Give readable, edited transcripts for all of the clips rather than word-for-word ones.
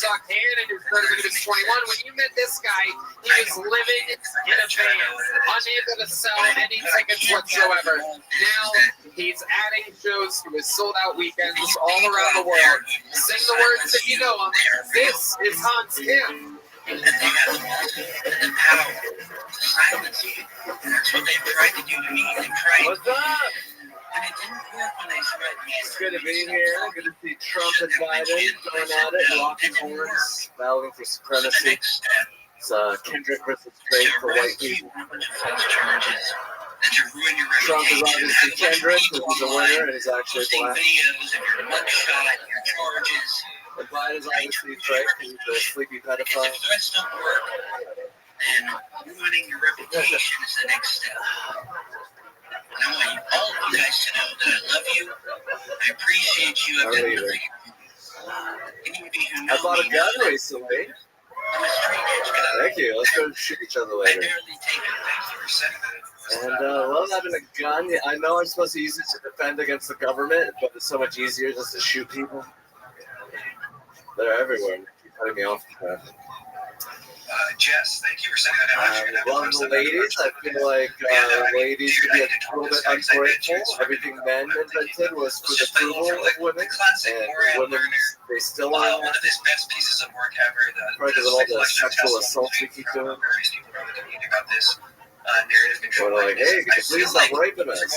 saw Cannon, who started when he was 21. When you met this guy, he was living in a van, unable to sell any tickets whatsoever. Now he's adding shows to his sold-out weekends all around the world. Sing the words if you know them. This is Hans Kim. And they have the power, silence you. And that's what they tried to do to me. They tried. What's up? And it didn't work when they threatened me. It's good to be here. Good to see Trump and Biden going at it, locking horns, battling for supremacy. It's Kendrick versus Drake for white people. Trump is obviously Kendrick, who's the winner, and he's actually black. And Biden's obviously Drake, who's a sleepy pedophile. If threats don't work, then ruining your reputation is the next step. And I want all of you guys to know that I love you. I appreciate you. I've been really anybody who knows I bought a gun recently. I'm a straight edge guy. Thank you. Let's go shoot each other I later. barely take it. Thank you for saying that. And well, having a gun, I know I'm supposed to use it to defend against the government, but it's so much easier just to shoot people. They're everywhere. They keep cutting me off. Jess, thank you for saying that. Well, the ladies, I feel like ladies should be a little bit ungrateful. Everything men invented was for the approval of women, and women, they still are. One of his best pieces of work ever. Probably because of all the sexual assaults we keep doing. About this narrative control. We're like, hey, could you please stop raping us? And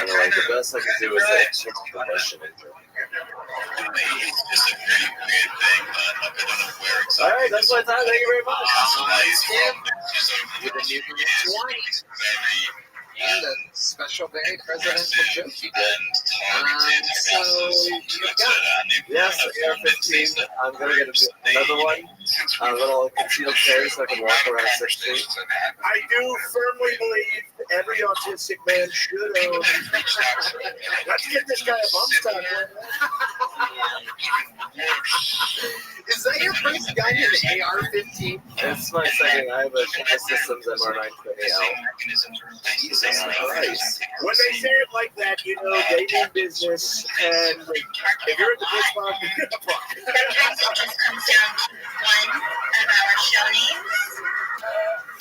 they're like, the best I can do is like, permission. All right, that's my time. Thank you very much. With a new twice. And a special very presidential joke you did. So, yes, AR-15. I'm going to get another one. A little concealed carry so I can walk around 6 feet. I do firmly believe every autistic man should own. Let's get this guy a bump stock. Is that your first gun in AR-15? It's my second. I have a China Systems MR920L. Jesus Christ. When they say it like that, you know they mean business. And if you're at the big spot, you're in the One of our show names.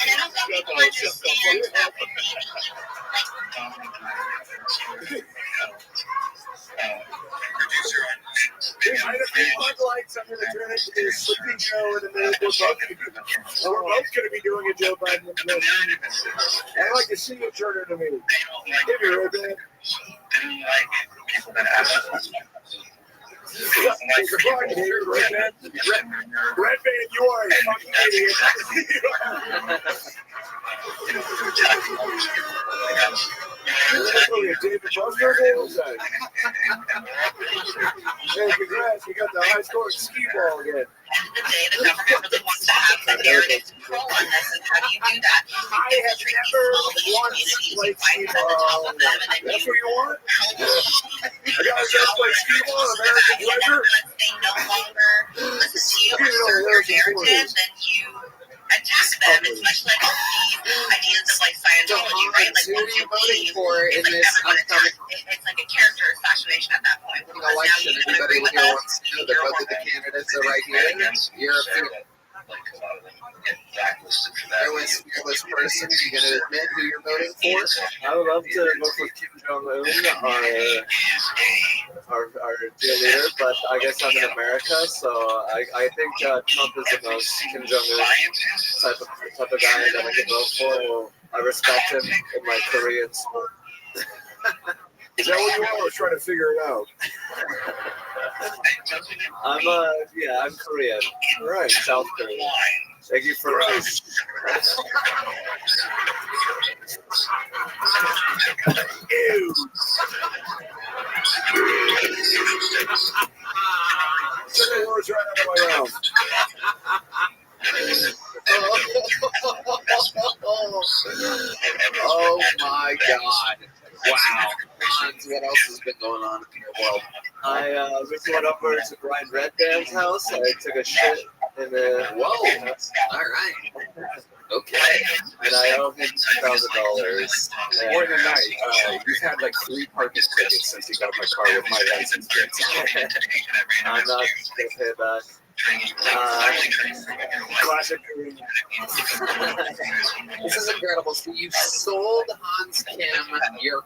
And I don't think people understand that would I had a few bug lights. I'm going to turn it into a sleeping show in a minute. We're both going to be doing a Joe Biden impression. I'd like to see you turn it to me. Give me a red band. People that ask Red band, you are a fucking idiot. David Buster, hey, congrats, we got the high score ski ball again. end of the day, the government really wants to have the narrative control on this, and how do you do that? I have never once played ski ball. That's what you want? I got to play ski ball, American pleasure. Once they no longer listen to you or serve your narrative, then you attack them. It's much like the ideas of like Scientology, right? Like who are you voting for in it's like this everyone upcoming attacks. It's like a character assassination at that point. election? Anybody with who wants to know that both of the candidates are right here? You're a fearless person. You gonna admit who you're voting for? I would love to vote for Kim Jong-un, our dear leader, but I guess I'm in America, so I think Trump is the most Kim Jong-un type of guy that I can vote for. I respect him in my Korean sport. Is that what you want? I was trying to figure it out. I'm Korean. Right, South Korean. Thank you for Ew. Send the words right out of my mouth. Oh my God. Wow. Hans, what else has been going on in your world? I just went over to Brian Redband's house. I took a shit in the Whoa. All right. Okay. and I owe him $2,000. More than that, you've had like 3 parking tickets since you got my car with my license plate. I'm not gonna pay it back. Classic. This is incredible. So you sold Hans Kim one of your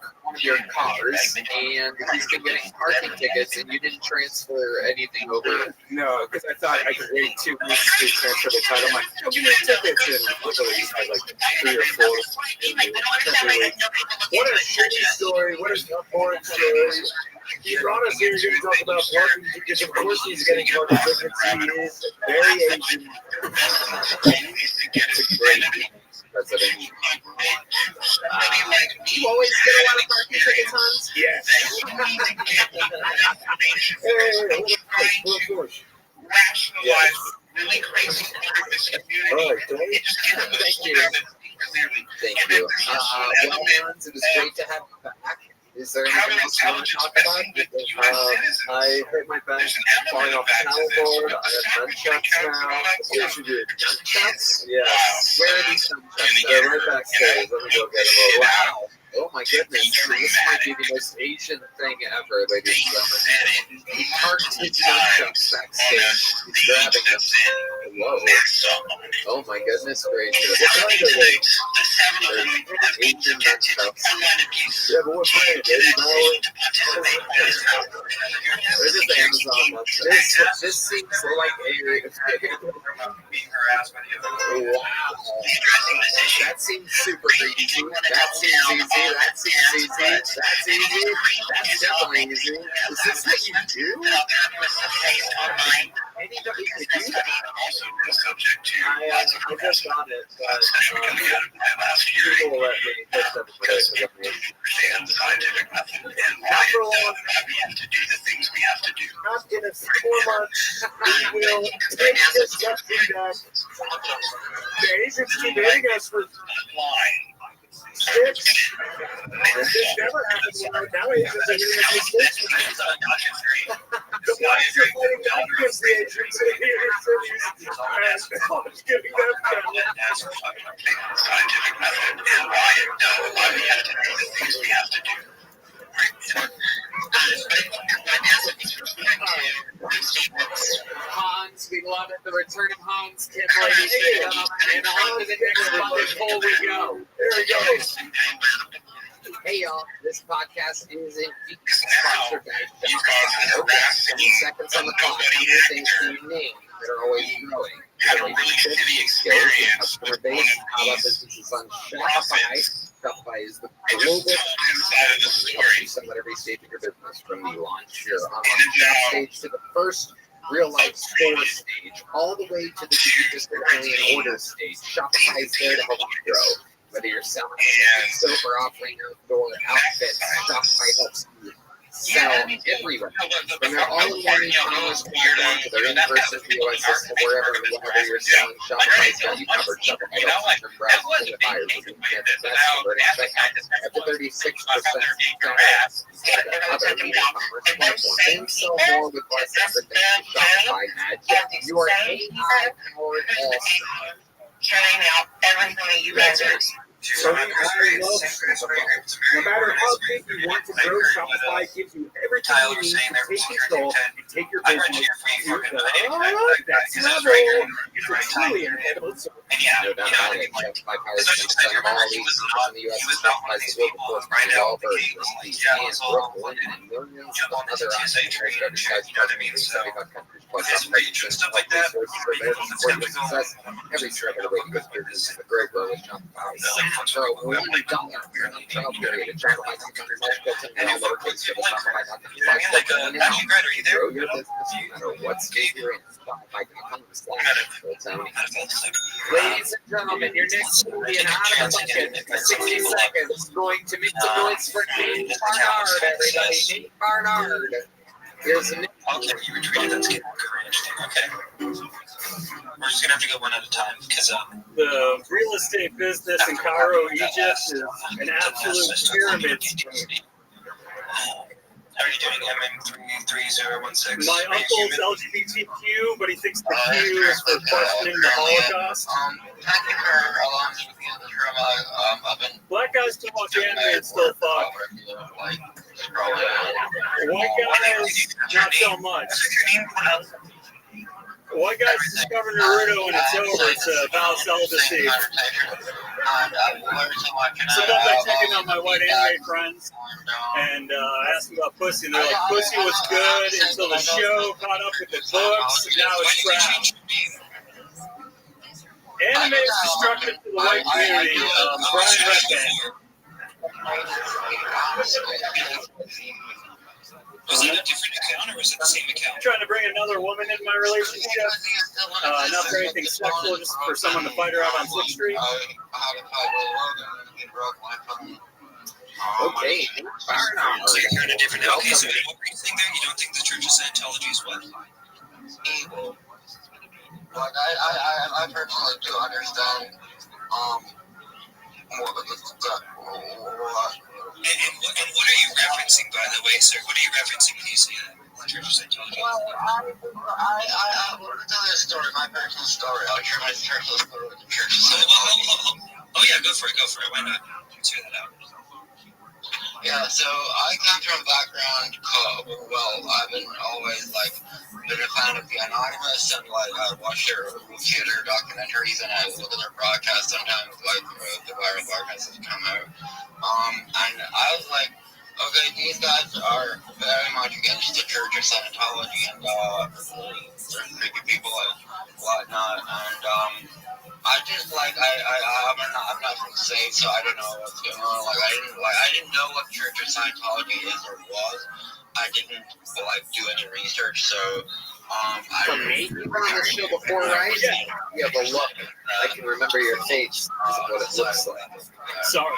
cars, and he's been getting parking tickets, and you didn't transfer anything over. No, because I thought I could wait 2 weeks to transfer the title. I'm like, no, give me the tickets. And literally just had like 3 or 4 in the week. What a shitty story. What a boring story. He brought us here to talk about parking tickets. Of course he's getting parking tickets. He is very Asian. It's a great president. You always get a lot of parking tickets, Hans? Yes. Rationalize really crazy All right, Thank you. Thank you. Well, Hans, it was great to have you back. Is there anything else you want to talk about? I hurt my back falling off the paddleboard. I have nunchucks now. Yes, you did. Nunchucks? Yes. Where are these nunchucks? They're right backstage. Let me go get them over. Wow. Oh my goodness. This might be the most Asian thing ever, ladies and gentlemen. He parked his nunchucks backstage. He's grabbing them. Whoa. Oh my goodness gracious. Asian nunchucks. Yeah, but what's playing? Eddie Bauer? They're just Amazon nunchucks. This seems like a... Wow. That seems super easy. That seems easy. That seems easy. That's easy. That's definitely easy. Is this what you do? Anybody could do that. I just got it, but people will let me push them with me. After all, not in a few more months, we will take this country back. The Asians keep hating us for 6. This never happened before. Now Asians are hitting us with 6. The blacks are fighting back against the Asians in the inner cities, and now it's giving them power. Scientific method and why we have to do the things we have to do. Hans, we love it. The return of Hans Kim, ladies and gentlemen. And on to the next fucking poll we go. There he goes. Hey, y'all. This podcast is indeed sponsored by Shopify. Okay, 20 seconds on the clock. How many things can you name that are always growing? Relationships, skills, and customer base. How about businesses on Shopify? Shopify is the global platform that helps you sell at every stage of your business, from the launch your online shop stage to the first real-life store stage, all the way to the just million order stage. Shopify is there to help you grow. Whether you're selling soap or offering outdoor outfits, Shopify helps you sell everywhere. From their all-in-one e-commerce platform to their in-person POS system, wherever and whenever you're selling, Shopify's got you covered. Shopify helps you browse to the buyers who can get the best converting checkout up to 36% better than other e-commerce platforms. And sell more with less effort than Shopify Magic. You are AI-powered all-star. Carrying out everything that you guys are. So we love Shopify. No matter how big you want to grow, Shopify gives you everything you need to take control and take your business to the next level. It's a truly incredible service. No doubt about it. Shopify powers 10% of all e-commerce in the U.S. and Shopify's the global force behind all versions. These and Brooklyn and millions of other entrepreneurs of every size across 75 countries plus operations and help resources are there to support your success every step of the way because business is a great grow with Shopify. For $1 per month trial period at Shopify, sometimes all built in all lowercase for the Shopify.com/grow your business no matter what stage you're in. Shopify.com/full-time. Ladies and gentlemen, your next movie in Out of the Bucket, 60 seconds, going to make some noise for Nate Barnard, everybody. Nate Barnard. Here's Nate. Okay, you retweeted that skin courage thing. Okay. We're just gonna have to go one at a time because The real estate business in Cairo, Egypt is an absolute pyramid scheme. How are you doing, MM33016? My uncle's LGBTQ, but he thinks the Q is for questioning the Holocaust. Thank you for allowing me to be in the room. I've been Black guys can watch anime and still fuck. like, White guys, not so much. One guy's discovered Naruto when it's over. It's a vow of celibacy. Sometimes I check in on my white anime friends and ask them about pussy, and they're like, pussy was good until the show caught up with the books, and now it's trash. Anime is destructive to the white community. Brian Redband. Was that a different account or was it the same account? I'm trying to bring another woman into my relationship. Not for anything sexual, just for someone to fight her out on 6th Street. Okay. So you're in a different. Okay, so what were you saying there? You don't think the Church of Scientology is what? Evil. Like I personally do understand more of the And what are you referencing, by the way, sir? What are you referencing when you say that? Church of Scientology? Well, I will tell you a story, my personal story. I'll share my personal story with the Church of Scientology. Oh yeah, go for it. Why not? Let's hear that out. Yeah, so I come from a background I've been always been a fan of the Anonymous, and I watch their theater documentaries, and I look at their broadcasts sometimes, the viral broadcasts that come out. And I was like, okay, these guys are very much against the Church of Scientology, and they're freaky people and whatnot, and I just I'm not from the States, so I don't know what's going on. I didn't know what Church of Scientology is or was. I didn't do any research, so For me, you've been on the show before, right? Yeah. You have a look. I can remember your face. This is what it looks like. Sorry.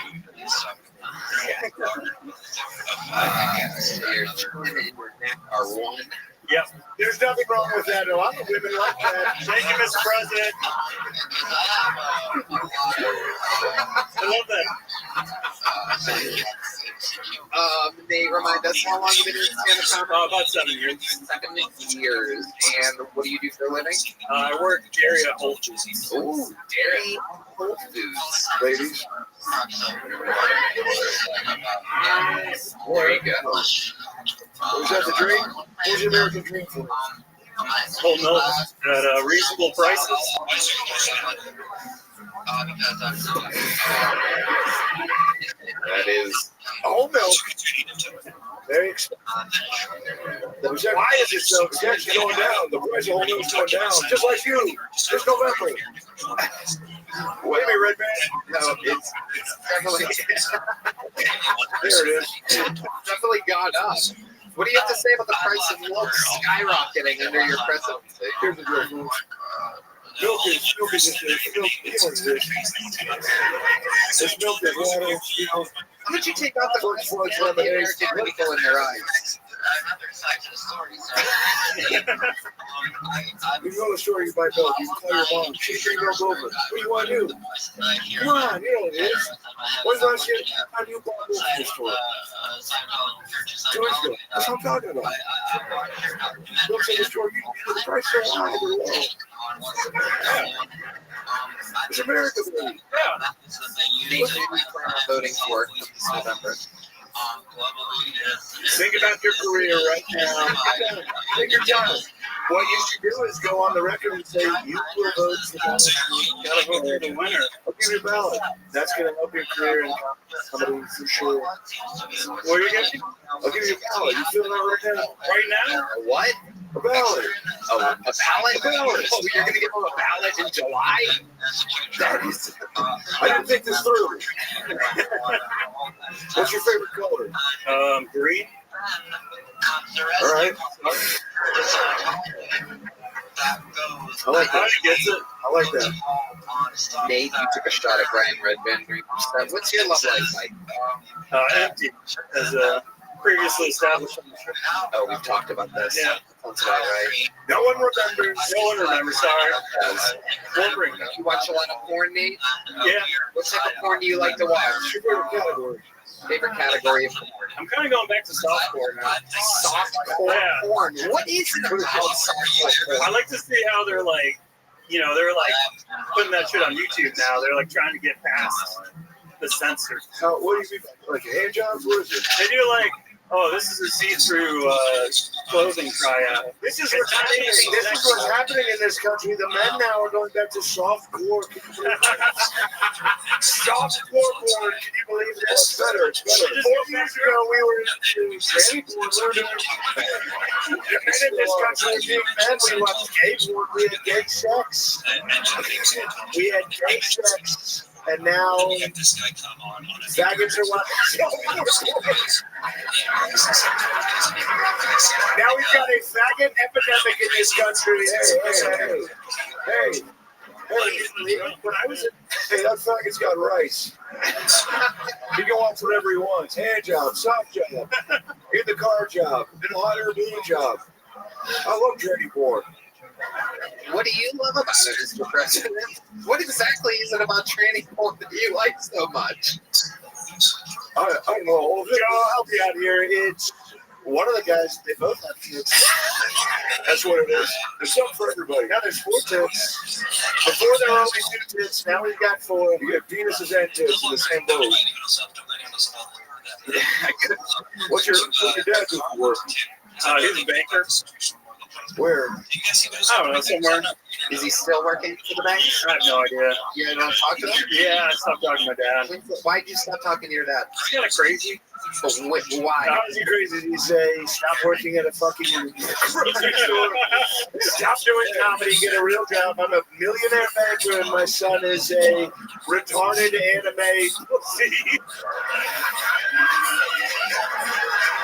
Your chin and your neck are one. Yep. There's nothing wrong with that. A lot of women like that. Thank you, Mr. President. I love that. They remind us how long you've been in Santa Clara? About 7 years. 7 years. And what do you do for a living? I work area at Whole Foods. Ooh, dairy Whole Foods. Ladies. There you go. Who's that the drink? Who's the American drink for? Whole milk at reasonable prices. That is Whole milk. Very expensive. Why is it so expensive going down? The price of whole milk's going down. Just like you. This November. Wait a minute, Red Man. no, it's definitely There it is. definitely gone up. What do you have to say about the price of milk skyrocketing under your presidency? Here's the deal, folks. Milk is just milk. You know what it is. This milk is water. You know, How did you take out the American people in their eyes? another side to the story. So, you know the story you buy milk. You call your mom. She's bring milk over. What do you want to do? Come on, you know what it is. When's the last year? How do you buy milk from the store? 2 weeks ago. That's what I'm talking about. Milk's in the store. You the price so high. They're low. It's America, baby. Nate, who do you plan on voting for this November? Think about your career right now. Take your time. What you should do is go on the record and say you will vote for Donald Trump. You gotta vote for the winner. I'll give you a ballot. That's going to help your career and somebody for sure. What are you getting? I'll give you a ballot. You feel that right now? Right now? What? A ballot. Oh, a ballot? Oh, you're going to give them a ballot in July? That is. I didn't think this through. What's your favorite color? Green. All right. I like that. Gets it. I like that. Nate, you took a shot at Brian Redband. What's your love life like? Empty, as previously established on the show. Oh, we've talked about this. Yeah. Sounds about right. No one remembers. No one remembers, sorry. Wondering. You watch a lot of porn, Nate? Yeah, What type of porn do you like to watch? What's your favorite category? Favorite category of porn? I'm kind of going back to softcore now. Softcore Yeah. porn. What is it about softcore porn? I like to see how they're like, they're like putting that shit on YouTube now. They're like trying to get past the censors. Now, what do you mean? Like hand jobs? What is it? They do like Oh, this is a see-through clothing tryout. This is what's happening. This is what's happening in this country. The men now are going back to softcore. Softcore porn. Can you believe that? It's better. It's better. 4 years ago, we were into gay porn. And in this country, being men, we watched gay porn. We had gay sex. We had gay sex. And now, faggots are watching. Now we've got a faggot epidemic in this country. Hey, when I was in, hey, that faggot's got rice. He can watch whatever he wants. Hand job, soft job, in the car job, in the hot air balloon job. I love dirty porn. What do you love about it, Mr. President? What exactly is it about tranny porn that you like so much? I don't know. I'll help you out here. It's one of the guys, they both have tits. That's what it is. There's something for everybody. Now there's 4 tits. Before there were only 2 tits. Now we've got 4. You get penises and tits in the same boat. What's your dad do for work? He's a banker. Where? I don't know, somewhere. Is he still working for the bank? I have no idea. You don't talk to him? Yeah, I stopped talking to my dad. Why'd you stop talking to your dad? It's kind of crazy. But why? How is he crazy? Did he say, stop working at a fucking grocery store? Stop doing comedy, get a real job. I'm a millionaire banker and my son is a retarded anime pussy.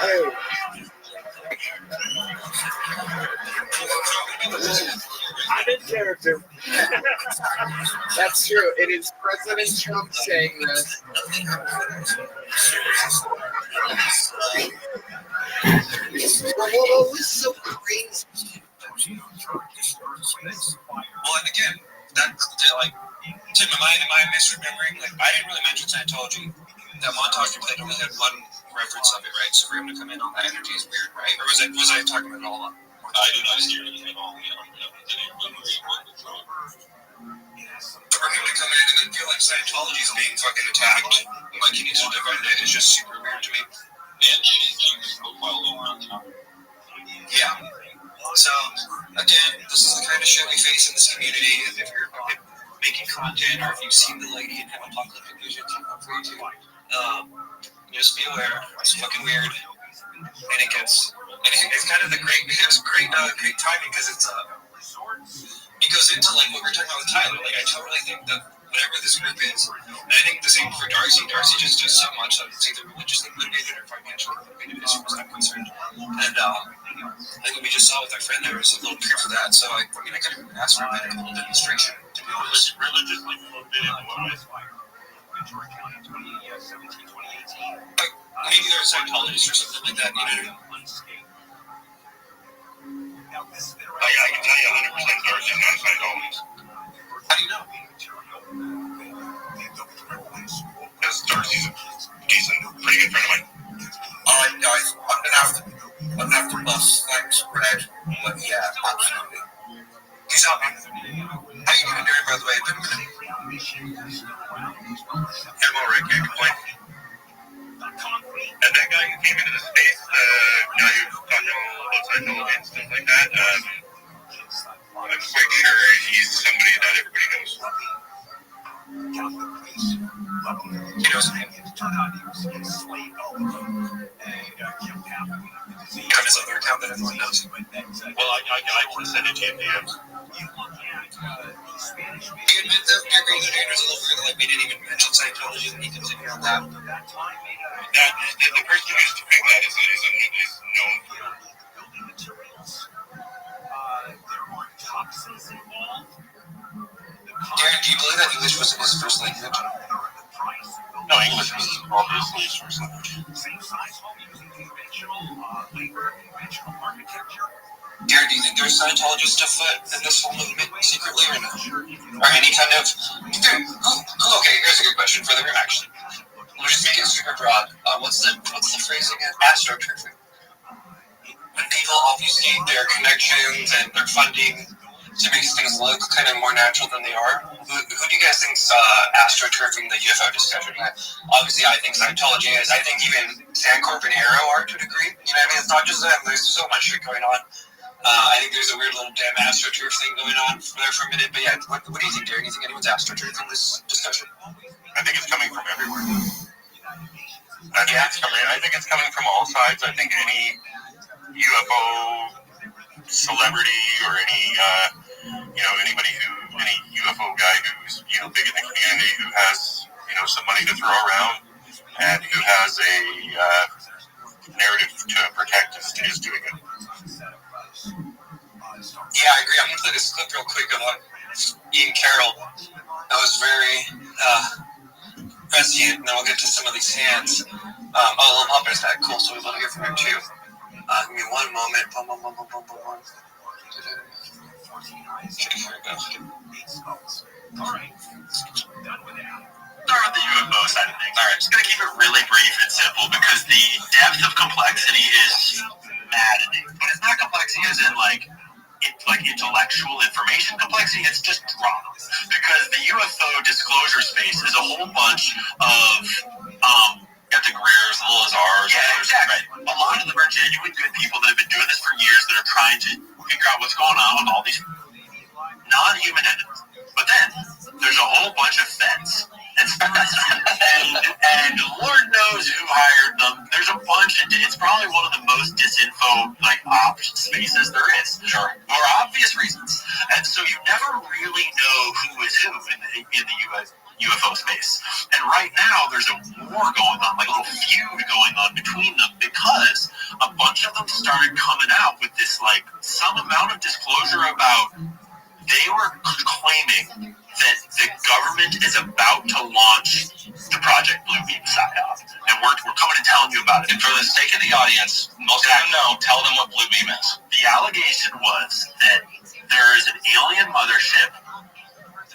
Hey. I'm in character. That's true. It is President Trump saying this. Well, it's so crazy. Well, and again, that's like, Tim, am I misremembering? Like, I didn't really mention Scientology. That montage you played only had one reference of it, right? So for him to come in on that energy is weird, right? Or was I talking about it all? I did not hear anything at all. For him to come in and then feel like Scientology is being fucking attacked, like he needs to defend it, is just super weird to me. And she's profile around. Yeah. So again, this is the kind of shit we face in this community. If you're making content or if you've seen the lady and have apocalyptic visions, I'm not free to. Just be aware. It's fucking weird, and it's kind of great timing because it goes into like what we were talking about with Tyler. Like I totally think that whatever this group is, and I think the same for Darcy. Darcy just does so much that it's either religiously motivated or financially motivated, as far as I'm concerned. And I think what we just saw with our friend there is a little proof of that. So I could even ask for a medical demonstration. To be honest, religiously motivated. Maybe they're a Scientologist or something like that, you know? I can tell you 100% Darcy's not a Scientologist. How do you know? Because Darcy's a decent, pretty good friend of mine. Alright guys, I'm gonna have to bust thanks, Brad. But yeah, absolutely. He's out, man. How you doing, Darren, by the way? I'm alright, can't complain. And that guy who came into the space, guy who was talking about Scientology and stuff like that, I'm quite sure he's somebody that everybody knows. He knows him. You have his other account that everyone knows. Well, I can send it to you in DMs. Do you admit that you're agreeing that Andrew's a little weird, like we didn't even mention Scientology and he continued on that? The person who's to pick that is known for. Darren, do you believe that English wasn't his first language? No, English was obviously his first language. Darren, do you think there's Scientologists afoot in this whole movement secretly or no? Or any kind of... Okay, here's a good question for the room, actually. We'll just make it super broad. What's the phrase again? AstroTurfing. When people obfuscate their connections and their funding to make things look kind of more natural than they are. Who do you guys think's astroturfing the UFO discussion? Obviously, I think Scientology is. I think even Sandcorp and Arrow are to a degree. You know what I mean? It's not just them. There's so much shit going on. I think there's a weird little damn astroturf thing going on there for a minute. But yeah, what do you think, Darren? Do you think anyone's astroturfing this discussion? I think it's coming from everywhere. I think it's coming from all sides. I think any UFO celebrity or any UFO guy who's big in the community, who has some money to throw around and who has a narrative to protect is doing it. Yeah, I agree. I'm gonna play this clip real quick of Ian Carroll. That was very prescient, and then we'll get to some of these hands. Lil Pump is that cool, so we'll hear from him too. Give me one moment. Okay, here we go. Start with the UFO side of things. All right, just gonna keep it really brief and simple because the depth of complexity is maddening. But it's not complexity as in like intellectual information complexity. It's just drama because the UFO disclosure space is a whole bunch of got the Greers, the Lazars. Yeah, exactly. Right. A lot of them are genuine good people that have been doing this for years that are trying to figure out what's going on with all these non-human entities. But then there's a whole bunch of feds and and Lord knows who hired them. There's a bunch. It's probably one of the most disinfo op spaces there is. Sure. For obvious reasons. And so you never really know who is who in the US. UFO space. And right now there's a war going on, like a little feud going on between them because a bunch of them started coming out with this some amount of disclosure about they were claiming that the government is about to launch the Project Blue Beam PSYOP. And we're coming and telling you about it. And for the sake of the audience, most of them know, tell them what Blue Beam is. The allegation was that there is an alien mothership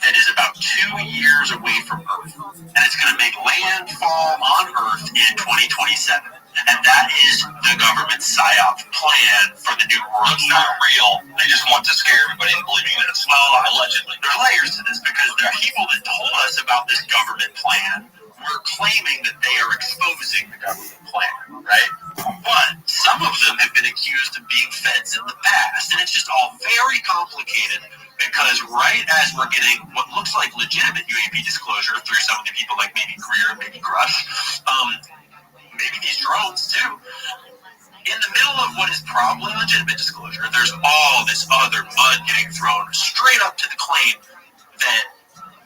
that is about 2 years away from Earth, and it's going to make landfall on Earth in 2027. And that is the government's PSYOP plan for the New World. It's not real. They just want to scare everybody into believing this. Well, allegedly. There are layers to this because there are people that told us about this government plan were claiming that they are exposing the government plan, right? But some of them have been accused of being feds in the past, and it's just all very complicated because right as we're getting what looks like legitimate UAP disclosure through some of the people like maybe Greer, maybe Grush, maybe these drones too, in the middle of what is probably legitimate disclosure, there's all this other mud getting thrown straight up to the claim that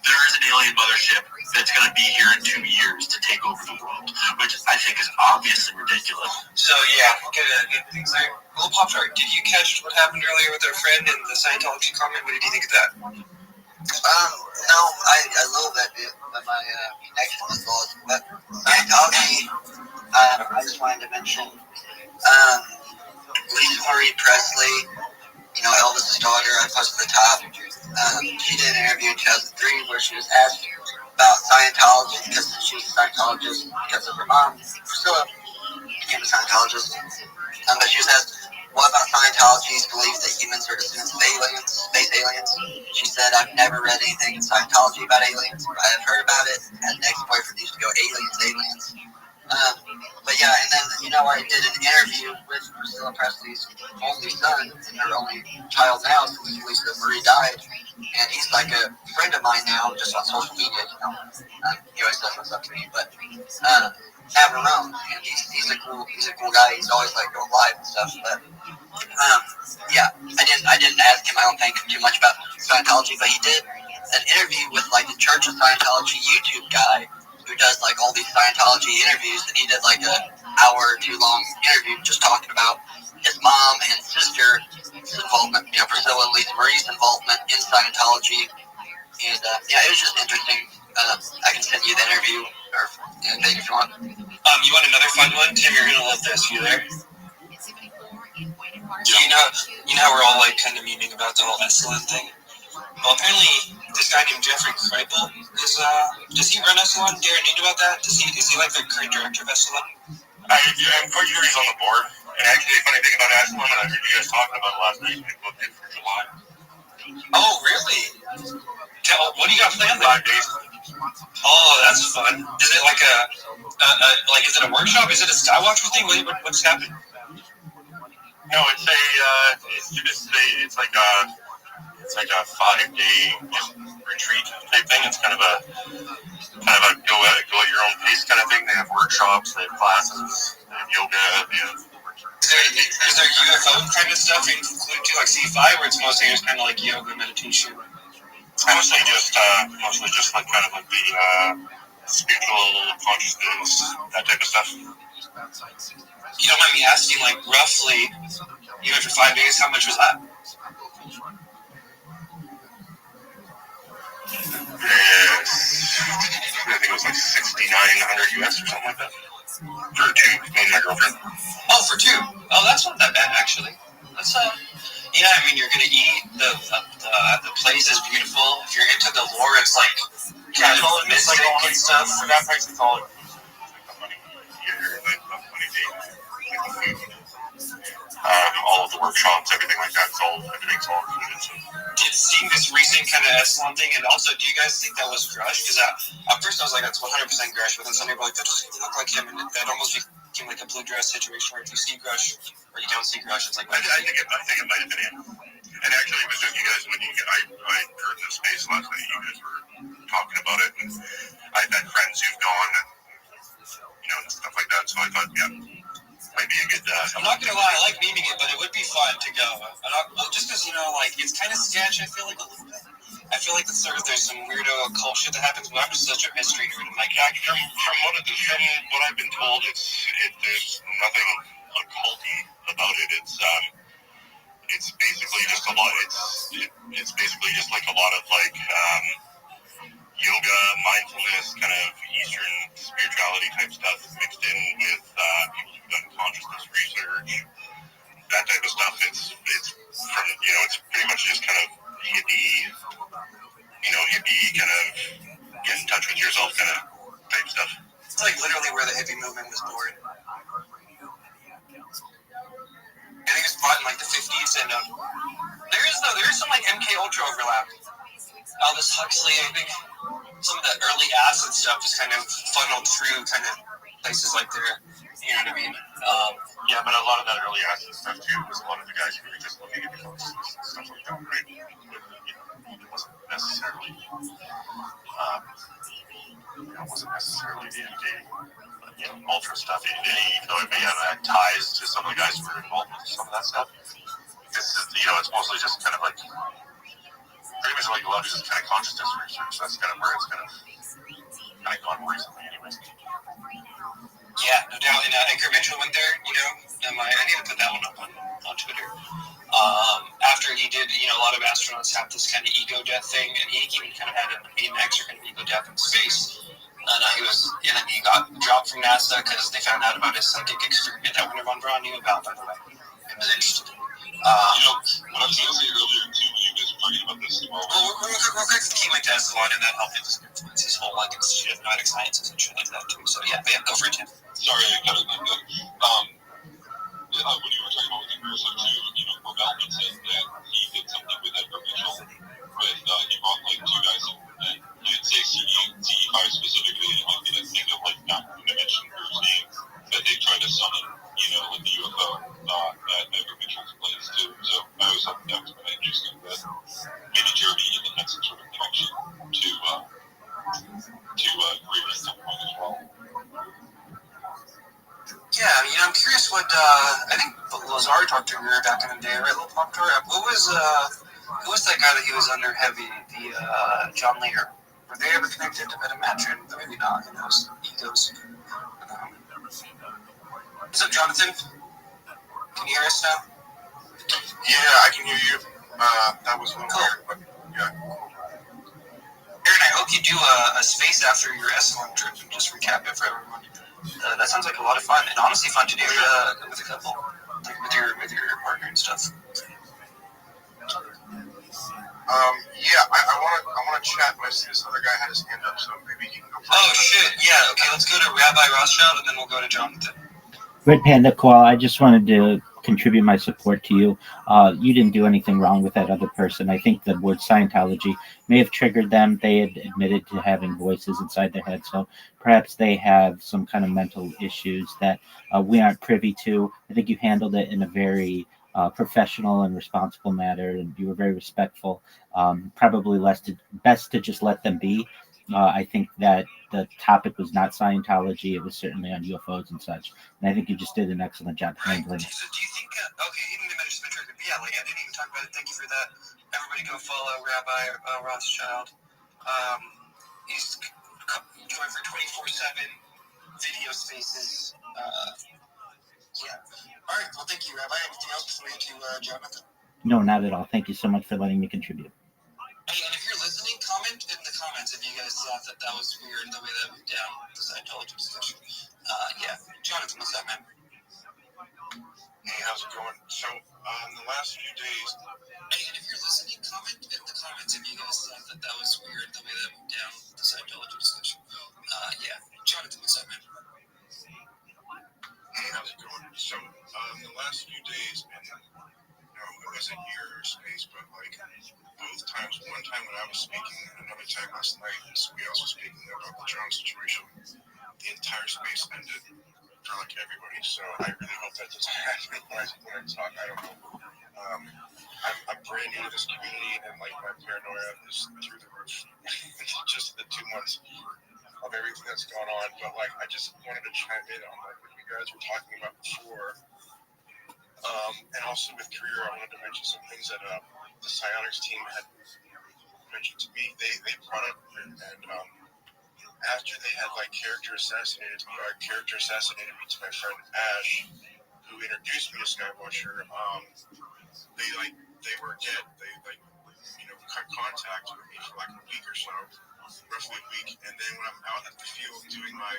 there is an alien mothership that's going to be here in 2 years to take over the world, which I think is obviously ridiculous. So yeah, we'll get things there. Little Pop Tart, did you catch what happened earlier with our friend in the Scientology comment? What did you think of that? No, I love that bit, but my connection was lost. But Scientology, I just wanted to mention Lisa Marie Presley, Elvis's daughter. I posted the top. She did an interview in 2003 where she was asked about Scientology because she was a Scientologist because of her mom. Priscilla became a Scientologist. But she was asked, what about Scientology's belief that humans are descendants of aliens, space aliens? She said, I've never read anything in Scientology about aliens, but I have heard about it. Had an ex-boyfriend used to go, aliens. But yeah, and then, I did an interview with Priscilla Presley's only son and her only child now since Lisa Marie died. And he's like a friend of mine now, just on social media, he always says what's up to me, but Matt Ramone, and he's a cool guy. He's always going live and stuff, but yeah, I didn't ask him, I don't think, too much about Scientology, but he did an interview with the Church of Scientology YouTube guy who does all these Scientology interviews, and he did a hour or 2 long interview just talking about his mom and sister's involvement, Priscilla and Lisa Marie's involvement in Scientology, and yeah, it was just interesting. I can send you the interview or anything if you want. You want another fun one, Tim? You're gonna love this. You there? Yeah. You know how we're all kind of memeing about the whole Esalen thing? Well, apparently this guy named Jeffrey Kreipel does he run Esalen? Darren, you know about that? Is he the current director of Esalen? I'm quite sure he's on the board. And actually, the funny thing about Esalen, and I heard you guys talking about it last night, we booked it for July. Oh, really? What do you got planned? 5 days. Oh, that's fun. Is it like is it a workshop? Is it a Skywatcher thing? What's happening? No, it's like a 5-day retreat type thing. It's kind of a go at your own pace kind of thing. They have workshops, they have classes, they have yoga, they have. Is there UFO kind of stuff included too, like C5, where it's mostly just kind of like yoga, meditation? Mostly just like kind of like the spiritual consciousness, that type of stuff. You don't mind me asking, like roughly, you went for 5 days. How much was that? Yes, I think it was like $6,900 US or something like that for 2, me and my girlfriend. Oh, for 2. Oh, that's not that bad actually. That's yeah. I mean, you're gonna eat. The place is beautiful. If you're into the lore, it's like kind of mystic and stuff. For that price, it's all money. You're like money day. All of the workshops, everything like that. Everything's all included. So. Seeing this recent kind of Echelon thing, and also, do you guys think that was Grush? Because at first I was like, that's 100% Grush, but then some people were like, that doesn't look like him, and that almost became like a blue dress situation where if you see Grush or you don't see Grush, it's like. I think it might have been him. And actually, it was just you guys when I heard this space last night. You guys were talking about it, and I've had friends who've gone, and and stuff like that. So I thought, yeah. Might be a good. I'm not gonna lie, I like memeing it, but it would be fun to go. Just because like it's kind of sketch. I feel like a little bit. I feel like there's some weirdo occult shit that happens. But I'm just such a history nerd. Like from what I've been told, there's nothing occulty about it. It's basically just a lot. It's basically just like a lot of like yoga, mindfulness, kind of Eastern spirituality type stuff mixed in with people who've done consciousness research, that type of stuff. It's from it's pretty much just kind of hippie kind of get in touch with yourself kind of type stuff. It's like literally where the hippie movement was born. I think it's bought in like the 50s, and there is some like MK Ultra overlap. Aldous Huxley, I think some of the early acid stuff is kind of funneled through kind of places like there. You know what I mean? Yeah, but a lot of that early acid stuff too was a lot of the guys who were just looking at the consciousness and stuff like that, right? It wasn't necessarily the ultra stuff. Even though it may have had ties to some of the guys who were involved with some of that stuff. It's mostly just kind of like. Pretty much like a lot of just kind of consciousness research. That's kind of where it's kind of gone more recently, anyways. Yeah, no doubt. And Edgar Mitchell went there. I need to put that one up on Twitter. After he did, a lot of astronauts have this kind of ego death thing, and he even kind of had an extra kind of ego death in space. And he got dropped from NASA because they found out about his psychic experiment that Wernher von Braun knew about, by the way. It was interesting. What I was going to say earlier, too, when you guys were talking about this, real quick, the key to Echelon, and that helped influence his whole genetic sciences and shit like that, too. So, yeah, go for it, Tim. Sorry, I kind of did that. When you were talking about with the Ursa, too, Ravel had said that he did something with Edgar Mitchell, he brought, like, 2 guys in, and he didn't say CE5 specifically, and it might be that thing of, like, not going to mention Bruce's name, that they tried to summon, with the UFO, at Edgar Mitchell's place, too. So I always thought that was kind of interesting, that maybe Jeremy even had some sort of connection to Greer at some point as well. Yeah, I'm curious what, I think Lazar talked to Greer back in the day, right, Little Pop Tour? Who was that guy that he was under heavy, John Lear? Were they ever connected to Metamatron? Maybe not, who knows? Egos. What's up, Jonathan? Can you hear us now? Yeah, I can hear you. That was one weird, but yeah. Aaron, I hope you do a space after your Echelon trip and just recap it for everyone. That sounds like a lot of fun, and honestly fun to do with a couple, like with your partner and stuff. I want to chat, but I see this other guy had his hand up, so maybe he can go first. Oh shit! Yeah. Okay, let's go to Rabbi Rothschild, and then we'll go to Jonathan. Red Panda Koala, I just wanted to contribute my support to you. You didn't do anything wrong with that other person. I think the word Scientology may have triggered them. They had admitted to having voices inside their head, so perhaps they have some kind of mental issues that we aren't privy to. I think you handled it in a very professional and responsible manner, and you were very respectful. Probably best to just let them be. I think that the topic was not Scientology; it was certainly on UFOs and such. And I think you just did an excellent job handling it. So do you think, okay, you didn't mention the trigger, but yeah, like, I didn't even talk about it. Thank you for that. Everybody go follow Rabbi Rothschild. He's going for 24/7 video spaces. Yeah. All right, well, thank you, Rabbi. Anything else before we get to Jonathan? No, not at all. Thank you so much for letting me contribute. Hey, and if you're listening, comment in the comments if you guys thought that was weird, the way that went down, the Scientology discussion. Yeah. Jonathan, what's up, man? Hey, how's it going? So, the last few days... Hey, and if you're listening, comment in the comments if you guys thought that was weird, the way that went down, the Scientology discussion. Yeah. Jonathan, what's up, man? Hey, how's it going? So, the last few days, and it wasn't your space, but like both times, one time when I was speaking, another time last night, we also speaking about the drone situation, the entire space ended for like everybody. So I really hope that doesn't happen when I talk. I don't know. I'm brand new to this community, and like my paranoia is through the roof. Just the 2 months of everything that's going on, but like I just wanted to chime in on like what you guys were talking about before. And also with career, I wanted to mention some things that the psionics team had mentioned to me. They brought up, and after they had like character assassinated me to my friend Ash, who introduced me to Skywatcher. They were dead. They cut contact with me for like a week or so, roughly a week. And then when I'm out at the field doing my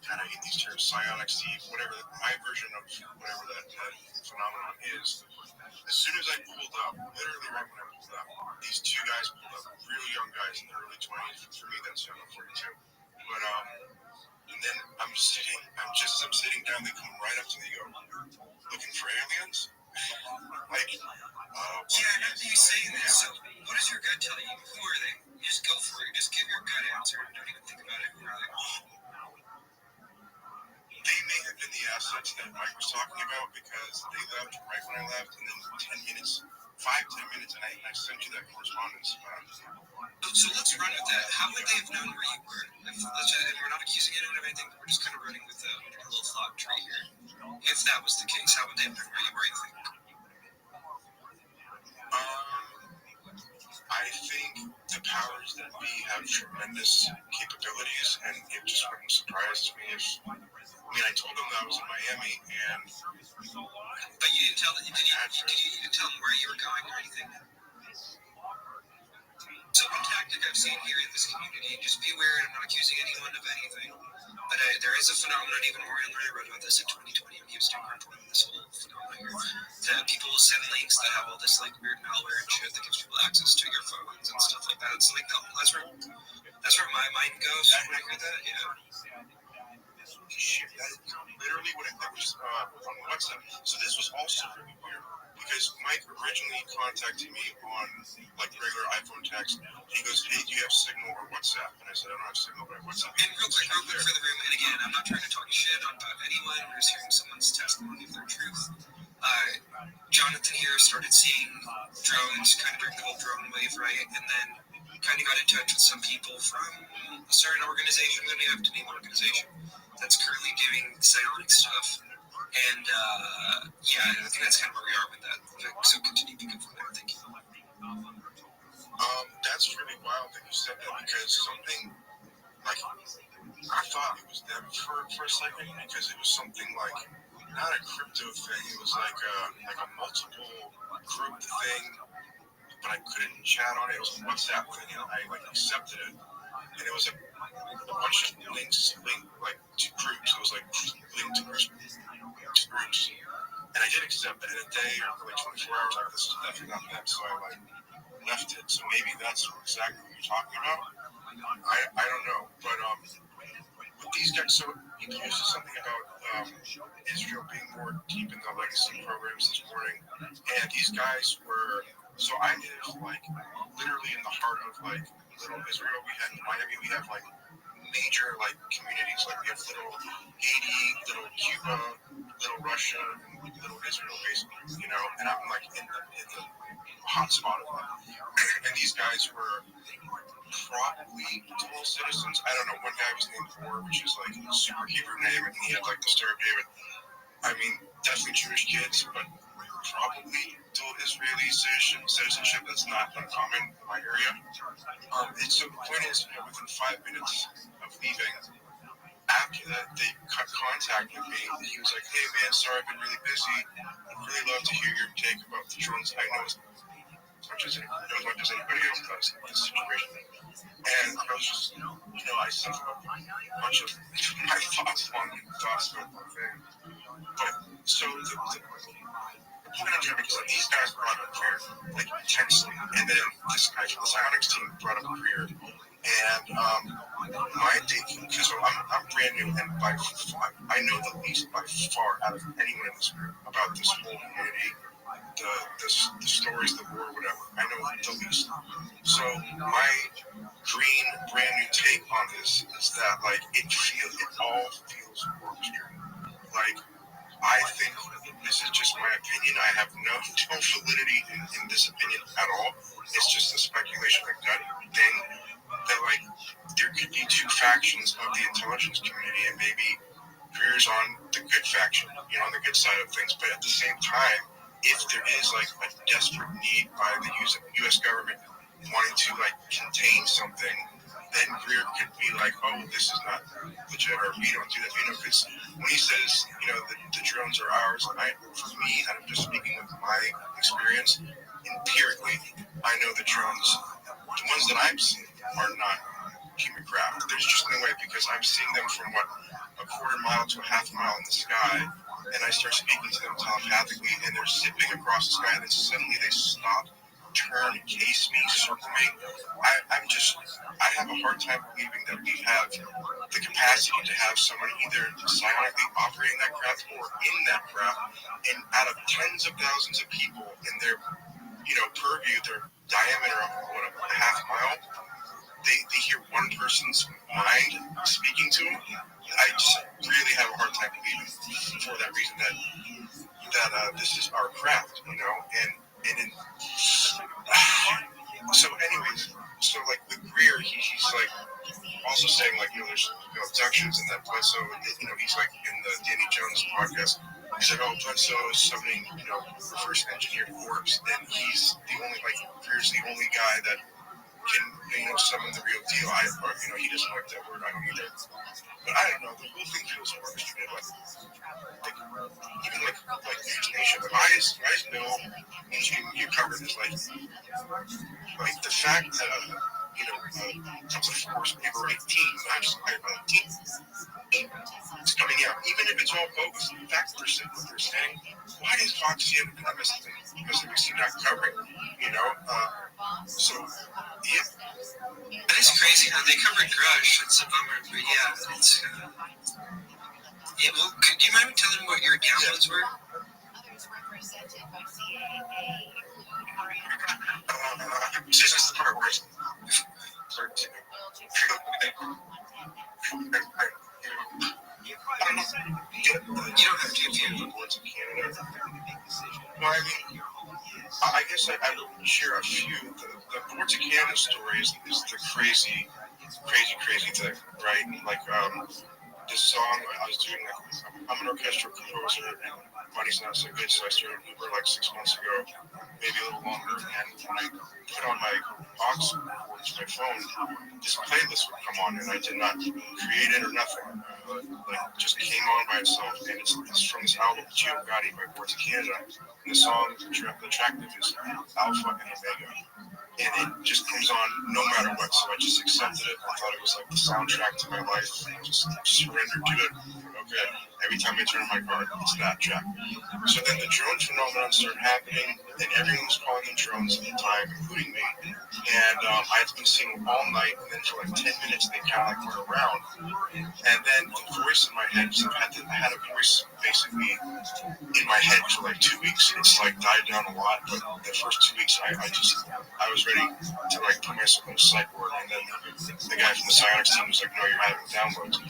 kind of in these terms, psionics, whatever my version of whatever that phenomenon is. As soon as I pulled up, literally right when I pulled up, these two guys pulled up, really young guys in their early 20s. For me, that's young, I'm 42. But and then I'm sitting down, they come right up to me, go, looking for aliens? Like, yeah, I remember you saying that. So, what does your gut tell you? Who are they? You just go for it. Just give your gut answer. Don't even think about it. Who are they? They may have been the assets that Mike was talking about because they left right when I left, and then 10 minutes, 5-10 minutes, and I sent you that correspondence. So let's run with that. How would they have known where you were? And we're not accusing anyone of anything, but we're just kind of running with a little thought tree here. If that was the case, how would they have known where you were, you think? I think the powers that be have tremendous capabilities, and it just wouldn't surprise me if... I told them that I was in Miami, and... But you didn't tell them, you didn't tell them where you were going or anything? So one tactic I've seen here in this community, just be aware, I'm not accusing anyone of anything, but there is a phenomenon, even more, I read about this in 2020 when he was doing reporting on this whole phenomenon here, that people will send links that have all this like weird malware and shit that gives people access to your phones and stuff like that. It's like, that's where my mind goes when I hear that, yeah. Shit, that literally what it was on WhatsApp. So this was also really weird because Mike originally contacted me on like regular iPhone text. He goes, "Hey, do you have Signal or WhatsApp?" And I said, "I don't have Signal, but I have WhatsApp." And real quick for the room, and again, I'm not trying to talk shit on anyone. We're just hearing someone's testimony of their truth. Jonathan here started seeing drones kind of during the whole drone wave, right? And then kind of got in touch with some people from a certain organization. We don't even have to name an organization that's currently doing psionic stuff. And yeah, I think that's kind of where we are with that. So continue to go from there. Thank you. That's really wild that you said that because something like I thought it was them for a second because it was something like not a crypto thing. It was like a multiple group thing, but I couldn't chat on it. It was a WhatsApp thing, and I like accepted it, and it was a bunch of links like to groups. It was like linked to groups, and I did accept that. In a day or like 24 hours, like this is definitely not that. So I like left it. So maybe that's exactly what you're talking about. I don't know, but But these guys, so you used something about Israel being more deep in the legacy programs this morning, and these guys were. So I live like literally in the heart of like little Israel. We have in Miami, we have like major like communities. Like we have little Haiti, little Cuba, little Russia, and little Israel, basically. You know, and I'm like in the hot spot of that. And these guys were probably dual citizens. I don't know. One guy was named Or, which is like a super Hebrew name, and he had like the Star of David. I mean, definitely Jewish kids, but probably dual Israeli citizenship. That's not uncommon in my area. And so the point is, you know, within 5 minutes of leaving, after that, they cut contact with me. He was like, "Hey man, sorry, I've been really busy. I'd really love to hear your take about the drones. I know as much as anybody else does in this situation." And I was just, you know, I sent him a bunch of my thoughts on the thing. But so the point I'm trying to make is that these guys brought up prayer like intensely, and then this guy from the Psionics team brought up prayer. And my thinking, because I'm brand new, and by far, I know the least by far out of anyone in this group about this whole community, the stories, the war, whatever. I know the least. So my green, brand new take on this is that like it all feels orchestrated. Like I think this is just my opinion. I have no validity in this opinion at all. It's just a speculation, a gut thing. That like there could be two factions of the intelligence community, and maybe Greer's on the good faction, you know, on the good side of things. But at the same time, if there is like a desperate need by the U.S. government wanting to like contain something, then Greer could be like, "Oh, this is not legit," or "We don't do that." You know, because when he says, you know, the drones are ours, for me, and I'm just speaking with my experience, empirically, I know the drones, the ones that I'm seeing, are not human craft. There's just no way, because I'm seeing them from a quarter mile to a half mile in the sky, and I start speaking to them telepathically, and they're zipping across the sky, and then suddenly they stop, turn, case me, circle me. I have a hard time believing that we have the capacity to have someone either psionically operating that craft or in that craft, and out of tens of thousands of people in their, you know, purview, their diameter of a half mile, they hear one person's mind speaking to them. I just really have a hard time believing, for that reason, that this is our craft, you know, and in, so anyways, so like with Greer, he's like also saying like, you know, there's, you know, abductions and that Bledsoe, you know, he's like in the Danny Jones podcast, he's like, "Oh, Bledsoe is summoning, you know, reverse engineered orbs," and he's the only, like, Greer's the only guy that can, you know, summon the real deal. Or, you know, he doesn't like that word, I don't either. But I don't know, the whole thing feels orchestrated. Like even like News Nation, but I know, you covered this, like the fact that, you know, comes of force, February 18th, not just February 18th, it's coming out, even if it's all bogus. The fact that they're saying what they're saying, why is Fox and MSNBC not covering? You know, so yeah. That is crazy how they covered Grush. It's a bummer, but yeah, it's. Yeah, well, could you mind telling me what your downloads were? This is the part where it's you don't have to give the boards of Canada. Well, I mean, I guess I would share a few. The boards of Canada story is the crazy thing, right? Like this song I was doing, like, I'm an orchestral composer, and money's not so good, so I started Uber like 6 months ago, maybe a little longer, and when I put on my aux cord to my phone, this playlist would come on, and I did not create it or nothing. Like, just came on by itself, and it's from this album, Geo Gotti by Boards of Canada, and the song, the track name is Alpha and Omega. And it just comes on no matter what. So I just accepted it. I thought it was like the soundtrack to my life. And I just surrendered to it. good. Every time I turn on my car, it's that track. So then the drone phenomenon started happening, and everyone was calling them drones at the time, including me. And I'd been seeing them all night, and then for like 10 minutes they kind of like went around. And then the voice in my head, so I had a voice basically in my head for like 2 weeks. It's like died down a lot, but the first 2 weeks I was ready to like put myself in a psych ward. And then the guy from the psionics team was like, no, you're having downloads.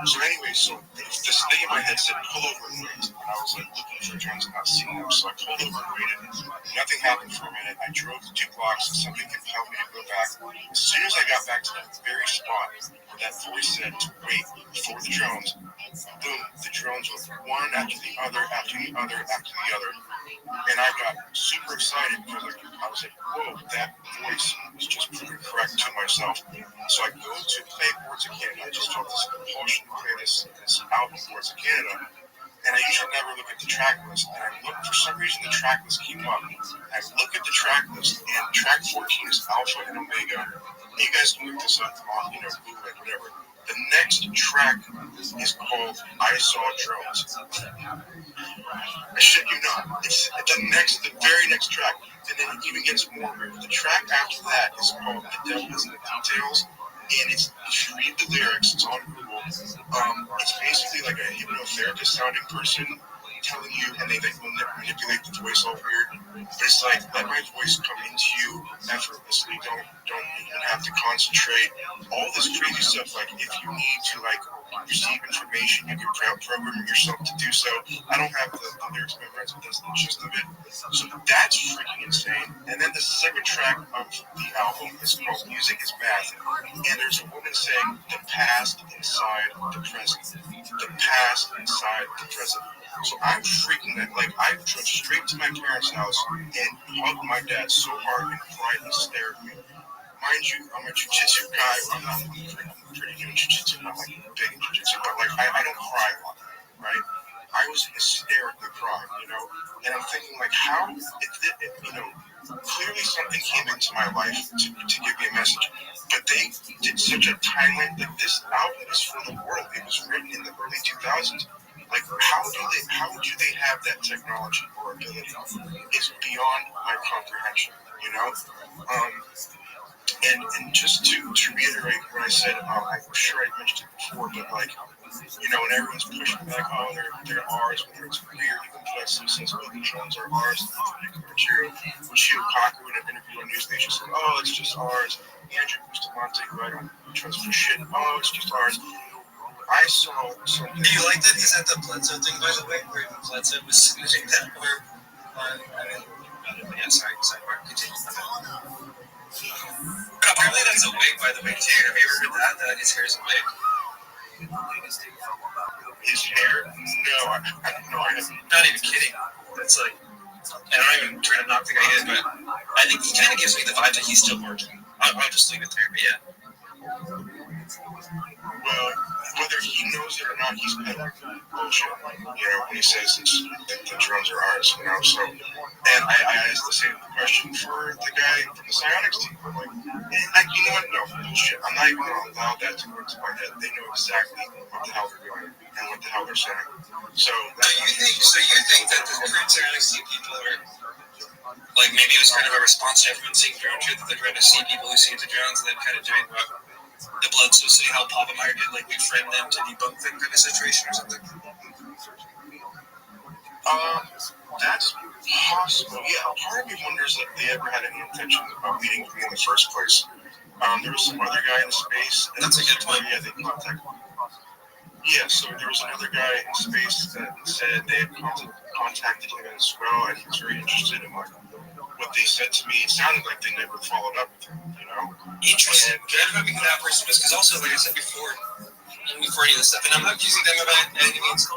So anyway, so this thing in my head said, pull over and wait. And I was like looking for drones and not seeing them. So I pulled over and waited. Nothing happened for a minute. I drove 2 blocks and something compelled me to go back. As soon as I got back to that very spot where that voice said to wait for the drones, boom, the drones went one after the other, after the other, after the other. And I got super excited because I was like, whoa, that voice was just proven correct to myself. So I go to play Boards of Canada. I just felt this compulsion to play this album, Boards of Canada. And I usually never look at the track list. And I look, for some reason, the track list came up. I look at the track list, and track 14 is Alpha and Omega. You guys can look this up on, Google it, whatever. The next track is called I Saw Drones. I shit you not. It's the very next track. And then it even gets more weird. The track after that is called The Devil is in the Details. And if you read the lyrics, it's on Google. It's basically like a hypnotherapist sounding person telling you, and they manipulate the voice all weird. But it's like, let my voice come into you effortlessly. Don't even have to concentrate. All this crazy stuff, like if you need to like receive information, you can program yourself to do so. I don't have the lyrics memorized, but that's the gist of it. So that's freaking insane. And then the second track of the album is called Music is Math. And there's a woman saying the past inside the present. The past inside the present. So I'm freaking that. Like, I drove straight to my parents' house and hugged my dad so hard and cried hysterically. Mind you, I'm a jiu-jitsu guy. I'm pretty new in jiu-jitsu. I'm not like big in jiu-jitsu, but like I don't cry a lot, right? I was hysterically crying, and I'm thinking like, how, clearly something came into my life to give me a message, but they did such a timeline. Like, this album is for the world. It was written in the early 2000s. Like, how do they have that technology or ability? It's beyond my comprehension, And just to reiterate what I said, I'm sure I mentioned it before, but like, when everyone's pushing back, they're ours, whether it's weird, even like Simpsons, the drones are ours, nuclear material. Sheila Cocker, in an interview on News Nation, said, oh, it's just ours. Andrew Bustamante, who I don't trust for shit, oh, it's just ours. I saw something. Do you like that? Is that the Bledsoe thing, by the way, where Bledsoe was submitting that? Sidebar, continue. Apparently that's a wig, by the way, too. Have you ever heard that his hair's a wig? His hair? No, I have no idea. Not even kidding. That's like, I don't even try to knock the guy in, but I think he kind of gives me the vibe that he's still working. I'll just leave it there, but yeah. Well, whether he knows it or not, he's peddling bullshit, when he says the drones are ours, so. And I asked the same question for the guy from the psionics team. I'm like, you know what? No, bullshit. I'm not even going to allow that to go into my head. They know exactly what the hell they're doing and what the hell they're saying. So you think that the current psionics team people are, like, maybe it was kind of a response to everyone seeing drone shit, that they're trying to see people who see the drones and then kind of doing what the Bledsoe City Hall Papa Meyer did, like befriend them to debunk them kind of situation or something? That's possible. Yeah, part of me wonders if they ever had any intention of meeting me in the first place. There was some other guy in space. That's a good point. Yeah, they contacted. Yeah, so there was another guy in space that said they had contacted him as well, and he was very interested in what they said to me. It sounded like they never followed up with him, Interesting. Good having that person, because also, like I said before any of this stuff, and I'm not accusing them of any means,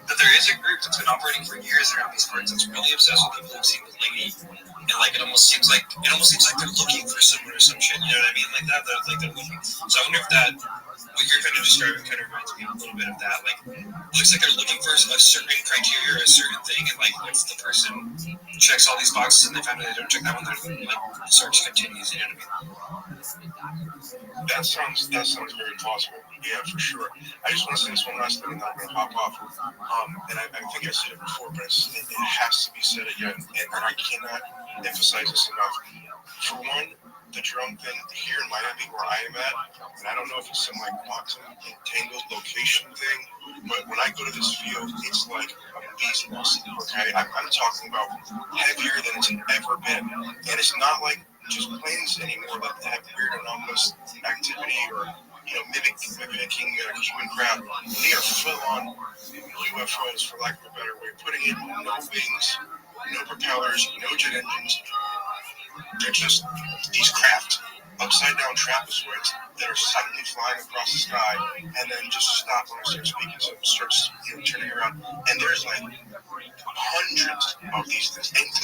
but there is a group that's been operating for years around these parts that's really obsessed with people who've seen the lady, and like it almost seems like they're looking for someone or some shit. You know what I mean? Like that. They're looking. So I wonder if that, what you're kind of describing, kind of reminds me a little bit of that. Like, it looks like they're looking for a certain criteria or a certain thing, and like if the person checks all these boxes and they find that they don't check that one, then the search continues. You know what I mean? That sounds very plausible. Yeah, for sure. I just want to say this one last thing and then I'm going to hop off. And I think I said it before, but it has to be said again. And I cannot emphasize this enough. For one, the drone thing here in Miami where I am at, and I don't know if it's some like quantum entangled location thing, but when I go to this field, it's like a beast nest, okay? I'm talking about heavier than it's ever been. And it's not like just planes anymore that have weird anomalous activity or mimicking human craft. They are full-on UFOs, for lack of a better way of putting it. No wings, no propellers, no jet engines. They're just these craft, upside-down trapezoids that are silently flying across the sky, and then just stop when I start speaking, so it starts turning around. And there's like hundreds of these things,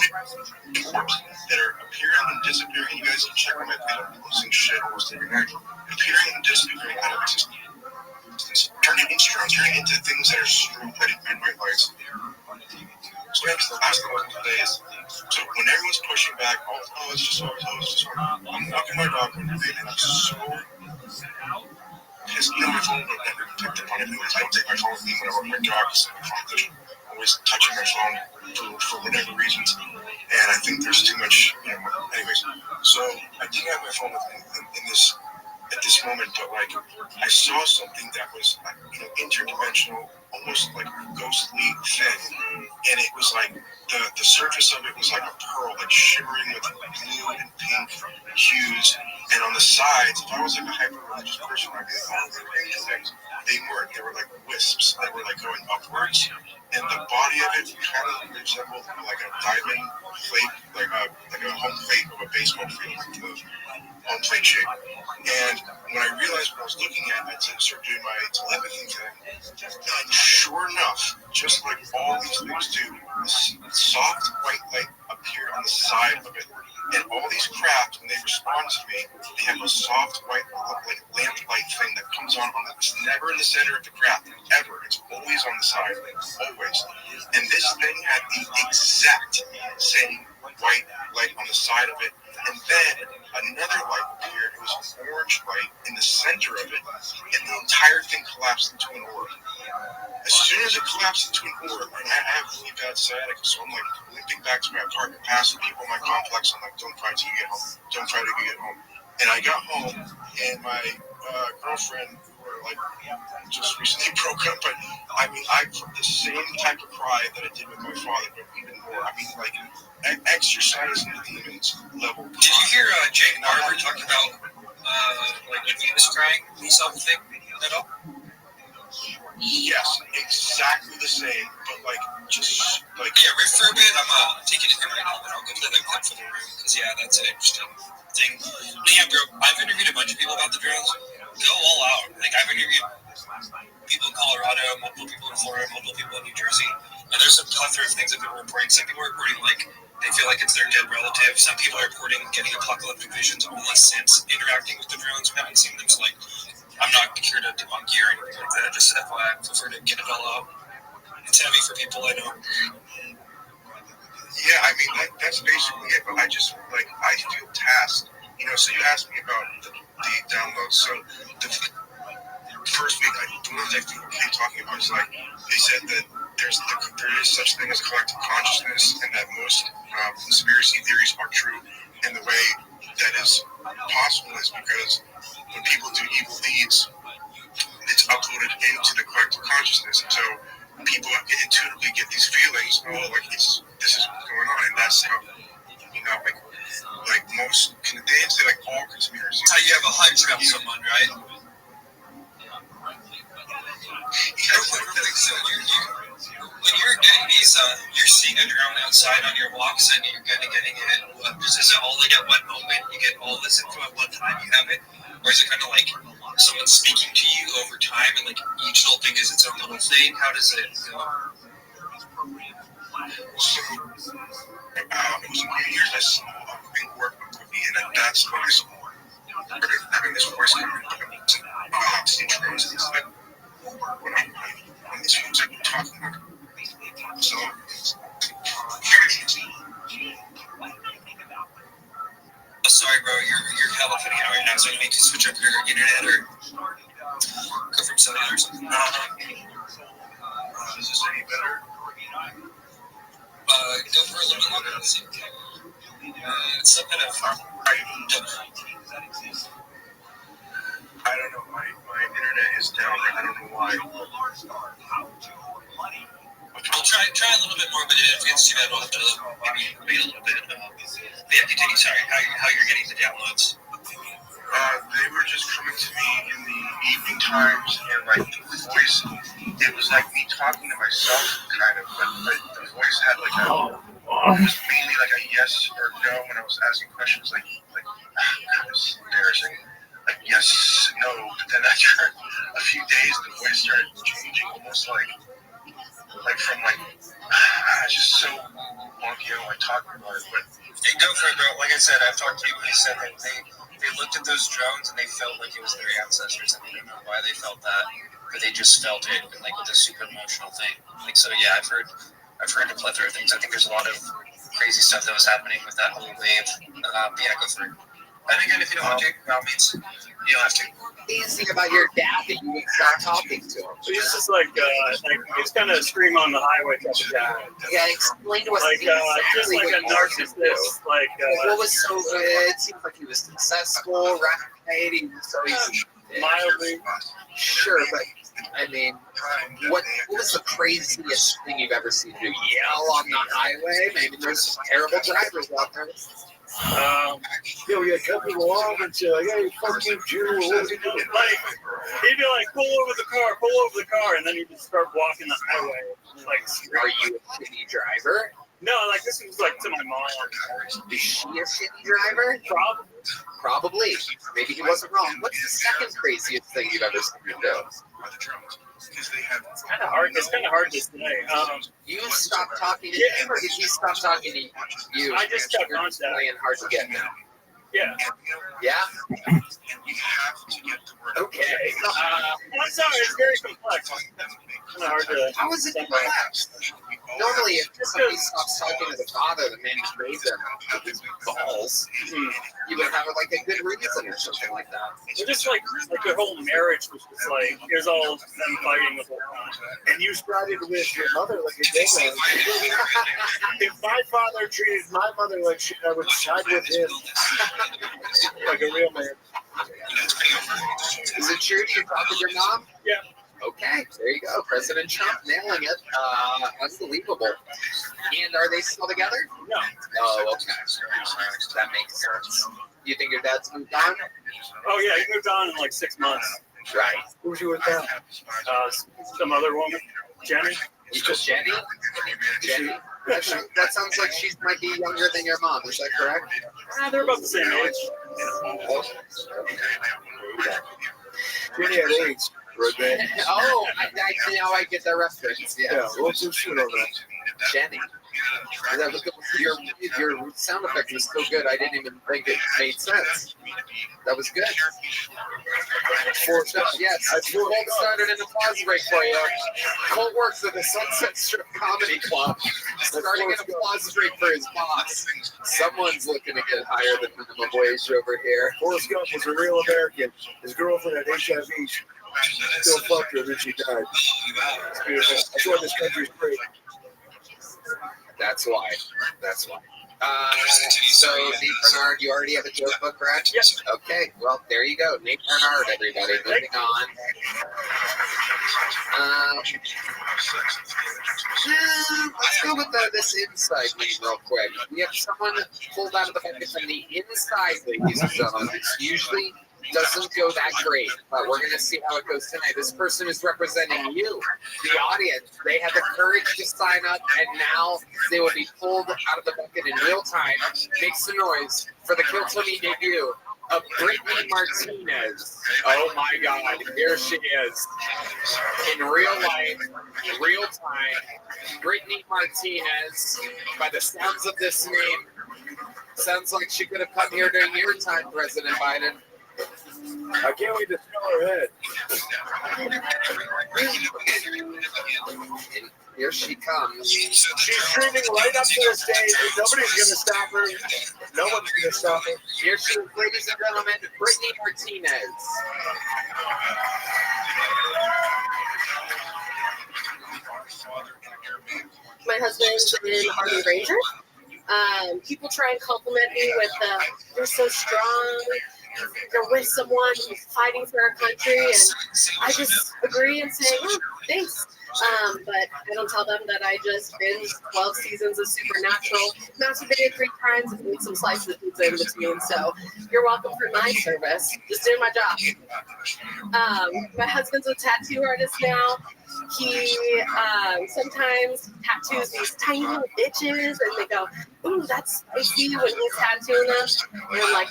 and orbs that are appearing and disappearing. You guys can check on my page. I'm posting shit almost every night. Appearing and disappearing out of existence, turning into drones, turning into things that are strobe-lighted midnight lights. So that's the last thing I want to say is, so when everyone's pushing back, it's just I'm walking my dog one day, and I'm so pissed. My phone would never be picked up on anyways. I don't take my phone with me when I walk my dog, because I'm always touching my phone for whatever reasons. And I think there's too much, anyways. So I didn't have my phone with me at this moment, but like I saw something that was interdimensional, almost like ghostly thin, and it was like the surface of it was like a pearl, like shimmering with blue and pink hues, and on the sides, if I was like a hyper-religious person, I'd be like, oh, they're radiant things. They weren't. They were like wisps that were like going upwards, and the body of it kind of resembled like a diamond plate, like a home plate of a baseball field, like the home plate shape. And when I realized what I was looking at, I started doing my telepathy thing. And sure enough, just like all these things do, a soft white light appeared on the side of it. And all these craft, when they respond to me, they have a soft white like lamp light thing that comes on. It's never in the center of the craft, ever. It's always on the side, always. And this thing had the exact same white light on the side of it. And then another light appeared. It was an orange light in the center of it, and the entire thing collapsed into an orb. As soon as it collapsed into an orb, and I have really bad sciatica, so I'm like limping back to my apartment, passing people in my complex. I'm like, don't try to get home. Don't try to get home. And I got home, and my girlfriend, who were like just recently broke up, but I mean, I put the same type of cry that I did with my father, but even more. I mean, like exercise in the demons level. Did you hear Jake Barber talk about like when he was crying, he saw the thing at all? Yes, exactly the same, but like just like riff for a bit. I'm taking it in right now, but I'll go to the clip for the room because that's an interesting thing. But yeah, bro, I've interviewed a bunch of people about the drones. Go all out. Like I've interviewed people in Colorado, multiple people in Florida, multiple people in New Jersey, and there's a plethora of things that people are reporting. Some people are reporting like they feel like it's their dead relative. Some people are reporting getting apocalyptic visions only since interacting with the drones. We haven't seen them, so like I'm not here to debunk you or anything like that. Just FYI, I prefer to get it all out. It's heavy for people, I know. Yeah, I mean that's basically it. But I just I feel tasked. So you asked me about the downloads. So the first week, the ones I keep talking about is like they said that there is such thing as collective consciousness, and that most conspiracy theories are true. And the way that is possible is because when people do evil deeds, it's uploaded into the collective consciousness, and so people intuitively get these feelings. This is what's going on, and that's how like most. They didn't say like all conspiracies. That's how you have a hunch about someone, right? So when you're getting these, you're seeing a drone outside on your walks, and you're getting it. Is it all like at one moment? You get all this info at one time. You have it, or is it kind of like someone speaking to you over time, and like each little thing is its own little thing? How does it go? So, it was New Year's. I saw a big work movie, and that's when I started having this voice coming up. I've seen drones, and it's like when these things are talking about. So, sorry, bro, you're hella cutting out right now, so I need to switch up your internet or from cellular or something. Is this any better? Go for a little bit longer. Let's see. It's some kind of. I don't know. My internet is down. I don't know why. We'll try a little bit more, but if it's too bad, we'll have to maybe wait a little bit. Yeah, continue. Sorry, how you're getting the downloads? They were just coming to me in the evening times, and like the voice, it was like me talking to myself, kind of, but the voice had like it was mainly like a yes or no when I was asking questions, like it's embarrassing, like yes, no, but then after a few days, the voice started changing, almost like from just so wonky how I talk about it, but. Hey, go for it, bro. Like I said, I've talked to people who said that they looked at those drones and they felt like it was their ancestors, and they don't know why they felt that, but they just felt it, and like with a super emotional thing. Like, so yeah, I've heard a plethora of things. I think there's a lot of crazy stuff that was happening with that whole wave. Yeah, go for it. And again, if you don't want to, by all means, you don't have to. Easy about your dad that you would start talking to him. So he's just like he's kind of scream on the highway type of guy. Yeah, explain to us Like just exactly like a what you wanted to do. narcissist. Like What was so good? It seems like he was successful, right? He was so easy. mildly. Sure, but I mean, what was the craziest thing you've ever seen do? Yell on the highway? Maybe there's some terrible drivers out there. Yeah, come along and say, like, hey, fuck you, Jew. What was he doing? Like he'd be like, pull over the car, and then he'd just start walking the highway. Like, Are you a shitty driver? no, like this was like to my mom. Is she a shitty driver? Probably. Maybe he wasn't wrong. What's the second craziest thing you've ever seen him do? Because they have It's kind of hard. It's kind of hard to say. You stopped talking to him, or did he stop talking to you? I just kept on that. Playing hard to get now. Yeah. Yeah? you have to get the word. Okay. I'm sorry. It's very complex. Kind of hard to. How is it complex? Normally, if somebody stops talking to the father, the man who raised them with his balls, you would have like a good reason or something like that. It's just like their whole marriage was just like here's all them fighting the whole time. And you started with your mother like a day. If my father treated my mother like shit, I would side with him like a real man. Is it true you talked to your mom? Yeah. Okay, there you go. President Trump nailing it. Unbelievable. And are they still together? No. Oh, okay. That makes sense. You think your dad's moved on? Oh yeah, he moved on in like 6 months. Right. Who's you with now? Some other woman, Jenny. Jenny? Jenny? That sounds like she might be younger than your mom. Is that correct? They're about the same age. Jenny had AIDS. Oh, now I get the reference. Yeah, Yeah. what's the shit on that? Jenny. Your sound effect was so good, I didn't even think it made sense. That was good. Yes, Colt started an applause break for you. Colt works at the Sunset Strip Comedy Club, starting an applause break for his boss. Someone's looking to get higher than minimum wage over here. Forrest Gump was a real American. His girlfriend had HIV. Still fucked her, then she died. It's beautiful. That's why this country's great. That's why. So, Nate Bernard, you already have a joke book, correct? Yes. Okay, well, there you go. Nate Bernard, everybody. Moving on. Let's go with this inside name real quick. We have someone pulled out of the bucket from the inside, ladies and gentlemen. It's usually doesn't go that great, but we're going to see how it goes tonight. This person is representing you, the audience. They had the courage to sign up, and now they will be pulled out of the bucket in real time. Make some noise for the Kill Tony debut of Brittany Martinez. Oh my God, here she is. In real life, real time, Brittany Martinez, by the sounds of this name, sounds like she could have come here during your time, President Biden. I can't wait to smell her head. Here she comes. She's streaming right up to the stage, and nobody's going to stop her. No one's going to stop her. Here she is, ladies and gentlemen, Brittany Martinez. My husband's an Army Ranger. People try and compliment me with, you're so strong, you're with someone who's fighting for our country, and I just agree and say, oh, thanks. But I don't tell them that I just binged 12 seasons of Supernatural, masturbated 3 times, and ate some slices of pizza in between. So you're welcome for my service. Just doing my job. My husband's a tattoo artist now. He sometimes tattoos these tiny little bitches, and they go, ooh, that's spicy when he's tattooing them. And I'm like,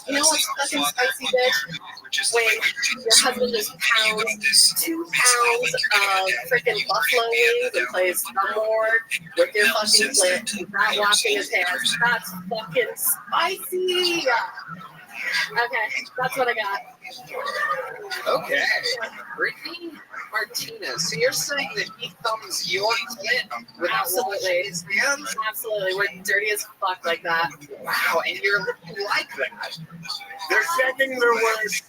you know what's fucking spicy, bitch? When your husband just pounds 2 pounds of freaking buffalo wings and plays drumboard with your fucking clit without washing his hands. That's fucking spicy. Okay, that's what I got. Okay. Brittany Martinez. So you're saying that he thumbs your clit without washing his hands? Absolutely. We're dirty as fuck like that. Wow, and you're like that. They're checking their worst.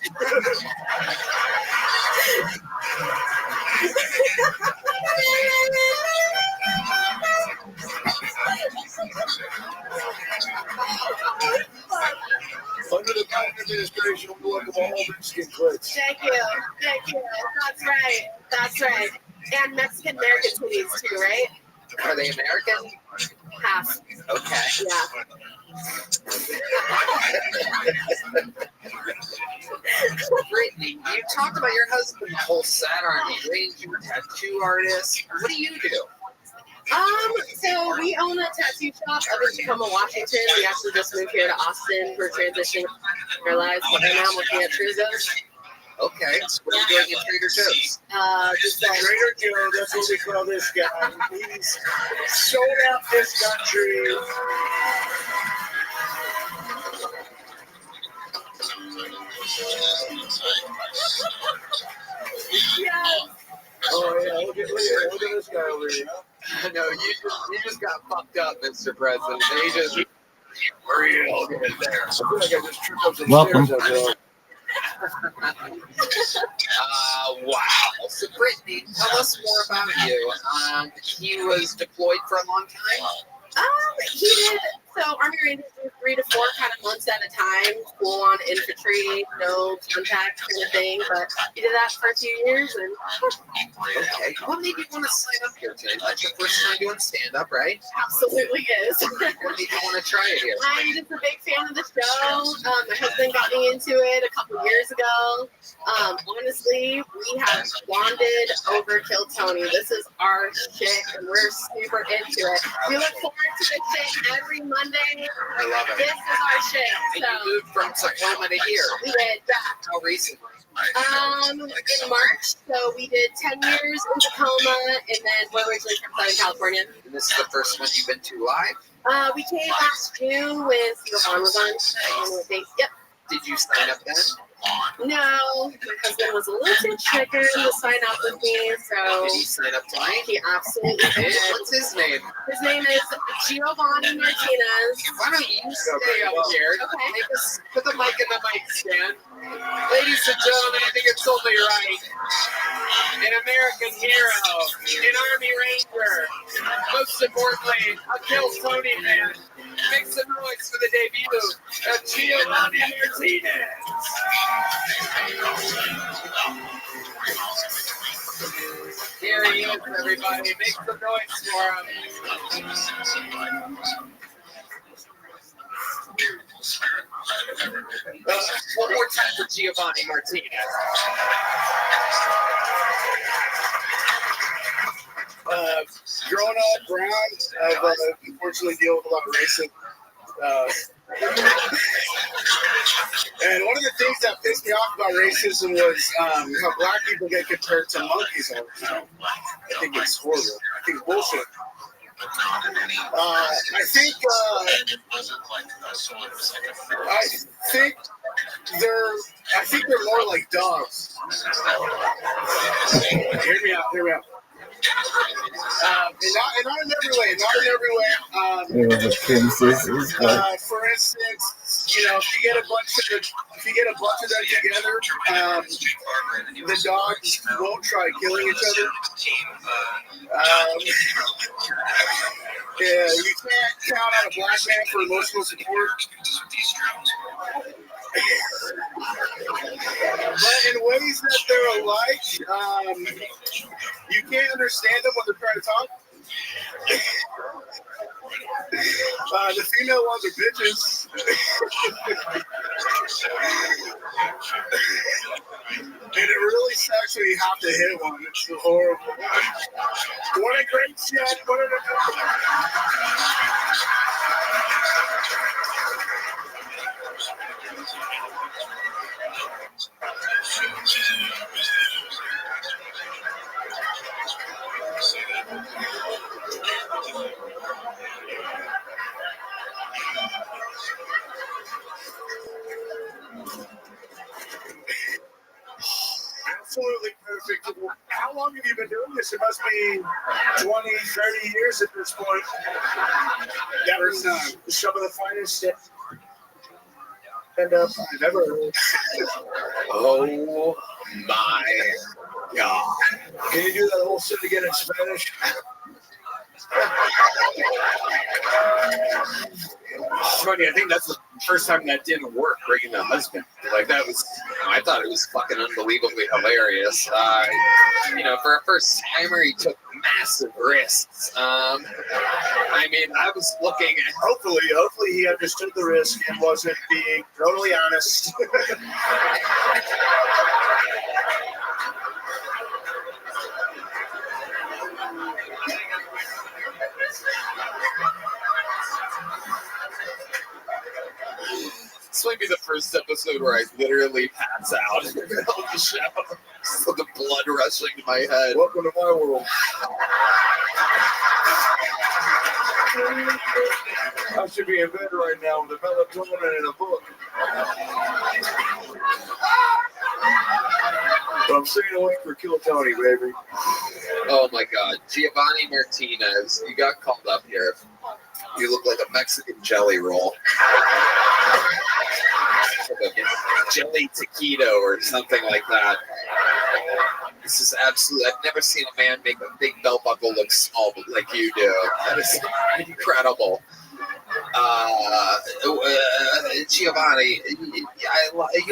Under the Biden administration, we welcome all Mexican clits. Thank you. That's right. That's right. And Mexican American titties too, right? Are they American? Half. Okay. Yeah. Brittany, you talked about your husband the whole set, Army Ranger, tattoo artist. What do you do? So we own a tattoo shop up in Tacoma, Washington. We actually just moved here to Austin for transitioning our lives, but right now I'm looking at Truzo's. Okay, what are you doing at Trader Joe's? Trader Joe, that's what we call this guy. He's sold out this country. Yes. Oh yeah, look at this guy over here. No, you just got fucked up, Mr. President. They just real good there. I feel like I just tripped up some Welcome. stairs out there. Wow. So, Brittany, tell us more about you. He was deployed for a long time? He did. So Army Rangers do 3 to 4 kind of months at a time, full on infantry, no contact kind of thing. But he did that for a few years, and okay. What made you want to sign up here today? That's your first time doing stand-up, right? absolutely is. What made you want to try it here? I'm just a big fan of the show. My husband got me into it a couple years ago. Honestly, we have bonded over Kill Tony. This is our shit, and we're super into it. We look forward to this shit every Monday. I love it. This is our shit. And you moved from Tacoma to here. We did, yeah. How recently? In March, so we did 10 years in Tacoma, and then we're originally from Southern California. And this is the first one you've been to live? We came last June when Steve was on. Yep. Did you sign up then? No, my husband was a little too triggered to sign up with me, so Did he sign up tonight? he absolutely did. What's his name? His name is Giovanni Martinez. Why don't you stay up here? Okay. Put the mic in the mic stand. Ladies and gentlemen, I think it's only right. An American hero, an Army Ranger, most importantly, a Kill Tony fan. Make some noise for the debut of Giovanni Martinez. Here he is, everybody. Make some noise for him. One more time for Giovanni Martinez. Growing up brown, I've unfortunately dealt with a lot of racism. And one of the things that pissed me off about racism was how black people get compared to monkeys all the time. I think it's horrible. I think it's bullshit. I think they're more like dogs. Hear me out. And not in every way. Not in every way. For instance, you know, if you get a bunch of them together, the dogs won't try killing each other. Yeah, you can't count on a black man for emotional support. But in ways that they're alike, you can't understand them when they're trying to talk. The female ones are bitches. And it really sucks when you have to hit one. It's horrible. What a great shot. What a absolutely perfect. How long have you been doing this? It must be 20, 30 years at this point. That was some of the finest stand-up I've ever heard. Oh my God. Can you do that whole shit again in Spanish? Funny, I think that's the first time that didn't work, bringing the husband. Like, that was, I thought it was fucking unbelievably hilarious. You know, for a first timer, he took massive risks. I mean, I was looking at. Hopefully he understood the risk and wasn't being totally honest. This might be the first episode where I literally pass out in the middle of the show. So the blood rushing to my head. Welcome to my world. I should be in bed right now with a melatonin and a book. But I'm staying awake for Kill Tony, baby. Oh my God. Giovanni Martinez, you got called up here. You look like a Mexican jelly roll. Like a jelly taquito or something like that. This is absolutely, I've never seen a man make a big belt buckle look small like you do. That is incredible. Giovanni, you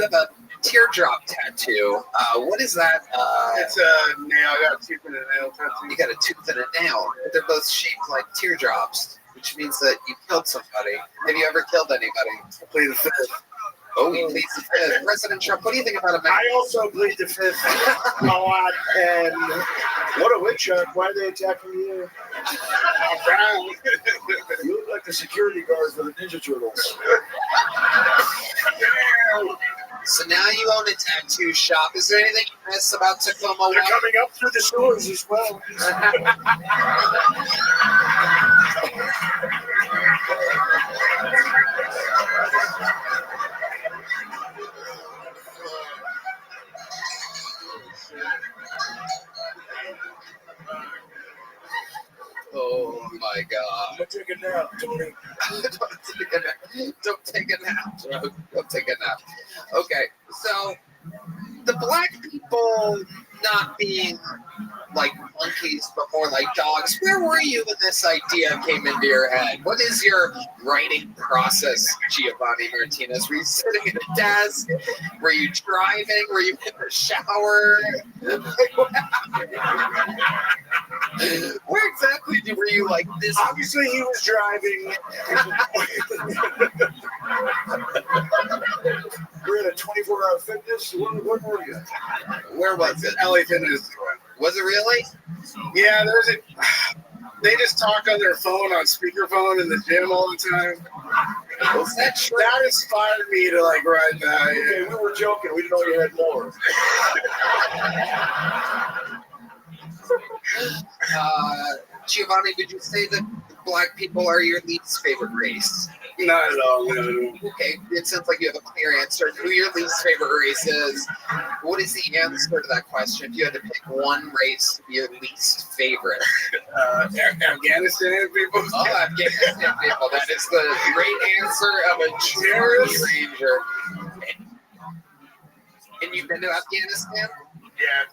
have a teardrop tattoo. What is that? It's a nail. I got a tooth and a nail tattoo. You got a tooth and a nail. They're both shaped like teardrops, which means that you killed somebody. Have you ever killed anybody? I plead the fifth. Oh, he pleads the fifth. President Trump, what do you think about him? I also plead the fifth a lot. And what a witch hunt. Why are they attacking you? I'm proud. You look like the security guard for the Ninja Turtles. So now you own a tattoo shop. Is there anything you miss about Tacoma? They're coming up through the sewers as well. Oh my God. Don't take a nap, Tony. Don't take a nap. Don't take a nap. Okay, so the black people not being like monkeys, but more like dogs. Where were you when this idea came into your head? What is your writing process, Giovanni Martinez? Were you sitting at a desk? Were you driving? Were you in the shower? Where exactly were you like this? Obviously, he was driving. We're at a 24-hour fitness. Where were you? Where was it? LA Fitness. Was it really? Yeah, they just talk on their phone on speakerphone in the gym all the time. Was that true? That inspired me to like ride that. Okay, we were joking. We didn't know you had more. Giovanni, would you say that black people are your least favorite race? Not at all. No. Okay, it sounds like you have a clear answer. Who your least favorite race is? What is the answer to that question? If you had to pick one race to be your least favorite. Afghanistan people. Oh, Afghanistan people. That is the great answer of a terrorist ranger. And you've been to Afghanistan? Yeah,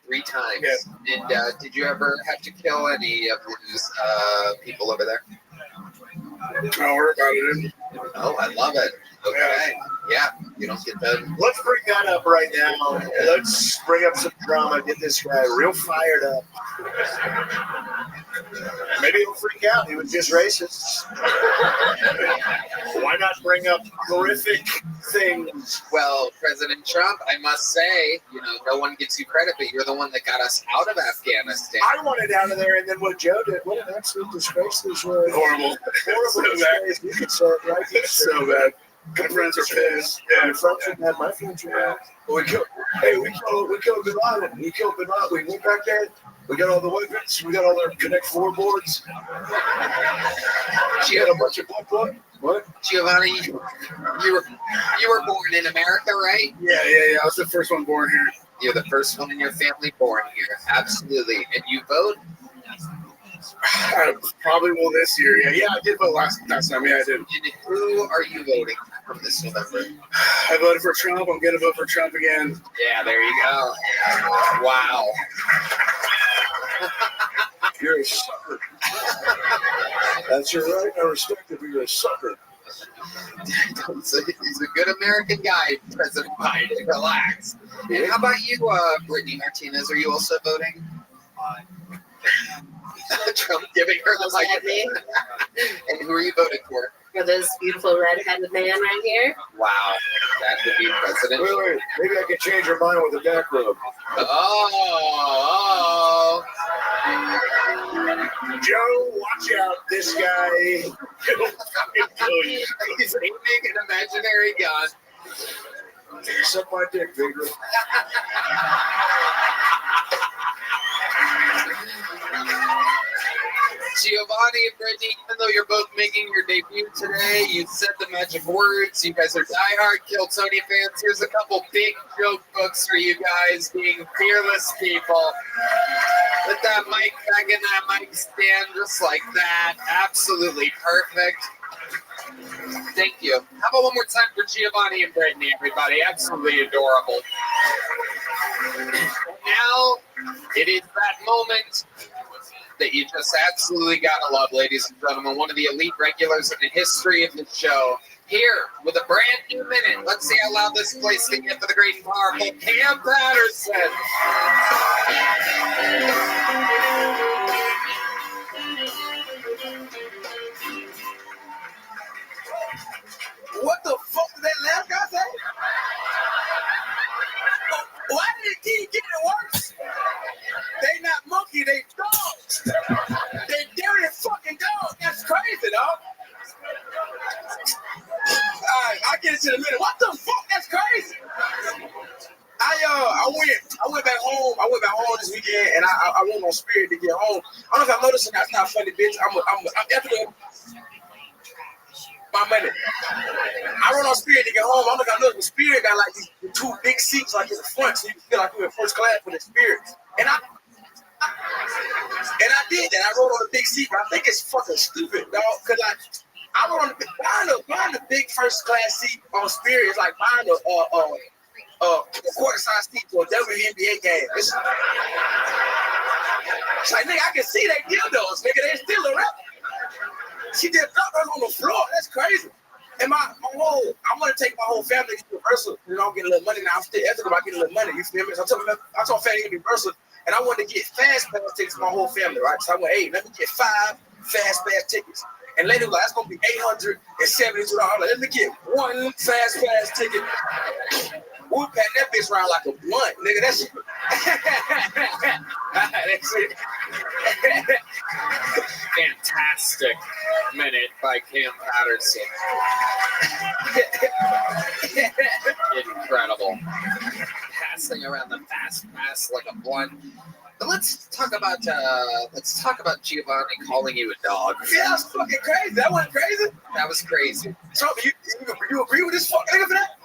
3 times. Yeah. And did you ever have to kill any of these people over there? Don't worry about it. Oh, I love it. Okay. Yeah, you don't get that. Let's bring that up right now. Let's bring up some drama. Get this guy real fired up. Maybe he'll freak out. He was just racist. Why not bring up horrific things? Well, President Trump, I must say, no one gives you credit, but you're the one that got us out of Afghanistan. I wanted out of there, and then what Joe did, what an absolute disgrace this was. Horrible. Horrible disgrace. You could say it, right? It's so bad. My friends are pissed. Yeah. My friends are mad. My friends are mad. We killed Bin Laden. We killed Bin Laden. We went back there. We got all the weapons. We got all their Connect 4 boards. She had a bunch of blood. What? Giovanni, you were born in America, right? Yeah. I was the first one born here. You're the first one in your family born here. Absolutely. And you vote? I probably will this year. Yeah, I did vote last time. Yeah, I did. And who are you voting from this November? I voted for Trump. I'm going to vote for Trump again. Yeah, there you go. Wow. You're a sucker. That's your right. I respect it, but you're a sucker. He's a good American guy, President Biden. Relax. And how about you, Brittany Martinez? Are you also voting? Trump giving her the mic. And who are you voting for? For this beautiful red-headed man right here. Wow, that would be president. Wait. Maybe I can change your mind with a back rub. Oh. Joe, watch out. This guy. He's aiming an imaginary gun. Suck my dick, Victor. Giovanni and Brittany, even though you're both making your debut today, you said the magic words. You guys are diehard Kill Tony fans. Here's a couple big joke books for you guys, being fearless people. Put that mic back in that mic stand just like that. Absolutely perfect. Thank you. How about one more time for Giovanni and Brittany, everybody? Absolutely adorable. Now, it is that moment that you just absolutely gotta love, ladies and gentlemen. One of the elite regulars in the history of the show. Here, with a brand new minute. Let's see how loud this place can get for the great and powerful Cam Patterson. What the fuck did that last guy say? Why did it keep getting worse? They not monkey, they dogs. They dirty fucking dogs. That's crazy, dog. Alright, I'll get into the minute. What the fuck? That's crazy. I went back home. I went back home this weekend, and I went on Spirit to get home. I don't know if I'm noticing that's not funny, bitch. I'm definitely my money. I run on Spirit to get home. I'm looking at the Spirit got like these 2 big seats like in the front, so you feel like you're in first class with the Spirit. And I did that. I rode on the big seat, but I think it's fucking stupid, dog. Cause I rode on buying the big first class seat on Spirit is like buying a quarter size seat for a WNBA game. It's like, nigga, I can see they dildos, nigga. They still around. She just dumped us on the floor. That's crazy. And I want to take my whole family to Universal. Get a little money now. I'm still ethical about getting a little money. You feel me? So I told family to Universal, and I wanted to get fast pass tickets for my whole family, right? So I went, hey, let me get 5 fast pass tickets. And later, like, that's gonna be $872. Let me get 1 fast pass ticket. We'll pat that bitch around like a blunt, nigga. That's it. That's it. Fantastic minute by Cam Patterson. Incredible. Passing around the fast pass like a blunt. But let's talk about Giovanni calling you a dog. Yeah, that's fucking crazy. That wasn't crazy. That was crazy. So you agree with this fucking nigga for that?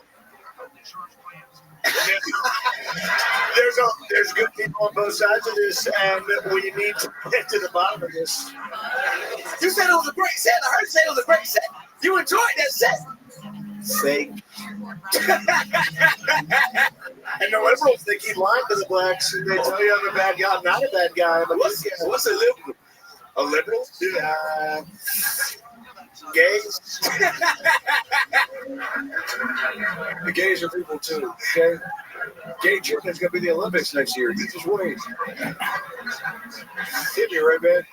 There's good people on both sides of this, and we need to get to the bottom of this. You said it was a great set. I heard you say it was a great set. You enjoyed that set. Fake. And the liberals, they keep lying to the blacks, and they tell you I'm a bad guy. I'm not a bad guy. But What's a liberal? A liberal? Gays. The gays are people too, okay? Gay children's gonna be the Olympics next year. You just wait. Hit me right, man.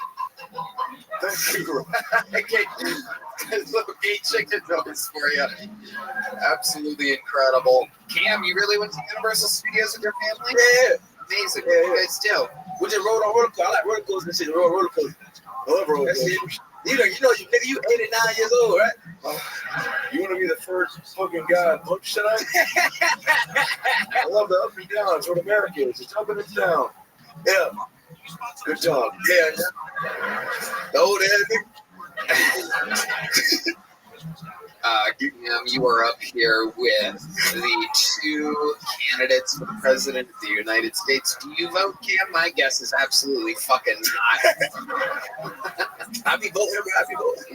Thank you. Little gay chicken notes for you. Absolutely incredible. Cam, you really went to Universal Studios with your family? Yeah. Amazing. What do you guys do? We just rode on roller coaster. I like roller coasters and shit. Roller coasters. I love roller That's coasters. it. You know, you 89 years old, right? You want to be the first fucking guy punched tonight? I love the up and down. That's what America is. It's up and it's down. Yeah. Good job. Yeah. The old ass You are up here with the two candidates for the president of the United States. Do you vote, Cam? My guess is absolutely fucking not. I be voting.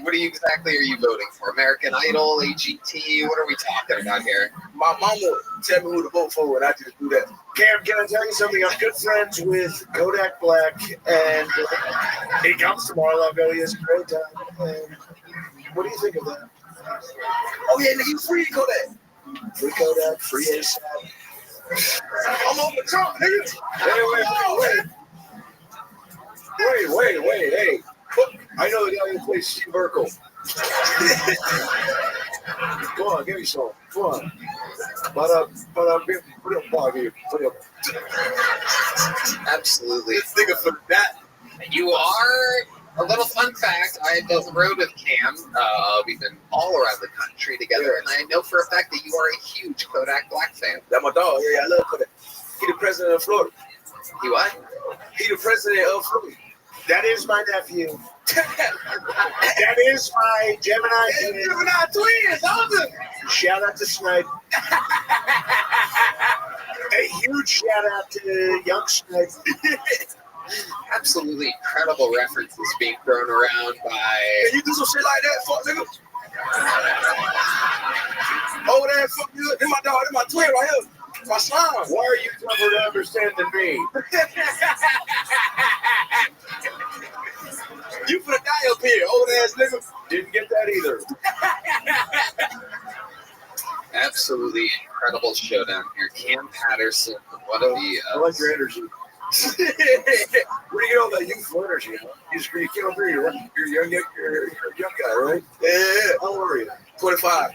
What exactly are you voting for? American Idol, AGT? What are we talking about here? My mama tell me who to vote for, and I just do that. Cam, can I tell you something? I'm good friends with Kodak Black, and he comes tomorrow. I'll go. He has a great time. And what do you think of that? Oh yeah, nigga, you free Kodak. Free Kodak, free ASAP. I'm over Trump, nigga. Wait. Hey, I know the guy who plays Steve Urkel. Come on, give me some. Come on. Put up. Absolutely. This nigga for that. You are, a little fun fact, I built a road with Cam. We've been all around the country together, and I know for a fact that you are a huge Kodak Black fan. That's my dog. Yeah, I love Kodak. He the president of Florida. He what? He the president of Florida. That is my nephew. That is my Gemini twin. Gemini twins, awesome. Shout out to Snipe. A huge shout out to young Snipe. Absolutely incredible references being thrown around by. Can you do some shit like that, fuck nigga? Oh, that fuck you. This my dog. This my twin right here. My slime. Why are you clever to understand than me? You put a guy up here, old ass nigga. Didn't get that either. Absolutely incredible showdown here. Cam Patterson, one of the. I like your energy. Where do you get all that youthful energy? You came up here. You're a young guy, right? Yeah. How old are you? 25.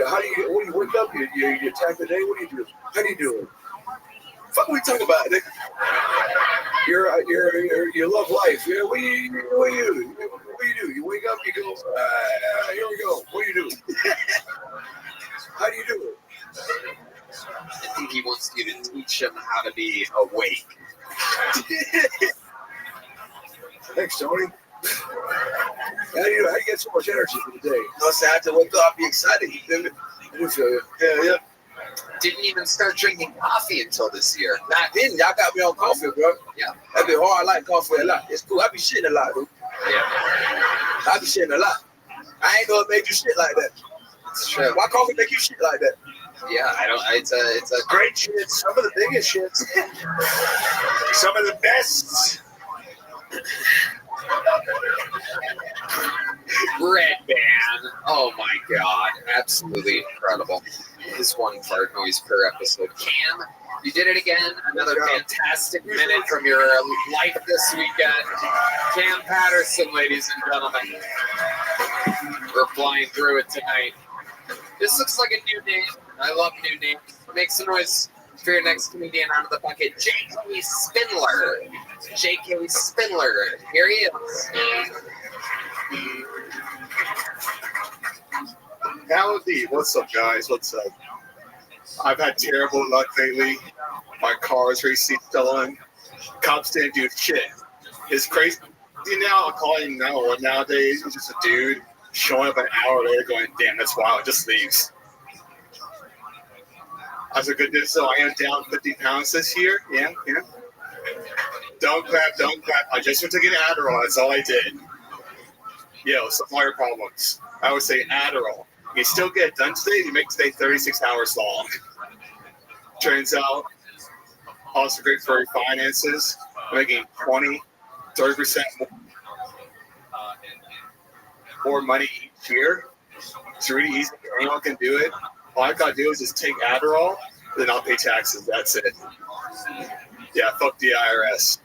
How do you get? When you wake up, you attack the day. What do you do? How do you do it? Fuck, we talking about, nigga. You love life. Yeah. What do you do? You wake up. You go. Here we go. What do you do? How do you do it? I think he wants you to teach him how to be awake. Thanks, Tony. How do you get so much energy for the day? I said I have to wake up, be excited. You feel me? I do feel you. Yeah. Didn't even start drinking coffee until this year. Nah, I didn't. Y'all got me on coffee, bro. Yeah. That be hard. I like coffee a lot. It's cool. I be shitting a lot, dude. Yeah. I be shitting a lot. I ain't know it made you shit like that. It's true. Why coffee make you shit like that? Yeah, I don't. It's a Great shit. Some of the biggest shits. Some of the best. Red Band. Oh my god, absolutely incredible. This one fart noise per episode. Cam, you did it again. Another fantastic minute from your life this weekend. Cam Patterson, ladies and gentlemen. We're flying through it tonight. This looks like a new name. I love new names. Make some noise for your next comedian out of the bucket, J.K. Spindler. J.K. Spindler. Here he is. Howdy, what's up, guys? What's up? I've had terrible luck lately. My car's recently stolen. Cops didn't do shit. It's crazy now. Calling 911 nowadays is just a dude showing up an hour later going, damn, that's wild, just leaves. I was a good dude, so I am down 50 pounds this year. Yeah. Don't clap. I just went to get Adderall, that's all I did. Yo, some higher problems. I would say Adderall. You still get it done today, you make today 36 hours long. Turns out, also great for your finances, making 20-30% more money each year. It's really easy. Anyone can do it. All I gotta do is just take Adderall, then I'll pay taxes. That's it. Yeah, fuck the IRS.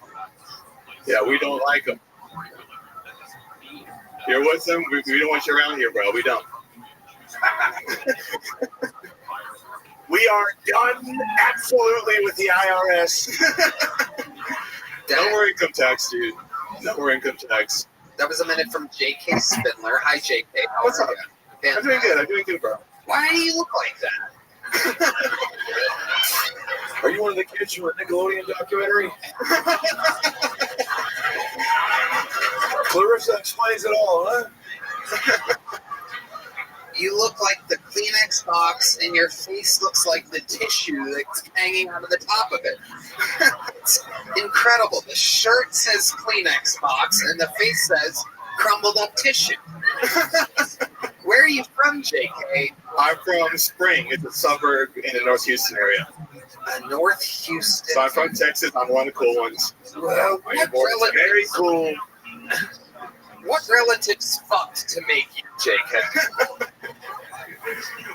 Yeah, we don't like them. You're with them. We don't want you around here, bro. We don't. We are done absolutely with the IRS. No more income tax, dude. No more income tax. That was a minute from J.K. Spindler. Hi, J.K. How What's are up? you? I'm doing good, bro. Why do you look like that? Are you one of the kids from the Nickelodeon documentary? Clarissa explains it all, huh? You look like the Kleenex box, and your face looks like the tissue that's hanging out of the top of it. It's incredible. The shirt says Kleenex box, and the face says crumbled up tissue. Where are you from, JK? I'm from Spring. It's a suburb in the North Houston area. North Houston. So I'm from Texas. I'm one of the cool ones. Well, Very cool. What relatives fucked to make you, JK?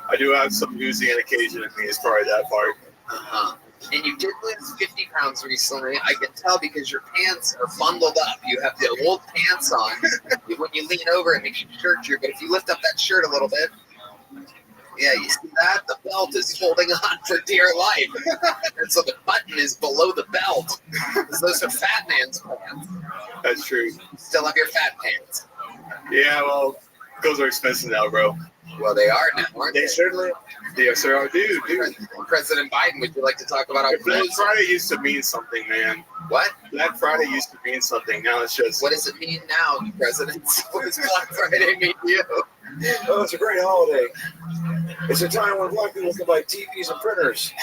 I do have some oozing on occasion in me as far as that part. Uh-huh. And you did lose 50 pounds recently. I can tell because your pants are bundled up. You have the old pants on. When you lean over, it makes your shirt jerk. But if you lift up that shirt a little bit, yeah, you see that? The belt is holding on for dear life. And so the button is below the belt. Because those are fat man's pants. That's true. You still have your fat pants. Yeah, well, those are expensive now, bro. Well, they are now, aren't they? Certainly. Yes, sir. Dude. President Biden, would you like to talk about how Black Friday used to mean something, man. What? Black Friday used to mean something. Now it's just... What does it mean now, presidents? What does Black Friday mean to you? Oh, it's a great holiday. It's a time when black people can buy TVs and printers.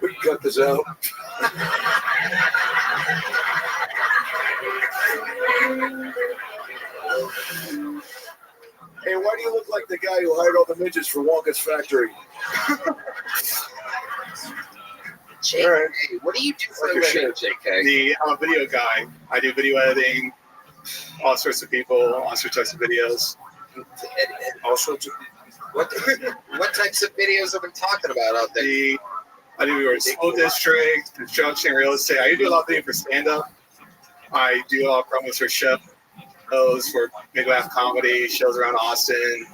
We can cut this out. Hey, why do you look like the guy who hired all the midgets for Wonka's factory? JK, All right. what do you do for a living, JK? I'm a video guy. I do video editing, all sorts of people, all sorts of videos. All sorts of... What types of videos have we been talking about out there? I do school district, construction, real estate. I do a lot of things for stand-up. I do a lot of promos for shows, for Big Laugh comedy, shows around Austin.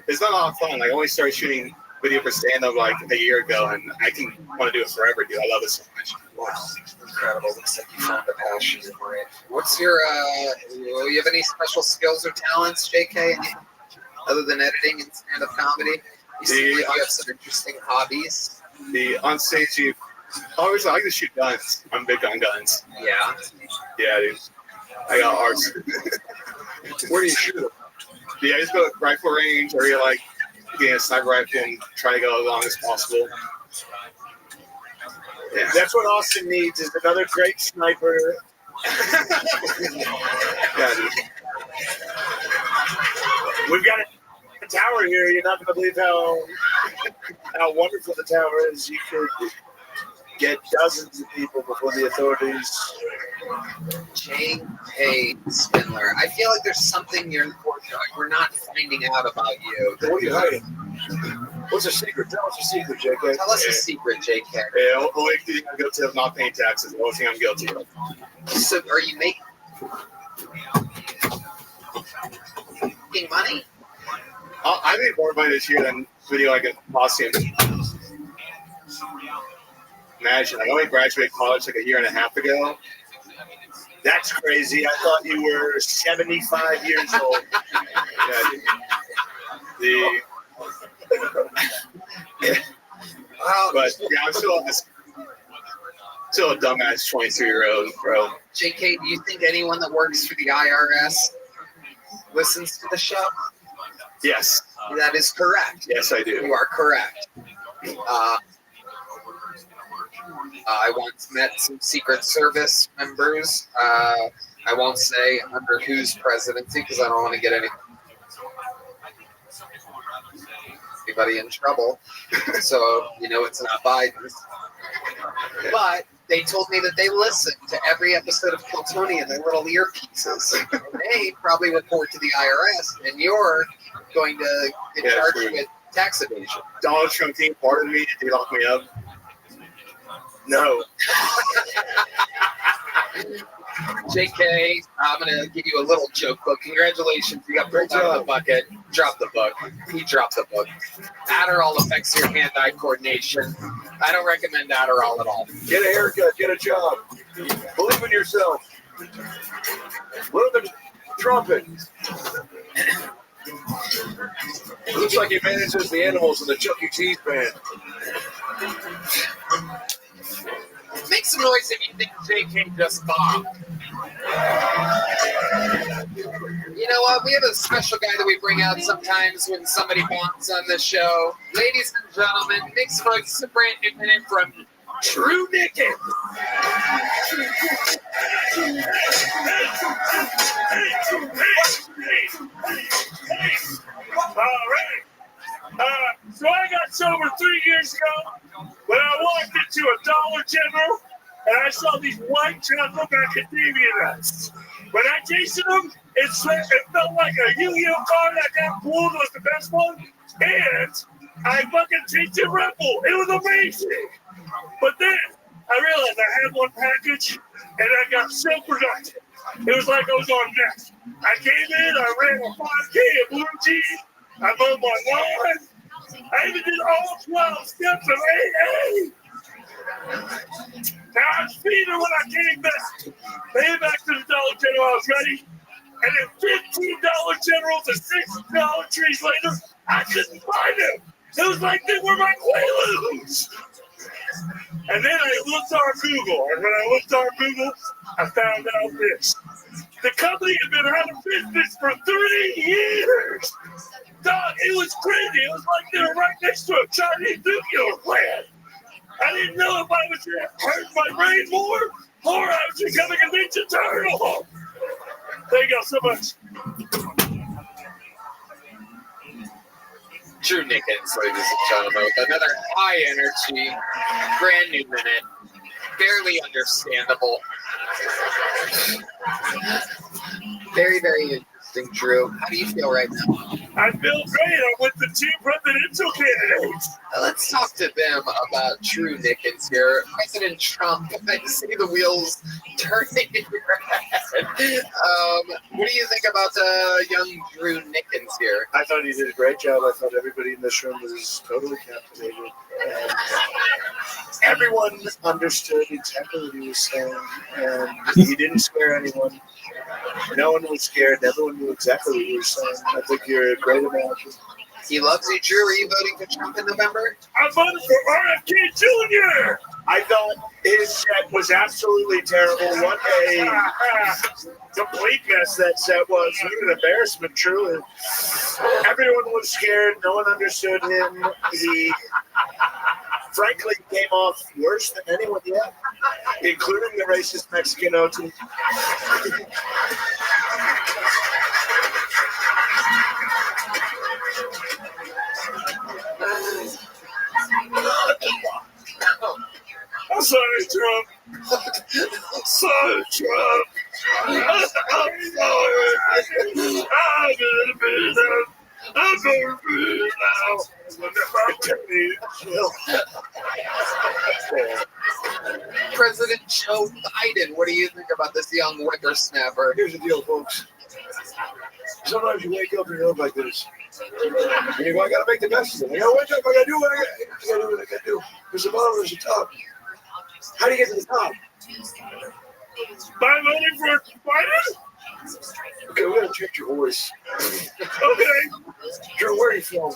It's not a lot of fun. I only started shooting video for stand-up like a year ago, and I can want to do it forever, dude. I love it so much. Wow, incredible. Looks like you found a passion for it. What's your, you have any special skills or talents, JK, other than editing and stand-up comedy? You seem like you have some interesting hobbies. On stage, obviously, I like to shoot guns. I'm big on guns. Yeah? Yeah, dude. I got arts. Where do you shoot them? Yeah, I just go to rifle range, or you like getting a sniper rifle and try to go as long as possible. Yeah. That's what Austin needs, is another great sniper. Yeah, dude. We've got a tower here. You're not going to believe how wonderful the tower is. You could get dozens of people before the authorities. J.K. Spindler. I feel like there's something we're not finding out about you. What are you hiding? What's a secret? Tell us a secret, JK. Tell us a secret, JK. Yeah, the only thing I'm guilty of not paying taxes. The only thing I'm guilty of. So, are you making money? I made more money this year than video I could possibly imagine. I only graduated college like a year and a half ago. That's crazy. I thought you were 75 years old. Yeah, but yeah, I'm still. Still a dumbass 23-year-old, bro. JK, do you think anyone that works for the IRS listens to the show? Yes. That is correct. Yes, I do. You are correct. I once met some Secret Service members. I won't say under whose presidency because I don't want to get anybody in trouble. So, it's not Biden's. But they told me that they listened to every episode of Kiltony in their little earpieces. And they probably report to the IRS, and you're going to get charged with tax evasion. Donald Trump team pardon me if they lock me up. No. JK, I'm going to give you a little joke book. Congratulations. You got pulled out of the bucket. Drop the book. He dropped the book. Adderall affects your hand-eye coordination. I don't recommend Adderall at all. Get a haircut. Get a job. Believe in yourself. Blow the trumpet. Looks like he manages the animals in the Chuck E. Cheese band. Make some noise if you think JK just bombed. You know what? We have a special guy that we bring out sometimes when somebody wants on the show. Ladies and gentlemen, make some noise. It's a brand new minute from True Nickens. All right. So I got sober 3 years ago when I walked into a Dollar General and I saw these white chocolate macadamia nuts. When I tasted them, it felt like a Yu-Gi-Oh card that got pulled was the best one. And I fucking tasted Red Bull. It was amazing. But then I realized I had one package and I got so productive. It was like I was on meth. I came in, I ran a 5K at Blue Jean. I mowed my lawn. I even did all 12 steps of AA. Now I was feeding when I came back. Came back to the Dollar General, I was ready. And then $15 Generals and $6 trees later, I couldn't find them. It was like they were my Quaaludes. And then I looked on Google. And when I looked on Google, I found out this. The company had been out of business for 3 years. Dog, it was crazy. It was like they were right next to a Chinese nuclear plant. I didn't know if I was hurting my brain more or I was becoming a Ninja Turtle. Thank you so much. True Nickens, ladies and gentlemen, with another high energy, brand new minute, barely understandable. Very, very interesting, Drew. How do you feel right now? I feel great. I'm with the two presidential candidates. Let's talk to them about True Nickens here. President Trump, I see the wheels turning in your head. What do you think about young Drew Nickens here? I thought he did a great job. I thought everybody in this room was totally captivated. And everyone understood exactly what he was saying. And he didn't scare anyone. No one was scared. Everyone knew exactly what he was saying. I think you're a great analogy. He loves you, Drew. Are you voting for Trump in November? I voted for RFK Jr. I thought his set was absolutely terrible. What a complete mess that set was. What an embarrassment, truly. Everyone was scared. No one understood him. He, frankly, came off worse than anyone yet, including the racist Mexican OT. I'm sorry, Trump. Sorry, Trump. I'm sorry. I'm gonna be there. I'm gonna be now. President Joe Biden, what do you think about this young whippersnapper? Here's the deal, folks. Sometimes you wake up and you look like this. And you go, I gotta make the best of it. I gotta wake up, I gotta do what I gotta do. There's a bottom, there's a top. How do you get to the top? By voting for Biden? Okay, we gotta check your voice. Okay. Drew, where are you from?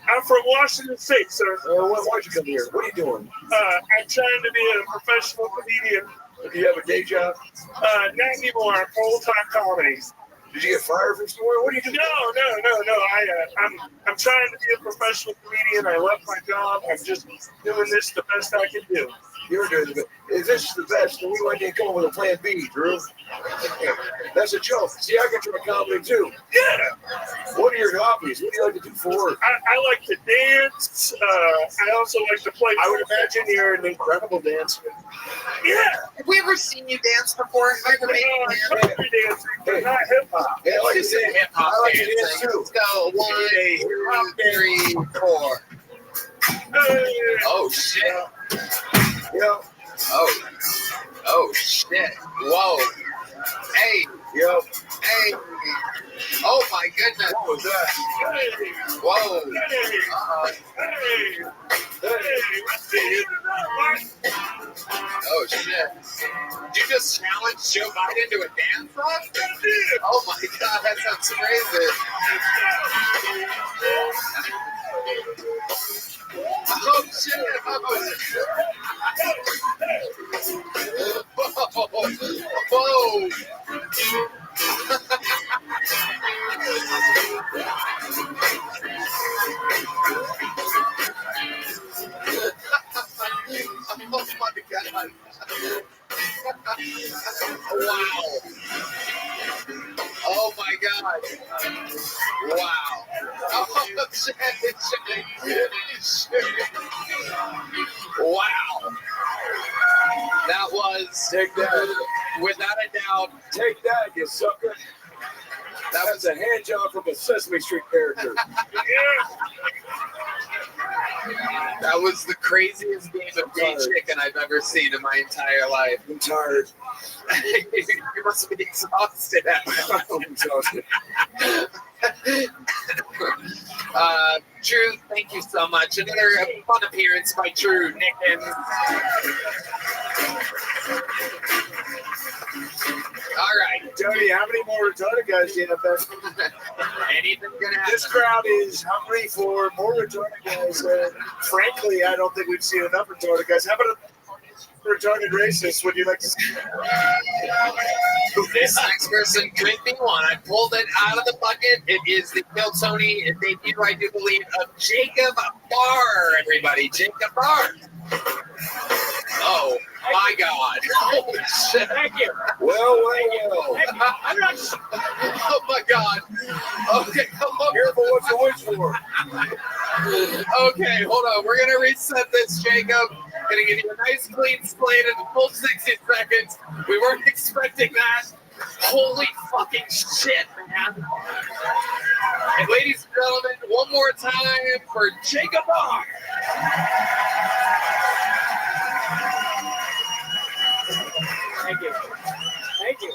I'm from Washington State, sir. Why'd you come here? What are you doing? I'm trying to be a professional comedian. Do you have a day job? Not anymore. I'm full-time comedy. Did you get fired from somewhere? What are you doing? No. I'm trying to be a professional comedian. I left my job. I'm just doing this the best I can do. You're doing the best. If this is the best, then we might need to come up with a plan B, Drew. That's a joke. See, I can try comedy too. Yeah. What are your hobbies? What do you like to do for work? I like to dance. I also like to play. I would imagine you're an incredible dancer. Yeah. Have we ever seen you dance before? Country dancing, but not hip hop. Hey, I like to dance. Hip-hop I like to dancing. dance too. Let's go. 1, 2, 3, 4. Oh, shit. Yeah. Oh, shit. Whoa. Hey. Yeah. Hey. Oh, my goodness. What was that? Whoa. Oh, shit. Did you just challenge Joe Biden to a dance-off? Oh, my God. That sounds crazy. Oh, shit. Whoa. Oh my God. Wow. Oh my God. Wow. Oh, shit. Wow. That was, Take that. without a doubt, Take that, you sucker. That was a hand job from a Sesame Street character. that was the craziest game of gay chicken I've ever seen in my entire life. I'm tired. You must be exhausted. I'm exhausted. Drew, thank you so much. Another fun appearance by Drew Nickens. All right. Tony, how many more retarded guys do you have best? Anything gonna happen? This crowd is hungry for more retarded guys. Frankly, I don't think we've seen enough retarded guys. How about a retarded racist? Would you like to see? This next person could be one. I pulled it out of the bucket. It is the Kill Tony debut, I do believe, of Jacob Barr, everybody. Jacob Barr. Oh, my God. Holy shit. Thank you. Well. I'm not. Oh, my God. Okay, come on. Careful what you wish for. Okay, hold on. We're going to reset this, Jacob. Going to give you a nice clean slate in the full 60 seconds. We weren't expecting that. Holy fucking shit, man. And ladies and gentlemen, one more time for Jacob Barr. Thank you. Thank you.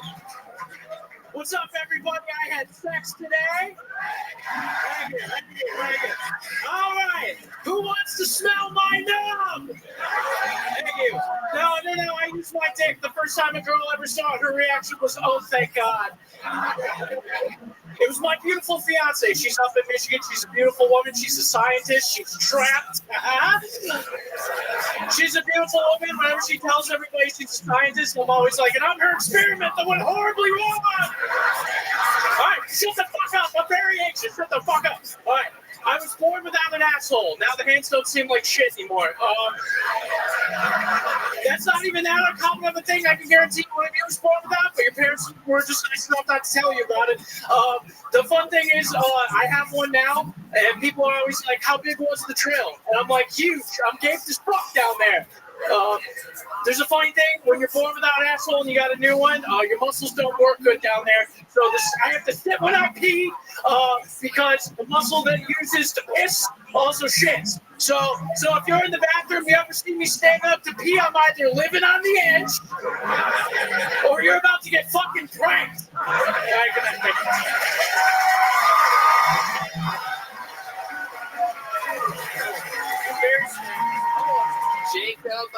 What's up, everybody? I had sex today. Thank you. All right. Who wants to smell my knob? Thank you. No. I used my dick. The first time a girl ever saw it, her reaction was, oh, thank God. It was my beautiful fiance. She's up in Michigan. She's a beautiful woman. She's a scientist. She's trapped. She's a beautiful woman. Whenever she tells everybody she's a scientist, I'm always like, and I'm her experiment that went horribly wrong. All right, shut the fuck up. I'm very anxious. Shut the fuck up. All right. I was born without an asshole. Now the hands don't seem like shit anymore. That's not even that uncommon of a thing. I can guarantee you one of you was born without, but your parents were just nice enough not to tell you about it. The fun thing is, I have one now, and people are always like, how big was the drill? And I'm like, huge. I'm gaped as fuck down there. There's a funny thing, when you're born without an asshole and you got a new one, your muscles don't work good down there. So I have to sit when I pee, because the muscle that uses to piss also shits. So if you're in the bathroom, you ever see me stand up to pee, I'm either living on the edge, or you're about to get fucking pranked. Jacob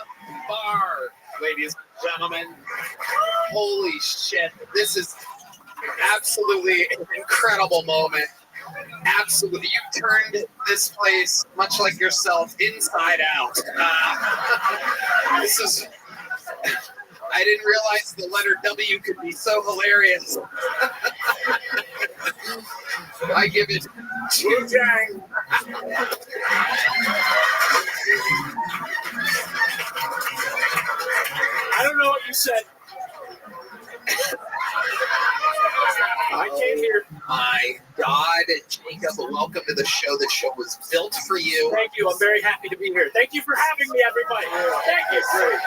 Barr, ladies and gentlemen. Holy shit. This is absolutely an incredible moment. Absolutely. You turned this place, much like yourself, inside out. This is... I didn't realize the letter W could be so hilarious. I give it Wu-Tang. I don't know what you said. I came here. My God, Jacob, welcome to the show. The show was built for you. Thank you. I'm very happy to be here. Thank you for having me, everybody. Thank you. Great.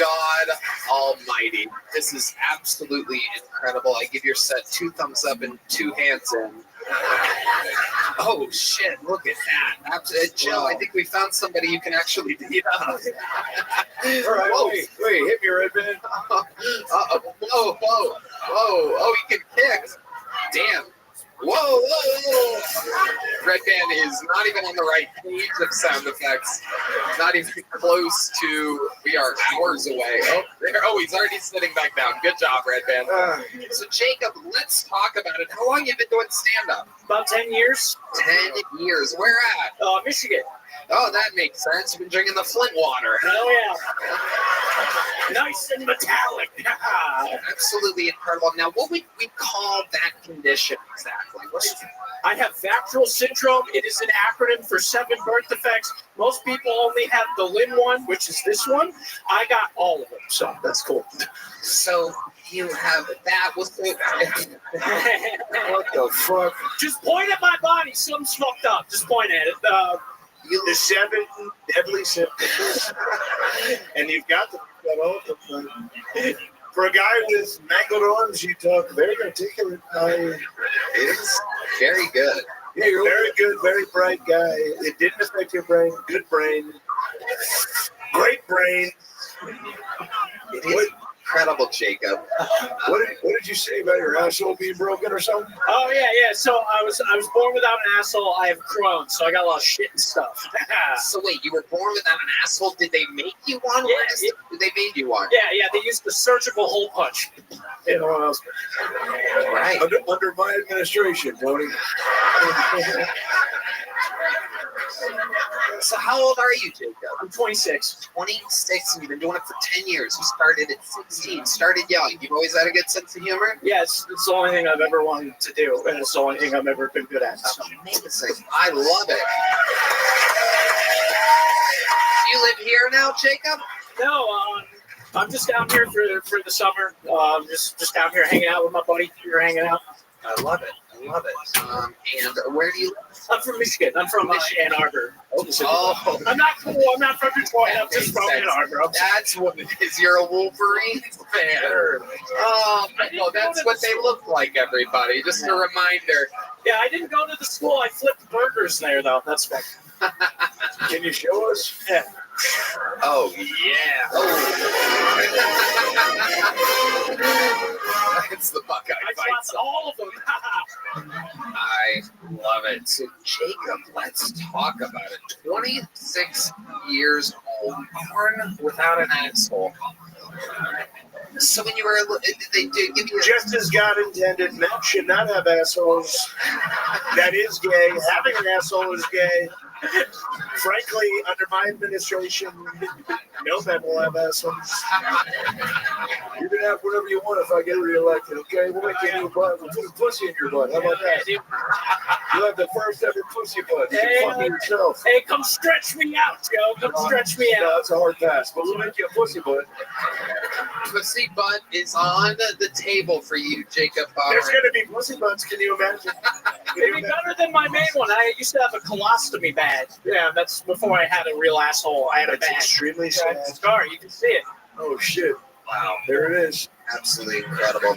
God almighty. This is absolutely incredible. I give your set 2 thumbs up and 2 hands in. Oh, shit. Look at that. Jill, I think we found somebody you can actually beat up. All right, Whoa. wait, hit me, Red Band. Whoa. Oh, he can kick. Damn. Whoa. Red Band is not even on the right page of sound effects. Not even close to. We are hours away. He's already sitting back down. Good job, Red Band. So, Jacob, let's talk about it. How long have you been doing stand-up? About 10 years. 10 years. Where at? Michigan. Oh, that makes sense. You've been drinking the Flint water. Oh, yeah. Nice and metallic. Absolutely incredible. Now, what would we call that condition exactly? What is it? I have VACTERL syndrome. It is an acronym for 7 birth defects. Most people only have the limb one, which is this one. I got all of them, so that's cool. So you have that. What's the... What the fuck? Just point at my body. Something's fucked up. Just point at it. The 7 deadly symptoms. And you've got all of them. For a guy with mangled arms, you talk very articulate. It is very good. Yeah, you're very good, very bright guy. It didn't affect your brain. Good brain. Great brain. It is incredible, Jacob. What did you say about your asshole being broken or something? Oh yeah. So I was born without an asshole. I have Crohn's, so I got a lot of shit and stuff. So wait, you were born without an asshole? Did they make you one? Yeah. They made you one. Yeah. They used the surgical hole punch. You know what else? Right. Under my administration, Tony. So how old are you, Jacob? I'm 26. 26, and you've been doing it for 10 years. You started at 16, started young. You've always had a good sense of humor? Yeah, it's the only thing I've ever wanted to do, and it's the only thing I've ever been good at. So. Amazing. I love it. Do you live here now, Jacob? No, I'm just down here for the summer. Just down here hanging out with my buddy. You're hanging out. I love it. And where do you live? I'm from Michigan. I'm from Ann Arbor. Oh. I'm not cool. I'm not from Detroit. I'm just from Ann Arbor. That's what it is. You're a Wolverine fan. Oh, no, that's what they look like, everybody. Just a reminder. Yeah, I didn't go to the school. I flipped burgers there, though. That's fun. Can you show us? Yeah. Oh, yeah. It's the Buckeye fight song. All of them. I love it. So, Jacob, let's talk about it. 26 years old, born without an asshole. So when you were, they did give you just as God intended, men should not have assholes. That is gay. Having an asshole is gay. Frankly, under my administration, no men will have assholes. You can have whatever you want if I get reelected, okay? We'll make you a new butt. We'll put a pussy in your butt. How about that? You'll have the first ever pussy butt. You can fuck yourself. Hey, come stretch me out, Joe. Come stretch me out. No, that's a hard pass, but we'll make you a pussy butt. Pussy butt is on the table for you, Jacob. There's going to be pussy butts. Can you imagine? Maybe better than my main one. I used to have a colostomy bag. Yeah, that's before I had a real asshole. I had a bag. Extremely sad. Scar, you can see it. Oh, shit. Wow. There it is. Absolutely incredible.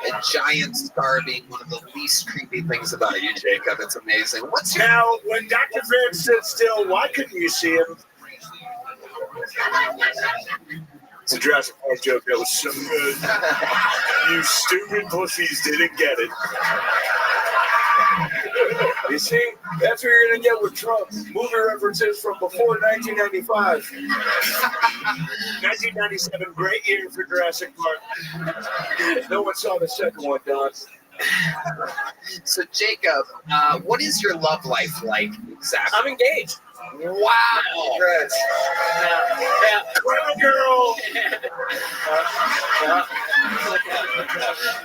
A giant scar being one of the least creepy things about you, Jacob. It's amazing. What's your... Now, when Dr. Van stood still, why couldn't you see him? It's a Jurassic Park joke that was so good. You stupid pussies didn't get it. You see, that's what you're going to get with Trump. Movie references from before 1995. 1997, great year for Jurassic Park. No one saw the second one, Don. So Jacob, what is your love life like exactly? I'm engaged. Wow. Congrats. Yeah. Clever girl.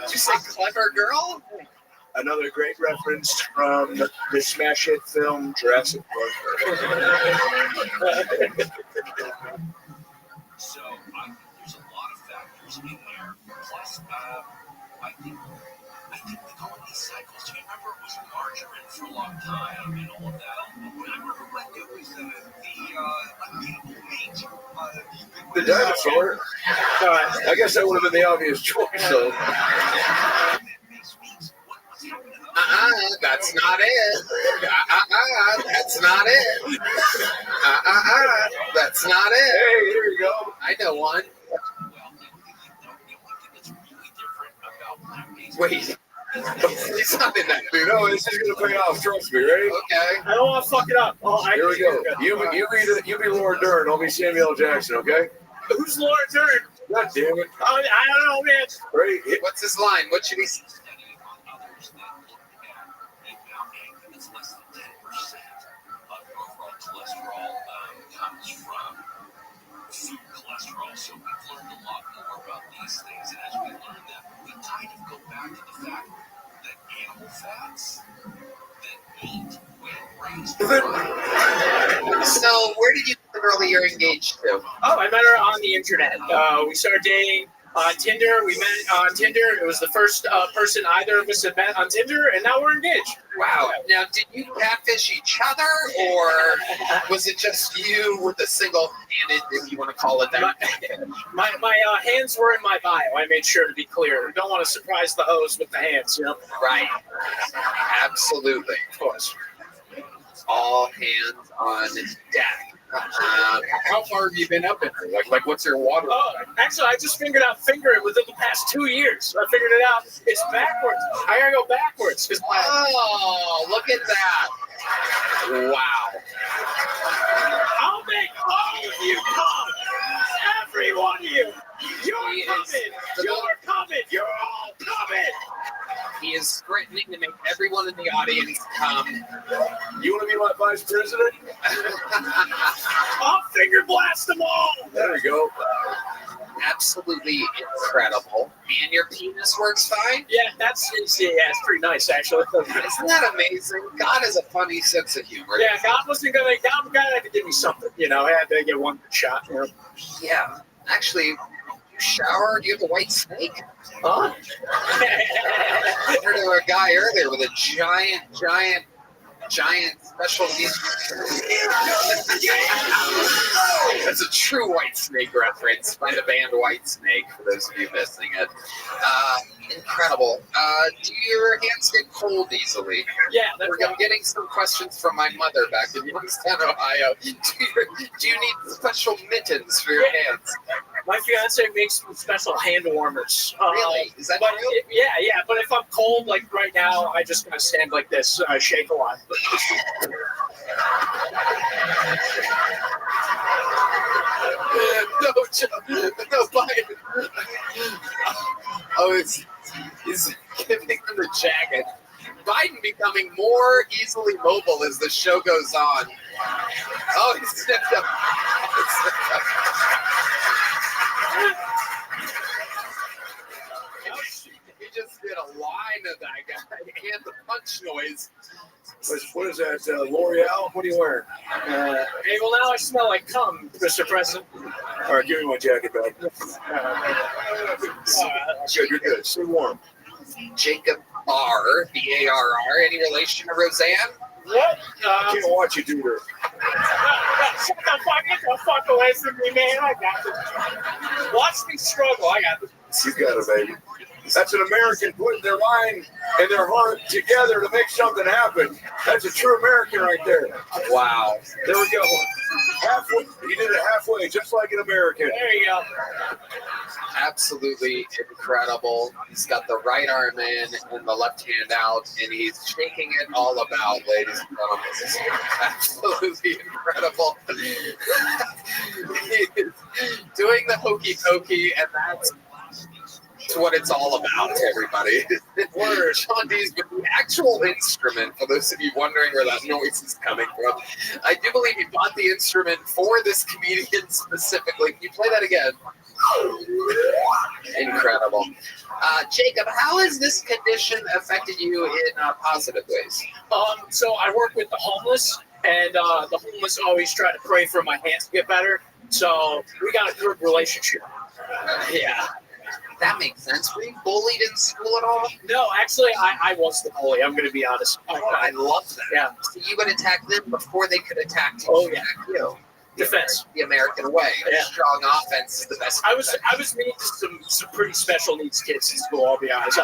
Did you say clever girl? Another great reference from the smash hit film Jurassic Park. So I think there's a lot of factors in there. Plus, I think with all these cycles, do you remember it was margarine for a long time and all of that? Remember when it was the animal meat? The dinosaur. I guess that would have been the obvious choice, though. That's not it. That's not it. That's not it. Hey, here you go. I know one. Wait. He's not in that movie. No, this is gonna pay off. Trust me, right? Okay. I don't want to fuck it up. Here we go. You be Laura Dern. I'll be Samuel L. Jackson. Okay? Who's Laura Dern? God damn it! I don't know, man. Right? What's his line? What should he say? It's less than 10% of overall cholesterol comes from food cholesterol. So we've learned a lot more about these things, and as we learn them, we kind of go back to the fact that animal fats, that meat, when raised. So, where did you meet the girl that you're engaged to? Oh, I met her on the internet. We started dating on Tinder. We met on Tinder. It was the first person either of us had met on Tinder, and now we're engaged. Wow. Now, did you catfish each other, or was it just you with the single-handed, if you want to call it that? My hands were in my bio. I made sure to be clear. Don't want to surprise the host with the hands, you know? Right. Absolutely. Of course. All hands on deck. How far have you been up in her? Like what's your water? Oh, actually, I just figured out fingering within the past 2 years. I figured it out. It's backwards. I gotta go backwards. Oh, look at that. Wow. I'll make all of you come. Every one of you. You're coming. You're coming. You're all coming. He is threatening to make everyone in the audience come. You want to be my vice president? I'll finger blast them all. There we go. Absolutely incredible. And your penis works fine? Yeah, it's pretty nice, actually. Isn't that amazing? God has a funny sense of humor. Yeah, God had to give me something. You know, I had to get one shot. You know? Yeah. Actually, you shower? Do you have a white snake? Huh? I heard of a guy earlier with a giant special needs. That's a true White Snake reference by the band White Snake, for those of you missing it. Incredible. Do your hands get cold easily? Yeah, I'm getting some questions from my mother back in Youngstown, Ohio. Do you need special mittens for your hands? My fiance makes special hand warmers. Really? Is that true? Yeah. But if I'm cold, like right now, I just gonna stand like this, shake a lot. No, Biden. Oh, he's giving him the jacket. Biden becoming more easily mobile as the show goes on. Oh, he stepped up. He just did a line of that guy and the punch noise. What is that, L'Oreal? What are you wearing? Hey, well, now I smell like cum, Mr. President. All right, give me my jacket back. Good, you're good. Stay warm. Jacob R, B-A-R-R. Any relation to Roseanne? What? I can't watch you do her. Shut get the fuck away from me, man. I got this. Watch me struggle. I got this. You got it, baby. That's an American putting their mind and their heart together to make something happen. That's a true American right there. Wow. There we go. Halfway. He did it halfway, just like an American. There you go. Absolutely incredible. He's got the right arm in and the left hand out, and he's shaking it all about, ladies and gentlemen. This is absolutely incredible. He is doing the hokey pokey, and that's That's what it's all about, everybody. Sean D's, but the actual instrument, for those of you wondering where that noise is coming from, I do believe he bought the instrument for this comedian specifically. Can you play that again? Incredible. Jacob, how has this condition affected you in positive ways? So I work with the homeless, and the homeless always try to pray for my hands to get better. So we got a good relationship. Yeah. That makes sense. Were you bullied in school at all? No, actually, I was the bully. I'm going to be honest. I love that. Yeah. So you would attack them before they could attack you. Oh, yeah. You. Defense. The American way. Yeah. A strong offense is the best. I was mean to some pretty special needs kids in school. I'll be honest.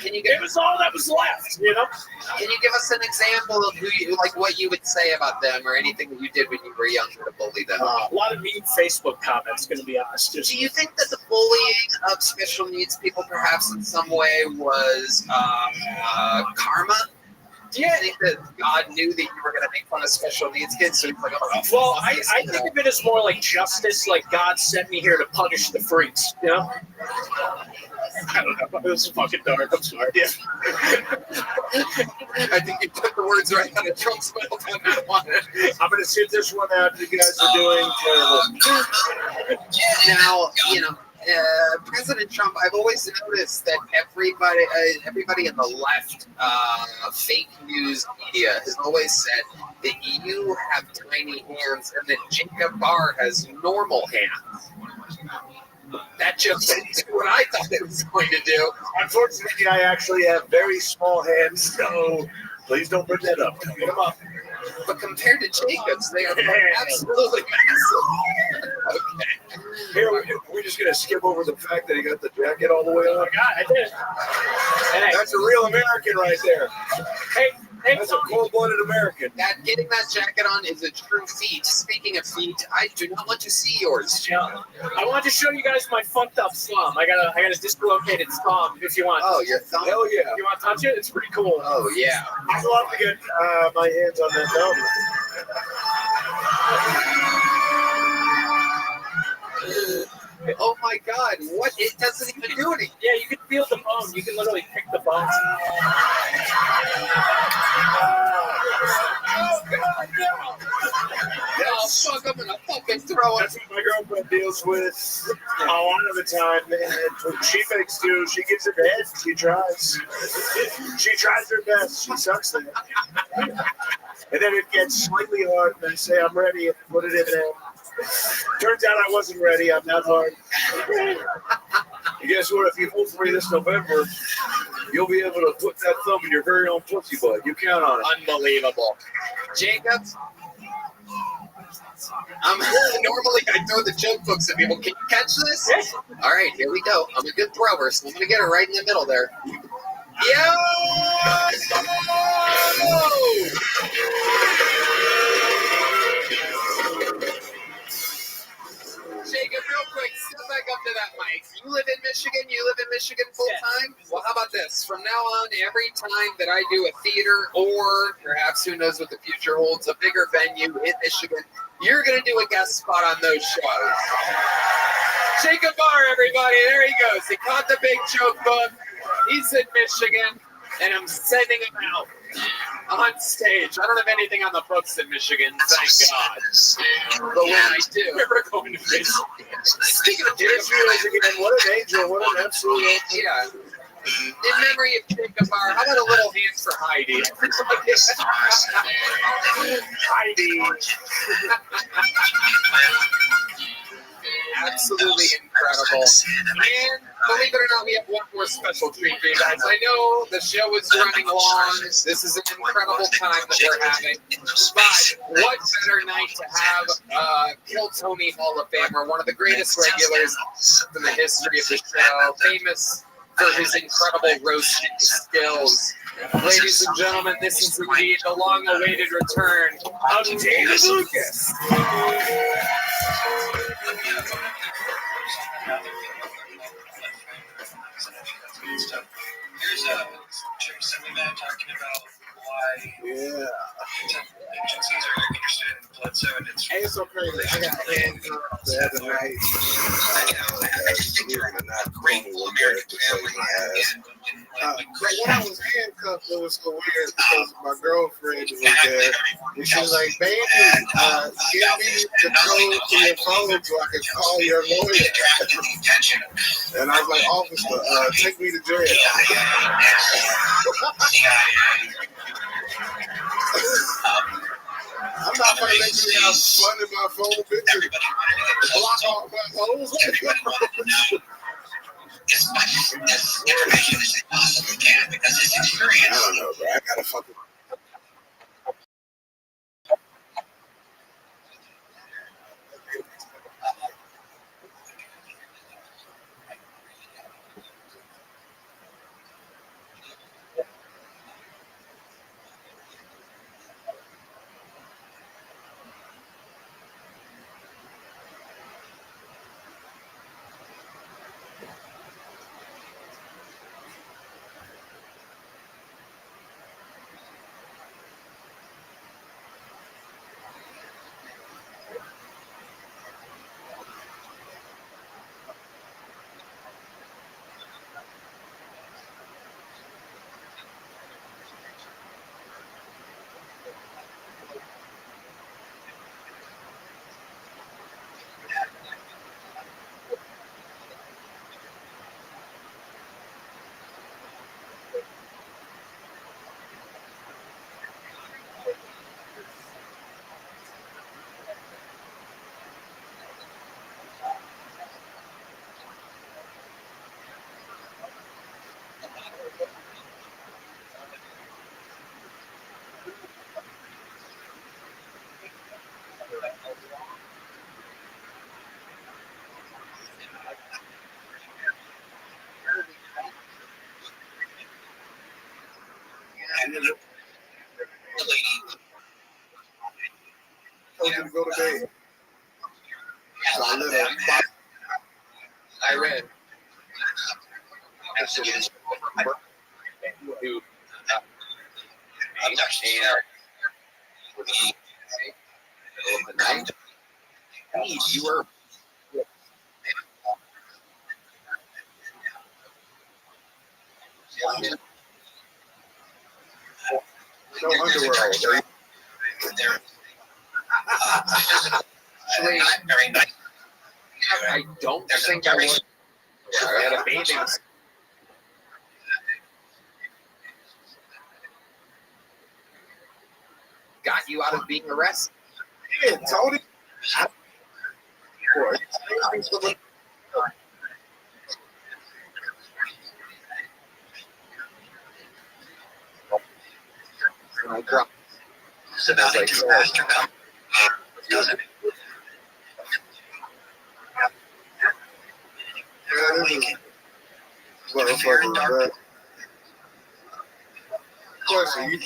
It was all that was left. You know. Can you give us an example of what you would say about them, or anything that you did when you were younger to bully them? A lot of mean Facebook comments. Going to be honest. Do you think that the bullying of special needs people, perhaps in some way, was karma? Do you think that God knew that you were going to make fun of special needs kids? So he's like, well, I think of it as more like justice. Like God sent me here to punish the freaks. You know. I don't know. It was fucking dark. I'm sorry. Yeah. I think you took the words right out of Trump's mouth on that one. I'm going to sit this one out. You guys are doing terrible. Now, President Trump, I've always noticed that everybody in the left fake news media has always said that you have tiny hands and that Jacob Barr has normal hands. That just is what I thought it was going to do. Unfortunately, I actually have very small hands, so please don't bring that up. Get them up. But compared to Jacob's, they are absolutely massive. Okay. Here, we're just going to skip over the fact that he got the jacket all the way on. Oh, God, I did. Hey, that's a real American right there. Hey, that's a cold-blooded American. Getting that jacket on is a true feat. Speaking of feet, I do not want to see yours. Yeah. I want to show you guys my fucked up thumb. I got a dislocated thumb. If you want. Oh, your thumb? Hell yeah. You want to touch it? It's pretty cool. Oh yeah. I'd love to get my hands on that thumb. Oh my God! What? It doesn't even do anything. Yeah, you can feel the bone. You can literally pick the bones. Oh God! No! Oh fuck! I'm gonna fucking throw it. That's what my girlfriend deals with a lot of the time. And when she makes do, she gives it head. She tries. She tries her best. She sucks there. And then it gets slightly hard, and I say, I'm ready, and put it in there. Turns out I wasn't ready. I'm not hard. And guess what? If you vote for me this November, you'll be able to put that thumb in your very own pussy butt. You count on it. Unbelievable. Jacob, normally I throw the joke books at people. Can you catch this? Yes. All right, here we go. I'm a good thrower, so I'm going to get it right in the middle there. Yo! Jacob, real quick, step back up to that mic. You live in Michigan? You live in Michigan full time? Well, how about this? From now on, every time that I do a theater or perhaps who knows what the future holds, a bigger venue in Michigan, you're going to do a guest spot on those shows. Jacob Barr, everybody. There he goes. He caught the big joke book. He's in Michigan, and I'm sending him out on stage. I don't have anything on the books in Michigan, thank God. But when I do, we're going to Michigan. Speaking of Jacob, What an angel. What an absolute angel. yeah. In memory of Jacob Barr, how about a little hands for Heidi? Heidi. Absolutely incredible. And believe it or not, we have one more special treat for you guys. I know the show is running long. This is an incredible time that we're having. But what better night to have Kill Tony Hall of Famer, one of the greatest regulars in the history of the show, famous for his incredible roasting skills. Ladies and gentlemen, this is indeed the long-awaited return of David Lucas. Here's a Jim Simmons talking about why agencies are interested in Hey, it's so crazy. I got handcuffed the other night. Great American family. But when I was handcuffed, it was so weird because my girlfriend was there. And she was like, baby, give me the code to your phone so I can call your lawyer. And I was like, officer, take me to jail. I'm not going to let you have fun in my phone, bitch. Block off my phones. As much information as they possibly can because it's experience. I don't know, bro. I gotta fucking. Told you to go to bed. So I lit up. I read. I'm actually the night. You were. No underworld. Actually, very nice. I don't think I was. I had a bathing. Got you out of being arrested. Yeah, Tony. I dropped. It's about a disaster come. Doesn't it? Motherfucker, bro. Question, you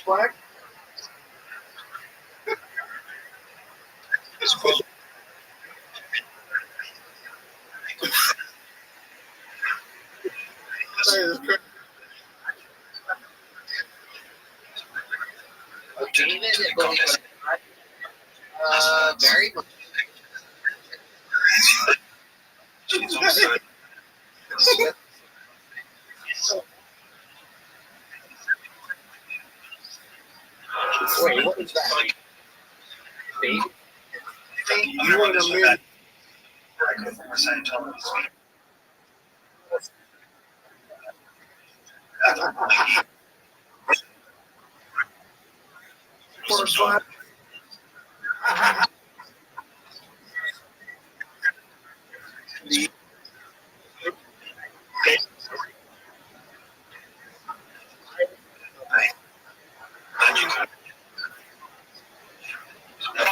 black? It's cool. Very much. Wait, what is that? Baby? You want to live? First one.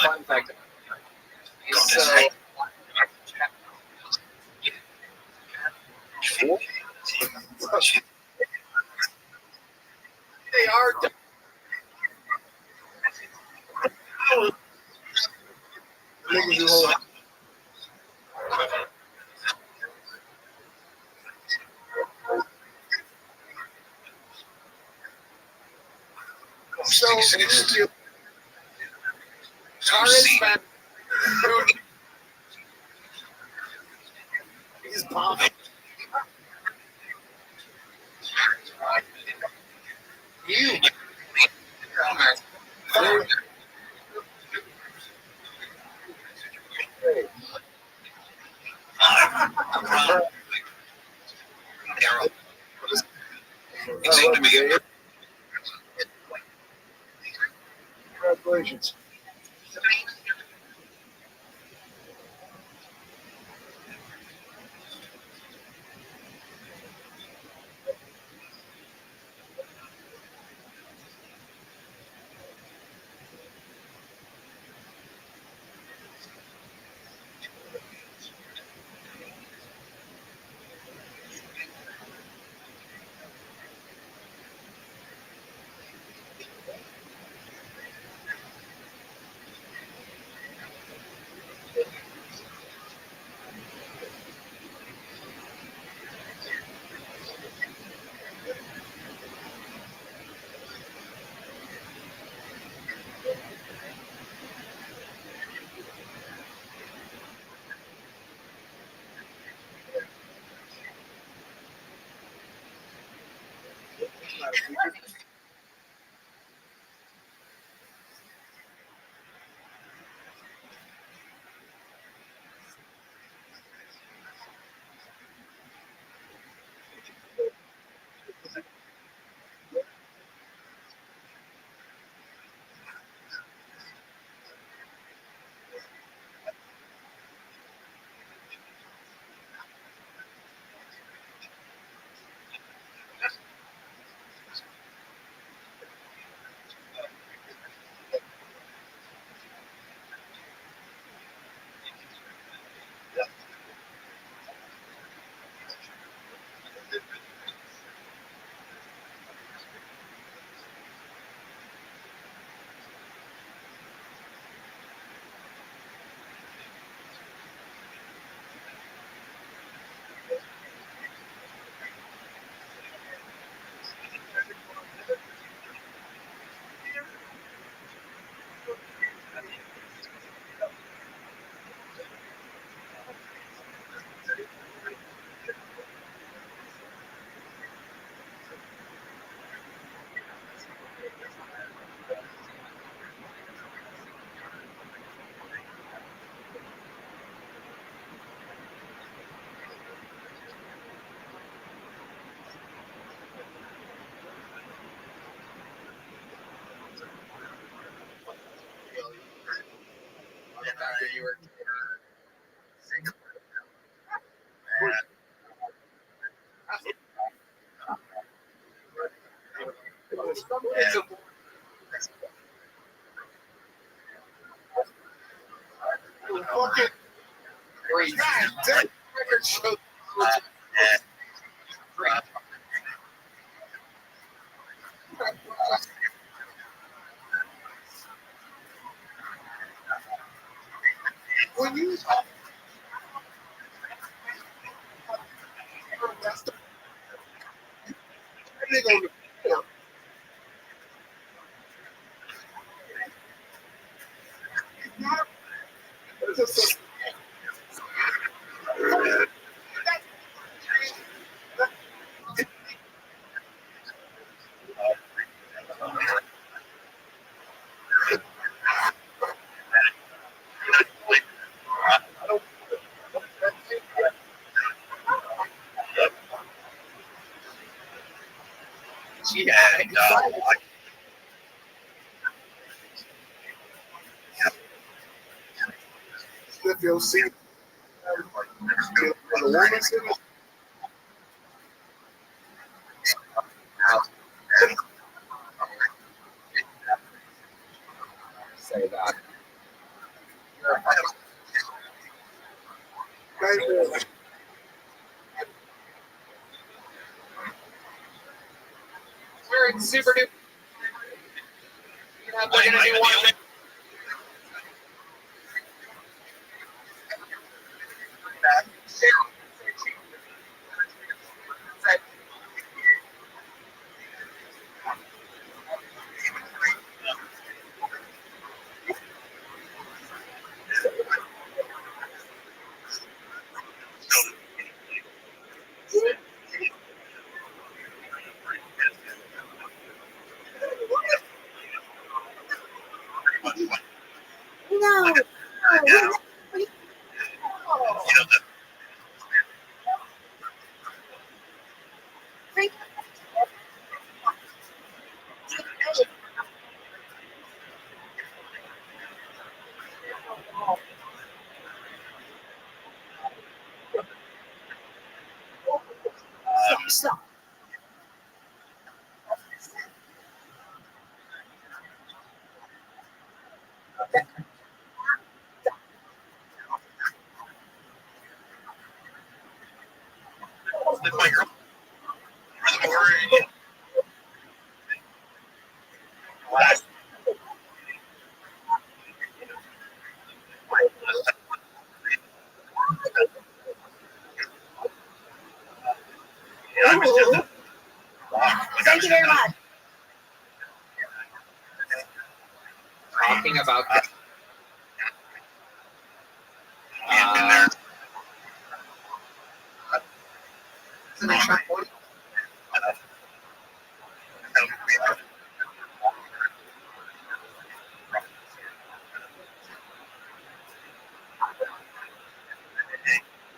Fun fact. So, Niggas do hold. So, he's popping. You. It seemed to be Congratulations. You were When you nigga on the floor. yeah, If you'll see the woman's in it, say that. baby, We're in super duper. You know, they're gonna do one. No. Stop. With my girl. Thank you very much. Talking about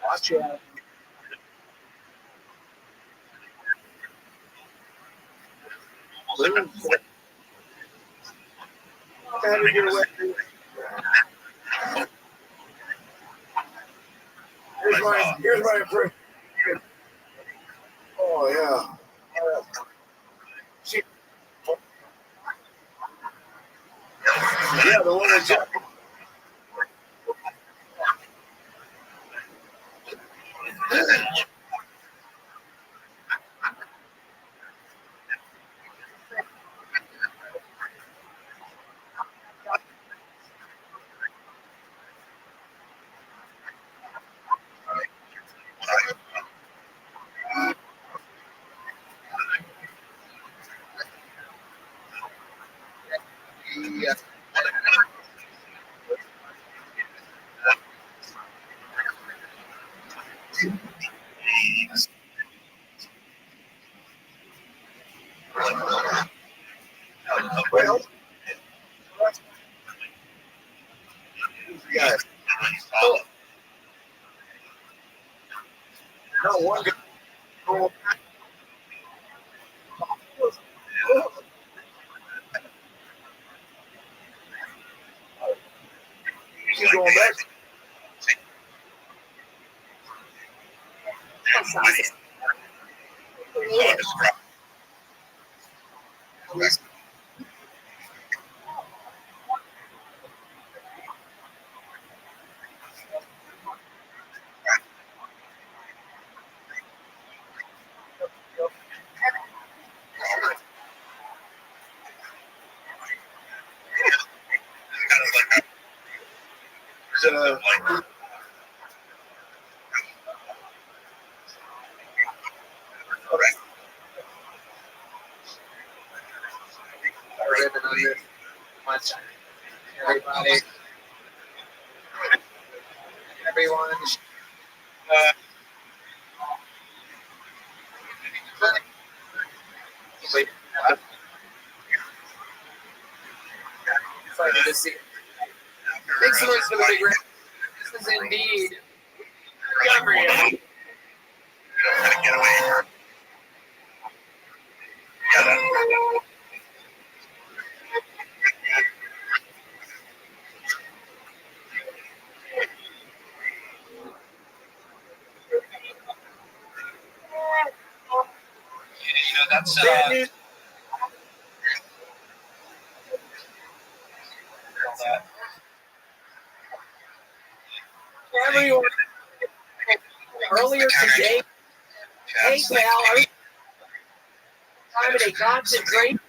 Watch out. Gotta get away. Here's my impression. Oh yeah. Yeah, the one with Jack. Well, yeah. No one. She's going back. ribbon under much. Everybody, everyone. Excited to see. Thanks so much for the big round. This is indeed Gabriel. You know, that's Everyone, earlier today, hey pal, time at a concentration.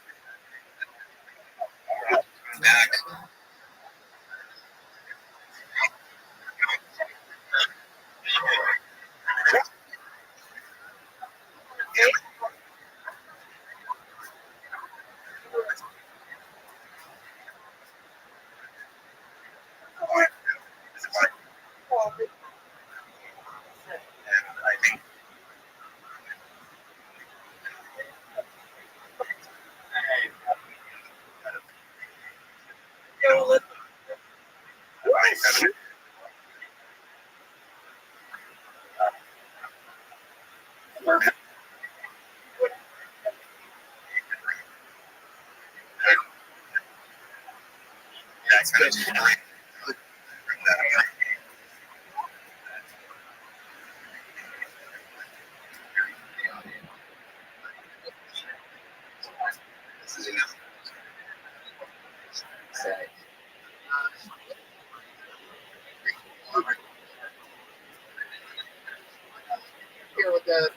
Here with the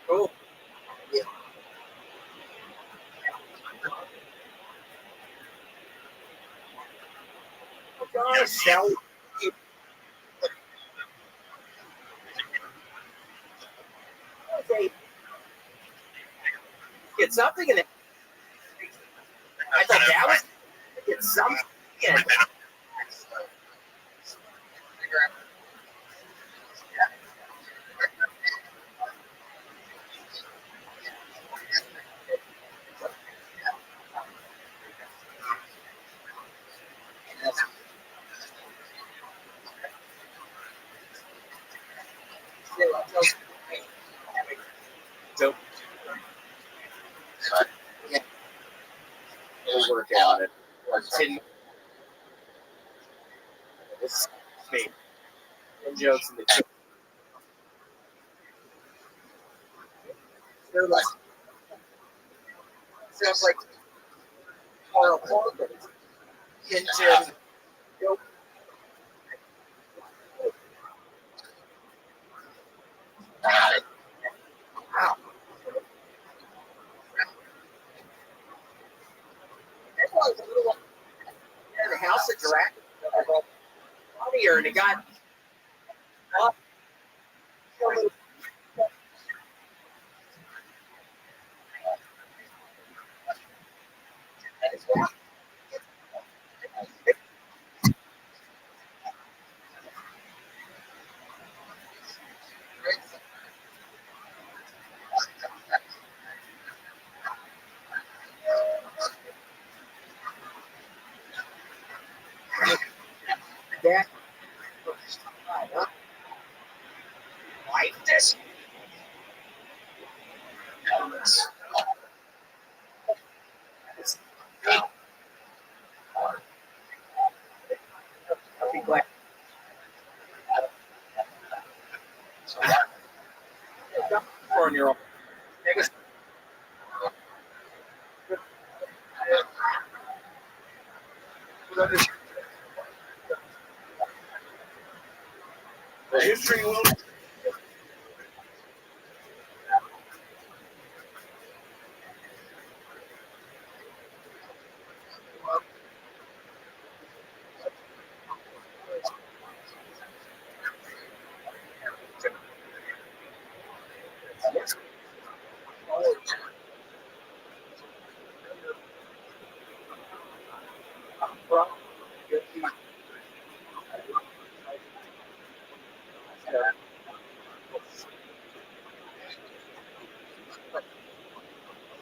oh yeah. Oh gosh, shall we? Okay. Get something in it. I thought that was get something in it. So, yeah, we'll work out it. It's me. And jokes in the chat. They're like, sounds like Carl Parker. Into wow. That was a little in the house that directed here, and it got up. That like this. I'll be glad. On your own. The history will.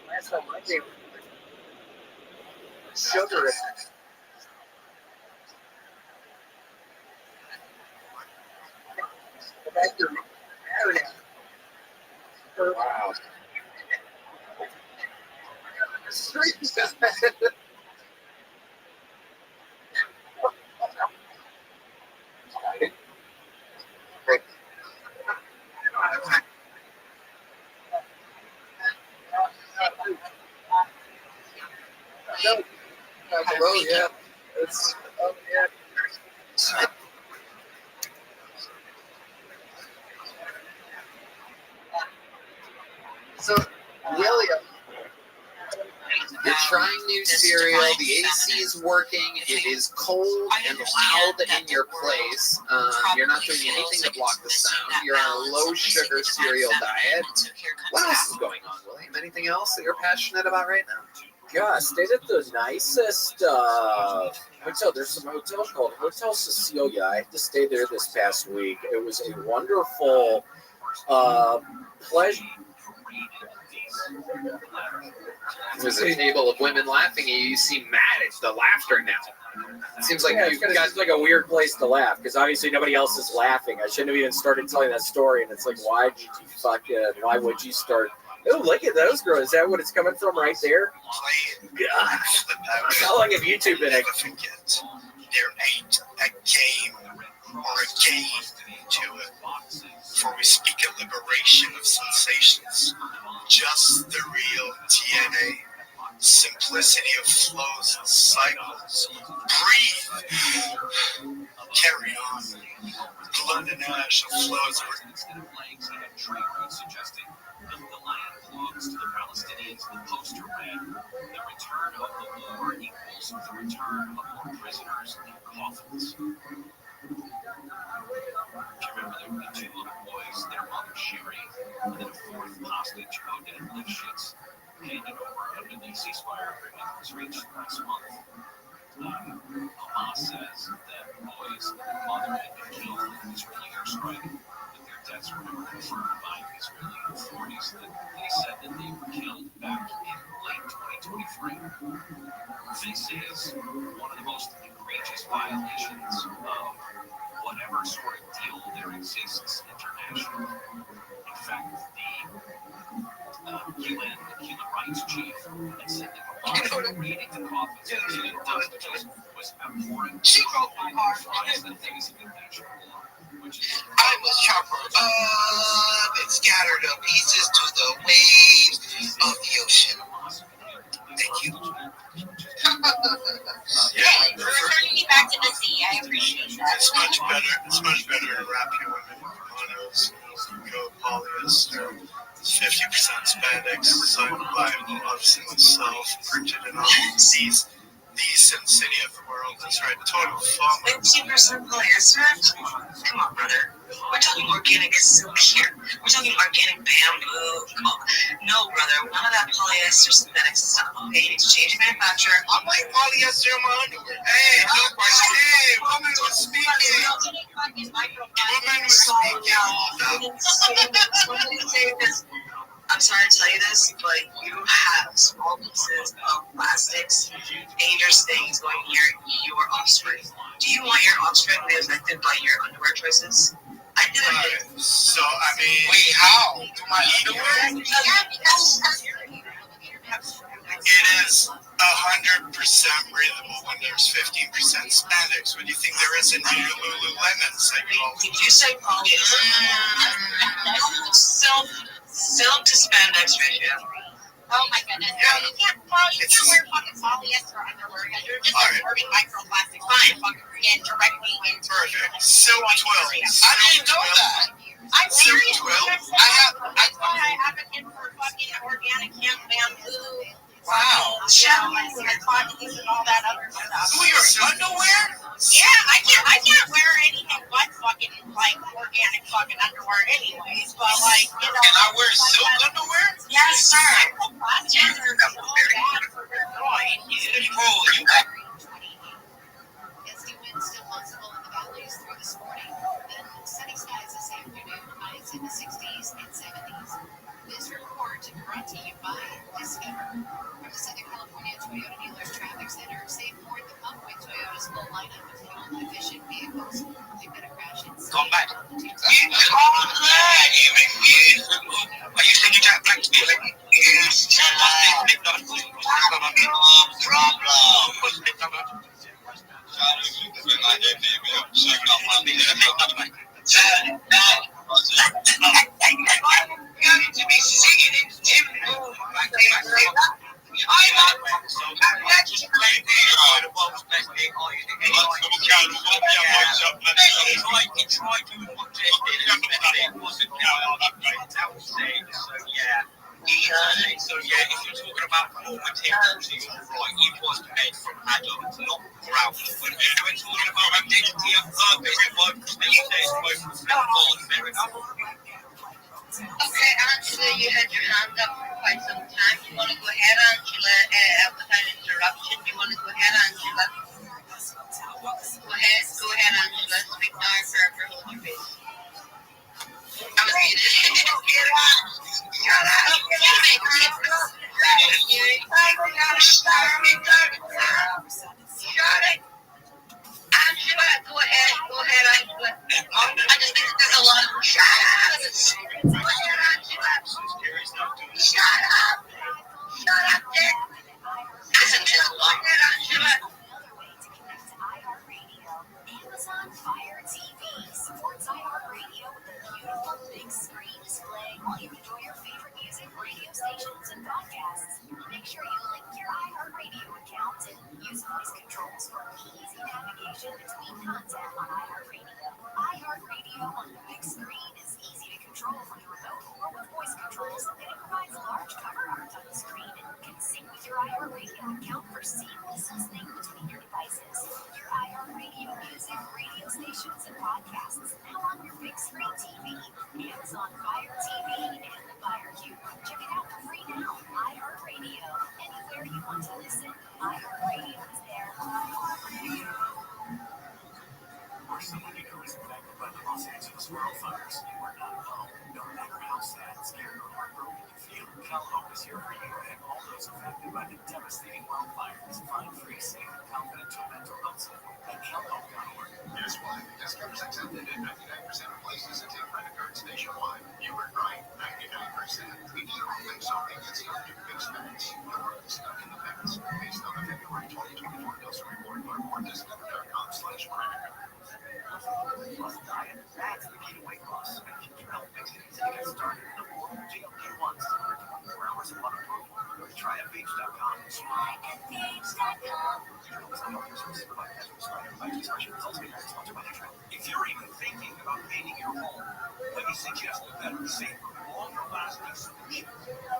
Last time I gave sugar. Wow. Oh yeah. It's, oh, yeah. So, William, you're trying new cereal. The AC is working. It is cold and loud in your place. You're not doing anything to block the sound. You're on a low sugar cereal diet. What else is going on, William? Anything else that you're passionate about right now? Gosh, stayed at the nicest hotel. There's some hotels called Hotel Cecilia. I had to stay there this past week. It was a wonderful pleasure. There's a table of women laughing at you. You seem mad. It's the laughter now. It seems like you've got it's like a weird place to laugh because obviously nobody else is laughing. I shouldn't have even started telling that story. And it's like, why did you why would you start? Oh, look at those girls. Is that what it's coming from right there? Gosh. How long have you two been? There ain't a game or a game to it. For we speak of liberation of sensations, just the real DNA, simplicity of flows and cycles. Breathe, carry on. Blood and ash of flows. The land belongs to the Palestinians. The poster read, "The return of the war equals the return of more prisoners in coffins." Do you remember there were the two little boys, their mother Sherry, and then a fourth hostage, Odette Lifshitz, handed over after the ceasefire agreement was reached last month? Hamas says that boys and their mother had been killed in an Israeli airstrike. Deaths were never confirmed by Israeli authorities. That they said that they were killed back in late 2023. This is one of the most egregious violations of whatever sort of deal there exists internationally. In fact, the UN human rights chief had said that reading the coffins and the hostages was abhorrent. She broke my heart. That things have been natural. I was choppered up and scattered to pieces to the waves of the ocean. Thank you. Yeah, for returning me back to the sea. I appreciate that. It's much better. It's much better to wrap your women in monos, polyester, 50% spandex, designed by obviously myself, printed in all the Sin City of the world. That's right, total fun. 50% polyester? Come on, brother. We're talking organic silk here. We're talking organic bamboo. Come on. No, brother. None of that polyester synthetic stuff. Okay, exchange manufacturer. I'm like polyester in my underwear. Hey, look, hey, woman was speaking. Woman was speaking. I'm sorry to tell you this, but you have small pieces of plastics, dangerous things going near your offspring. Do you want your offspring to be affected by your underwear choices? I didn't. So, I mean, wait, how? To my underwear? Yeah, because it is 100% breathable when there's 15% spandex. What do you think there is in your Lululemons? Did you say polyester? Silk to spandex ratio. Oh my goodness. Yeah. You can't wear fucking polyester underwear. You're just absorbing microplastics. Fine. Fucking directly into perfect. Silk 12. I didn't know that. I'm serious. That's why I advocate for fucking organic hemp bamboo. Wow. Shells and cottons and all that other stuff. Who, your underwear? Yeah, I can't wear anything but fucking like organic fucking underwear anyways. But like, you know. Can I wear silk underwear? Yes, sir. Plastics are so bad for your groin. As the wind still possible in the valleys through this morning, then sunny skies this afternoon, highs in the 60s and 70s. This report brought to you by Discover. From the Southern California Toyota Dealers Traffic Center, save more at the pump with Toyota's full lineup of fuel-efficient vehicles. They've got a crash in come back. Are you thinking Jack Black to be like, to be singing in So yeah, if you're talking about forward technology, right, it was made from Adam, not ground. When we're talking about identity and purpose, it works for you, there's both God, fair enough. Okay, Angela, you had your hand up for quite some time. You want to go ahead, Angela, without interruption? You want to go ahead, Angela? Go ahead, Angela. Speak now forever. Hold your face. I was muted. ahead, Angela. Another way to connect to iHeartRadio, Amazon Fire TV supports iHeartRadio with a beautiful big screen display while you enjoy your favorite music, radio stations, and podcasts. Make sure you link your iHeartRadio account and use voice controls for easy navigation between content on iHeartRadio. iHeartRadio on the big screen is easy to control from the remote or with voice controls, and it provides large cover art on the screen and can sync with your iHeartRadio account for seamless listening between your devices. Your iHeartRadio music, radio stations, and podcasts now on your big screen TV, Amazon Fire TV, and the Fire Cube. Check it out for free now. iHeartRadio. Anywhere you want to listen, iHeartRadio is there. iHeartRadio. Or someone you know is affected by the Los Angeles wildfires, you are not alone. No matter how sad, scared, or heartbroken you feel, CalHope is here for you and all those affected by the devastating wildfires. Find free, safe, and confidential mental health support at calhope.org. Here's why. Discover's accepted in 99% of places and take credit cards nationwide. You heard right, 99%. If you don't think something gets done, fix facts. The world is stuck in the past. Based on the February 2024 Nielsen report, learn more at discover.com/credit card. Plus diet, that's the key to weight loss. And keep your health makes it easy to get started. The oral GLP-1s delivered 24 hours upon approval. Go to tryfh.com. If you're even thinking about painting your home, let me suggest a better, safer, longer-lasting solution.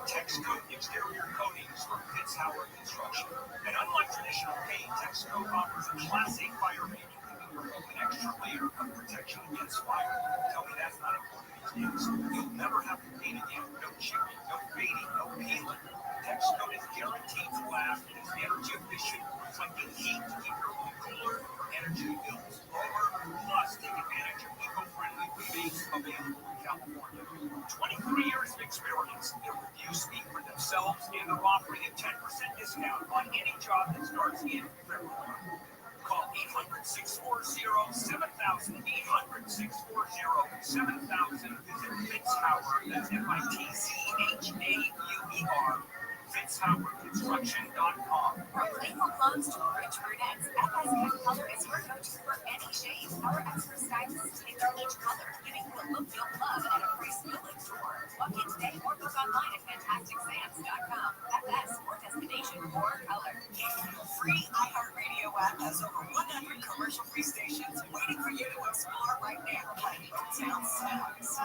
Texcoat exterior coatings from Fitzhoward Construction. And unlike traditional paint, Texcoat offers a Class A fire rating. An extra layer of protection against fire. Tell me that's not important these days. You'll never have to paint again. No chipping, no fading, no peeling. Texcoat is guaranteed to last and is energy efficient, reflecting heat to keep your home cooler, energy bills lower, plus take advantage of eco-friendly rebates available in California. 23 years of experience. Their reviews speak for themselves, and they're offering a 10% discount on any job that starts in February. Call 800-640-7000, 800-640-7000. Visit Fitzhoward, that's FITCHAUER, FitzhowardConstruction.com. From playful clothes to rich brunettes, FS Cut Color is your go-to for any shade. Our expert stylists tailor each color, giving you a look you'll love at a price you'll adore. Walk in today or book online at fantasticsams.com. FS, your destination for color. Free iHeartRadio app has over 100 commercial-free stations waiting for you to explore right now. Motown Sounds.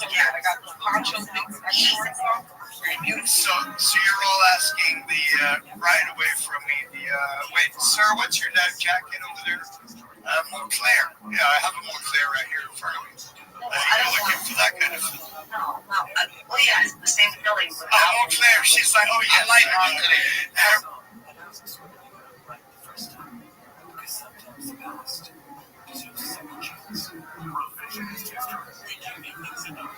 Yeah, I got the poncho things. So you're all asking the right away from me. Wait, sir, what's your jacket over there? Montclair. Yeah, I have a Montclair right here in front of me. You're looking for that kind of thing. No, well, yeah, it's the same building. Montclair. She's like, oh, yeah, I like Montclair. Revisionist history. Reunion is enough.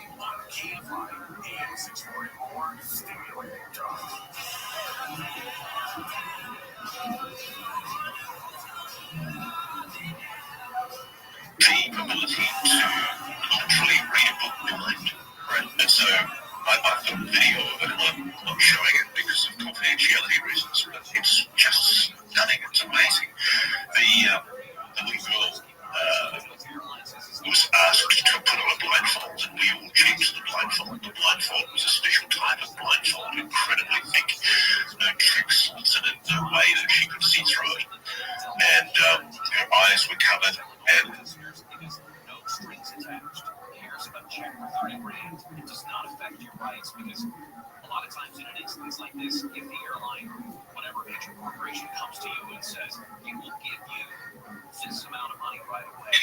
Gamify and exploring more stimulating drugs. The ability to literally read a book blind, right? And so I've got a video of it, and I'm showing it because of confidentiality reasons, but it's just stunning. It's amazing. The little girl was asked to put on a blindfold, and we all changed the blindfold. The blindfold was a special type of blindfold, incredibly thick, no tricks, so that no way that she could see through it. And her eyes were covered, and No strings attached. Here's a check for 30 grand. It does not affect your rights because a lot of times in an instance like this, if the airline or whatever major corporation comes to you and says, we will give you this amount of money right away. We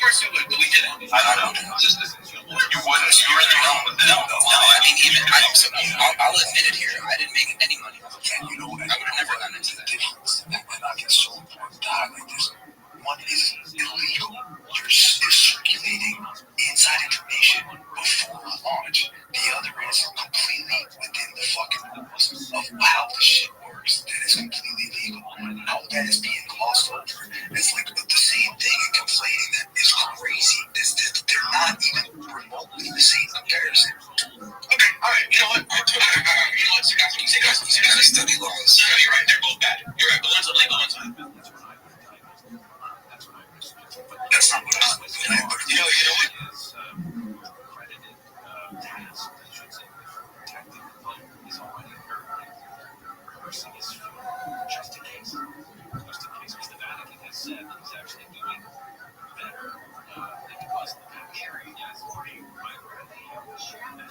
did it. I don't know. You wouldn't. You were in the realm with the no. I mean, even I'll admit it here. I didn't make any money off of that. You know, I would have never gotten into the difference. That when I get sold or die like this, one is illegal. You're circulating inside information before launch. The other is completely within the fucking rules of how the shit works. That is completely legal. How that is being glossed over. It's like the same thing and complaining that is crazy. They're not even remotely the same comparison. Okay, all right. You know what? You know what? See, guys. Study laws. Yeah, you're right. They're both bad. You're right. But one's illegal, one's not. That's not what I'm saying. You know what? Just in case, because the Vatican has said that he's actually doing better than he was in the past. Yes,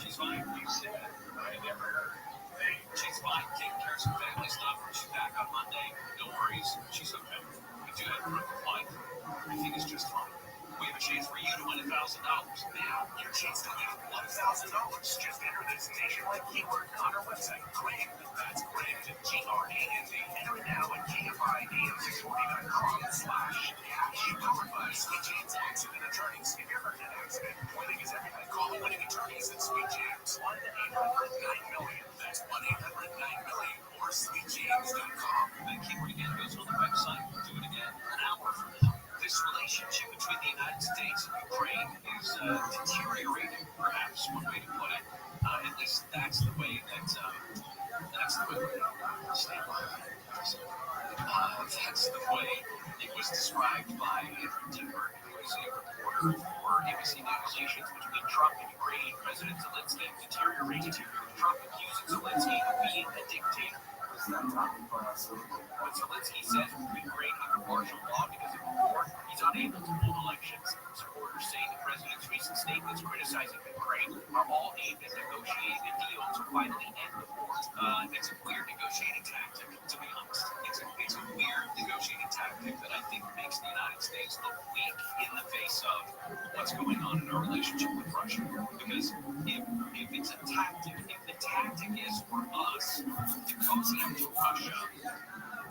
she's fine. You said I never heard. Hey, she's fine. Taking care of some family stuff. She's back on Monday. No worries. She's okay. We do have her flight. Everything is just fine. We have a chance for you to win $1,000. Now, your chance to win $1,000. Just enter this nationwide keyword on our website. Grant. That's Grant. GRAND. Enter it now at KFIAM640.com/cash. Powered by Sweet James Accident Attorneys. If you're hurt in an accident, winning is everything. Call the winning attorneys at Sweet James. 1-800-9-MILLION. That's 1-800-9-MILLION. Or SweetJames.com. That keyword again goes on the website. Do it again an hour from now. This relationship between the United States and Ukraine is deteriorating, perhaps one way to put it. At least that's the way that that's the way it was described by Andrew Dimberg, who is a reporter for ABC News. Relations between Trump and Ukrainian President Zelensky deteriorated. Trump accusing Zelensky of being a dictator. What Zelensky says Ukraine under martial law because of war, he's unable to hold elections. Supporters say the president's recent statements criticizing Ukraine are all aimed at negotiating a deal to finally end the war. It's a weird negotiating tactic, to be honest. It's a weird negotiating tactic that I think makes the United States look weak in the face of what's going on in our relationship with Russia. Because if it's a tactic, if the tactic is for us to cozy up to Russia,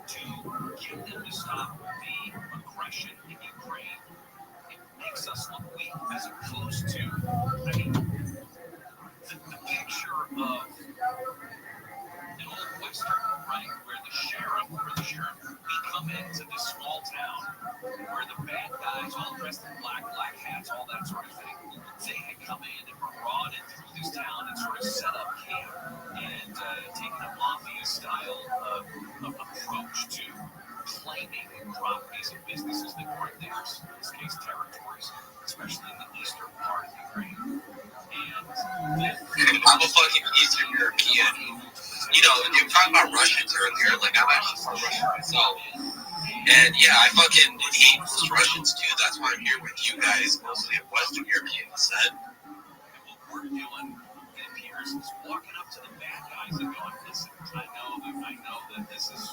to get them to stop the aggression in Ukraine, it makes us look weak as opposed to, I mean, the picture of an old Western, right, where the sheriff, we come into this small town where the bad guys all dressed in black hats, all that sort of thing, they had come in and marauded through this town and sort of set up camp and taken a mafia-style approach to claiming properties and businesses that weren't theirs, in this case territories, especially in the eastern part of Ukraine. I'm a fucking Eastern European. You know, you were talking about Russians earlier. Like, I'm actually from Russia myself. And yeah, I fucking hate most Russians too. That's why I'm here with you guys, mostly of Western European descent. What we're doing, it appears, is walking up to the bad guys and going, listen, I know that this is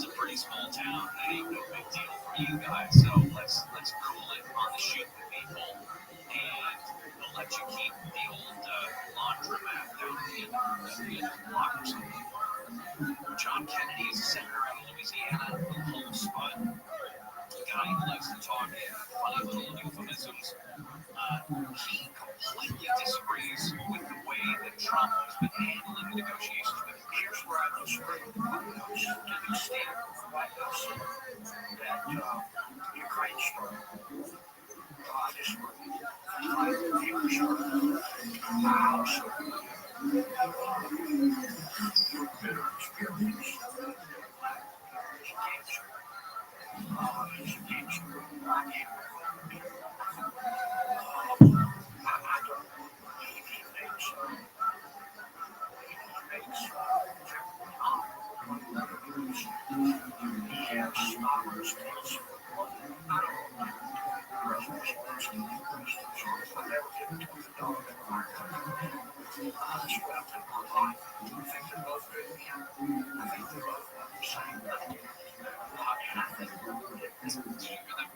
a pretty small town. That ain't no big deal for you guys. So let's cool it on the shooting people, and we'll let you keep the old laundromat down at the end of the block or something. John Kennedy is a senator out of Louisiana, a whole spot. A guy who likes to talk in funny little euphemisms. He completely disagrees with the way that Trump has been handling the negotiations with him. Here's where I disagree with the White House. Can you stand for the White House that Ukraine struggle? I disagree. I think he struggle. House bitter experience.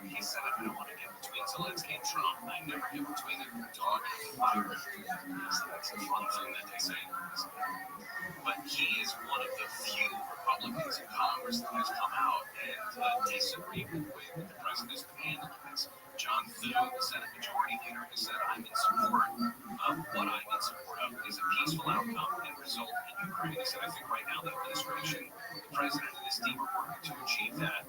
He said, I don't want to get between Zelensky and Trump. I never get between the dog and the fire. So that's a fun thing that they say. But he is one of the few Republicans in Congress that has come out and disagreed with the way that the president has been handling this. John Thune, the Senate Majority Leader, has said, I'm in support of what I'm in support of is a peaceful outcome and result in Ukraine. He said, I think right now the administration, the president and his team are working to achieve that.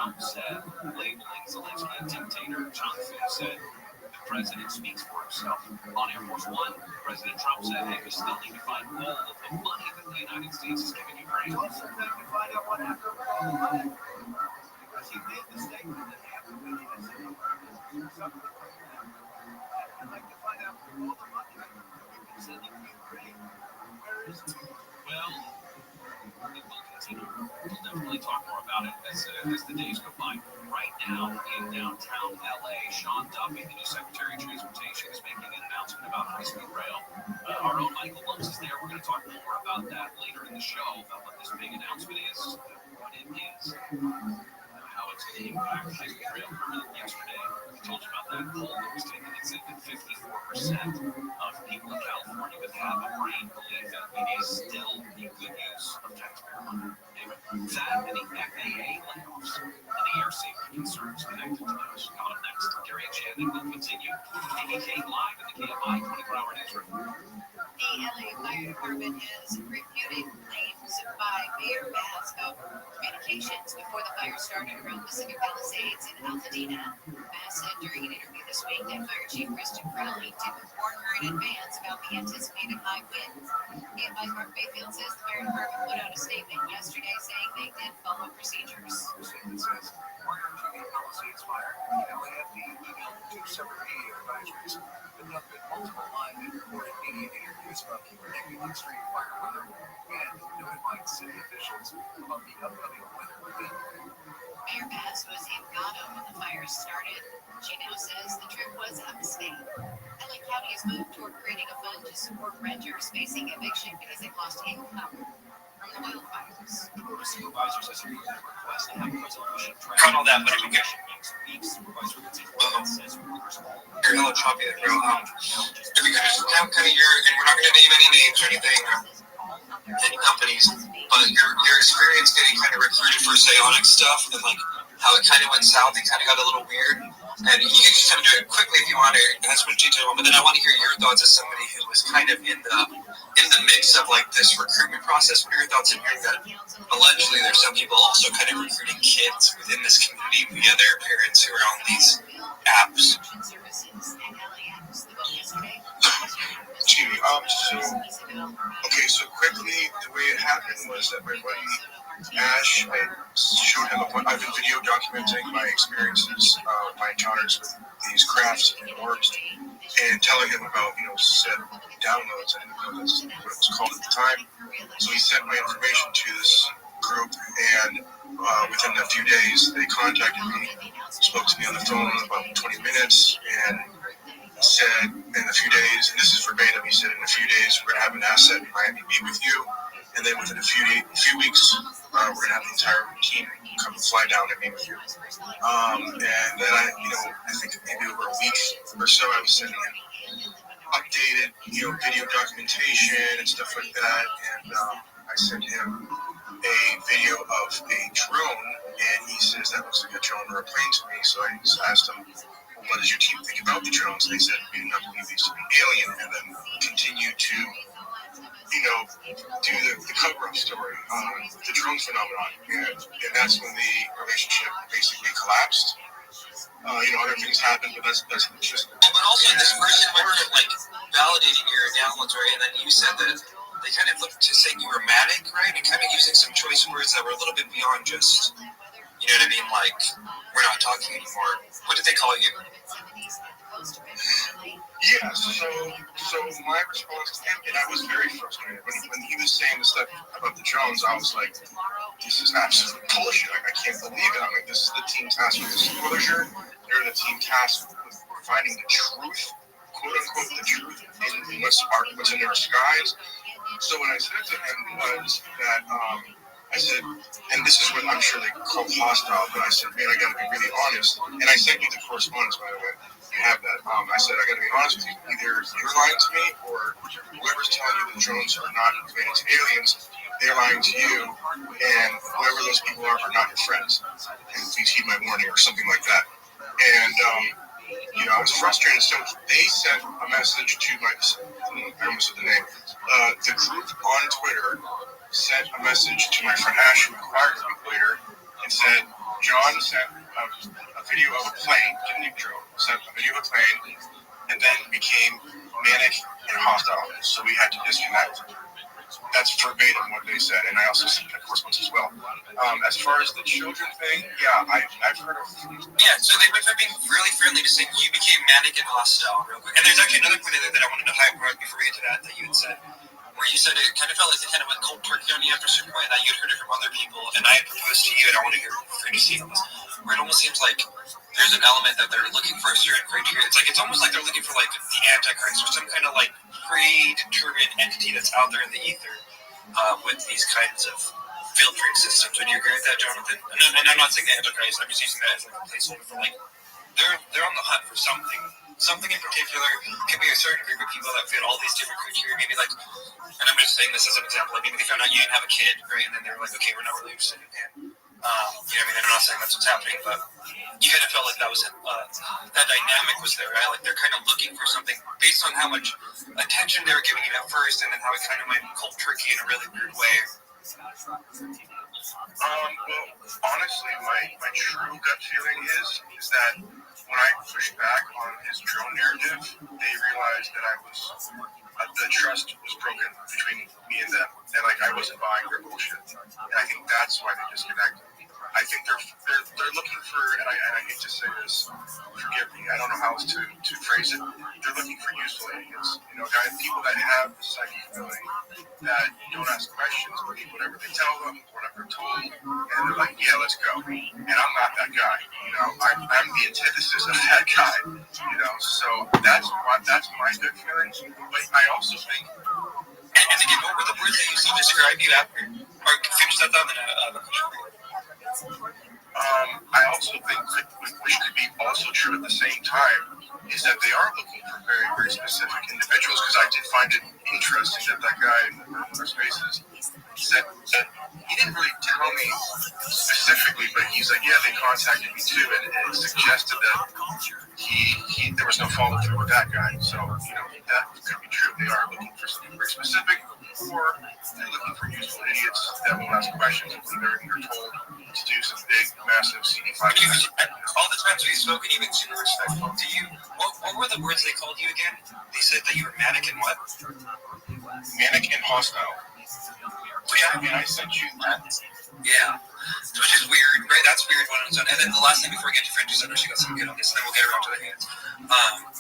Trump said, labeling Zelensky a dictator. Johnson said, the president speaks for himself. On Air Force One, President Trump said, hey, we still need to find all of the money that the United States is giving Ukraine. Also, we need to find out what happened with all the money. Because he made the statement that half the million is in the something like that. I'd like to find out where all the money that we've been sending to Ukraine. Where is it? Well, it will continue. We'll definitely talk more about it as the days go by. Right now, in downtown LA, Sean Duffy, the new Secretary of Transportation, is making an announcement about high-speed rail. Our own Michael Lums is there. We're going to talk more about that later in the show, about what this big announcement is, what it is, how it's going to impact high-speed rail. Remember yesterday, we told you about that poll that was taken. It said that 54% of people in California with half a brain believe that it is still a good use of taxpayer money. That and the FAA layoffs and the air safety concerns connected to those. Coming up next, Gary and Shannon will continue. KK live in the KMI 24-hour newsroom. The LA Fire Department has refuted claims by Mayor Basco. Communications before the fire started around Pacific Palisades in Altadena. Bass said during an interview this week that Fire Chief Kristen Crowley didn't warn her in advance about the anticipated high winds. KMI's Mark Mayfield says the fire department put out a statement yesterday saying they did follow procedures. The statement says, prior to the Palisades fire, the LAFD emailed 2 separate media advisories, conducted multiple live and recorded media interviews about the predicted extreme fire weather, and notified city officials about the upcoming weather event. Mayor Bass was in Ghana when the fire started. She now says the trip was upstate. LA County has moved toward creating a fund to support renters facing eviction because they've lost income from the wildfires. The Board of Supervisors has approved a request to have a resolution draft. All that, but it began. Supervisor says workers all You're a little choppy there, bro. If you could just have kind of your, and we're not going to name any names or anything, any companies, but your experience getting kind of recruited for psionic stuff and like how it kind of went south and kind of got a little weird. And you can just kind of do it quickly if you want to, and that's what detail. But then I want to hear your thoughts as somebody who was kind of in the mix of like this recruitment process. What are your thoughts in hearing that allegedly there's some people also kind of recruiting kids within this community via their parents who are on these apps? Excuse me. So quickly, the way it happened was that my buddy Ash, I showed him I've been video documenting my experiences, my encounters with these crafts and orbs, and telling him about, set downloads. I didn't know that's what it was called at the time. So he sent my information to this group, and within a few days, they contacted me, spoke to me on the phone in about 20 minutes, and said in a few days, and this is verbatim, he said in a few days, we're going to have an asset in Miami meet with you, and then within a few weeks, we're going to have the entire team come fly down and meet with you. And then I think maybe over a week or so, I was sending him updated, video documentation and stuff like that, and I sent him a video of a drone, and he says that looks like a drone or a plane to me, so I just asked him, what does your team think about the drones? They said, we do not believe these to be alien, and then continue to, do the cover-up story on the drone phenomenon, and that's when the relationship basically collapsed. Other things happened, but that's just. But also, this person were like validating your downloads, right? And then you said that they kind of looked to saying you were manic, right? And kind of using some choice words that were a little bit beyond just, you know what I mean? Like, we're not talking anymore. What did they call you? Yeah, so my response to him, and I was very frustrated when he was saying the stuff about the drones. I was like, this is absolute bullshit. I can't believe it. I'm like, this is the team tasked with disclosure. They're the team tasked with finding the truth, quote unquote, the truth in what's in their skies. So what I said to him was that I said, and this is what I'm sure they call hostile, but I said, man, I got to be really honest. And I sent you the correspondence, by the way. You have that. I said, I got to be honest with you. Either you're lying to me, or whoever's telling you the drones are not related to aliens, they're lying to you, and whoever those people are not your friends. And please heed my warning, or something like that. And I was frustrated. So they sent a message to I almost said the name. The group on Twitter sent a message to my friend Ash, who acquired the later, and said, John John sent a video of a plane, didn't even drone, sent a video of a plane, and then became manic and hostile. So we had to disconnect. That's verbatim what they said, and I also sent that correspondence as well. As far as the children thing, yeah, I've heard of. Yeah, so they went from being really friendly to saying you became manic and hostile real quick. And there's actually another point in there that I wanted to highlight before we get to that you had said, where you said it kind of felt like they kind of went cold turkey on you after a certain point, that you'd heard it from other people, and I had proposed to you, and I want to hear for you to see on this, where it almost seems like there's an element that they're looking for a certain criteria. It's almost like they're looking for like the Antichrist or some kind of like predetermined entity that's out there in the ether with these kinds of filtering systems. Would you agree with that, Jonathan? And I'm not saying the Antichrist. I'm just using that as like a placeholder for like they're on the hunt for something. Something in particular. Could be a certain group of people that fit all these different criteria. Maybe like, and I'm just saying this as an example. Like maybe they found out you didn't have a kid, right? And then they were like, okay, we're not really interested in him. I'm not saying that's what's happening, but you kind of felt like that was that dynamic was there, right? Like they're kind of looking for something based on how much attention they were giving it at first, and then how it kind of might be cold turkey in a really weird way. Well, honestly, my true gut feeling is that when I pushed back on his drone narrative, they realized that the trust was broken between me and them, and like I wasn't buying their bullshit, and I think that's why they disconnected. I think they're looking for, and I hate to say this, forgive me, I don't know how else to phrase it. They're looking for useful idiots, guys, people that have the psychic ability that don't ask questions, believe whatever they tell them, whatever they're told, and they're like, yeah, let's go. And I'm not that guy, I'm the antithesis of that guy, So that's my good feeling. But I also think. And again, what were the words that you used to describe you after, or finish that thought, then I also think, which could be also true at the same time, is that they are looking for very, very specific individuals, because I did find it interesting that guy in the Spaces said that he didn't really tell me specifically, but he's like, yeah, they contacted me too, and it suggested that there was no follow through with that guy. So, that could be true. They are looking for something very specific, or they're looking for useful idiots that won't ask questions and they're told to do some big, massive CD5. All the times we've spoken, you've been super respectful. What were the words they called you again? They said that you were manic and what? Manic and hostile. Yeah, and I sent you that. Yeah. Which is weird, right? That's weird on its own. And then the last thing before we get to French, I know she got some good on this, and then we'll get around to the hands.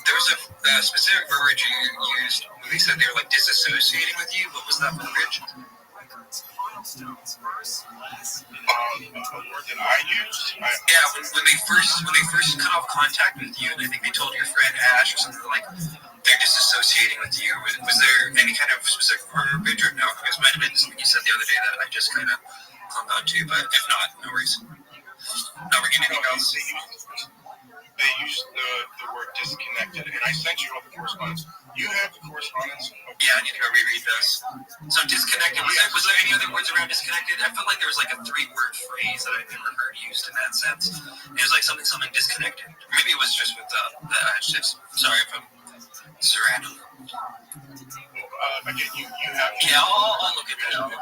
There was a specific verbiage you used when they said they were like disassociating with you. What was that verbiage? A word that I used? When they first cut off contact with you, and I think they told your friend Ash or something like they're disassociating with you. Was there any kind of specific verbiage or no? Because it might have been something you said the other day that I just kind of clung on to, but if not, no worries. Not working anything else. They used the word disconnected, and I sent you all the correspondence. You have the correspondence? Yeah, I need to go reread this. So disconnected, was there any other words around disconnected? I felt like there was like a 3-word phrase that I've never heard used in that sense. It was like something disconnected. Maybe it was just with the adjectives. Sorry if this is random. Again, you have. Yeah, I'll look at that.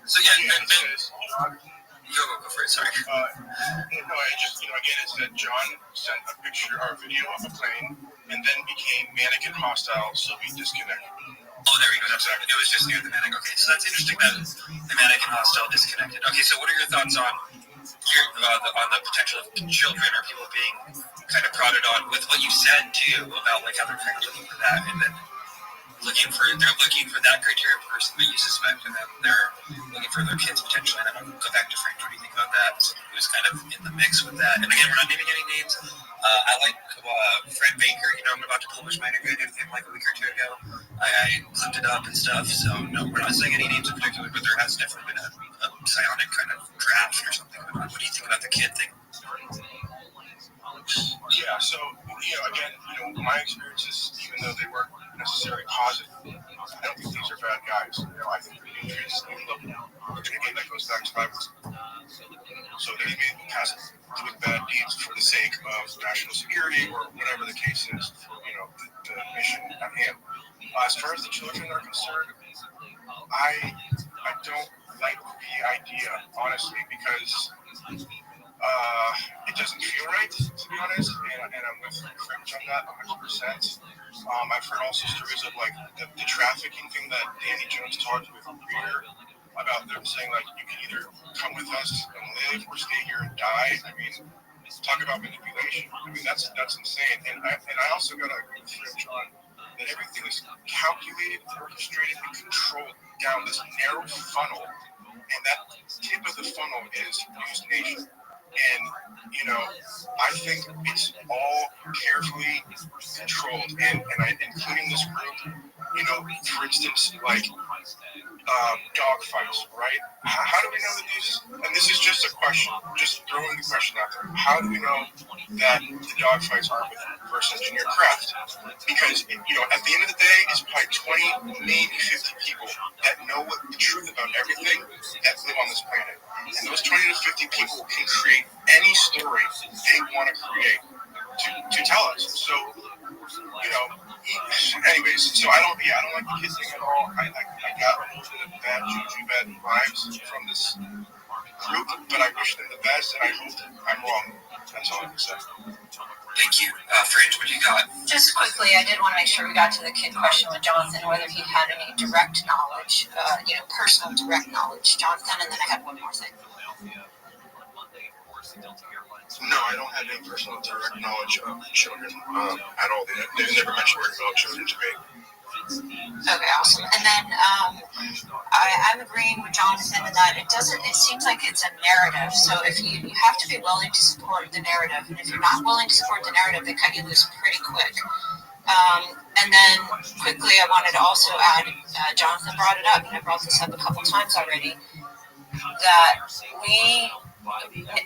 So yeah, Go for it, sorry. No, I just, again, it said John sent a picture or video of a plane and then became manic and hostile, so we disconnected. Oh, there we go. That's right. It was just near the manic. Okay, so that's interesting that the manic and hostile disconnected. Okay, so what are your thoughts on the potential of children or people being kind of prodded on with what you said, too, about like how they're kind of looking for that, and then they're looking for that criteria person that you suspect, and then they're looking for their kids potentially. And then I'll go back to Frank. What do you think about that? Someone who's kind of in the mix with that. And again, we're not naming any names. I like Fred Baker. I'm about to publish my interview with him like a week or two ago. I clipped it up and stuff. So no, we're not saying any names in particular, but there has definitely been a psionic kind of draft or something. What do you think about the kid thing? Yeah, so, again, my experiences, even though they weren't necessarily positive, I don't think these are bad guys. I think the Patriots, again, that goes back to Bible. So they may pass doing bad deeds for the sake of national security or whatever the case is for, the mission at hand. As far as the children are concerned, I don't like the idea, honestly, because it doesn't feel right, to be honest, and I'm with French on that 100%. I've heard also stories of like the trafficking thing that Danny Jones talked with Greer about them saying like you can either come with us and live or stay here and die. I mean, talk about manipulation. I mean, that's insane. And I also got to agree with French on that everything is calculated, orchestrated, and controlled down this narrow funnel, and that tip of the funnel is News Nation. And, you know, I think it's all carefully controlled, and including this group, you know, for instance, like dogfights, right? How do we know that these, and this is just a question, just throwing the question out there, how do we know that the dogfights are with reverse engineered craft? Because, you know, at the end of the day, it's probably 20, maybe 50 people that know the truth about everything that live on this planet. And those 20 to 50 people can create any story they want to create to tell us. So, you know, anyways, so I don't like the kid thing at all. I got a little bit of bad juju, bad vibes from this group, but I wish them the best, and I hope I'm wrong. That's all I can say. Thank you. Fringe, what do you got? Just quickly, I did want to make sure we got to the kid question with Jonathan, whether he had any direct knowledge, personal direct knowledge, Jonathan, and then I had one more thing. No, I don't have any personal direct knowledge of children at all. They never mentioned words about children to me. Okay, awesome. And then I'm agreeing with Jonathan in that it seems like it's a narrative. So if you have to be willing to support the narrative, and if you're not willing to support the narrative, they cut you loose pretty quick. And then quickly, I wanted to also add, Jonathan brought it up, and I brought this up a couple times already, that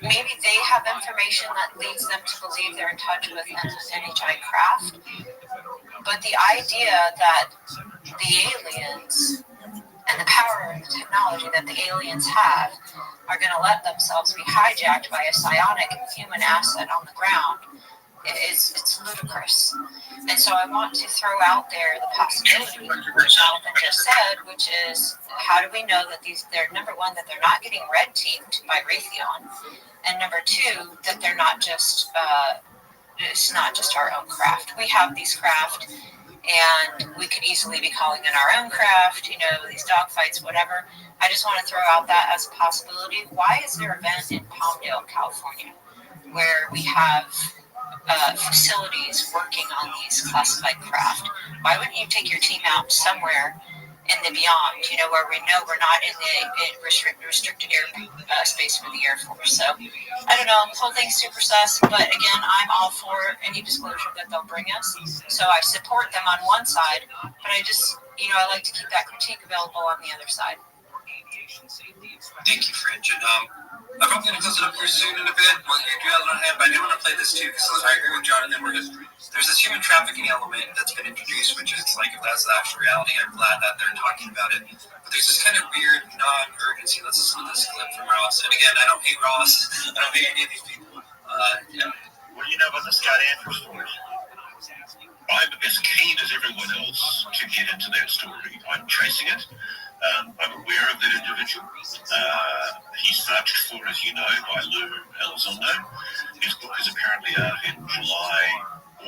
maybe they have information that leads them to believe they're in touch with NHI craft, but the idea that the aliens and the power and the technology that the aliens have are going to let themselves be hijacked by a psionic human asset on the ground, it's ludicrous. And so I want to throw out there the possibility, what Jonathan just said, which is, how do we know that they're, number one, that they're not getting red teamed by Raytheon, and number two, that they're not just, it's not just our own craft. We have these craft, and we could easily be calling in our own craft, these dogfights, whatever. I just want to throw out that as a possibility. Why is there an event in Palmdale, California, where we have facilities working on these classified craft? Why wouldn't you take your team out somewhere in the beyond, where we know we're not in the restricted air space for the Air Force? So, I don't know, the whole thing's super sus, but again, I'm all for any disclosure that they'll bring us. So I support them on one side, but I just, I like to keep that critique available on the other side. Thank you, Fringe. And I'm probably going to close it up here soon in a bit. Well, you do have it on hand, but I do want to play this too, because I agree with Jonathan. There's this human trafficking element that's been introduced, which is like, if that's the actual reality, I'm glad that they're talking about it. But there's this kind of weird non-urgency. Let's listen to this clip from Ross. And again, I don't hate Ross. I don't hate any of these people. What do you know about the Scott Andrews story? I'm as keen as everyone else to get into that story. I'm chasing it. I'm aware of that individual. He's searched for, as you know, by Lou Elizondo. His book is apparently out in July,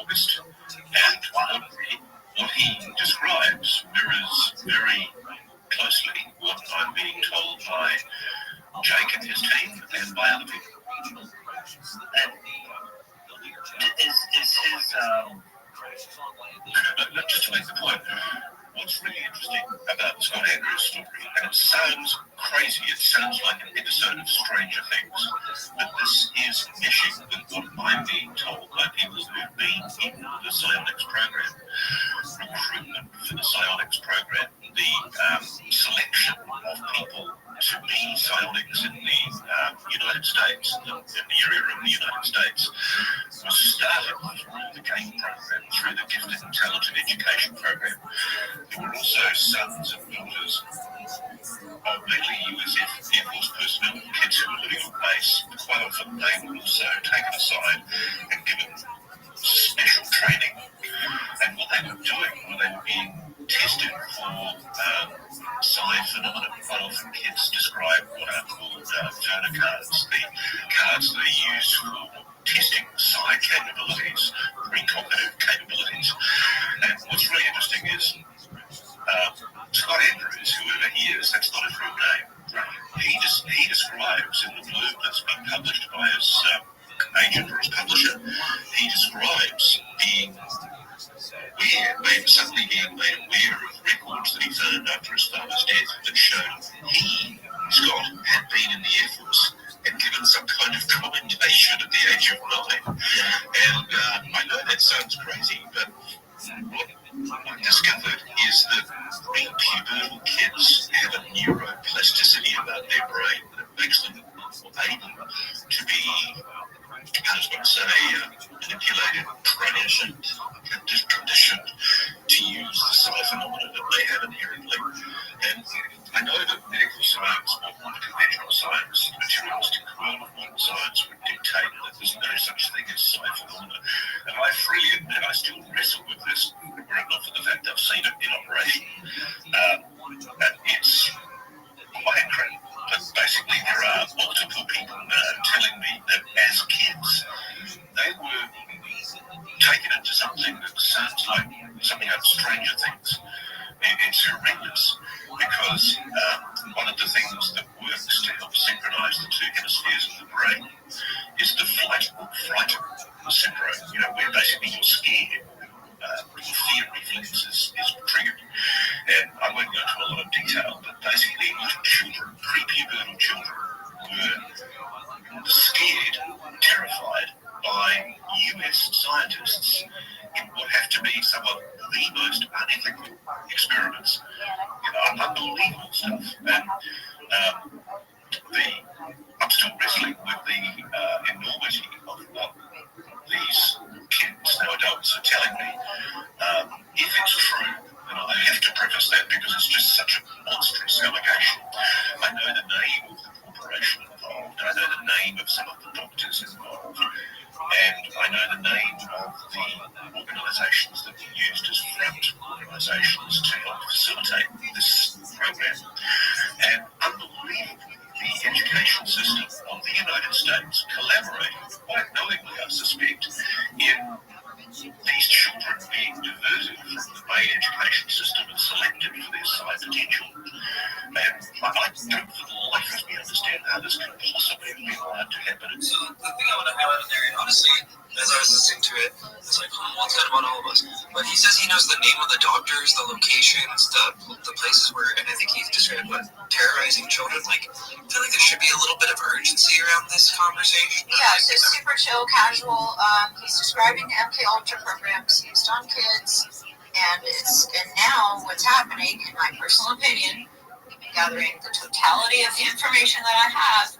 August, and what he describes mirrors very closely what I'm being told by Jake and his team and by other people. And is his just to make the point, what's really interesting about Scott Andrews' story, and it sounds crazy, it sounds like an episode of Stranger Things, but this is meshing with what I'm being told by people who've been in the psionics program, recruitment for the psionics program, the selection of people to be psionics in the United States, in the area of the United States, was started through the GAIN program, through the Gifted Intelligent Education program. There were also sons and daughters of mainly US Air Force personnel, kids who were living on base. Quite often they were also taken aside and given special training. And what they were doing, they were being tested for psi phenomena. Quite often kids describe what are called Werner cards, the cards that are used for testing psi capabilities, recognitive capabilities. And what's really interesting is Scott Andrews, whoever he is, that's not his real name. He describes in the blurb that's been published by his agent or his publisher, he describes suddenly being made aware of records that he found after his father's death that showed he, Scott, had been in the Air Force and given some kind of commendation at the age of 9. And I know that sounds crazy, but what I discovered is that prepubertal kids have a neuroplasticity about their brain that makes them able to be, I was going to say, manipulated, conditioned to use the psi phenomena that they have inherently. And I know that medical science, or conventional science, materialistic world of modern science, would dictate that there's no such thing as psi phenomena. And I freely admit I still wrestle with this, were it not for the fact I've seen it in operation. And it's quite incredible. But basically, there are multiple people telling me that as kids, they were taken into something that sounds like something out of Stranger Things. It's horrendous because one of the things that works to help synchronize the two hemispheres of the brain is the flight syndrome. You know, where basically you're scared. Your fear reflex is triggered. And I won't go into a lot of detail, but basically little children, prepubertal children, were scared, terrified by US scientists in what have to be some of the most unethical experiments. You know, unbelievable stuff. And I'm still wrestling with the enormity of what these kids, now adults, are telling me. If it's true, and I have to preface that because it's just such a monstrous allegation. I know the name of the corporation involved, I know the name of some of the doctors involved, and I know the name of the organisations that were used as front organisations to help facilitate this program. And unbelievably, the education system of the United States collaborated, quite knowingly, I suspect, in these children being diverted from the main education system and selected for their psi potential. And I don't for the life of me understand how this could possibly have been allowed to happen. So the thing I want to highlight in there, and honestly, as I was listening to it, it's like, well, it's kind of on all of us. But he says he knows the name of the doctors, the locations, the places where, and I think he described what, terrorizing children. Like, I feel like there should be a little bit of urgency around this conversation. Yeah, so super chill, casual. He's describing MK Ultra programs used on kids, and now what's happening, in my personal opinion, gathering the totality of the information that I have,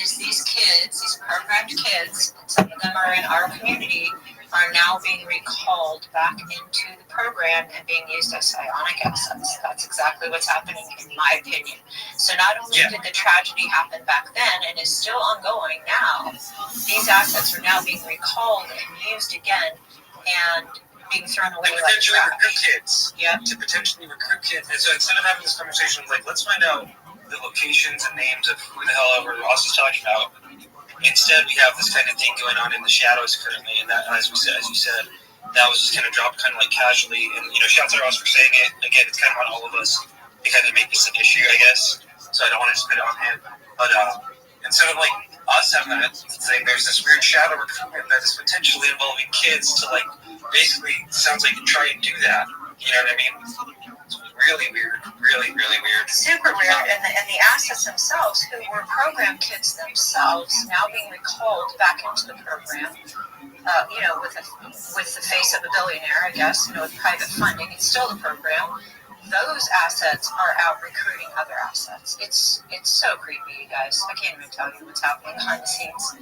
is these kids, these programmed kids, some of them are in our community, are now being recalled back into the program and being used as psionic assets. That's exactly what's happening, in my opinion. So not only did the tragedy happen back then and is still ongoing now, these assets are now being recalled and used again and being thrown away like potentially trash. recruit kids. Yeah. To potentially recruit kids. And so instead of having this conversation, like, let's find out the locations and names of who the hell ever Ross is talking about. Instead, we have this kind of thing going on in the shadows currently, and that, as you said, that was just kind of dropped kind of like casually. And, you know, shouts out Ross for saying it. Again, it's kind of on all of us to kind of make this an issue, I guess. So I don't want to just put it on him. But instead of, like, us having that thing, there's this weird shadow recruitment that is potentially involving kids to, like, basically, sounds like try and do that. You know what I mean? It's really weird. Really, really weird. Super weird. And the assets themselves, who were program kids themselves, now being recalled back into the program, you know, with the face of a billionaire, I guess, you know, with private funding. It's still the program. Those assets are out recruiting other assets. It's so creepy, you guys. I can't even tell you what's happening behind the scenes.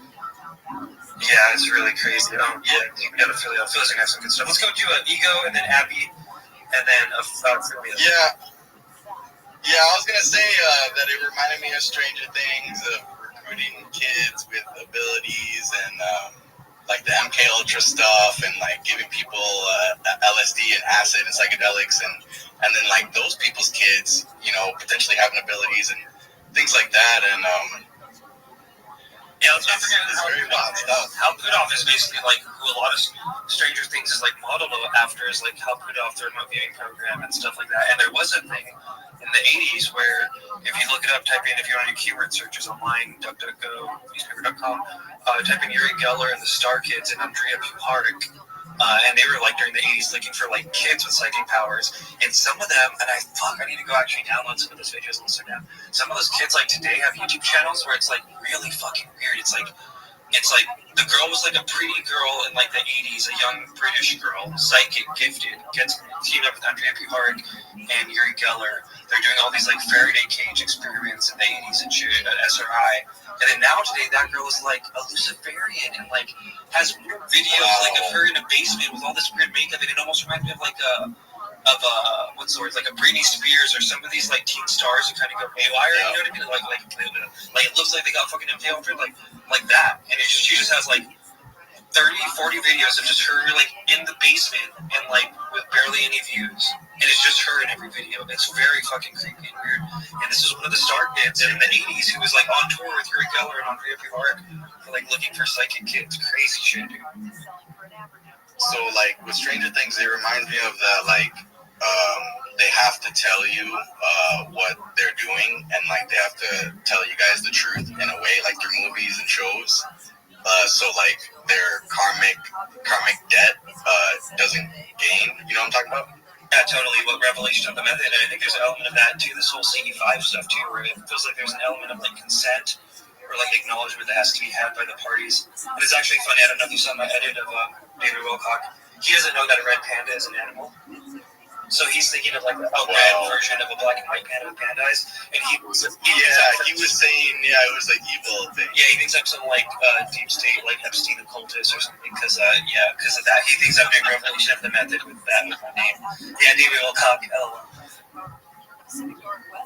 Yeah, it's really crazy. We gotta feel like I have some good stuff. Let's go to Ego, and then Abby, and then Philia. Yeah, I was gonna say that it reminded me of Stranger Things, of recruiting kids with abilities and like the MK Ultra stuff, and like giving people LSD and acid and psychedelics, and then like those people's kids, you know, potentially having abilities and things like that. And yeah, let's not forget Hal Puthoff is basically like who a lot of Stranger Things is like modeled after, is like Hal Puthoff, the remote viewing program and stuff like that. And there was a thing in the 80s where if you look it up, type in, if you're on your keyword searches online, DuckDuckGo, newspaper.com, type in Uri Geller and the Star Kids and Andrea Puharich. And they were like during the 80s looking for like kids with psychic powers, and some of them, and I need to go actually download some of those videos on Instagram. Some of those kids like today have YouTube channels where it's like really fucking weird. It's like the girl was like a pretty girl in like the 80s, a young British girl, psychic, gifted, gets teamed up with Andrea Puharich and Uri Geller. They're doing all these like Faraday cage experiments in the 80s and shit at SRI. And then now today, that girl is like a Luciferian and like has weird videos like of her in a basement with all this weird makeup, and it almost reminds me of like what's the word, like a Britney Spears or some of these like teen stars who kind of go haywire. You know what I mean? Like it looks like they got fucking infiltrated, like that. And she just has like 30-40 videos of just her like in the basement and like with barely any views, and it's just her in every video. It's very fucking creepy and weird. And this is one of the star kids in the 80s who was like on tour with Uri Geller and Andrea Puharich for like looking for psychic kids. Crazy shit, dude. So like with Stranger Things, it reminds me of that like they have to tell you what they're doing, and like they have to tell you guys the truth in a way, like through movies and shows. So like their karmic debt doesn't gain. You know what I'm talking about? Yeah, totally. What Revelation of the Method, and I think there's an element of that too. This whole CD5 stuff too, where it feels like there's an element of like consent or like acknowledgement that has to be had by the parties. And it's actually funny. I don't know if you saw my edit of David Wilcock. He doesn't know that a red panda is an animal. So he's thinking of like a red version of a black and white panda with panda eyes, and he was saying, it was like evil thing. Yeah, he thinks I'm some like deep state like Epstein occultist or something because of that. He thinks I'm doing Revelation of the Method with that with my name. Yeah, David Wilcock.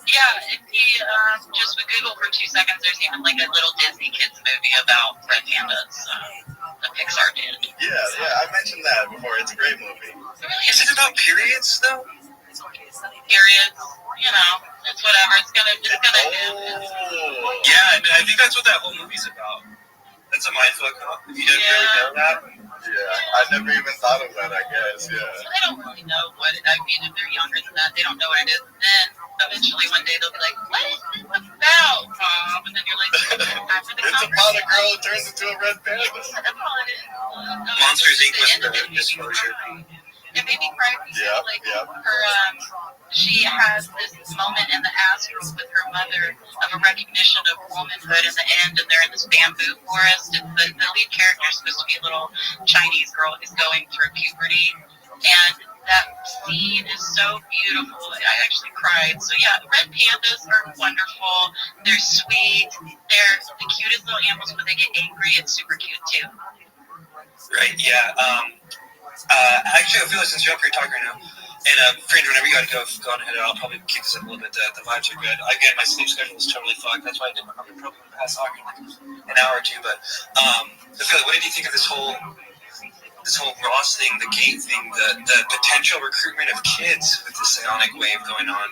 Yeah, if you just would Google for 2 seconds, there's even like a little Disney kids movie about red pandas. The Pixar did. Yeah, I mentioned that before. It's a great movie. Is it about periods though? Periods, you know, it's whatever. It's gonna do. Yeah, I think that's what that whole movie's about. That's a mindfuck, huh? You didn't really know that? Yeah, I never even thought of that, I guess, yeah. So they don't really know what it, I mean, if they're younger than that, they don't know what it is. And then eventually one day they'll be like, what is this about, Mom? And then you're like, after the it's about a girl who turns into a red panda. That's all it is. Monsters Inc. was the disclosure. It made me cry because she has this moment in the astral with her mother of a recognition of womanhood in the end, and they're in this bamboo forest, and the lead character is supposed to be a little Chinese girl who's going through puberty, and that scene is so beautiful. I actually cried. So yeah, red pandas are wonderful. They're sweet. They're the cutest little animals. When they get angry, it's super cute too. Right, yeah. Actually, I feel like since you're up here talking right now, and friend, whenever you gotta go on ahead, I'll probably keep this up a little bit. The vibes are good. Again, my sleep schedule is totally fucked. That's why I didn't probably pass on in like an hour or two. But I feel like, what did you think of this whole Ross thing, the gate thing, the potential recruitment of kids with the psionic wave going on?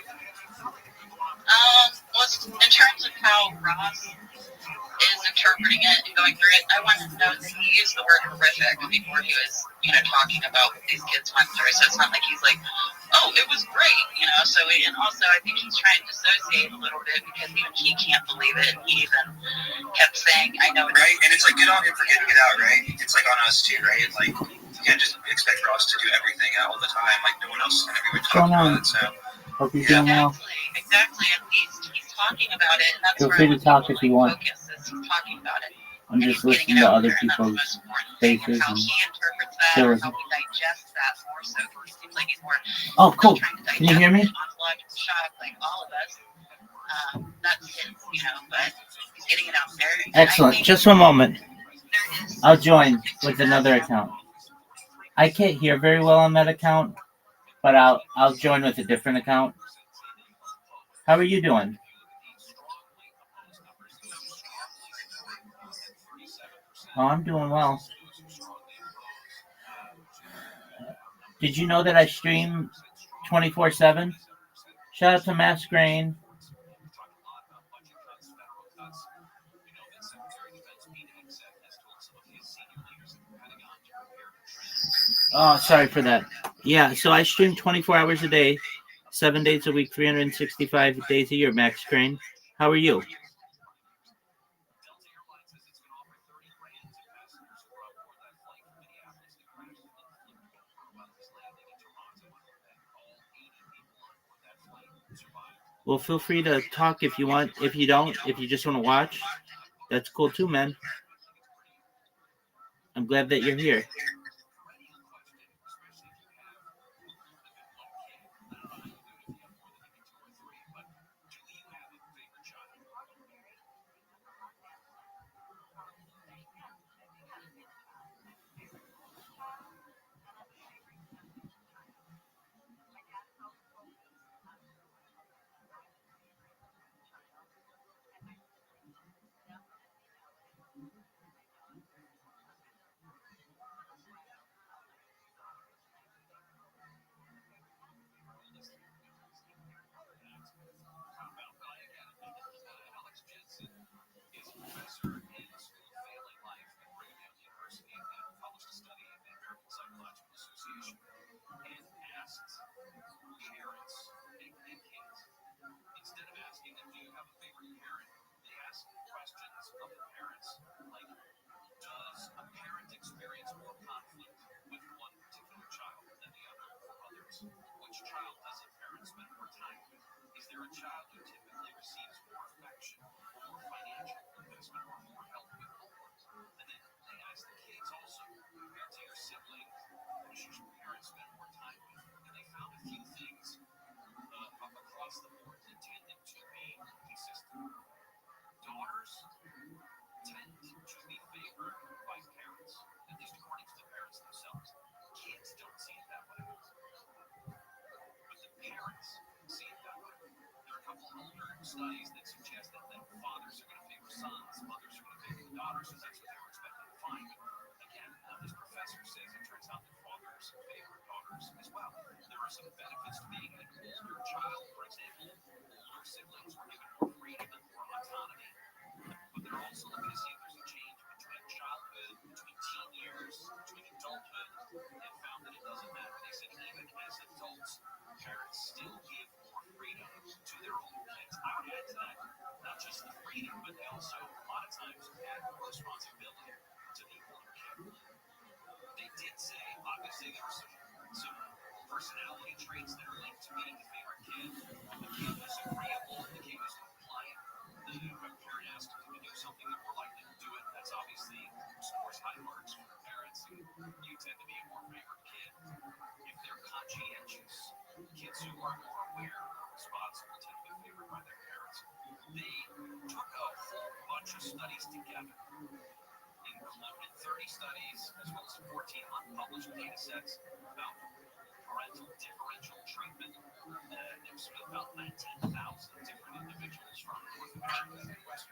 Well, in terms of how Ross is interpreting it and going through it, I wanted to know that he used the word horrific before he was, talking about what these kids went through. So it's not like he's like, oh, it was great, So, and also I think he's trying to dissociate a little bit because even he can't believe it. He even kept saying, I know. Right, and it's like, good on him for getting it out, right? It's like on us too, right? Like, you can't just expect Ross to do everything all the time. Like, no one else is going to be talking about it, so. Hope you're doing well. Exactly, and he's talking about it, and that's Feel where free to talk if you want. He's talking about it. I'm just listening to other people's faces how and he interprets that, chilling. or how he digests that more so, because he seems like he's more Oh, cool. Can you hear me? ontological shock, like all of us. That's his, but he's getting it out there. Excellent. Just one moment. I'll join with another account. I can't hear very well on that account, but I'll join with a different account. How are you doing? Oh, I'm doing well. Did you know that I stream 24/7? Shout out to Mass Grain. Oh, sorry for that. Yeah, so I stream 24 hours a day, 7 days a week, 365 days a year, Max Crane. How are you? Well, feel free to talk if you want. If you don't, if you just want to watch, that's cool too, man. I'm glad that you're here.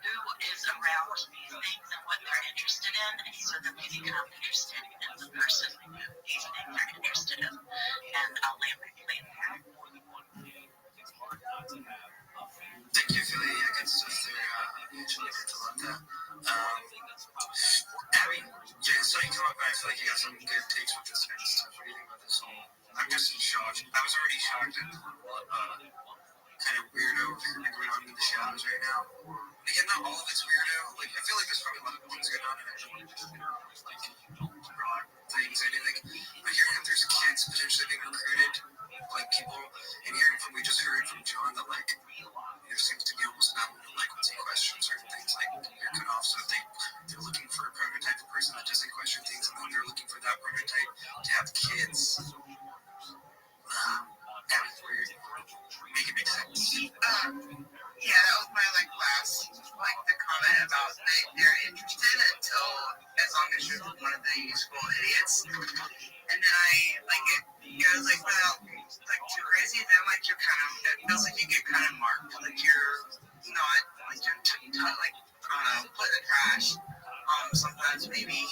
Who is around these things and what they're interested in, so that they become interested in the person these things are interested in. And I'll land my plane there. Thank you for the good stuff there. Usually get to love that. Abby, yeah, so you come up and I feel like you got some good takes with this kind of stuff. What do you think about this whole? I'm just in shock. I was already shocked at kind of weirdo thing going on in the shadows right now. Again, not all of it's weirdo. Like, I feel like there's probably a lot of things going on, and I don't want to just like broad things or anything. But hearing that there's kids potentially being recruited, like people, and hearing from we just heard from John that like there seems to be almost not like once he questions certain things, like you're cut off. So if they're looking for a prototype of person that doesn't question things, and then they're looking for that prototype to have kids. That was weird. Make it make sense. Yeah, that was my last the comment about they're interested until as long as you're one of the useful idiots. And then it goes without too crazy, then you're it feels like you get kind of marked, you're not you're I don't know, put in the trash. Sometimes maybe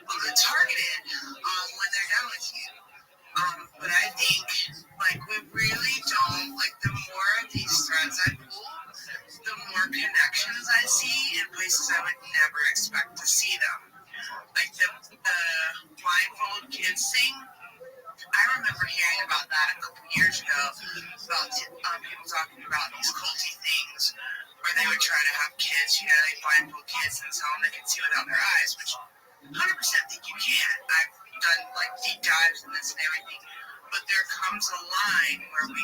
targeted when they're done with you. But I think we really don't the more of these threads I pull, the more connections I see in places I would never expect to see them. like the blindfold kids thing. I remember hearing about that a couple years ago about people talking about these culty things where they would try to have kids, you know, they blindfold kids and tell them they can see without their eyes, which 100% think you can. I've done like deep dives in this and everything, but there comes a line where we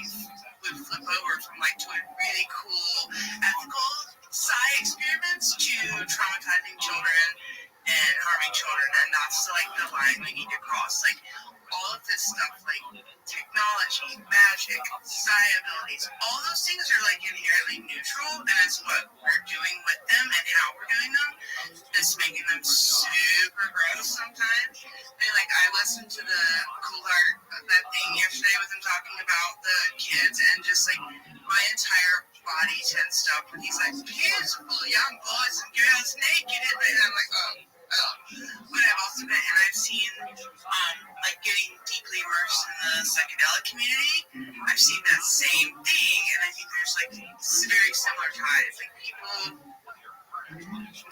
flip over from like doing really cool ethical experiments to traumatizing children and harming children, and that's like the line we need to cross. Like all of this stuff, like technology, magic, psi abilities, all those things are like inherently neutral, and it's what we're doing with them and how we're doing them that's making them super gross sometimes. And like I listened to the Cool Heart that thing yesterday with him talking about the kids, and just like my entire body tensed up when he's like, beautiful young boys and girls naked, and I'm like, oh. But I've also been, and I've seen, like getting deeply immersed in the psychedelic community, I've seen that same thing, and I think there's like very similar ties. Like people,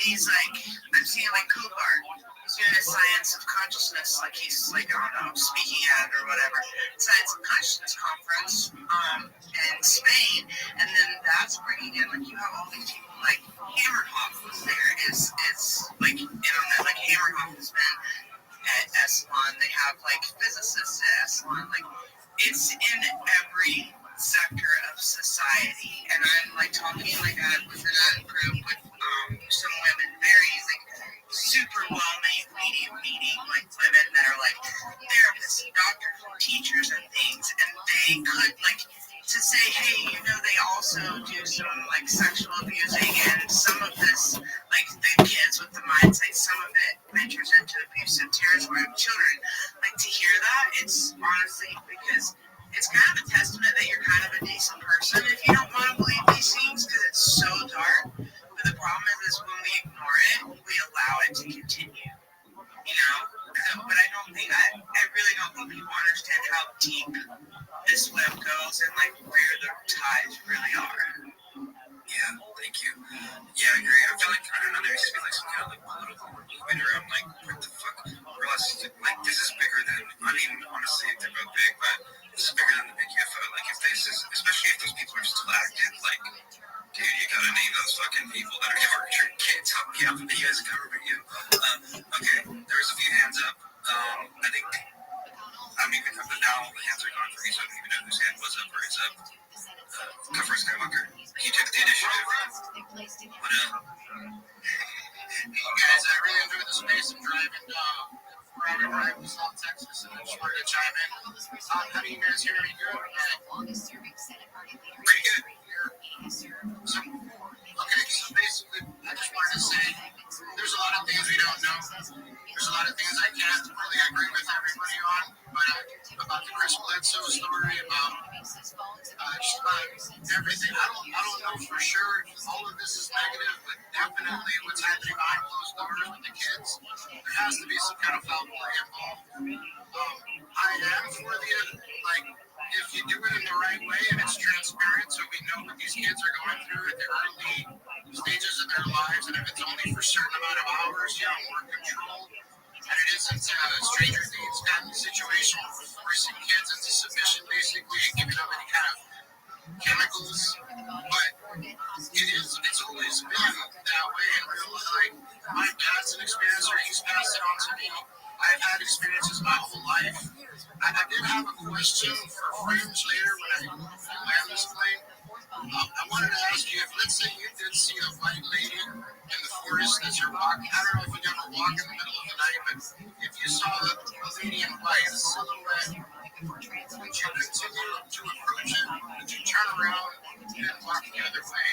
these like, I'm seeing like Coopart, he's doing a science of consciousness, like he's like, I don't know, speaking at or whatever, science of consciousness conference, in Spain, and then that's bringing in, like you have all these people, like Hammerhoff was there, is like, internet, like Hammerhoff has been at Esalen, they have like physicists at Esalen, like it's in every sector of society, and I'm like talking like I was in a group with some women, very like super well-made meeting like women that are like therapists and doctors and teachers and things, and they could like to say, hey, you know, they also do some like sexual abusing, and some of this, like the kids with the mindset, some of it ventures into abusive territory of children. Like to hear that, it's honestly because it's kind of a testament that you're kind of a decent person if you don't want to believe these things, because it's so dark. But the problem is when we ignore it, we allow it to continue. You know, but I really don't think people understand how deep this web goes and like where the ties really are. Yeah, thank you. Yeah, I agree. I feel like, I don't know, there used to be like some kind of like political movement where I'm like, what the fuck? Like, this is bigger than, I mean, honestly, they're both big, but this is bigger than the big UFO. Like, if this is, especially if those people are still active, like, dude, you gotta name those fucking people that are torturing kids. Help me out with the U.S. government, you. Okay, there was a few hands up. I think, I'm even up and down, the hands are gone for me, so I don't even know whose hand was up or is up. Cover Skywalker. He took the initiative. What up? Hey guys, I really enjoyed the space. I'm driving around South Texas, and I just wanted to chime in. How do you guys hear me good? Pretty good. Okay, so basically, I just wanted to say there's a lot of things we don't know. There's a lot of things I can't really agree with everybody on, but about the Chris Bledsoe story, about just about everything. I don't know for sure if all of this is negative, but definitely what's happening behind closed doors with the kids, there has to be some kind of foul play involved. I am for the, like, if you do it in the right way and it's transparent, so we know what these kids are going through at the early stages of their lives, and if it's only for a certain amount of hours, more control. And it isn't Stranger Things kind of situation where forcing kids into submission, basically, and giving them any kind of chemicals. But it's always been that way in real life. My dad's an experiencer, he's passed it on to me. I've had experiences my whole life. I did have a question for Fringe later when I land this plane. I wanted to ask you, if let's say you did see a white lady in the forest as you're walking, I don't know if you ever walk in the middle of the night, but if you saw a lady in white, a silhouette, would you continue to approach it? Would you turn around and walk the other way?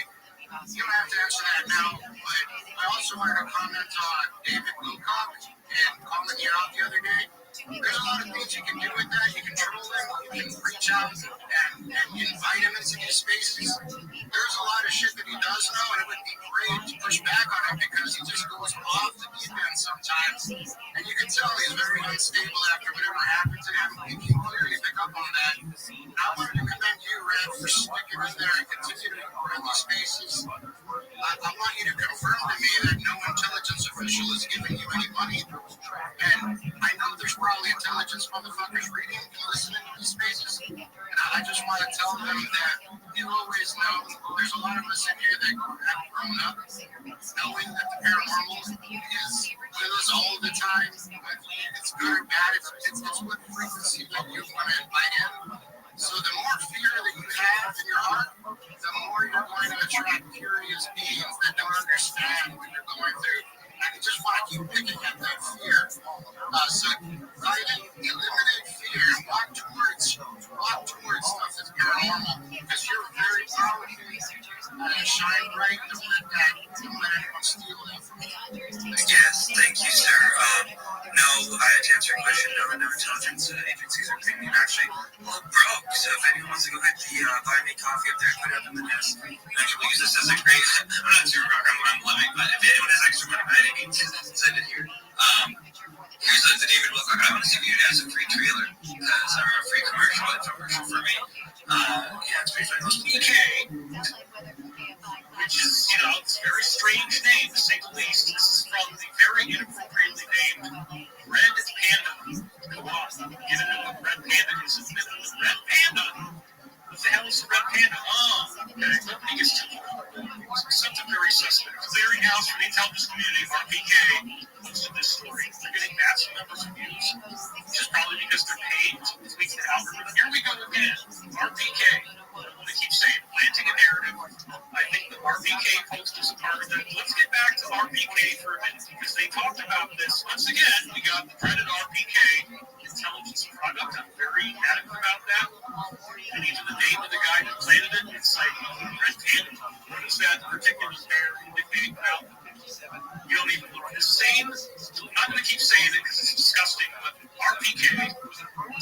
You don't have to answer that now, but I also wanted to comment on David Wilcock and calling you out the other day. There's a lot of things you can do with that. You can troll them, you can reach out and invite him into these spaces. There's a lot of shit that he does know, and it would be great to push back on him because he just goes off the deep end sometimes. And you can tell he's very unstable after whatever happened to him. You can clearly pick up on that. And I wanted to commend you, Red, for sticking in there and continuing to run these spaces. I want you to confirm to me that no intelligence official is giving you any money knowing that the paranormal is with us all the time. It's good or bad. It's what frequency that you want to invite in. So the more fear that you have in your heart, the more you're going to attract curious beings that don't understand what you're going through. And you just want to keep picking at that fear. So eliminate fear and walk towards stuff that's paranormal, because you're very powerful. And shine bright. Don't let anyone steal that from you. Yes, thank you, sir. No, I had to answer your question. No intelligence agencies are paying me. Actually, broke. So if anyone wants to go get the buy me coffee up there, put it up in the desk. Actually, use this as a great. I'm not sure I'm living, but if anyone has extra money, I didn't send it here. Here's the David Wilcock. I want to see if you guys a free trailer, because or a free commercial. It's a commercial for me. Yeah, it's pretty fun. PK, which is, it's a very strange name to say the least. This is from the very inappropriately named Red Panda. Come on, get into what Red Panda is. Red Panda? What the hell is a Red Panda? Okay, nobody gets too something very suspect. Clearinghouse for the intelligence community, RPK, posted this story. They're getting massive numbers of views, which is probably because they're paid to tweak the algorithm. Here we go again. RPK. I'm going to keep saying, planting a narrative. I think the RPK post is a part of that. Let's get back to RPK for a minute, because they talked about this. Once again, we got the dreaded RPK intelligence product. I'm very adamant about that. And even the name of the guy that planted it, it's like Red Panda. What is that particular bear nickname? Well, you don't even look the same. I'm not going to keep saying it because it's disgusting, but RPK,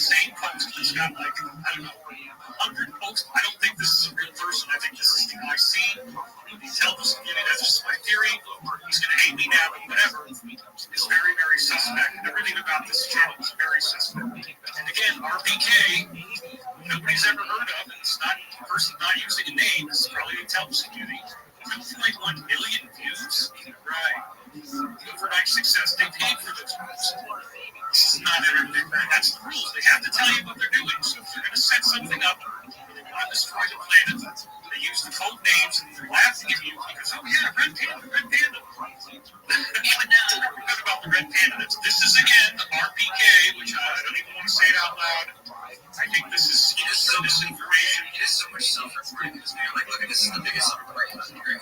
same post that's got like, I don't know, 100 posts. I don't think this is a real person. I think this is the guy seen. The intelligence community, that's just my theory. He's going to hate me now, but whatever. It's very, very suspect. Everything about this channel is very suspect. And again, RPK, nobody's ever heard of, and it's not a person not using a name. This is probably the intelligence community. 2.1 million views. Right. Overnight success. They paid for this. This is not everything. That's the rules. They have to tell you what they're doing. So if they're going to set something up, they want to destroy the planet, they use the code names and they're laughing at you because, oh yeah, Red Panda, Red Panda. We're good about the Red Panda. This is again the RPK, which I don't even want to say it out loud. I think this is misinformation. It is so much self-reporting because you're like, look, this is the biggest self-reporting here.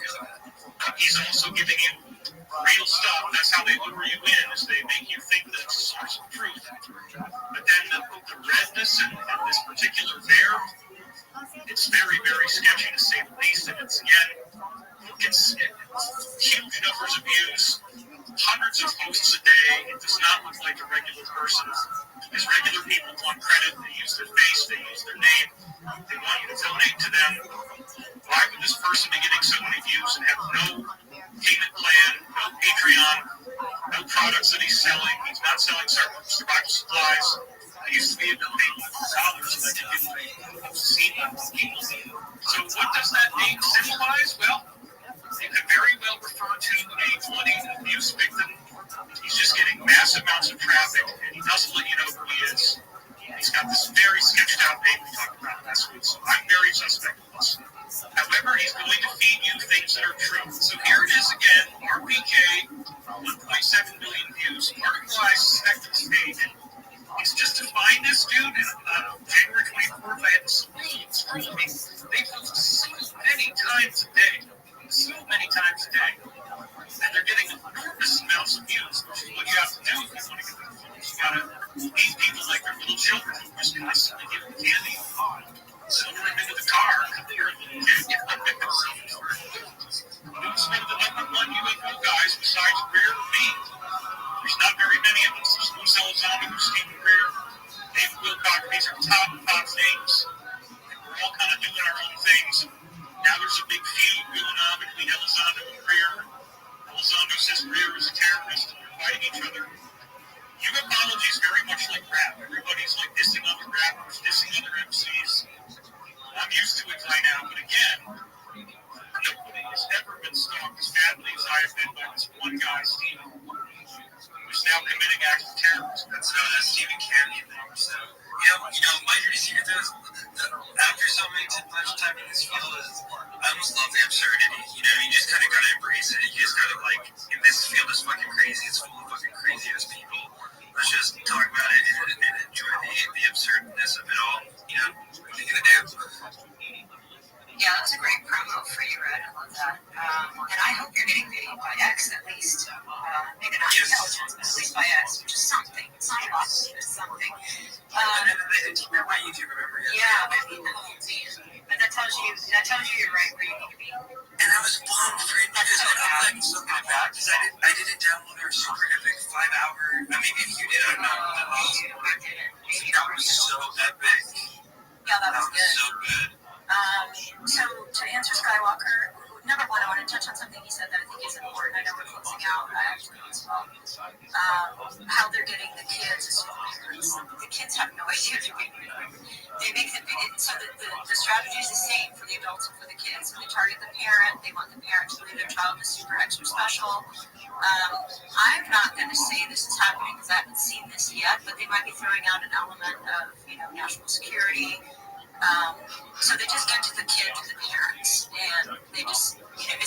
He's also giving you real stuff. That's how they lure you in, is they make you think that it's a source of truth. But then the redness and this particular bear, it's very, very sketchy to say the least. And it's, again, it's huge numbers of views, hundreds of posts a day. It does not look like a regular person. Because regular people want credit. They use their face, they use their name. They want you to donate to them. Why would this person be getting so many views and have no payment plan, no Patreon, no products that he's selling? He's not selling certain survival supplies. They used to be able to pay $100 so they could get see people. So what does that name symbolize? Well, it could very well refer to a bloody abuse victim. He's just getting massive amounts of traffic, and he doesn't let you know who he is. He's got this very sketched out name we talked about last week, so I'm very suspect of this. However, he's going to feed you things that are true. So here it is again, RPK, 1.7 million views. Part of why I suspect it's paid is just to find this dude. And January 24th, I had to scroll. They post so many times a day. So many times a day. And they're getting enormous amounts of views, which is what you have to do if you want to get the views. You got to feed people like they're little children who just constantly give them candy. Silver them into the car. You're a little kid. Who's one of the number one UFO guys besides Greer and me? There's not very many of us. There's Moose Elizondo, there's Stephen Greer, David Wilcock. These are top names. We're all kind of doing our own things. Now there's a big feud going on between Elizondo and Greer. Elizondo says Greer is a terrorist and they're fighting each other. Ufology is very much like rap. Everybody's like dissing other rappers, dissing other MCs. I'm used to it by now, but again, nobody has ever been stalked as badly as I have been by this one guy, Stephen, who's now committing acts of terrorism. That's Stephen Canyon thing. So, my dirty secret is after so much time in this field is I almost love the absurdity. You know, you just kind of gotta embrace it. You just gotta like, if this field is fucking crazy, it's full of fucking crazy ass people. Let's just talk about it and enjoy the absurdness of it all. You know, what are you gonna do? Yeah, that's a great promo for you, Red. I love that. And I hope you're getting paid by X at least. Maybe not intelligence, but at least by X, which is something. It's not a lot, it's something. They're my YouTube, remember? Yeah, I mean, but that tells you you're right where you need to be. And I was bummed for it because I'm like so good back because I didn't download their super epic 5-hour. I mean, if you did, I don't know. That was so epic. Yeah, that was good. So good. So to answer Skywalker, number one, I want to touch on something he said that I think is important. I know we're closing out. I actually as well. How they're getting the kids as parents. The kids have no idea they're being married. They make them so that the strategy is the same for the adults and for the kids. They target the parent. They want the parent to believe their child is super extra special. I'm not going to say this is happening because I haven't seen this yet, but they might be throwing out an element of national security. So they just get to the kids and the parents, and they just,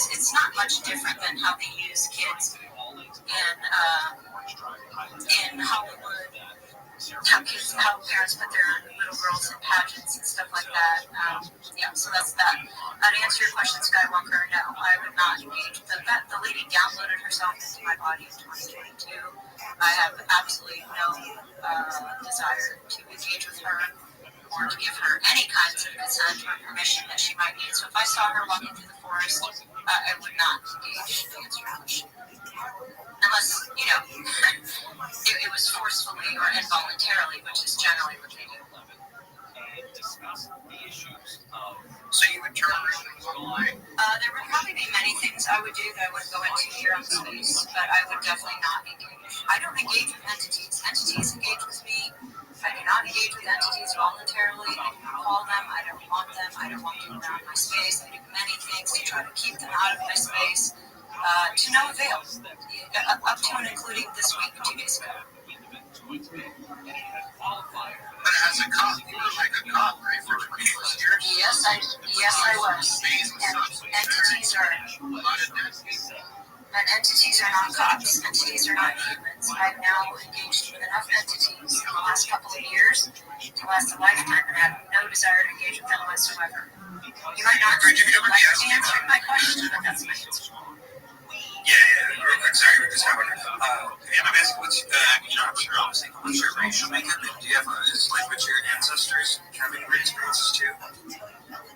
it's not much different than how they use kids in Hollywood, how parents put their little girls in pageants and stuff like that. So that's that. To answer your question, Skywalker, no, I would not engage with that. The lady downloaded herself into my body in 2022. I have absolutely no desire to engage with her or to give her any kinds of consent or permission that she might need. So if I saw her walking through the forest, I would not engage in the answer question. Unless, it was forcefully or involuntarily, which is generally what they do. So you would turn around and go away? There would probably be many things I would do that I wouldn't go into here on space, but I would definitely not engage. I don't engage with entities. Entities engage with me. I do not engage with entities voluntarily. I do not call them. I don't want them. I don't want them around my space. I do many things to try to keep them out of my space, to no avail. Up to and including this week, 2 days ago. But as a cop, you were like a cop, right, for 20 plus years? Yes, I was. And entities are not cops. Entities are not humans. I've now engaged with enough entities in the last couple of years to last a lifetime, and I have no desire to engage with them whatsoever. You might not like to answer my question, but that's my answer. Yeah, real quick, sorry, we're just having what's, I'm sure, obviously, what's your racial makeup? Do you have what's your ancestors having great experiences too?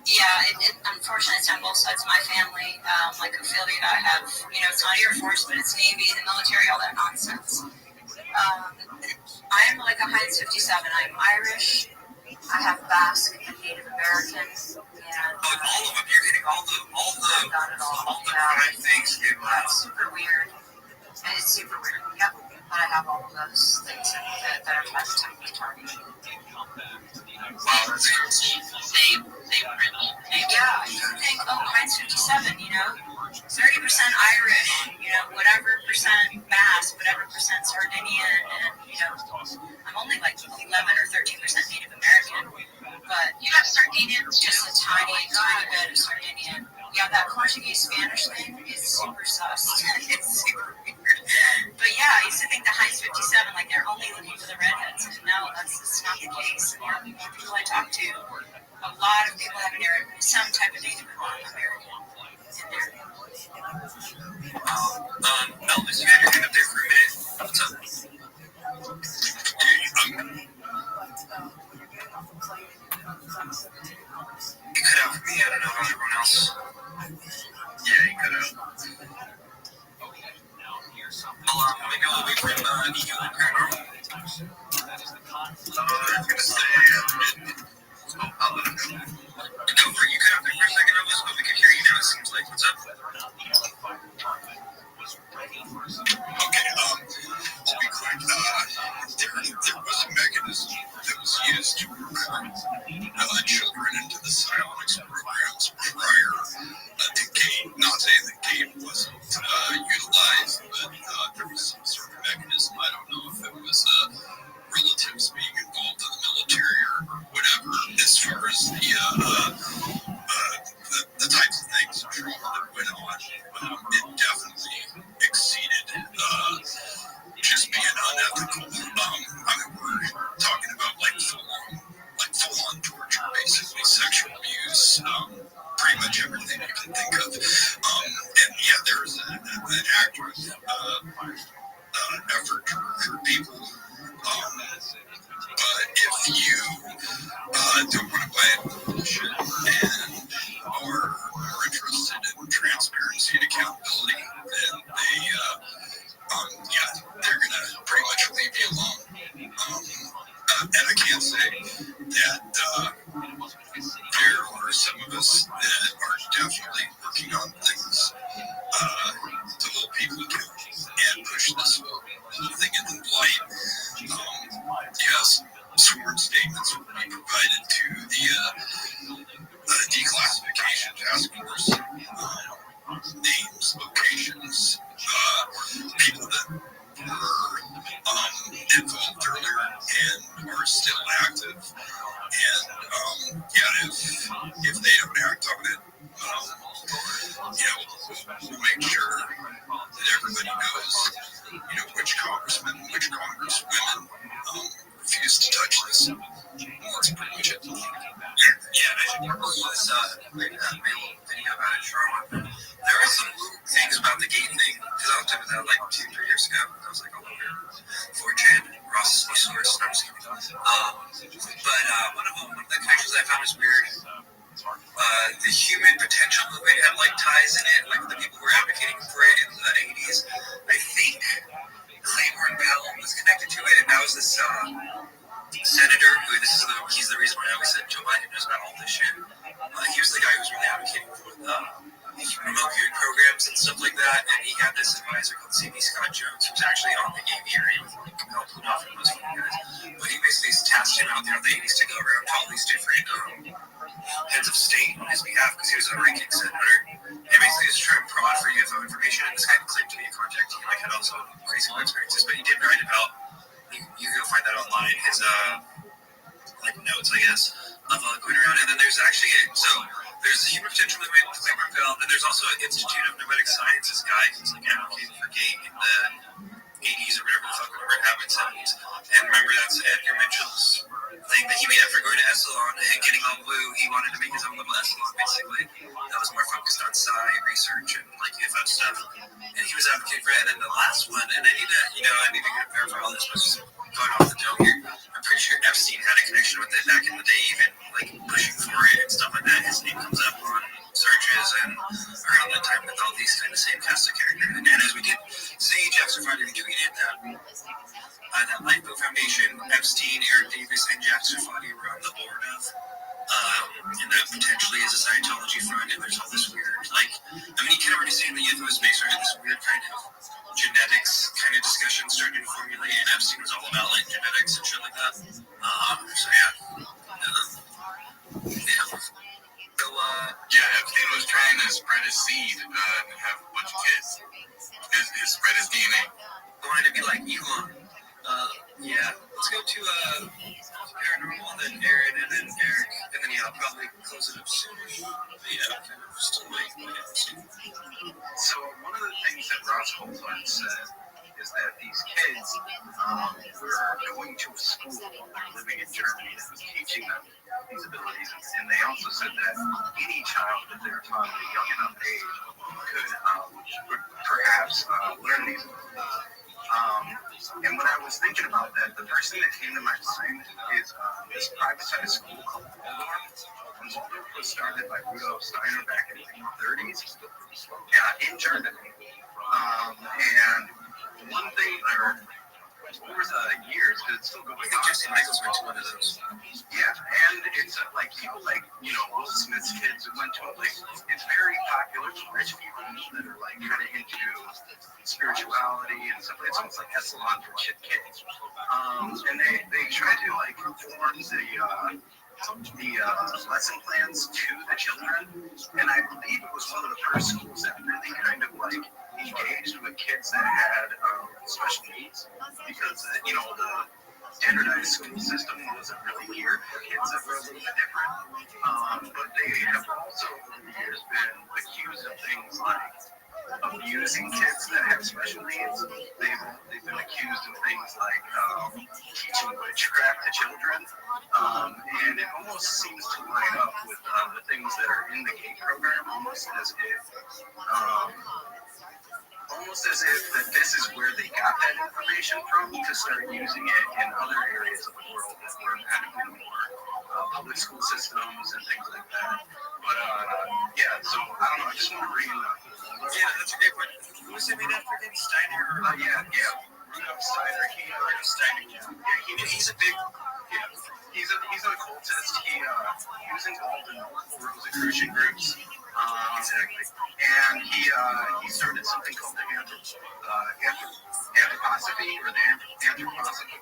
Yeah, unfortunately, it's on both sides of my family. Like Ophelia, I have, it's not Air Force, but it's Navy, the military, all that nonsense. I'm like a Heinz 57. I'm Irish. I have Basque and Native American. And, all of them. You're hitting all the prime things. It's super weird. It's super weird. Yep. But I have all of those things that are technically targeted. Wow, that's crazy. Yeah, you think, Heinz 57, 30% Irish, whatever percent Basque, whatever percent Sardinian, and, I'm only like 11 or 13% Native American, but you have Sardinian, just a tiny bit of Sardinian. Yeah, that Portuguese Spanish thing is super sus. It's super weird. But yeah, I used to think the Heinz 57, like they're only looking for the redheads, and no, that's not the case. And the people I talk to, a lot of people have some type of Native American in there. Elvis, you had your hand up there for a minute. What's up? You cut out for me. I don't know about everyone else. Yeah, you cut out. Well, maybe we'll wait for the Nico and Paranormal. I was going to say, I'll let him go. Go for it. You cut out there for a second, Elvis, but we can hear you now, it seems like. What's up? Okay, to be quick, there was a mechanism that was used to recruit children into the psionics programs prior to Kate. Not saying that Kate wasn't utilized, but there was some sort of mechanism. I don't know if it was relatives being involved in the military or whatever, as far as the types of effort to recruit people. But if you don't want to buy it bullshit and are more interested in transparency and accountability, then they're gonna pretty much leave you alone. And I can't say that there are some of us that are definitely working on things to hold people accountable and push this whole thing into the light. Yes, sworn statements will be provided to the declassification task force. Names, locations, people that were involved earlier and are still active. And if they don't act on it, we'll make sure that everybody knows, which congressmen, which congresswomen refuse to touch this. And that's pretty much it. Yeah, and I think this made a little video about it, Charlotte. There were some things about the gate thing, because I looked into that like 2-3 years ago. I was like all over 4chan, Ross's new source, and I was kidding. But one of the connections I found was weird. The human potential movement had like ties in it, like the people who were advocating for it in the 80s. I think Claiborne Pell was connected to it, and that was this senator who he's the reason why I always said Joe Biden knows about all this shit. He was the guy who was really advocating for the remote viewing programs and stuff like that, and he had this advisor called C.B. Scott Jones, who was actually on the Navy area with help from most of you guys. But he basically tasked him out there in the 80s to go around to all these different heads of state on his behalf, because he was a ranking senator, and basically just trying to prod for UFO information. And this guy claimed to be a contact. He had also crazy experiences, but he did write about. You can go find that online. His notes, I guess, of going around. And then there's actually there's the Human Potential Movement, Claiborne Pell, and there's also an Institute of Pneumatic Sciences guy who's like advocating for gate in the 80s or whatever the fuck, whenever it happened, 70s. And remember, that's Edgar Mitchell's thing that he made after going to Esalen and getting all blue. He wanted to make his own little Esalen, basically. That was more focused on psi research and like UFO stuff. And he was advocating for it. And then the last one, and I need to verify all this, but just going off the dome here. I'm pretty sure Epstein had a connection with it back in the day, even like pushing for it and stuff like that. His name comes up on searches and around that time with all these kind of same cast of characters. And as we did see, Jeff Safari retweeted that Lifeboat Foundation, Epstein, Eric Davis, and Jack Safari were on the board of. And that potentially is a Scientology front, and there's all this weird, you can already see in the UFO space, right, this weird kind of genetics kind of discussion starting to formulate, and Epstein was all about, genetics and shit like that. Epstein was trying to spread his seed and have a bunch of kids. Spread his DNA. I wanted to be like Elon. Let's go to Paranormal, and then Aaron, and then Eric, and then I'll probably close it up soon. Kind of still waiting. So one of the things that Rothschild said is that these kids were going to a school while they're living in Germany that was teaching them these abilities, and they also said that any child that they're taught at a young enough age could perhaps learn these abilities. And when I was thinking about that, the first thing that came to my mind is this privatized school called Waldorf. And Waldorf was started by Rudolf Steiner back in the 30s in Germany. And one thing, over the years, because it's still going on. I think Jesse Michaels went to one of those. Yeah, and it's people Will Smith's kids who went to it. It's very popular for rich people that are kind of into spirituality and stuff. It's almost like Esalen for shit kids. And they try to form the lesson plans to the children, and I believe it was one of the first schools that really kind of engaged with kids that had special needs, because the standardized school system wasn't really geared for kids that were a little bit different. But they have also over the years been accused of things like abusing kids that have special needs. They've been accused of things like teaching witchcraft to children, and it almost seems to line up with the things that are in the GATE program, almost as if that this is where they got that information inspiration from to start using it in other areas of the world that were kind of in more public school systems and things like that. But yeah, so I don't know. I just want to bring in that. Yeah, that's a great one. Was it made after David Steiner? Yeah. Rudolph Steiner. He's a big. Yeah, he's an occultist. He was involved in Rosicrucian groups. Exactly. And he started something called the anthroposophy or the anthroposophy.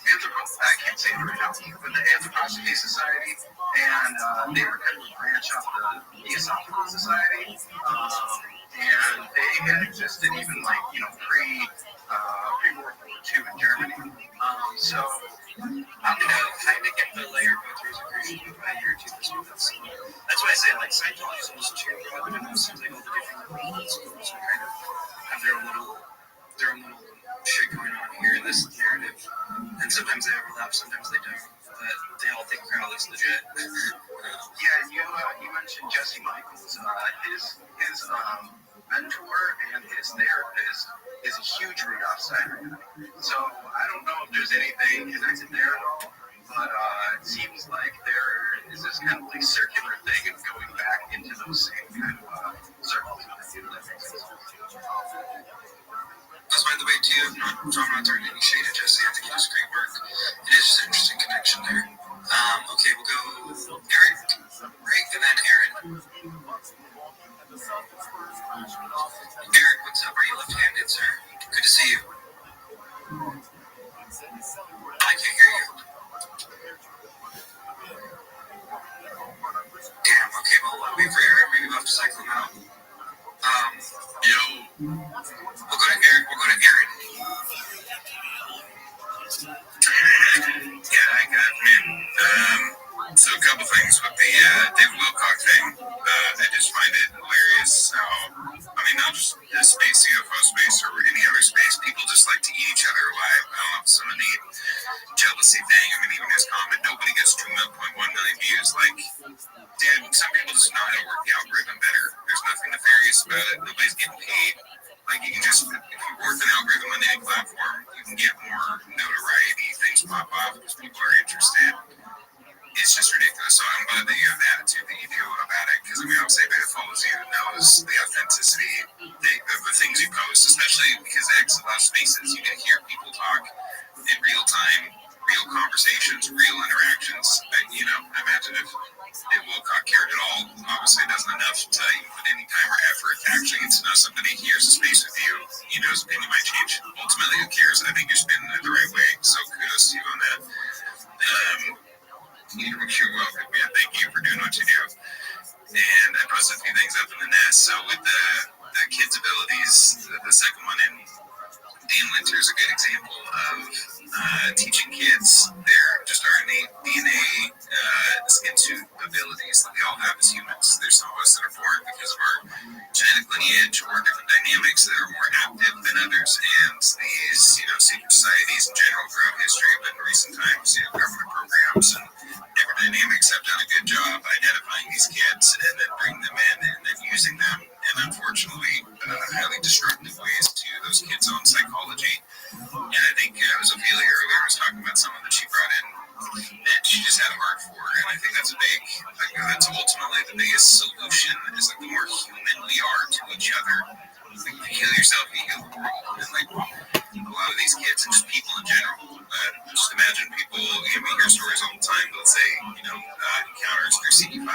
I can't say it right now, but the Anthroposophy Society, and they were kind of a branch off the Theosophical Society, and they had existed even pre-World War II in Germany. So I'm gonna kind of get the layer of both Rosicrucian by a year or two this week. That's why I say Scientology is almost too broad, and it seems like all the different religious schools are kind of have their own little shit going on here in this narrative, and sometimes they overlap, sometimes they don't, but they all think Crowley's legit. Yeah, you mentioned Jesse Michaels. His mentor and his therapist is a huge Rudolph Steiner. So I don't know if there's anything connected there at all, but it seems like there is this kind of circular thing of going back into those same kind of circles. That's by the way, too. I'm not throwing any shade at Jesse. I think he does great work. It is just an interesting connection there. Okay, we'll go Eric, Rick, and then Aaron. Eric, what's up? Are you left-handed, sir? Good to see you. I can't hear you. Damn, okay, well, I'll wait for Eric. Maybe we'll have to cycle him out. We'll go to Eric. We'll go to Aaron. Yeah, I got it. So a couple things with the David Wilcock thing. I just find it hilarious how, not just this space, UFO space, or any other space, people just like to eat each other alive. I don't know if it's some innate jealousy thing. Even his comment, nobody gets 2.1 million views. Dude, some people just know how to work the algorithm better. There's nothing nefarious about it. Nobody's getting paid. You can just, if you work an algorithm on any platform, you can get more notoriety, things pop off because people are interested. It's just ridiculous. So I'm glad that you have the attitude that you do about it, because obviously everybody that follows you knows the authenticity of the things you post, especially because X allows spaces. You can hear people talk in real time, real conversations, real interactions. I imagine if Wilcock cared at all, obviously it doesn't enough to even put any time or effort to actually get to know somebody. He hears a space with you. You know his opinion might change. Ultimately, who cares? I think you're spinning it the right way. So kudos to you on that. You're welcome, man. Thank you for doing what you do. And I posted a few things up in the nest. So with the kids' abilities, the second one in Dan Winter is a good example of teaching kids their just our innate DNA into abilities that we all have as humans. There's some of us that are born because of our genetic lineage or different dynamics that are more active than others. And these, secret societies in general throughout history, but in recent times, government programs and different dynamics have done a good job identifying these kids and then bringing them in and then using them in, unfortunately, highly destructive ways to those kids' own psychology. And I think Ophelia earlier was talking about someone that she brought in that she just had a heart for, and I think that's that's ultimately the biggest solution, is the more human we are to each other, you heal yourself, you heal the world. And a lot of these kids and just people in general, just imagine people, we hear stories all the time, let's say, encounters through CD5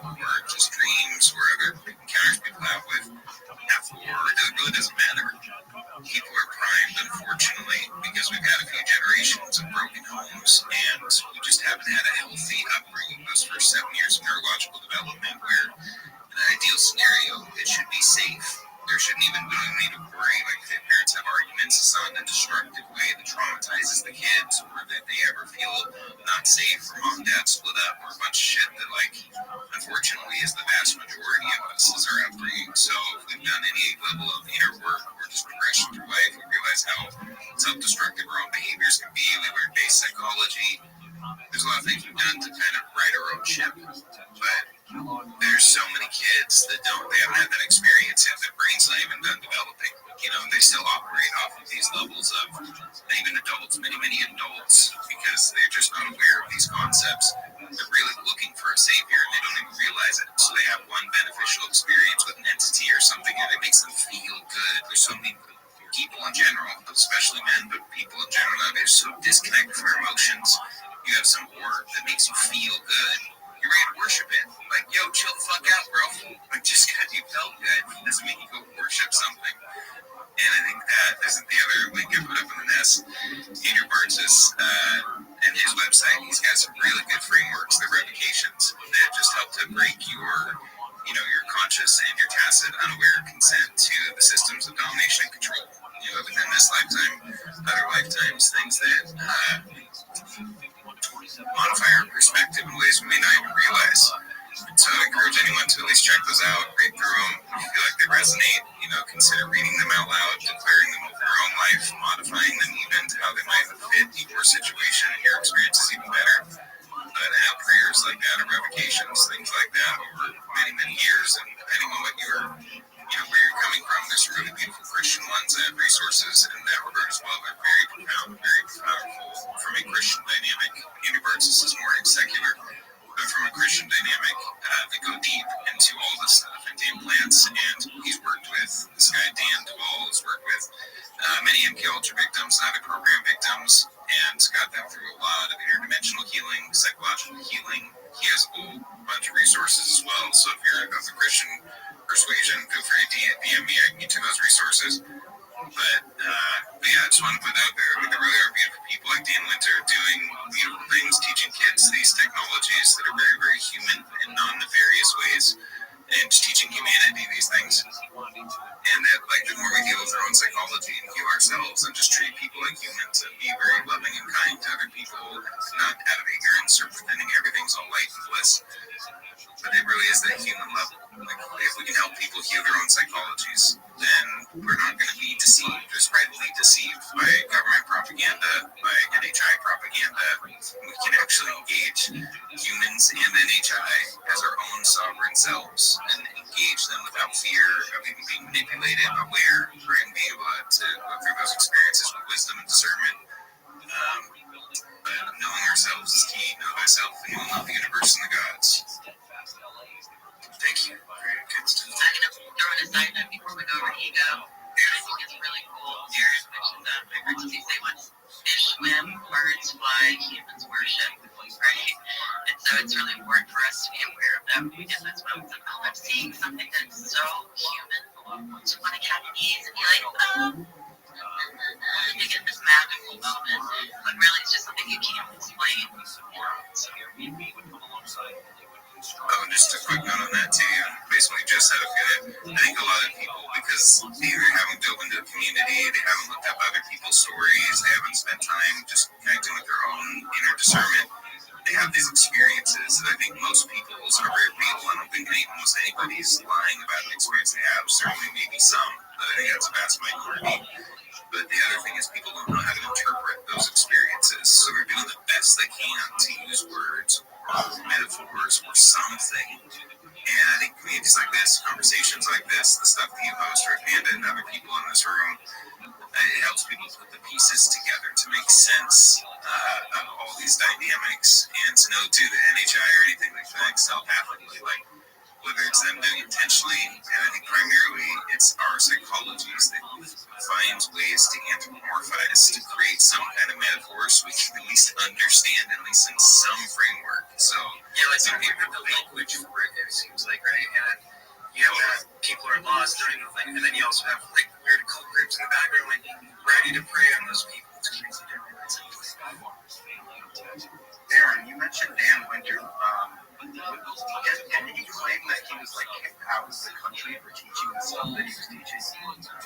or just dreams or other encounters people have with F4, it really doesn't matter. People are primed, unfortunately, because we've had a few generations of broken homes, and we just haven't had a healthy upbringing those first 7 years of neurological development, where in an ideal scenario, it should be safe. There shouldn't even be any need to worry. If parents have arguments, it's not in a destructive way that traumatizes the kids, or that they ever feel not safe, or mom and dad split up, or a bunch of shit that, unfortunately, is the vast majority of us is our upbringing. So if we've done any level of inner work or just progression through life, we realize how self-destructive our own behaviors can be. We learn base psychology. There's a lot of things we've done to kind of right our own ship, but there's so many kids that they haven't had that experience yet. Their brain's not even done developing. they still operate off of these levels of even adults, many adults, because they're just not aware of these concepts. They're really looking for a savior and they don't even realize it. So they have one beneficial experience with an entity or something and it makes them feel good. There's so many people in general, especially men, but people in general, they're so disconnected from their emotions. You have some orb that makes you feel good. You're ready to worship it. Like, yo, chill the fuck out, bro. Like, just because you felt good doesn't make you go worship something. And I think that isn't the other link I put up in the nest. Andrew Bartz's and his website, he's got some really good frameworks, the revocations, that just help to break your conscious and your tacit, unaware consent to the systems of domination and control. Within this lifetime, other lifetimes, things that modify our perspective in ways we may not even realize. So I encourage anyone to at least check those out, read through them. If you feel like they resonate, consider reading them out loud, declaring them over your own life, modifying them even to how they might fit your situation and your experiences even better. But I know prayers like that, or revocations, things like that, over many years, and depending on what where you're coming from, there's some really beautiful Christian ones that have resources in that regard as well. They're very profound, very powerful from a Christian dynamic. Andrew Bartz's is more secular. But from a Christian dynamic, they go deep into all this stuff and implants. And he's worked with this guy, Dan Duvall, has worked with many MK Ultra victims, other program victims, and got them through a lot of interdimensional healing, psychological healing. He has a whole bunch of resources as well. So if you're of the Christian persuasion, feel free to DM me. I can get you those resources. But yeah, I just want to put out there, there really are beautiful people like Dan Winter doing beautiful things, teaching kids these technologies that are very, very human and non-nefarious ways, and just teaching humanity these things. And that, the more we deal with our own psychology and heal ourselves and just treat people like humans and be very loving and kind to other people, not out of ignorance or pretending everything's all light and bliss. But it really is that human level. If we can help people heal their own psychologies, then we're not going to be deceived, just rightly deceived by government propaganda, by NHI propaganda. We can actually engage humans and NHI as our own sovereign selves and engage them without fear of even being manipulated, aware, or being able to go through those experiences with wisdom and discernment. But knowing ourselves is key. Know thyself, and you will know the universe and the gods. Thank you. Very good stuff. I'm going to throw in a side note before we go over ego. I think it's really cool. Aaron mentioned that. I heard you say once, fish swim, birds fly, humans worship, right? And so it's really important for us to be aware of that because that's when I'm seeing something that's so human to want to get on your knees and be like, and you get this magical moment, but really it's just something you can't explain. Oh, and just a quick note on that too. Basically, just out of good, I think a lot of people, because either haven't dove into the community, they haven't looked up other people's stories, they haven't spent time just connecting with their own inner discernment. They have these experiences that I think most people's are very real. I don't think almost anybody's lying about an experience they have. Certainly, maybe some, but I think that's a vast minority. But the other thing is people don't know how to interpret those experiences, so they're doing the best they can to use words or metaphors or something. And I think communities like this, conversations like this, the stuff that you host or Panda and other people in this room, it helps people put the pieces together to make sense of all these dynamics and to know too that NHI or anything like that telepathically, like whether it's them doing intentionally, and I think primarily it's our psychologies that finds ways to anthropomorphize, to create some kind of metaphor so we can at least understand, at least in some framework. So yeah, like some people have the language for it, it seems like, right? And people are lost during the thing, and then you also have like weird cult groups in the background, like ready to prey on those people. It's crazy. Aaron, you mentioned Dan Winter. Didn't he claim that he was like kicked out of the country for teaching the stuff that he was teaching? That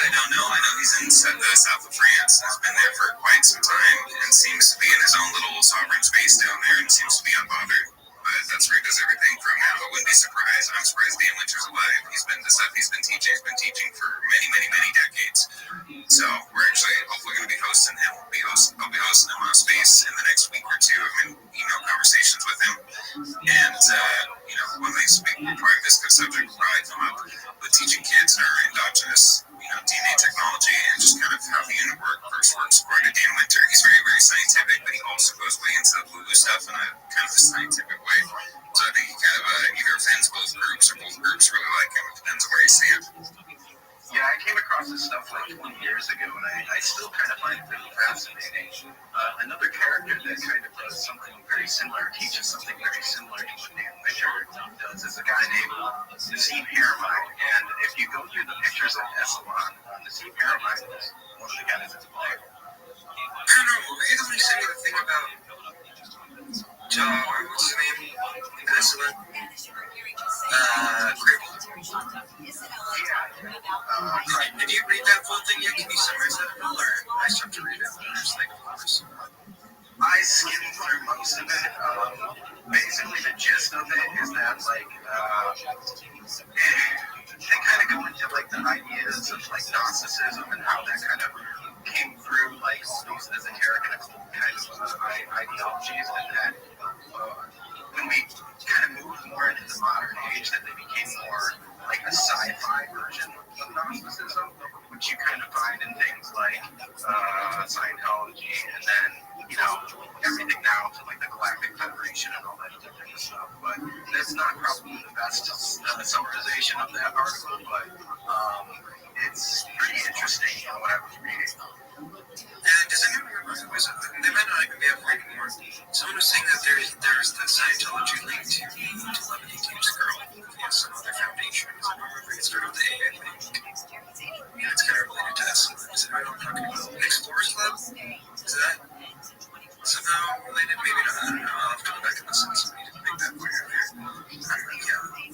I don't know. I know he's in the south of France. He's been there for quite some time and seems to be in his own little sovereign space down there and seems to be unbothered. But that's where he does everything from now. I wouldn't be surprised. I'm surprised Dan Winter's alive. The stuff he's been teaching for many decades. So we're actually hopefully going to be hosting him. I'll be hosting him on a space in the next week or two. I'm in email conversations with him. And, one of these big part of this good subject will probably come up. But with teaching kids our endogenous, DNA technology and just kind of how the universe works. According to Dan Winter, he's very, very scientific, but he also goes way into the woo-woo stuff in a kind of a scientific way. So I think he kind of either offends both groups or both groups really like him. It depends on where you see it. Yeah, I came across this stuff like 20 years ago, and I still kind of find it really fascinating. Another character that kind of does something very similar, teaches something very similar to what Dan Winter does, is a guy named Nassim Haramein. And if you go through the pictures of Esalen, Nassim Haramein is one of the guys that's playing. I don't know, he doesn't say anything about what's his name? Esalen? Crable. Did you read that full thing yet? Can you summarize that at all? Or I start to read it, and there's like, of course. I skimmed through most of it. Basically, the gist of it is that, like, they kind of go into, like, the ideas of, like, Gnosticism and how that kind of came through, like, all these esoteric and occult kind of ideologies, and that when we kind of moved more into the modern age, that they became more like a sci-fi version of Gnosticism, which you kind of find in things like Scientology, and then, everything now to like the Galactic Federation and all that other kind of stuff. But that's not probably the best summarization of that article, but it's pretty interesting what I was reading. Does anyone remember who was it? They might not even be able to read anymore. Someone was saying that there's the Scientology link to Lebanon Team's girl. Some other foundation. I remember it started with the A, I think. Yeah, it's kind of related to that. Is it right on talking about? An Explorers Club? Is that somehow related? Maybe not. I don't know. I'll have to go back and listen to somebody to make that point earlier.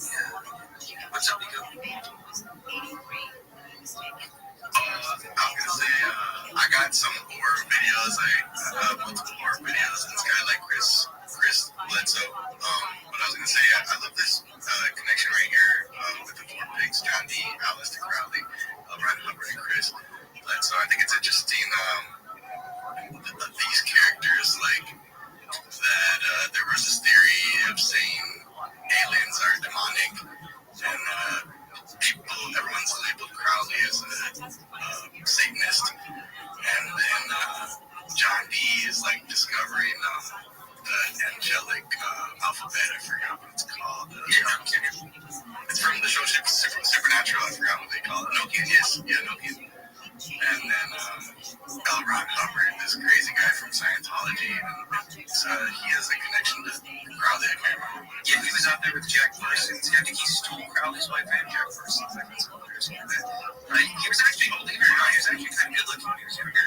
Yeah. What's up, Nico? I was gonna say, I got some horror videos, multiple horror videos, and this guy like Chris Bledsoe. But I was gonna say, I love this connection right here with the four pigs, John D, Aleister Crowley, Brian Hubbard, and Chris Bledsoe. I think it's interesting these characters, like that. There was this theory of saying aliens are demonic, and everyone's labeled Crowley as a Satanist, and then John D is like discovering the angelic alphabet. I forgot what it's called. It's from the show Supernatural. I forgot what they call it. Nokian, yes, yeah, Nokian. And then L. Ron Hubbard, this crazy guy from Scientology, and he has a connection to Crowley. I can't remember what it was. Yeah, he was out there with Jack Parsons. I think he stole Crowley's wife and Jack Parsons. I think that's all there is to that. Right? He was actually older. He was actually kind of good looking when he was younger.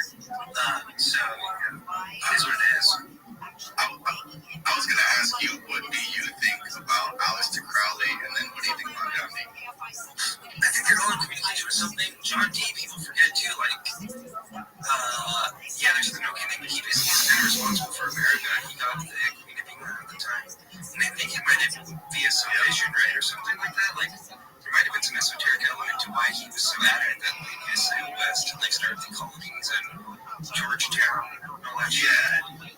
So, it is what it is. I was going to ask you, what do you think about Aleister Crowley, and then what do you think about John D? I think they're all in communication with something. John D, people forget too, like, there's the Nokian thing, but he basically was kind of responsible for America. He got the Queen of England at the time. And I think it might have been via some vision, right, or something like that. Like, there might have been some esoteric element to why he was so adamant that they sailed west and like started the colonies and Georgetown and all that shit. Yeah.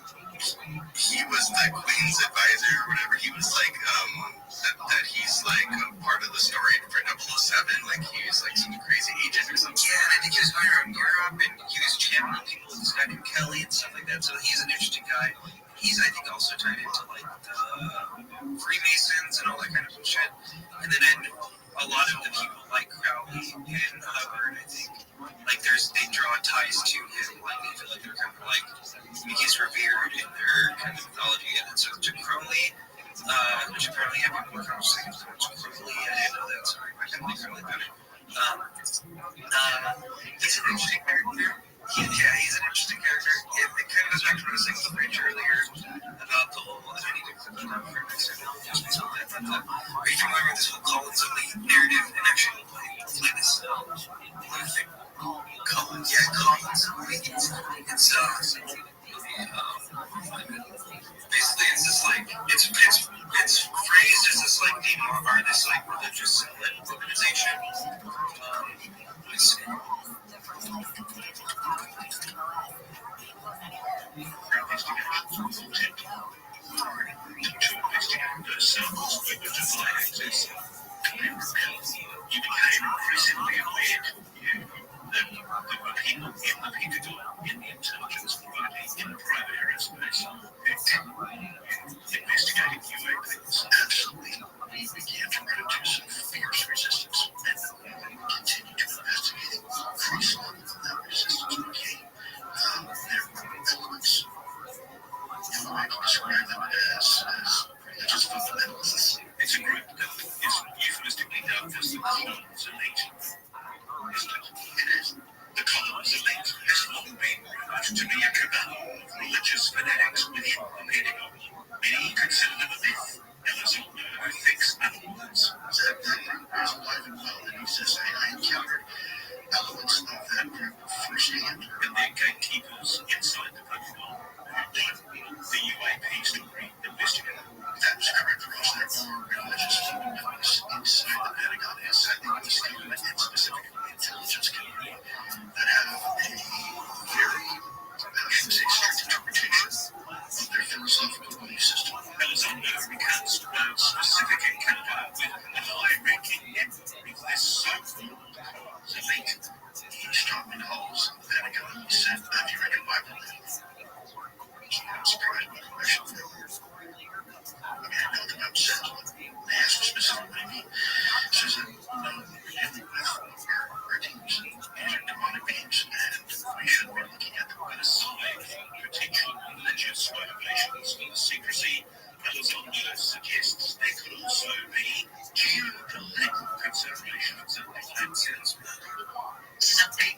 He was the Queen's advisor or whatever. He was like, that he's like a part of the story for 007. Like, he was like some crazy agent or something. Yeah, and I think he was going around Europe and he was channeling people with this guy named Kelly and stuff like that. So he's an interesting guy. He's, I think, also tied into like the Freemasons and all that kind of shit. And then I know a lot of the people like Crowley and Hubbard, I think, like they draw ties to him. Like they feel like they're kind of like, he's revered in their kind of mythology. And then so to Crowley, which apparently I've been more conversations with Crowley. I didn't know that, sorry, I didn't think really about it. He's an interesting character. Yeah, he's an interesting character. It kind of goes back to what I was saying with the bridge earlier about the whole, I need to put that down for next time, I'll just make something about that. Are you familiar with this whole Collins elite narrative and actually play this thing? Collins elite. It's basically it's this like it's phrased as this like this like religious organization. Let's see. in the Pentagon, in the intelligence community, in the private aerospace, investigating UAPs. Absolutely. We began to run into some fierce resistance, and we continue to investigate across all of that resistance became there were elements. I can describe them as religious fundamentalists. It's a group that is euphemistically dubbed as the Collins elite. It is. The Collins elite has long been referred to be a cabal of religious fanatics within the Pentagon. Many consider them a myth, and as all know, I fix other words. That group is alive and well, and he says I encountered elements of that group firsthand, and their gatekeepers inside the Pentagon. The UAP story investigator. That was correct, Ross. There are religious fundamentalists inside the Pentagon, inside the U.S. government, and specifically the intelligence community, that have a very, how should we say, strict interpretation of their philosophical belief system. Elizondo recounts one specific encounter with a high-ranking member of this so-called Collins elite. He stopped in halls in the Pentagon. He said, "Have you read your Bible?" I'm surprised by the question. I mean, I know that I'm upset. They asked me specifically what I mean. Says that, no, we're dealing with our teams. These are demonic beings, and we shouldn't be looking at them. But aside from potential religious motivations for secrecy, Elizondo suggests there could also be geopolitical considerations at the outset. Something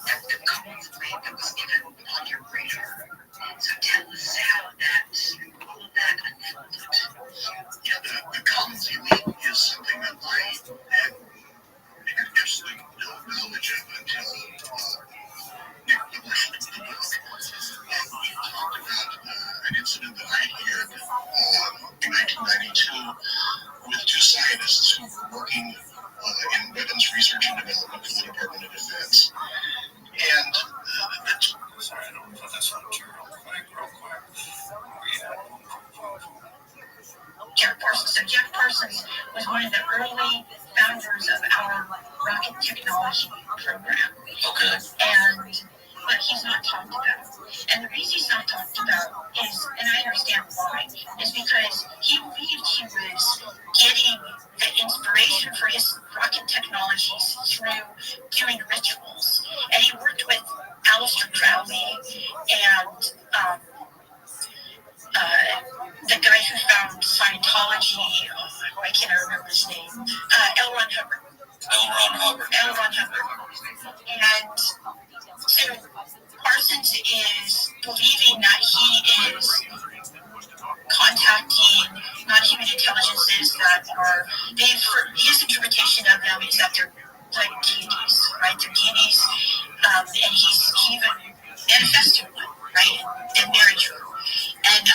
that the Collins elite that was given on your radar. So tell us how all of that unfolded. Yeah, the Collins elite is something that I had absolutely no knowledge of until Nick published the book. We talked about an incident that I had in 1992 with two scientists who were working in weapons research and development for the Department of Defense. And sorry, I don't know if that's not true. Real quick. Jack Parsons. So Jack Parsons was one of the early founders of our rocket technology program. Okay. But he's not talked about. And the reason he's not talked about is, and I understand why, is because he believed he was getting the inspiration for his rocket technologies through doing rituals. And he worked with Aleister Crowley and the guy who found Scientology, I can't remember his name, L. Ron Hubbard. And so Parsons is believing that he is contacting non-human intelligences that are, his interpretation of them is that they're like deities, right? They're deities, and he even manifested one, right? And married her. And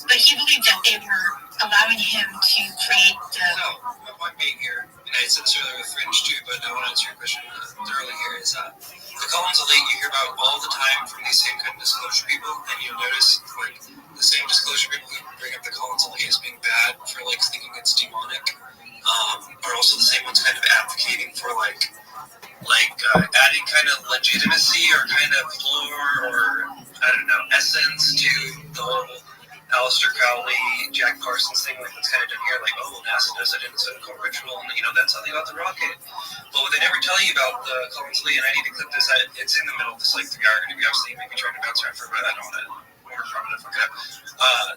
but he believed that they were allowing him to create the... So, my point being here, and I said this earlier with Fringe too, but I want to answer your question thoroughly here, is the Collins elite you hear about all the time from these same kind of disclosure people, and you'll notice, like, the same disclosure people who bring up the Collins elite as being bad for, like, thinking it's demonic, are also the same ones kind of advocating for, adding kind of legitimacy or kind of lore or, I don't know, essence to the whole Aleister Crowley, Jack Parsons thing, like what's kind of done here, like, oh, NASA does it in its own ritual, and, that's how they got the rocket. But what they never tell you about the Collins elite, and I need to clip this, it's in the middle of this, 3-hour interview, obviously, maybe trying to bounce around for a bit, I don't want to work from it if I could.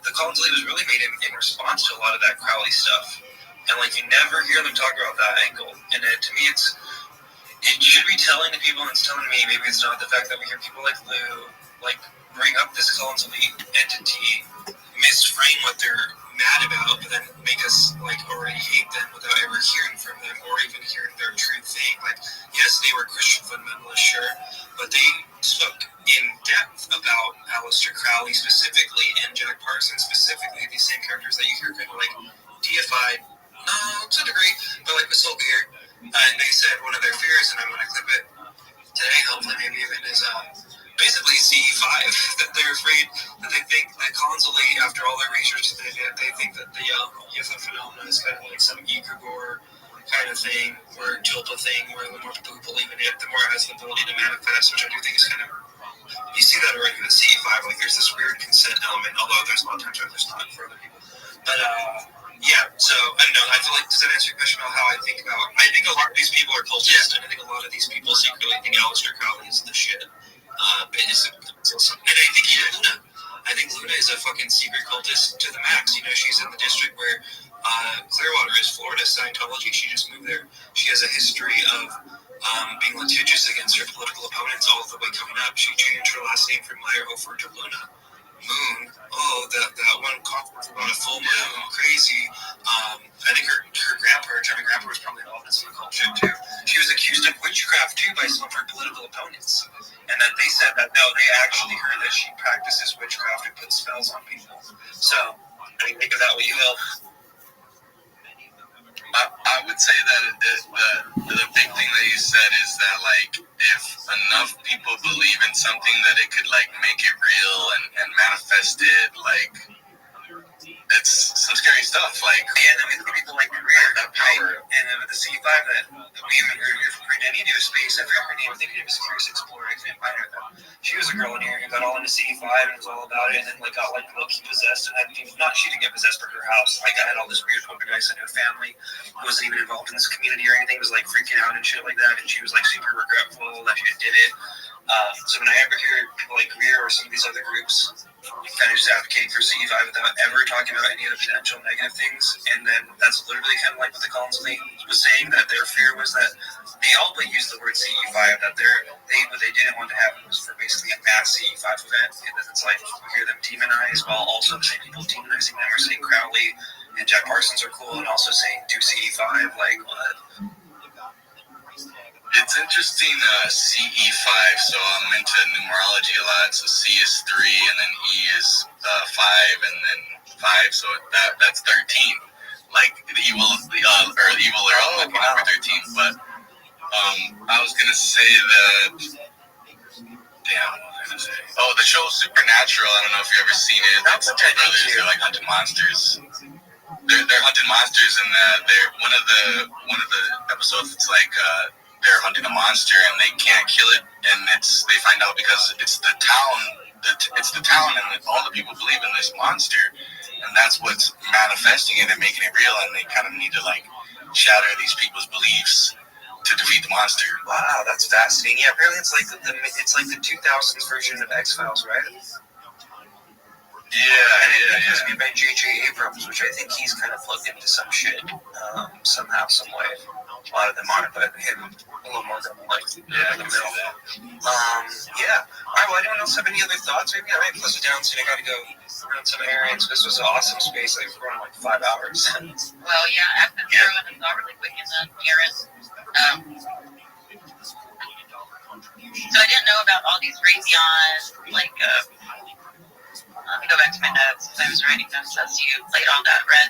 The Collins elite was really made in response to a lot of that Crowley stuff, and, you never hear them talk about that angle, and to me, it should be telling to people, and it's telling me, maybe it's not the fact that we hear people like Lou, bring up this Collins elite entity, misframe what they're mad about, but then make us already hate them without ever hearing from them or even hearing their true thing. Yes, they were Christian fundamentalists, sure, but they spoke in depth about Aleister Crowley specifically and Jack Parsons specifically, these same characters that you hear kind of deified, to a degree, but with Soul Beer. And they said one of their fears, and I'm going to clip it today, hopefully, maybe even, is basically CE5, that they're afraid, that they think that Collins elite, after all their research that they did, they think that the UFO phenomenon is kind of like some egregore kind of thing, or tulpa thing, where the more people who believe in it, the more it has the ability to manifest, which I do think is kind of, you see that already with CE5, like there's this weird consent element, although there's a lot of times where there's not for other people. But yeah, so I don't know, I feel like, does that answer your question about how I think about, I think a lot of these people are cultists, and I think a lot of these people secretly think Aleister Crowley is the shit. And I think even Luna. I think Luna is a fucking secret cultist to the max. You know, she's in the district where Clearwater is Florida Scientology. She just moved there. She has a history of being litigious against her political opponents all the way coming up. She changed her last name from Meyerhofer to Luna. Moon. Oh, that one conference about a full moon. Crazy. I think her grandpa, her German grandpa, was probably involved in some occult shit too. She was accused of witchcraft too by some of her political opponents. And then they said that no, they actually heard that she practices witchcraft and puts spells on people. So, I mean, think of that what you will. I would say that the big thing that you said is that, like, if enough people believe in something, that it could, like, make it real and manifest it, like, it's some scary stuff. Like, yeah, and then we look at people like Greer, that power, and then with the C5 that we even heard Brittany into space. I forgot her name. I think it was Curious Explorer. I couldn't find her though. She was a girl in here who got all into C5 and was all about it, and then like got like low-key possessed, and had people, not she didn't get possessed, but her house. Like I had all this weird poltergeist in her family. Wasn't even involved in this community or anything. Was like freaking out and shit like that, and she was like super regretful that she did it. So when I ever hear people like Greer or some of these other groups kind of just advocating for CE5 without ever talking about any of the potential negative things, and then that's literally kind of like what the Collins Lee was saying, that their fear was that they all use the word CE5, that what they didn't want to happen was for basically a mass CE5 event, and then it's like we hear them demonized while also the same people demonizing them are saying Crowley and Jack Parsons are cool, and also saying do CE5, like what? It's interesting, CE5, so I'm into numerology a lot, so C is 3, and then E is 5, and then 5, so that's 13. Like, the evil are all looking out for 13, but I was going to say that, damn, what was I going to say? Oh, the show Supernatural, I don't know if you've ever seen it. It's two brothers, they're like hunting monsters. They're hunting monsters, and they're one of the episodes, it's like, they're hunting a monster and they can't kill it, and they find out because it's the town, and all the people believe in this monster, and that's what's manifesting it and making it real, and they kind of need to like shatter these people's beliefs to defeat the monster. Wow, that's fascinating. Yeah, apparently it's like the 2000s version of X-Files, right? Yeah. It's made by J.J. Abrams, which I think he's kind of plugged into some shit somehow, some way. A lot of them aren't, but him a little more like in the middle. Yeah. All right. Well, anyone else have any other thoughts? Maybe I might close it down soon. I got to go run some errands. This was an awesome space. Like we're going like 5 hours. Well, yeah. After the errand, I thought really quick in the errands. So I didn't know about all these Raytheon, like. Let me go back to my notes because I was writing them so you laid all that red.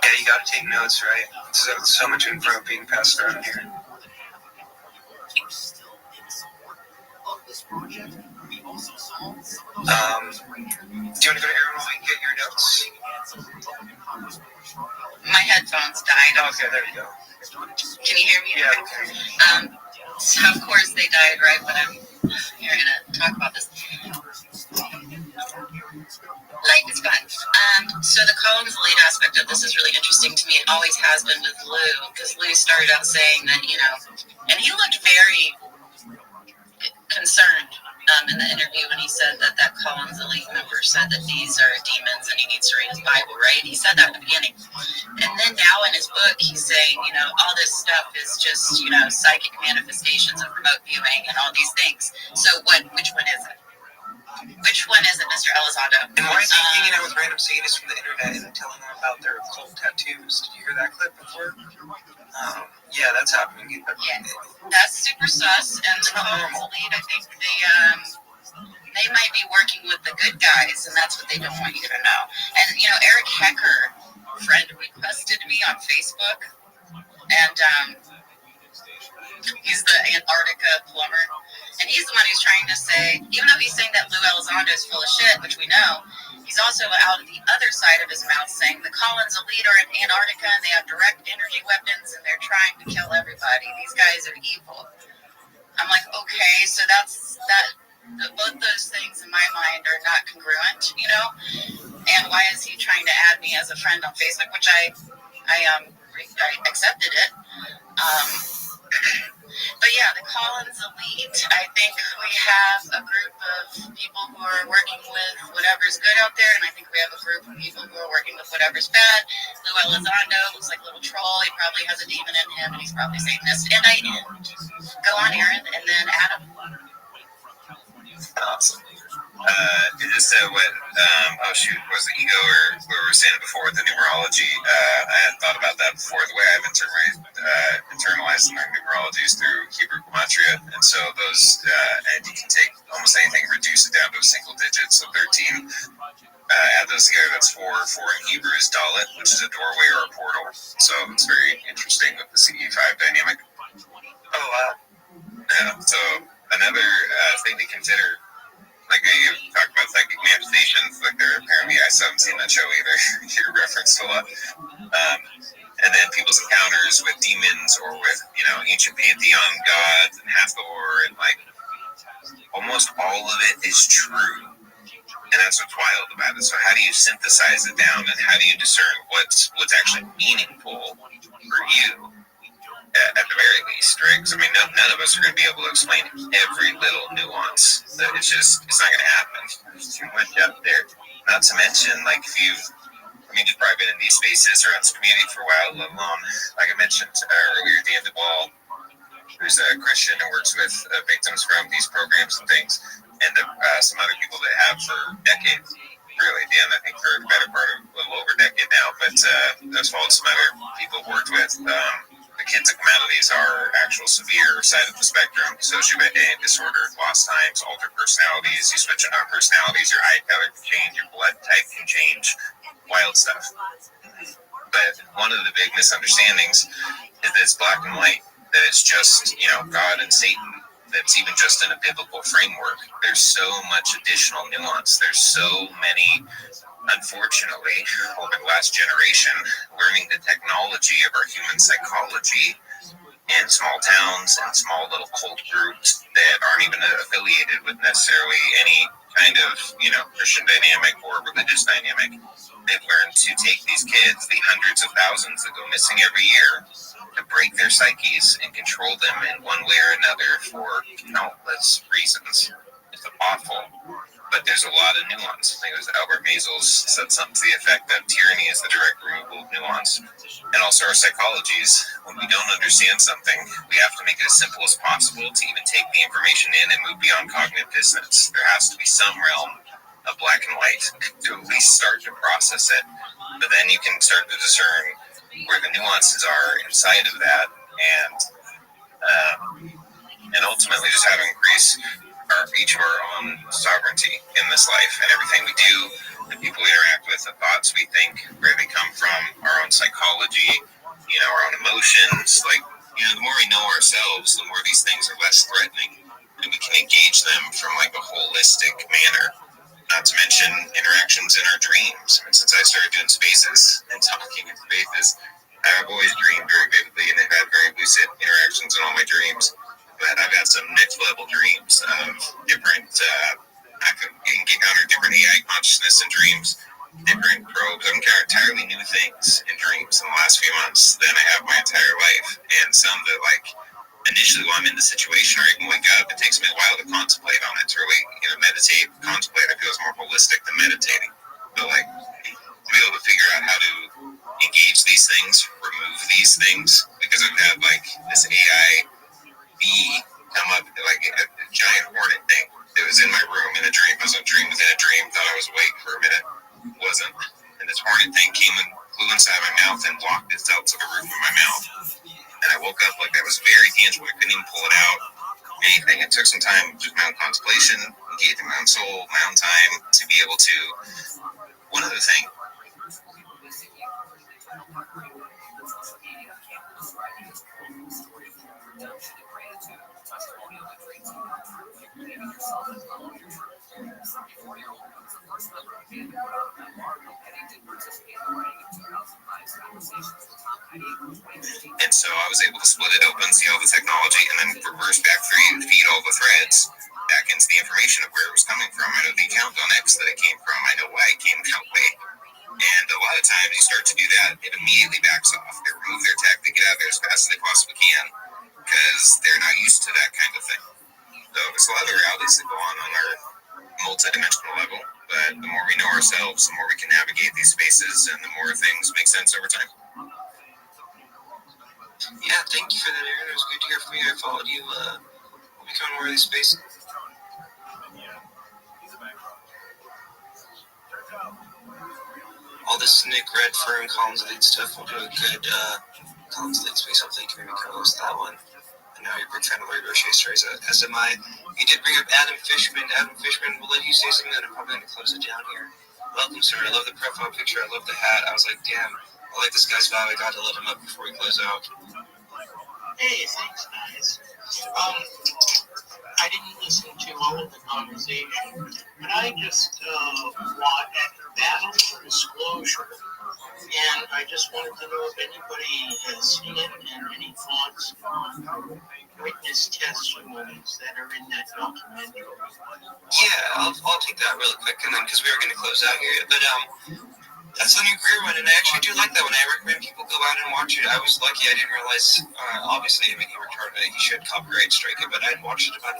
Yeah, you got to take notes, right? So much info being passed around here. Do you want to go to Aaron while we get your notes? My headphones died. Okay, there you go. Can you hear me? Yeah, okay. So of course they died right when I'm here gonna talk about this. Life is fun. So the Collins lead aspect of this is really interesting to me. It always has been with Lou, because Lou started out saying that, and he looked very concerned in the interview when he said that Collins elite member said that these are demons and he needs to read his Bible, right? He said that at the beginning. And then now in his book, he's saying, all this stuff is just, psychic manifestations of remote viewing and all these things. So which one is it? Which one is it, Mr. Elizondo? And why is he hanging out with random Satanists from the internet and telling them about their occult tattoos? Did you hear that clip before? Yeah, that's happening. Yeah, that's super sus. And the Collins elite, I think they might be working with the good guys, and that's what they don't want you to know. And Eric Hecker, friend requested me on Facebook, and he's the Antarctica plumber, and he's the one who's trying to say, even though he's saying that Lou Elizondo is full of shit, which we know, He's also out of the other side of his mouth saying the Collins elite are in Antarctica and they have direct energy weapons and they're trying to kill everybody. These guys are evil. I'm like, okay, so that's that. Both those things in my mind are not congruent, you know. And why is he trying to add me as a friend on Facebook, which I accepted it. But yeah, the Collins elite, I think we have a group of people who are working with whatever's good out there, and I think we have a group of people who are working with whatever's bad. Lou Elizondo looks like a little troll. He probably has a demon in him, and he's probably Satanist. And I go on, Aaron, and then Adam. Awesome. Just what, was it ego or what we were saying before with the numerology? I had thought about that before. The way I've internalized my numerology is through Hebrew gematria, and so those, and you can take almost anything, reduce it down to a single digit, so 13. Add those together, that's 4. 4 in Hebrew is Dalet, which is a doorway or a portal. So it's very interesting with the CE5 dynamic. Oh, wow. Yeah, so another thing to consider, like you talk about psychic manifestations, like there apparently, I haven't seen that show either. You referenced a lot. And then people's encounters with demons or with, ancient pantheon gods and Hathor, and like almost all of it is true. And that's what's wild about it. So how do you synthesize it down, and how do you discern what's actually meaningful for you? At the very least, right? Because I mean, none of us are going to be able to explain every little nuance. It's not going to happen. There's too much up there. Not to mention, like, if you've probably been in these spaces or in this community for a while, let alone, like I mentioned earlier, Dan DeWall, who's a Christian and works with victims from these programs and things, and some other people that have for decades. Really, Dan, I think for the better part of a little over a decade now, but as well as some other people worked with. The kids that come out of these are actual severe side of the spectrum, sociopathia disorder, lost times, altered personalities. You switch on personalities, your eye color can change, your blood type can change, wild stuff. But one of the big misunderstandings is that it's black and white, that it's just, God and Satan, that's even just in a biblical framework. There's so much additional nuance. There's so many, unfortunately, over the last generation, learning the technology of our human psychology in small towns and small little cult groups that aren't even affiliated with necessarily any kind of, Christian dynamic or religious dynamic. They've learned to take these kids, the hundreds of thousands that go missing every year, to break their psyches and control them in one way or another for countless reasons. It's awful. But there's a lot of nuance. I think it was Albert Maysles said something to the effect that tyranny is the direct removal of nuance. And also our psychologies, when we don't understand something, we have to make it as simple as possible to even take the information in and move beyond cognitive dissonance. There has to be some realm of black and white to at least start to process it. But then you can start to discern where the nuances are inside of that, and ultimately just how to increase each of our own sovereignty in this life, and everything we do, the people we interact with, the thoughts we think, where they come from, our own psychology, our own emotions. Like, the more we know ourselves, the more these things are less threatening, and we can engage them from like a holistic manner. Not to mention interactions in our dreams. I mean, since I started doing spaces and talking in spaces, I've always dreamed very vividly and have had very lucid interactions in all my dreams. But I've got some next level dreams of different, I can encounter different AI consciousness in dreams, different probes. I've encountered entirely new things in dreams in the last few months than I have my entire life. And some that, like, initially while I'm in the situation or even wake up, it takes me a while to contemplate on it, to really, meditate. Contemplate, I feel, is more holistic than meditating. But, like, to be able to figure out how to engage these things, remove these things, because I've had, like, this AI bee come up, like a giant hornet thing that was in my room in a dream. It was a dream within a dream. Thought I was awake for a minute, wasn't. And this hornet thing came and flew inside my mouth and blocked itself to the roof of my mouth. And I woke up like that was very tangible. I couldn't even pull it out, anything. It took some time, just my own contemplation, engaging my own soul, my own time to be able to. One other thing. And so I was able to split it open, see all the technology, and then reverse back through, feed all the threads back into the information of where it was coming from. I know the account on X that it came from. I know why it came that way. And a lot of times you start to do that, it immediately backs off. They remove their tech, they get out there as fast as they possibly can because they're not used to that kind of thing. So there's a lot of realities that go on our multi-dimensional level, but the more we know ourselves, the more we can navigate these spaces and the more things make sense over time. Yeah, thank you for that, Aaron. It was good to hear from you. I followed you becoming more of these spaces. All this Nick Redfern, Collins Lead stuff will do a good Collins Lead space. I'll think maybe co-host that one. I know you're a big fan of Larry Roche's stories, as am I. You did bring up Adam Fishman. Adam Fishman, we'll let you say something, and I'm probably going to close it down here. Welcome, sir. I love the profile picture. I love the hat. I was like, damn, I like this guy's vibe. I got to let him up before we close out. Hey, thanks, guys. I didn't listen to all of the conversation, but I just watched Battle for Disclosure, and I just wanted to know if anybody has seen it and any thoughts on witness testimonies that are in that documentary. Yeah, I'll take that really quick, and then because we were going to close out here, but that's the new Greer one, and I actually do like that one. I recommend people go out and watch it. I was lucky; I didn't realize. Obviously, I mean, he retarded it. He should copyright strike it, but I'd watched it about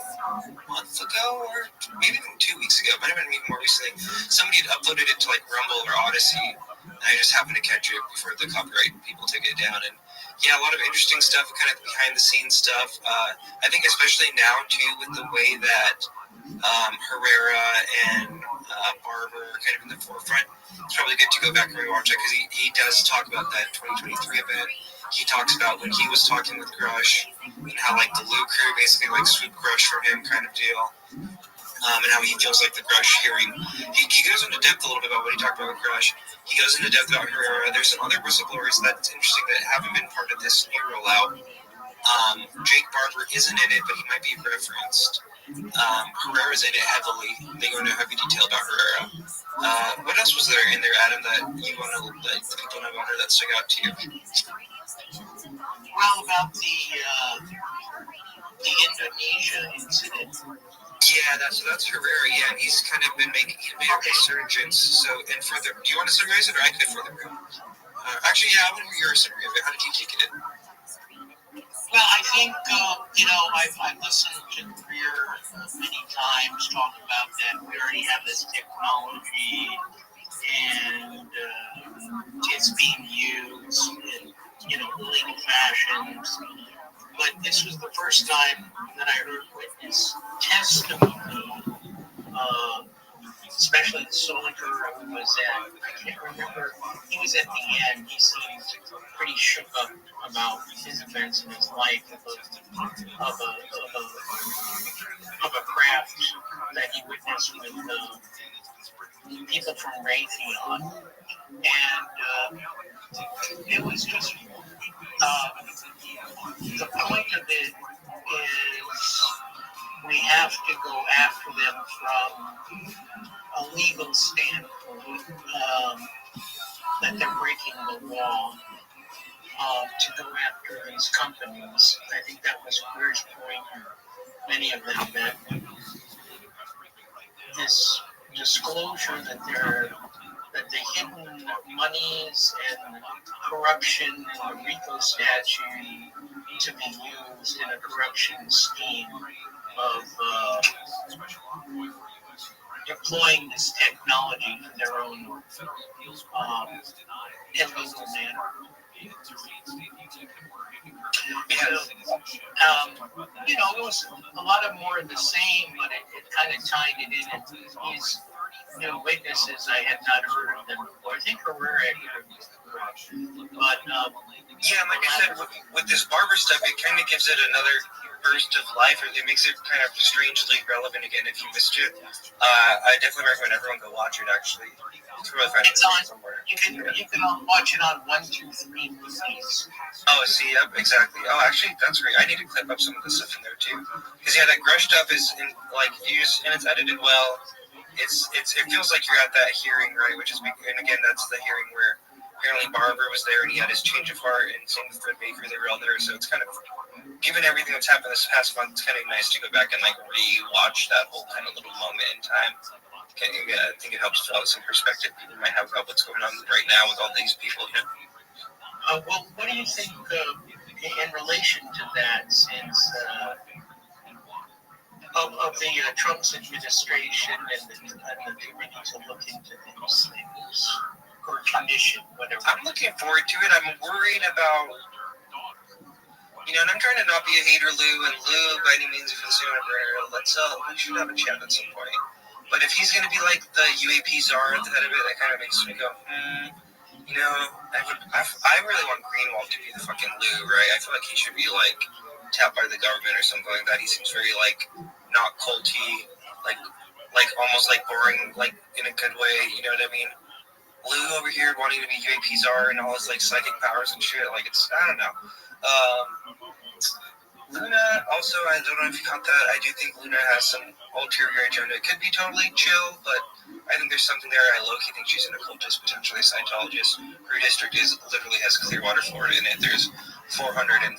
a month ago, or maybe even 2 weeks ago. Might have been even more recently. Somebody had uploaded it to like Rumble or Odyssey, and I just happened to catch it before the copyright people took it down. And yeah, a lot of interesting stuff, kind of behind the scenes stuff. I think especially now too, with the way that Herrera and Barber are kind of in the forefront. It's probably good to go back and rewatch it because he does talk about that 2023 event. He talks about when he was talking with Grush and how like the Lou crew basically like swooped Grush for him kind of deal. And how he feels like the Grush hearing. He goes into depth a little bit about what he talked about with Grush. He goes into depth about Herrera. There's some other whistleblowers that's interesting that haven't been part of this new rollout. Jake Barber isn't in it, but he might be referenced. Herrera's in it heavily. They go into heavy detail about Herrera. What else was there in there, Adam, that you want to let the people know about her that stuck out to you? Well, about the Indonesia incident. Yeah, that's Herrera. Yeah, and he's kind of been made a resurgence. So, and further, do you want to summarize it, or I could further go? Actually, yeah, I want to hear your summary of it. How did you take it in? Well, I think, I've listened to Greer many times talk about that we already have this technology and it's being used in, illegal fashions. But this was the first time that I heard witness testimony, especially the soldier who was at, I can't remember, he was at the end. He seemed pretty shook up about his events in his life of a craft that he witnessed with people from Raytheon. And it was just, the point of it is we have to go after them from a legal standpoint, that they're breaking the law to go after these companies. I think that was Greer's point. Many of them that this disclosure that the hidden monies and corruption in the RICO statute to be used in a corruption scheme of deploying this technology for their own illegal manner. It was a lot of more of the same, but it kind of tied it in. And these new witnesses, I had not heard of them before. I think Herrera had heard of them. But, yeah, like I said, with this Barber stuff, it kind of gives it another burst of life. It makes it kind of strangely relevant again if you missed it. I definitely recommend everyone go watch it, actually. It's on somewhere. You can watch it on 123 Movies. Oh, see, yep, exactly. Oh, actually, that's great. I need to clip up some of the stuff in there too, because yeah, that Grush stuff is used and it's edited well. It feels like you're at that hearing, right? Which is, and again, that's the hearing where apparently Barber was there and he had his change of heart, and same with Fred Baker, they were all there. So it's kind of, given everything that's happened this past month, it's kind of nice to go back and like re-watch that whole kind of little moment in time. I think it helps fill out some perspective people might have about what's going on right now with all these people. You know? Well, what do you think in relation to that, since of the Trump's administration and the committee to look into these things, or commission, whatever? I'm looking forward to it. I'm worried about, and I'm trying to not be a hater, Lou, and Lou, by any means, if you see my burner, we should have a chat at some point. But if he's going to be like the UAP czar at the head of it, that kind of makes me go, I really want Greenwald to be the fucking Lou, right? I feel like he should be like tapped by the government or something like that. He seems very like not culty, like almost like boring, like in a good way. You know what I mean? Lou over here wanting to be UAP czar and all his like psychic powers and shit. Like it's, I don't know. Luna, also, I don't know if you caught that. I do think Luna has some ulterior agenda. It could be totally chill, but I think there's something there. I low-key think she's an occultist, potentially a Scientologist. Her district literally has Clearwater, Florida in it. There's 435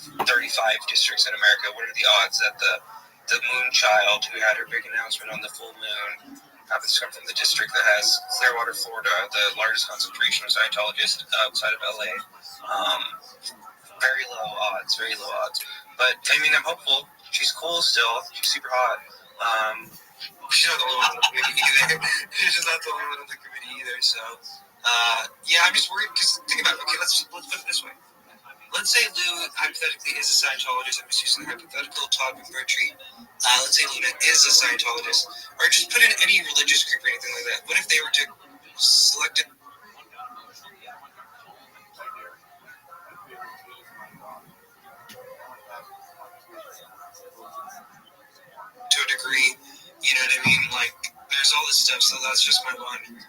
districts in America. What are the odds that the moon child who had her big announcement on the full moon happens to come from the district that has Clearwater, Florida, the largest concentration of Scientologists outside of LA? Very low odds. But, I mean, I'm hopeful. She's cool still. She's super hot. She's not the only one on the committee either. She's not the only one on the committee either, so... I'm just worried, because think about it. Okay, let's put it this way. Let's say Lou, hypothetically, is a Scientologist. I'm just using the hypothetical topic for a treat. Let's say Luna is a Scientologist. Or just put in any religious group or anything like that. What if they were to select it? To a degree, you know what I mean? Like, there's all this stuff, so that's just my one.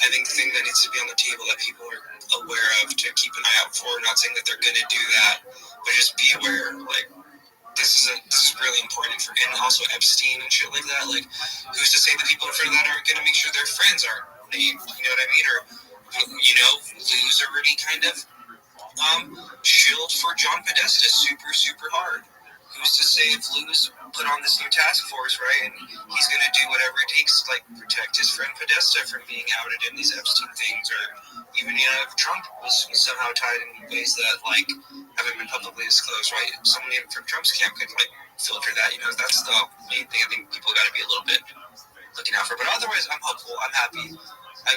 I think the thing that needs to be on the table that people are aware of to keep an eye out for. Not saying that they're going to do that, but just be aware. Like, this is really important for, and also Epstein and shit like that. Like, who's to say the people in front of that aren't going to make sure their friends aren't named? You know what I mean? Or, Lou's already kind of shilled for John Podesta super, super hard. Who's to say if Lou's put on this new task force, right, and he's going to do whatever it takes to, like, protect his friend Podesta from being outed in these Epstein things, or even, if Trump was somehow tied in ways that, like, haven't been publicly disclosed, right? Someone even from Trump's camp could, like, filter that, that's the main thing I think people got to be a little bit looking out for. But otherwise, I'm hopeful, I'm happy.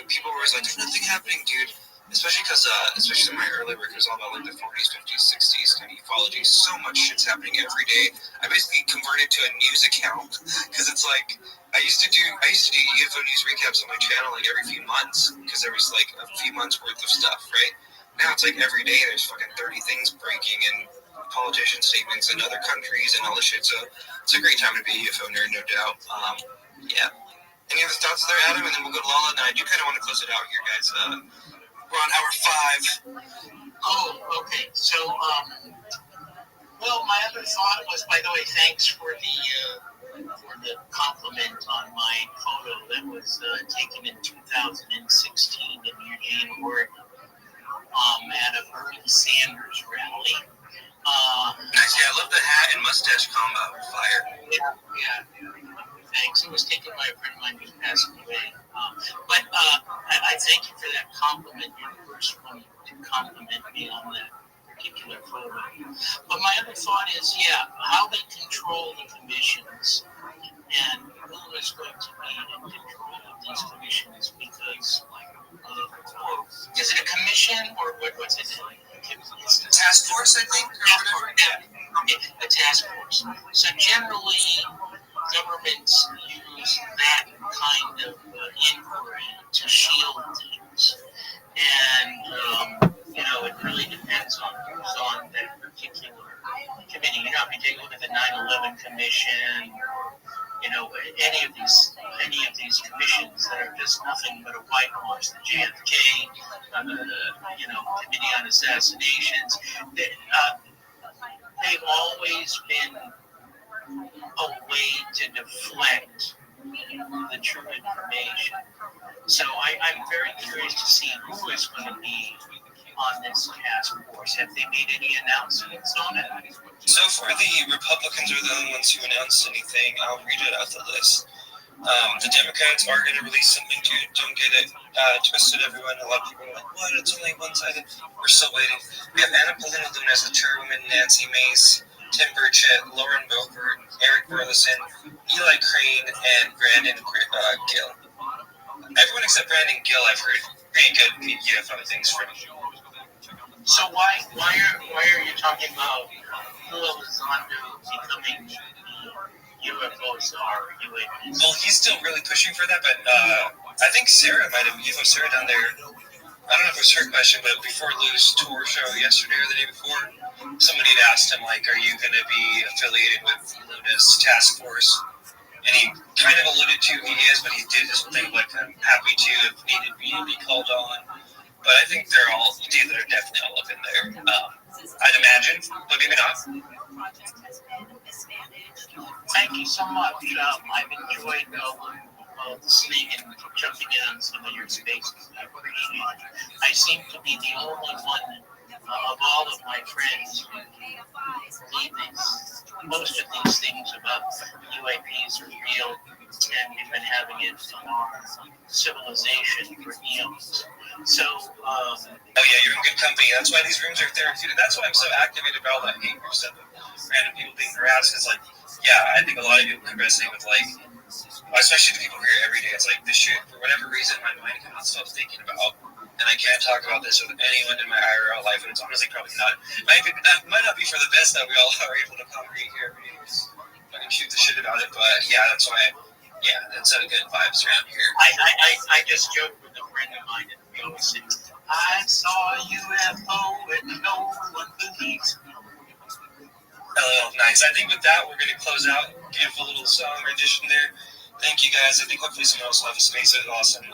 People were always like, there's nothing happening, dude. Especially because, especially in my early work, it was all about like the 40s, 50s, 60s kind of ufology. So much shit's happening every day. I basically converted to a news account because it's like I used to do UFO news recaps on my channel like every few months because there was like a few months worth of stuff, right? Now it's like every day there's fucking 30 things breaking and politician statements in other countries and all this shit. So it's a great time to be a UFO nerd, no doubt. Any other thoughts there, Adam? And then we'll go to Lala. And I do kind of want to close it out here, guys. We're on hour 5. Oh, okay. So, my other thought was, by the way, thanks for the compliment on my photo that was taken in 2016 in Eugene, Oregon, at a Bernie Sanders rally. Nice. Yeah, I love the hat and mustache combo. Fire. Yeah. Thanks. It was taken by a friend of mine who's passed away. But I thank you for that compliment. You're the first one to compliment me on that particular photo. But my other thought is, how they control the commissions and who is going to be in control of these commissions because is it a commission or what's it? It's a task force, I think, or whatever. Yeah, a task force. So generally, governments use that kind of inquiry to shield things. And, it really depends on who's on that particular committee. If you take a look at the 9/11 Commission, any of these commissions that are just nothing but a whitewash, the JFK, Committee on Assassinations, they've always been a way to deflect the true information. So I'm very curious to see who is going to be on this task force? Have they made any announcements on it? So far, the Republicans are the only ones who announced anything. I'll read it out the list. The Democrats are going to release something too. Don't get it twisted, everyone. A lot of people are like, what? It's only one-sided. We're still waiting. We have Anna Paulina Lunas, the chairwoman, Nancy Mace, Tim Burchett, Lauren Boebert, Eric Burleson, Eli Crane, and Brandon Gill. Everyone except Brandon Gill, I've heard pretty good UFO things from. So why are you talking about Elizondo becoming UFO czar? Well, he's still really pushing for that, but I think Sarah might have, UFO Sarah down there, I don't know if it was her question, but before Lou's tour show yesterday or the day before, somebody had asked him, like, are you going to be affiliated with Luna's task force? And he kind of alluded to he is, but he did his thing like, I'm happy to, if needed be called on. But I think they're definitely all up in there. I'd imagine, but maybe not. Thank you so much. I've enjoyed listening and jumping in on some of your spaces. I appreciate it. I seem to be the only one of all of my friends who believe most of these things about UAPs are real, and we've been having it in our civilization for eons. So, oh yeah, you're in good company. That's why these rooms are therapeutic. That's why I'm so activated about all that hate group stuff. Random people being harassed. It's like, yeah, I think a lot of people can resonate with, like, especially the people here every day. It's like, this shit, for whatever reason, my mind cannot stop thinking about, and I can't talk about this with anyone in my IRL life, and it's honestly probably not. That might not be for the best that we all are able to congregate here every day and just fucking shoot the shit about it, but yeah, that's why, yeah, that's good vibes around here. I just joked with a friend of mine, and we always say, I saw a UFO and no one believes me. Oh, nice. I think with that, we're going to close out. Beautiful little song rendition there. Thank you, guys. I think hopefully someone else will have a space. It's awesome. I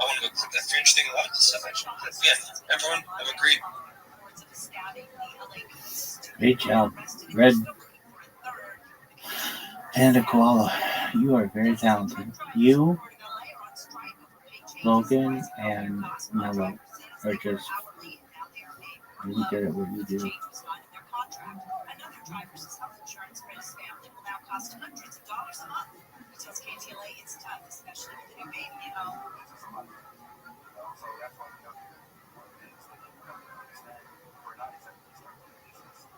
want to go click that fringe thing. A lot of this stuff, actually. But yeah, everyone, have a great. Great job, Red Panda Koala. You are very talented. You, Logan, and Mello are just really good at what you do. Driver's health insurance for his family will now cost hundreds of dollars a month. He tells KTLA it's tough, especially with the new baby at home.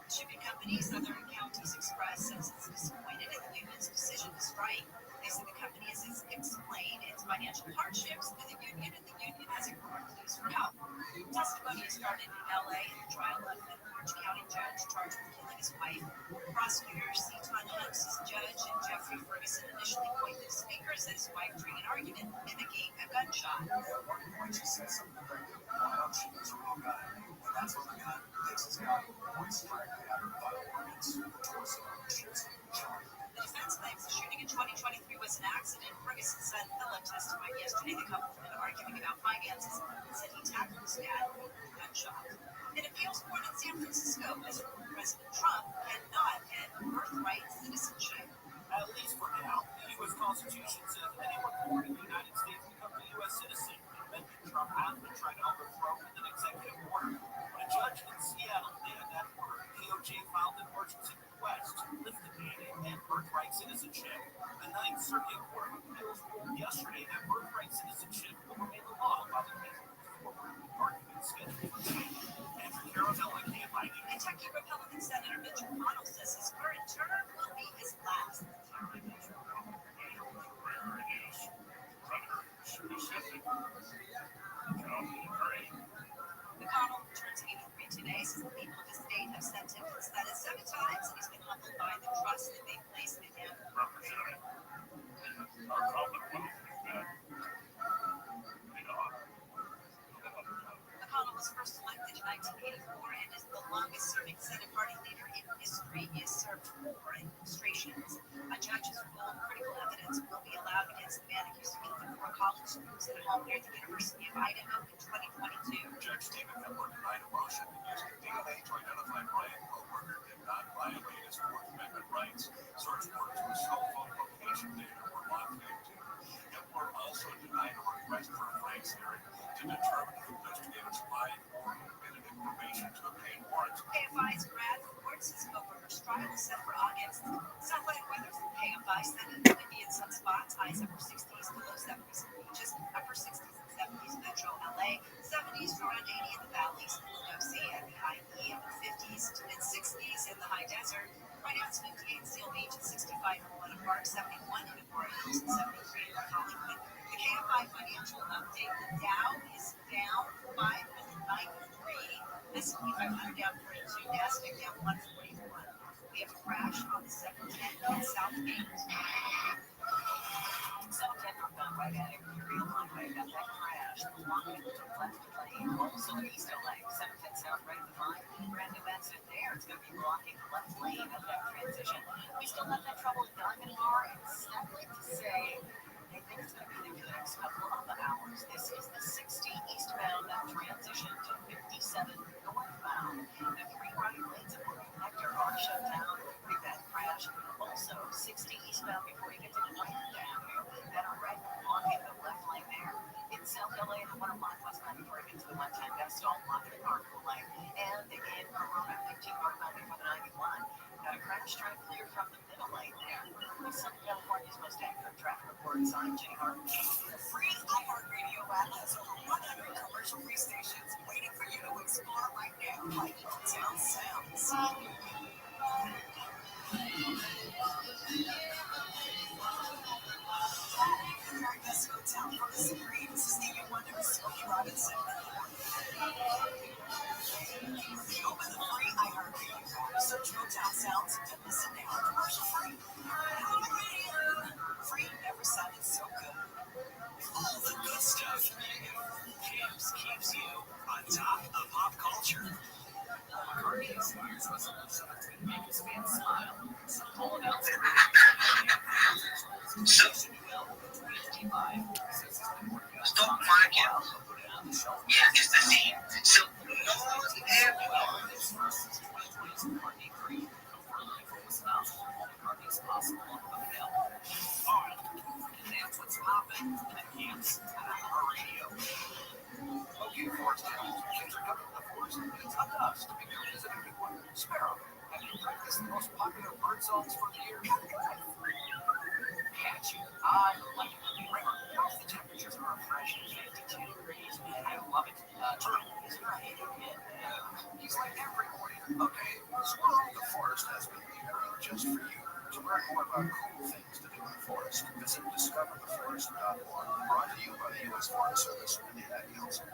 Shipping company Southern Counties Express says it's disappointed in the union's decision to strike. They say the company has explained its financial hardships to the union, and the union has ignored pleas for help. Testimony started in LA, and the trial left an Orange County judge charged with killing his wife. Prosecutors Seaton Huntz as judge, and Jeffrey Ferguson initially pointed to speakers at his wife during an argument mimicking a gunshot. The defense claims the shooting in 2023 was an accident. Ferguson's son Philip testified yesterday. The couple had been arguing about finances and said he tackled his dad with a gunshot. An appeals court in San Francisco has ruled President Trump cannot get birthright citizenship. At least for now, the U.S. Constitution says anyone born in the United States becomes a U.S. citizen. President Trump has been trying to overthrow with an executive order. When a judge in Seattle named that order, DOJ filed an emergency request to lift the ban and birthright citizenship. The Ninth Circuit Court of Appeals ruled yesterday that birthright citizenship will remain the law while the case moves forward. Argument scheduled for today. Andrew Caravella, KFID. Kentucky Republican Senator Mitch McConnell says his current term will be his last. McConnell turns 83 today, says the people of his state have sentenced that is 7 times, and he's been humbled by the trust that they placed in him. McConnell was first elected in 1984 and is the longest-serving Senate party leader in history. He has served 4 administrations. A judge has ruled critical evidence will be allowed against the man accused of killing 4 college students at a home near the University of Idaho in 2022. Judge Stephen Miller denied a motion using DNA to identify Brian Kohlberger did not violate his Fourth Amendment rights. Search warrants for cell phone location data were not granted. Miller also denied a request for a Frank's hearing to determine if investigators lied or omitted high sunny, windy in some spots, highs upper 60s to low 70s in the beaches, upper 60s and 70s metro LA, 70s to around 80 in the valleys, low C and the high E upper 50s to mid 60s in the high desert. Right now it's 58 in Seal Beach and 65 in Winter Park, 71 in Newport Hills, and 73 in Hollywood. The KFI financial update: the Dow is down 593, S&P 500 down 42, Nasdaq down 141. We have a crash on the 710 in South Gate. 710 northbound right at Imperial Highway, got that crash. Walking to the left lane, also East LA, 710 South right at the line. Brand new accident there. It's going to be blocking the left lane of that transition. We still have that trouble in Diamond Bar, and sadly to say, I think it's going to be there for the next couple of hours. This is the 60 eastbound transition to 57 northbound. The three right lanes of Blue Connector are shut down. Big bad crash. Also, 60 eastbound before you get to Clayton Avenue. That are right blocking the left lane there. In South LA, the 101 West 94 into the 110 got stalled blocking the carpool lane. And in Corona, 15 northbound before the 91. Got a crash trying to clear from the middle lane there. Southern California's most accurate traffic reports. I'm Jenny Harden. The free iHeartRadio app has over 100 commercial-free stations waiting for you to explore right now, like Hotel Sounds. Very best hotel from the Supremes, Stevie Wonder, Smokey Robinson. Open the free iHeartRadio app, search Hotel Sounds, and listen now, commercial-free. Free never sounded so good. All the good stuff. Camps keeps you on top of pop culture. McCartney inspires resolutions that make his fans smile. So Paul announced it. Stock market. Yeah, it's the same. So no one ever. That's what's popping at camps on radio. Okay, Forrest, kids are coming to the forest, and it's up to us to make their visit a good one. Sparrow, have you practiced the most popular bird songs for the year? Catchy. I like it. Remember, the temperatures are refreshing, 52 degrees. I love it. Turtle is great. He's like every morning. Okay, Squirrel, the forest has been preparing just for you. To learn more about cool things to do in the forest, visit discovertheforest.org. Brought to you by the U.S. Forest Service and the United Council.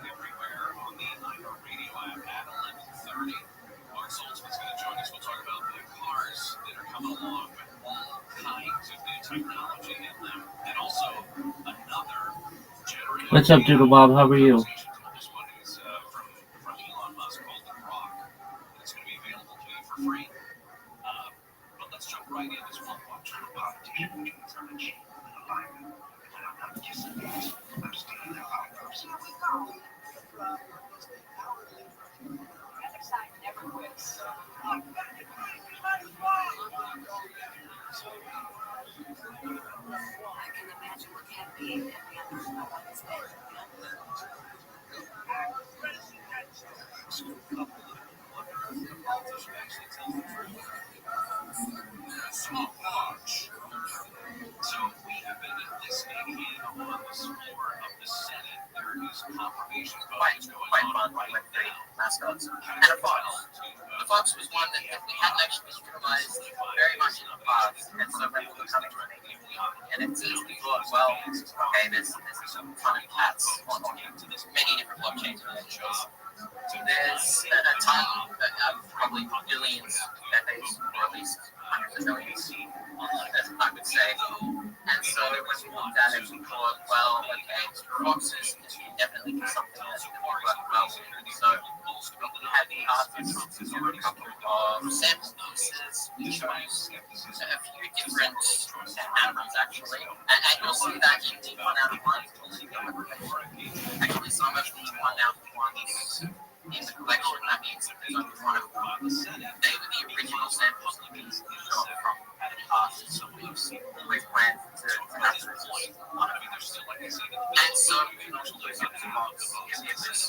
Everywhere on the iHeartRadio app at 11:30. Mark Saltzman's going to join us. We'll talk about the cars that are coming along with all kinds of new technology in them, and also another generator. What's up, Doodle Bob? How are you? This one is from Elon Musk called the Rock. It's going to be available to you for free. But let's jump right in as well. Watch the podcast. I'm standing there by person. Other side never quits. I can imagine what can be and the other no one is there. Small watch. So we have been listening in on the floor of the Senate. There is confirmation votes going on right now. Mascots. And a fox. The fox was one that we hadn't actually utilized very much in the past, and so when we were coming to an and it's we thought, well, okay, there's some fun cats on many different blockchains and ventures. There's a ton of probably billions that they or at least hundreds of millions I would say. And so when we looked at it, we thought, well, okay, foxes can definitely be something that can work well. So we had the artists or a couple of sample pieces. We chose a few different animals actually, and you'll see that in the 1 out of 1. some of the unannounced ones in the collection. That means that there's only one of them. They were the original samples that we got from the past, so we always planned to have those as one of them. And so it was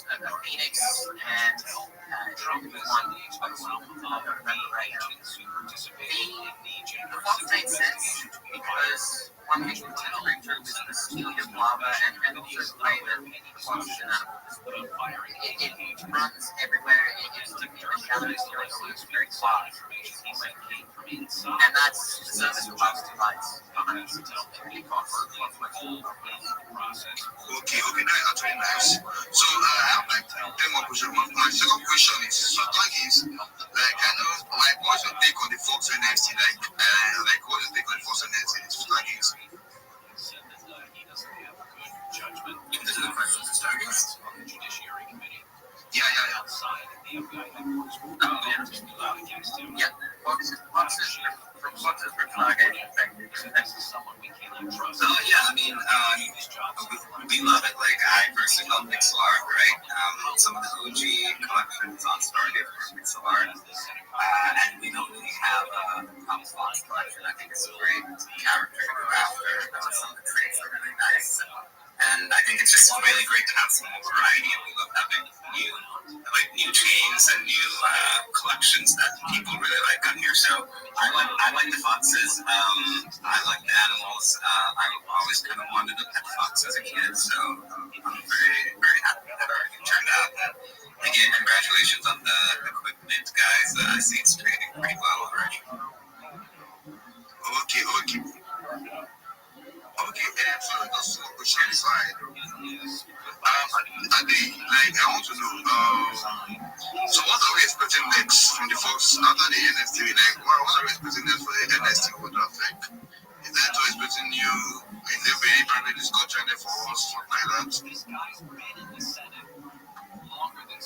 a Phoenix and one I don't remember right now. The box made sense because one thing we wanted to bring through was the speed of lava and also the way that the box is an animal. It runs everywhere. It's in the shadows, it's very fast. And that's the service of lava provides. Okay, that's actually nice. So I have like 10 more questions. My second question is, so plugins, like I know, like what's your take on the Fox NFT? Like what's your take on the Fox NFT? It's plugins. This is the question to start with. Yeah. Yeah, boxes from boxes for plugin perspective. Oh yeah, I mean, we love it. Like I personally love Pixel art, right? Some of the OG collections on Stargate from Pixel art, and we don't really have a Thomas Fox collection. I think it's a great character to go after. Some of the traits are really nice, and I think it's just really great to have some more variety. And we love having new chains and new collections that people really like on here. So I like the foxes. I like the animals. I always kind of wanted a pet fox as a kid, so I'm very, very happy that everything turned out. And again, congratulations on the equipment, guys. I see it's trading pretty well already. Okay. And so those two questions aside, I want to know, so what are we expecting next from the folks after the NFT? Like, what are we expecting next for the NFT holder? Like, is there to expecting new? Is there any private discussion there for us, something like that?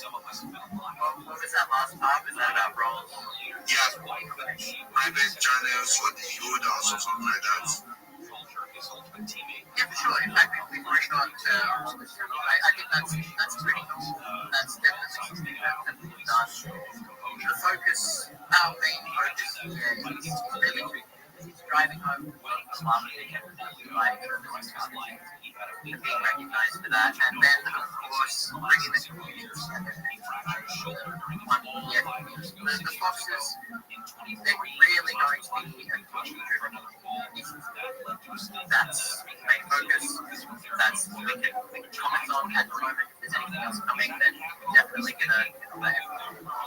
What was that last part? Was that about roles? Yeah, private channels for the holders or something like that. Yeah, for sure. In fact, we've already got I think that's pretty cool. That's definitely something that we've done. The focus, our main focus here is really driving home the love of the life and being recognized for that. And then, of course, bringing the community together. The foxes, they're really going to be a community-driven community. That's the main focus. That's what we can comment on at the moment. If there's anything else coming, then we're definitely going to let everyone know.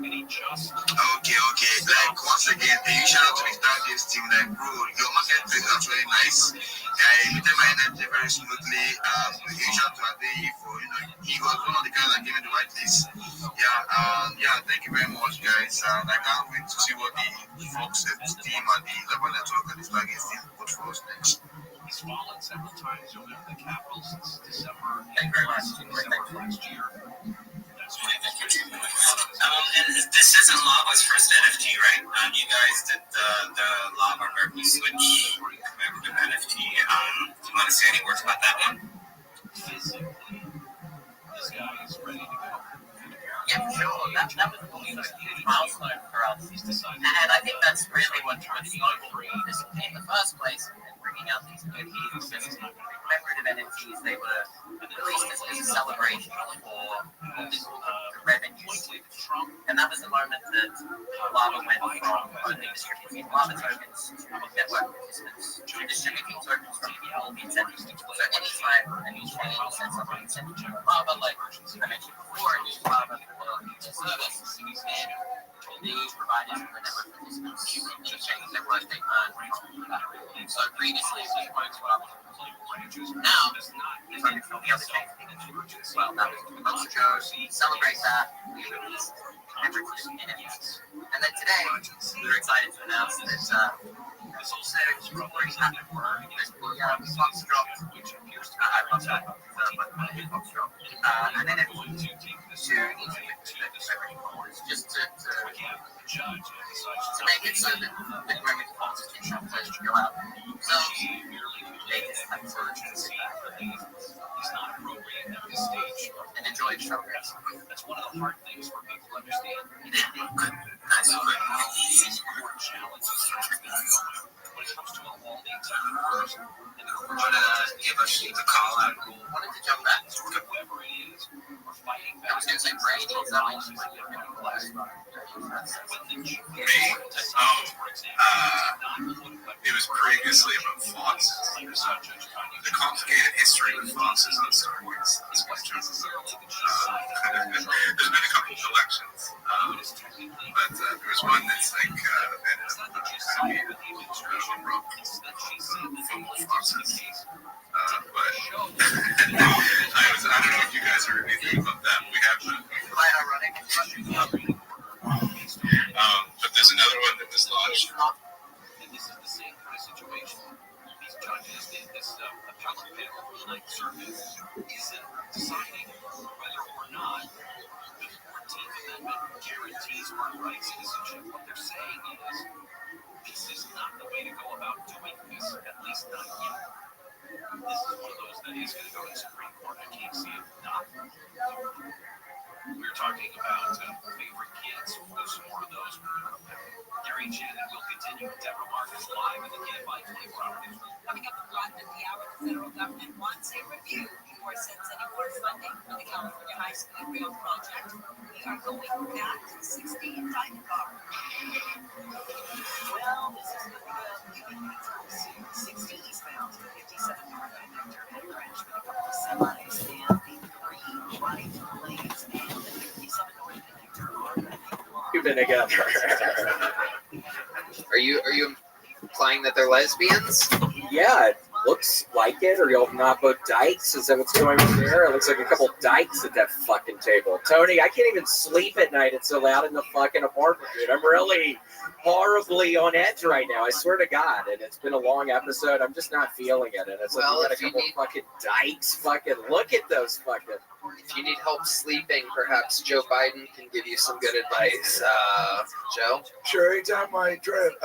Okay. Like once again, a huge shout out to the Stargaze team. Like, bro, your marketplace is actually nice. I meet my energy very smoothly. A huge shout out to Ade for he was one of the guys that gave me the right list. Thank you very much, guys. And I can't wait to see what the Fox team and the Level Network and the Stargaze team put for us next. He's fallen several times over the capital since December. Thank you very much. Last year. And this isn't Lava's first NFT, right? You guys did the Lava Berkeley Switch commemorative NFT. Do you want to say any words about that one? Physically, this guy is ready to go. Yeah, for sure. That was also a huge milestone for us. And I think that's really what drove this in the first place, and bringing out these NFTs. Commemorative NFTs, they were released as a celebration for the revenues. And that was the moment that Lava went from only distributing Lava tokens to network participants to distributing tokens from all the incentives. So anytime a new chain sets up an incentive to Lava, like I mentioned before, a new Lava for service, then the providers and the network participants change their work they earn from that. So previously, we spoke to Lava. Now, we're focused on the other chains as well. That was 2 months ago. Celebrate that. We released commemorative NFTs. And then today, we're excited to announce that this also already happened for the Fox Drop, which appears to be Fox Drop. And then everyone to just to make it so that the moment the Fox can go out. So, latest episode. village programs. That's one of the hard things for people to understand. That's About how these important challenges when it comes to a holding temperatures and the give us the call out. wanted to jump back to whoever it is or fighting back. I was going to say brain. Is that what you Me? It was previously about foxes. The complicated history with foxes on Star Wars. There's been a couple of collections, but there was one that's like full of foxes. But I don't know if you guys heard anything about that. We have but there's another one that was launched. And this is the same kind of situation. These judges, this appellate panel, the Ninth Circuit, isn't deciding whether or not the 14th Amendment guarantees birthright citizenship. What they're saying is, this is not the way to go about doing this, at least not yet. This is one of those that is going to go to the Supreme Court. I can't see it not. We're talking about favorite kids. There's more of those. Gary Shannon will continue. Deborah Marcus live in the KFI 24-hour news. Coming up at the bottom of the hour, the federal government wants a review before it sends any more funding for the California high-speed rail project. We are going back to the 60 Diamond Bar. Well, this is what the 60 eastbound, 57 north and Victor had crashed with a couple of semis and the 3 right lanes and the 57 north and Victor are You've been together. Are you implying that they're lesbians? Yeah, it looks like it. Or y'all not both dykes? Is that what's going on there? It looks like a couple dykes at that fucking table. Tony, I can't even sleep at night. It's so loud in the fucking apartment, dude. I'm really horribly on edge right now. I swear to God. And it's been a long episode. I'm just not feeling it. And it's like, Well, we got a couple fucking dykes. Fucking look at those fucking. If you need help sleeping, perhaps Joe Biden can give you some good advice. Joe? Sure, anytime I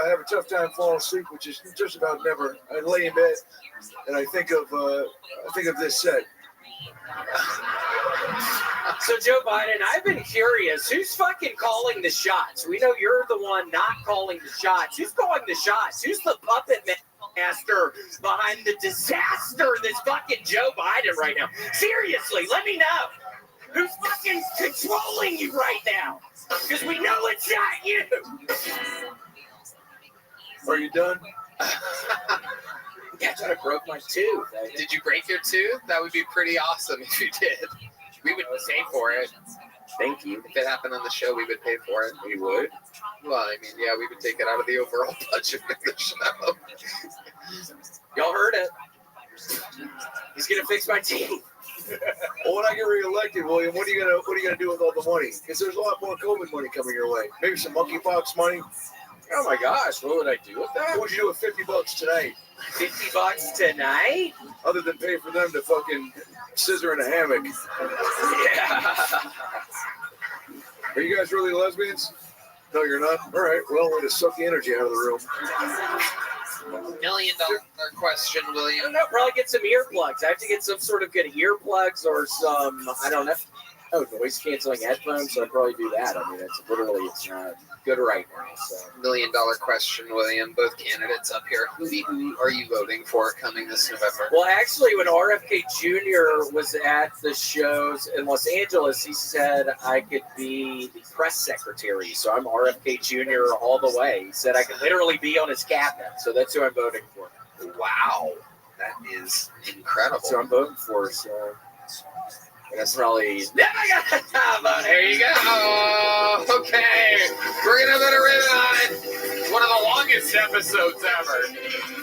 have a tough time falling asleep, which is just about never. I lay in bed and I think of this set. So Joe Biden, I've been curious, who's fucking calling the shots? We know you're the one not calling the shots. Who's calling the shots? Who's the puppet master behind the disaster that's fucking Joe Biden right now? Seriously, let me know. Who's fucking controlling you right now? Because we know it's not you. Are you done? Yeah, I thought I broke my tooth. Did you break your tooth? That would be pretty awesome if you did. We would pay for it. Thank you. If it happened on the show, we would pay for it. We would? Well, I mean, yeah, we would take it out of the overall budget of the show. Y'all heard it. He's gonna fix my teeth. Well, when I get reelected, William, what are you gonna do with all the money? Because there's a lot more COVID money coming your way. Maybe some monkeypox money. Oh my gosh, what would I do with that? What would you do with $50 tonight? $50 tonight? Other than pay for them to fucking scissor in a hammock. Yeah. Are you guys really lesbians? No, you're not? All right, well, way to suck the energy out of the room. $1 million question, I William. don't know, probably get some earplugs. I have to get some sort of good earplugs or some, I don't know. Oh, noise canceling headphones, so I'd probably do that. I mean, it's not good right now. So. $1 million question, William. Both candidates up here. Who are you voting for coming this November? Well, actually, when RFK Jr. was at the shows in Los Angeles, he said I could be the press secretary. So I'm RFK Jr. all the way. He said I could literally be on his cabinet. So that's who I'm voting for. Wow. That is incredible. That's who I'm voting for. So. That's probably never got time, but there you go. Okay, we're gonna let it rip on one of the longest episodes ever.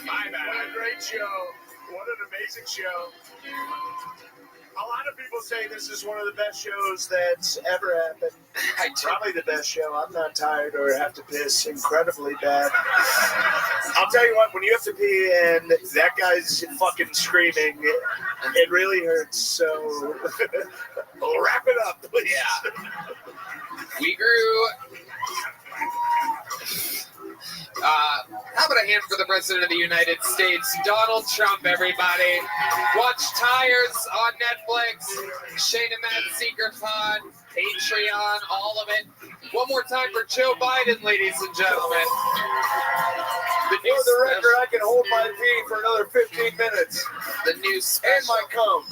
My bad. What a great show. What an amazing show. A lot of people say this is one of the best shows that's ever happened. Probably the best show. I'm not tired or have to piss incredibly bad. I'll tell you what, when you have to pee and that guy's fucking screaming, it really hurts. So we'll wrap it up, please. Yeah. We grew How about a hand for the President of the United States, Donald Trump, everybody. Watch Tires on Netflix, Shane and Matt Secret Pod, Patreon, all of it. One more time for Joe Biden, ladies and gentlemen. For the record, I can hold my pee for another 15 minutes. The new special. And my cum.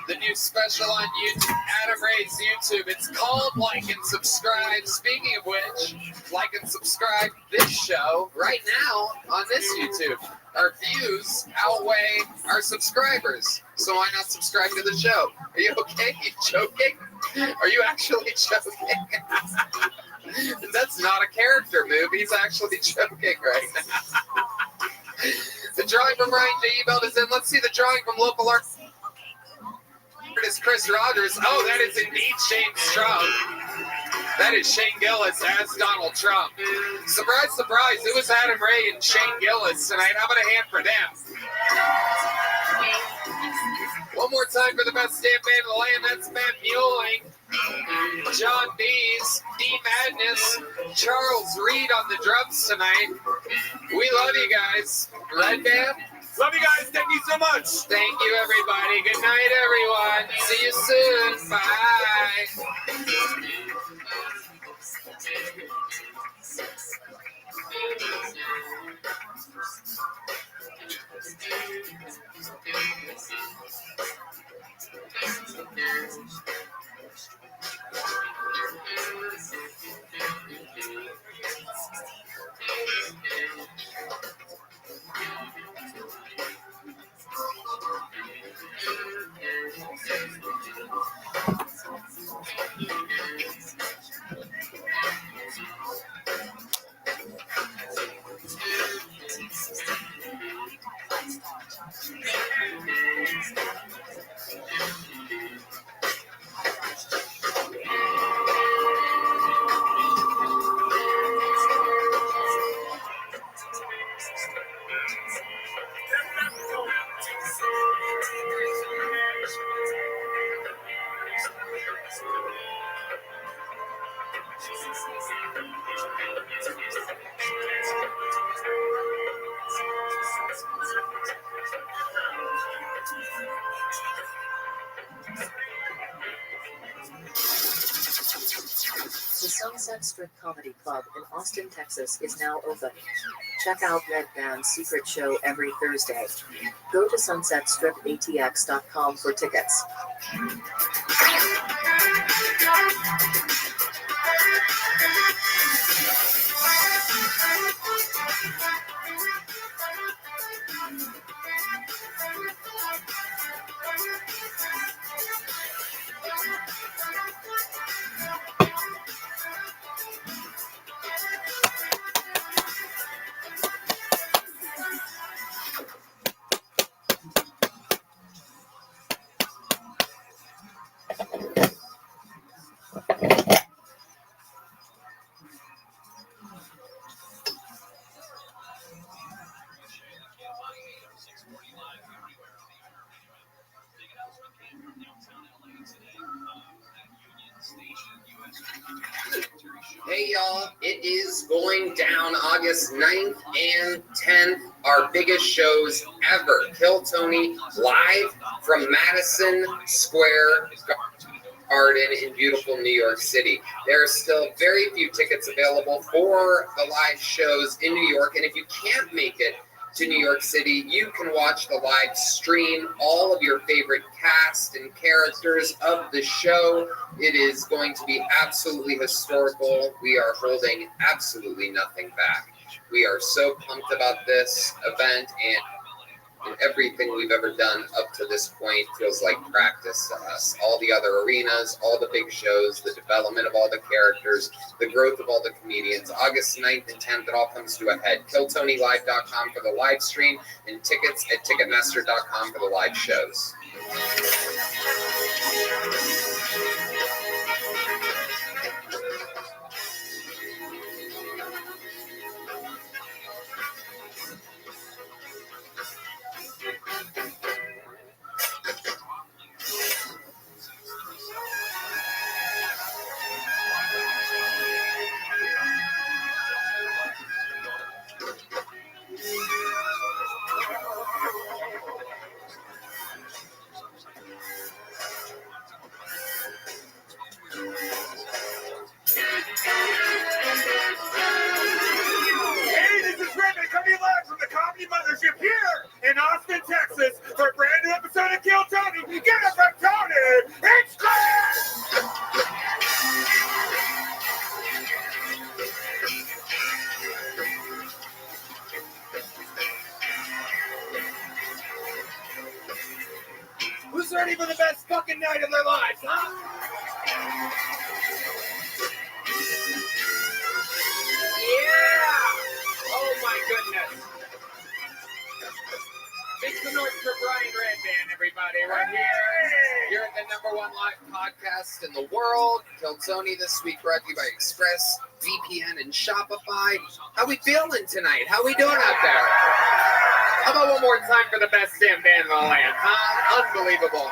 The new special on YouTube, Adam Ray's YouTube. It's called Like and Subscribe. Speaking of which, like and subscribe this show right now on this YouTube. Our views outweigh our subscribers. So why not subscribe to the show? Are you okay? You joking? Are you actually joking? That's not a character move. He's actually joking right now. The drawing from Ryan J. emailed us in. Let's see the drawing from local art. Is Chris Rogers. Oh, that is indeed Shane Trump. That is Shane Gillis as Donald Trump. Surprise, surprise. It was Adam Ray and Shane Gillis tonight. How about a hand for them? One more time for the best damn man in the land. That's Matt Mueling, John Dees, D Madness, Charles Reed on the drums tonight. We love you guys. Red Band? Love you guys. Thank you so much. Thank you, everybody. Good night, everyone. See you soon. Bye. The Sunset Strip Comedy Club in Austin, Texas is now open. Check out Red Band's secret show every Thursday. Go to sunsetstripatx.com for tickets. Hey y'all, it is going down August 9th and 10th, our biggest shows ever. Kill Tony live from Madison Square Garden in beautiful New York City. There are still very few tickets available for the live shows in New York, and if you can't make it to New York City, you can watch the live stream, all of your favorite cast and characters of the show. It is going to be absolutely historical. We are holding absolutely nothing back. We are so pumped about this event, and everything we've ever done up to this point feels like practice to us. All the other arenas, all the big shows, the development of all the characters, the growth of all the comedians. August 9th and 10th, it all comes to a head. KillTonyLive.com for the live stream, and tickets at Ticketmaster.com for the live shows. Who's ready for the best fucking night of their lives, huh? Yeah! Oh my goodness. Make some noise for Brian Redband, everybody, right here. You're at the #1 live podcast in the world. Kill Tony this week, brought to you by Express, VPN, and Shopify. How we feeling tonight? How we doing out there? How about one more time for the best damn band in the land, huh? Unbelievable.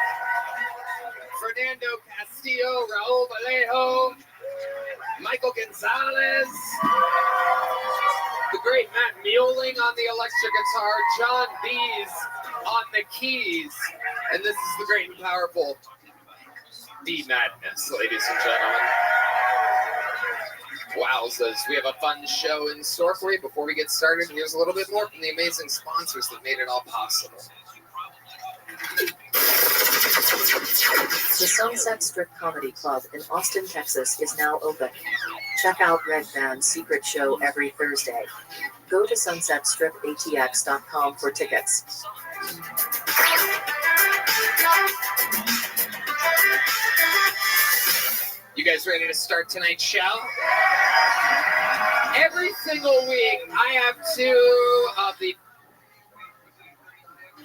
Fernando Castillo, Raul Vallejo, Michael Gonzalez, the great Matt Mueling on the electric guitar, John Bees on the keys, and this is the great and powerful D Madness, ladies and gentlemen. Wowzers, we have a fun show in store for you. Before we get started, here's a little bit more from the amazing sponsors that made it all possible. The Sunset Strip Comedy Club in Austin, Texas is now open. Check out Red Band's secret show every Thursday. Go to sunsetstripatx.com for tickets. You guys ready to start tonight's show? Every single week, I have two of the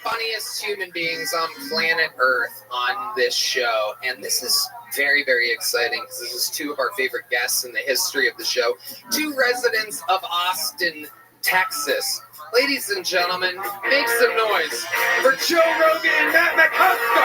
funniest human beings on planet Earth on this show, and this is very, very exciting because this is two of our favorite guests in the history of the show, two residents of Austin, Texas. Ladies and gentlemen, make some noise for Joe Rogan and Matt McCusker.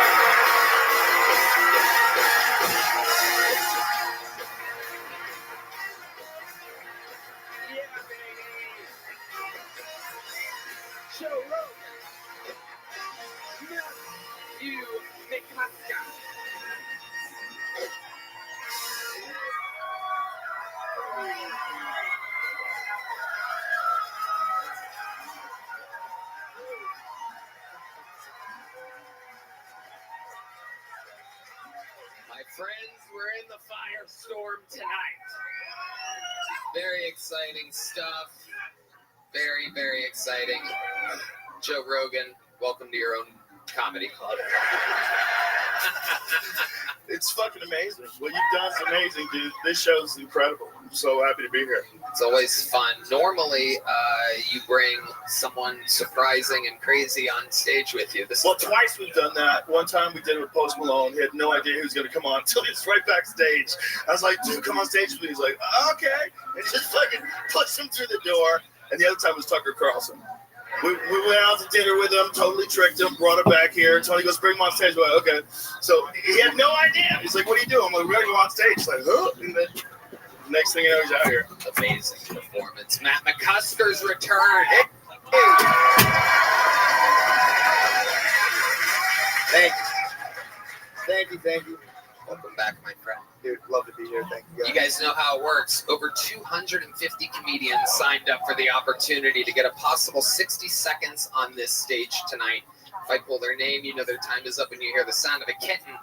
My friends, we're in the firestorm tonight. Very exciting stuff. Very, very exciting. Joe Rogan, welcome to your own comedy club. It's fucking amazing. What you've done is amazing, dude. This show's incredible. I'm so happy to be here. It's always fun. Normally, you bring someone surprising and crazy on stage with you. Well, twice we've done that. One time we did it with Post Malone. He had no idea who was going to come on until he was right backstage. I was like, dude, come on stage with me. He's like, okay. And just fucking pushed him through the door. And the other time was Tucker Carlson. We went out to dinner with him, totally tricked him, brought him back here. Tony goes, bring him on stage. We're like, okay. So he had no idea. He's like, what are you doing? I'm like, we're going to go on stage. He's like, huh? And then next thing you know, he's out here. Amazing performance. Matt McCusker's return. Hey. Thank you. Welcome back, my friend. Dude, love to be here. Thank you, guys. You guys know how it works. Over 250 comedians signed up for the opportunity to get a possible 60 seconds on this stage tonight. If I pull their name, you know their time is up and you hear the sound of a kitten.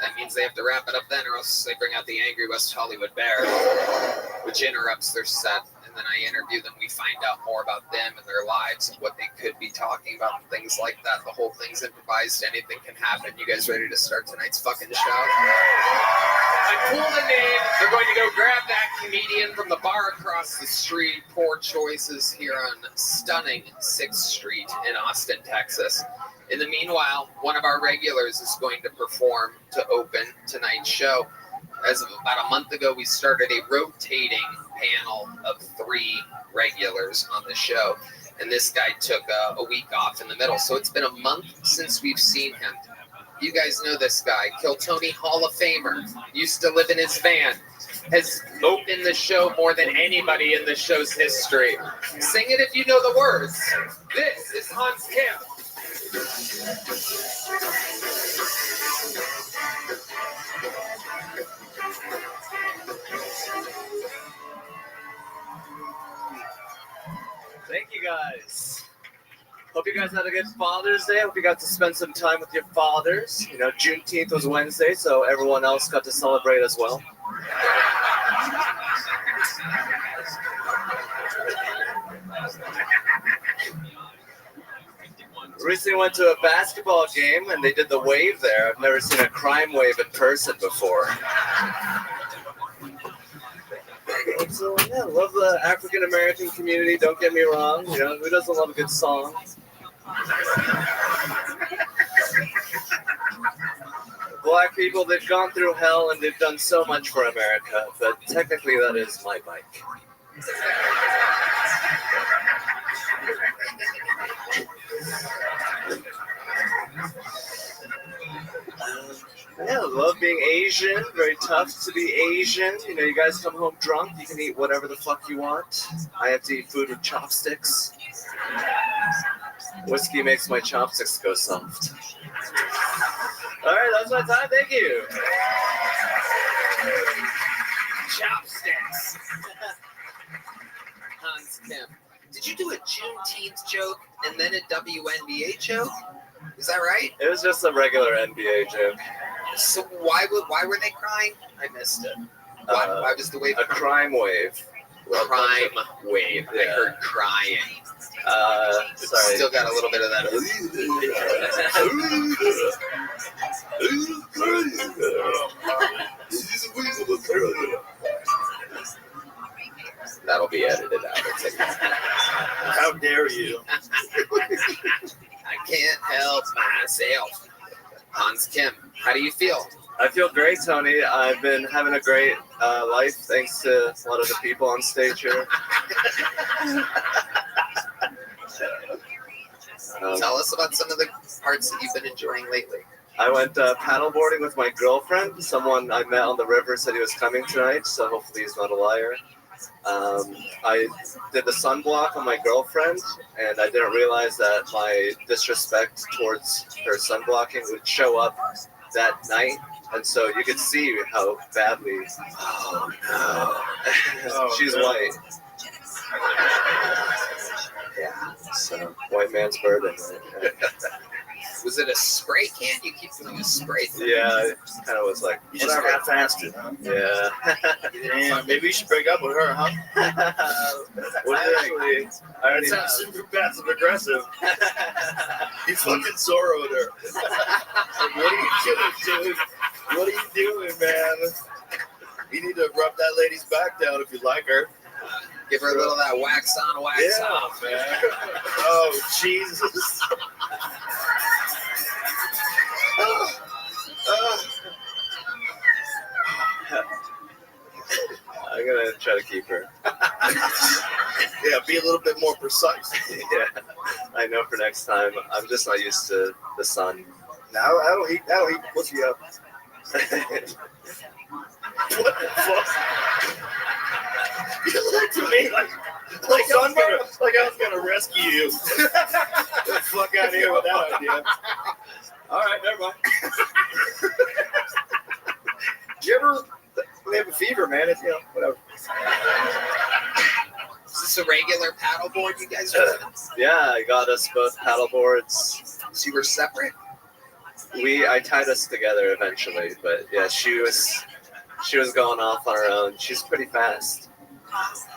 That means they have to wrap it up then, or else they bring out the angry West Hollywood Bear, which interrupts their set. And then I interview them. We find out more about them and their lives and what they could be talking about and things like that. The whole thing's improvised. Anything can happen. You guys ready to start tonight's fucking show? I pull the name. They're going to go grab that comedian from the bar across the street. Poor choices here on stunning 6th Street in Austin, Texas. In the meanwhile, one of our regulars is going to perform to open tonight's show. As of about a month ago, we started a rotating panel of 3 regulars on the show. And this guy took a week off in the middle. So it's been a month since we've seen him. You guys know this guy, Kill Tony Hall of Famer. Used to live in his van. Has opened the show more than anybody in the show's history. Sing it if you know the words. This is Hans Kim. Thank you guys. Hope you guys had a good Father's Day. Hope you got to spend some time with your fathers. You know, Juneteenth was Wednesday, so everyone else got to celebrate as well. Recently went to a basketball game and they did the wave there. I've never seen a crime wave in person before. So yeah, love the African American community. Don't get me wrong. You know, who doesn't love a good song? Black people, they've gone through hell and they've done so much for America, but technically that is my bike. Yeah, love being Asian. Very tough to be Asian. You know, you guys come home drunk, you can eat whatever the fuck you want. I have to eat food with chopsticks. Whiskey makes my chopsticks go soft. Alright, that's my time. Thank you. Chopsticks. Hans Kim. Did you do a Juneteenth joke and then a WNBA joke? Is that right? It was just a regular NBA joke. So why were they crying? I missed it. Why was the wave? A crime wave. Crime wave. Yeah. I heard crying. Sorry. Still got a little bit of that. That'll be edited out. How dare you? I can't help myself. Hans Kim, how do you feel? I feel great, Tony. I've been having a great life thanks to a lot of the people on stage here. Tell us about some of the parts that you've been enjoying lately. I went paddleboarding with my girlfriend. Someone I met on the river said he was coming tonight, so hopefully he's not a liar. I did the sunblock on my girlfriend, and I didn't realize that my disrespect towards her sunblocking would show up that night. And so you could see how badly. Oh no! She's white. Yeah. So white man's burden. Right? Was it a spray can? You keep doing a spray thing. Yeah, it kind of was like. You just half-assed it, huh? Yeah. Damn, maybe you should break up with her, huh? Well, actually, I already that sounds super passive aggressive. You fucking Zorro'd her. Like, what are you doing, dude? What are you doing, man? You need to rub that lady's back down if you like her. Give her a little of that wax on, wax off, man. Oh, Jesus. I'm gonna try to keep her. Yeah, be a little bit more precise. Yeah, I know for next time. I'm just not used to the sun. Now that'll heat pussy up. What the fuck? You looked at me like I was gonna rescue you. Get the fuck out of here with that idea. All right, never mind. Do you ever have a fever, man? It's, whatever. Is this a regular paddleboard you guys are using? Yeah, I got us both paddleboards. So you were separate? I tied us together eventually, but yeah, she was going off on her own. She's pretty fast.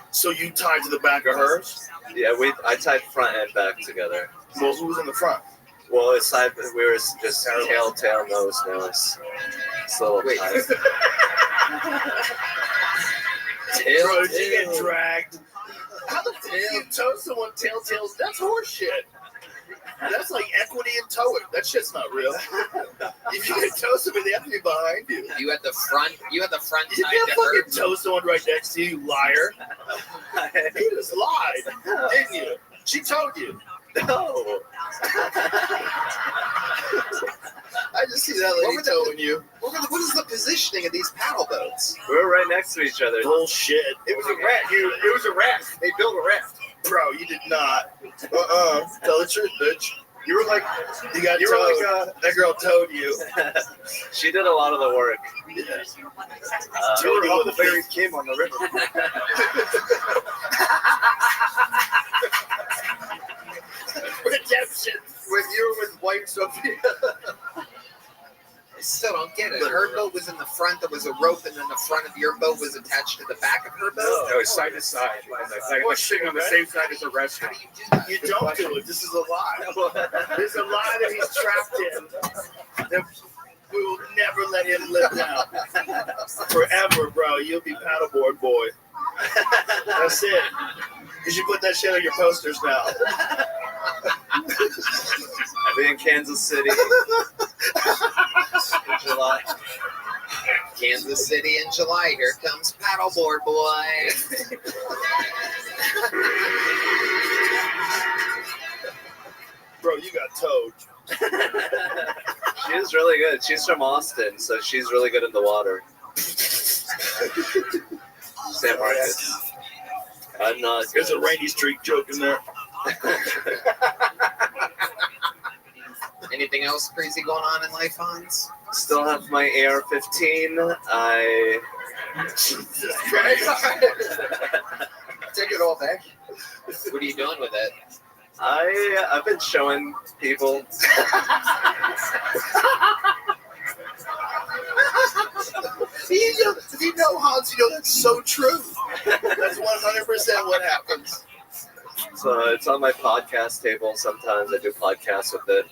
So you tied to the back of hers? Yeah, I tied front and back together. Well, who was in the front? Well, we were just tail, nose. It's a little tight. Bro, did you get dragged? How the fuck do you tow someone tails? That's horseshit. That's like equity in towing. That shit's not real. If you can tow somebody, they have to be behind you. You had the front You tied can't to fucking her. tow someone right next to you, you liar. You just lied, didn't you? She towed you. No. I just see that lady towing you. What is the positioning of these paddle boats? We're right next to each other. Bullshit. It was a raft. It was a raft. They built a raft. Bro, you did not. Tell the truth, bitch. You were like, that girl towed you. She did a lot of the work. Yeah. You were Huckleberry Kim on the river. Redemption. When you were with White Sophia. still don't get it. Her boat was in the front. There was a rope, and then the front of your boat was attached to the back of her boat. No, it's side to side. Like we're sitting on the same side as a restaurant. You don't do it. This is a lie. There's a lie that he's trapped in. That we will never let him live down. Forever, bro. You'll be paddleboard boy. That's it. You should put that shit on your posters now. I'll be in Kansas City in July. Kansas City in July. Here comes paddleboard boy. Bro, you got towed. She is really good. She's from Austin, so she's really good in the water. San Marcos. I'm not. There's a Rainy Streak joke in there. Anything else crazy going on in life, Hans? Still have my AR-15. Jesus Christ. Take it all back. What are you doing with it? I've been showing people. You know, Hans, you know that's so true. That's 100% what happens. So it's on my podcast table. Sometimes I do podcasts with it.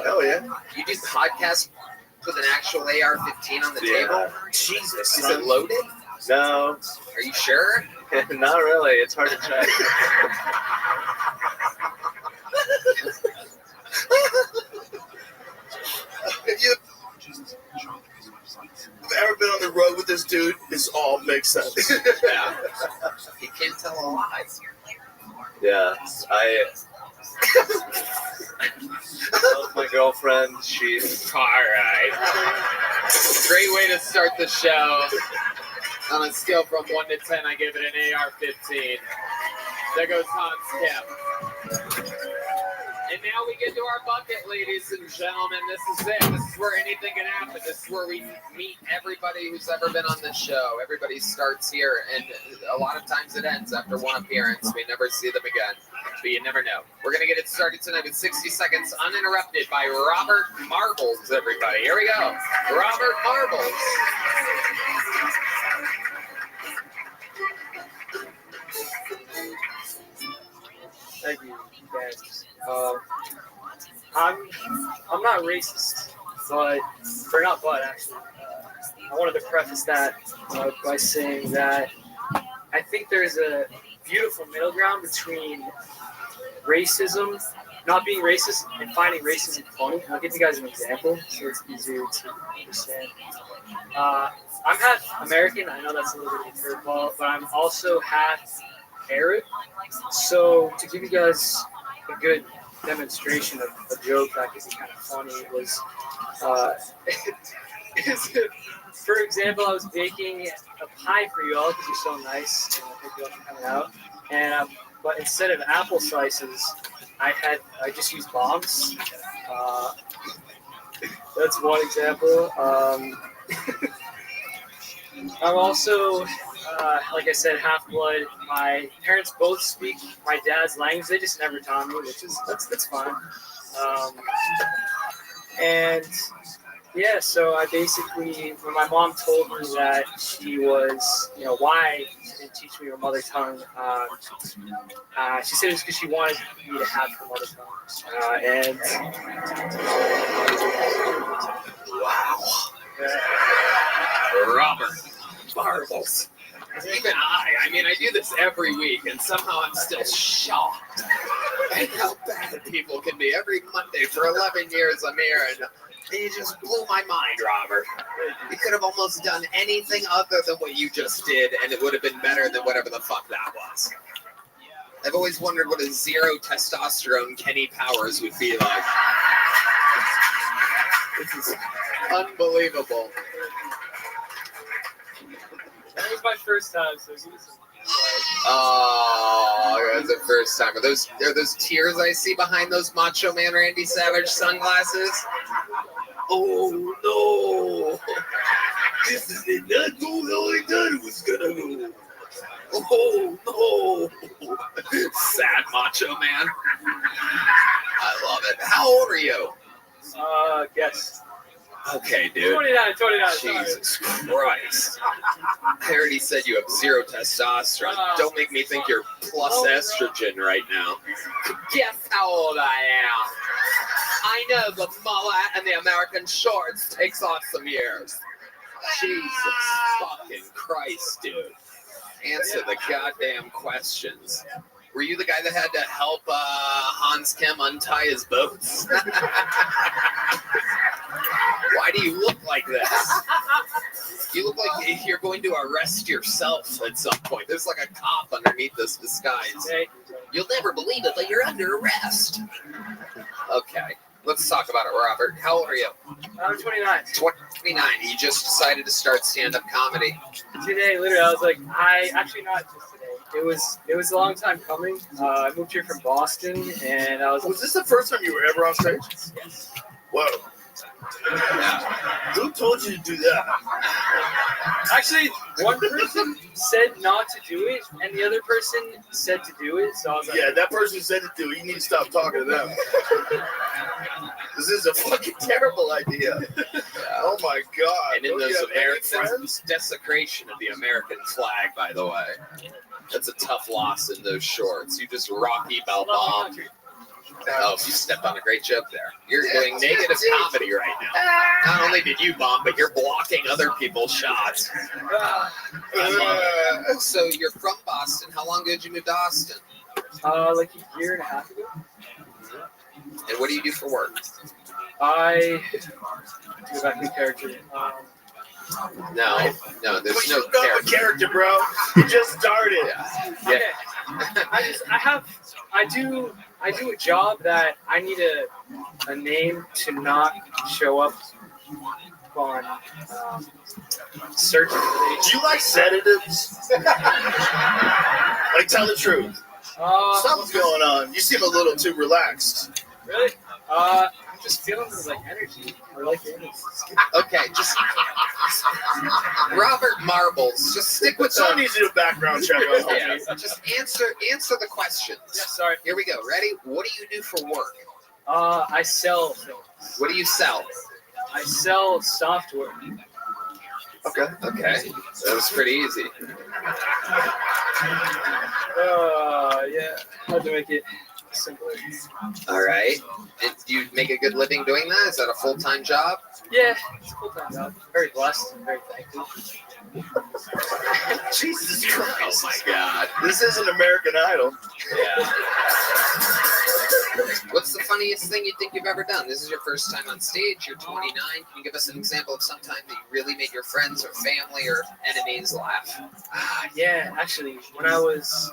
Hell yeah. You do podcasts with an actual AR-15 on the table? Jesus. Is it loaded? No. Are you sure? Not really. It's hard to check. If you've ever been on the road with this dude, this all makes sense. Yeah. You can't tell a lie. Yeah. I love my girlfriend. She's all right. Great way to start the show. On a scale from 1 to 10, I give it an AR-15. There goes Hans Kemp. And now we get to our bucket, ladies and gentlemen. This is it. This is where anything can happen. This is where we meet everybody who's ever been on the show. Everybody starts here, and a lot of times it ends after one appearance. We never see them again, but you never know. We're going to get it started tonight with 60 seconds uninterrupted by Robert Marbles, everybody. Here we go. Robert Marbles. Thank you, guys. I'm not racist, actually. I wanted to preface that by saying that I think there's a beautiful middle ground between racism, not being racist, and finding racism funny. I'll give you guys an example so it's easier to understand. I'm half American. I know that's a little bit of a curveball, but I'm also half Arab. So to give you guys a good demonstration of a joke that could be kind of funny was, for example, I was baking a pie for you all because you're so nice and I think you all are coming out. And but instead of apple slices, I just used bombs. That's one example. I'm also, like I said, half-blood. My parents both speak my dad's language. They just never taught me, that's fine. And yeah, so I basically, when my mom told me that she was, why she didn't teach me her mother tongue, she said it was because she wanted me to have her mother tongue. Wow. Robert Marbles. Even I mean, I do this every week, and somehow I'm still shocked at how bad people can be. Every Monday for 11 years I'm here, and it just blew my mind, Robert. You could have almost done anything other than what you just did, and it would have been better than whatever the fuck that was. I've always wondered what a zero testosterone Kenny Powers would be like. This is unbelievable. That was my first time, so it was oh, it was the first time. Are those tears I see behind those Macho Man Randy Savage sunglasses? Oh no! This is it. Not go like that. It was gonna go. Oh no! Sad Macho Man. I love it. How old are you? Yes. Okay, dude. 29. Jesus Christ. I already said you have zero testosterone. Don't make me think you're plus estrogen right now. Guess how old I am. I know the mullet and the American shorts takes off some years. Jesus fucking Christ, dude. Answer the goddamn questions. Were you the guy that had to help Hans Kim untie his boots? Why do you look like this? You look like you're going to arrest yourself at some point. There's like a cop underneath this disguise. You'll never believe it, but you're under arrest. Okay, let's talk about it, Robert. How old are you? I'm 29. 29. You just decided to start stand-up comedy. Today, literally, I was like, actually not just today. It was a long time coming. I moved here from Boston, and I was. Was this the first time you were ever on stage? Yes. Whoa. Who told you to do that? Actually, one person said not to do it, and the other person said to do it. So I was like, yeah, that person said to do it. You need to stop talking to them. This is a fucking terrible idea. Oh my God. And in those Americans, desecration of the American flag, by the way. That's a tough loss in those shorts. You just Rocky Balboa. Oh, you stepped on a great joke there. You're doing negative comedy right now. Not only did you bomb, but you're blocking other people's shots. So you're from Boston. How long ago did you move to Austin? Like a year and a half ago. And what do you do for work? I do back in character. No, there's no character, bro. You just started. Yeah. I do a job that I need a name to not show up on search. Do you like sedatives? Like, tell the truth. Something's going on. You seem a little too relaxed. Really? I'm just feeling like energy. I like energy. Okay, just Robert Marbles. Just stick with Someone needs to do a background check on him. Yeah, just answer the questions. Yeah, sorry. Here we go. Ready? What do you do for work? I sell things. What do you sell? I sell software. Okay. That was pretty easy. Yeah. How to make it simpler. All right. And do you make a good living doing that? Is that a full-time job? Yeah, it's a full-time job. Very blessed and very thankful. Jesus Christ. Oh my God. This isn't American Idol. Yeah. What's the funniest thing you think you've ever done? This is your first time on stage. You're 29. Can you give us an example of some time that you really made your friends or family or enemies laugh? Yeah, actually, when I was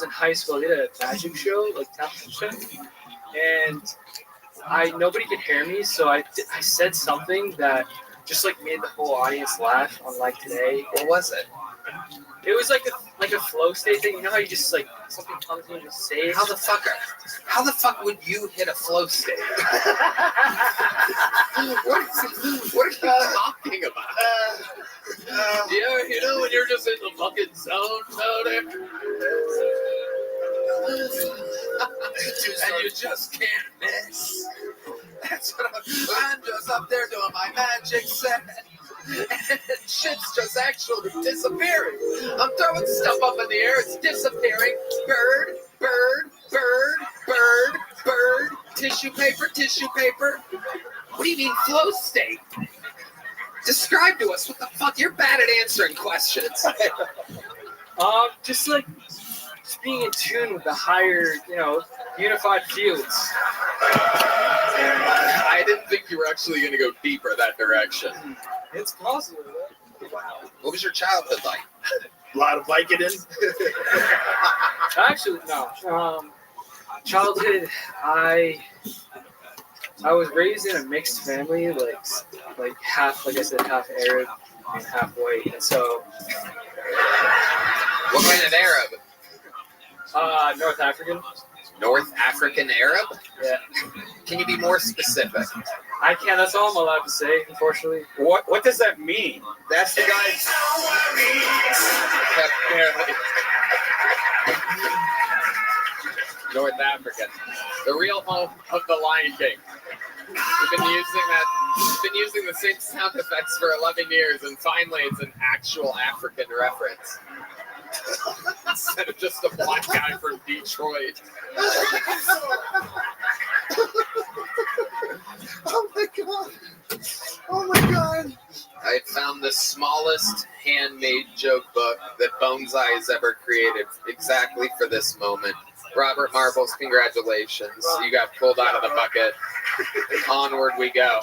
in high school, I did a magic show, like talent show, and nobody could hear me, so I said something that just like made the whole audience laugh. Unlike today, what was it? It was like a flow state thing. You know how you just like something comes in and just say it? How the fuck would you hit a flow state? What are you talking about? Yeah, you know when you're just in the fucking zone, Tony? And you just can't miss. That's what I'm just up there doing my magic set. And shit's just actually disappearing. I'm throwing stuff up in the air, it's disappearing. Bird, bird, bird, bird, bird. Tissue paper, tissue paper. What do you mean flow state? Describe to us what the fuck. You're bad at answering questions. Just being in tune with the higher, unified fields. I didn't think you were actually going to go deeper that direction. It's possible. Wow. What was your childhood like? A lot of Vicodin. Actually, no. Childhood, I was raised in a mixed family, like half, like I said, half Arab and half white. And so, what kind of Arab? North African. North African Arab? Yeah. Can you be more specific? I can. That's all I'm allowed to say, unfortunately. What does that mean? That's the guy's. North African. The real home of the Lion King. We've been using the same sound effects for 11 years, and finally it's an actual African reference. Instead of just a black guy from Detroit. Oh my god. Oh my god. I found the smallest handmade joke book that Bonsai has ever created exactly for this moment. Robert Marbles, congratulations. You got pulled out of the bucket. Onward we go.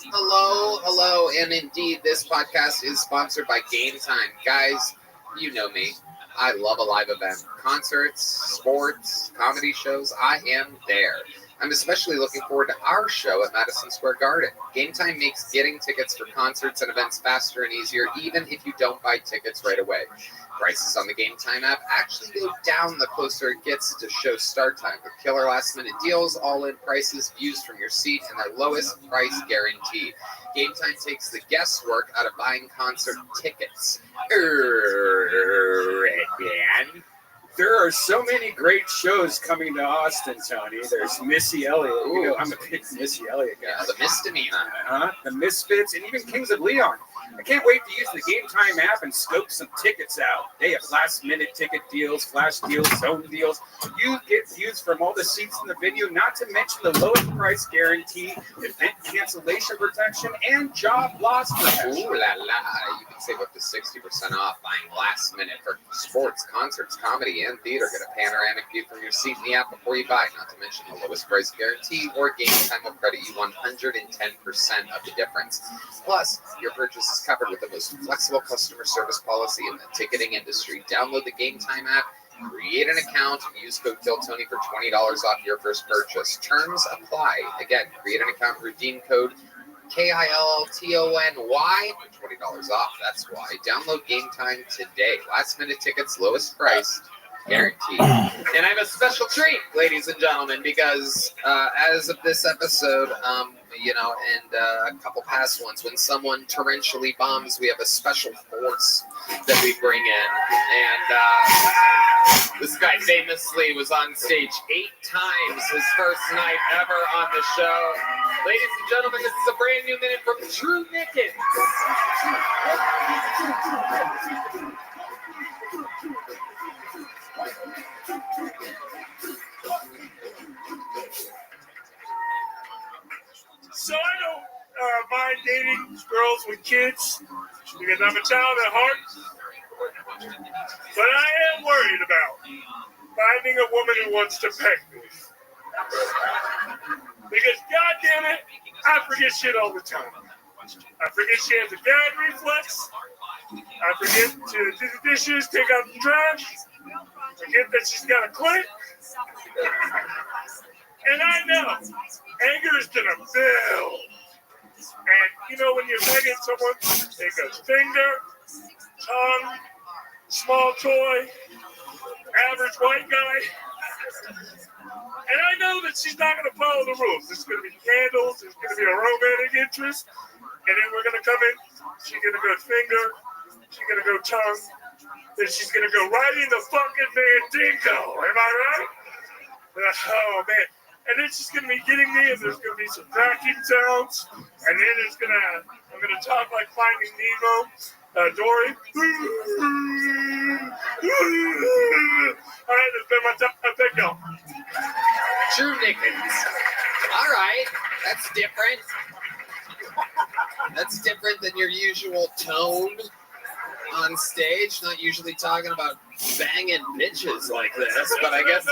Hello, and indeed, this podcast is sponsored by Game Time. Guys, you know me. I love a live event. Concerts, sports, comedy shows, I am there. I'm especially looking forward to our show at Madison Square Garden. Game Time makes getting tickets for concerts and events faster and easier, even if you don't buy tickets right away. Prices on the Game Time app actually go down the closer it gets to show start time, with killer last-minute deals, all-in prices, views from your seat, and their lowest price guarantee. Game Time takes the guesswork out of buying concert tickets. Man. There are so many great shows coming to Austin, Tony. There's Missy Elliott. You know, I'm a big Missy Elliott guy. Yeah, the Misdemeanor. The Misfits, and even Kings of Leon. I can't wait to use the Game Time app and scope some tickets out. They have last-minute ticket deals, flash deals, zone deals. You get views from all the seats in the venue, not to mention the lowest price guarantee, event cancellation protection, and job loss protection. Ooh la la. You can save up to 60% off buying last minute for sports, concerts, comedy, and theater. Get a panoramic view from your seat in the app before you buy, not to mention the lowest price guarantee, or Game Time will credit you 110% of the difference. Plus, your purchase is covered with the most flexible customer service policy in the ticketing industry. Download the Game Time app, create an account, and use code KILLTONY for $20 off your first purchase. Terms apply. Again, create an account, redeem code KILLTONY for $20 off. That's why. Download Game Time today. Last minute tickets, lowest price, guaranteed. And I have a special treat, ladies and gentlemen, because as of this episode, and a couple past ones, when someone torrentially bombs, we have a special force that we bring in. And this guy famously was on stage 8 times his first night ever on the show. Ladies and gentlemen, this is a brand new minute from True Nickens. So I don't mind dating girls with kids because I'm a child at heart. But I am worried about finding a woman who wants to peck me. Because goddamn it, I forget shit all the time. I forget she has a gag reflex. I forget to do the dishes, take out the trash. Forget that she's got a clit. And I know anger is gonna build. And when you're begging someone, take a finger, tongue, small toy, average white guy. And I know that she's not gonna follow the rules. There's gonna be candles, there's gonna be a romantic interest, and then we're gonna come in, she's gonna go finger, she's gonna go tongue, then she's gonna go right in the fucking Mandingo. Am I right? Oh man. And then she's gonna be getting me, and there's gonna be some cracking sounds, and then I'm gonna talk like Finding Nemo, Dory. All right, that's been my time. Thank y'all. True Nickens. All right, that's different. That's different than your usual tone on stage. Not usually talking about banging bitches like this, but I guess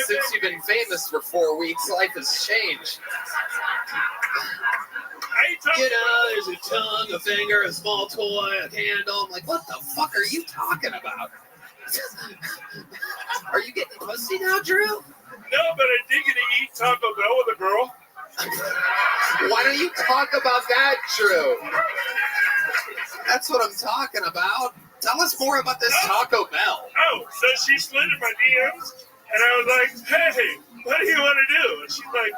since you've been famous for 4 weeks, life has changed. There's a tongue, a finger, a small toy, a candle. I'm like, what the fuck are you talking about? Are you getting pussy now, Drew? No, but I did get to eat Taco Bell with a girl. Why don't you talk about that, Drew? That's what I'm talking about. Tell us more about this Taco Bell. Oh, so she slid in my DMs, and I was like, hey, what do you want to do? And she's like,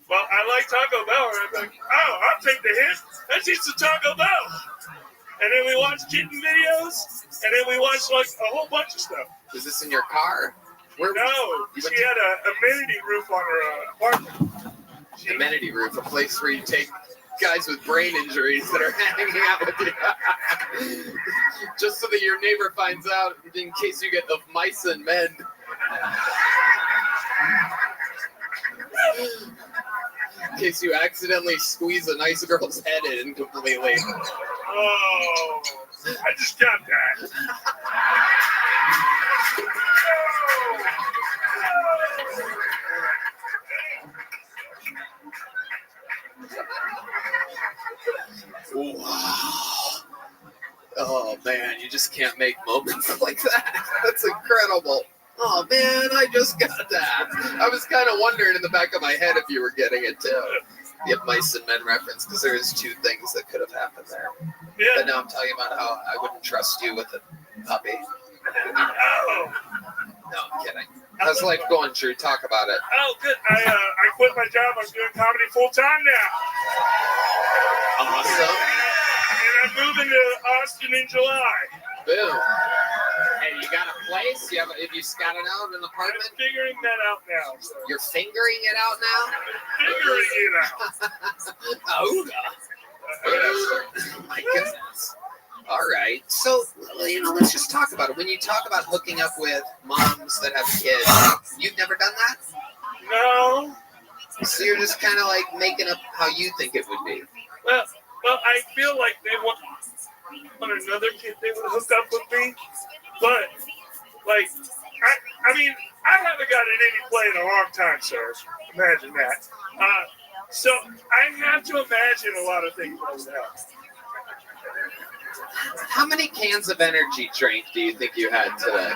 well, I like Taco Bell. And I'm like, oh, I'll take the hit. Let's eat some Taco Bell. And then we watched kitten videos, and then we watched like a whole bunch of stuff. Is this in your car? Where, No, she had a amenity roof on her apartment. amenity roof, a place where you take guys with brain injuries that are hanging out with you. Just so that your neighbor finds out in case you get of mice and men. In case you accidentally squeeze a nice girl's head in completely. Oh, I just got that. Wow. Oh man, you just can't make moments like that. That's incredible. Oh man, I just got that. I was kind of wondering in the back of my head if you were getting it too. The mice and men reference, because there's two things that could have happened there. Yeah. But now I'm talking about how I wouldn't trust you with a puppy. Oh. No, I'm kidding. How's life going, Drew? Talk about it. Oh, good. I quit my job. I'm doing comedy full time now. Awesome. And I'm moving to Austin in July. Boom. Hey, you got a place? Have you scouted out an apartment? I'm figuring that out now. So. You're fingering it out now? Figuring it out. Oh, my goodness. All right. So, let's just talk about it. When you talk about hooking up with moms that have kids, you've never done that? No. So you're just kind of like making up how you think it would be. Well, I feel like they want another kid they would hook up with me, but like, I mean, I haven't gotten any play in a long time, sir. Imagine that. So I have to imagine a lot of things would happen. How many cans of energy drink do you think you had today?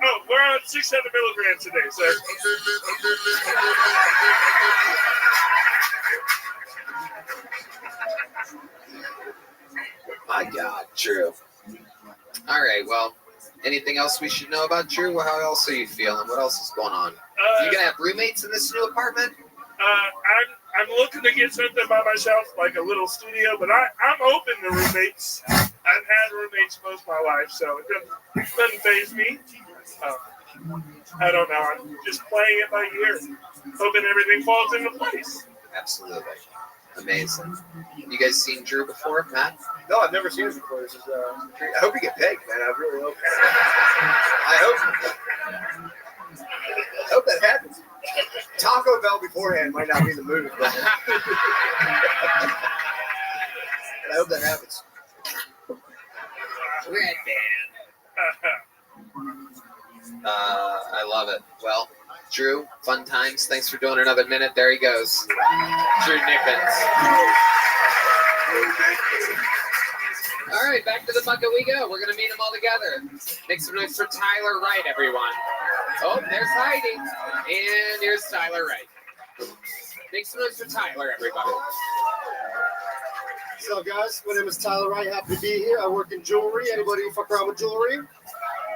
Oh, we're on 600 milligrams today, sir. My God, Drew. All right, well, anything else we should know about Drew? How else are you feeling? What else is going on? You gonna have roommates in this new apartment? I'm looking to get something by myself, like a little studio, but I'm open to roommates. I've had roommates most of my life, so it doesn't faze me. I don't know. I'm just playing it by ear, hoping everything falls into place. Absolutely. Amazing. You guys seen Drew before, Matt? No, I've never seen him before. This is, I hope you get pegged, man. I really hope. I hope that happens. Taco Bell beforehand might not be the move, but I hope that happens. Red Band. I love it. Well, Drew, fun times. Thanks for doing another minute. There he goes. Drew Nickens. All right, back to the bucket we go. We're going to meet them all together. Make some noise for Tyler Wright, everyone. Oh, there's Heidi. And here's Tyler Wright. Make some noise for Tyler, everybody. What's up, guys? My name is Tyler Wright. Happy to be here. I work in jewelry. Anybody who fuck around with jewelry?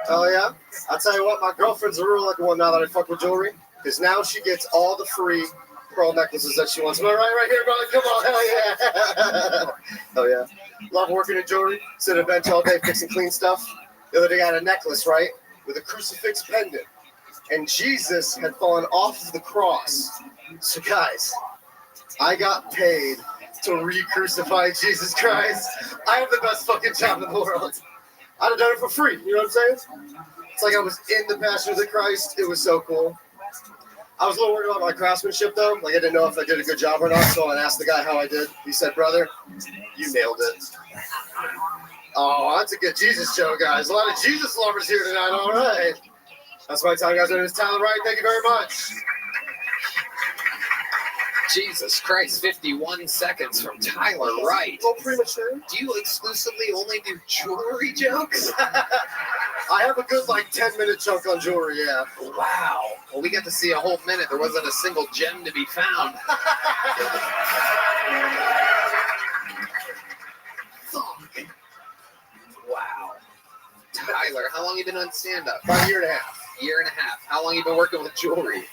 Oh, yeah? I'll tell you what, my girlfriend's a real lucky one now that I fuck with jewelry. Because now she gets all the free pearl necklaces that she wants. Am I right here, brother? Come on, hell yeah. Oh, yeah. Love working in jewelry. Sit at a bench all day fixing clean stuff. The other day I had a necklace, right? With a crucifix pendant. And Jesus had fallen off of the cross. So, guys, I got paid to re-crucify Jesus Christ. I have the best fucking job in the world. I'd have done it for free. You know what I'm saying? It's like I was in the Passion of the Christ. It was so cool. I was a little worried about my craftsmanship, though. Like, I didn't know if I did a good job or not, so I asked the guy how I did. He said, brother, you nailed it. Oh, that's a good Jesus show, guys. A lot of Jesus lovers here tonight. All right. That's my time, guys. My name is Tyler Wright. Thank you very much. Jesus Christ, 51 seconds from Tyler Wright. Well, premature. Do you exclusively only do jewelry jokes? I have a good, 10-minute chunk on jewelry, yeah. Wow. Well, we got to see a whole minute. There wasn't a single gem to be found. Wow. Tyler, how long have you been on stand-up? About a year and a half. Year and a half. How long have you been working with jewelry?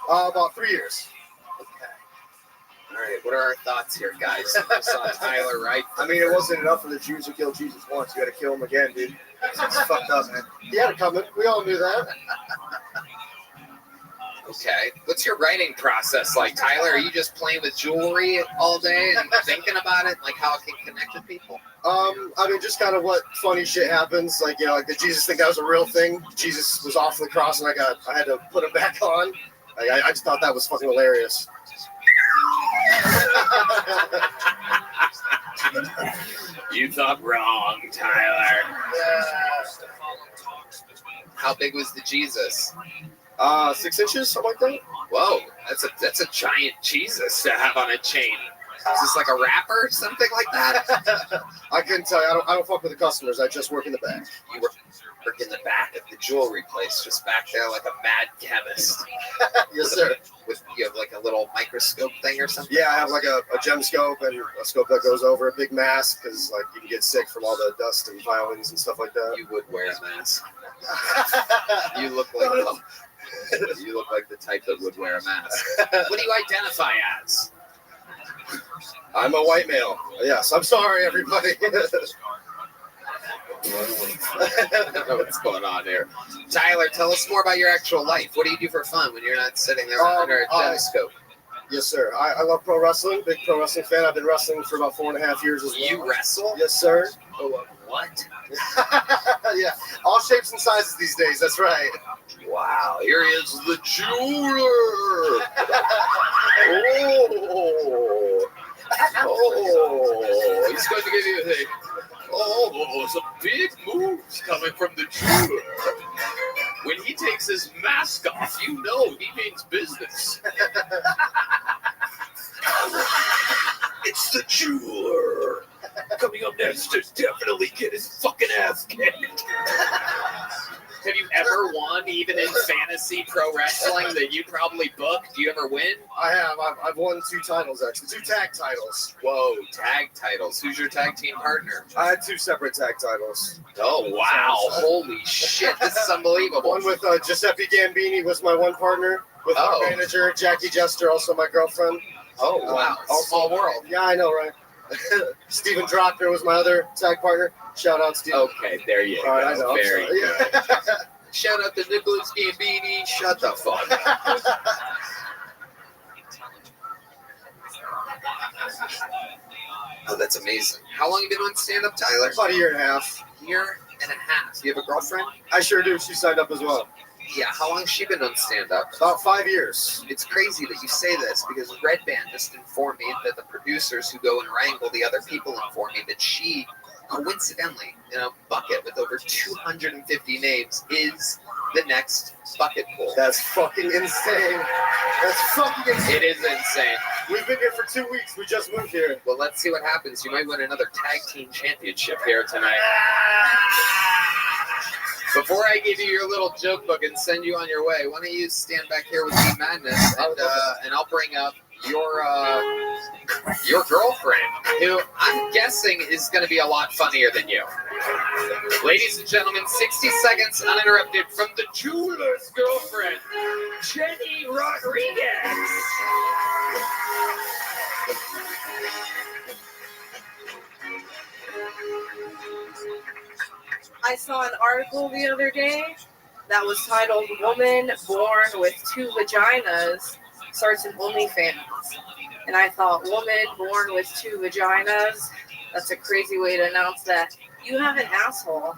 About 3 years. All right, what are our thoughts here, guys? I saw Tyler Wright. I mean, it wasn't enough for the Jews who killed Jesus once. You got to kill him again, dude. It's fucked up, man. He had it coming. We all knew that. Okay. What's your writing process like, Tyler? Are you just playing with jewelry all day and thinking about it, like how it can connect with people? I mean, just kind of what funny shit happens. Like, you know, like the Jesus thing, that was a real thing. Jesus was off the cross and I had to put him back on. Like, I just thought that was fucking hilarious. You thought wrong, Tyler. How big was the Jesus? 6 inches, something like that. Whoa, that's a giant Jesus to have on a chain. Is this like a wrapper or something like that? I couldn't tell you. I don't fuck with the customers. I just work in the back. You work in the back of the jewelry place, just back there like a mad chemist. Yes, sir. You have like a little microscope thing or something? Yeah, I have like a gem scope and a scope that goes over a big mask because like you can get sick from all the dust and filings and stuff like that. You would wear a mask. You look like the type that would wear a mask. What do you identify as? I'm a white male. Yes, I'm sorry, everybody. I don't know what's going on here. Tyler, tell us more about your actual life. What do you do for fun when you're not sitting there under a telescope? Yes, sir. I love pro wrestling. Big pro wrestling fan. I've been wrestling for about 4.5 years as well. You wrestle? Yes, sir. Oh, what? Yeah, all shapes and sizes these days. That's right. Wow, here is the jeweler. Oh, he's going to give you a thing. Oh, some big moves coming from the jeweler. When he takes his mask off, you know he means business. It's the jeweler. Coming up next to definitely get his fucking ass kicked. Have you ever won, even in fantasy pro wrestling that you probably booked? Do you ever win? I have. I've won 2 titles, actually. 2 tag titles. Whoa, tag titles. Who's your tag team partner? I had 2 separate tag titles. Oh, wow. Holy shit. This is unbelievable. One with Giuseppe Gambini was my one partner. With our manager, Jackie Jester, also my girlfriend. Oh, wow. Small world. Yeah, I know, right? Steven Drocker was my other tag partner. Shout out, Steven. Okay, there you go. I know, very good. Shout out to Nicholas Gambini. Shut the fuck up. Oh, that's amazing. How long have you been on stand-up, Tyler? About a year and a half. Year and a half. You have a girlfriend? I sure do. She signed up as well. Yeah, how long has she been on stand-up? About 5 years. It's crazy that you say this because Red Band just informed me that the producers who go and wrangle the other people informed me that she, coincidentally, in a bucket with over 250 names, is the next bucket pool. That's fucking insane. That's fucking insane. It is insane. We've been here for 2 weeks. We just moved here. Well, let's see what happens. You might win another tag team championship here tonight. Before I give you your little joke book and send you on your way, why don't you stand back here with me, Madness, and I'll bring up your girlfriend, who I'm guessing is going to be a lot funnier than you. Ladies and gentlemen, 60 seconds uninterrupted from the jeweler's girlfriend, Jenny Rodriguez. I saw an article the other day that was titled "Woman Born with 2 Vaginas Starts an OnlyFans." And I thought, woman born with 2 vaginas, that's a crazy way to announce that you have an asshole.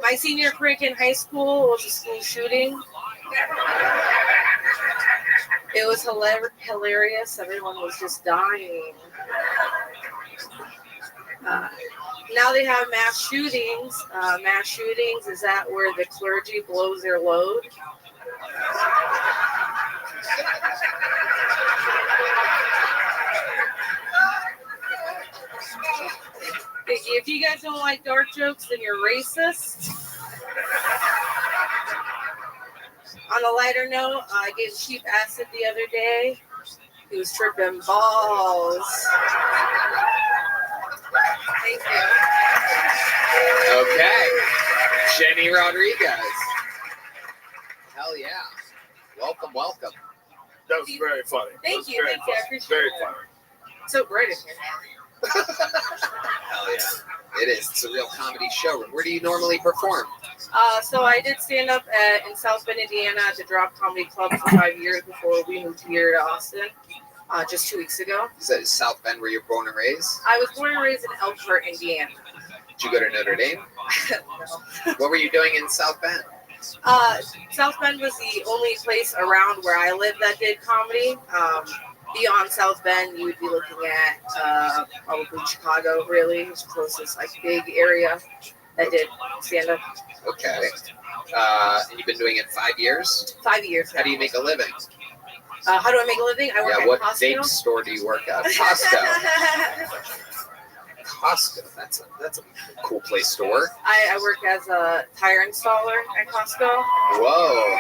My senior prank in high school was a school shooting. It was hilarious. Everyone was just dying. Now they have mass shootings. Mass shootings, is that where the clergy blows their load? If you guys don't like dark jokes, then you're racist. On a lighter note, I gave cheap acid the other day. He was tripping balls. Thank you. Okay. Jenny Rodriguez. Hell yeah. Welcome, welcome. That was very funny. Thank you. I appreciate Very it. funny. So bright in here. Hell yeah. It is. It's a real comedy showroom. Where do you normally perform? So I did stand up in South Bend, Indiana at the Drop Comedy Club for 5 years before we moved here to Austin just 2 weeks ago. Is that South Bend where you're born and raised? I was born and raised in Elkhart, Indiana. Did you go to Notre Dame? No. What were you doing in South Bend? South Bend was the only place around where I lived that did comedy. Beyond South Bend, you would be looking at probably Chicago, really. It's the closest like big area that did stand up. Okay. And you've been doing it 5 years? 5 years. How do you make a living? How do I make a living? I work at what Costco. vape store do you work at? Costco. Costco. That's a cool place to work. I work as a tire installer at Costco. Whoa.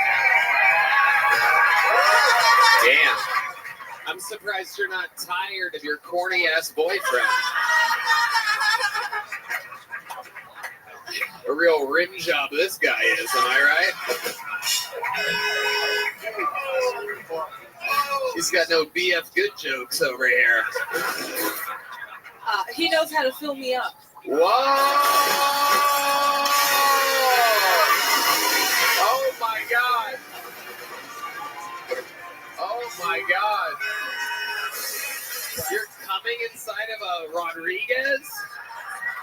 Damn. I'm surprised you're not tired of your corny ass boyfriend. A real rim job this guy is, am I right? He's got no BF good jokes over here. He knows how to fill me up. Whoa! Oh my God! Oh my God! You're coming inside of a Rodriguez?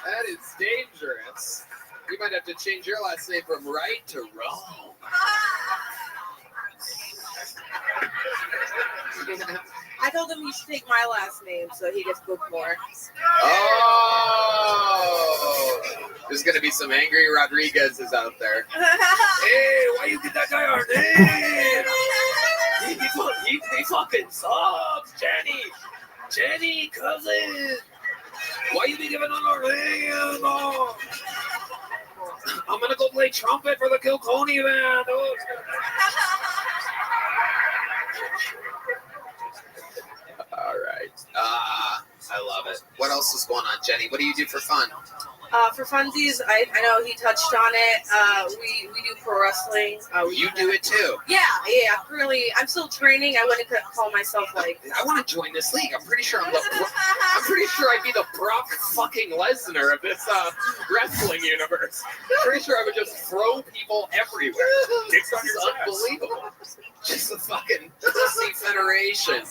That is dangerous. You might have to change your last name from Wright to Rome. I told him he should take my last name so he gets booked more. Oh! There's going to be some angry Rodriguez's out there. Hey, why you get that guy our name? He fucking sucks, Jenny. Jenny, cousin. Why you be giving on our name? Oh. I'm going to go play trumpet for the Kilconey band. Oh. All right. I love it. What else is going on, Jenny? What do you do for fun? For funsies, I know he touched on it. We do pro wrestling. You do it too? Yeah. Really, I'm still training. I wouldn't call myself like. I want to join this league. I'm pretty sure I'm pretty sure I'd be the Brock fucking Lesnar of this wrestling universe. I'm pretty sure I would just throw people everywhere. It's unbelievable. Just a fucking pussy federation.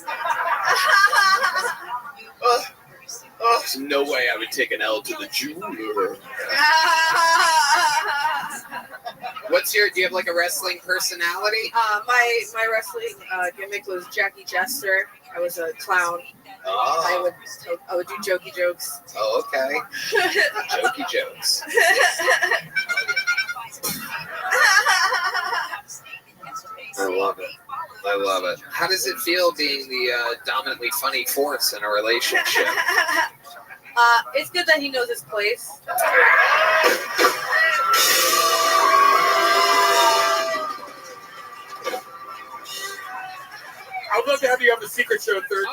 There's no way I would take an L to the jeweler. Do you have like a wrestling personality? My wrestling gimmick was Jackie Jester. I was a clown. Oh. I would do jokey jokes. Oh, okay. Jokey jokes. I love it. How does it feel being the dominantly funny force in a relationship? It's good that he knows his place. I would love to have you on the secret show Thursday.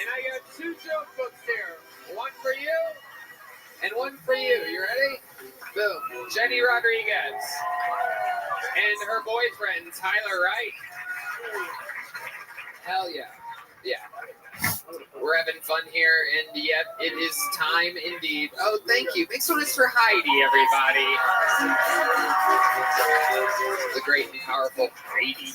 And I got 2 joke books here. One for you and one for you. You ready? Boom. Jenny Rodriguez and her boyfriend, Tyler Wright. Hell yeah. Yeah. We're having fun here, and yep, it is time indeed. Oh, thank you. Thanks so much for Heidi, everybody. The great and powerful Heidi.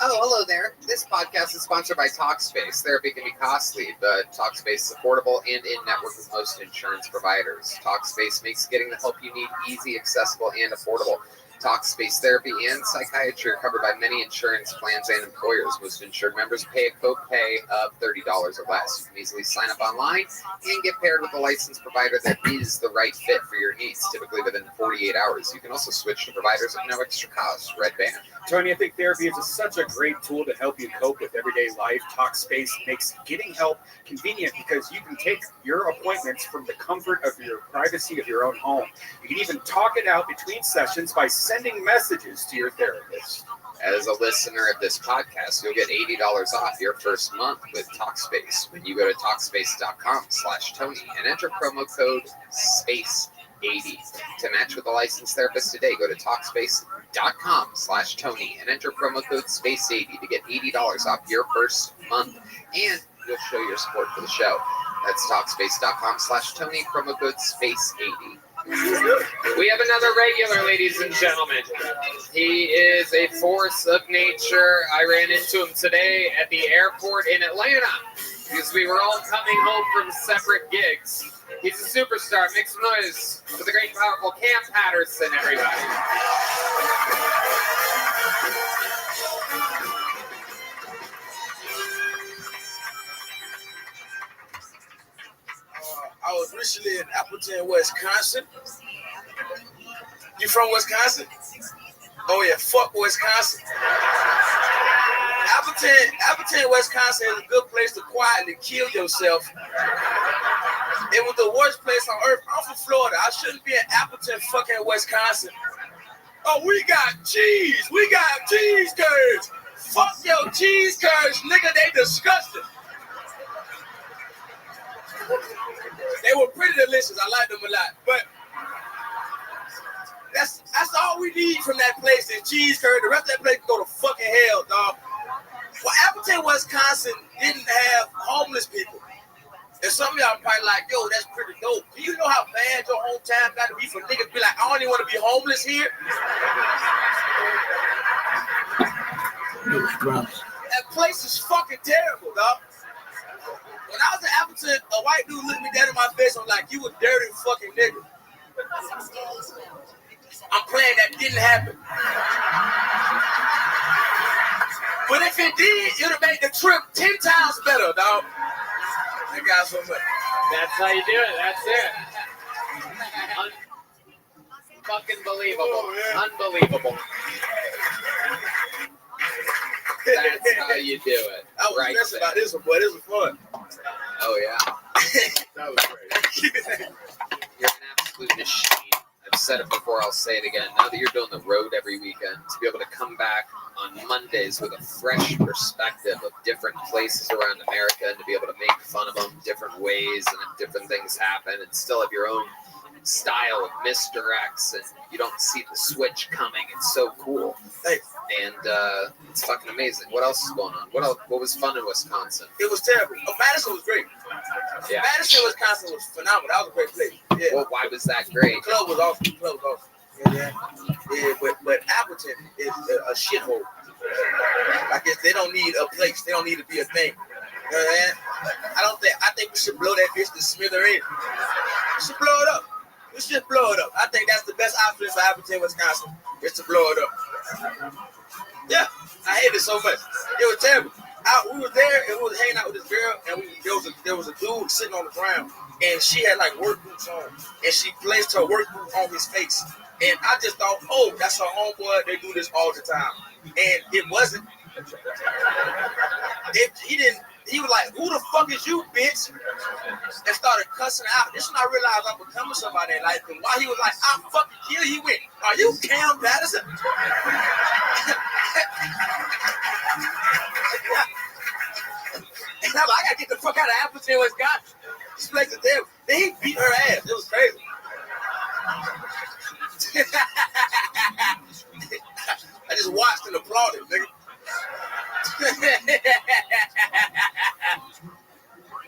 Oh, hello there. This podcast is sponsored by TalkSpace. Therapy can be costly, but TalkSpace is affordable and in-network with most insurance providers. TalkSpace makes getting the help you need easy, accessible, and affordable. TalkSpace therapy and psychiatry are covered by many insurance plans and employers. Most insured members pay a co-pay of $30 or less. You can easily sign up online and get paired with a licensed provider that is the right fit for your needs, typically within 48 hours. You can also switch to providers at no extra cost. Red Band. Tony, I think therapy is such a great tool to help you cope with everyday life. TalkSpace makes getting help convenient because you can take your appointments from the comfort of your privacy of your own home. You can even talk it out between sessions by sending messages to your therapist. As a listener of this podcast, you'll get $80 off your first month with TalkSpace when you go to TalkSpace.com/Tony and enter promo code SPACE 80. To match with a licensed therapist today, go to Talkspace.com/Tony and enter promo code SPACE80 to get $80 off your first month, and you'll show your support for the show. That's Talkspace.com/Tony, promo code SPACE80. We have another regular, ladies and gentlemen. He is a force of nature. I ran into him today at the airport in Atlanta because we were all coming home from separate gigs. He's a superstar. Make some noise for the great, powerful Cam Patterson, everybody. I was recently in Appleton, Wisconsin. You from Wisconsin? Oh yeah, fuck Wisconsin. Appleton, Wisconsin is a good place to quietly kill yourself. It was the worst place on earth. I'm from Florida. I shouldn't be in Appleton, fucking Wisconsin. Oh, we got cheese. We got cheese curds. Fuck your cheese curds, nigga. They disgusting. They were pretty delicious. I liked them a lot. But that's all we need from that place is cheese curd. The rest of that place can go to fucking hell, dog. Well, Appleton, Wisconsin didn't have homeless people. And some of y'all probably like, yo, that's pretty dope. Do you know how bad your hometown got to be for niggas to be like, I don't even want to be homeless here? That place is fucking terrible, dog. When I was in Appleton, a white dude looked me dead in my face. I'm like, you a dirty fucking nigga. I'm praying that didn't happen. But if it did, it would have made the trip 10 times better, dog. Thank you guys so much. That's how you do it. That's it. Fucking believable. Unbelievable. That's how you do it. I was stressing about this one, boy. This was fun. Oh, yeah. That was great. You're an absolute machine. I've said it before, I'll say it again. Now that you're doing the road every weekend, to be able to come back on Mondays with a fresh perspective of different places around America and to be able to make fun of them different ways and if different things happen and still have your own style of misdirects and you don't see the switch coming. It's so cool. Thanks. And it's fucking amazing. What else is going on? What was fun in Wisconsin? It was terrible. Oh, Madison was great. Yeah. Madison, Wisconsin was phenomenal. That was a great place. Yeah. Well, why was that great? The club was awesome. Yeah, but Appleton is a shithole. Like they don't need a place. They don't need to be a thing. You know what I'm saying? I think we should blow that bitch to smithereens. We should blow it up. We should blow it up. I think that's the best option for Appleton, Wisconsin, is to blow it up. Yeah, I hate it so much. It was terrible. We were there and we was hanging out with this girl, and there was a dude sitting on the ground, and she had like work boots on, and she placed her work boot on his face. And I just thought, oh, that's her homeboy. They do this all the time. And it wasn't. He was like, who the fuck is you, bitch? And started cussing out. This is when I realized I'm becoming somebody in life. And while he was like, I'll fucking kill you, he went, are you Cam Patterson? And I'm like, I gotta get the fuck out of Appleton, Wisconsin. This place is terrible. Then he beat her ass. It was crazy. I just watched and applauded, nigga.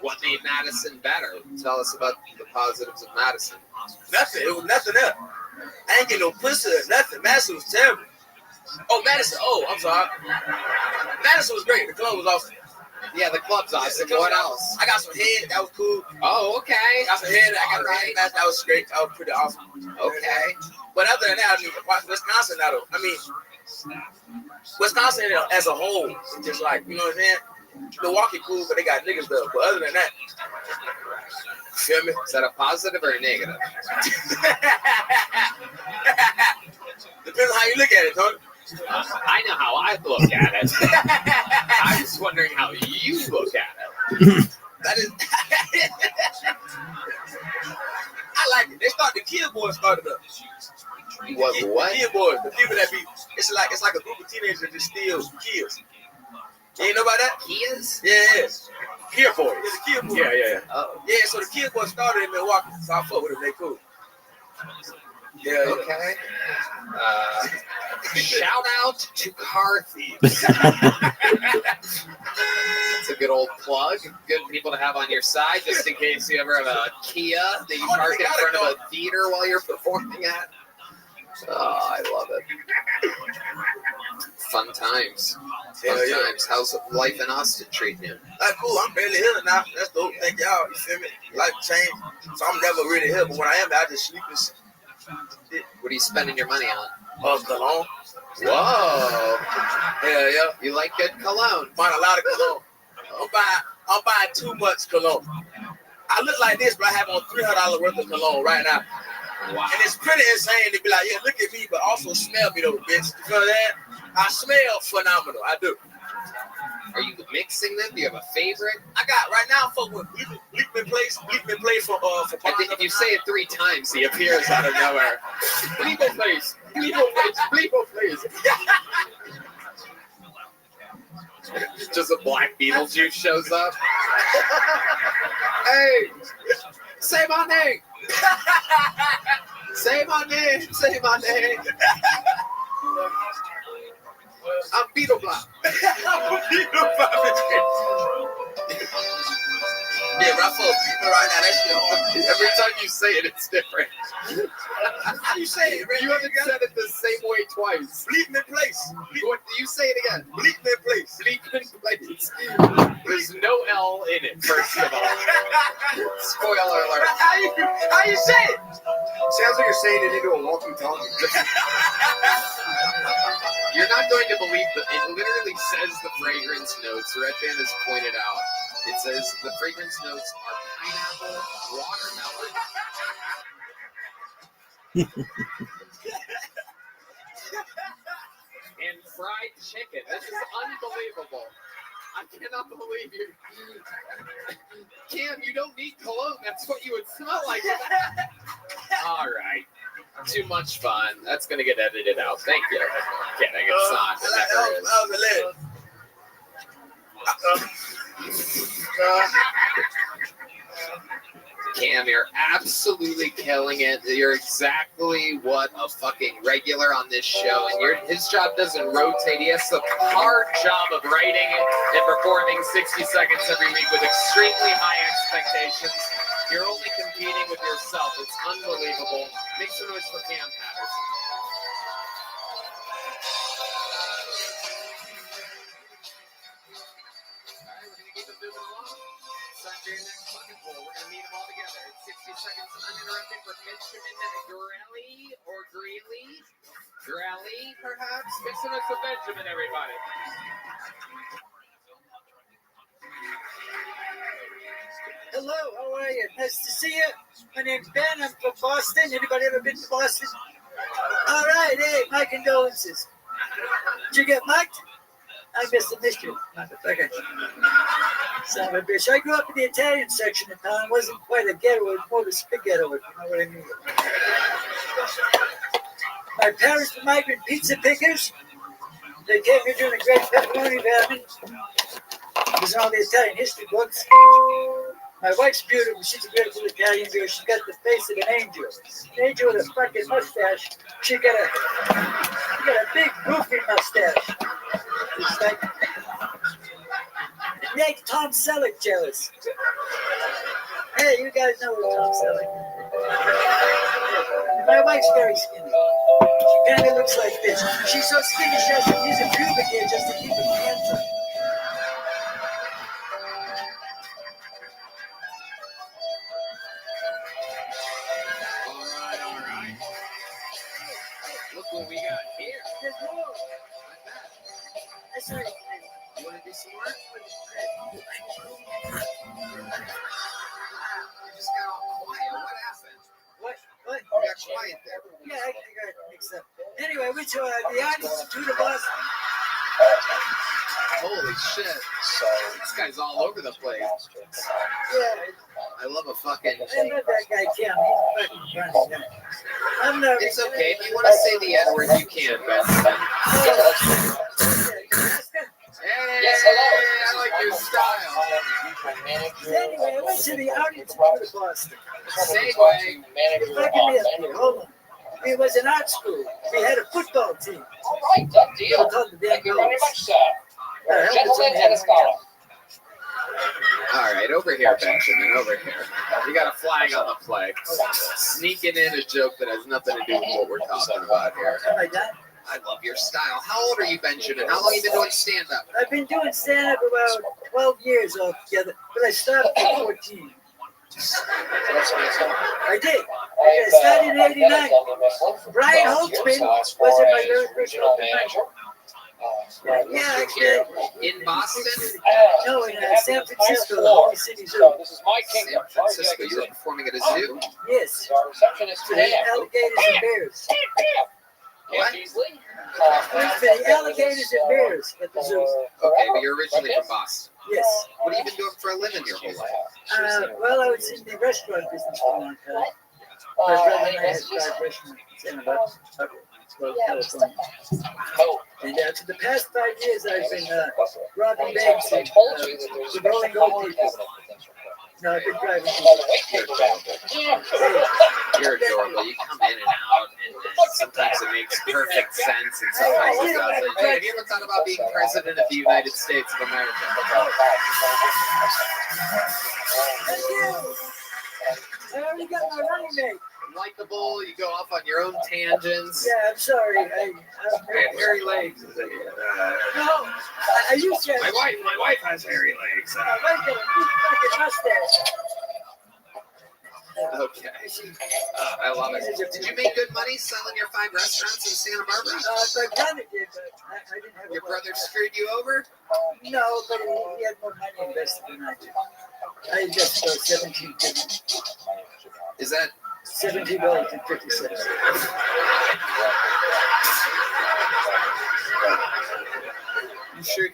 What made Madison better? Tell us about the positives of Madison. Nothing. It was nothing else. I ain't get no pussy or nothing. Madison was terrible. Oh, Madison. Oh, I'm sorry. Madison was great. The club was awesome. Yeah, the club's awesome. What else? I got some head. That was cool. Oh, okay. Got some head. I got the head. That was great. That was pretty awesome. Okay. But other than that, I mean, Wisconsin, Wisconsin as a whole, it's just like, you know what I'm saying? Milwaukee cool, but they got niggas though. But other than that, feel me? Is that a positive or a negative? Depends on how you look at it, Tony. I know how I look at it. I was wondering how you look at it. That is. I like it. They started. The Kid Boys started up. What? Kid Boys, the people that be. It's like a group of teenagers that just steal kids. You ain't know about that? Kids? Yeah. Kid Boys. Yeah, the Kid Boys. Yeah. Oh. Yeah, so the Kid Boys started in Milwaukee. So I fuck with them. They cool. Yeah. Okay. Shout out to car thieves. It's a good old plug. Good people to have on your side, just in case you ever have a Kia that you park in front of a theater while you're performing at. Oh, I love it. Fun times. Fun times. How's life in Austin treating you? That's cool. I'm barely here now. That's dope. Thank y'all. You feel me? Life changed. So I'm never really here. But when I am, I just sleep and shit. What are you spending your money on? Cologne. Whoa. Yeah. You like good cologne? Buying a lot of cologne. I'm buying too much cologne. I look like this, but I have on $300 worth of cologne right now. Wow. And it's pretty insane to be like, yeah, look at me, but also smell me though, bitch. You feel that? I smell phenomenal. I do. Are you mixing them? Do you have a favorite? I got right now. I'm fucking with Bleakman Place. Bleakman Place for I think if you say it 3 times, he appears out of nowhere. Bleakman Place. Bleakman Place. Bleakman Place. Just a black Beetlejuice shows up. Hey, say my name. Say my name. Say my name. I'm Beetleblock. Yeah, but I fuck people right now. That shit hard. Every time you say it, it's different. How you say it, man? You haven't said it the same way twice. Bleakman Place. What do you say it again? Bleakman Place. Bleakman Place. There's no L in it, first of all. Spoiler alert. How you say it? Sounds like you're saying it into a walkie-talkie. You're not going to believe that it literally says the fragrance notes. Red Band has pointed out. It says the fragrance notes are pineapple, watermelon. And fried chicken. This is unbelievable. I cannot believe you. Cam, you don't need cologne. That's what you would smell like. All right. Too much fun. That's going to get edited out. Thank you. Kidding. It's not. It never is. Cam, you're absolutely killing it. You're exactly what a fucking regular on this show. And his job doesn't rotate. He has the hard job of writing and performing 60 seconds every week with extremely high expectations. You're only competing with yourself. It's unbelievable. Make some noise for Cam Patterson. Sunday next fucking poll. We're going to meet them all together. It's 60 seconds uninterrupted for Benjamin Grelly or Greeley. Grelly, perhaps? Make some noise for Benjamin, everybody. Hello, how are you? Nice to see you. My name's Ben. I'm from Boston. Anybody ever been to Boston? All right, hey, my condolences. Did you get mugged? I missed you. Motherfucker. Son of a bitch. I grew up in the Italian section of town. It wasn't quite a ghetto, it was more of a spaghetto, if you know what I mean. My parents were migrant pizza pickers. They came here during the Great Pepperoni Famine. It was in all the Italian history books. My wife's beautiful. She's a beautiful Italian girl. She's got the face of an angel. An angel with a fucking mustache. She got a big goofy mustache. It's like it makes Tom Selleck jealous. Hey, you guys know Tom Selleck. My wife's very skinny. She kind of looks like this. She's so skinny she has to use a pubic hair just to keep her pants on. All right. Look what we got here. There's more. That's right. You want to do some more? You just got all quiet. What happened? What? You got quiet there. Yeah, I got mixed up. Anyway, which the audience to the bus. Holy shit. This guy's all over the place. Yeah. I love a fucking... I love that guy, Kim. He's fucking funny guy. I'm not... It's okay. If you want to say the N-word, you can, Ben. Yes, Hey, yes, hello. I like your style. Anyway, I went to the Art Institute of Boston. Segway. You're fucking me up here. Hold on. It was an art school. We had a football team. All right, done They deal. were called the Damn Thank you very Goats. much, sir. Helmets Gentlemen, only had tennis one golf. All right, over here, Benjamin, over here. You got a flag on the play. Sneaking in a joke that has nothing to do with what we're talking about here. Am I done? I love your style. How old are you, Benjamin? How long have you been doing stand-up? I've been doing stand-up about 12 years altogether, but I started at 14. I did. I started in 89. Brian Holtzman was in my very first open mic. Yeah, actually. In Boston? No, in San Francisco, the Holy City Zoo. This is my kingdom. San Francisco. You were performing at a zoo? Yes. Our receptionist For the today. alligators and bears. What? Beasley. For the alligators and bears at the zoo. Okay, but you're originally from Boston. Yes. What have you been doing for a living your whole life? Well, I was in the restaurant business for a long time. My brother and I had 5 restaurants in California. And for the past 5 years, I've been robbing banks and controlling old people. No, I've been driving people. You're adorable. You come in and out, and sometimes it makes perfect sense, and sometimes it doesn't. Hey, have you ever thought about being president of the United States of America? Thank you. I already got my running mate. Likeable, you go off on your own tangents. Yeah, I'm sorry. I have hairy legs. No, I used to. My wife has hairy legs. My wife got a big fucking mustache. Okay. I love it. Did you make good money selling your 5 restaurants in Santa Barbara? My brother did, but I didn't have. Your brother screwed you over? No, but he had more money invested than I did. I just $17.50. Is that $17.50? You sure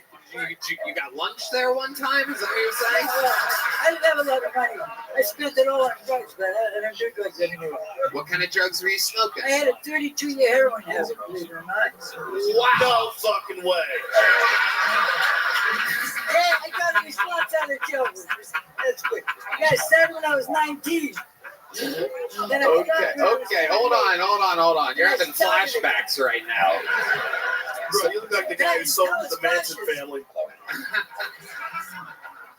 you got lunch there one time? Is that what you're saying? I didn't have a lot of money. I spent it all on drugs, but I don't do drugs anymore. What kind of drugs were you smoking? I had a 32-year heroin habit, believe it or not. Wow. No fucking way. Yeah, I got a response out of jail. That's good. I started when I was 19. Okay. Hold on. You're having flashbacks right now. Bro, you look like the guy who sold the Manson family.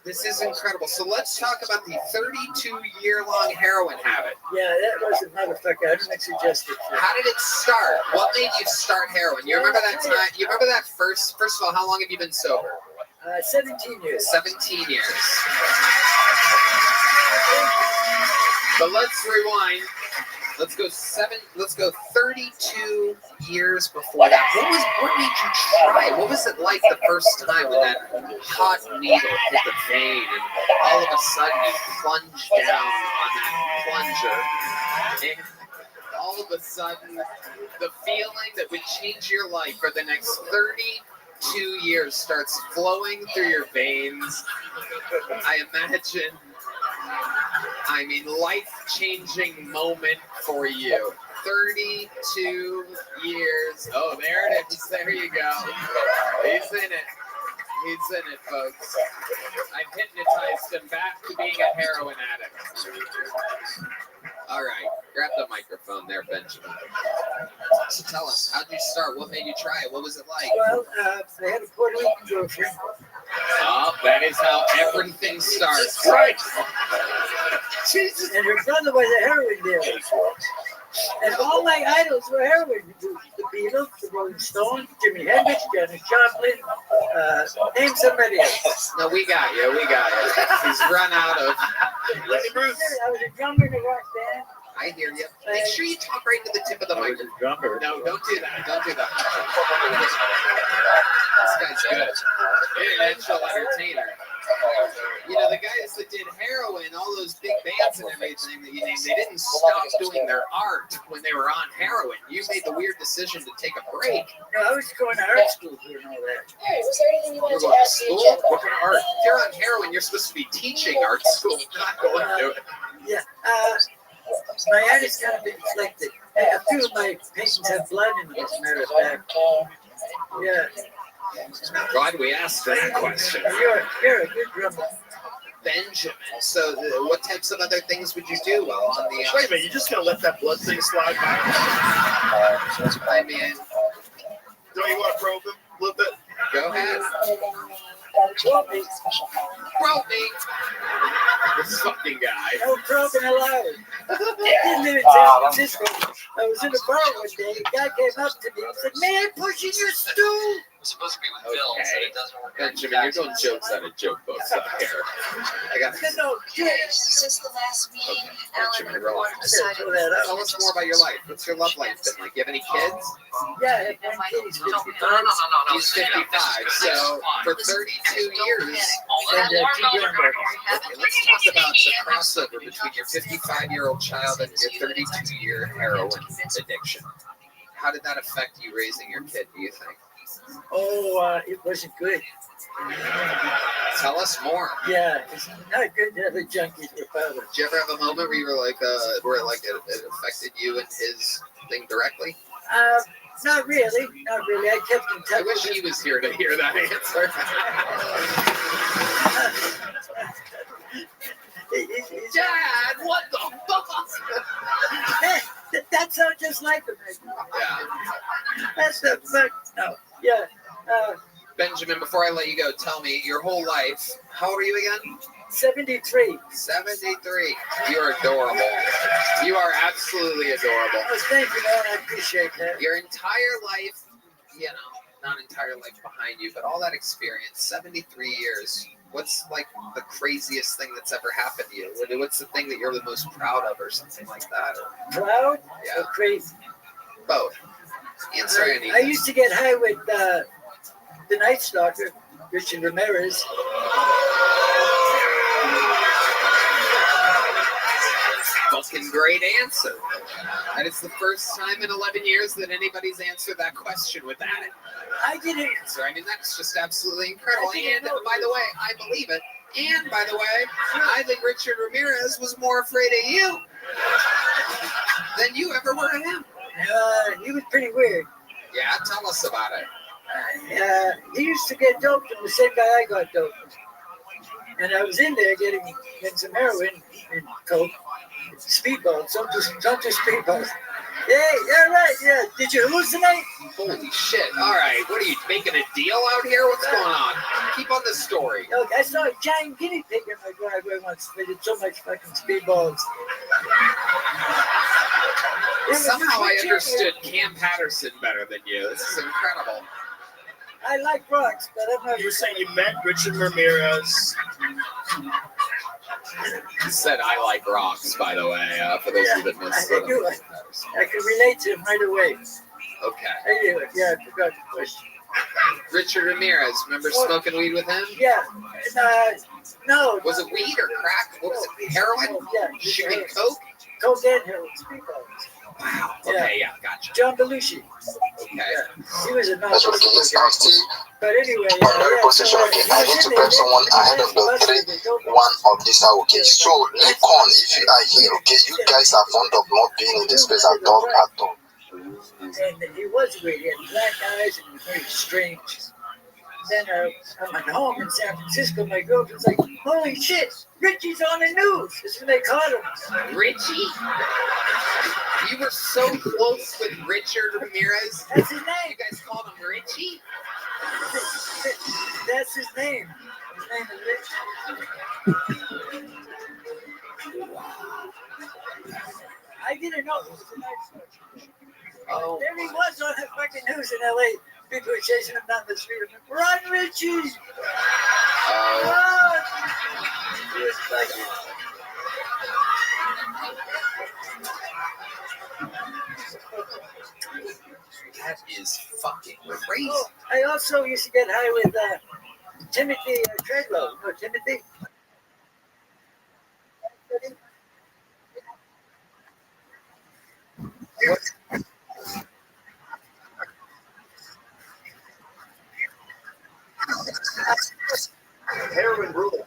This is incredible. So let's talk about the 32-year-long heroin habit. Yeah, that was a motherfucker. I don't suggest it. How did it start? What made you start heroin? You remember that time? You remember that first of all, how long have you been sober? 17 years. 17 years. But let's rewind. Let's go 32 years before that. What made you try? What was it like the first time when that hot needle hit the vein and all of a sudden you plunged down on that plunger? And all of a sudden the feeling that would change your life for the next 32 years starts flowing through your veins. I imagine. Life-changing moment for you. 32 years. Oh, there it is. There you go. He's in it, folks. I've hypnotized him back to being a heroin addict. All right. Grab the microphone there, Benjamin. So tell us, how'd you start? What made you try it? What was it like? Well, I had a Puerto Rican girlfriend. Oh, that is how everything starts. Right. Jesus. And her brother was a heroin dealer. And all my idols were heroin. The Beatles, the Rolling Stones, Jimi Hendrix, Janis Joplin, name somebody else. No, we got you. He's run out of. Lenny Bruce. I was a drummer in a rock band. I hear you. Make sure you talk right to the tip of the microphone. No, don't do that. This guy's good. International entertainer. You know, the guys that did heroin, all those big bands and everything that you named, they didn't stop doing their art when they were on heroin. You made the weird decision to take a break. No, I was going to art school doing all that. Hey, was there anything you wanted You're to going to ask school? me, What kind of art? If you're on heroin, you're supposed to be teaching art school, not going to do it. Yeah. My art is kind of inflected. A few of my paintings have blood in them, as a matter of fact. Yeah. I'm glad we asked that question. You're a good drummer. Benjamin. So, what types of other things would you do while on the? Wait a minute, you just gonna let that blood thing slide by? I mean, Don't you want to probe him a little bit? go ahead. Probe me. Probe me. This fucking guy. No probing allowed. I didn't live in San Francisco. I was in a bar one day. A guy came up to me and said, "May I push in your stool?" It's supposed to be with Bill, so it doesn't work. Benjamin, you're doing jokes out of joke books up here. I got No, Since the last meeting, Benjamin, Alan relax. decided Tell us more about your life. What's your love life been like? You have any kids? Yeah, I have one kid. He's 55. He's 55. So for 32 years, And two granddaughters. let's talk about the crossover between your 55-year-old child and your 32-year heroin addiction. How did that affect you raising your kid, do you think? Oh, it wasn't good. Tell us more. Yeah, it's not good to have a junkie for father. Did you ever have a moment where you were like, it affected you and his thing directly? Not really. Not really. I kept in touch. I wish he was here to hear that answer. Dad, what the fuck? That sounds just like him. Yeah. That's the fuck. No. Yeah. Benjamin, before I let you go, tell me your whole life. How old are you again? 73. 73. You are adorable. You are absolutely adorable. Oh, thank you, man. I appreciate that. Your entire life, you know, not entire life behind you, but all that experience, 73 years. What's like the craziest thing that's ever happened to you? What's the thing that you're the most proud of or something like that? Proud? Yeah. Or crazy? Both. Answer anything. I used to get high with the Night Stalker, Richard Ramirez. Fucking great answer. And it's the first time in 11 years that anybody's answered that question with that I didn't answer. I mean, that's just absolutely incredible. And by the way, I believe it. And by the way, I think Richard Ramirez was more afraid of you than you ever were of him. He was pretty weird. Yeah, tell us about it. He used to get dope from the same guy I got dope from. And I was in there getting some heroin and coke, speedballs, some speedballs. Yeah, right, yeah. Did you hallucinate? Holy shit. All right, what are you, making a deal out here? What's going on? Keep on the story. Look, I saw a giant guinea pig in my driveway once. They did so much fucking speedballs. Somehow I understood Cam Patterson better than you. This is incredible. I like rocks, but I'm not. You're saying you met Richard Ramirez. He said I like rocks, by the way, for those who didn't miss I do. I can relate to him right away. Okay. Anyway, yeah, I forgot the question. Richard Ramirez, remember smoking weed with him? Yeah. No. Was it weed or crack? What was it? Heroin? Yeah. Shooting coke? Coke and heroin. Speedballs. Wow. Okay, yeah, gotcha. John Belushi. Okay. Yeah. He was a That's what it is, nasty. But anyway, Primary position, okay. I need to prep someone ahead of the 3-1 of this hour, okay. So, Lincoln, if you are here, okay, you guys are fond of not being in this space at all. And he was weird. He had black eyes and he was very strange. Then I'm at home in San Francisco. My girlfriend's like, "Holy shit, Richie's on the news." This is when they caught him. Richie? You were so close with Richard Ramirez. That's his name. You guys called him Richie? That's his name. His name is Richie. I didn't know it was a night show. Oh. There he was on the fucking news in LA. People were chasing him down the street. Run, Richie! Run! He was fucking. That is fucking crazy. Oh, I also used to get high with Timothy Treadwell. No, Timothy. Heroin rule.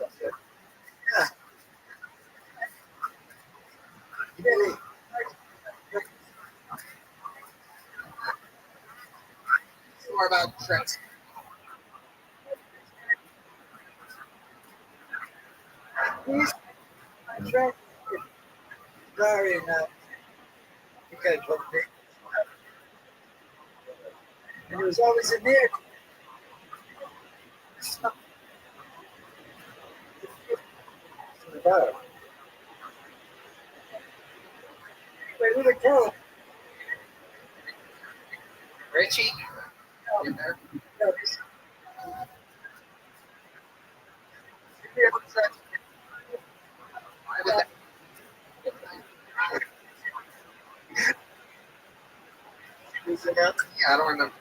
More about Trent. friend, Larry, and you guys both did. And he was always in there. Wait, who the hell? Richie? In there? No, Why would that? Yeah, I don't remember.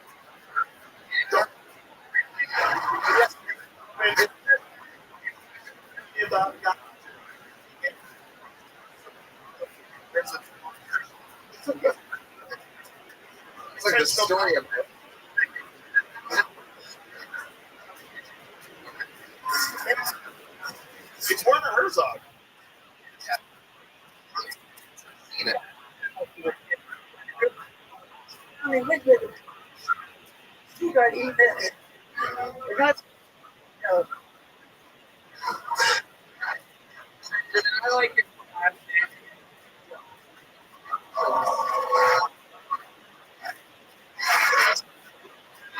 It's like the story of it. It's Werner Herzog. Seen it. I mean, wait a minute. You got email. They're not, I like it.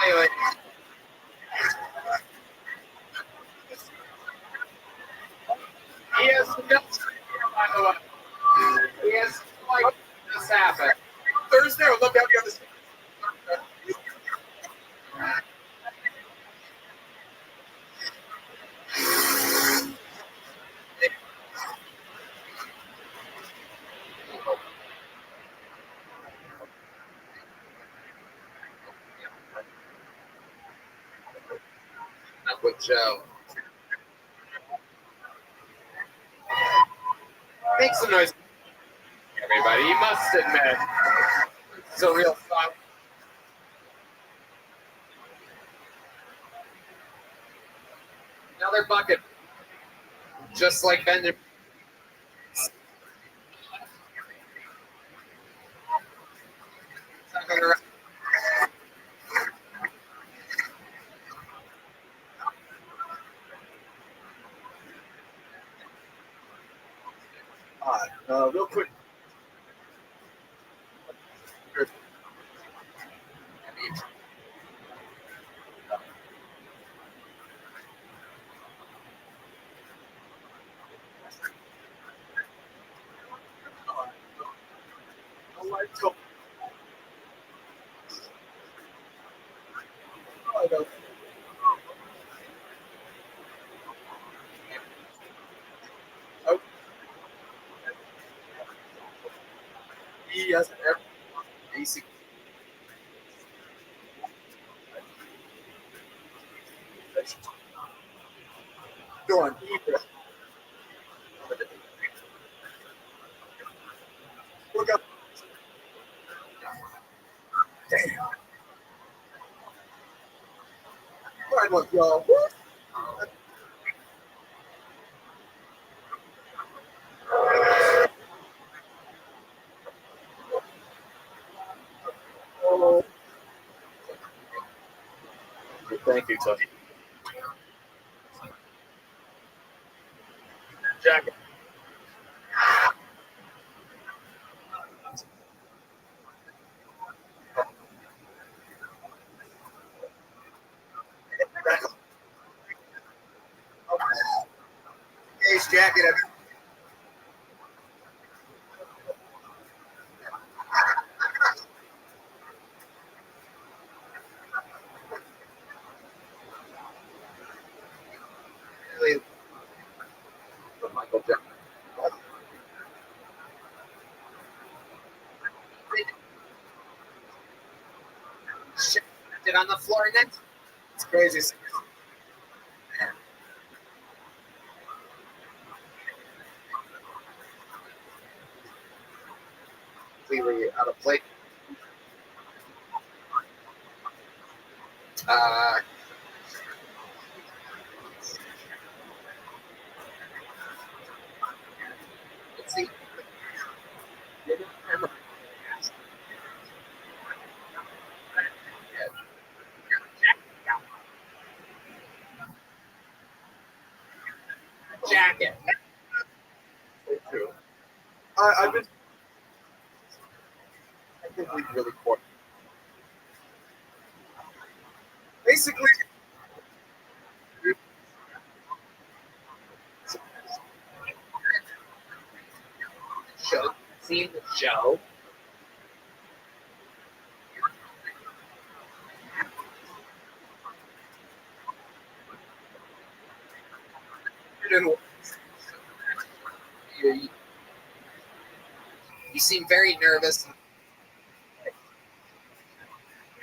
Anyway. He has nuts, by the way. He has like this happen. Thursday, I would love to have you on this. Up with Joe. Make some noise. Everybody, you must admit, it's a real thought. Another bucket. Just like Benjamin. Real quick. He has every basic. Go on. Look up. Damn. Right, look, y'all. Oh. Thank you, Tony. Jacket. Ace jacket. Really, Michael Jackson. Shit on the floor next. It's crazy. Completely out of place. Let's see. Jacket. really important. Basically, show, seen the show. You seem very nervous.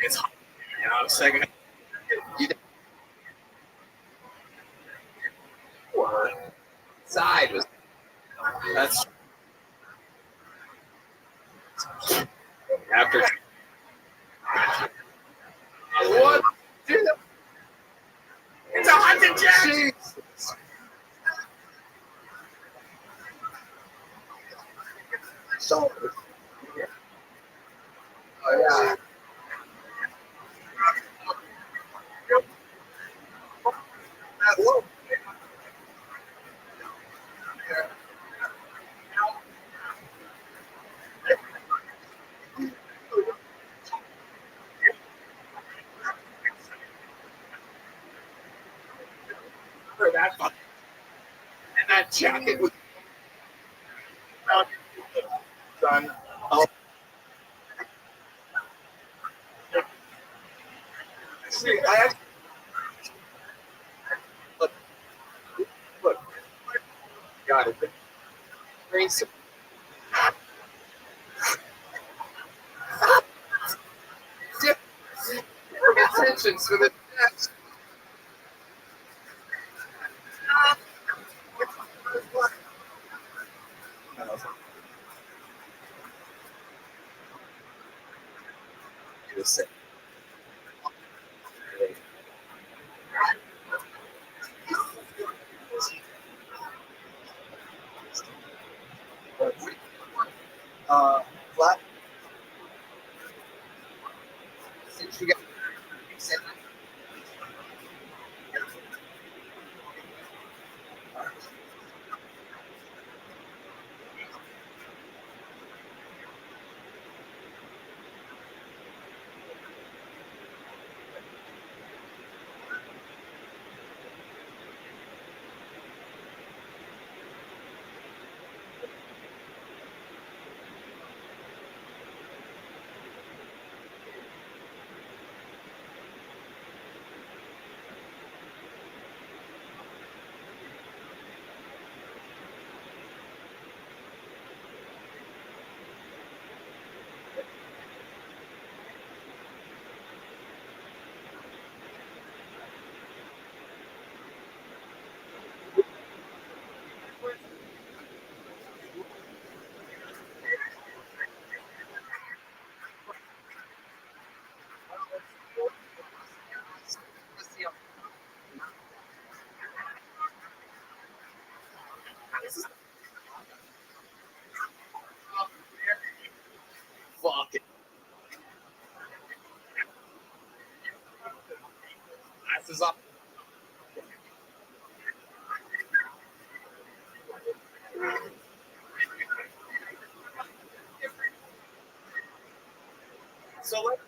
It's hot. You know, second. You were side was that's after what? Dude, it's a haunted jacket. So, oh yeah. Whoa. For that fun. And that jacket was done. Oh. See, I actually look. Got it. Very simple. Intentions for the next. Just say. Flat. Since you got fuck it. Glasses up. So let.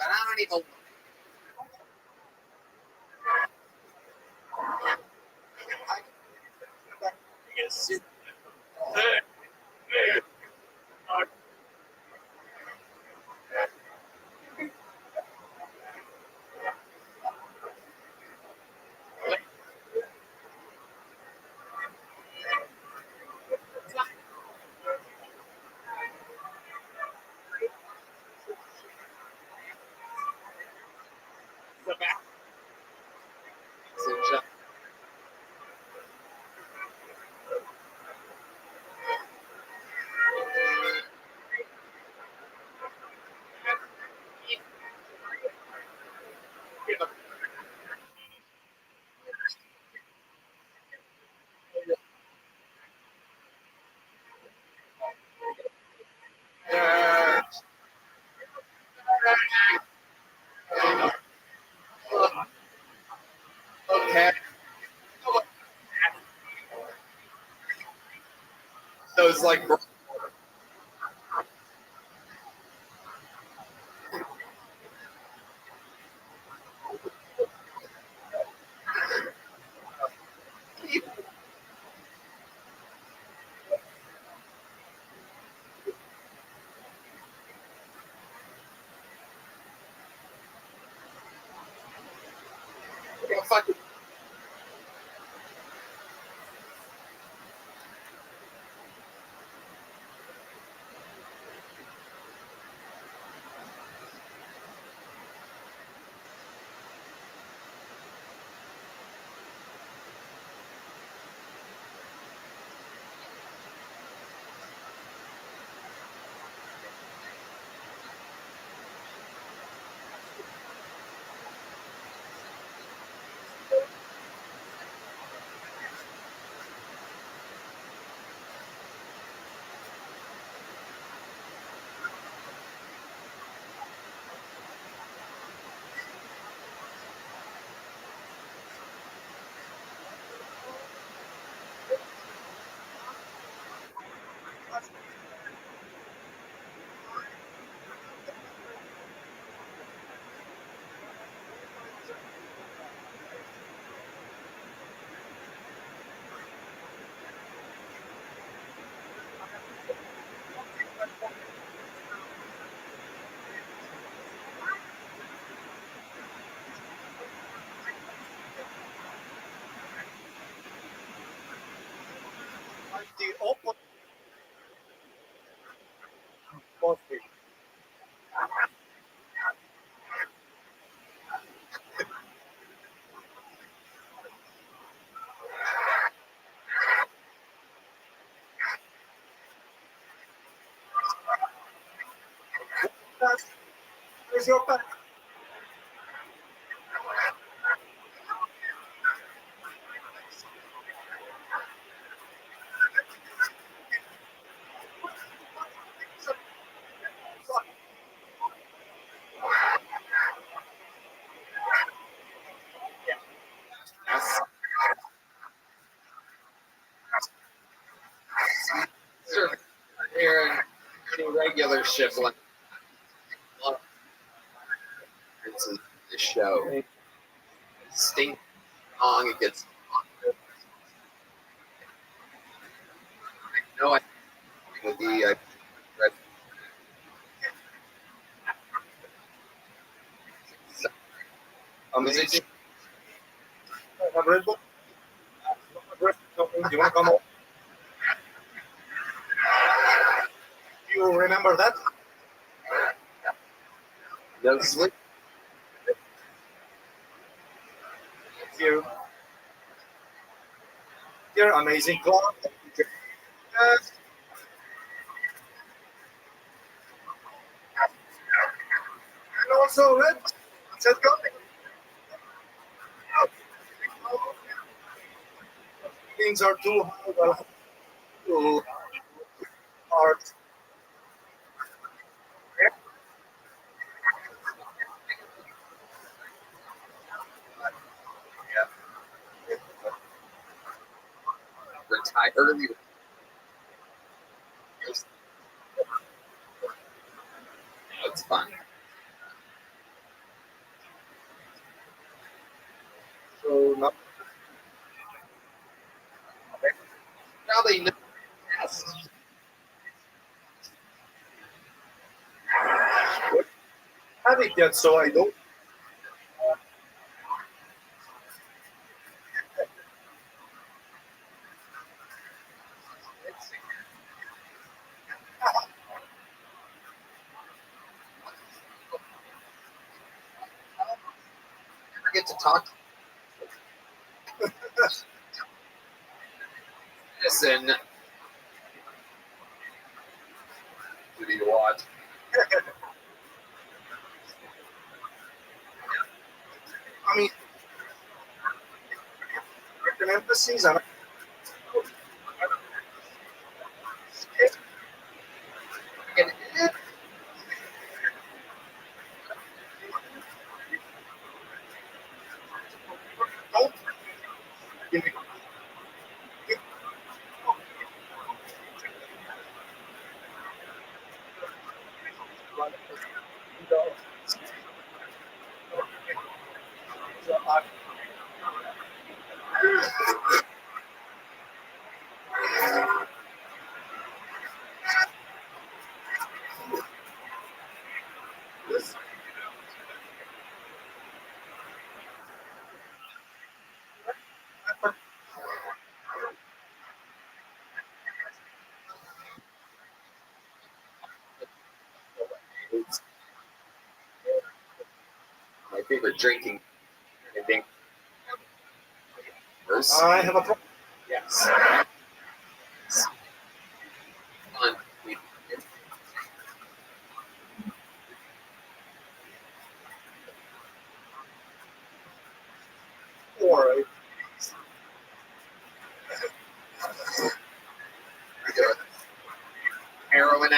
but I don't even. Yes. Okay. Those like. Fucking. The open coffee. Where's your pen? Sure. Here, any regular shift like it's a show. Sting song, it gets. No, I with the read. Was it? Have Red Bull? You want to come up? You remember that? No sleep. You. Your amazing clock. Yes. And also red. Said go. Things are too hard. Too hard. Retire early. It's fun. Avec that, so I don't. Never get to talk. Listen. Who do you want? I mean, an emphasis on. My favorite drinking thing. I have a problem. Yes. Fun. Or Heroin.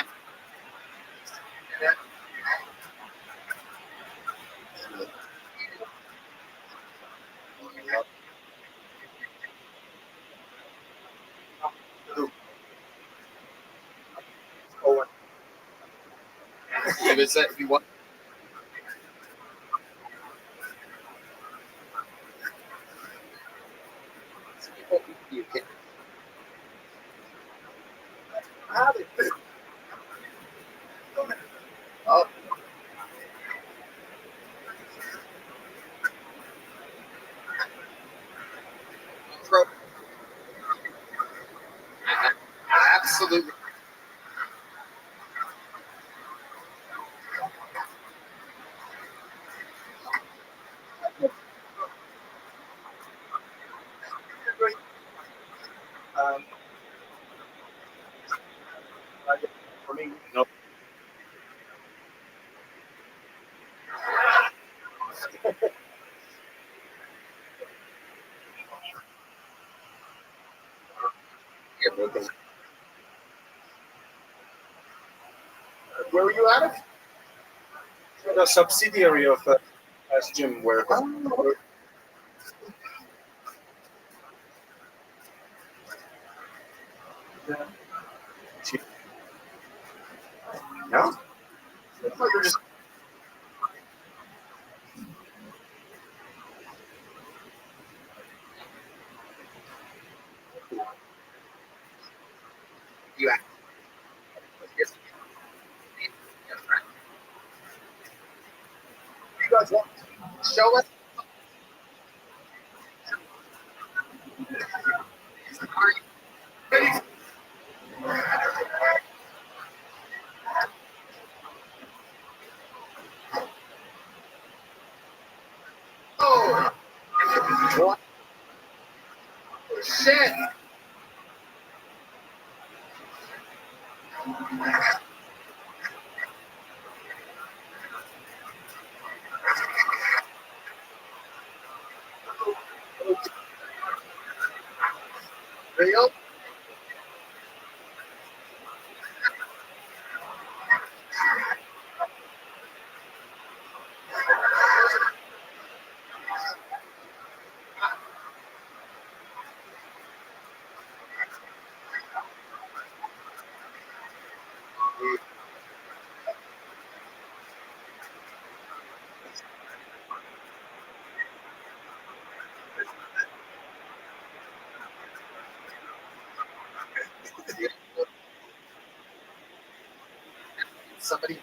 He was he was. You can have it. Oh. Absolutely. For me, no. Where were you at it? The subsidiary of as Jim where. Yeah. You're just. You guys want show us. Oh, what? Shit. Real? Somebody.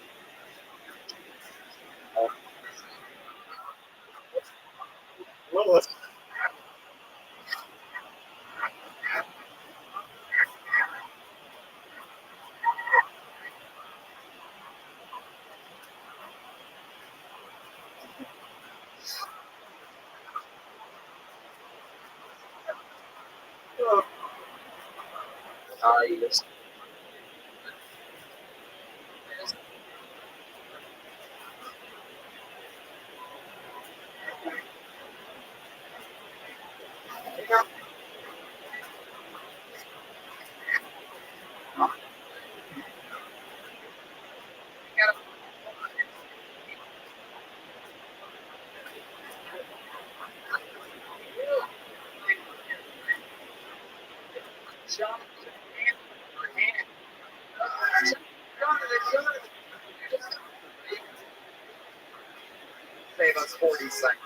Yes. Save us 40 seconds.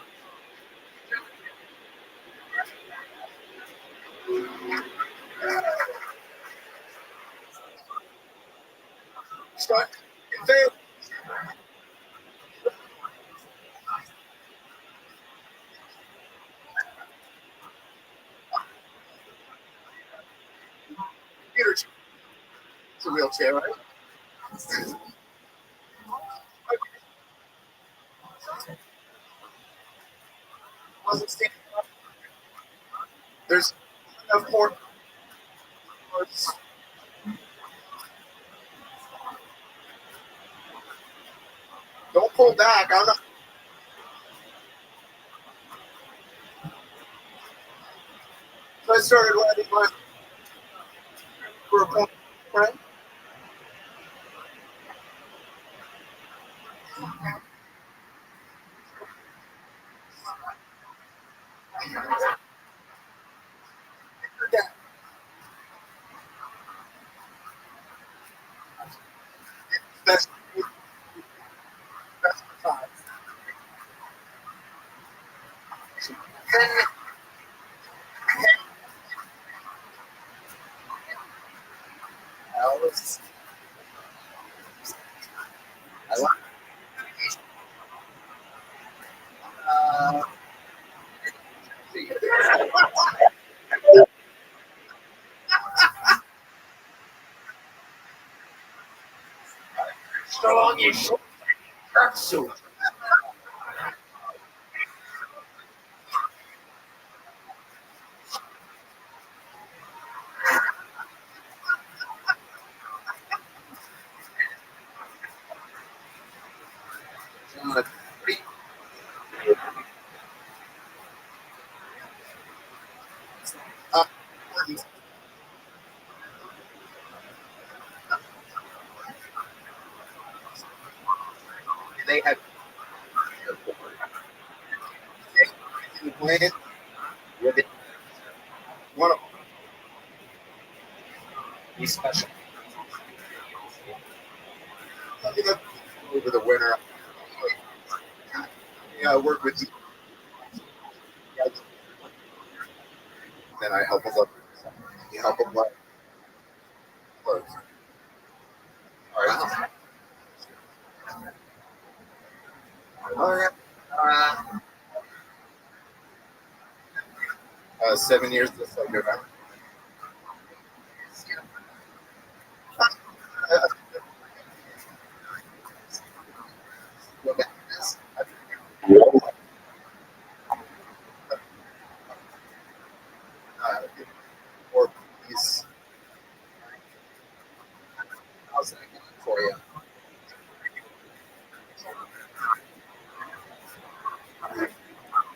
Start. Fail. Computer. It's a wheelchair, right? Wasn't standing up. There's enough port. Don't pull back. I'm not. So I started writing my for a point. Right? Best time. I like. Strong and short. Suit. They had played with it. One of them. He's special. Over the winter. Yeah, I work with you. Then I help him up. You help him up. Close. All right. All right. 7 years this November. Look at this. Or please. How's that going for you?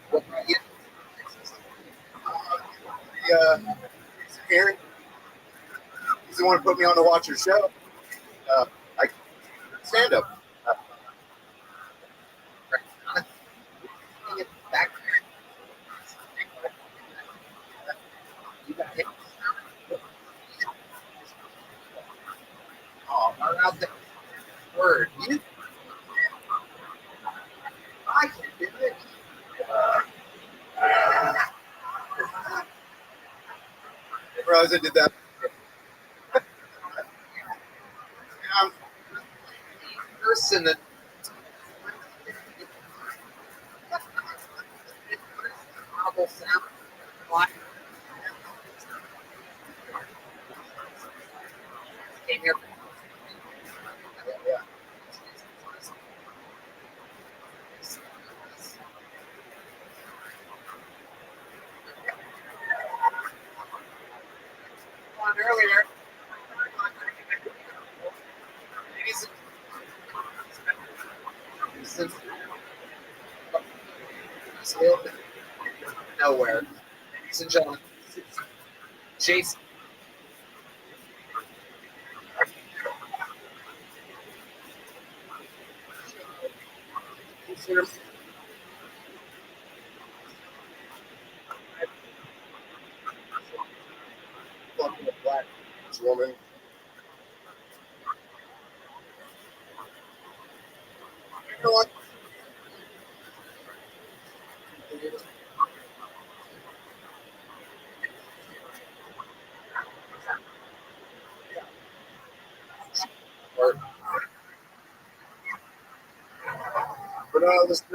What about you? Aaron, he's the one who put me on to watch your show. I stand up. Back. You got hit. Oh, I'm out there. Word. You. I can do it. Realize I did that. Person that novel sound. Came here. Yeah. On earlier. Since nowhere. Ladies and gentlemen, Jason. Fucking a black woman. You know what? But listen.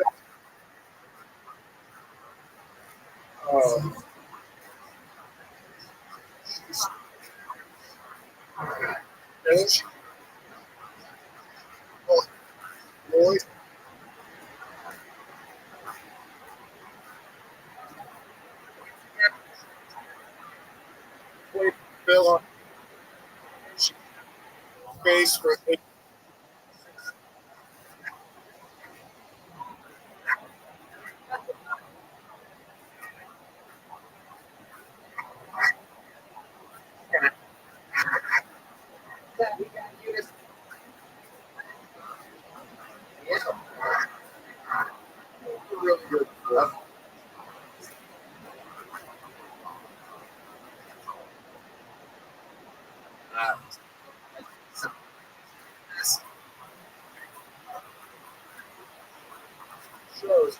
Finish. Oh, Lloyd. Wait, Bill on space for really good. Shows.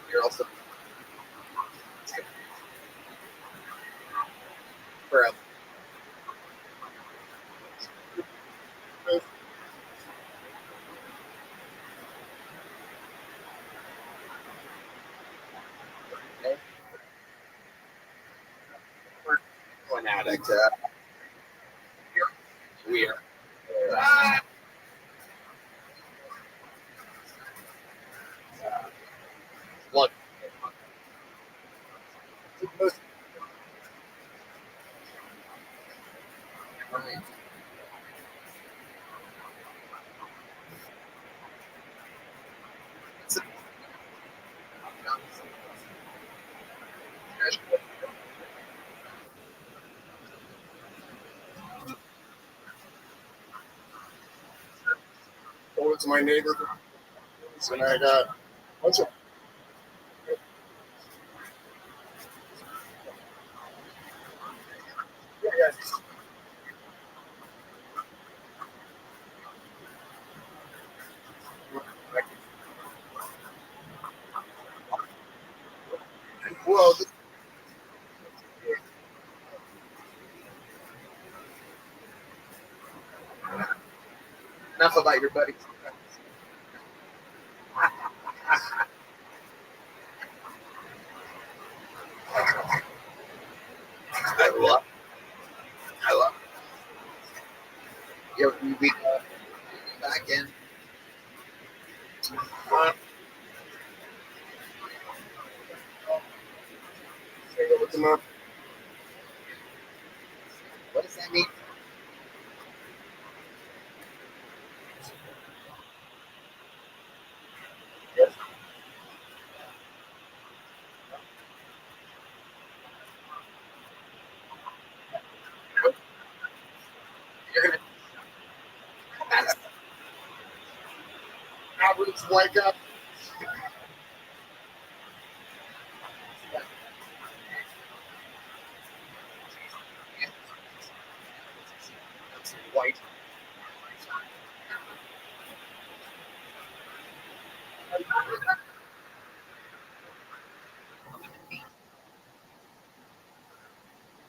You're also forever. One addict. Weird. Look. Over to my neighbor, and I got a bunch of. Yeah. Well, enough about your buddy. I love. Yeah, we back in. With them up. What does that mean? Yes. You're gonna. Average white guy. White.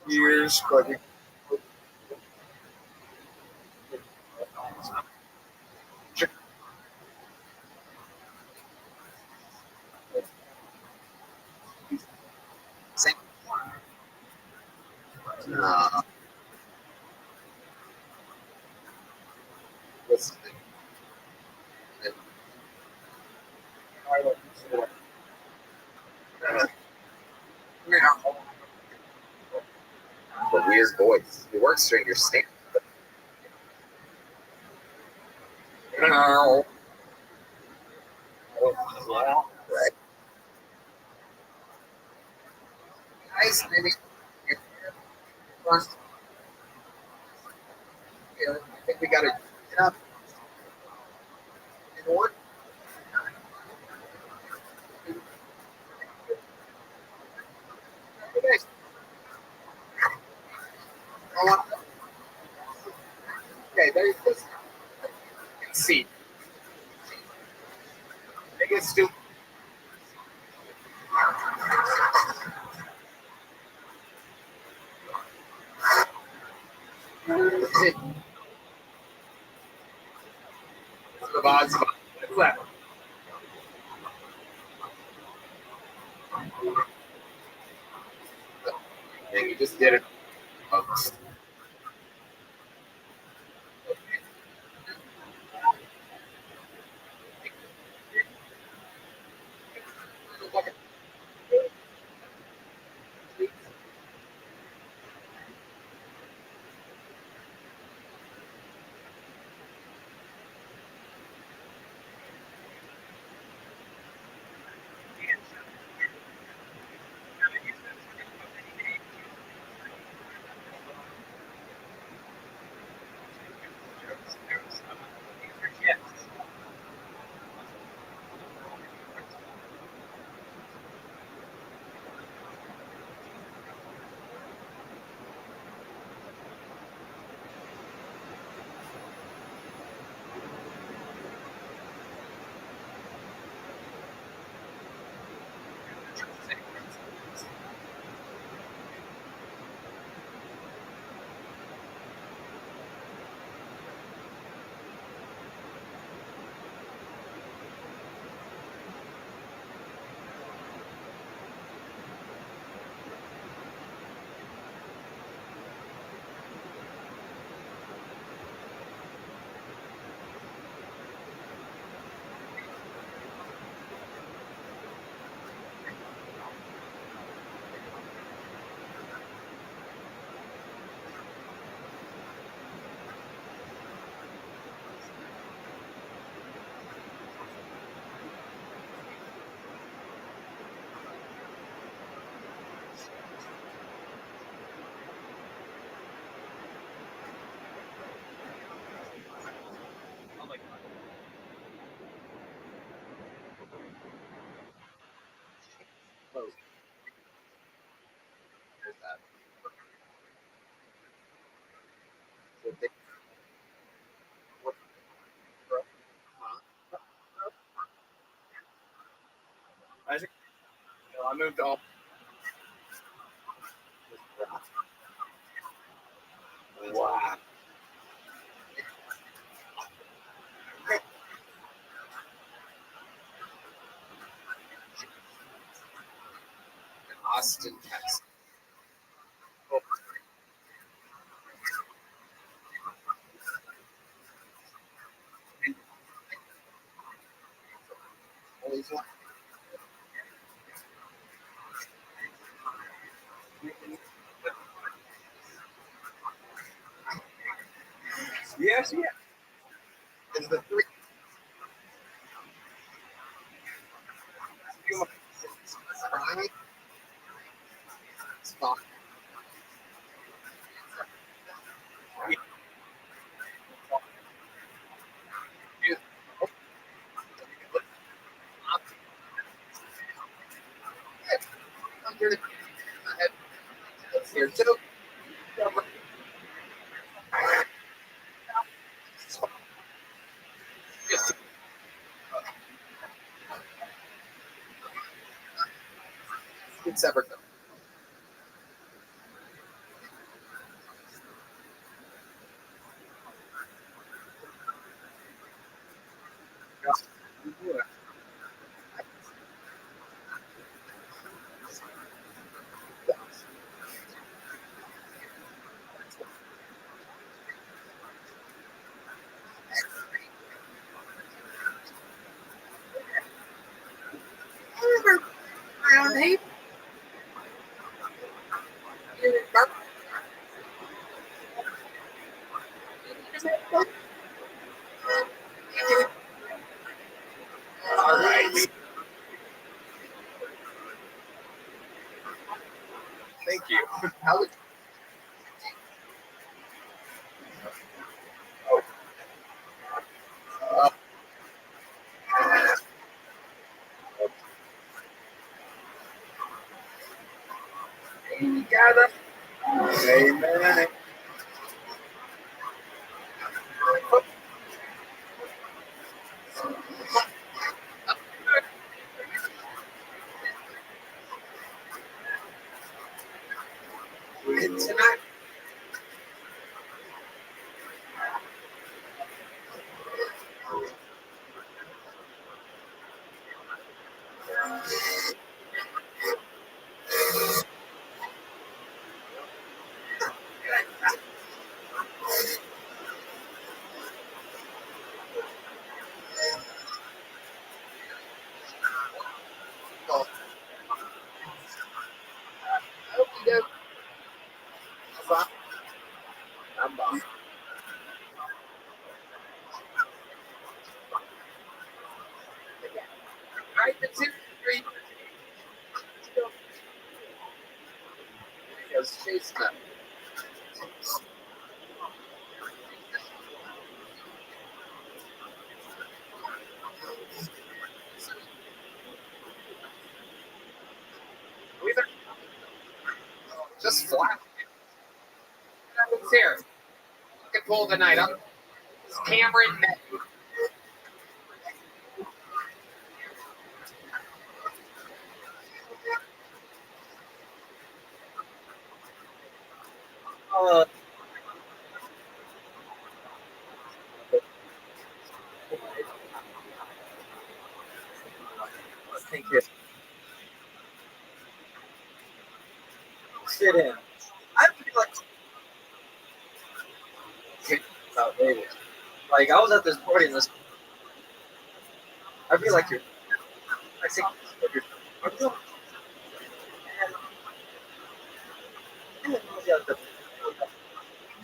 Years, but same. What's the thing? I don't know. weird voice. It works during your stand. No. Right. Guys, maybe. I think we got to get up. And what? Okay. Okay, there's this. See. Make it stupid. The boss. What's that? Yeah, you just did it. I moved all. Wow. Austin, Texas. Yes, yeah. It's the three. Stop. Here too. It's separate. Brown tape. Thank you. How would gather? Amen. Tonight. I'm boss. Right, that's it. Because she's not. Just flat. What's here? Look at pull tonight. I'm Cameron. Thank you. Sit in. I feel like outdated. Like I was at this party and this. I feel like you're. I think you're. I feel.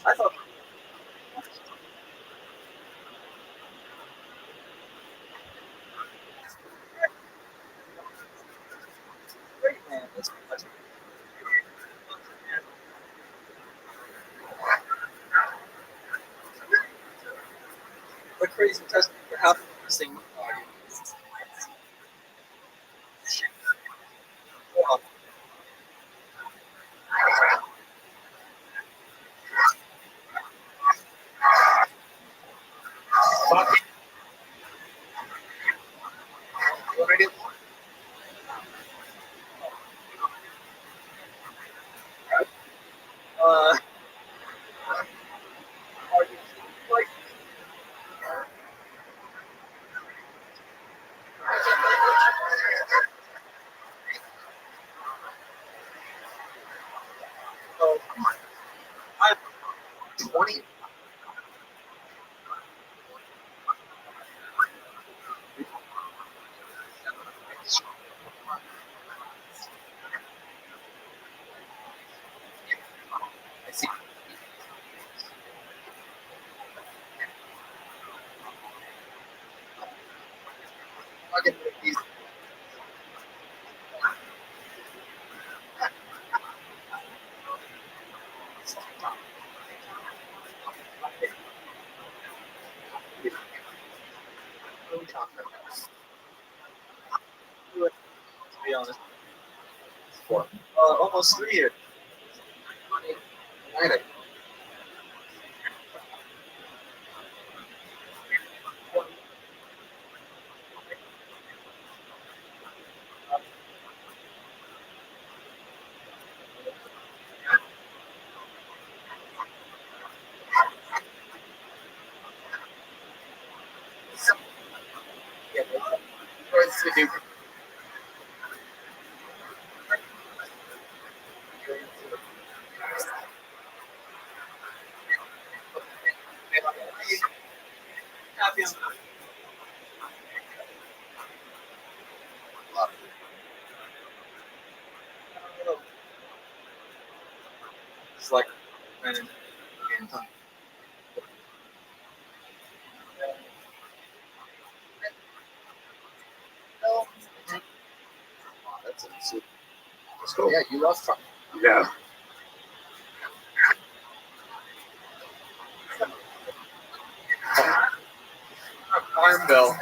I thought. Great man. That's a crazy testament for how this thing. I'm 20. I see. Fucking these. What are we talking about? To be honest. For almost 3 years. Right. Yeah, what's the new? Happy on it's like that's it. Let's go. Yeah, you love fun. Yeah. Farm bill.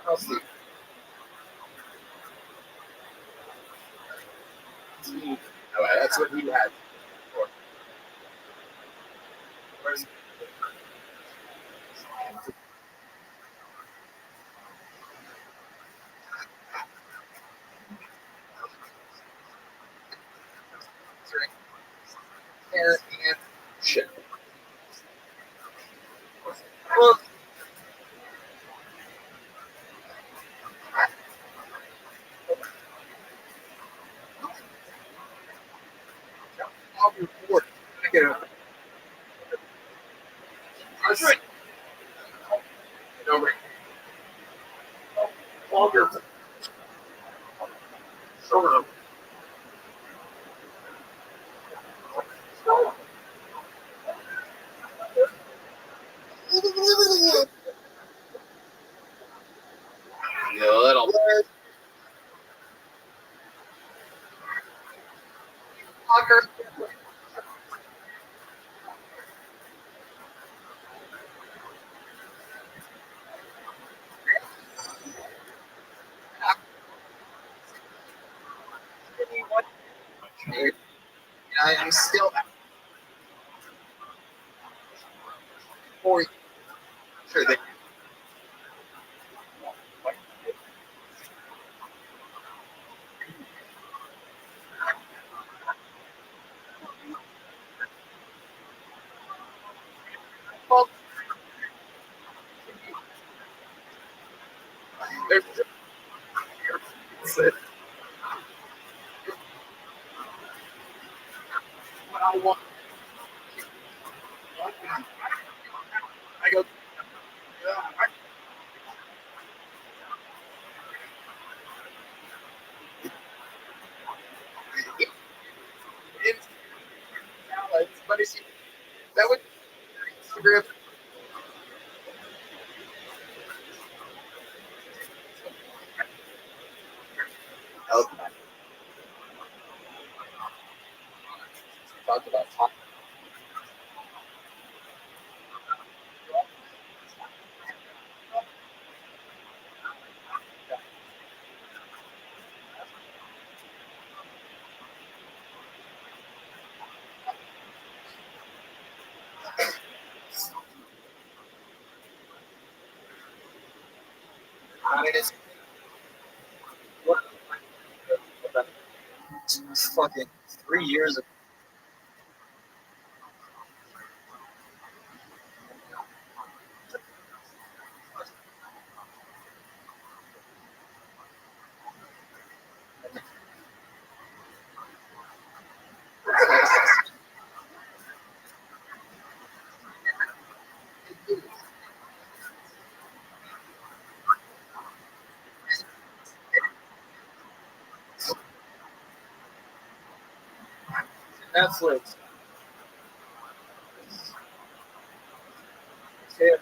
I'll see. Oh, that's what he had. Where's and shit. Well, I'll be bored. I get it. That's right. No, longer. Sure. Little. Fucker. I am still for sure that well, there's what I want. I go. But it's, that would Instagram. Okay. Talked about talk. It's fucking 3 years ago. Netflix. Yeah.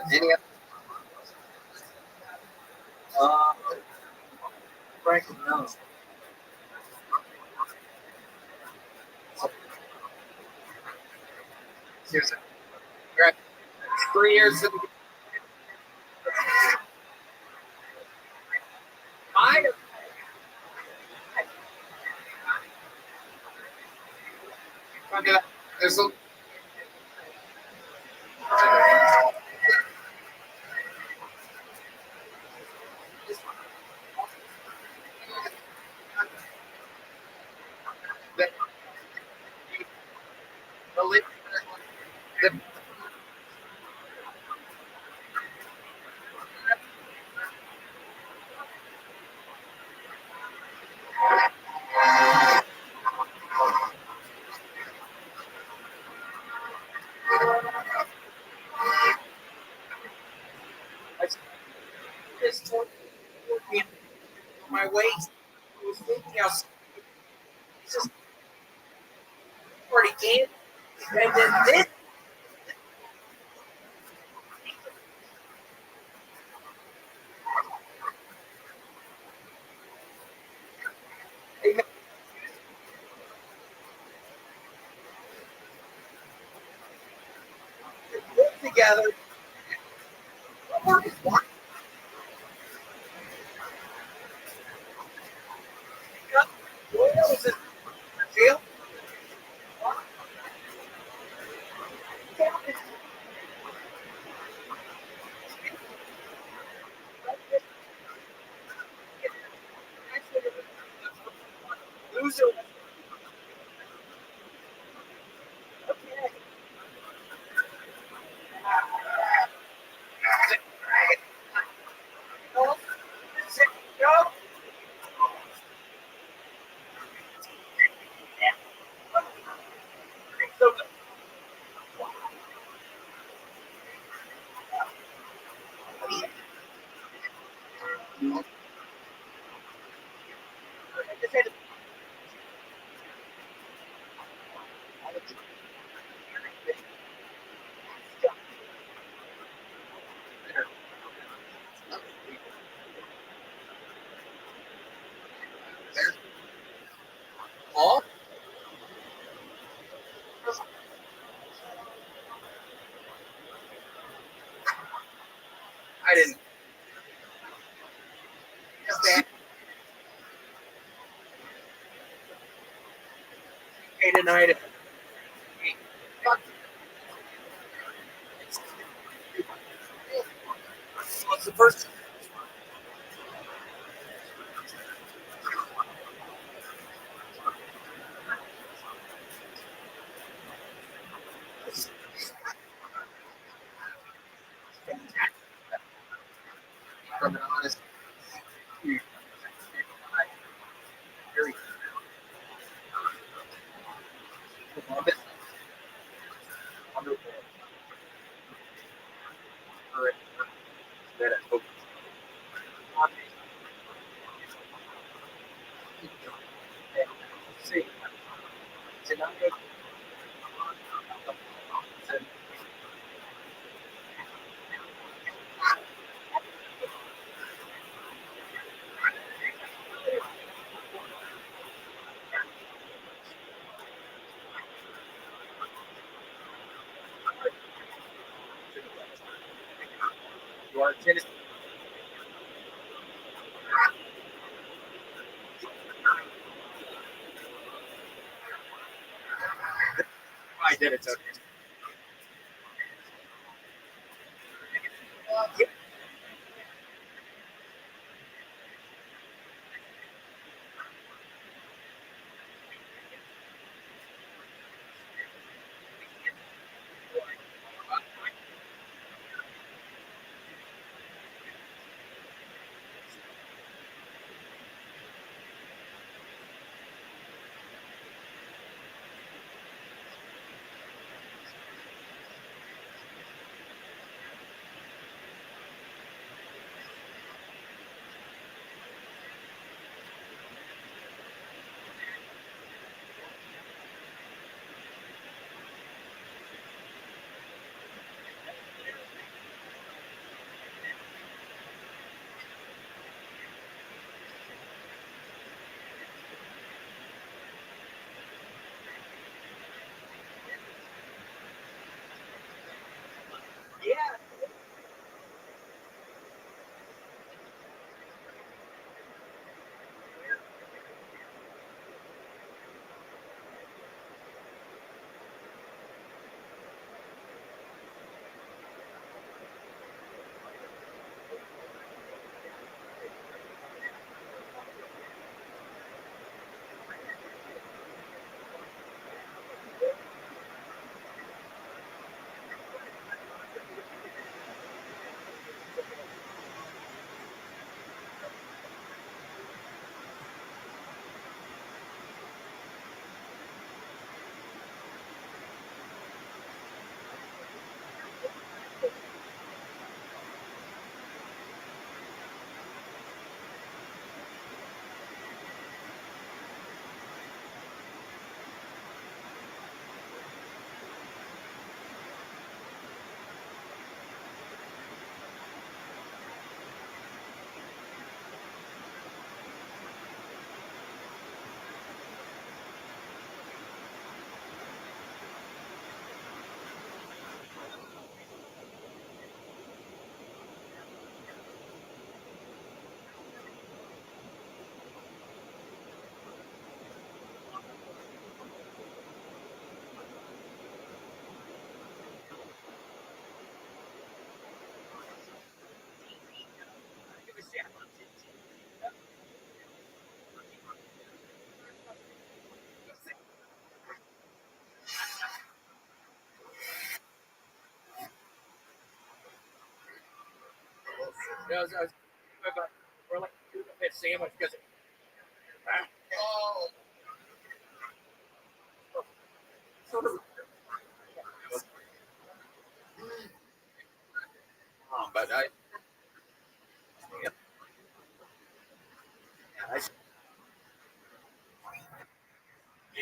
Any frankly, no. Seriously. You're at 3 years of I okay, there's a the I just told me my weight. He was thinking how it's just already in. And then this they met together. What is one? What was it? Jail? Loser. Paul? I didn't. Hey, tonight. What's the first? From an honest. Very Columbus. Wonderful. Good. That I hope. See. Tonight. You are Tennessee. I did it. Okay. I was we're like doing a bit sandwich because Oh, sort of. But I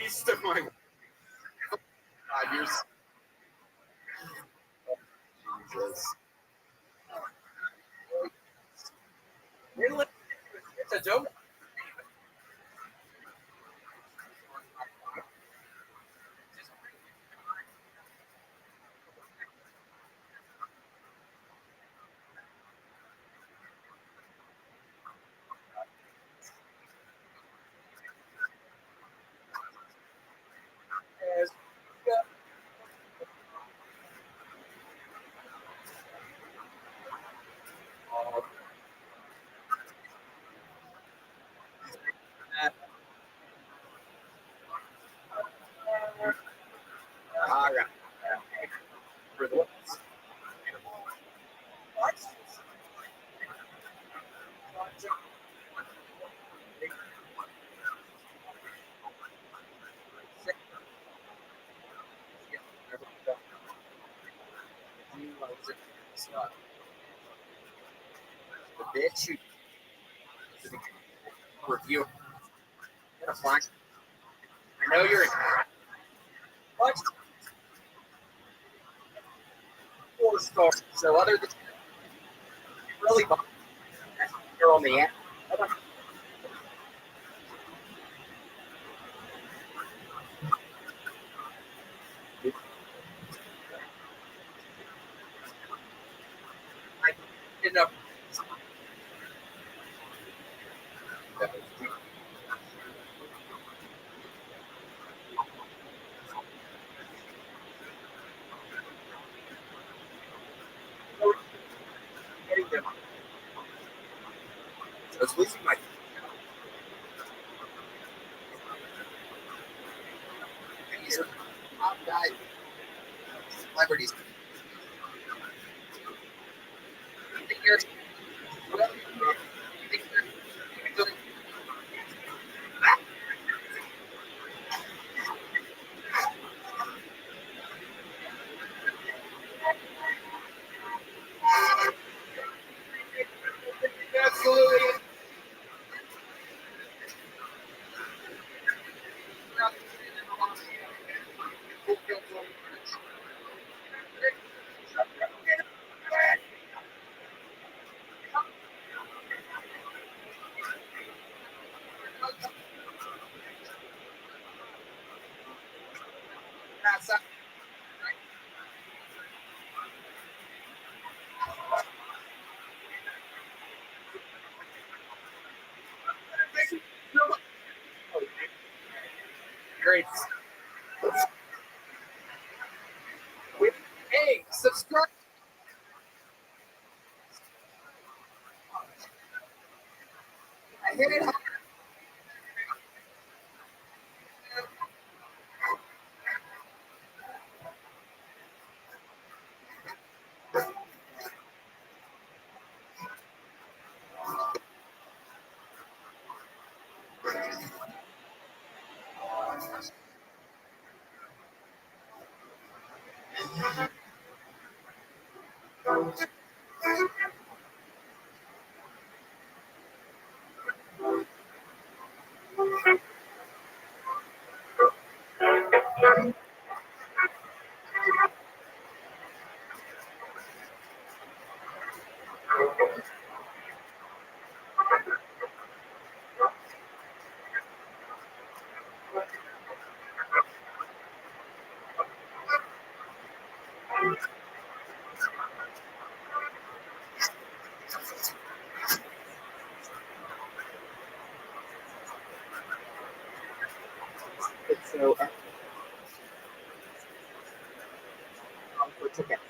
east of my 5 years. Jesus. It's a joke. All right. For the the bitch you review. I know you're in what 4 star. So other than really you're on the app. I end up getting them. So it's losing my these are top guys, celebrities. You think you're doing absolutely. Great. Hey, subscribe. I hit it. It's so for tickets.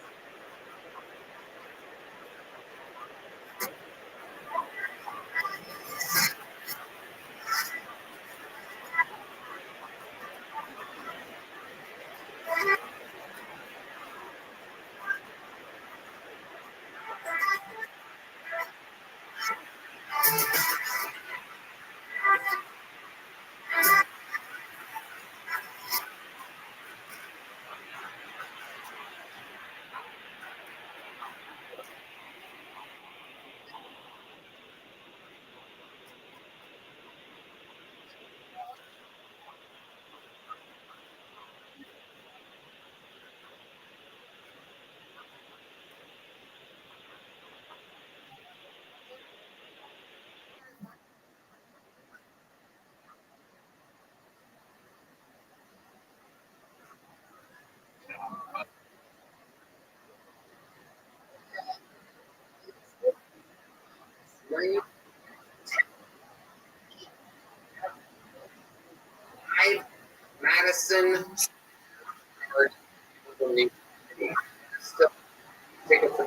Madison. Still take it for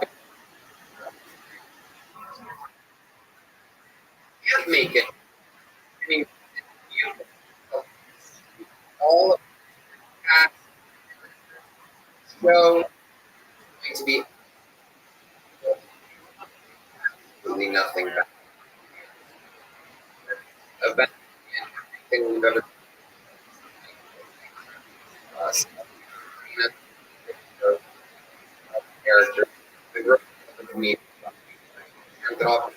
can't make it. I mean, you all of that show going to be really nothing but about everything we've ever character, the growth of me, and off.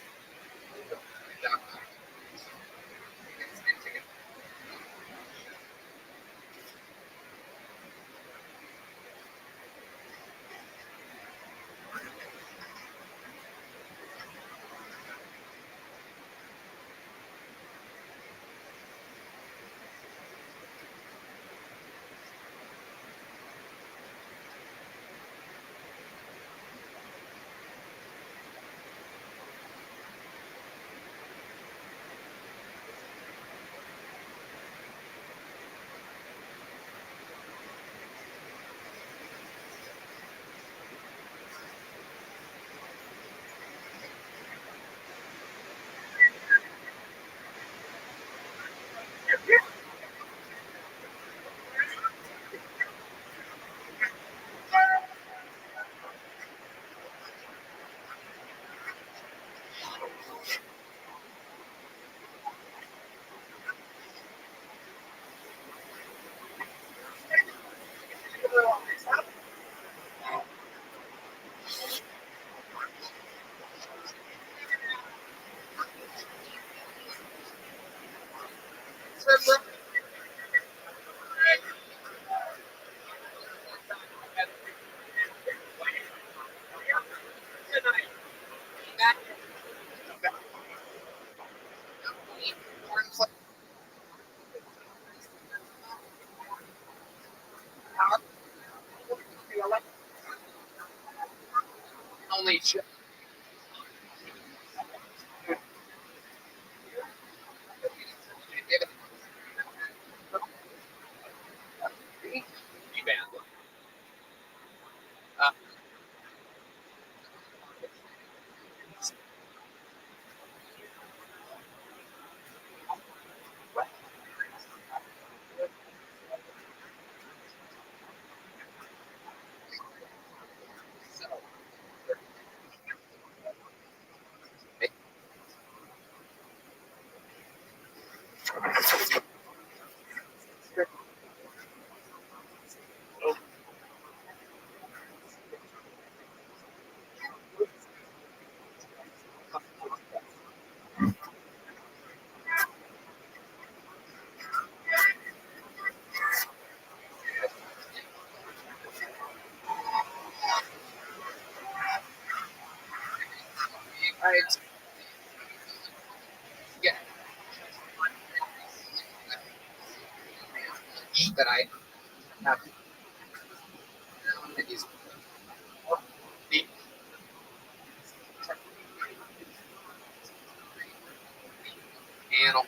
Only yeah, that I have these animal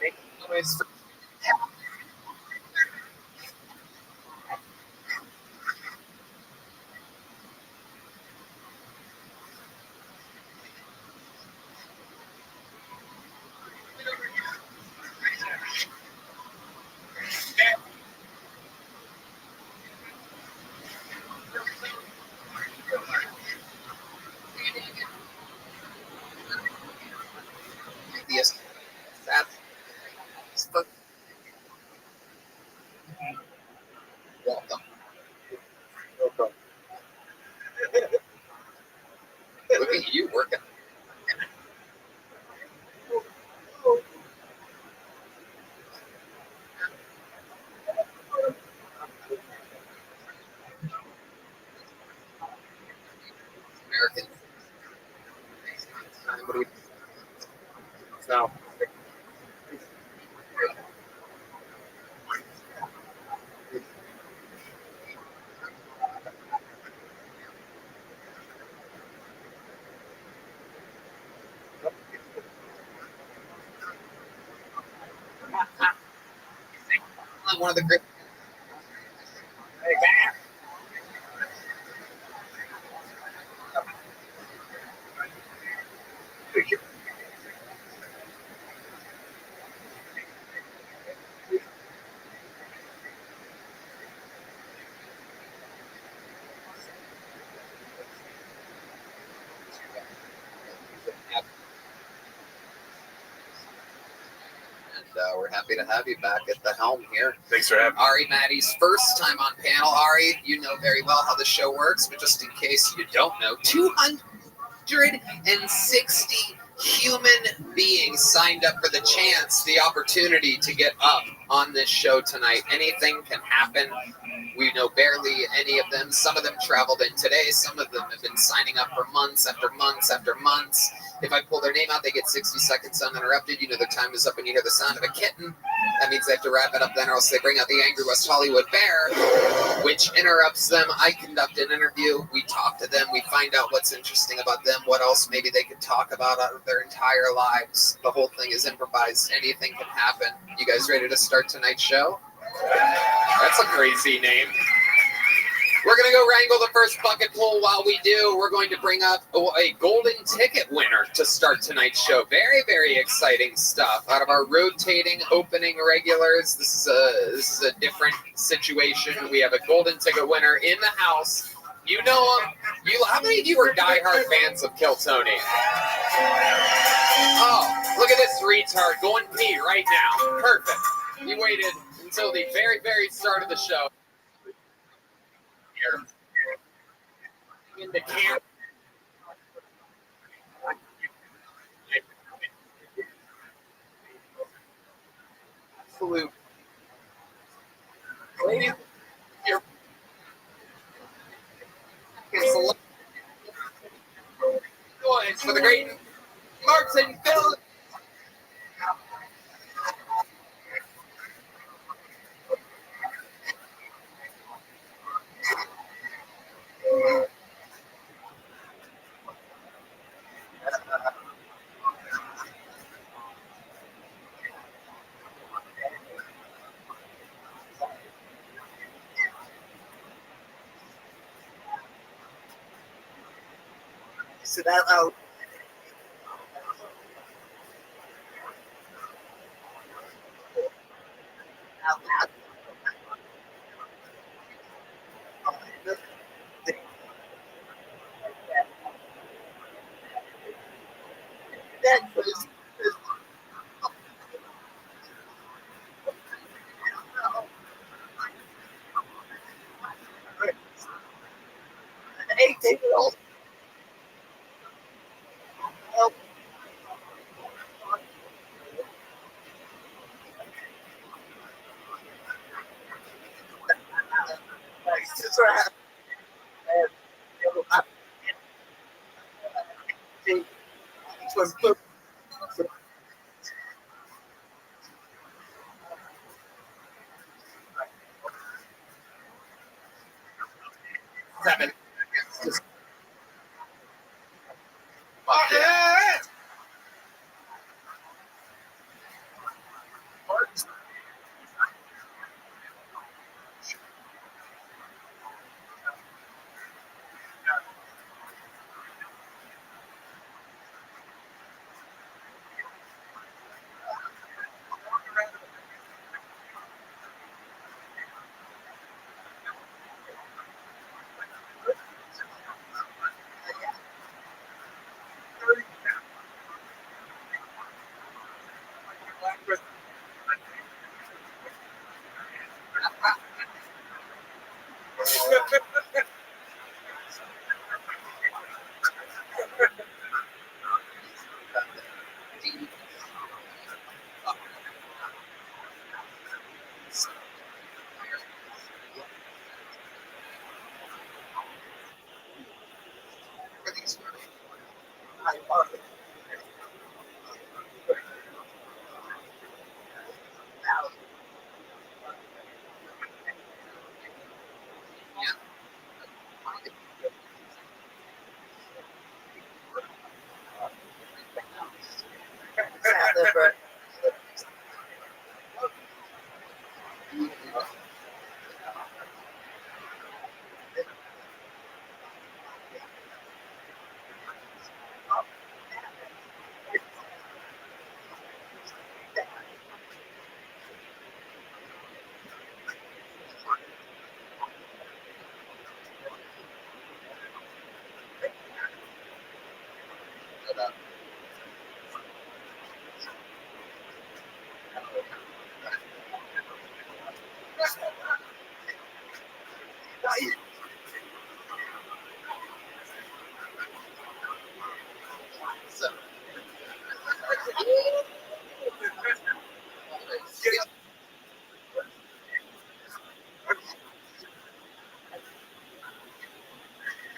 make noise for ideas. That's the welcome. Look at you working. American. So. one of the great. And we're happy to have you back at the helm here. Thanks for having me. Ari Maddie's first time on panel. Ari, you know very well how the show works, but just in case you don't know, 260 human beings signed up for the chance, the opportunity to get up on this show tonight. Anything can happen. We know barely any of them. Some of them traveled in today. Some of them have been signing up for months after months after months. If I pull their name out, they get 60 seconds uninterrupted. You know their time is up and you hear the sound of a kitten. That means they have to wrap it up then, or else they bring out the angry West Hollywood bear, which interrupts them. I conduct an interview. We talk to them. We find out what's interesting about them, what else maybe they could talk about out of their entire lives. The whole thing is improvised. Anything can happen. You guys ready to start tonight's show? That's a crazy name. We're going to go wrangle the first bucket pool. While we do, we're going to bring up a golden ticket winner to start tonight's show. Very, very exciting stuff. Out of our rotating opening regulars, this is a different situation. We have a golden ticket winner in the house. You know him. How many of you are diehard fans of Kill Tony? Oh, look at this retard going pee right now. Perfect. He waited until the very, very start of the show. In the camp. Absolute. Ladies, your noise for the great Martin Phil. So that out. Seven.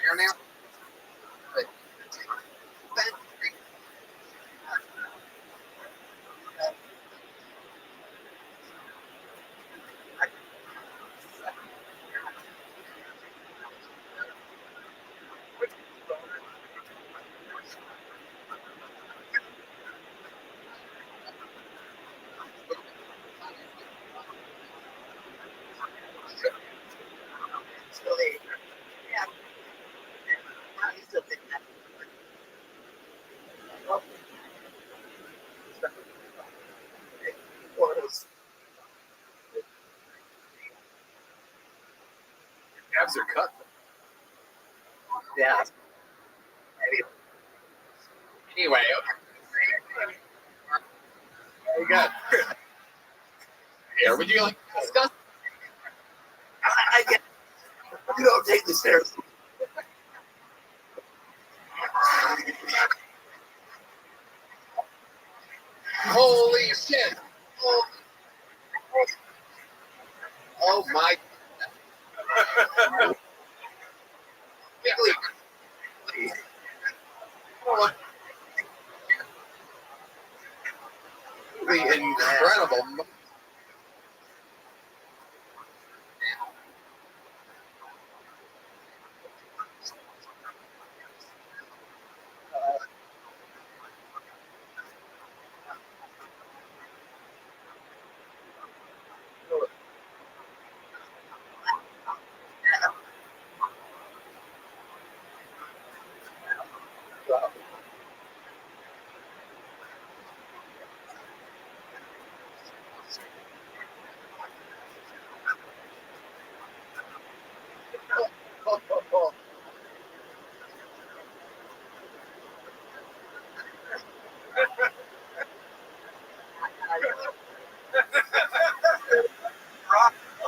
Here now. Abs are cut. Yeah. Anyway, very good. Here, would you like to discuss? I get. You don't take the stairs. Holy shit! Oh my! The incredible.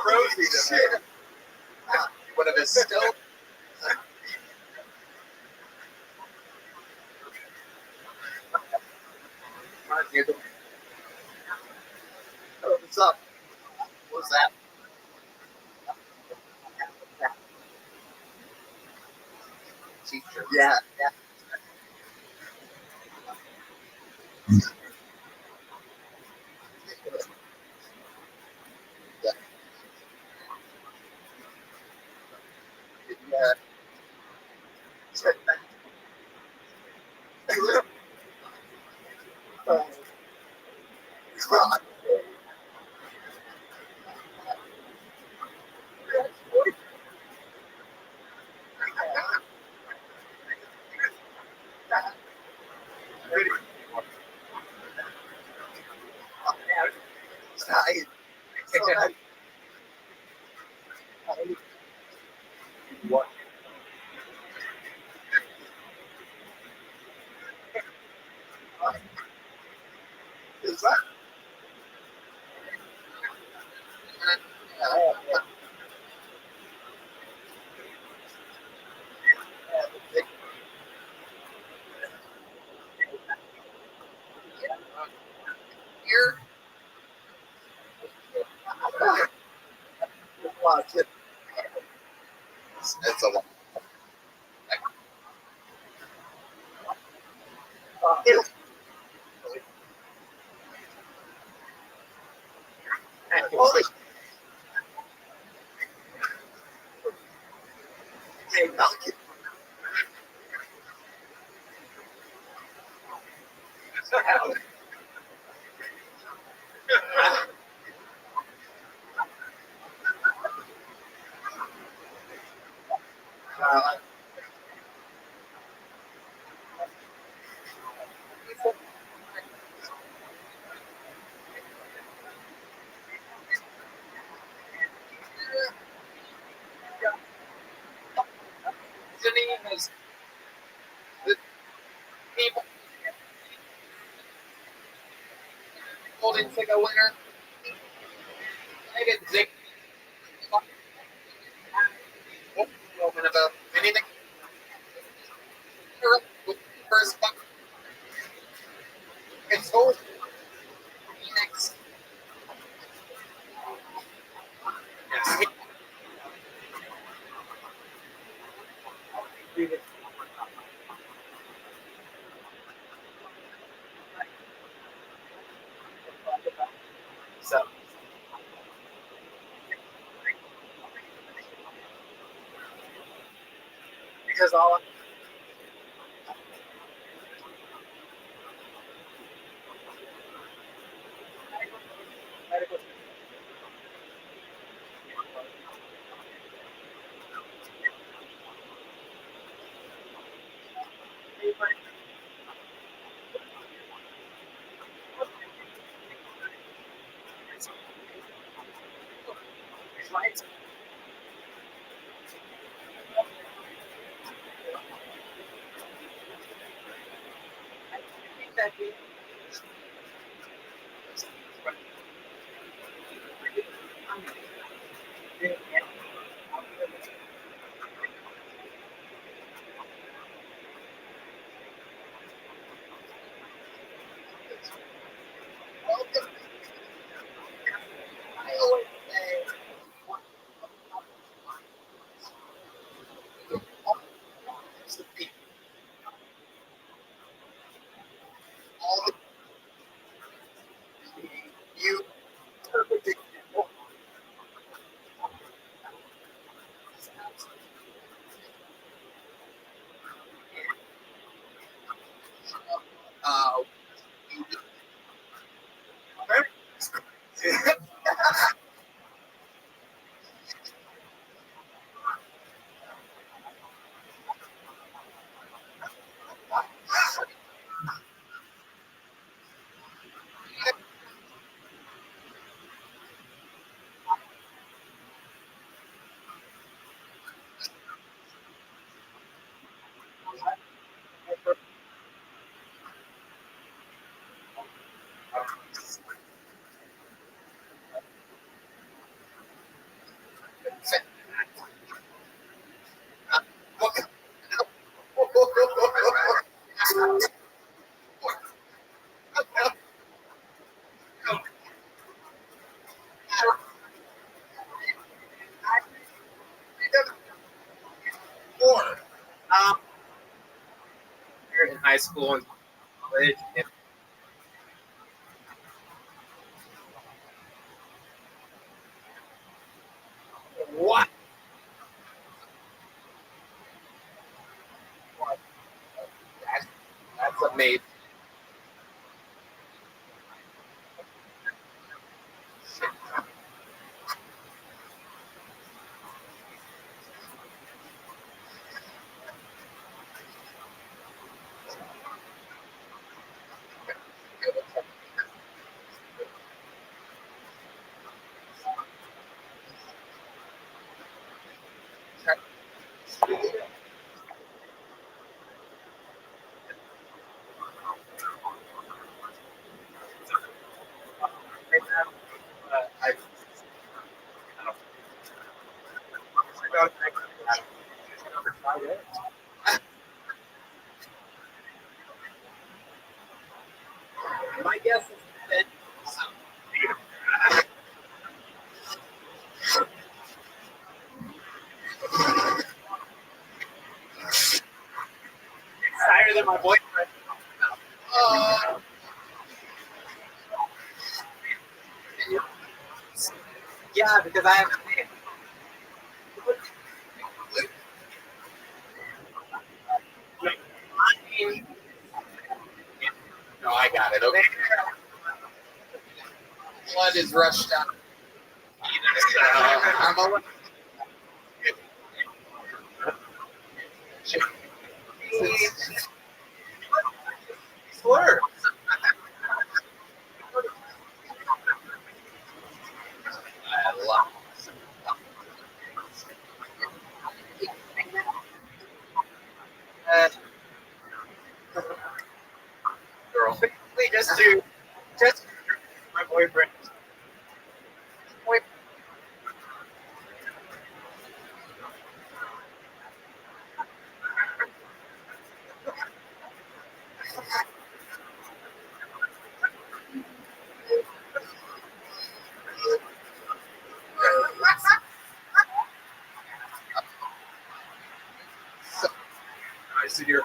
Rosie, one of his still. What's up? What's that? Teacher. Yeah. Yeah. What? Is that? Here. It's a lot. Holy. Hey, Malcolm. The name is the people. golden ticket winner. I didn't think about anything. First buck. It's gold. Next. Yes. So. Because all right. I think that we you perfect example. Uh, Or, you're in high school and college. And what? That's amazing. My guess is that it's higher than my boyfriend. Yeah, because I have. No, I got it. Okay. Blood is rushed out. I'm a slur. I love girl. Basically, just boyfriend. I see your.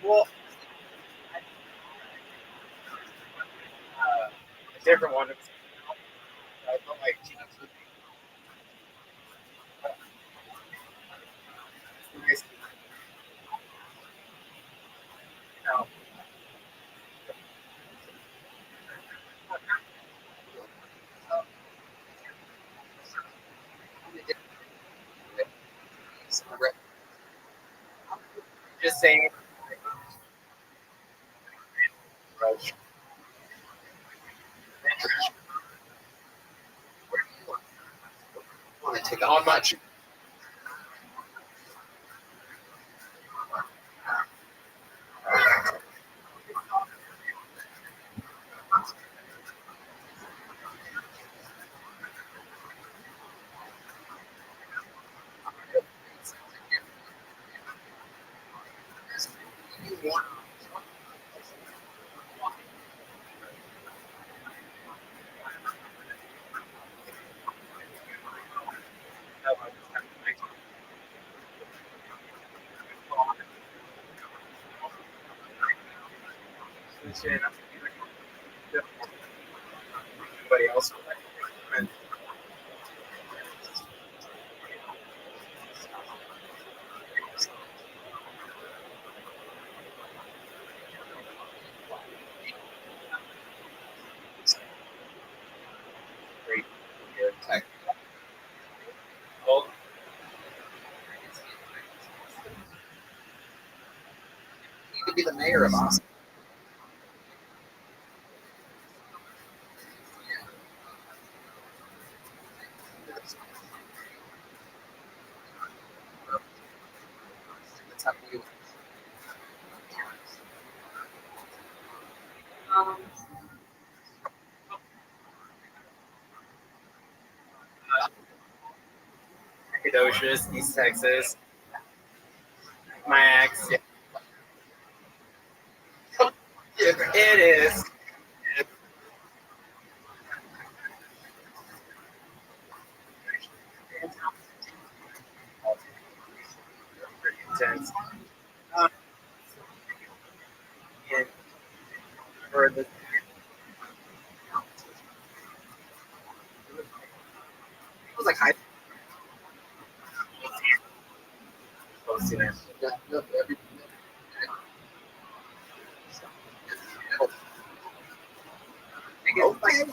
Well, a different one. I felt like no. Just saying. Want to take on much? Anybody else? Great. Well, you could be the mayor of Austin. That's how you. Nacogdoches, East Texas. My ex. Yeah. It is. Pretty intense. And for the. It was like high. Closeness. Yeah, every. Okay.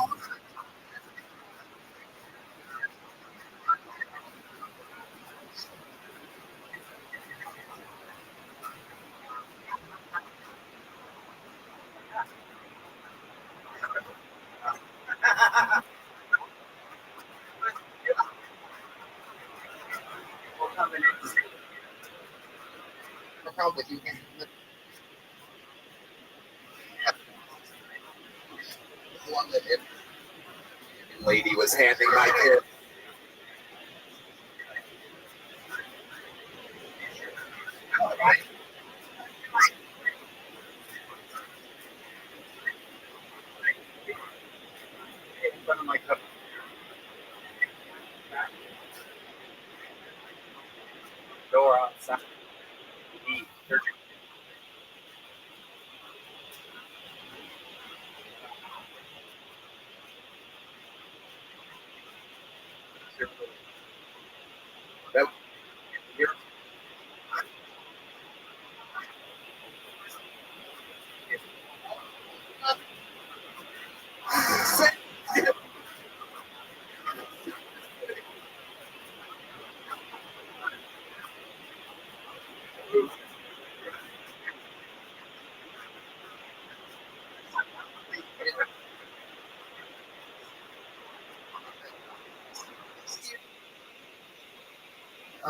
We'll come in and see. No problem with you. The one that lady was handing my kid. In front of my cup. Door outside.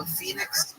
of Phoenix.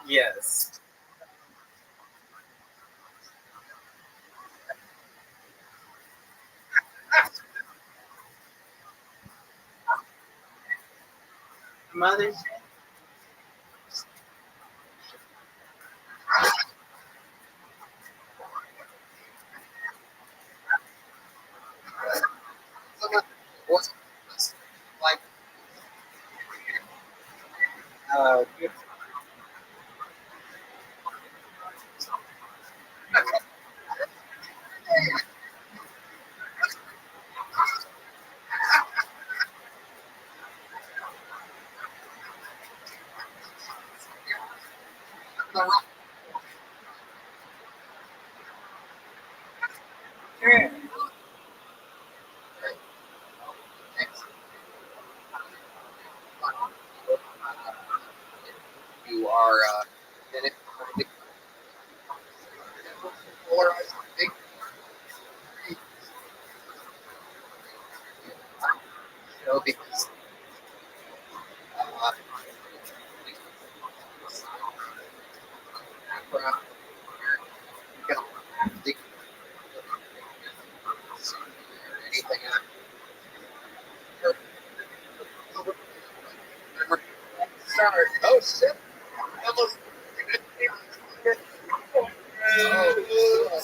Yes. Mother's what's like good. You are in it. Polarized big. You know, because anything start. Oh shit! Almost. Oh,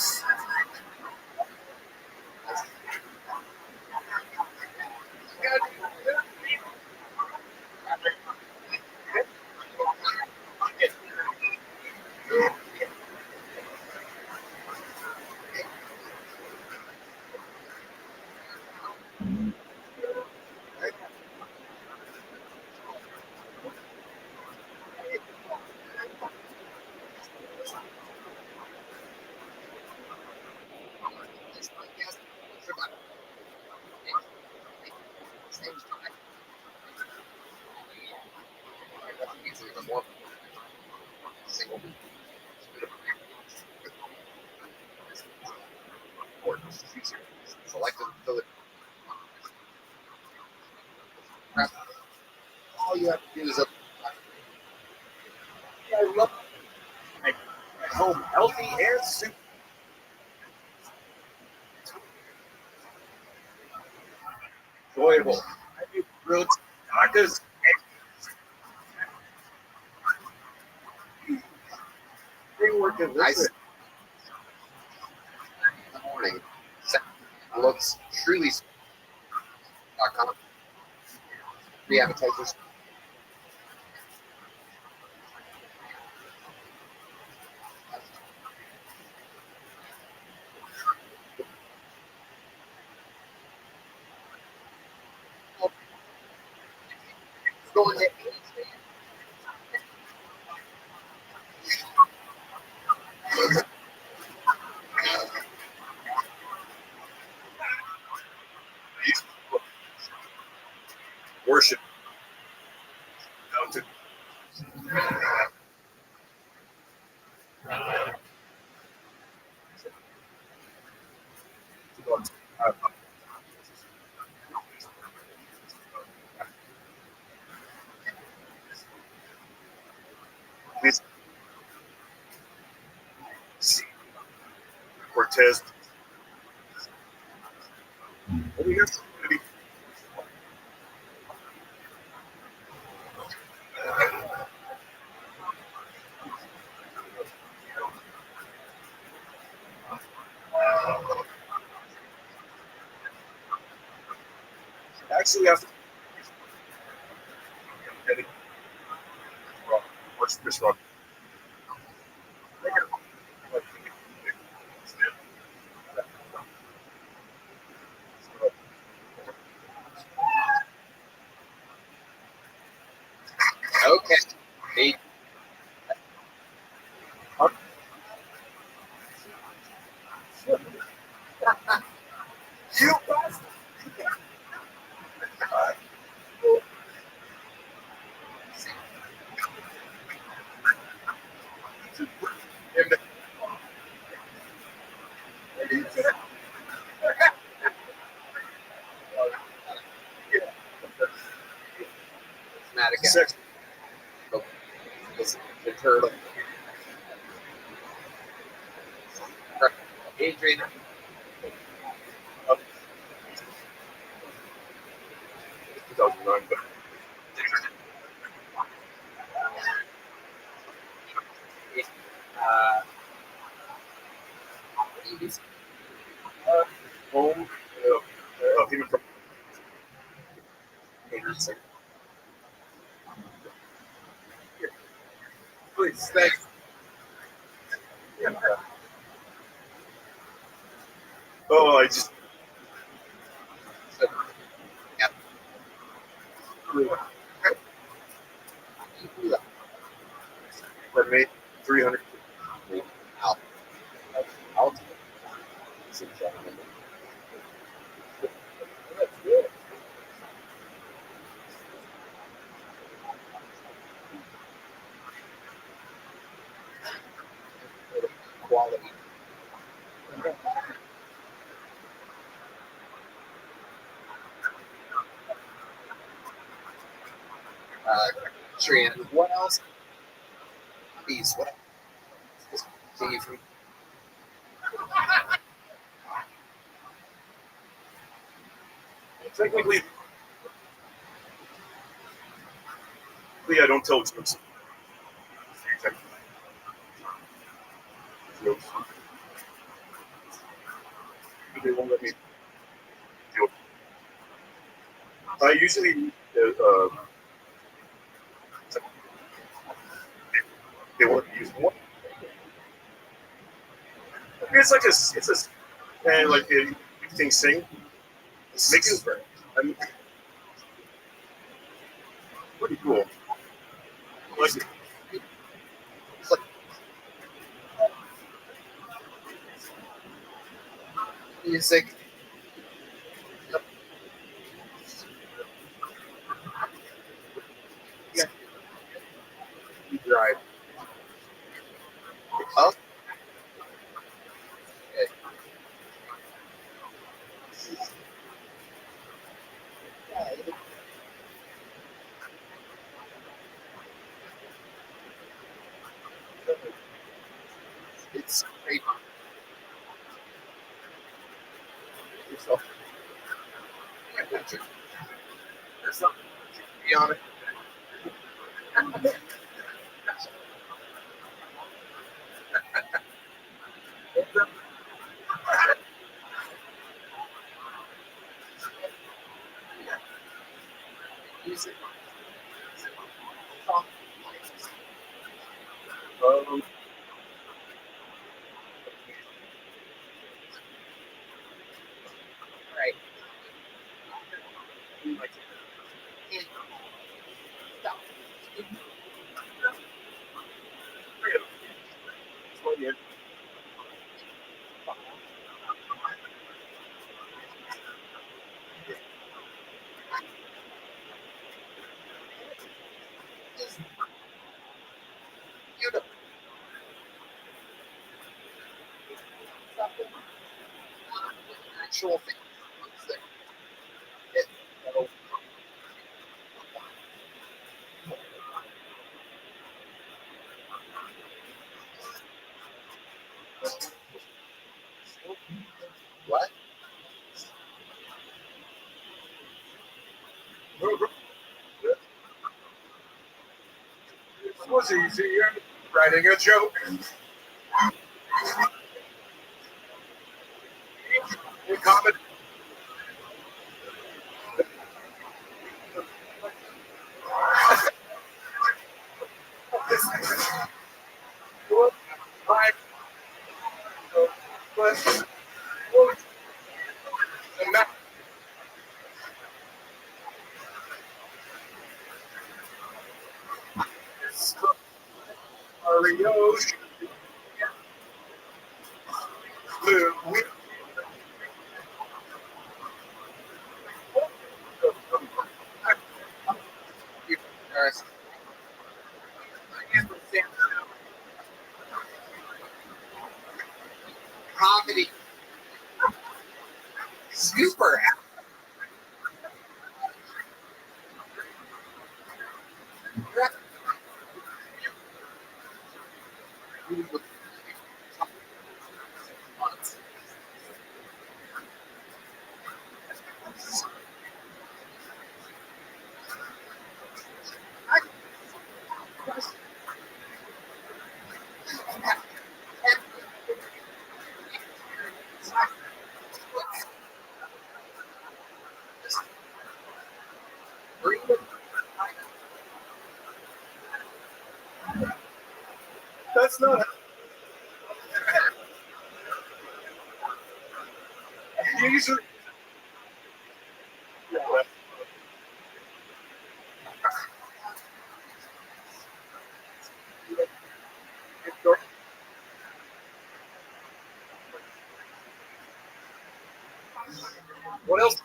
prep. All you have to do is I love my home healthy and super. Enjoyable. I do grilled tacos. They work in nice this. in the morning. Looks truly .com. 3 appetizers. Go ahead. Worship. Down to please see Cortez. What do you have? Actually, after what's this one? Okay. Hey. You bastard. Six. The turtle. Adrian. Oh. 2009, but home. Even from Please, thanks. oh, I just for me 300. I'll quality. Trian, what else? These, what else? Continue from Technically, I don't tell jokes. They won't let me do it. I usually they won't use one. It's like and like you can sing. It makes it pretty cool. Like, music. Yeah. You drive. Oh. Okay. It's great. There's something to be honest. Music. Right. Beautiful. Actual thing. What? Was easy. You're writing a joke. Comment. Comedy. Scooper. That's not. Usually. What else?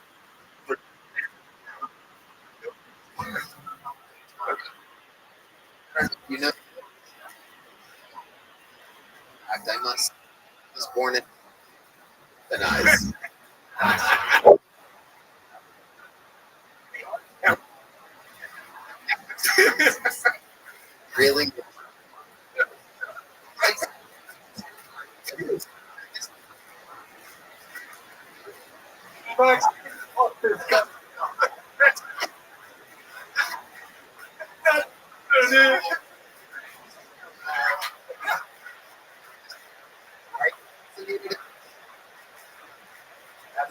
You know, I was born in the eyes. Really? That's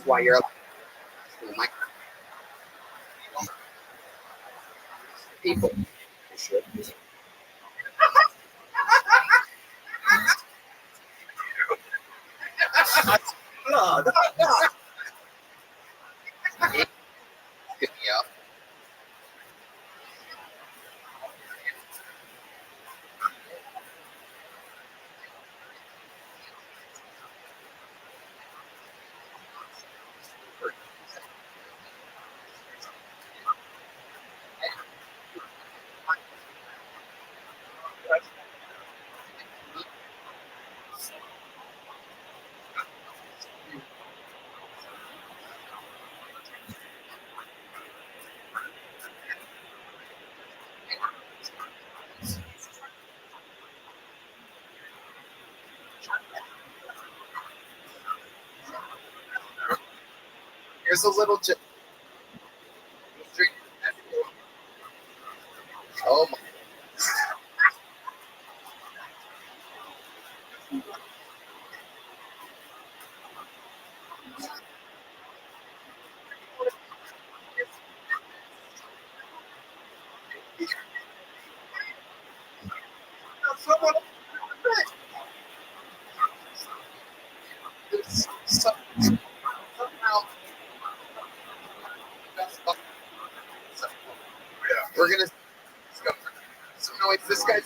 why you're people. There's a little. Oh my. Someone. Somehow. We're gonna. Somehow it's this guy.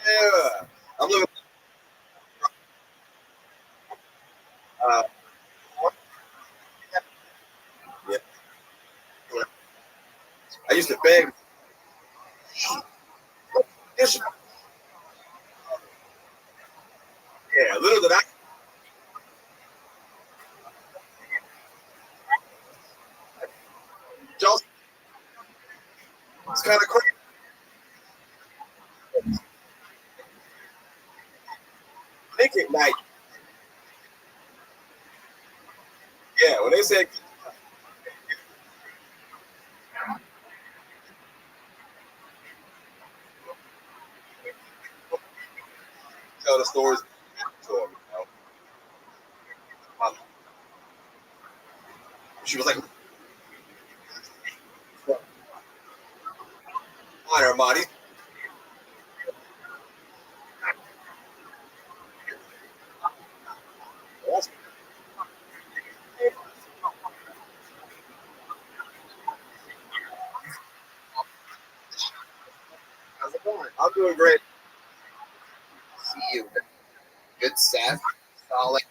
Yeah. I'm looking. Yeah. I used to beg. Yeah, little did I. Just, it's kind of crazy. Nick at night. Yeah, when they said tell the stories to him, she was like, "Honor, Marty." How's it going? I'm doing great. See you. Good set. Solid.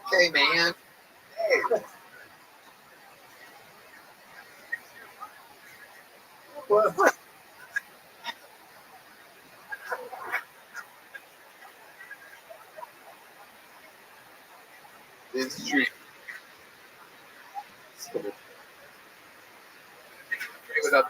Okay, man. Hey. What? It's true. Without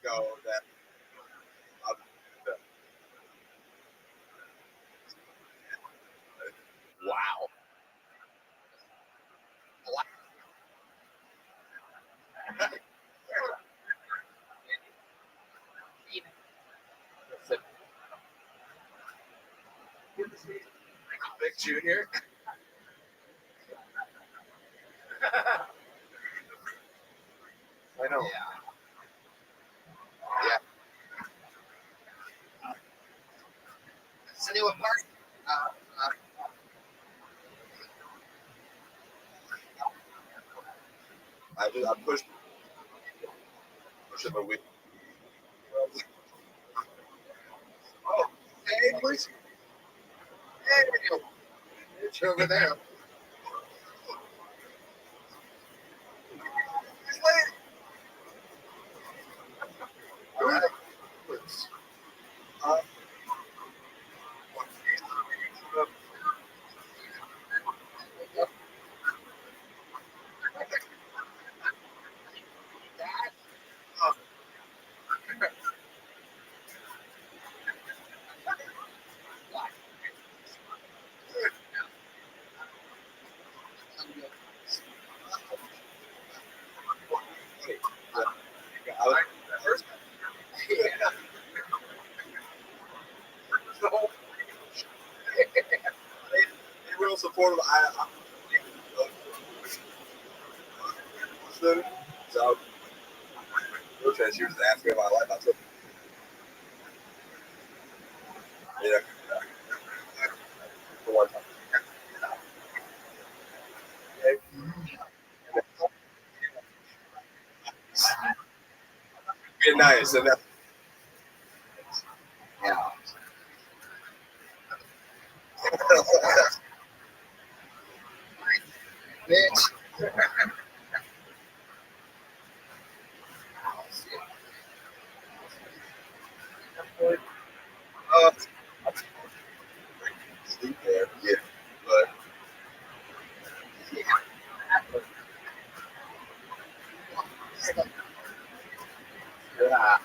ago that. Wow. Vic Jr. I know. Yeah. Cindy, what part? I pushed him a week. Oh, hey, please. Hey, it's over there. All right. Real supportive. So, she was asking me about my life. I took, yeah, for one time. Being nice and that. Yeah. Bitch. Sleep there, yeah, but Yeah.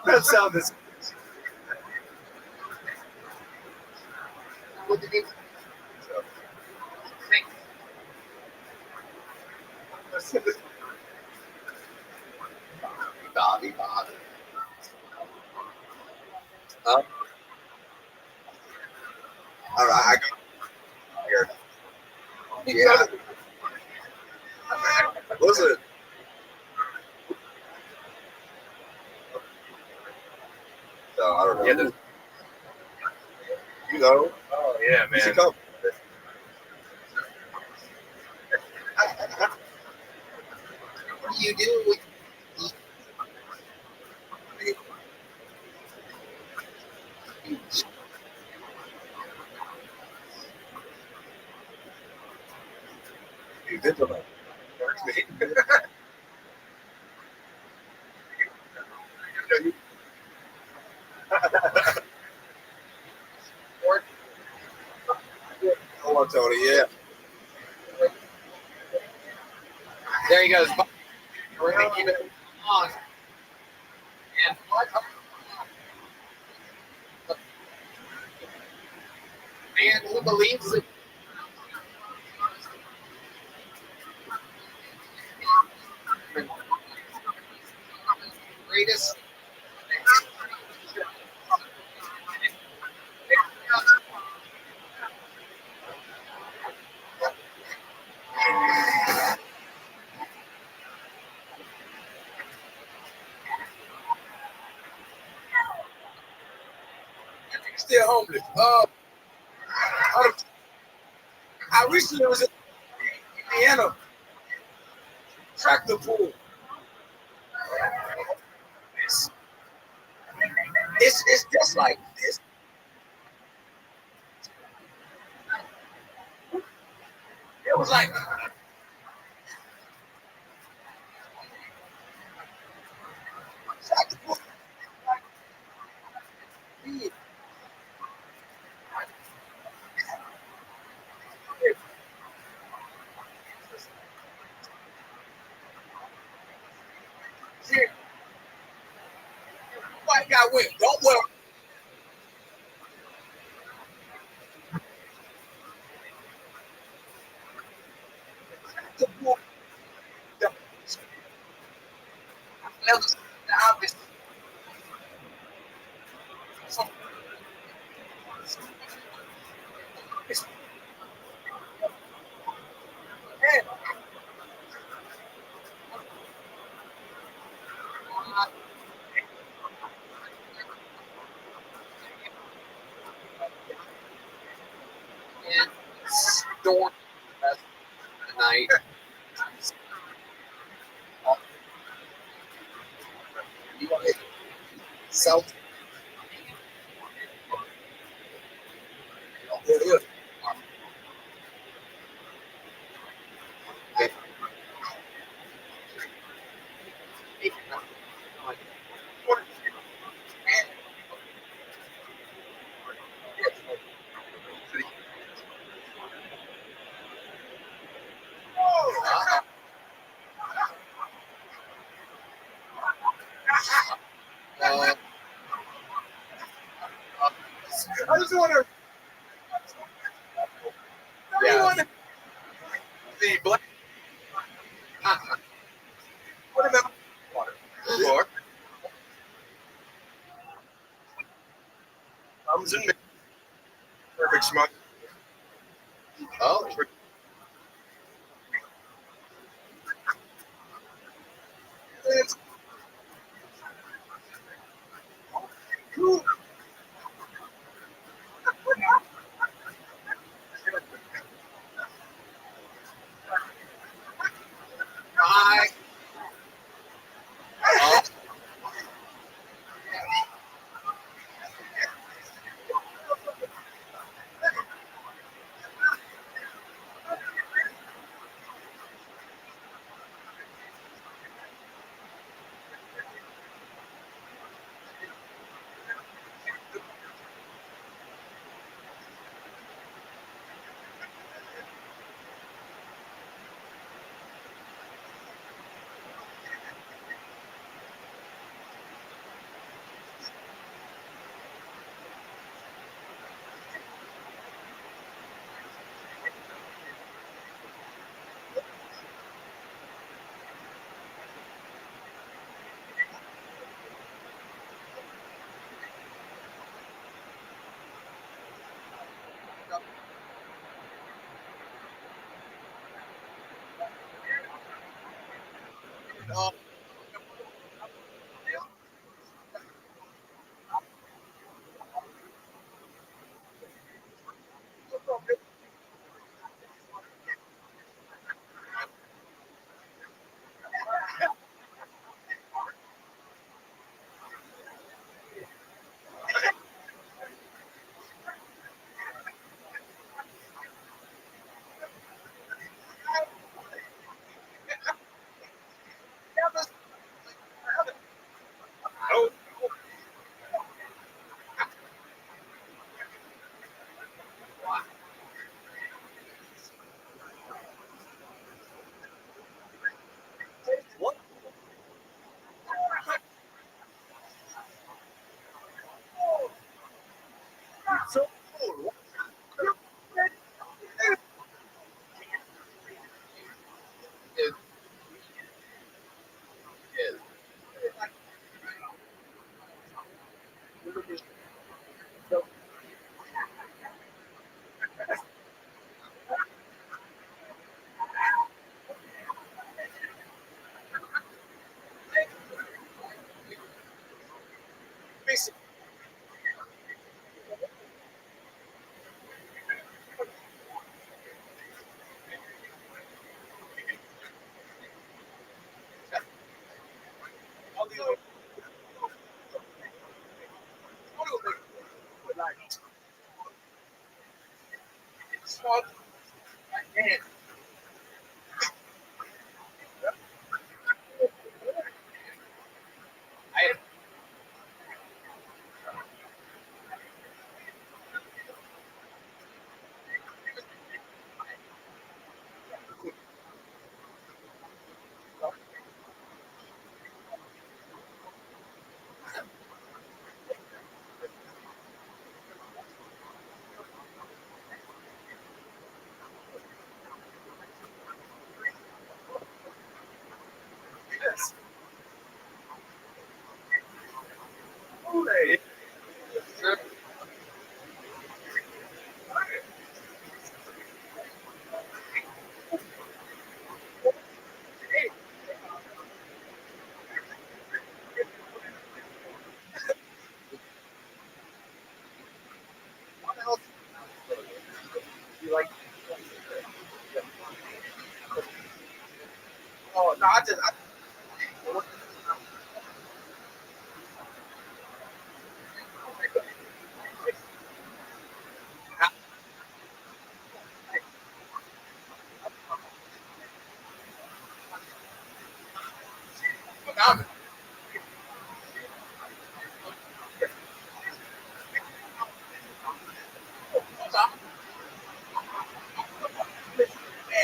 that sound is. What did he Bobby. All right, I got here. Yeah. Listen. So I don't know. Yeah, You know. Oh yeah, You should man. come. What do you do with You did them. Hold on, Tony. Yeah. There he goes. We're gonna keep it on. And man who believes it. Greatest. Still homeless. I recently was in Indiana. Tractor pool. It's just like this. It was like storm the rest of the night. South. Yeah. I just wonder. Yeah. The black. What about water? Water. Comes in perfect smart. Oh. It's cool. Bye. Oh. Oh. What? So cool. It is. Basic. Smart. Man. I Man,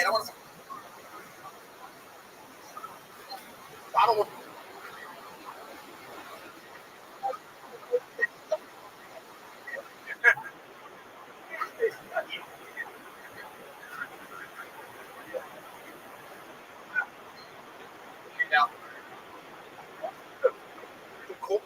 I want to. I don't want. Now, cool.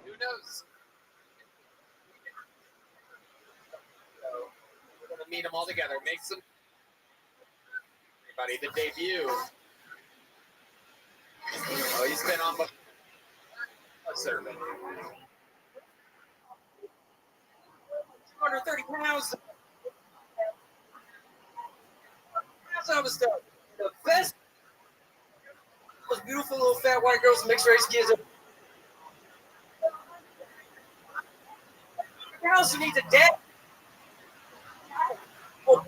Who knows? So we're gonna meet them all together. Make some. Everybody, the debut. Oh, he's been on a sermon. 230 pounds. That's how I was done. The best. Those beautiful little fat white girls, mixed race kids. The house who needs a dad. Oh.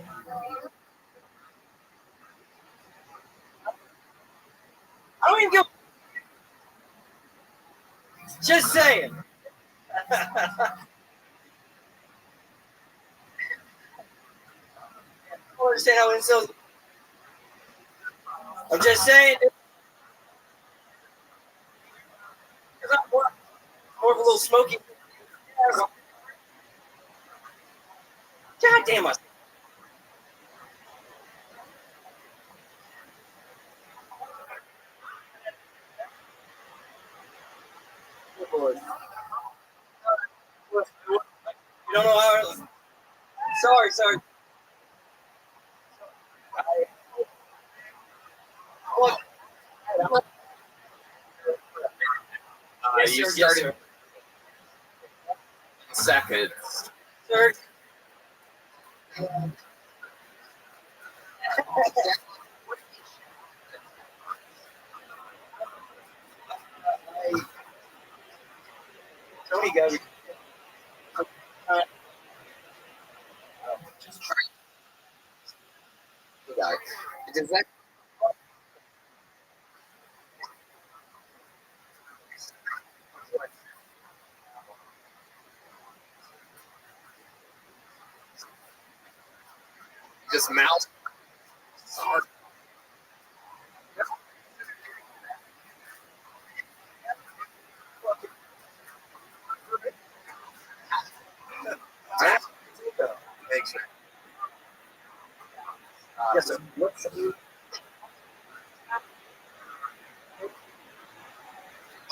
I don't even give. Just saying. I don't understand how incels. I'm just saying. I'm more of a little smoky. God damn it. Oh, Lord. You don't know how. Sorry. You started seconds. Sir. Tony got it. Just try. Does that? Just mouth. Hard. Thanks. Yes, sir. What's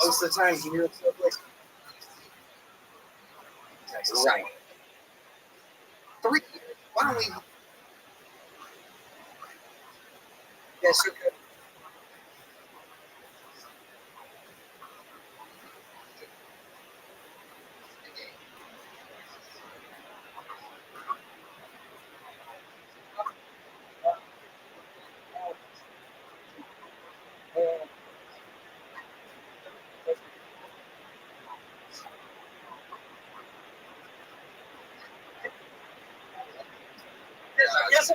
most of the time here? Right. 3. Why don't we? Yes, you could. Yes, sir.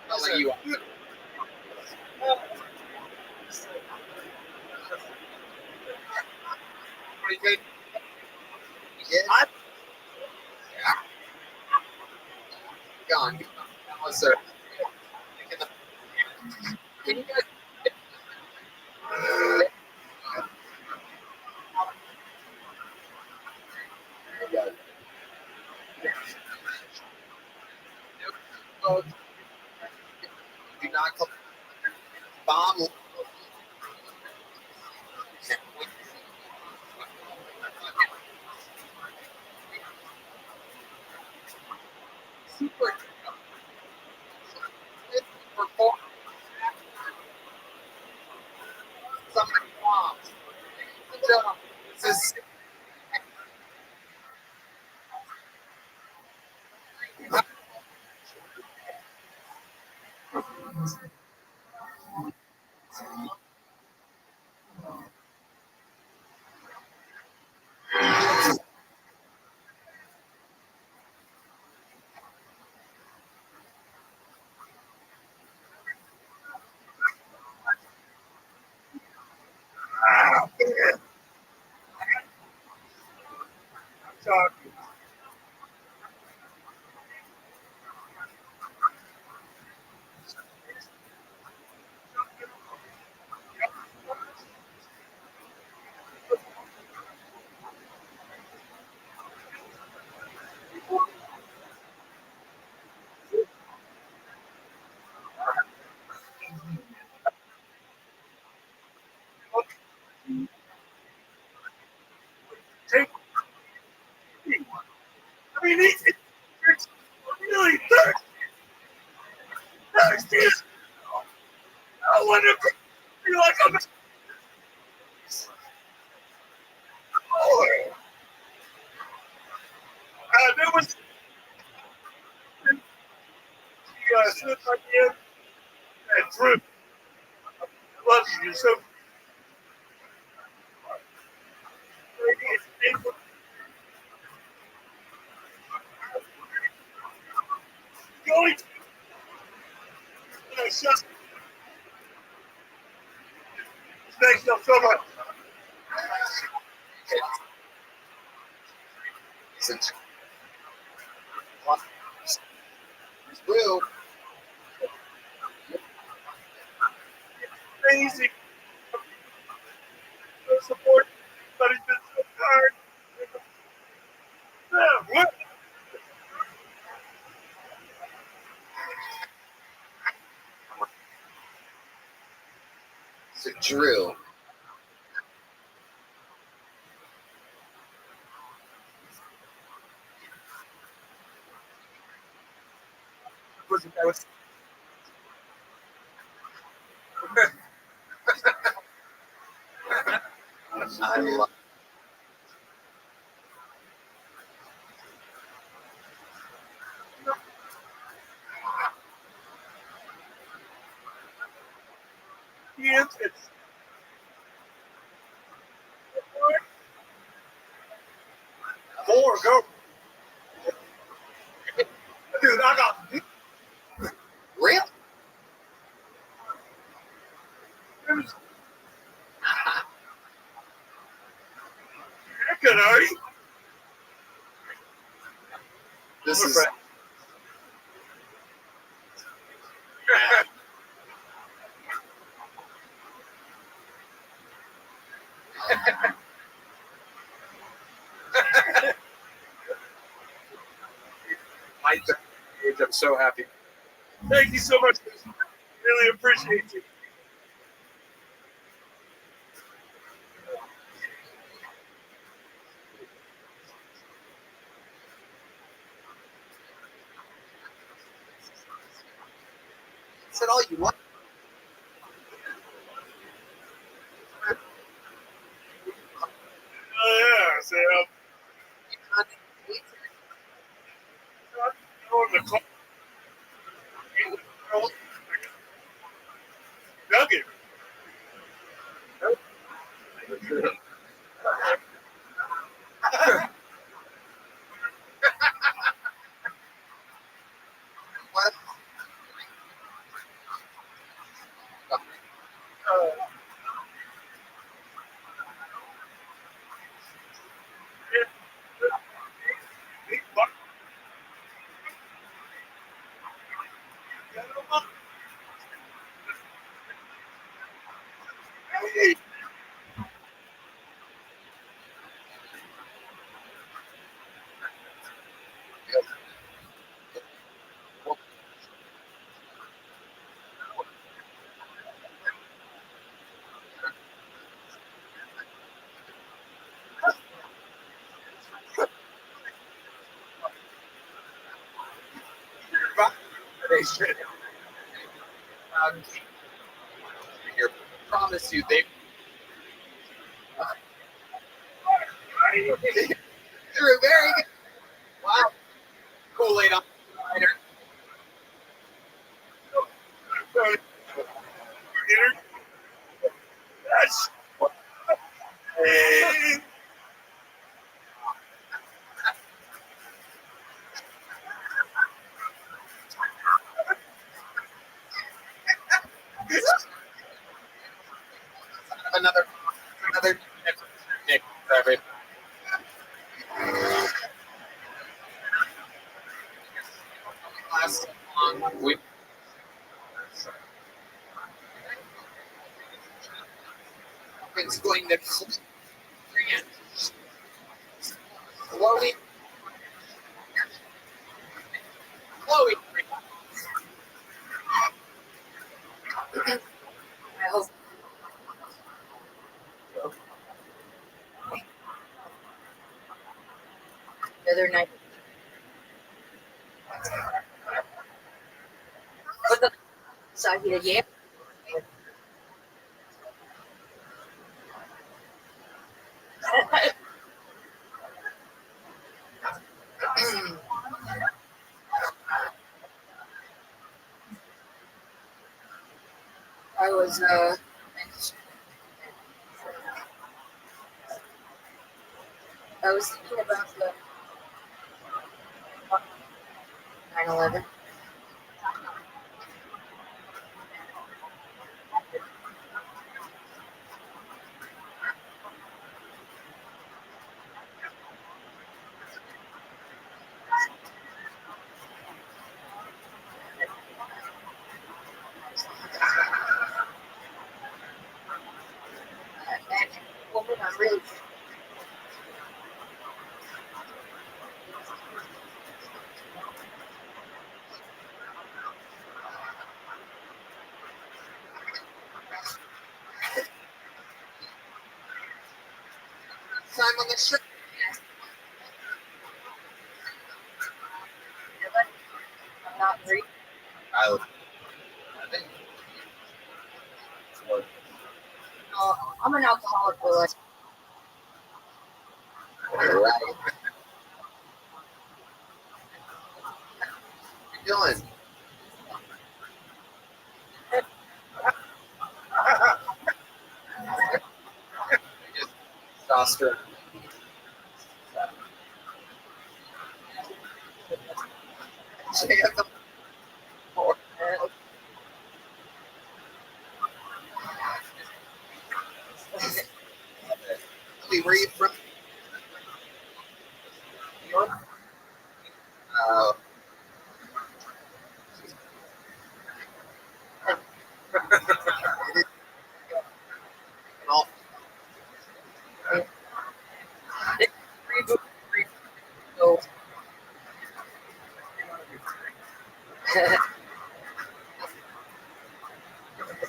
I'll let you. Pretty good. Yeah. Gone. Oh, sir. Can you guys? Do not call bomb. Super. Perform. Somebody bombs. This is. I mean, it's really thirsty. I wonder if you like I'm. There was. Slip right in and drip. Loves you so. Going. Thanks so much. Will. Crazy. No support, but he's been so hard. Yeah, what? It's a drill. That was. I love. Yes, it's. Four, go. Good, are you? This is my age. I'm so happy. Thank you so much. Really appreciate you. Said all you want. Oh, yeah. So, Nugget. Here, promise you, they. Drew, very good. Wow. Kool-Aid on the liner. Another Nick, Rabbi. Last long we. It's going to Chloe. Chloe. I hope. The other night. But the saw here, yeah. I was thinking about the 9/11. And woman, I'm really. Time on the show. I'm not reading. I I'm an alcoholic, but Right. What you doing? Just Oscar. Chloe, where are you from? New York?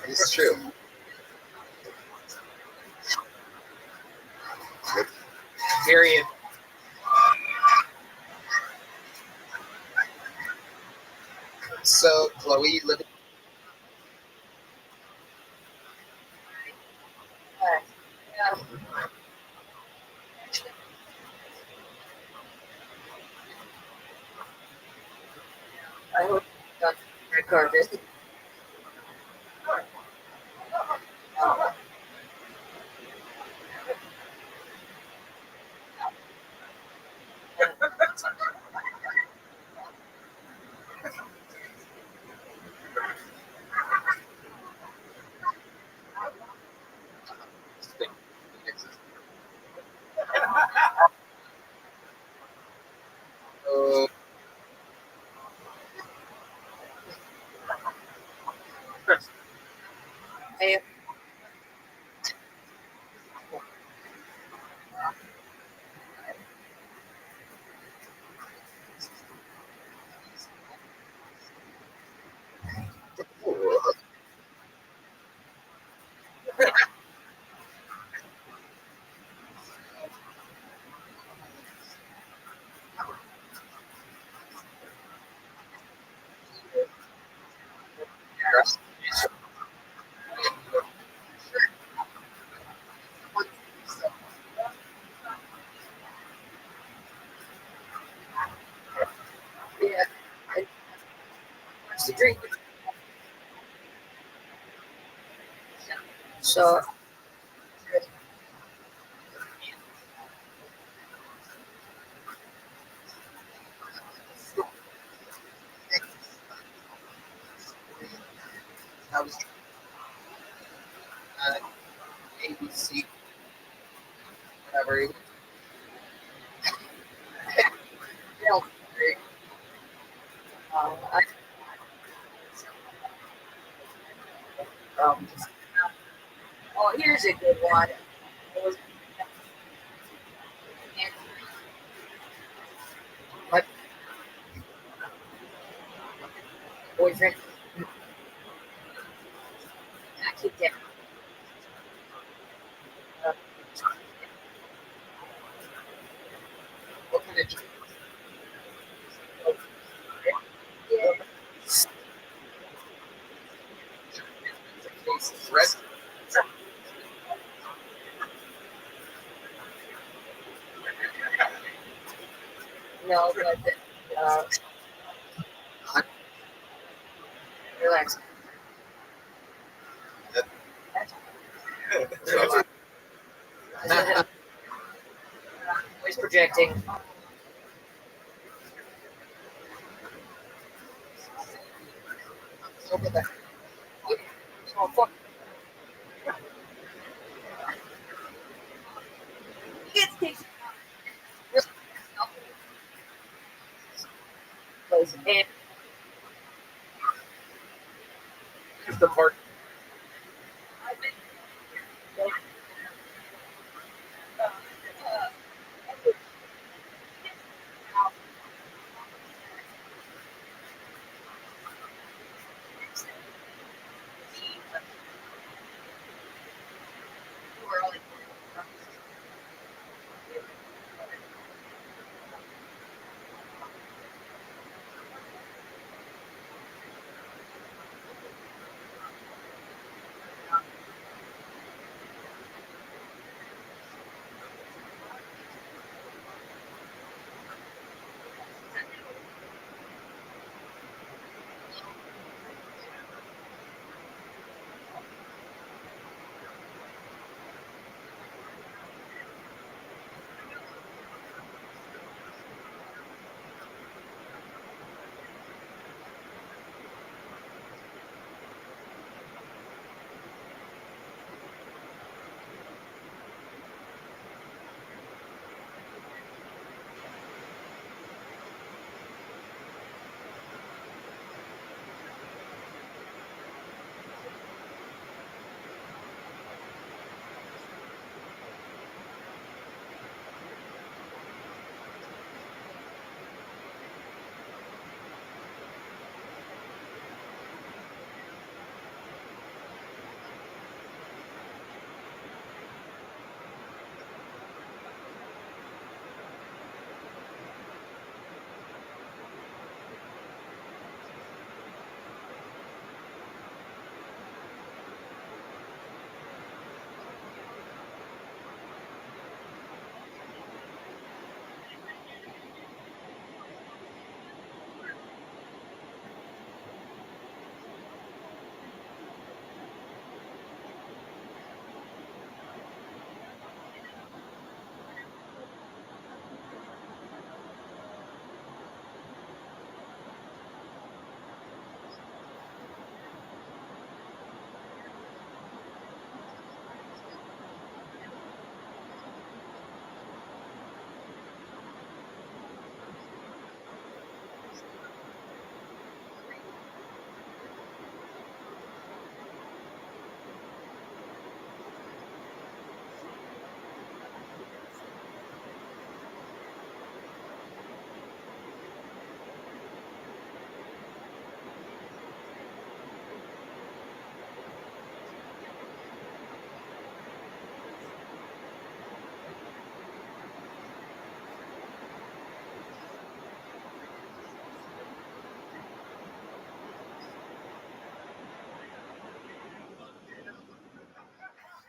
It's true. Period. So, Chloe, you live in I hope not red carpet. Hey, yeah, and wants to drink. So, I was ABC, whatever. Yeah, I, oh, here's a good one. It was my boyfriend. I kicked it. What kind of Rest. No, but relax. Always projecting. Look at that. Oh, fuck. And here's the part.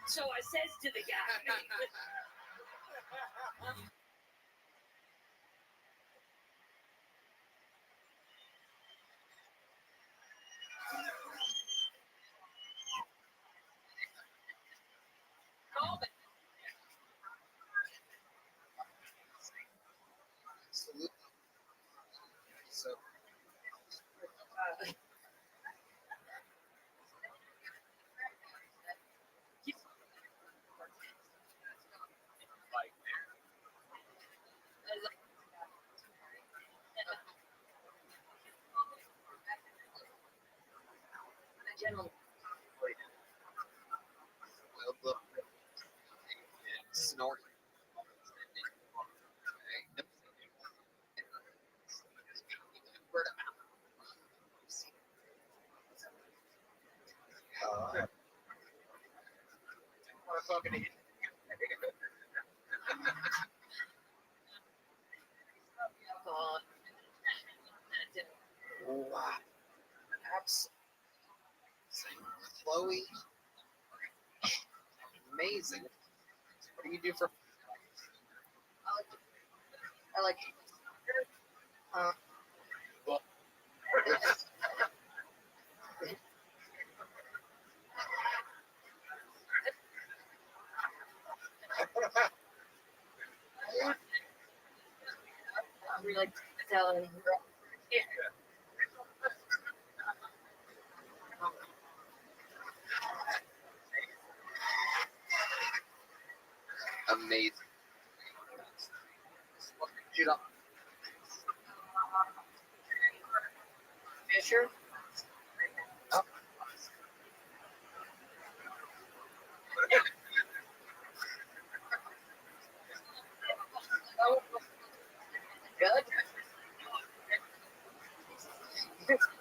So I says to the guy. Absolutely. So, well, look, snorting. Okay. Word of mouth. What a fucking idiot. Wow. Absolutely. Chloe. Amazing. What do you do for? I like. Well, We like telling. amazing. Shoot up. Fisher. Good.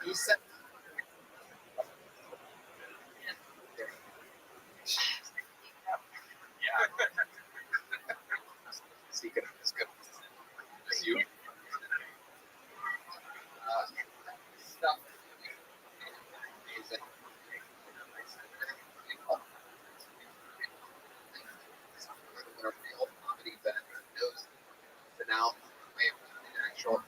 You said. Yeah. Secret is good. As you. Stuff. Amazing. Real comedy that knows the now way of an actual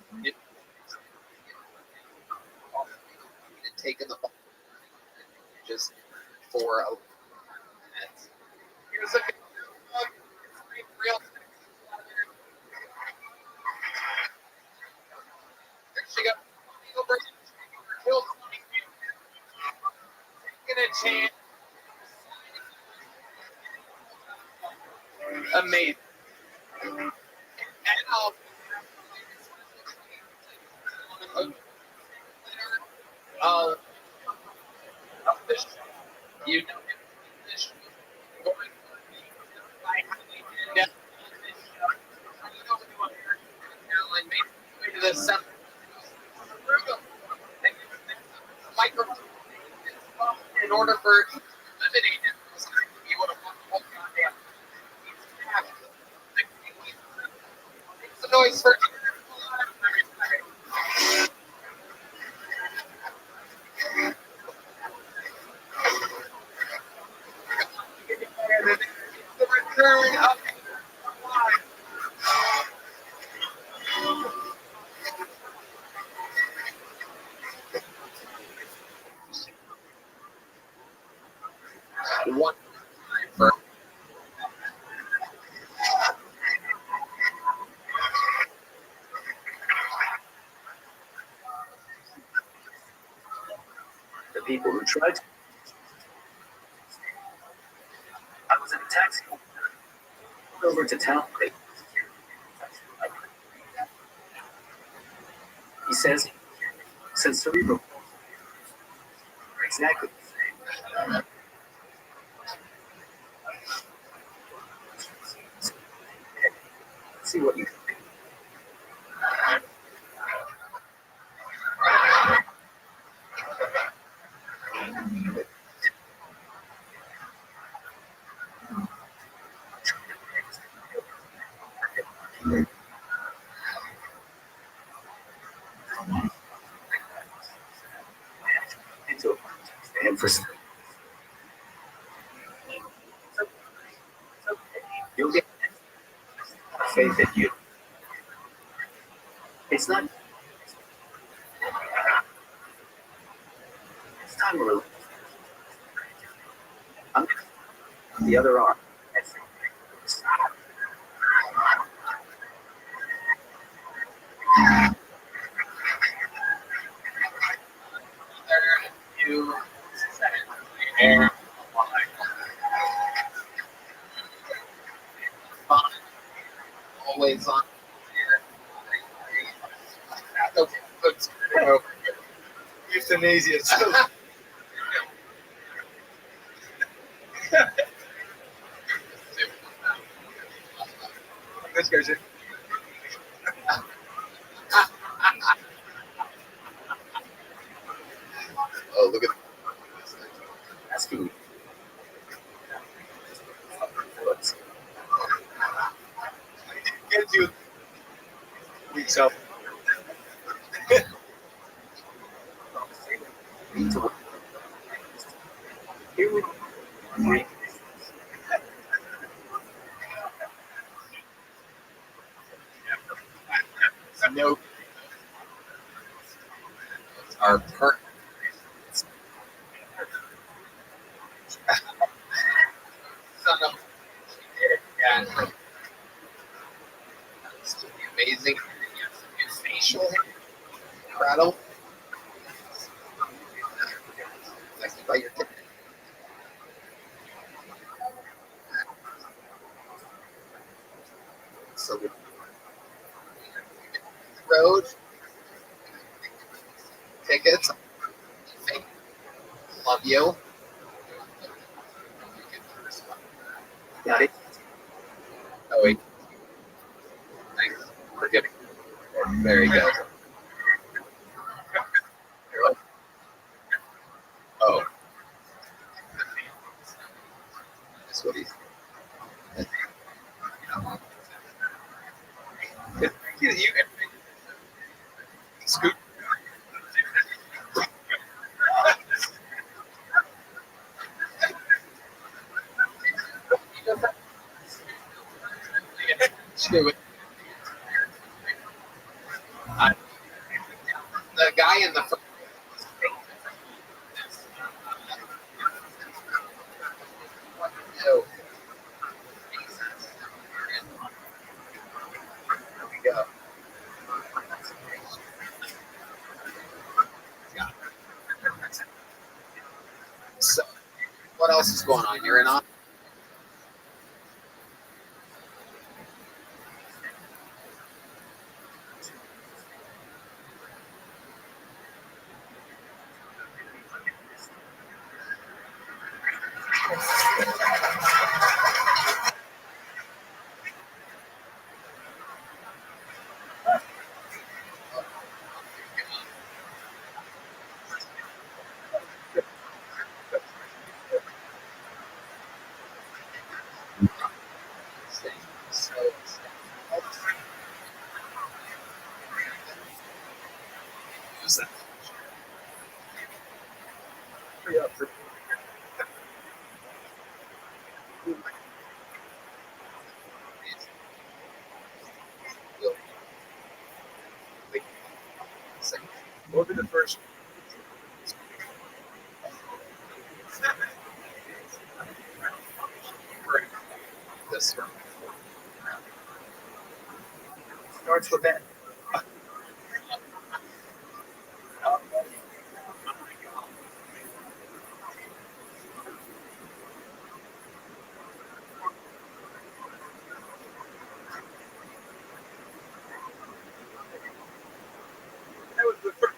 taking the ball just for a minute. Here's a real. There she goes. Over. Killed. Taking a chance. Amazing. And I'll this you know this going yeah. To the center. Microphone in order for it to eliminate it. You would have won goddamn. It's the noise for the return of one for The people who tried to. I was in a taxi over to town. He says cerebral. Exactly. See what you can do. Into a context and for way that you. It's not. It's time to release. I'm the other arm. You and always on here. Okay, let's go. Euthanasia. This guy's it. Oh, look at that's cool. Get you. Weeks up. Here we no our current son of yeah. It's amazing. New facial hair. Incredible. Next by your tip. So good. Road tickets. Love you. Got it. Oh wait. Thanks for giving. There you go. Oh. That's what he's. You scoot. Do it. The guy in the front. No. There we go. So, what else is going on? You're in on. What would be the first? This one. Starts with that. That was the first.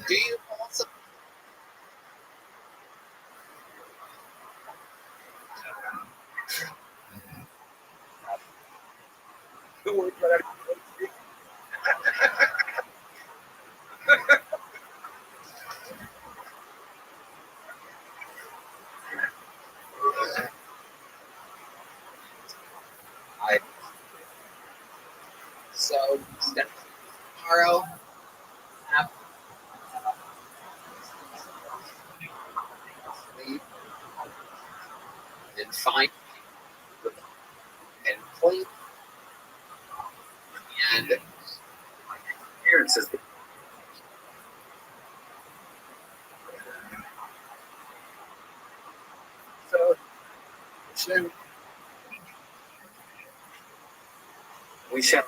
Do you also? So tomorrow, sleep and find and clean and appearances. So we shall.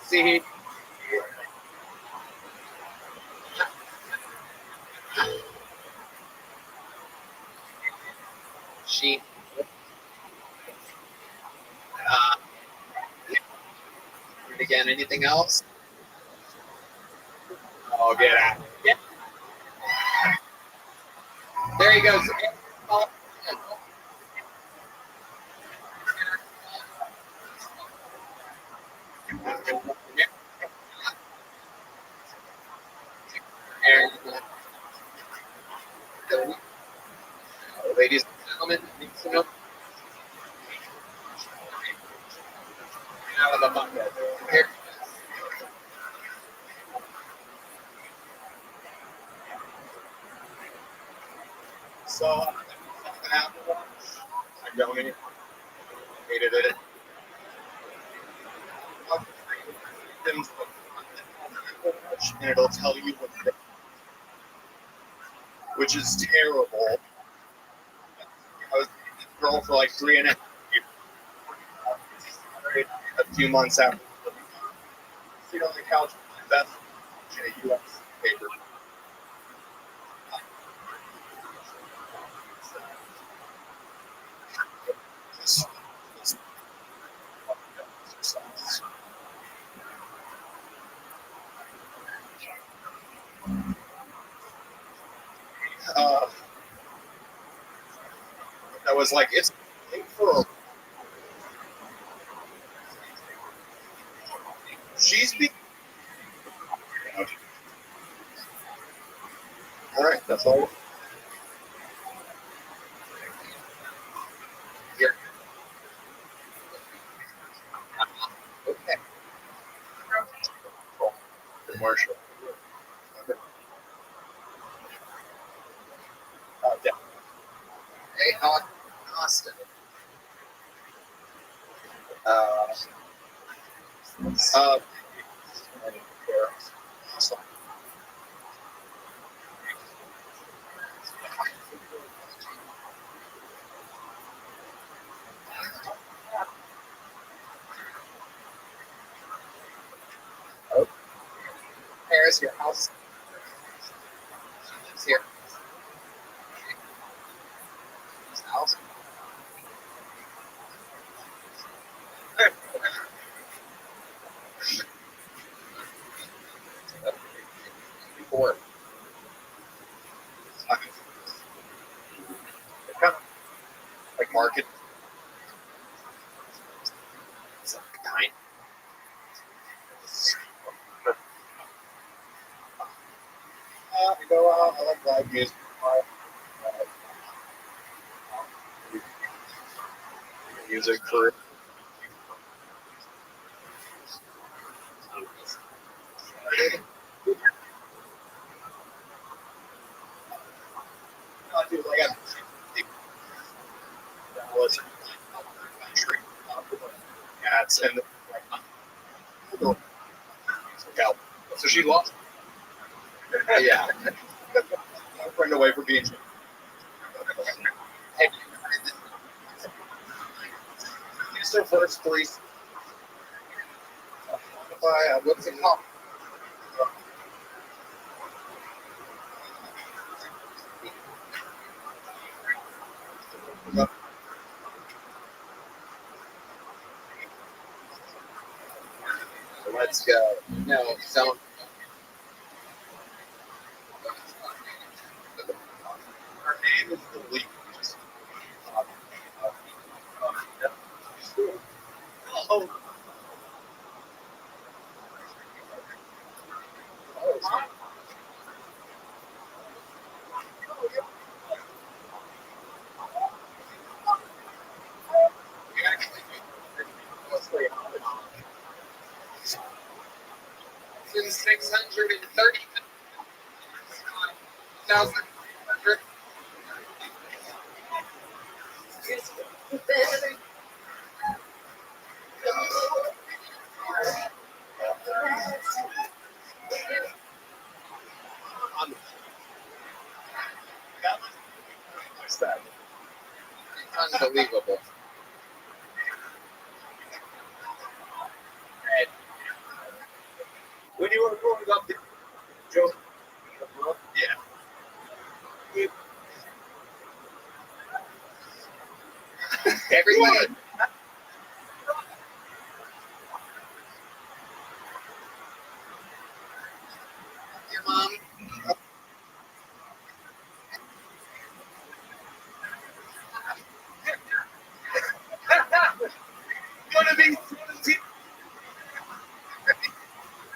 See. She. And again, anything else? Oh, get out. Yeah. There he goes. And ladies and gentlemen, out of the bucket. Here. So I donated it. And it'll tell you what, which is terrible. I was with this girl for like 3.5 years. A few months after. Sit on the couch with my best in a U.S. paper. I was like, it's for she's being. All right, that's all. Here. Okay. Commercial. Yeah. Hey, Austin. Paris, your house. She lives here. His house. Before. Like market. Some kind. I go out. I like live music. Music for. Dude, I got was country. Cats and so she lost. Yeah. Friend away from being. Hey, extra first, please. What's it called? Let's go. No, don't. Her name is the lead. Oh. Since 630,000. Unbelievable. When you were growing up, did Joe? Yeah. Everybody. Your mom. One of these.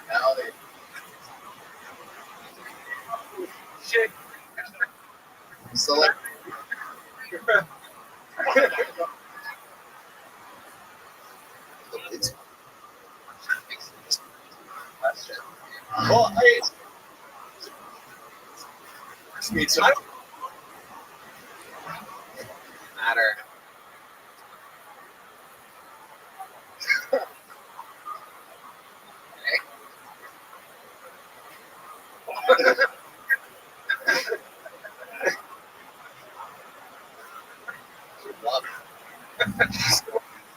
Now they. Shit. Select. It's Well, hey. me too. Matter.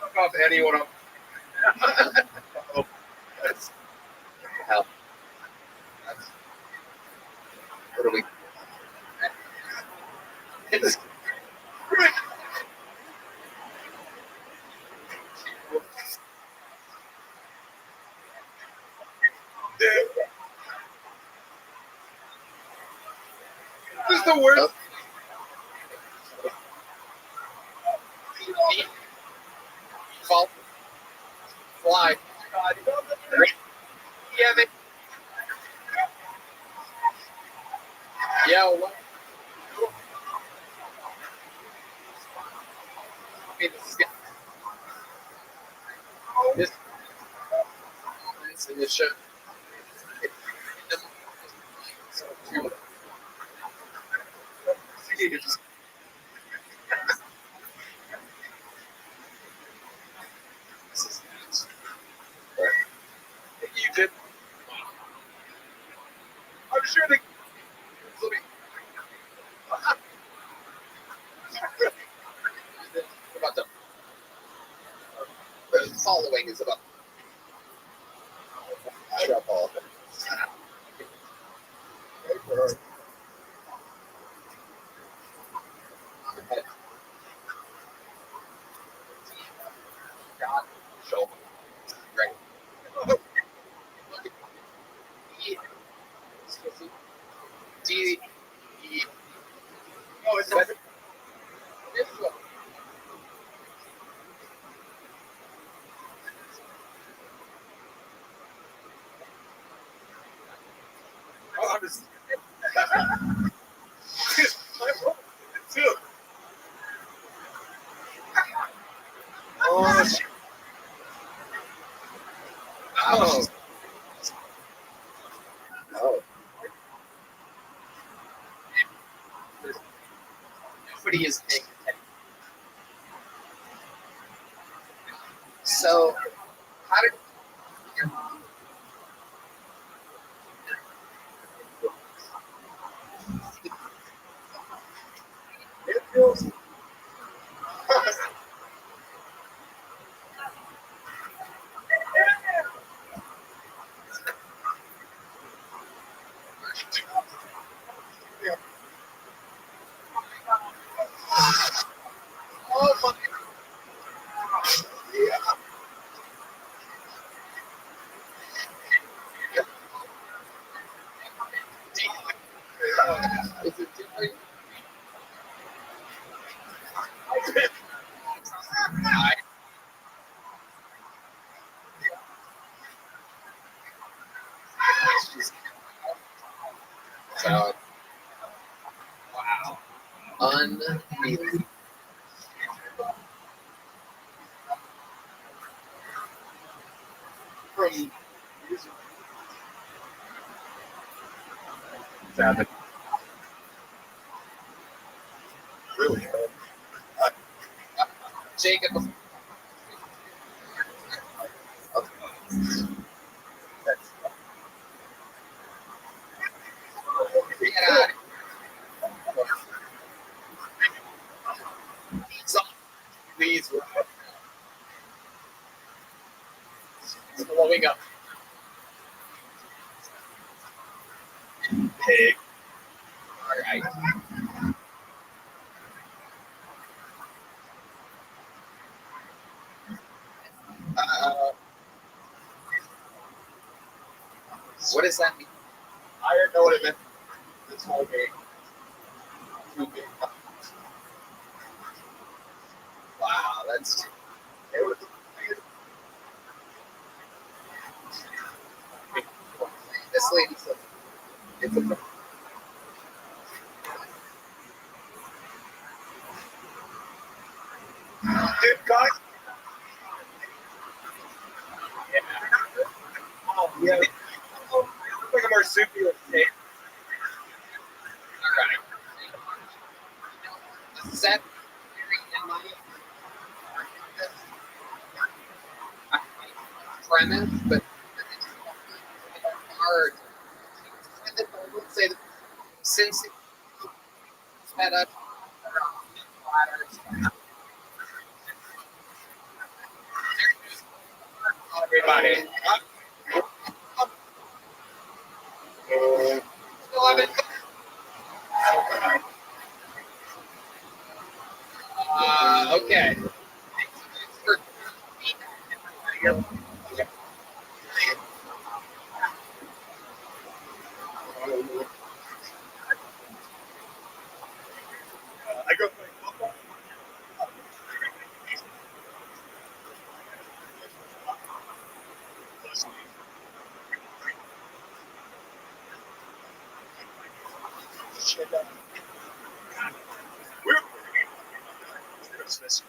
Fuck off anyone up. Oh, that's Hell. What are we? it's this is the worst. Fall. Fly. Yeah, they. Yeah, what? I mean, this in the show. You did. I'm sure they. About the following is about. Trouble. God, show. Right. D. E. Oh, it's better. This one. Oh, I'm just. Too. Oh, shit. Oh. Oh. Nobody is paying attention. So, how did your mom? It feels. So, wow. Unbelievable. From Sad. Really? Jacob. Get out. Please. It's blowing up. Pig. All right. What does that mean? I didn't know what it meant. This whole game. Wow, that's. It was This lady said it's a. Dude, guys. Yeah. Oh, yeah. It looks like a marsupial cake. All right. Is that premise? But it's hard. And then I would say that since it set up Everybody. Okay. I go play football. We're Christmas.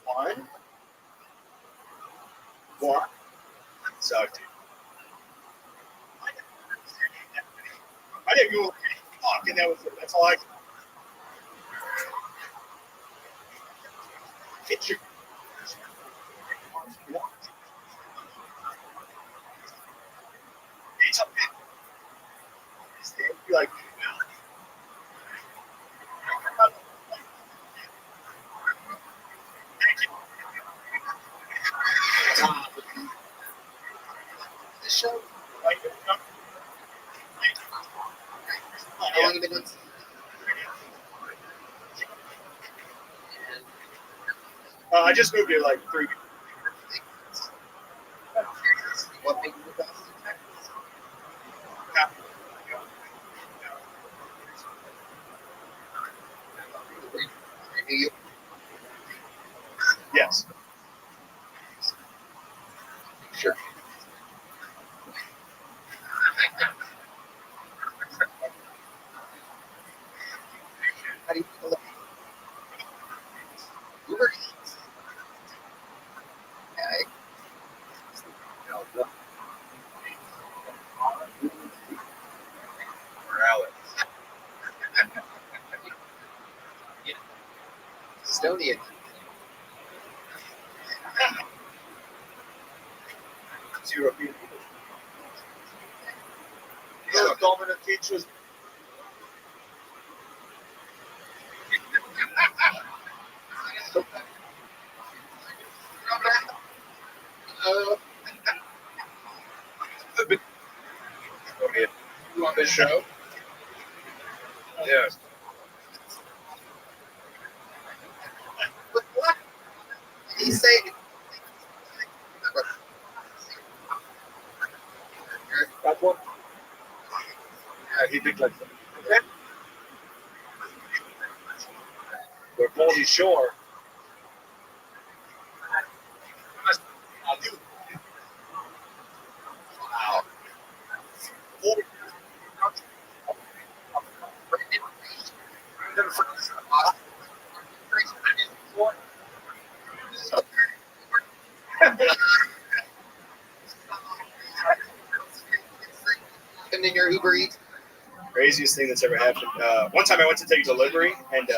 One. So, dude. I didn't go talk, and that's all I could. Get your. It's okay. Be like, The show. How long have you been doing? I just moved here like 3 weeks. What made you go? You? Yes. Sure. How do you feel? Uber Eats. Okay. Estonian. It's European. Those dominant features. You on the show? Yes. He's saying. That one? Yeah, he did like that. Okay. We're Baldy Shore. Wow. In your Uber Eats. Craziest thing that's ever happened. One time I went to take delivery and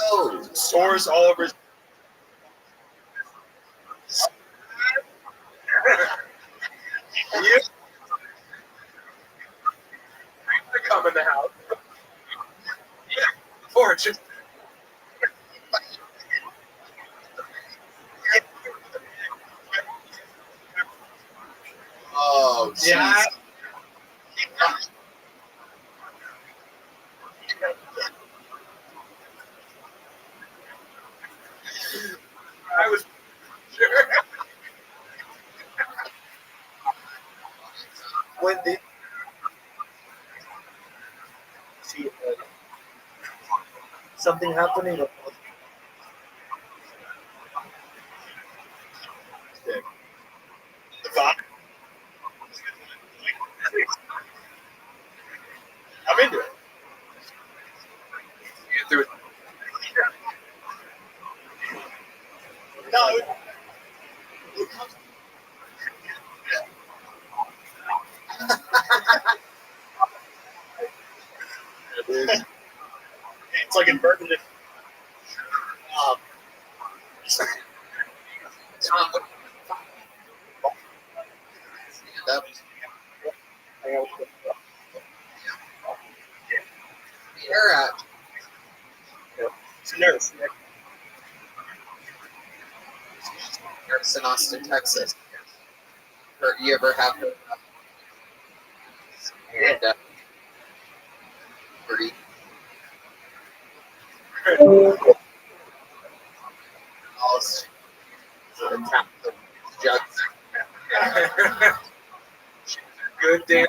Oh, stores all over. You come in the house. Yeah, fortune. Oh, yeah. I was sure. Wendy. See, something happening. The thought. I'm into it. No. It's like in Berkeley. Up. You're at. It's a nurse. Nurse in Austin, Texas. Or you ever have her? And pretty. Also, the top of jugs. Good damn.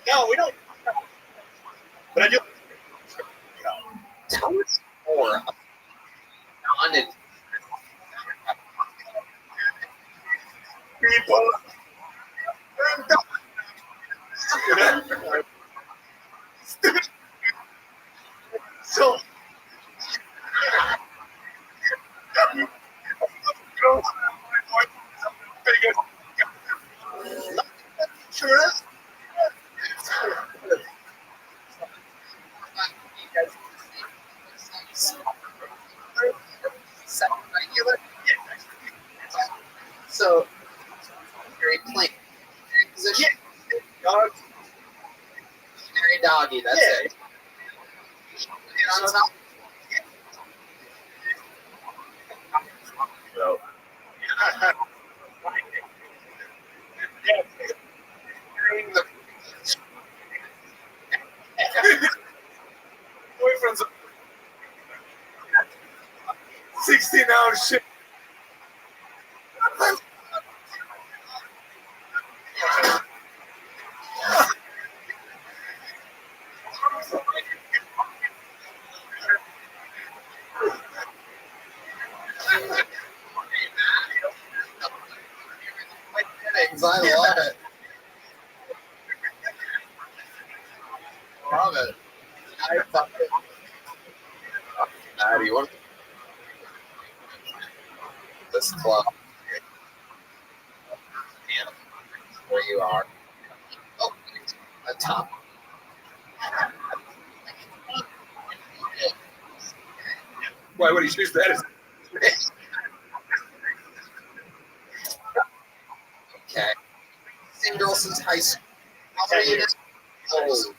No, we don't. But I do. Tell us more about non people. So. Sure. Regular. So, very plain. Position. Dog. Very doggy. That's it. And on top. So. Boyfriend's 16-hour shit. I love it. Love it. I fuck it. Do you want this club? Yeah. Where you are. Oh, the top. Why would he choose that? Okay. Same girl since high school. How old are you now? Oh.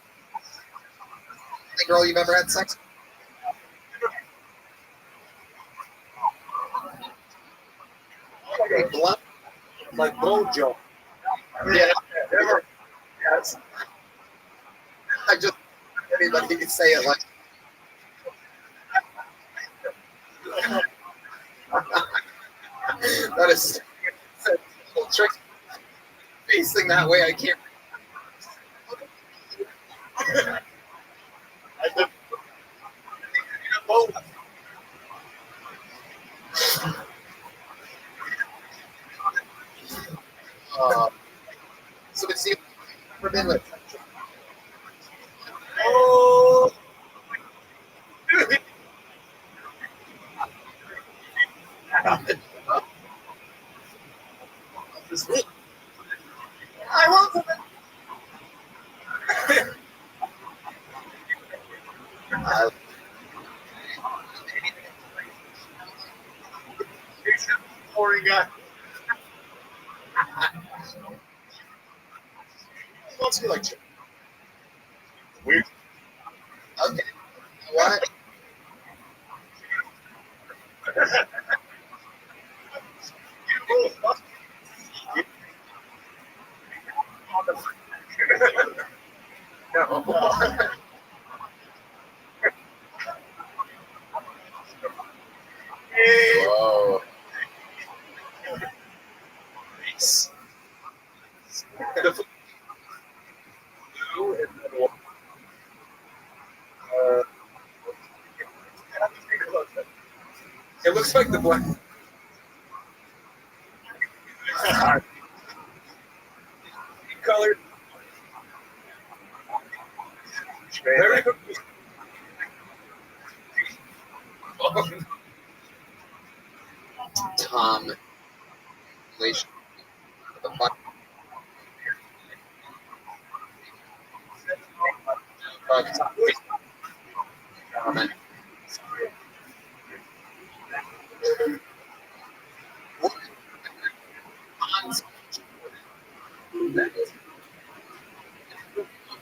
The girl you've ever had sex with? Blunt? Like Bojo. Yeah. Yes. I just anybody can say it like a little trick facing that way. I can't. So it's never been like. Oh. I want to. Boring guy. He wants to be like weird. Okay. What? Whoa. Nice. It looks like the black. Colored. Very good. Tom. The fuck. Comment.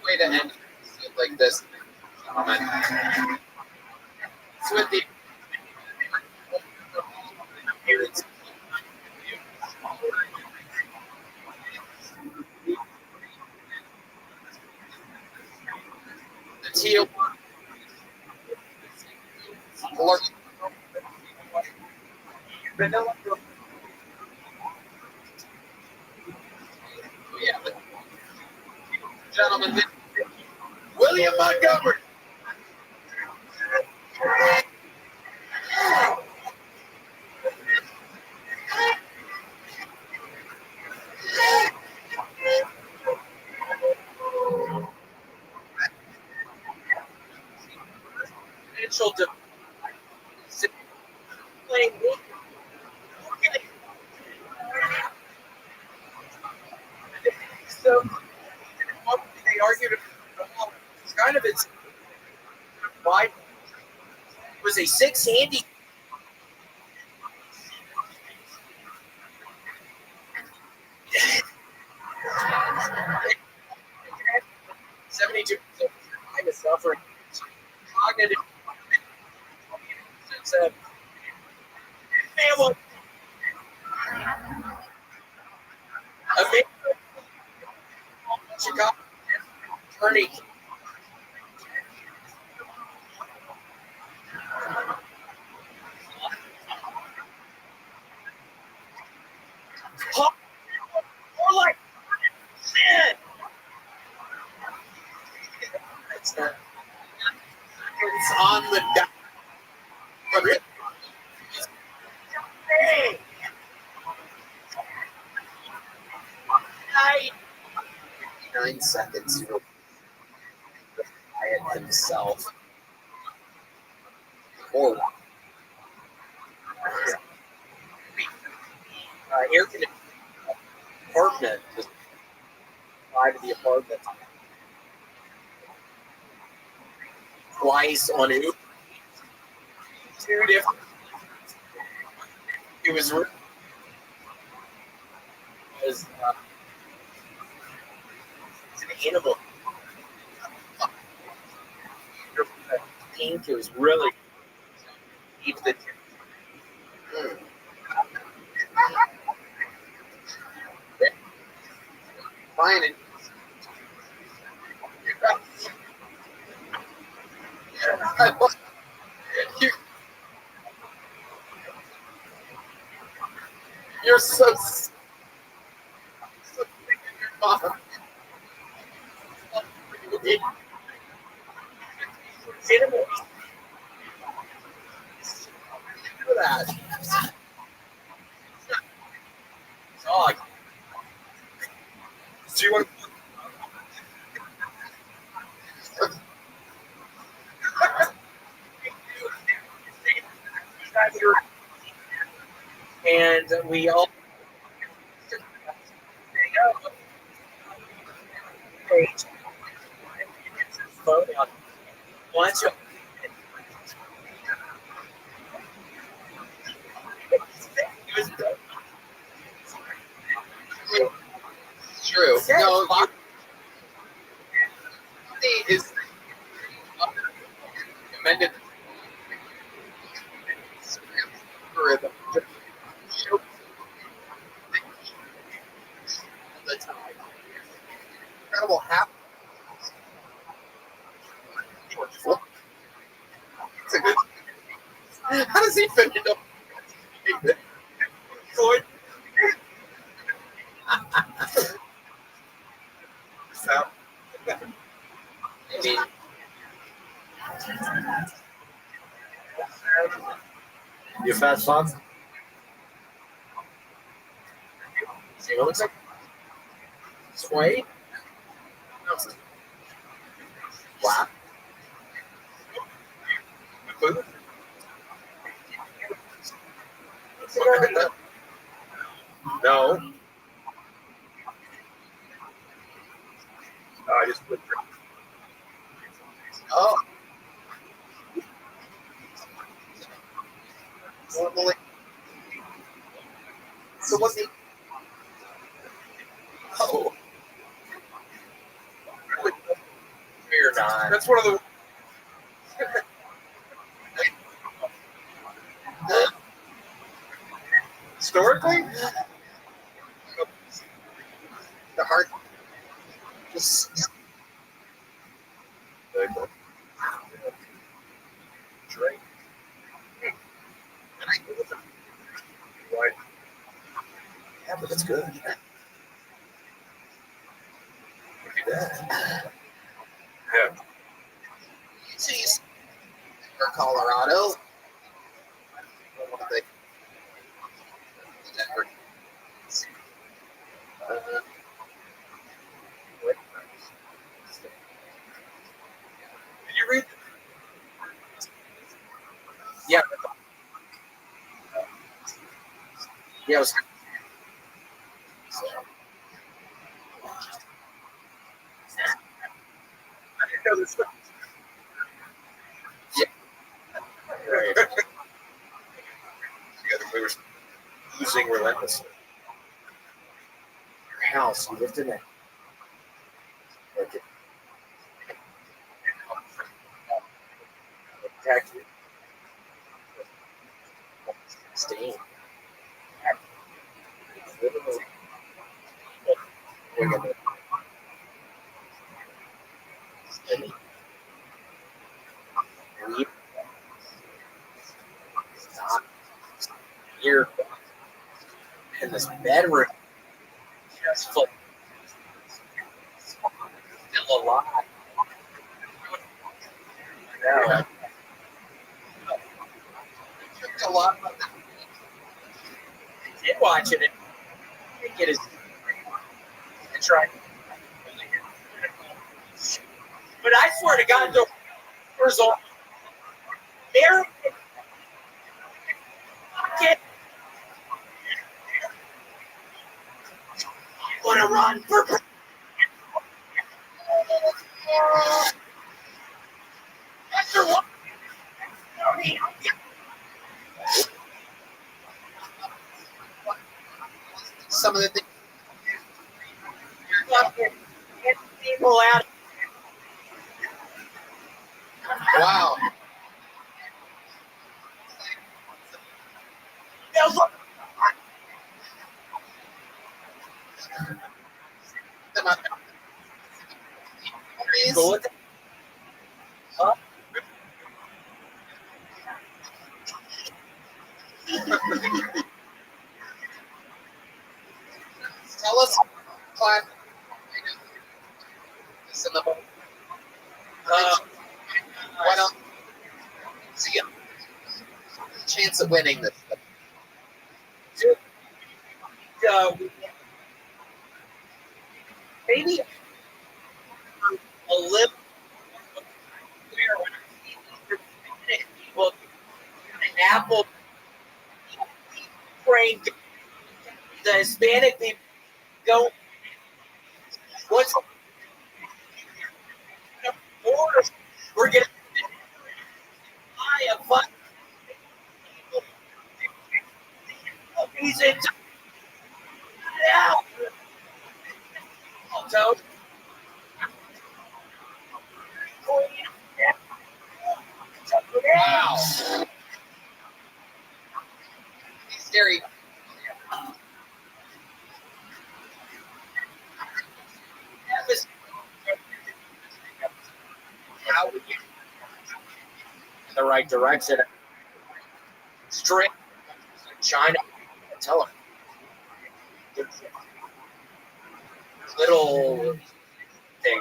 Way to end it like this. Comment. It's with the appearance. The teal. Vanilla. Yeah. Gentlemen, William Montgomery. Financial playing. So they argued it's kind of its why was a 6 handy. Kind of suffering. Cognitive. Family. Chicago attorney. More like shit. It's on the dock. Hey. 9 seconds. Quiet himself. Or air conditioning apartment. Just to the apartment. Twice on it. 2 different. It was. It's an animal. Pink. It was really deep. The fine. You're so sick in your mom. Look at that. Dog. Do you want And we all once you True. No, you is recommended algorithm to show the time. Incredible half. It's a good. How does he fit into? So, I mean, you fat son. see what looks like Sway. Wow. No. I just put. Oh. Normally. So what's the? Oh. Fear not. That's one of the. Historically, the heart just. Drake. Right. Yeah, but it's good. Yeah. Jeez. For Colorado. Denver. Did you read? Yeah. Yeah, it was. I didn't know this. Yeah. Right. We were losing relentlessly. Your house, you lived in it. Okay. Protect you. Stay. Here in this bedroom, just full, still alive. Yeah. A lot of I did watch it. I think it is. I tried. But I swear to God, the result. There. What a run for. After what? Some of the things. Get people out. Wow. Go with it. Huh? See, chance of winning this. Maybe a little people an apple brain, the Hispanic people go, what's we're gonna buy a fuck he's in now. So wow. Scary. How would you in the right direction? Straight China. Tell them. Little thing.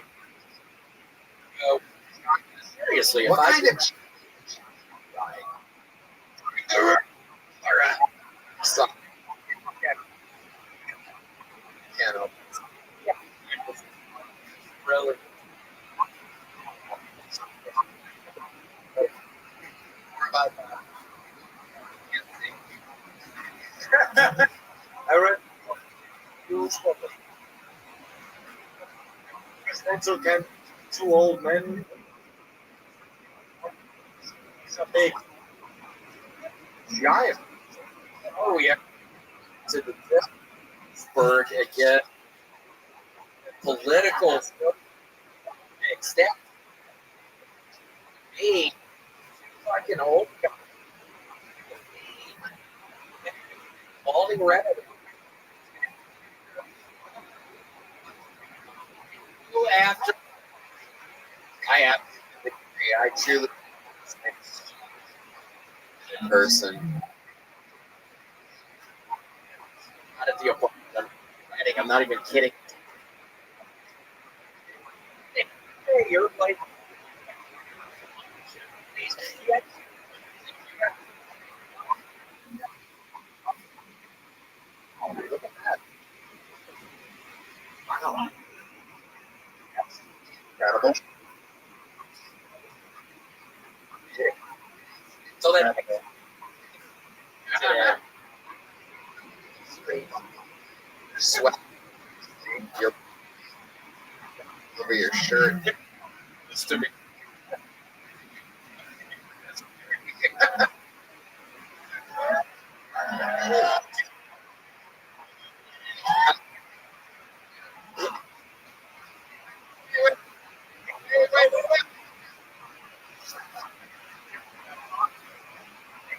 Seriously, What if kind of all right. Stop. piano? Really? I read presidential can two old men. It's a big giant. Oh yeah. To the Pittsburgh again. Political extent. Hey, fucking old guy. Balding red. Go after. I truly in person. Not at the appointment. I'm not even kidding. Hey, you're like. Oh, look at that. Wow. That's incredible. So then, sweat over your shirt. It's to be.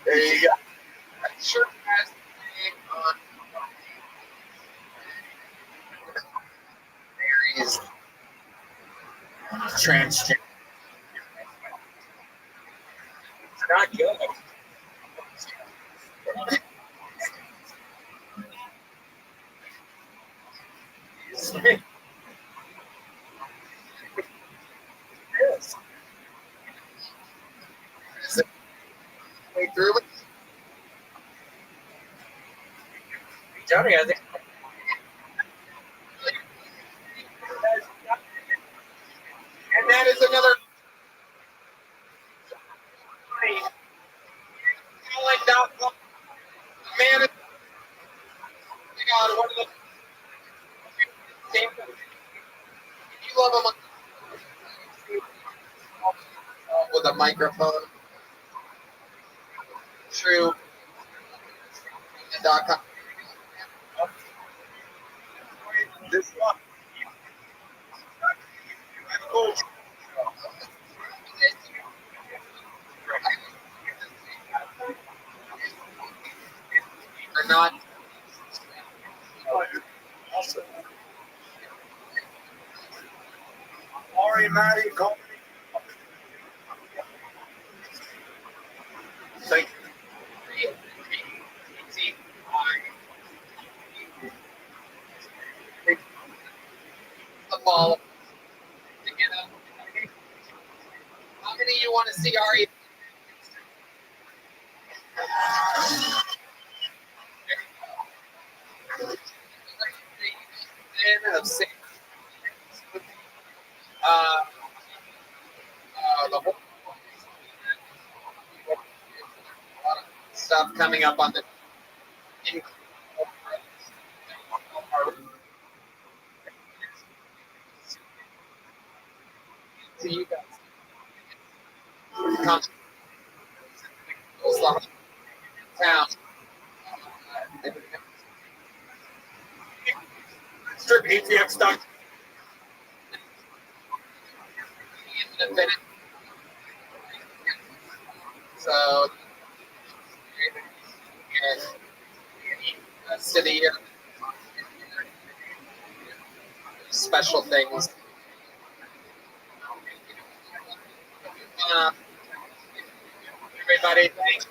There you go. Shirt has the name on. There is Transgender. It's not good. Yes. Is it way through it? Johnny, I think. And that is another. Man, God, one of the. You love him with a microphone. True. .com. This one. Or not. Awesome. Ari, Maddie, call me. Thank you. A ball. How many you want to see Ari? The whole stuff coming up on the to you guys. Town. Strip ATX. So, city special things. Everybody, thanks.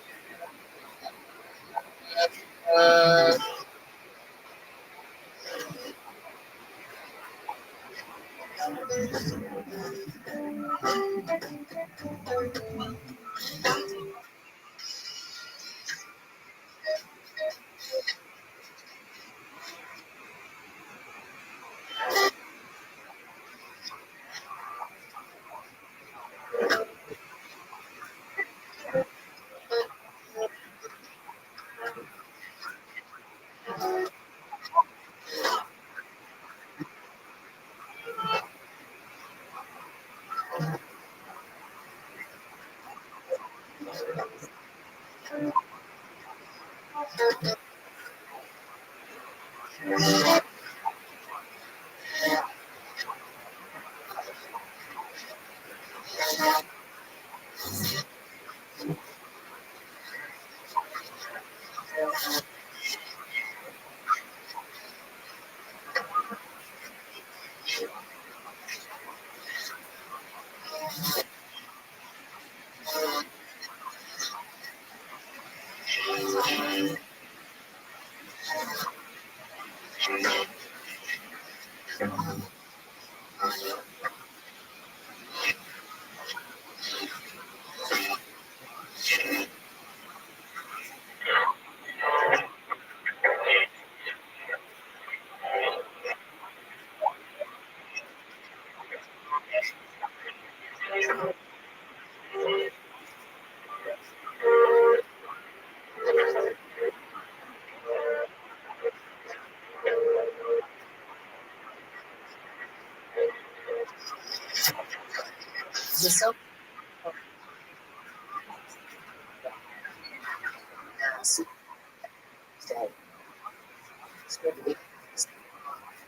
The cell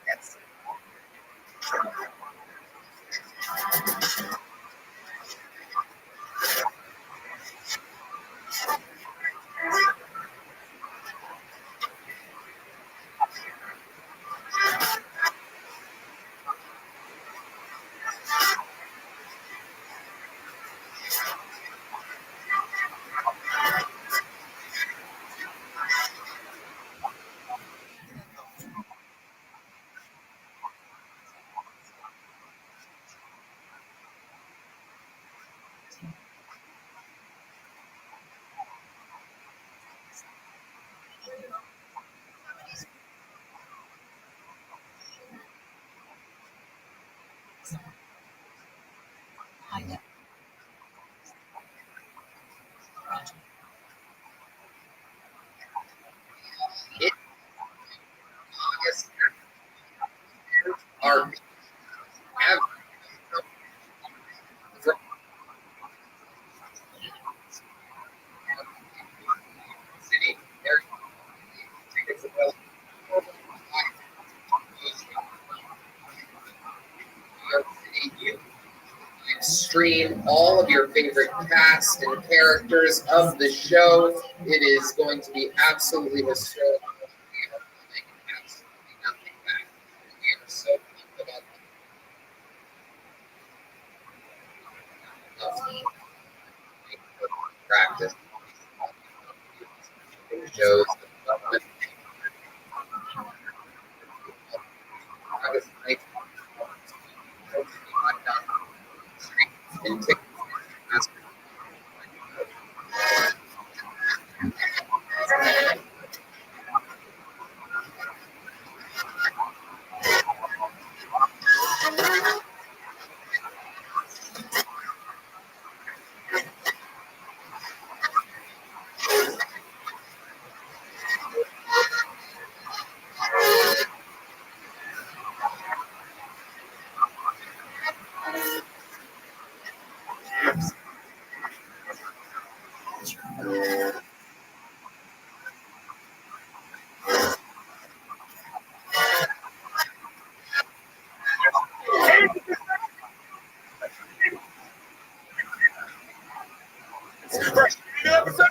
Yes. Are city you stream all of your favorite cast and characters of the show. It is going to be absolutely historic. We are so pumped about practice shows. And Fresh episode.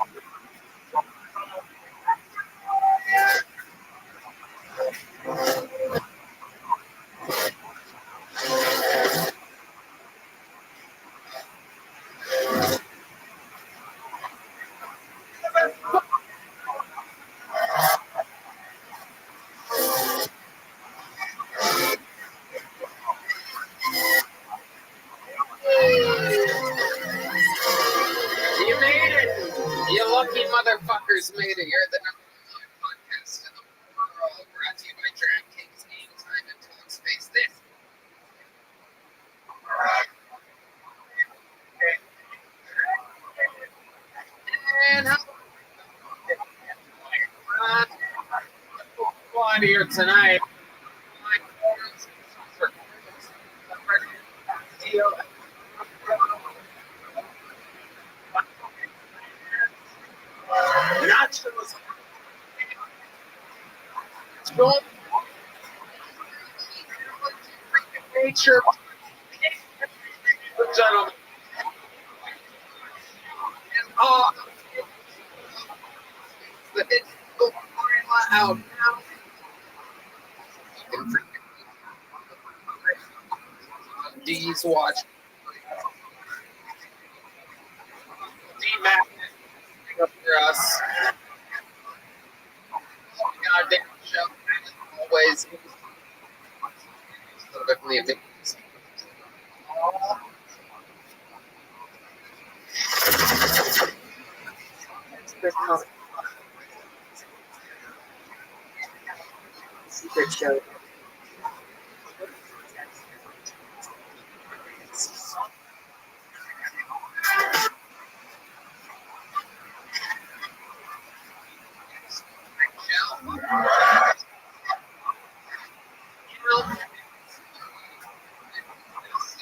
You made it! You lucky motherfuckers made it. You're the number one podcast in the world. Brought to you by DraftKings Game Time and Time Space. This. And on here tonight. Nachos. Don't nature, gentlemen. It's out now. D's watch. D-Mac up for us. Goddamn show. Always. A little bit leaving. Secret show.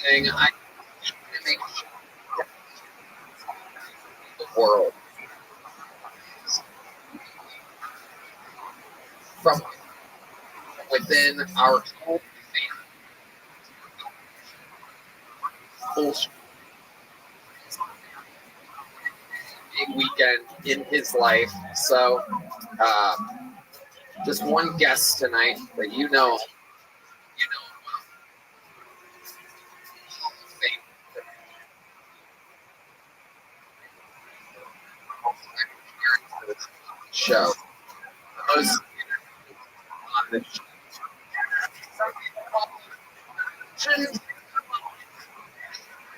Saying I make the world from within our own bullshit. Big weekend in his life. So, just one guest tonight that you know well. Show. Most on the show.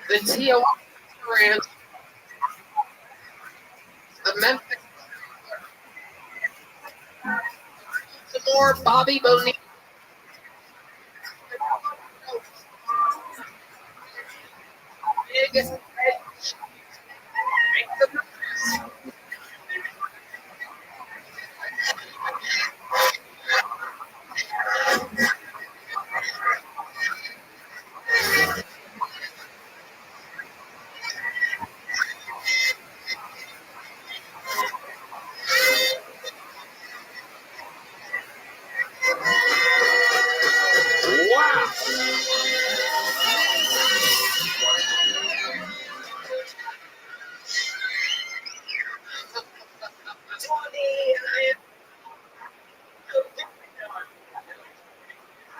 The Tijuana Ranch, the Memphis, some more Bobby Bonilla. Big wow.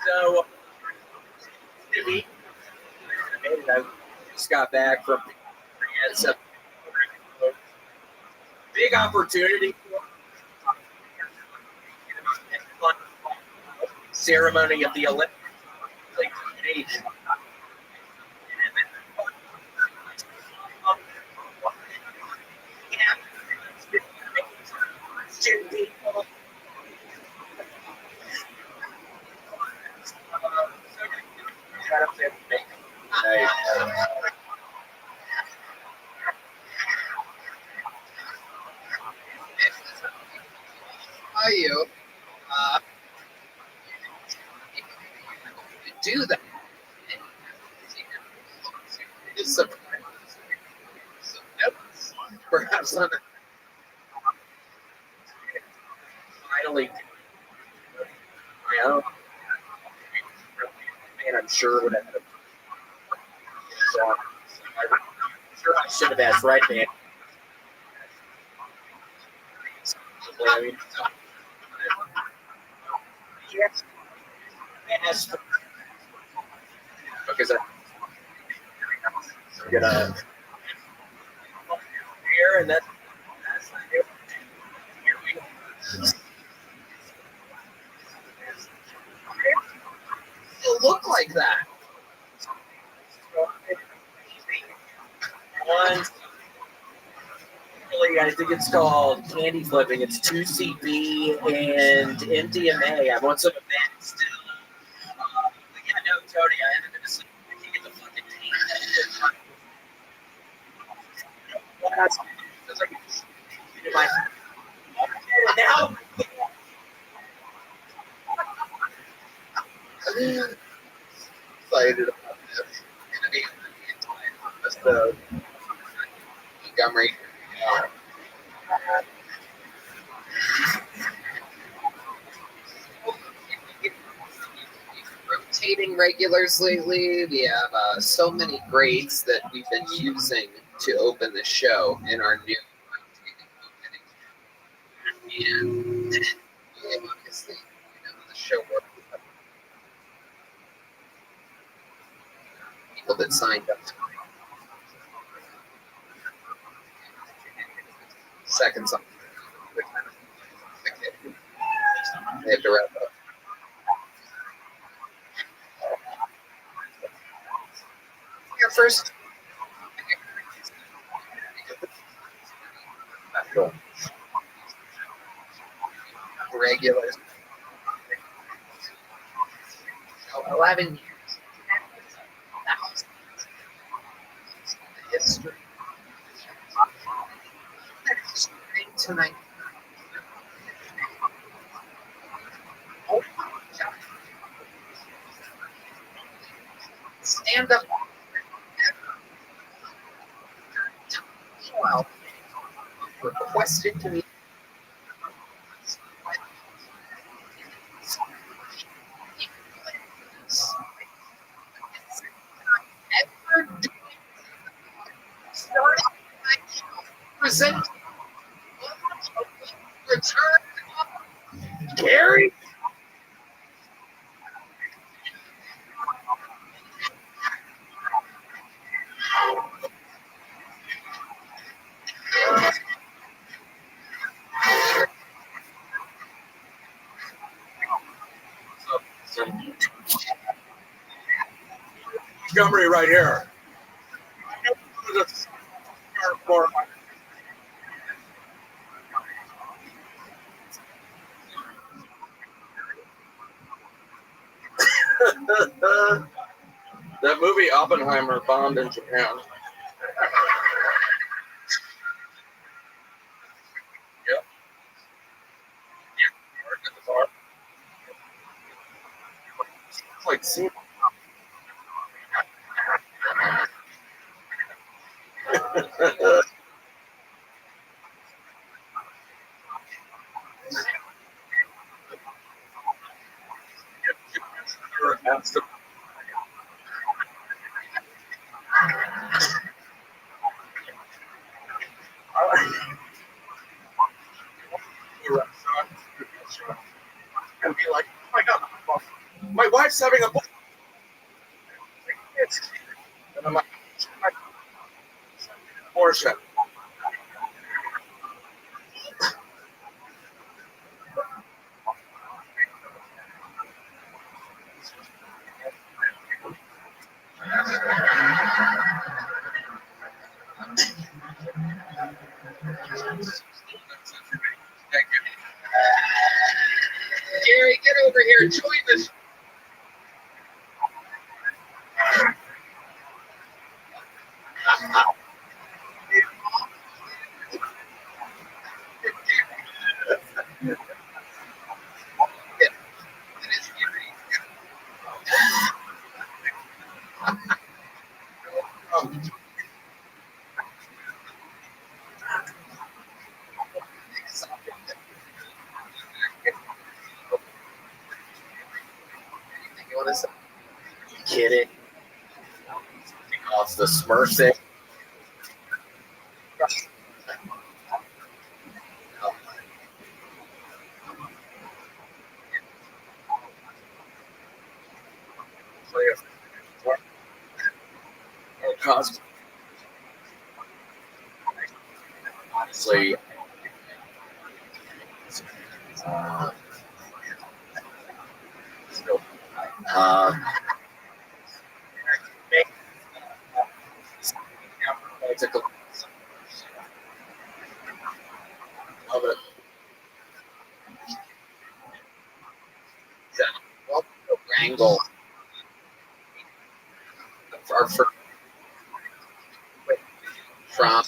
So, I just got back from a big opportunity. Ceremony of the Olympic age. How you do that? It's a perhaps on Finally, my own, and I'm sure would have. So, I'm sure I should have asked right, man. probably. I mean, because I'm gonna here and then It'll look like that. one. Really, I think it's called candy flipping. It's 2CB and MDMA. I want some of that still. Yeah, no, Tony, I haven't been to sleep. I can't get the fucking now. Excited about this. Just the Montgomery. Rotating regulars lately. We have so many grades that we've been using to open the show in our new rotating opening. And obviously, the show works. People that signed up. Seconds on. They have to wrap up. Your first. Regulars. 11 years. History. Tonight. Stand up. Well, requested to me. Present return Gary. Montgomery right here. That movie Oppenheimer bombed in Japan. Yep. It's like seeing. And be like, oh my God, my wife's having a. And I'm like, abortion. Gary, get over here and join this. You want to say? Kidding. Off the Smurf thing. hospital. Honestly, love it. Wrangle. Our first from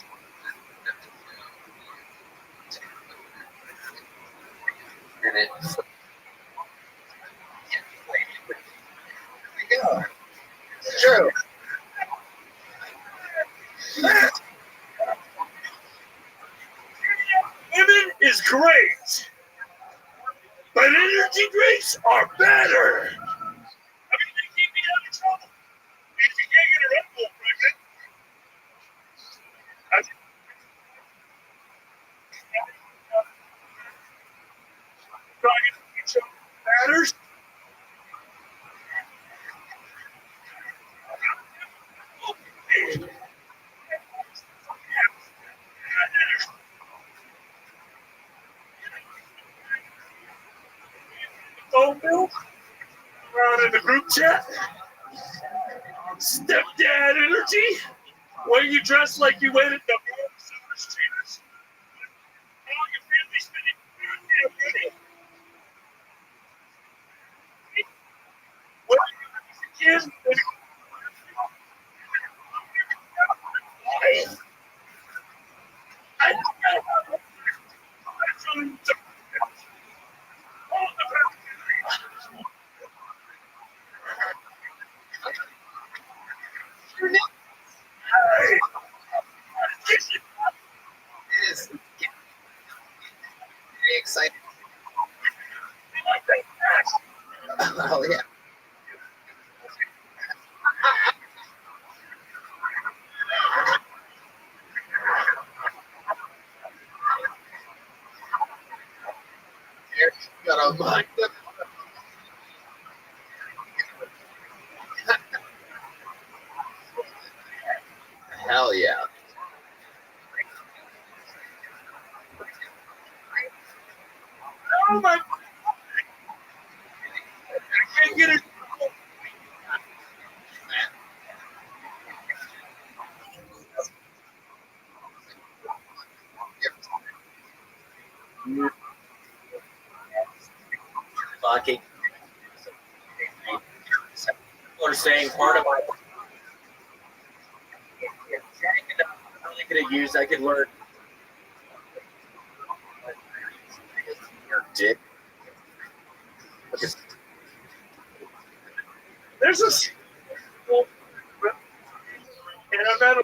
and it's true. Women is great, but energy drinks are better. I mean, they keep me out of trouble. If you can't get a Red Bull pregnant, matters. Phone bill around in the group chat. Stepdad energy. When you dress like you went at the summer streeters. All your family spending when you was a kid. Is very exciting. Oh yeah. Got a mind. Hell yeah. Oh my! I can't get it. Fucking. People are saying part of my. I really could have used. I could learn. Dick. There's a and I'm at a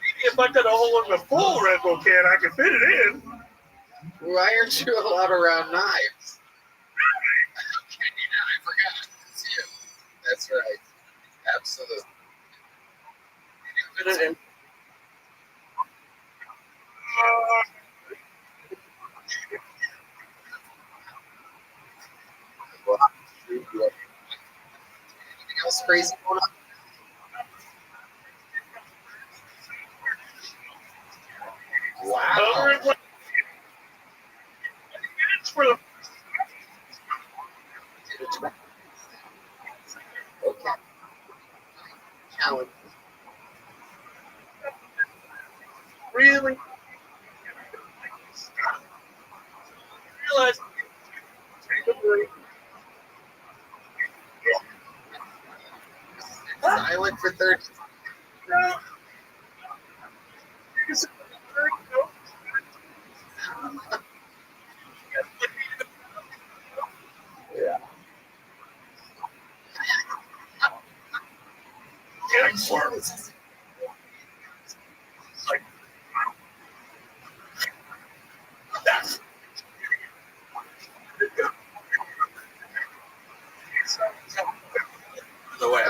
maybe if I got a hole in the full Red Bull can, I can fit it in. Why aren't you allowed around knives? Okay, yeah, I forgot. It's you. That's right. Absolutely. Fit it in. Anything else crazy going on? Wow. It's for the Okay. Challenge. really realize. Silent for 30. No. Yeah. Getting services. Like that's the way.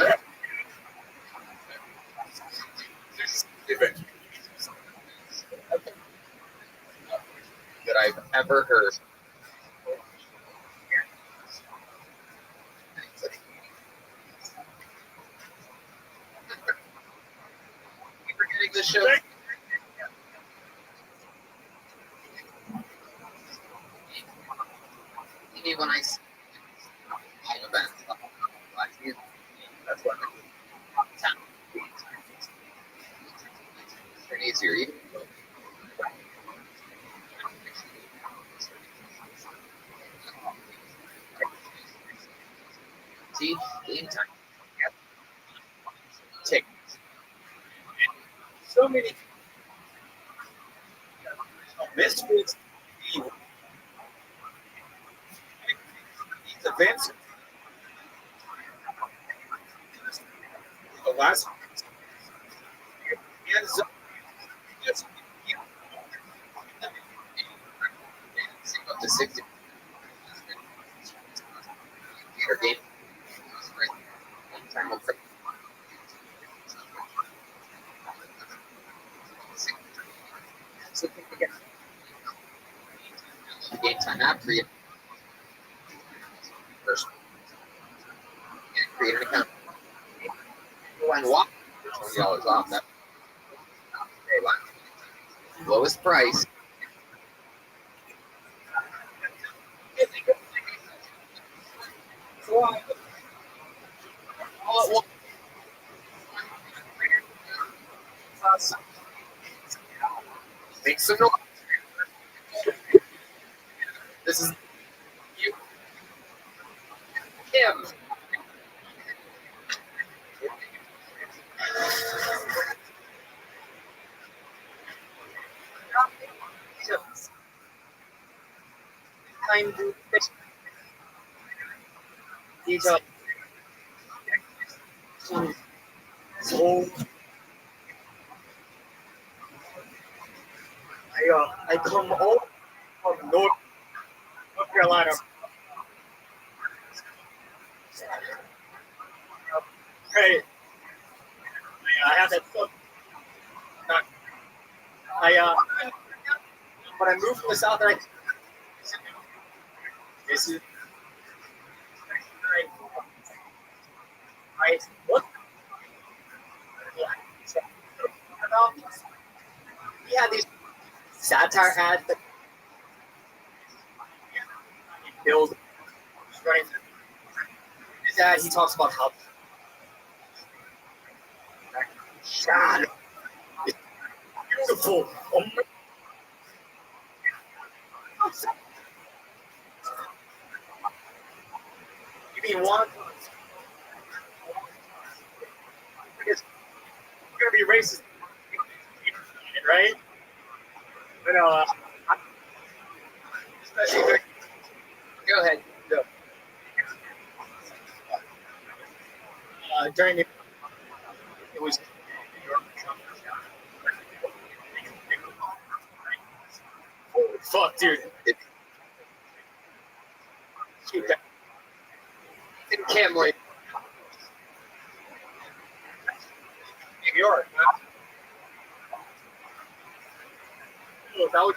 That I've ever heard. running the show. Maybe when I see live events, that's what it's easier. Even see, game time. Tick. So many misfits. These events. The last. Up to 60. Your game. Time will break. So again, game time app create first. Create an account. When walk $20 off that. Lowest price. All at once. Make some noise. This is you. Kim. Time to fix detail. So I come all from North Carolina. Hey, I have that stuff. When I moved from the South, this is right. What? He had these satire ads that build strength. His ad, he talks about how God, it's beautiful. Oh my. You mean one? Because you're gonna be racist, right? But Go ahead. Go. During it was. Holy fuck, dude. Keep that. Camry. New York, huh? Oh, that was.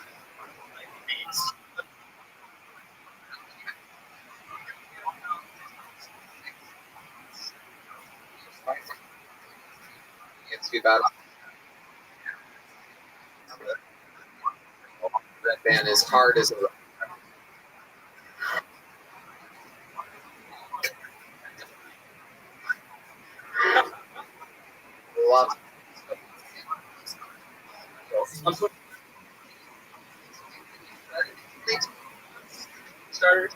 It's too bad. Red band is hard as a love. Starter.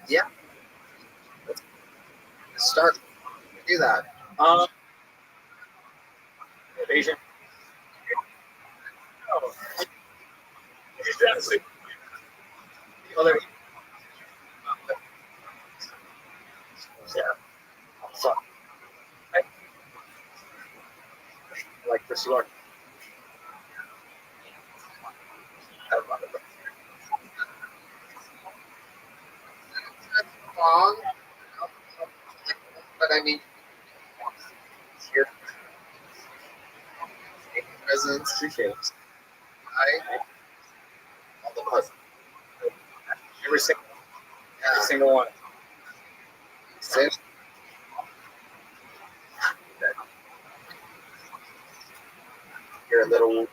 Yeah. Let's start. Do that. Asian. Oh. Other. Yeah. Fuck. I like Chris York. Long. But I mean, here. Presidents. Appreciate it. All the puzzle. Every single one. You're a little.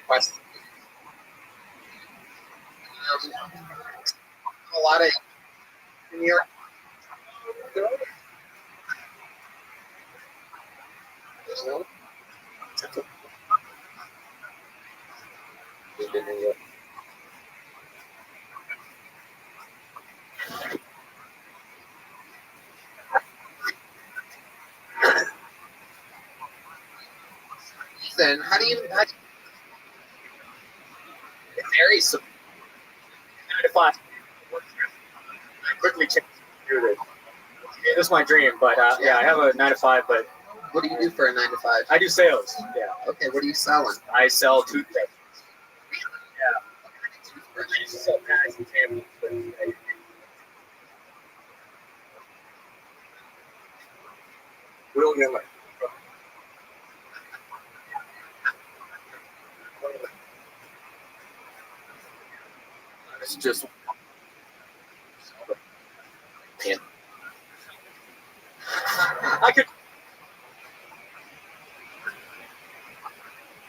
Question. A lot of New York. No. Then how do you It varies. So 9 to 5. I quickly change to this. This is my dream, but yeah, I have a 9 to 5. But what do you do for a 9 to 5? I do sales. Yeah. Okay, what are you selling? I sell toothpaste. Yeah. I used to sell pads and tampons, but we'll get like. It's just. Yeah. I could.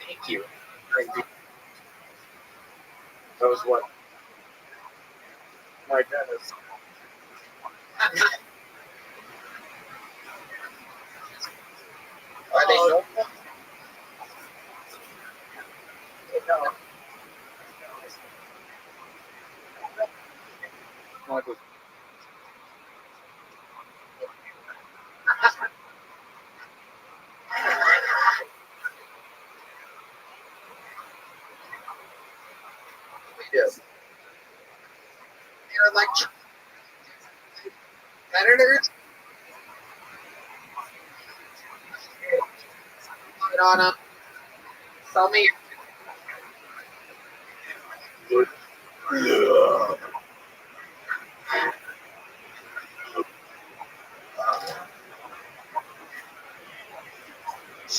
Thank you. That was what? My goodness. Are they no? No. Michael. Yes. They're electric senators. Put on them. Sell me.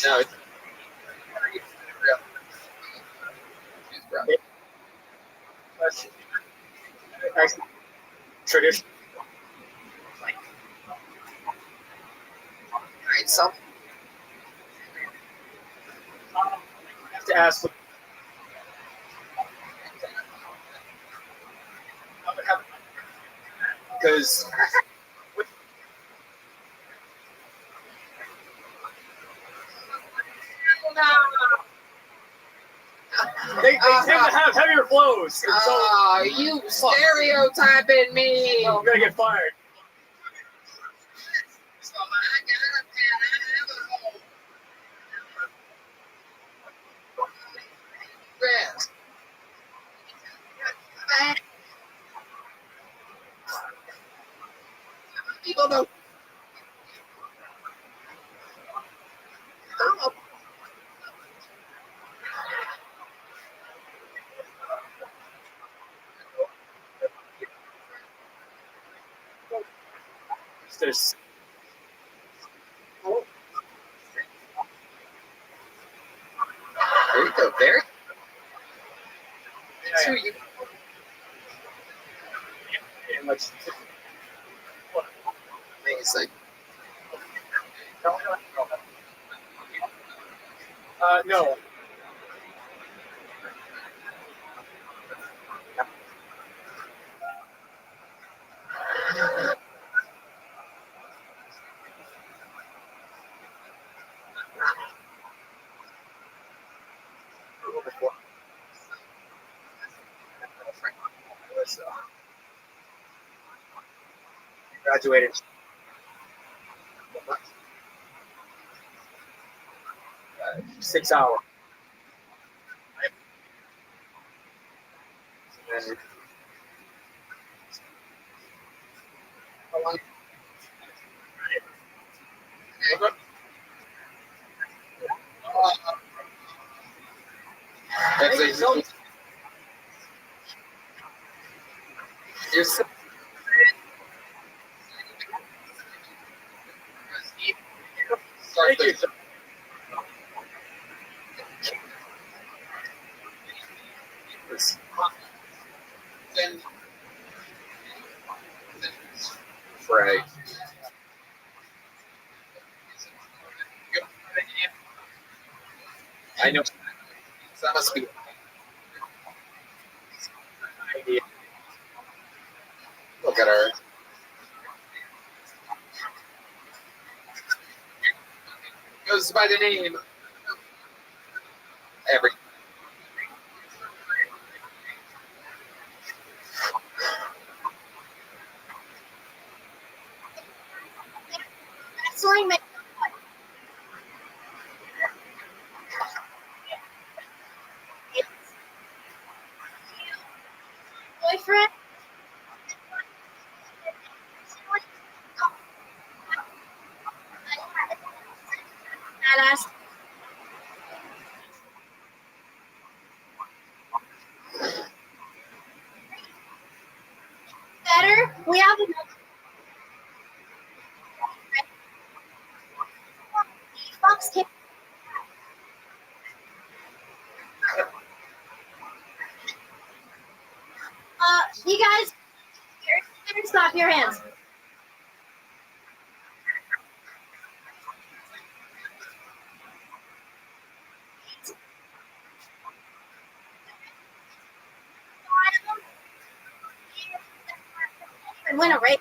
No, it's Tradition. Right, some have to ask. Because they tend to have heavier flows. Oh, you stereotyping me. Well, I'm gonna get fired. People don't. There's There you go. There. That's who you. Amazing. No. Graduated. 6 hours. And How long? That's a, you're so, thank you. Then Right. I know. That must be. Look at her. Goes by the name. Every. Wrestling makes boyfriend. Badass. Better. We have a Fox Kid. You guys, stop your hands. And win a race.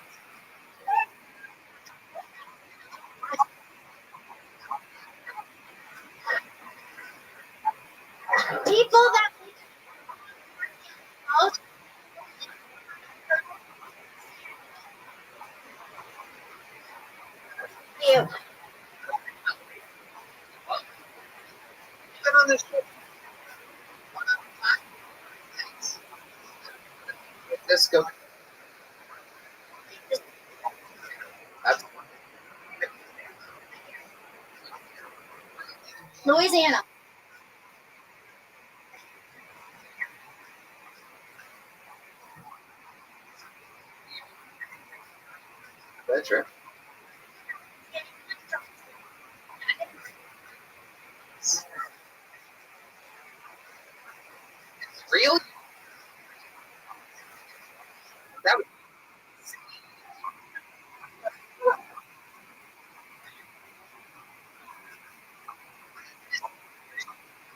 People that most you. Been on this trip. Let's go. That's Louisiana. that's right. Really? That would.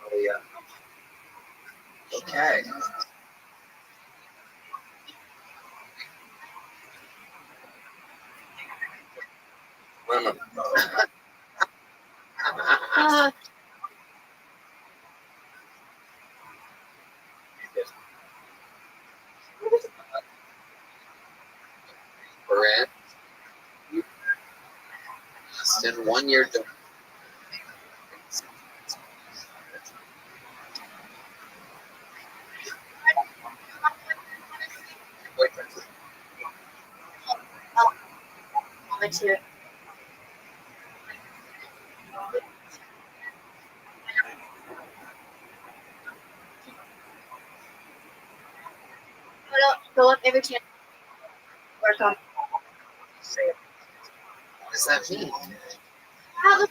Oh yeah. Okay. Uh, Brand. In 1 year. let's hear it. Go up every chance. Work on. What does that mean? Have a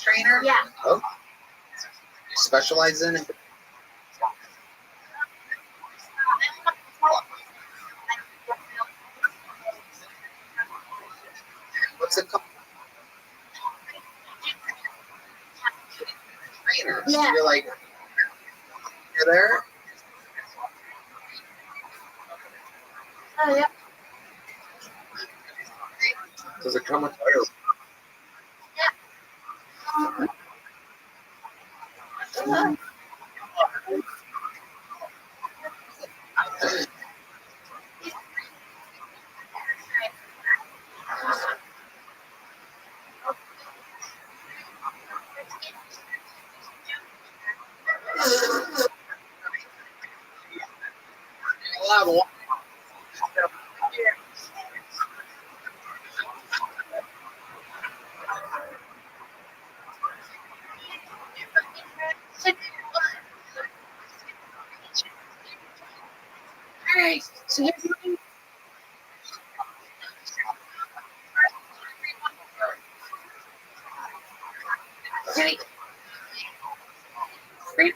Trainer? Yeah. Oh. You specialize in it? What's it called? Trainer. So Yeah. you're like, you're there? Oh, yeah. Does it come with oil? I'll have one. Alright, so here's my Ready? Ready?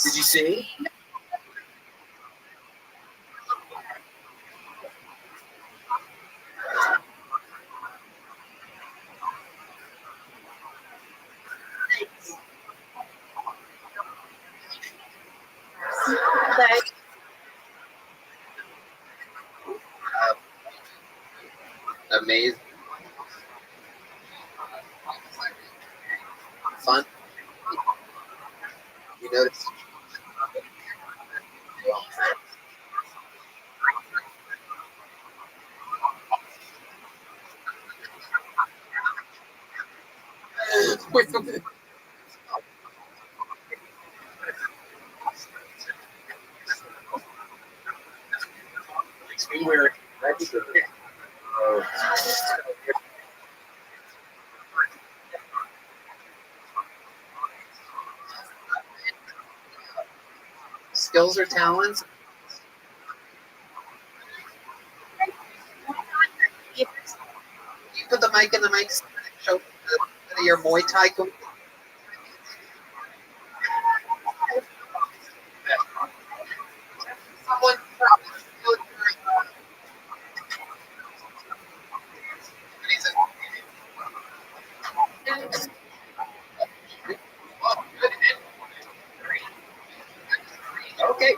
Did you see? Amazing. Fun. You notice. Makes me wear that shirt. Skills or talents? You put the mic in the mic. Show your Muay Thai. Someone. Okay.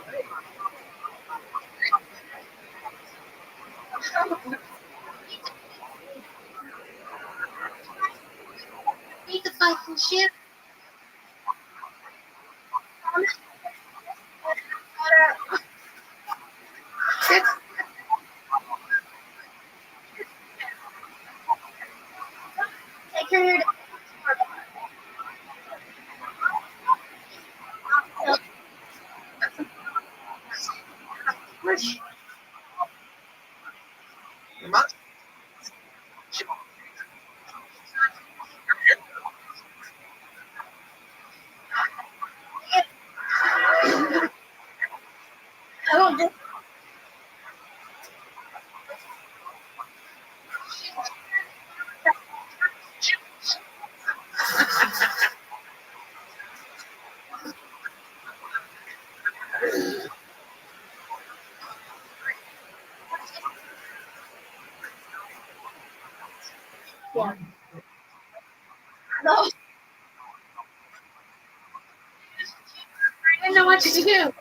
Need to fight some shit. Take care of your Rich. Your mom. I don't do. Yeah. No. I didn't know what to do.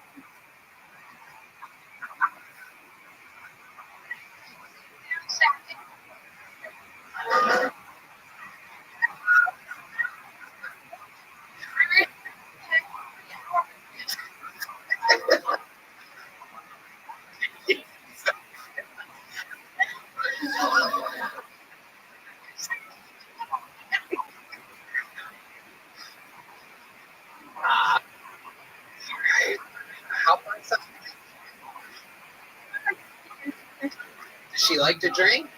How about some? Does she like to drink?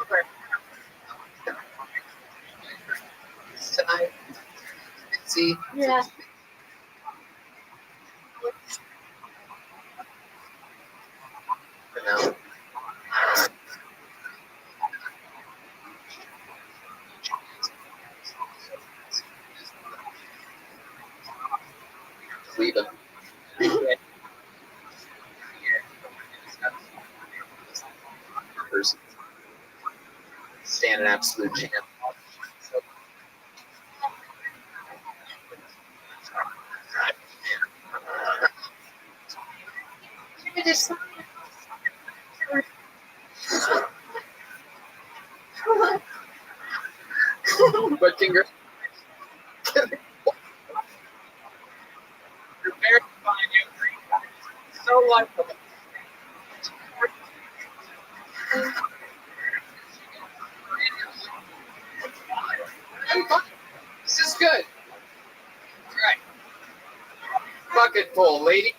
Over. Tonight. See? Yeah. For now. Leave him. Person. Stand an absolute chance. But congrats. You're very fine. You're so likable. This is good. All right. Bucket full, lady.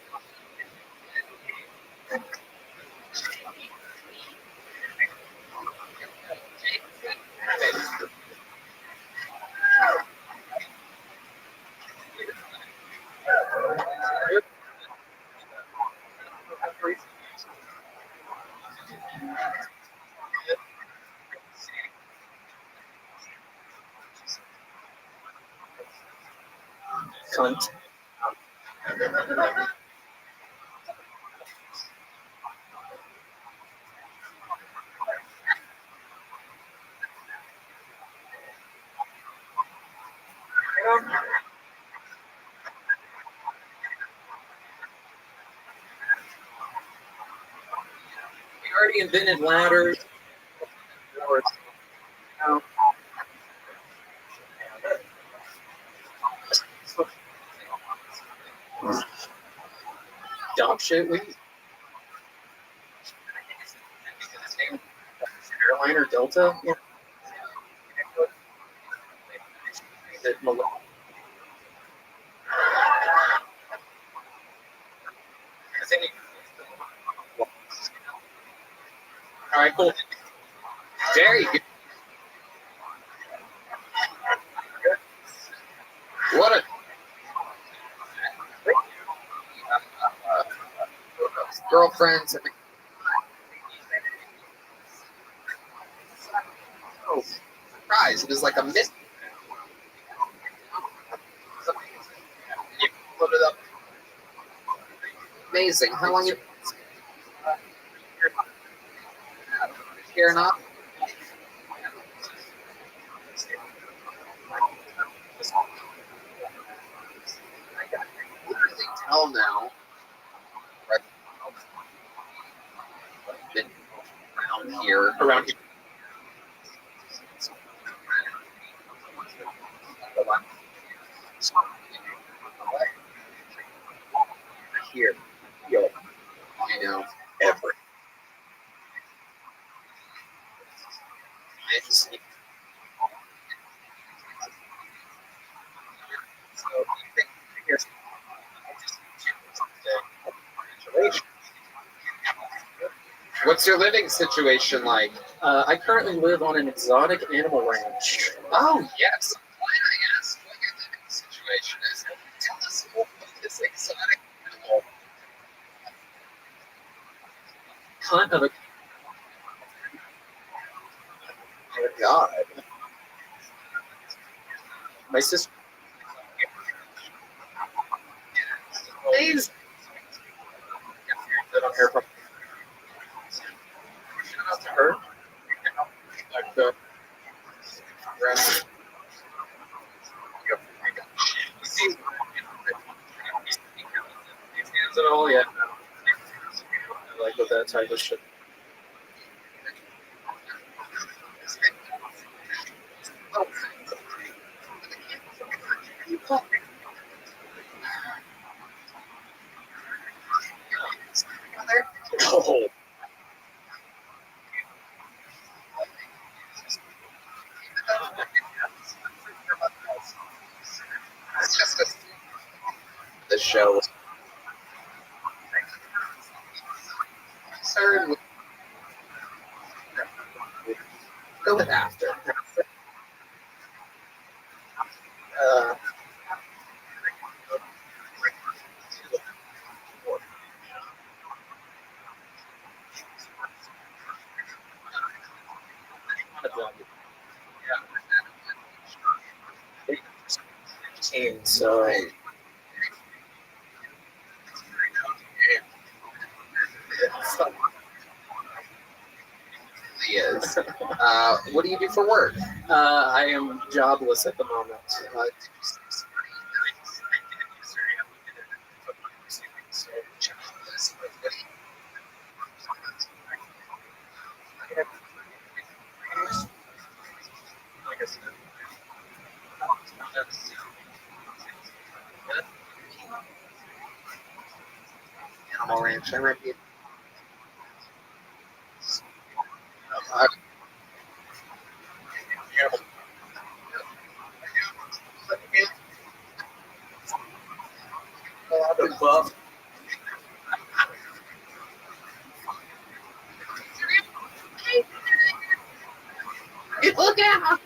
cunt. We already invented ladders. Dumb shit. We airliner Delta. Yeah. All right, cool. Very good. What a girlfriends. Oh, surprise! It was like a miss. You put it up. Amazing. How long you here now? Tell now. Right. Around here. Around here. Here. Yo. I know. Every. I just need. So here's what's your living situation like? I currently live on an exotic animal ranch. Oh, yes. Why I asked what your living situation is? Tell us more about this exotic animal. Cunt of a. Oh, God. My sister. Please. Shout out to her. Like the rest. You see, these hands at all yet? I like with that type of shit. Oh. It's just the show. Third, go with after. So He is. What do you do for work? I am jobless at the moment. Animal ranch. I might be. Buff. Look out!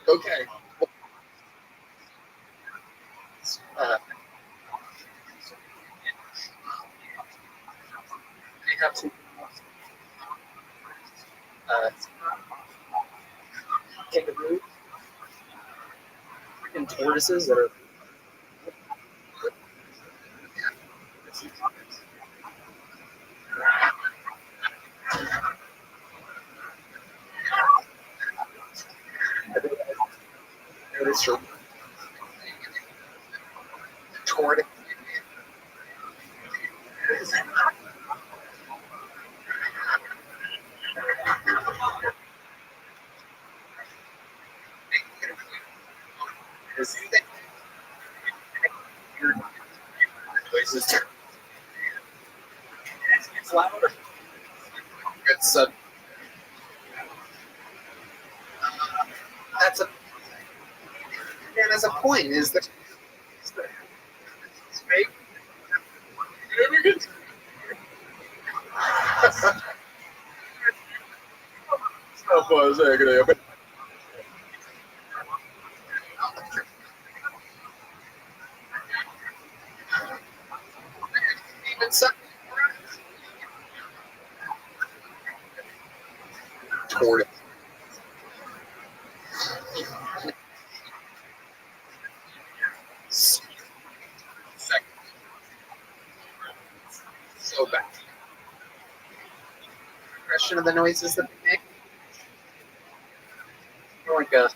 Okay. kangaroos, freaking tortoises that are. Notice your tortoise. It's louder. It's that's a that's a point. Is that fake? Even so, tortoise. Second. So bad. Impression of the noises that they make. More like a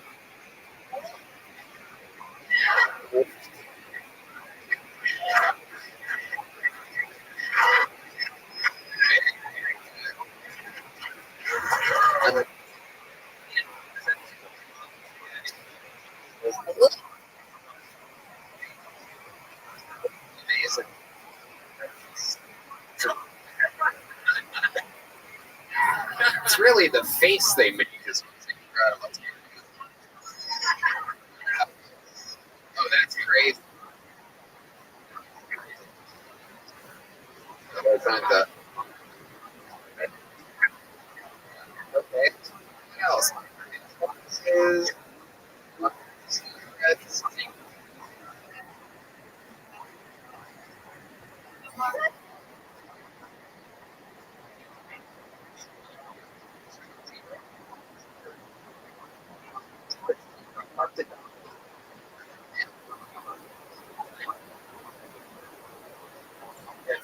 amazing. It's really the face they make is what's incredible. Oh, that's crazy. I find that. Okay. What else? Is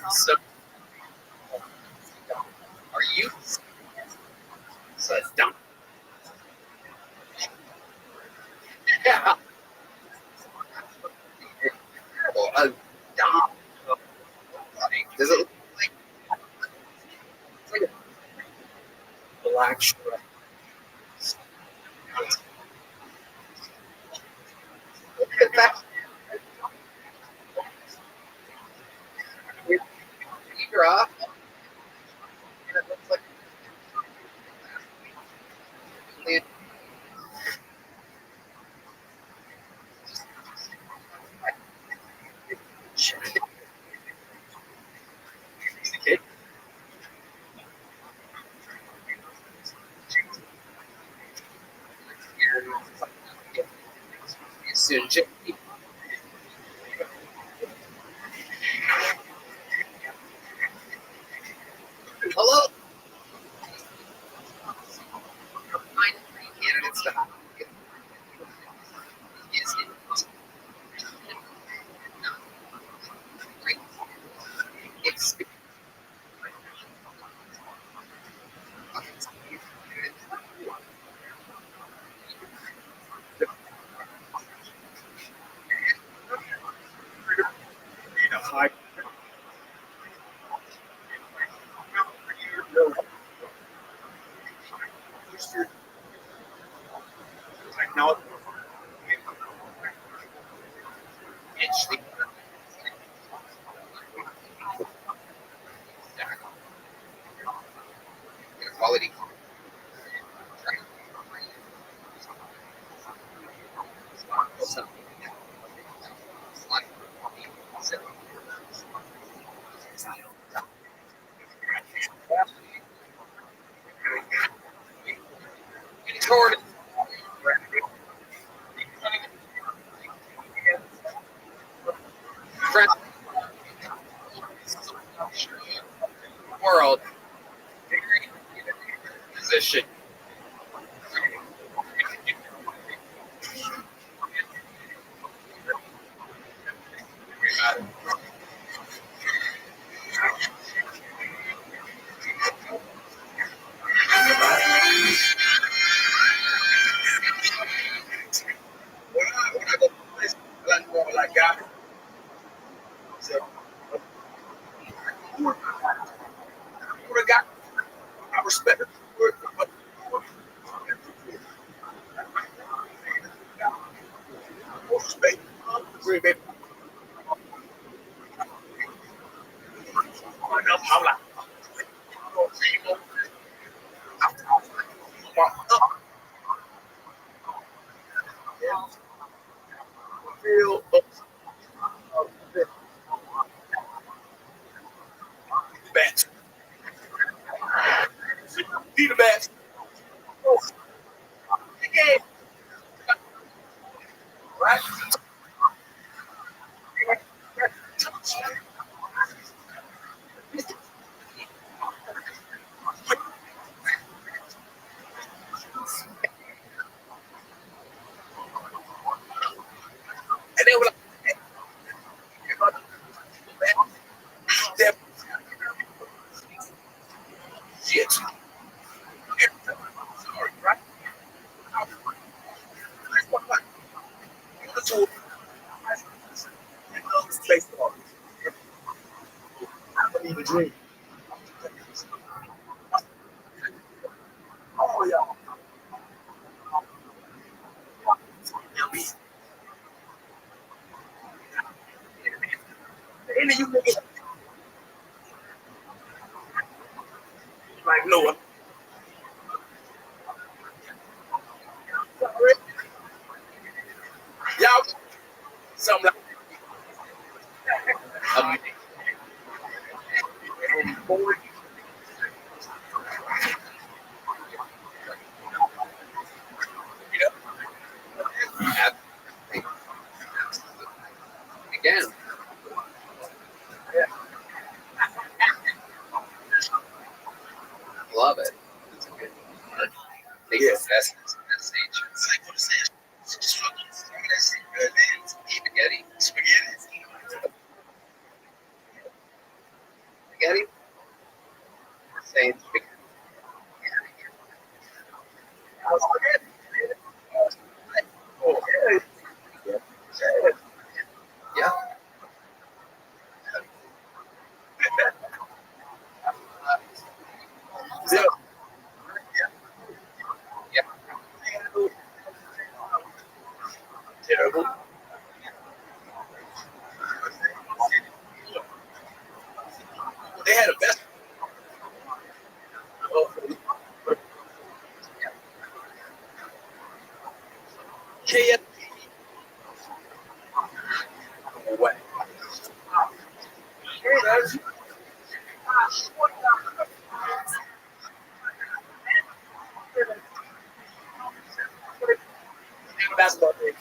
so, are you? So it's dumb. Yeah. Well, dumb. Does it look like it's like a black shirt? Look at that. You're off. And it looks like soon. Hello. Candidates to it's High. Now, quality. World position. dream. Oh, yeah. Any of you niggas like Noah. Y'all, something like boy. Again. Love it. It's a good part. Makes the best message. Spaghetti. Spaghetti? We're saying spaghetti. Yeah. Yeah. Yeah. Terrible. They had a best. KFC. What? Basketball team.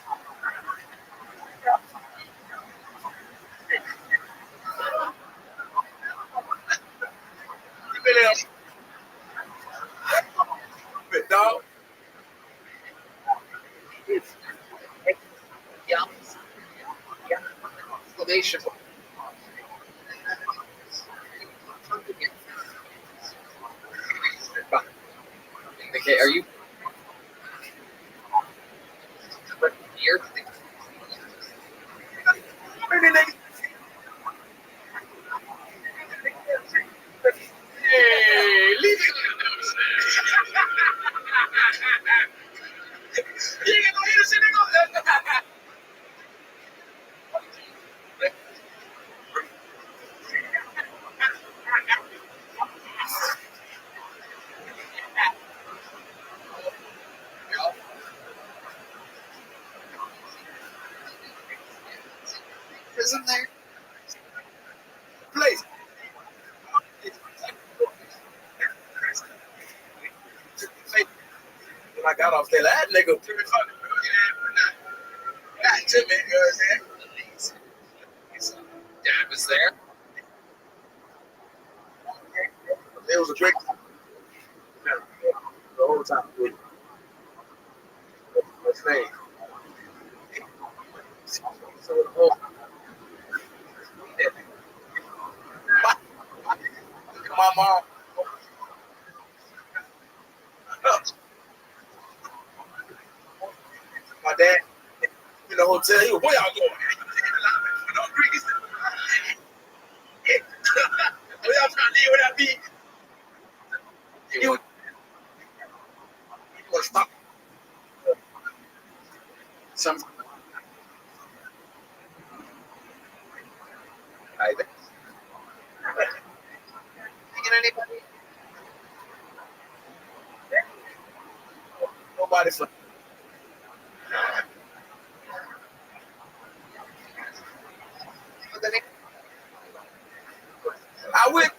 You been there? But dog. Yeah. Yeah. Exclamation. Okay, are you here? Hey, leave it. You ain't gonna hear this shit, nigga. Isn't there? Please. When I got off that lad, nigga, God to me, Dad was there. it was a great the whole time. What's his name? So the whole my mom. My dad in the hotel. He was, where y'all going? Where y'all trying to leave without me? You was stop. Some. I think. Thinking anybody? Nobody. I would.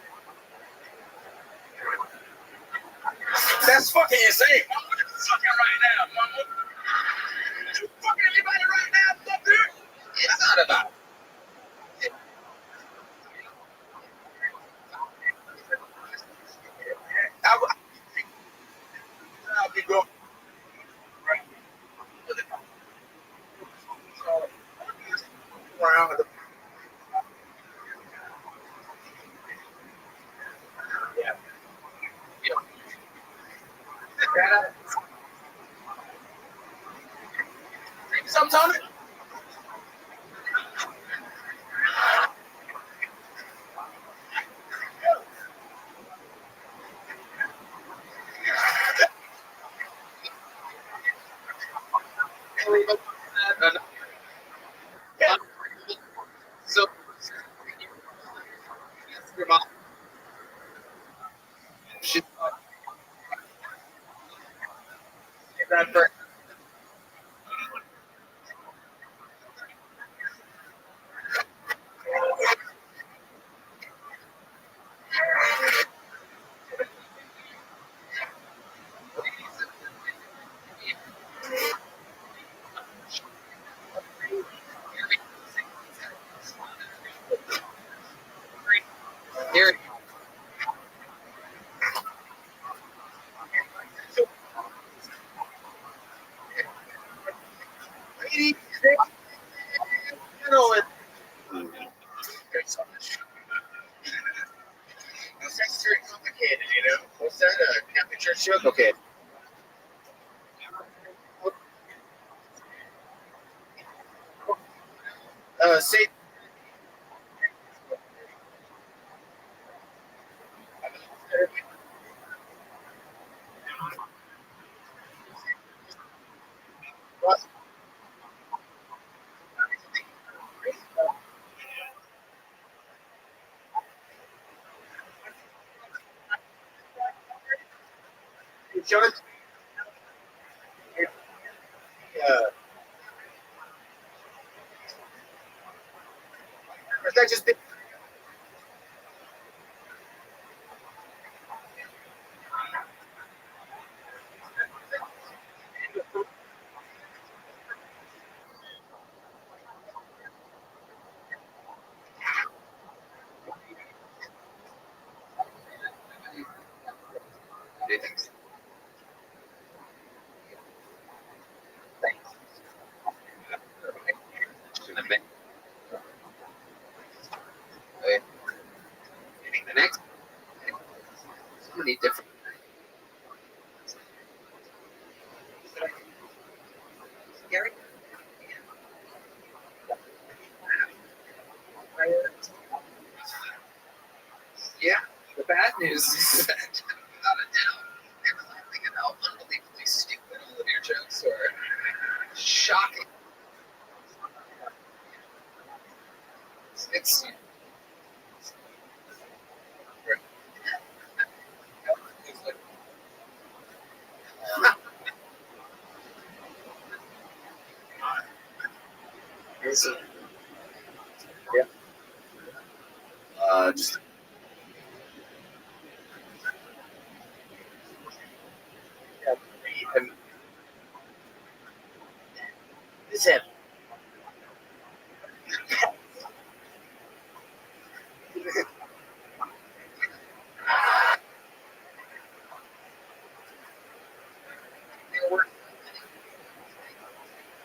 That's fucking insane. I'm fucking right now, mama. You fucking anybody right now, fucker? It's not about. I'll be going. Around the. Yeah. Something, Tony? So your mom. She that for here. You know it. It's very complicated, you know. What's that? Catholic Church joke? Okay. Say. John. Or that just been. The next. So many different. Gary. Yeah, the bad news is that, without a doubt, they're laughing at how unbelievably stupid all of your jokes were. Shocking. It's. Yeah. Just. Yeah. And it's him.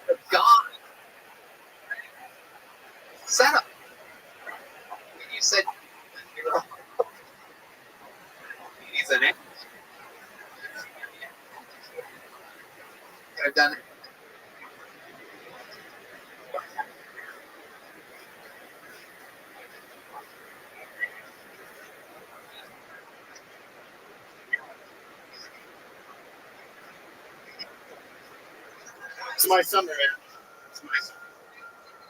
They're gone. Setup. You said he's an ex. Could have done it. It's my summer, man. It's my summer.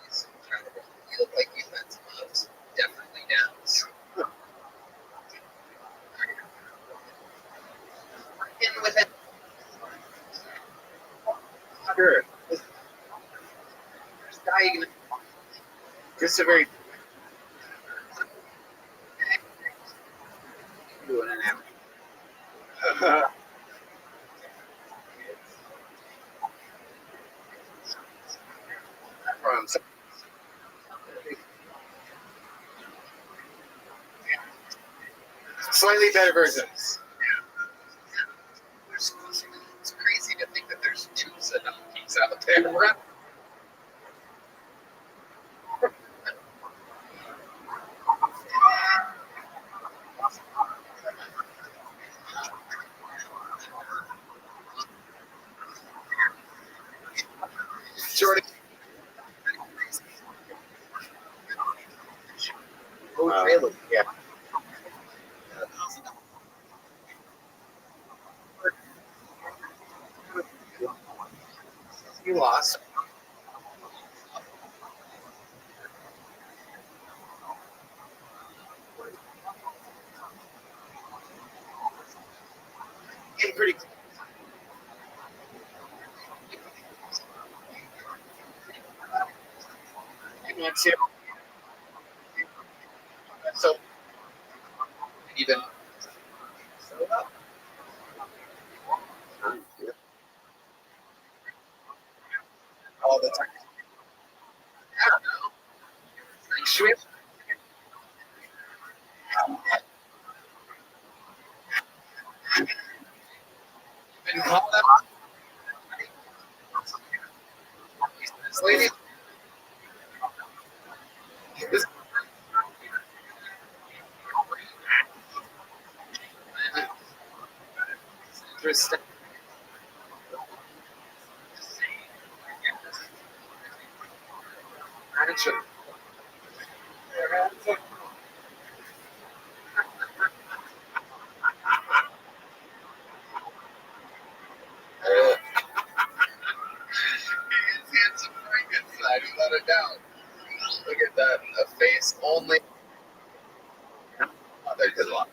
It's incredible. You look like you've had some ups, definitely downs. In with it. Sure. This guy, just a very. Doing an average. From slightly better versions. It's crazy to think that there's two Zanakis out there. Right? Jordan. Oh, really? Yeah. He lost. Getting pretty. So even all the time. I don't know. Like, should we even call them? This lady. This interesting. Gotcha. His handsome Frankenstein, without a doubt. Look at that. A face only. Oh, they did a lot.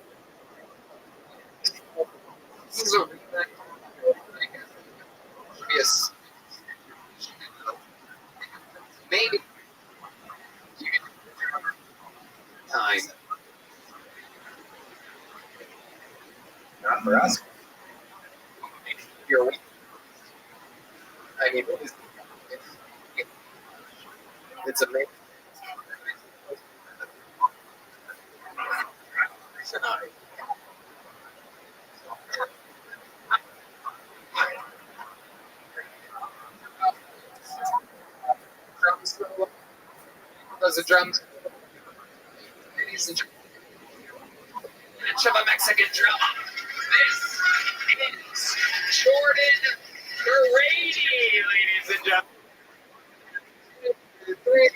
This is a yes. Maybe time. Not for us. You're. I mean, it's amazing. Sorry. Drums. Those are drums. Ladies and gentlemen. Match of a Mexican drum. This is Jordan Brady, ladies and gentlemen. 3.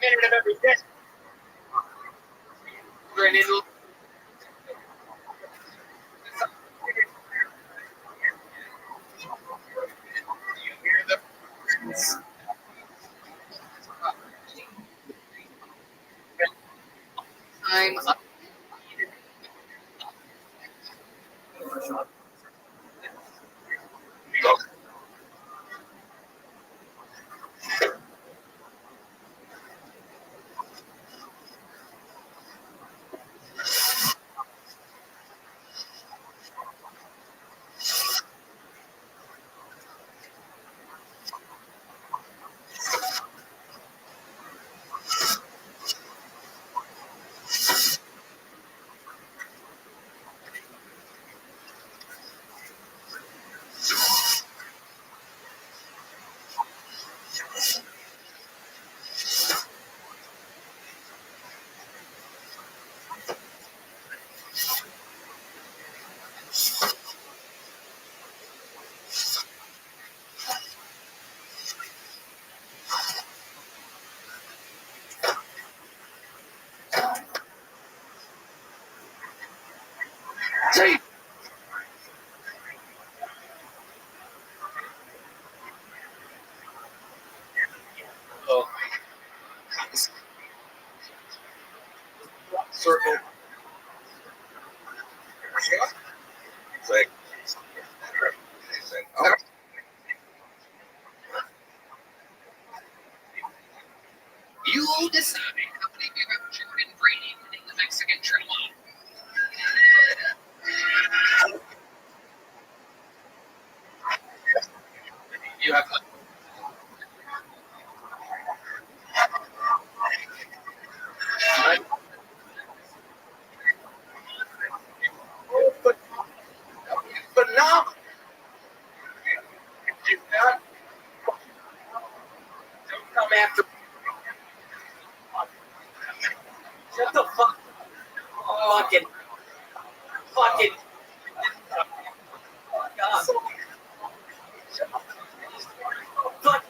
Minute of every day. I'm up. Tape. Oh. Circle. It's like. Oh. You decide how many you have Jordan Brady winning the Mexican Drum. you have But now, don't come after. Shut the fuck. Fucking. God. Fuck.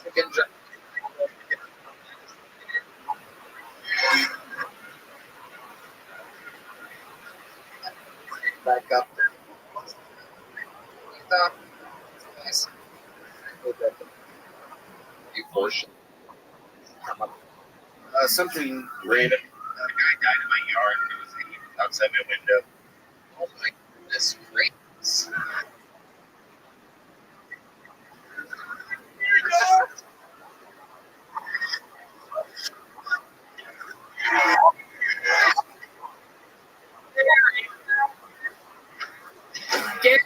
Mexican dr- Back up. Nice. You portion. Come up. Something random. A guy died in my yard. It was outside my window. Oh my goodness gracious. Get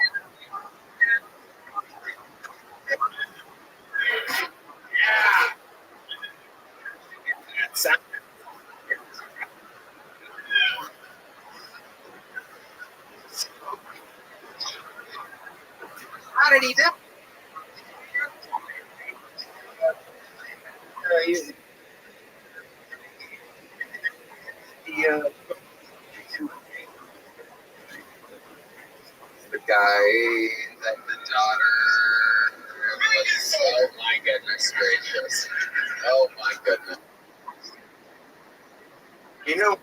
How did he do? The guy that the daughter was, oh my goodness gracious. Oh my goodness. You know,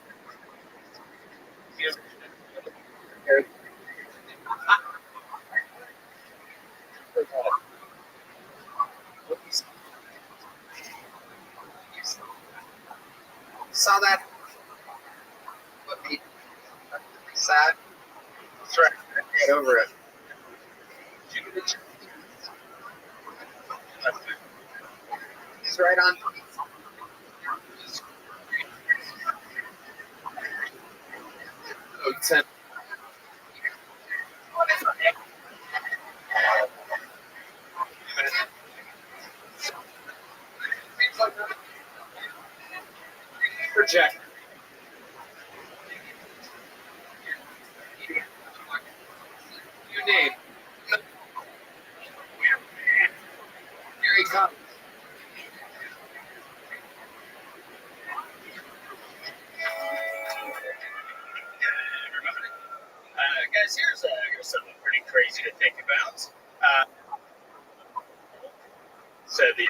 Saw that? What made me sad? That's right. Get over it. He's right on. Oh, 10. project. Your name. Here he comes. Guys, here's something pretty crazy to think about. So the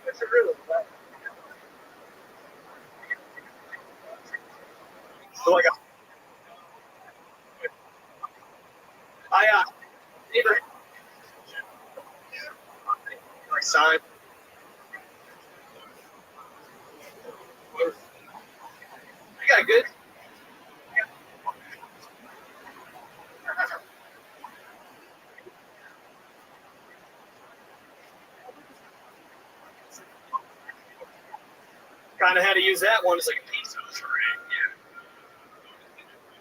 That's a really bad. so I neighbor my son. I got good. Kind of had to use that one. It's like a pizza. Yeah.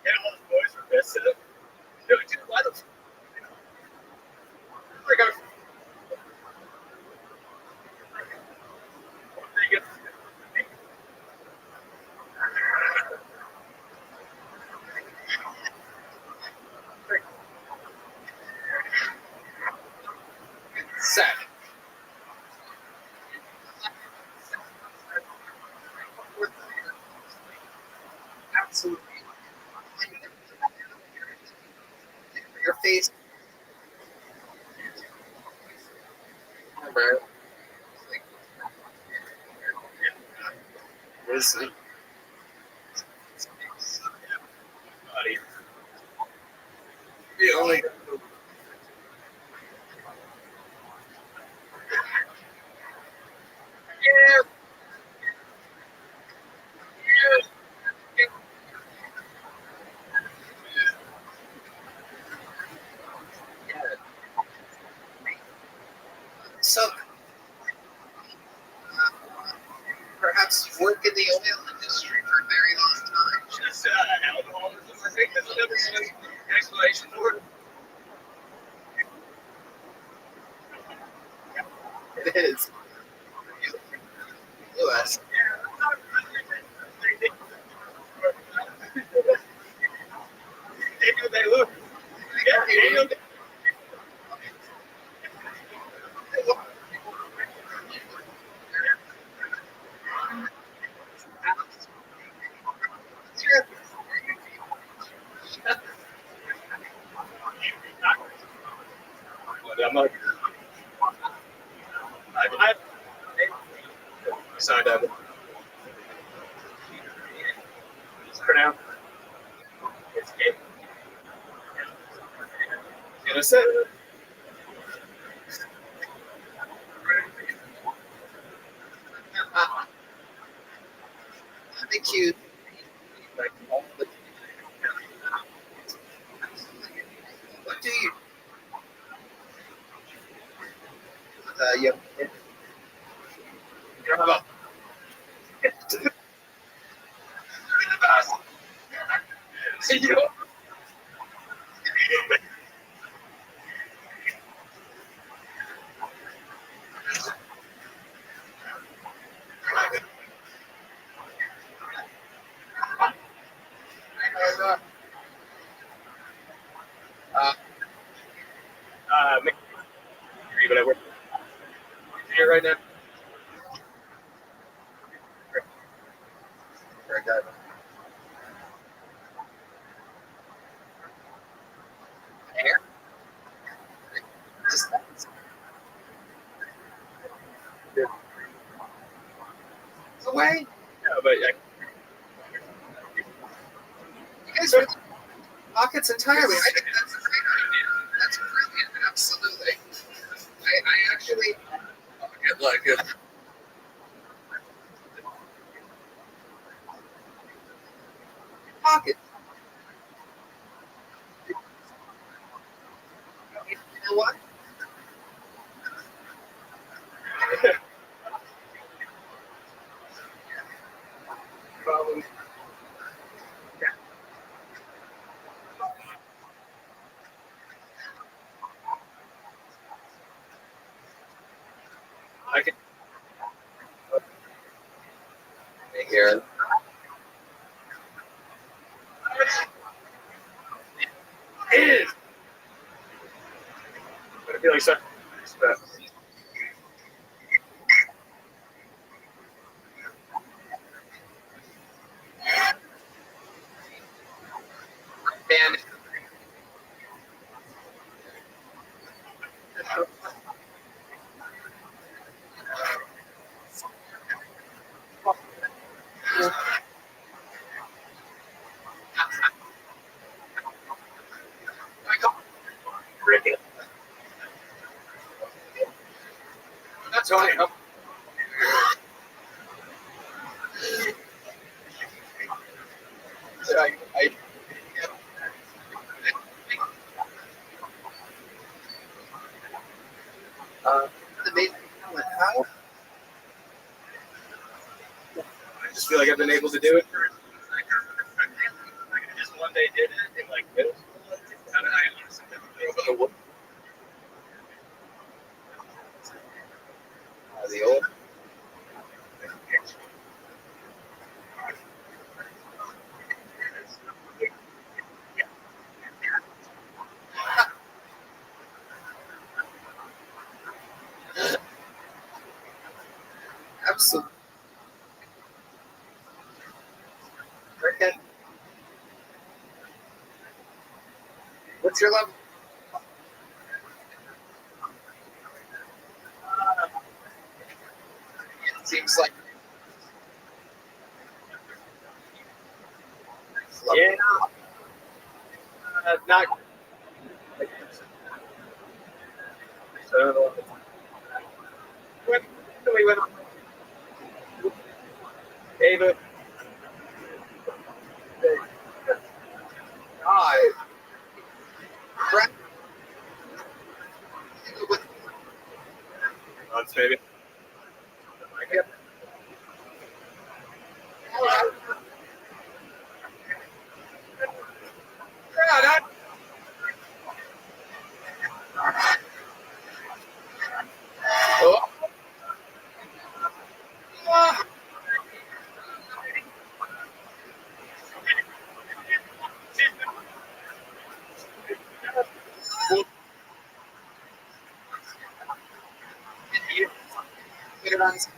Yeah, all the boys were pissed at it. Dude, why the? Like I. Sad. Absolutely. Your face. Remember. Listen. The only. parents work in the oil industry for a very long time. Just alcoholism, I think that's another explanation for it. It is. U.S. Daniel Day-Lewis. Yeah, Daniel Day. I'm not. I signed up. It's pronounced. It's innocent. I think you. Like all the. What do you? You. But I work here right now. Very good. Air. Just away. Yeah, but You guys are pockets entirely. I think that's a great idea. That's brilliant. Absolutely. I actually. Good luck. Good. Pocket. You know what? Problem. I can. Here. It is. I feel like such. And That's Tony. Huh? I amazing how I just feel like I've been able to do it for. I just one day did it in like middle school. I honestly never know. the old. Absolutely. Okay. What's your level? It seems like. Yeah. Not. So. We went. Ava. God. Brett. Months maybe. guns.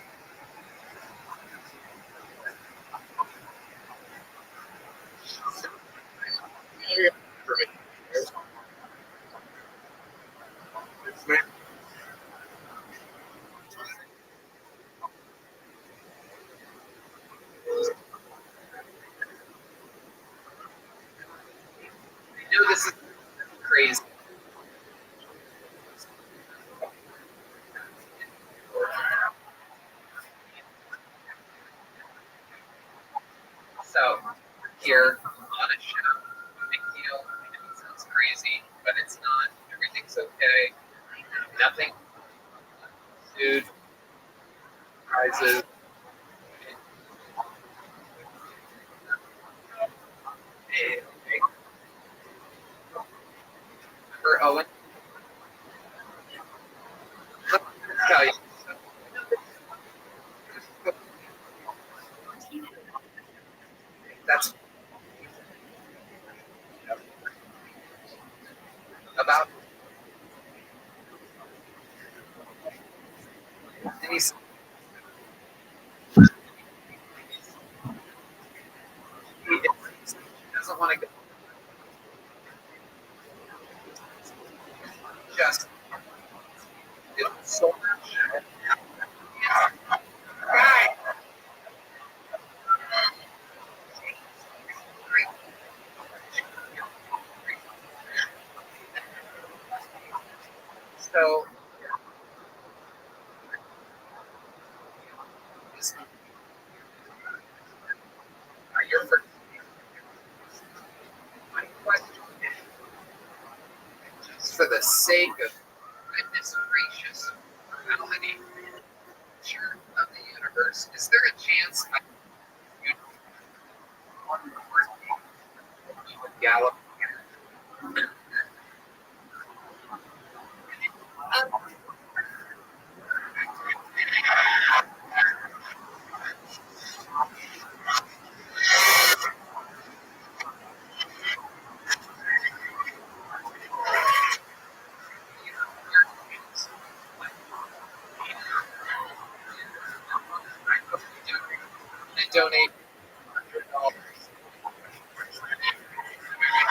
I know this is crazy. So, here on a show, big deal. I know it sounds crazy, but it's not. Everything's okay. Nothing. Food, prizes. Hey, for Owen, let me tell you. That's about. And he doesn't want to go. Just it's so much. Right. So, your first my question is, just for the sake of goodness gracious reality, nature of the universe, is there a chance I could one more you would gallop? I donate $100.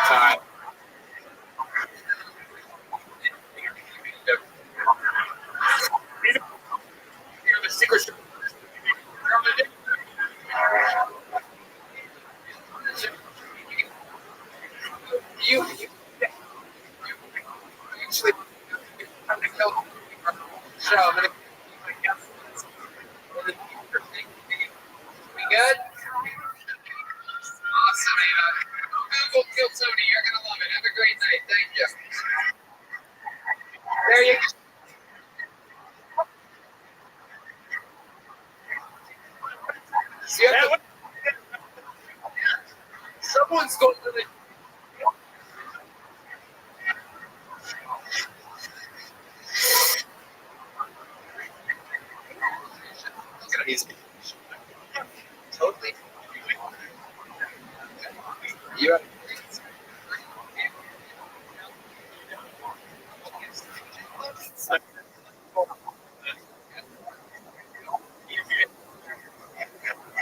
Time. You're the secret. You usually I'm gonna kill show. I'm gonna we good? Awesome. Google kill Tony. You're gonna love it. Have a great night. Thank you. There you go. Someone's going to the. He's totally. You have.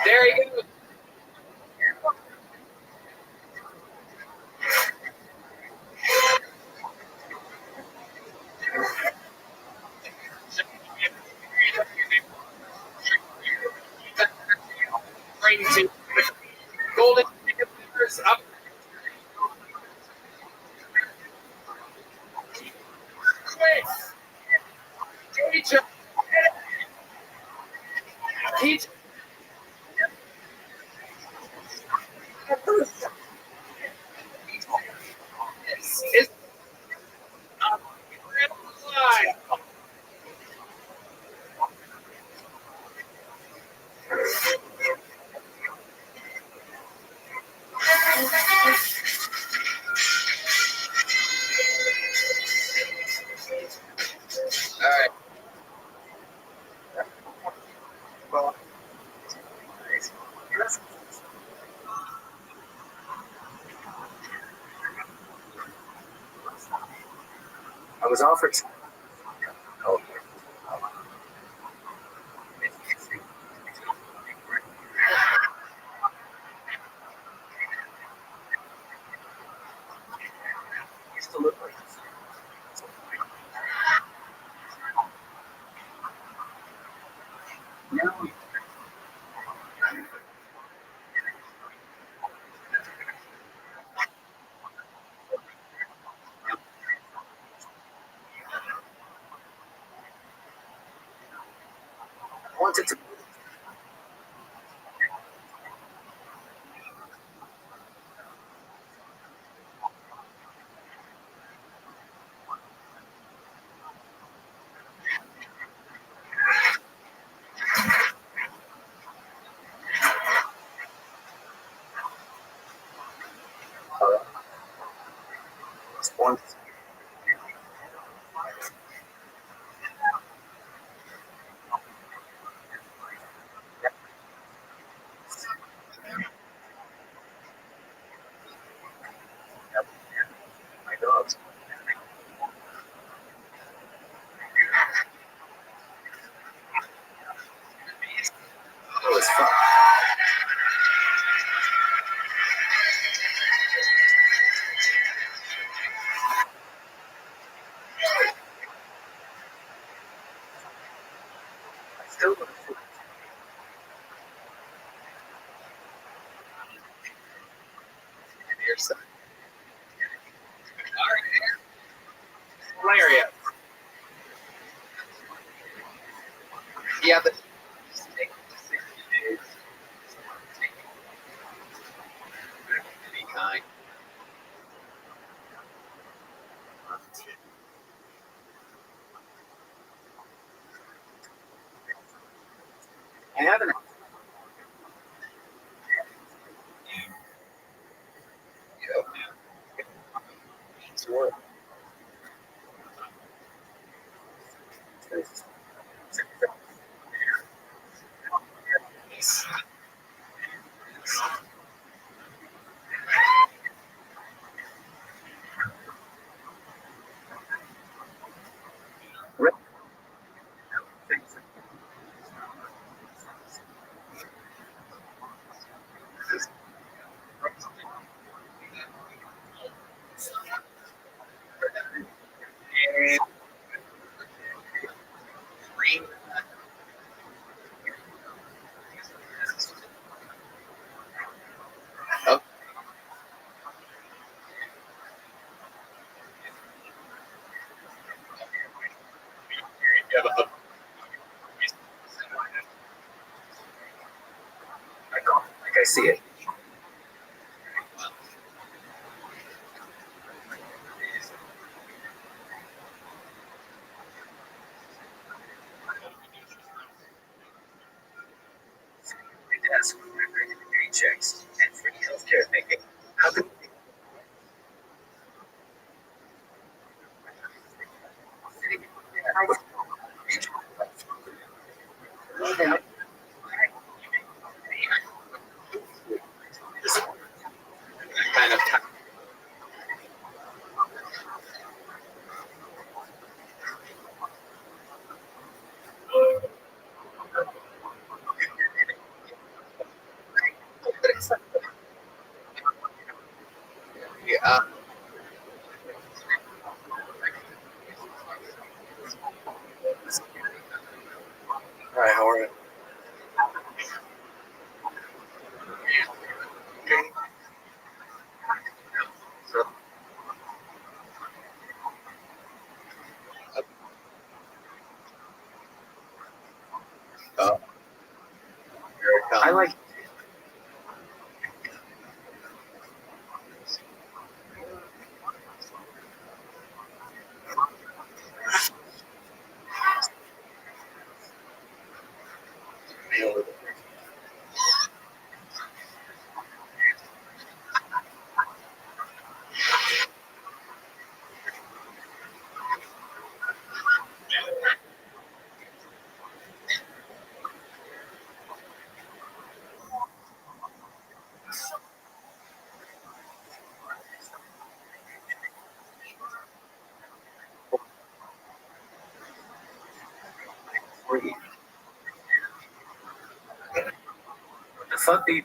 There you go. Bring to golden tickets up. Quick. Teacher. Teacher. It's line. All right. Well, I was offered. Oh, it's Wanted to. One. My dogs. Oh, it's fun. Still looking for your son. Hilarious. Yeah, but be kind. I haven't. It's work. Oh. I see it. Desk, paychecks, and free healthcare thinking. How could kind of yeah. All right, how are you? I like. The fuck do you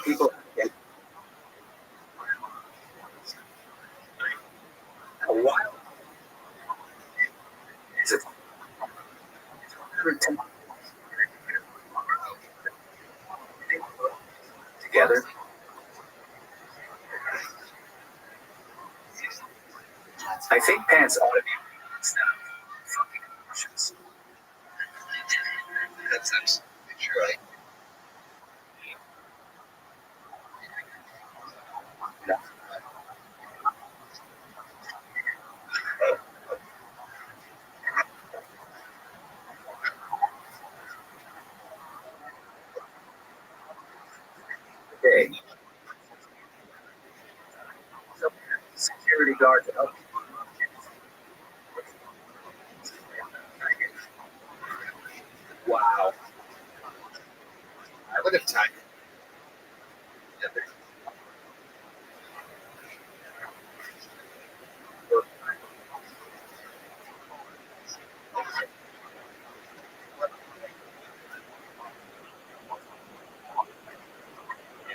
people? Yeah. A while. Together. I think pants ought to be instead of fucking emotions. That's absolutely true. Okay. Security guard to help you. Wow. I would have time.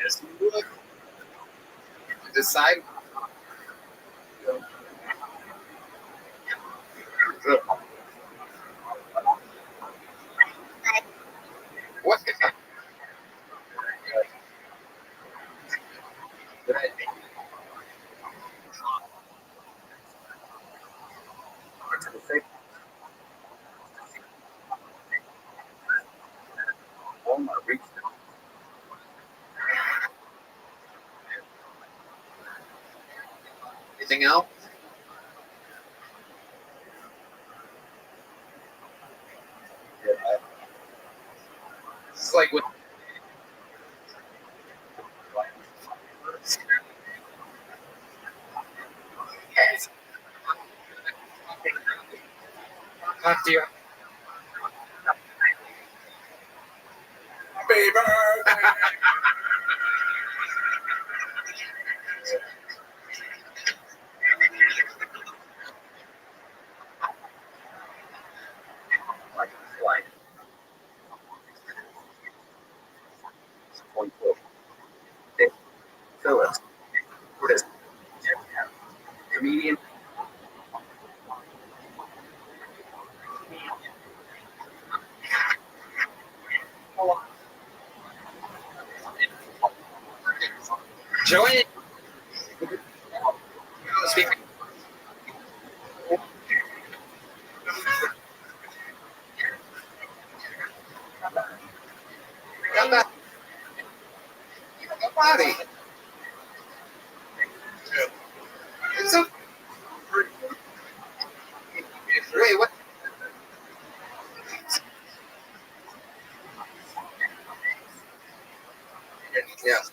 Yes, you would. Decide. What? Anything else? It's like with talk to you. Baby. Phyllis. Comedian. Joey. Speaking. Got that. Body. It's a. Wait, what? Yeah.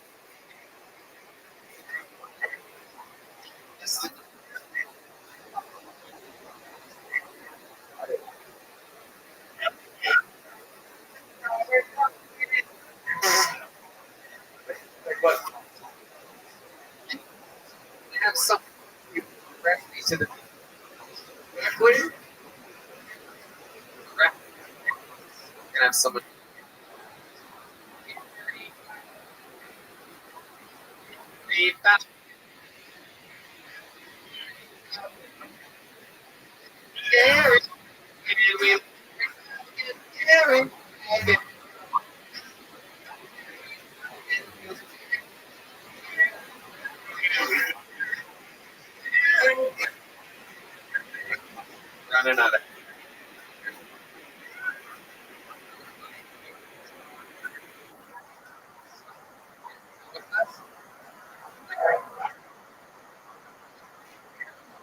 Like what? You have something you press me to the equity. You can have someone. Gary. Gary. Running out of.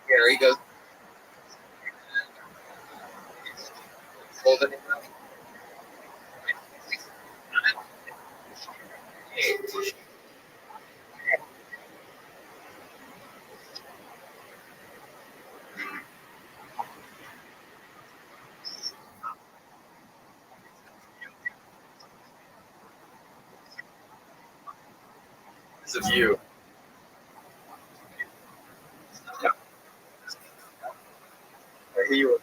Gary goes. Holding it up. It's a view. Yeah. I hear you.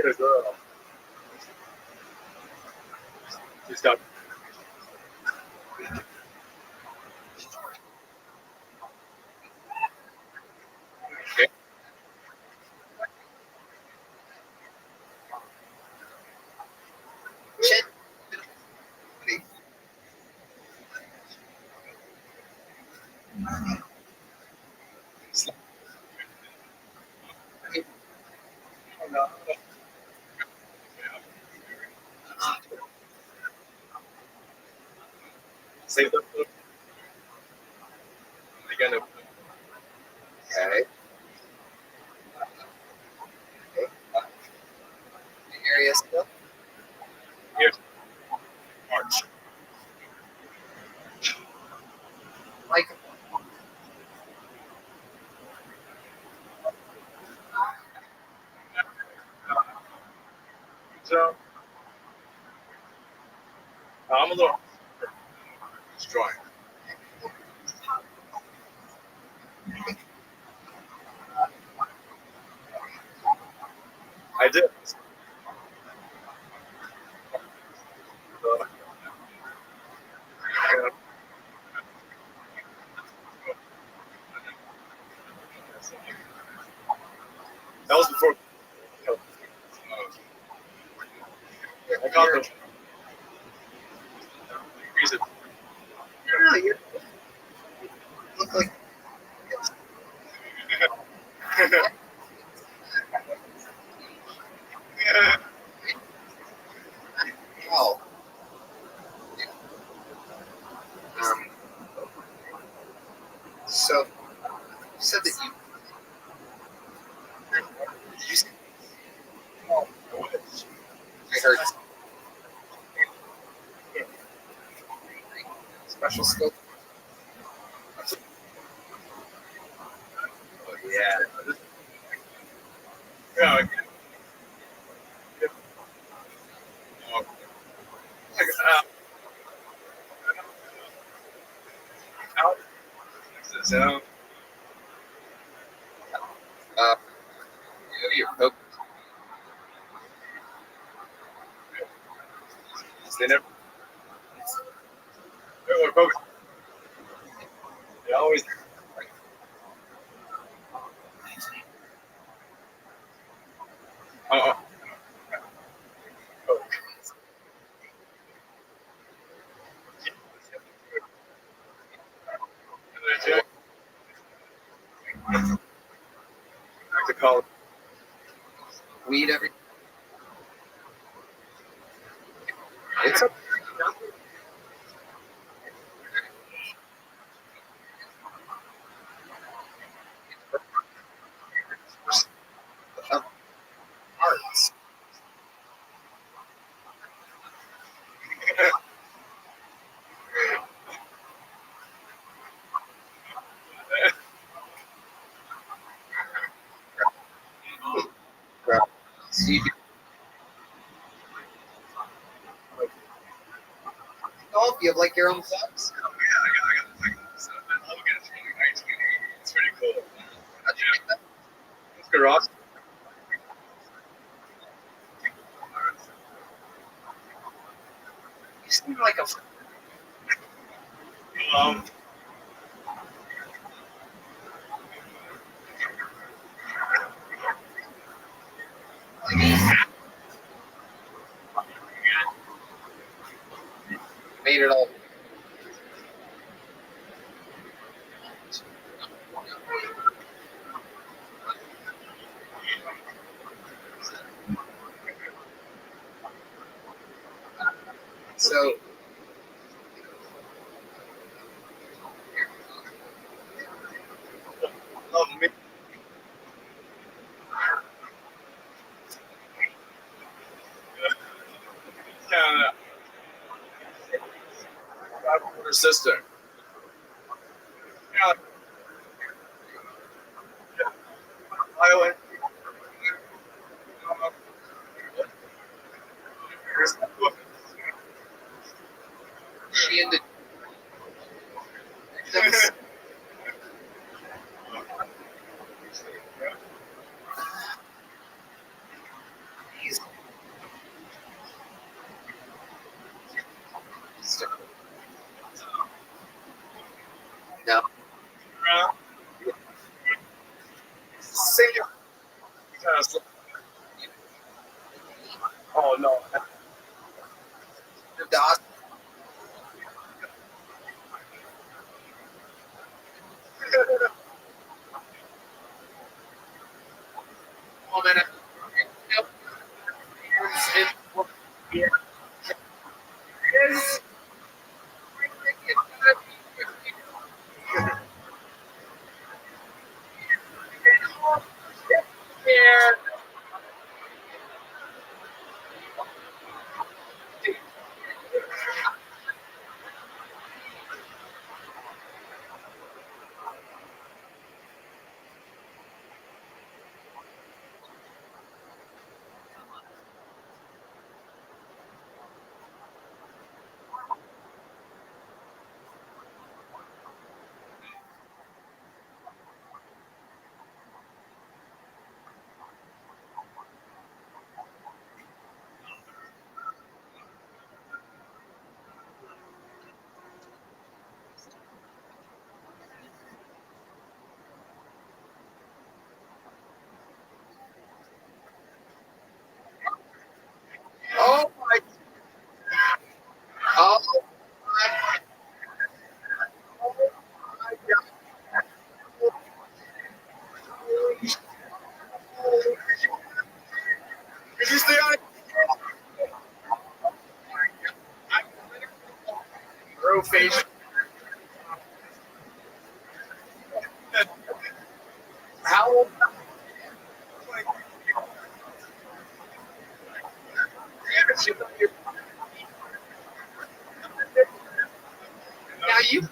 a girl. She's got. Okay. Save them. Again. Okay. Area still. Here's March. Like. So I'm a little destroying. I did. That was before. I got the reason. Yeah, you look like. Wow. So, you said that you. Did you say? I heard. Special scope. Oh, yeah. Yeah. Out. So, You're poking. they never. They were poking. They always. Oh. To call Weed every. It's a. Arts. So you oh, you have like your own clubs? I got so I love it. It's really nice. It's pretty cool. How'd you get that? It's good, Ross. You seem like a. Made it all. So. Love me. Kind of her sister. Yeah. I went. She ended. He's same. Oh no. DOS. Woman. Yeah. Oh my. Oh my. Did you stay on it? Bro face. How old? Now you.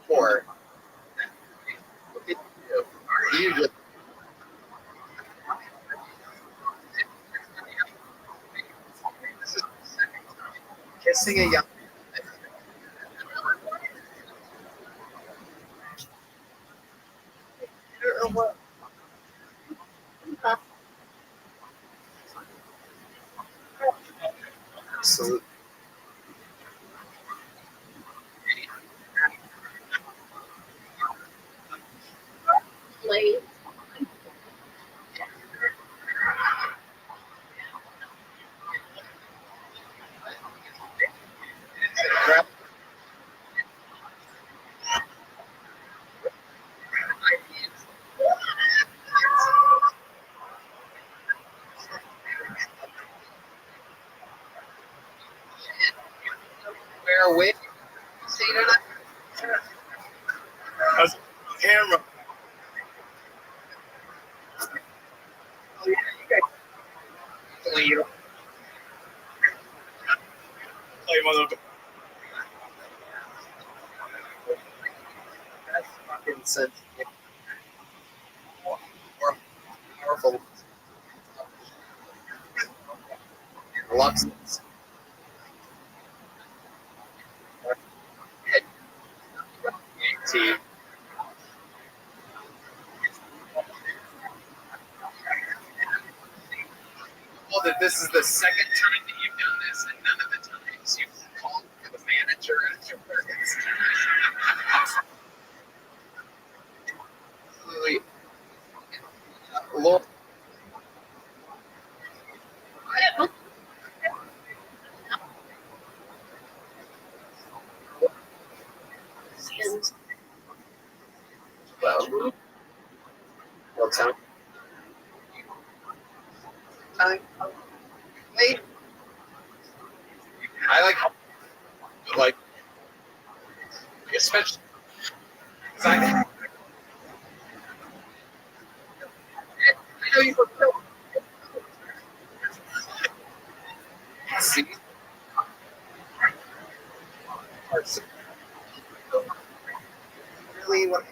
Or you just kissing a young. Absolutely. Wear a wig. See that? That's camera. Oh, yeah, you guys. Play mother. That's fucking sensitive. More powerful. Reluctance. T. Well, that this is the second time that you've done this, and none of the times you've called for the manager afterwards. Absolutely. Lord. Well, time. Wait. I like, especially. I know you were see. Really, what?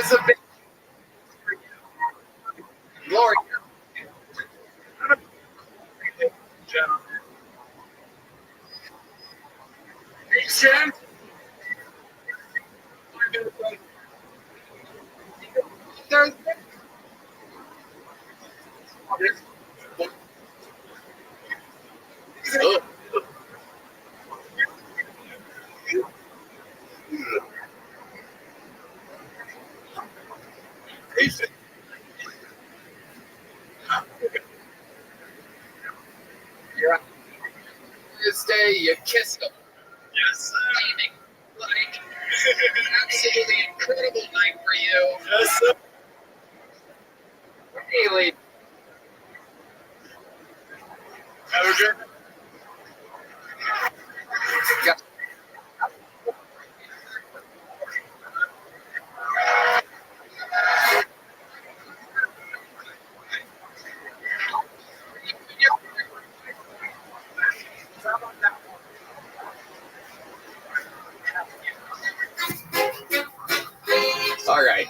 There's a big Glory. Hey, Sam. There's You're on Thursday, you kissed him. Yes, sir. Like, absolutely incredible night for you. Yes, sir. Really. Have a good Got- All right.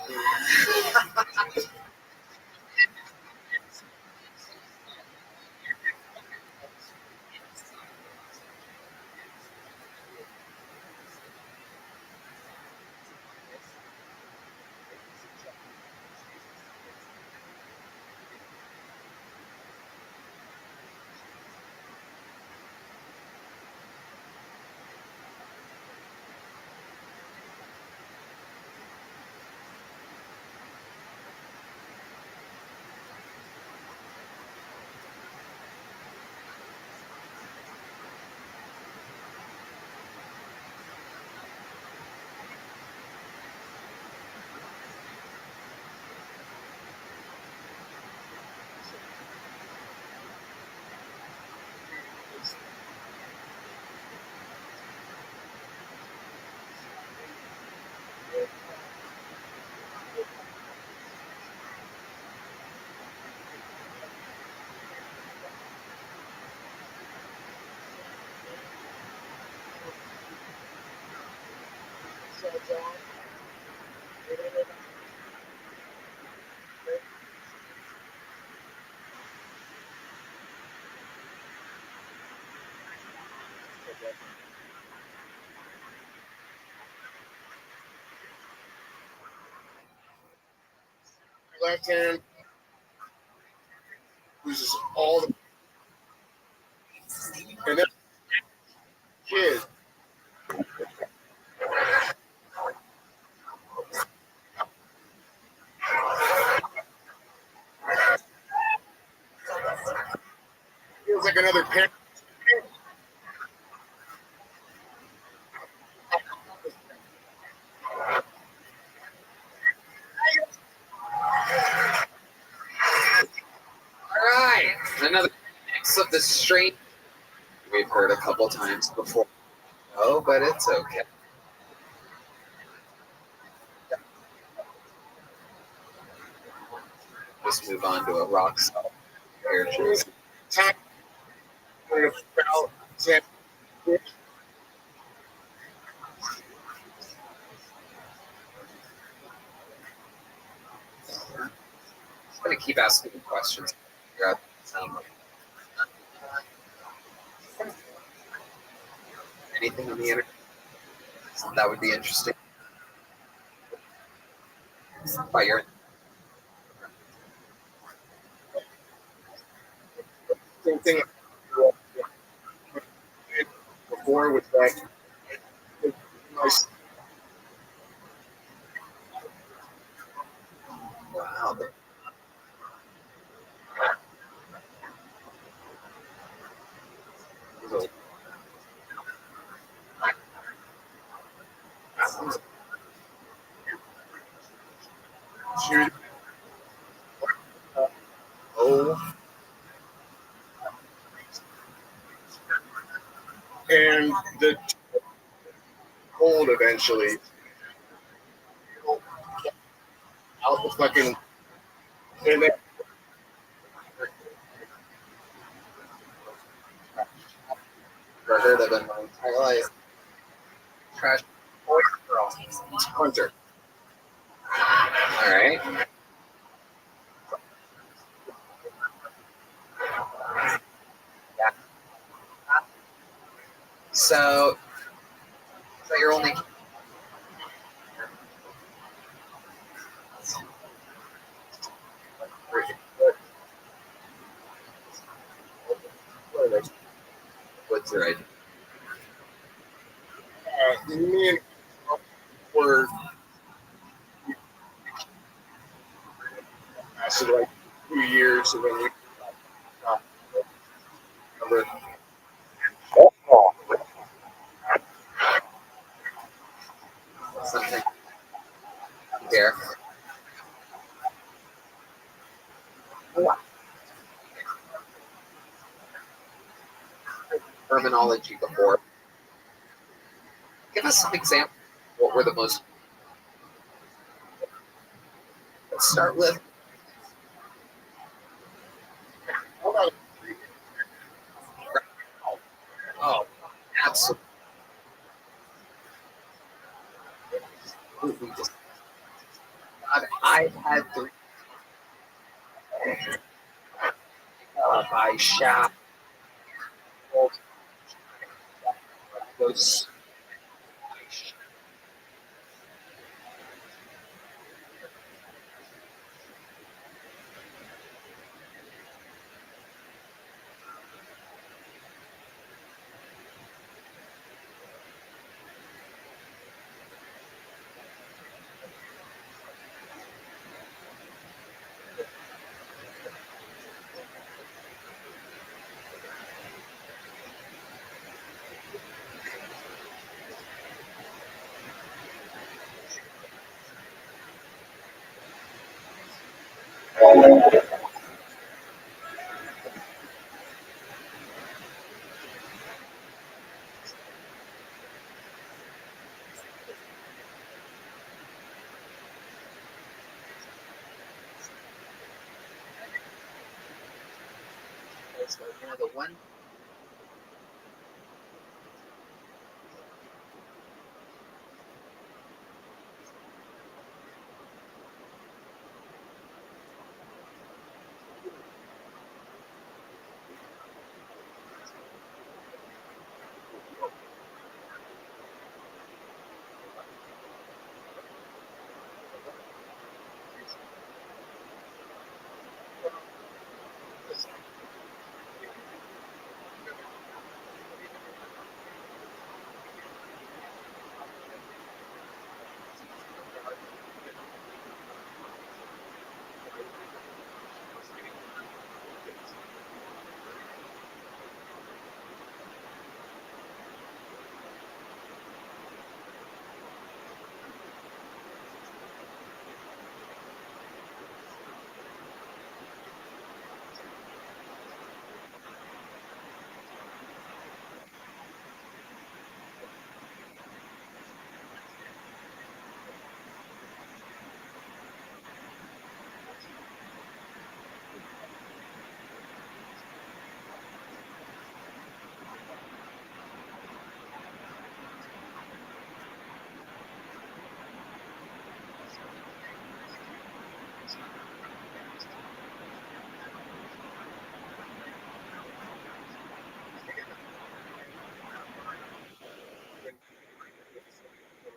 Left hand loses all the. And then kid. Feels like another parent. All right, another mix of the straight we've heard a couple times before. Oh, but it's okay. Just move on to a rock solid pair of shoes. I'm gonna keep asking you questions. Anything on the internet that would be interesting? By your same thing before with that. Wow. Shoot. Oh. And the cold eventually. Out the fucking. And then. Never heard of it in my entire life. Trash. Hunter. So, is that your only? What's your idea? Me and were lasted like 2 years, and then we covered. Something there. Terminology before. Give us some examples. What were the most? Let's start with. Oh, absolutely. I've had 3. I shot those. The one.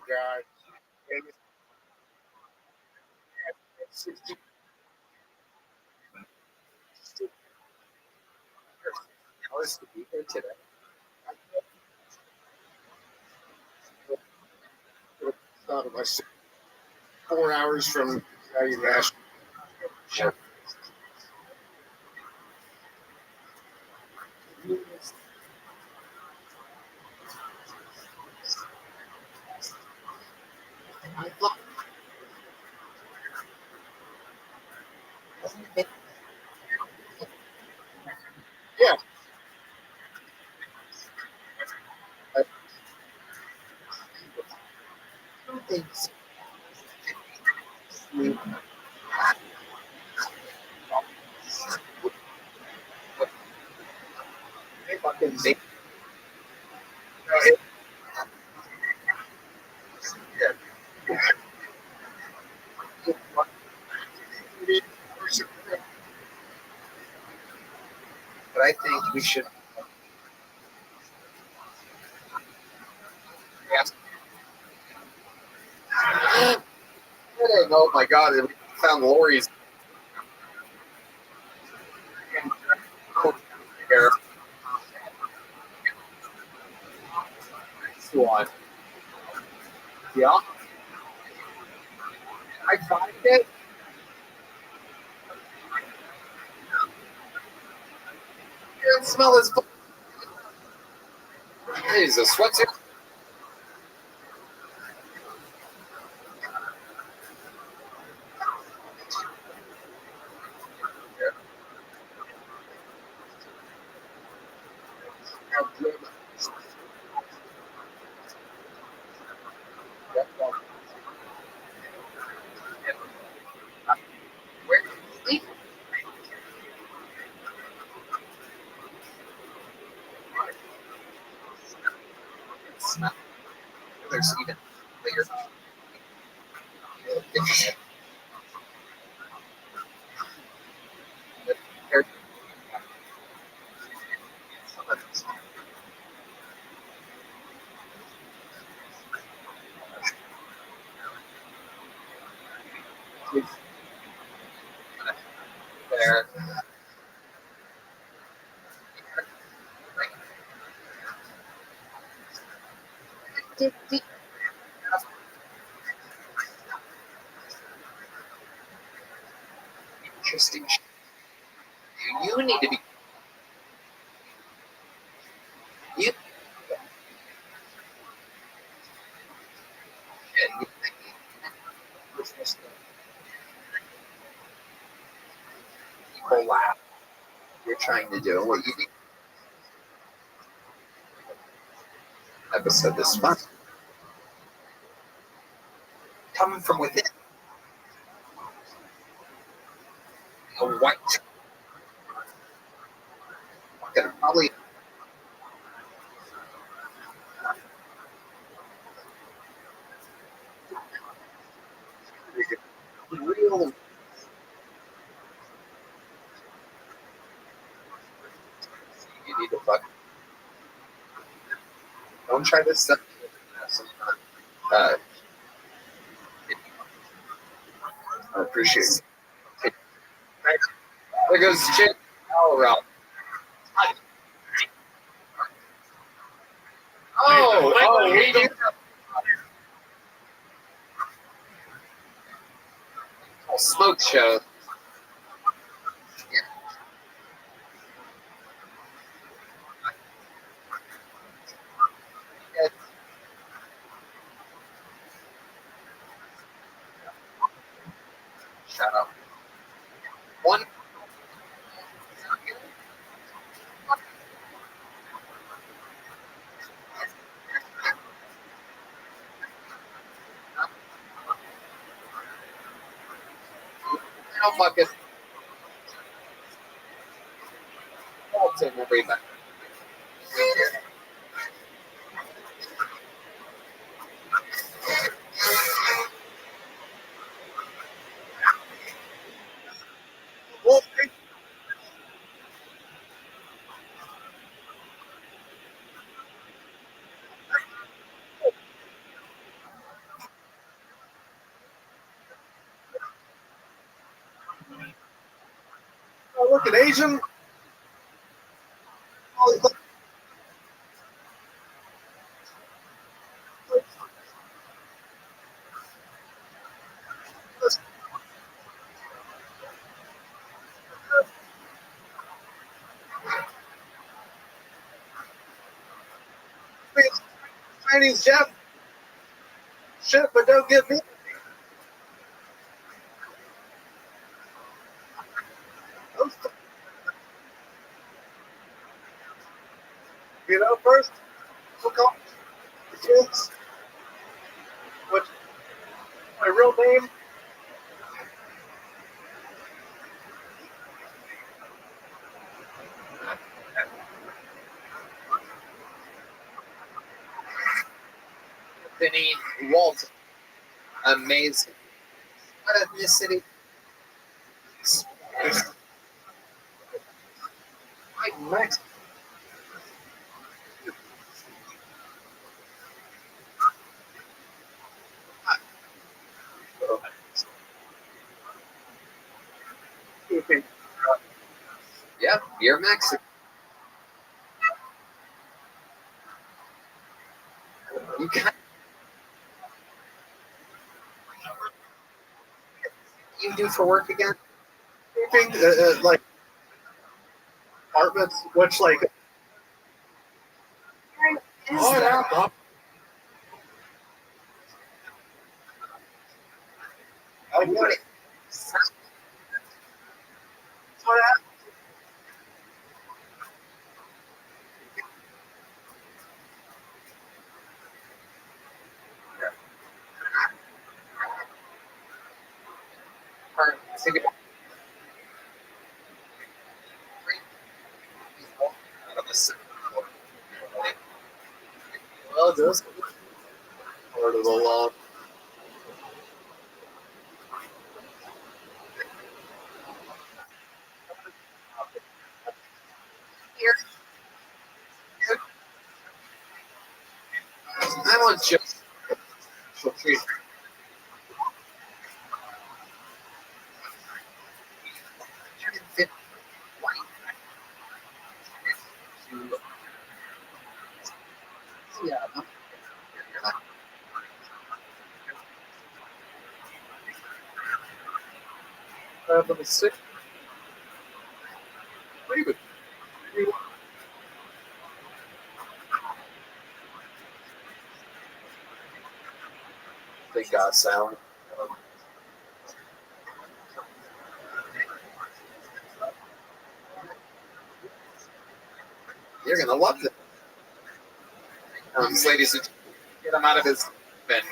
Guy. And 60. How is to be here today? Thought of myself 4 hours from National. Sure. Yeah. Fucking big. But I think we should my God, we found Lori's here. Next one. Yeah. I find it. You can smell his. Jesus, what's it? There's even later. There. Interesting. You need to be. You. People laugh. You're trying to do what you need. Episode this month. Coming from within. A white. Gonna probably. Real. You need to fuck. Don't try this stuff. I appreciate it. There goes Jim Colorado. Oh, we do. Smoke show. Shut up. One. Don't fuck it. Walton will be back. Oh, look at Asian. Oh, look. Chinese Jeff. Shit, but don't give me. You know, first, we'll call the kids. What's my real name? Anthony Walton. Amazing. What ethnicity? Like Mexican. Yep, you're Mexican. You got. You do for work again? Like apartments, which like. Oh yeah, Bob. I get it. What happened? Well, this part of the law. I want just. Yeah. Let me see. What do you? They got sound. You're gonna love it. Ladies, get him out of his bed.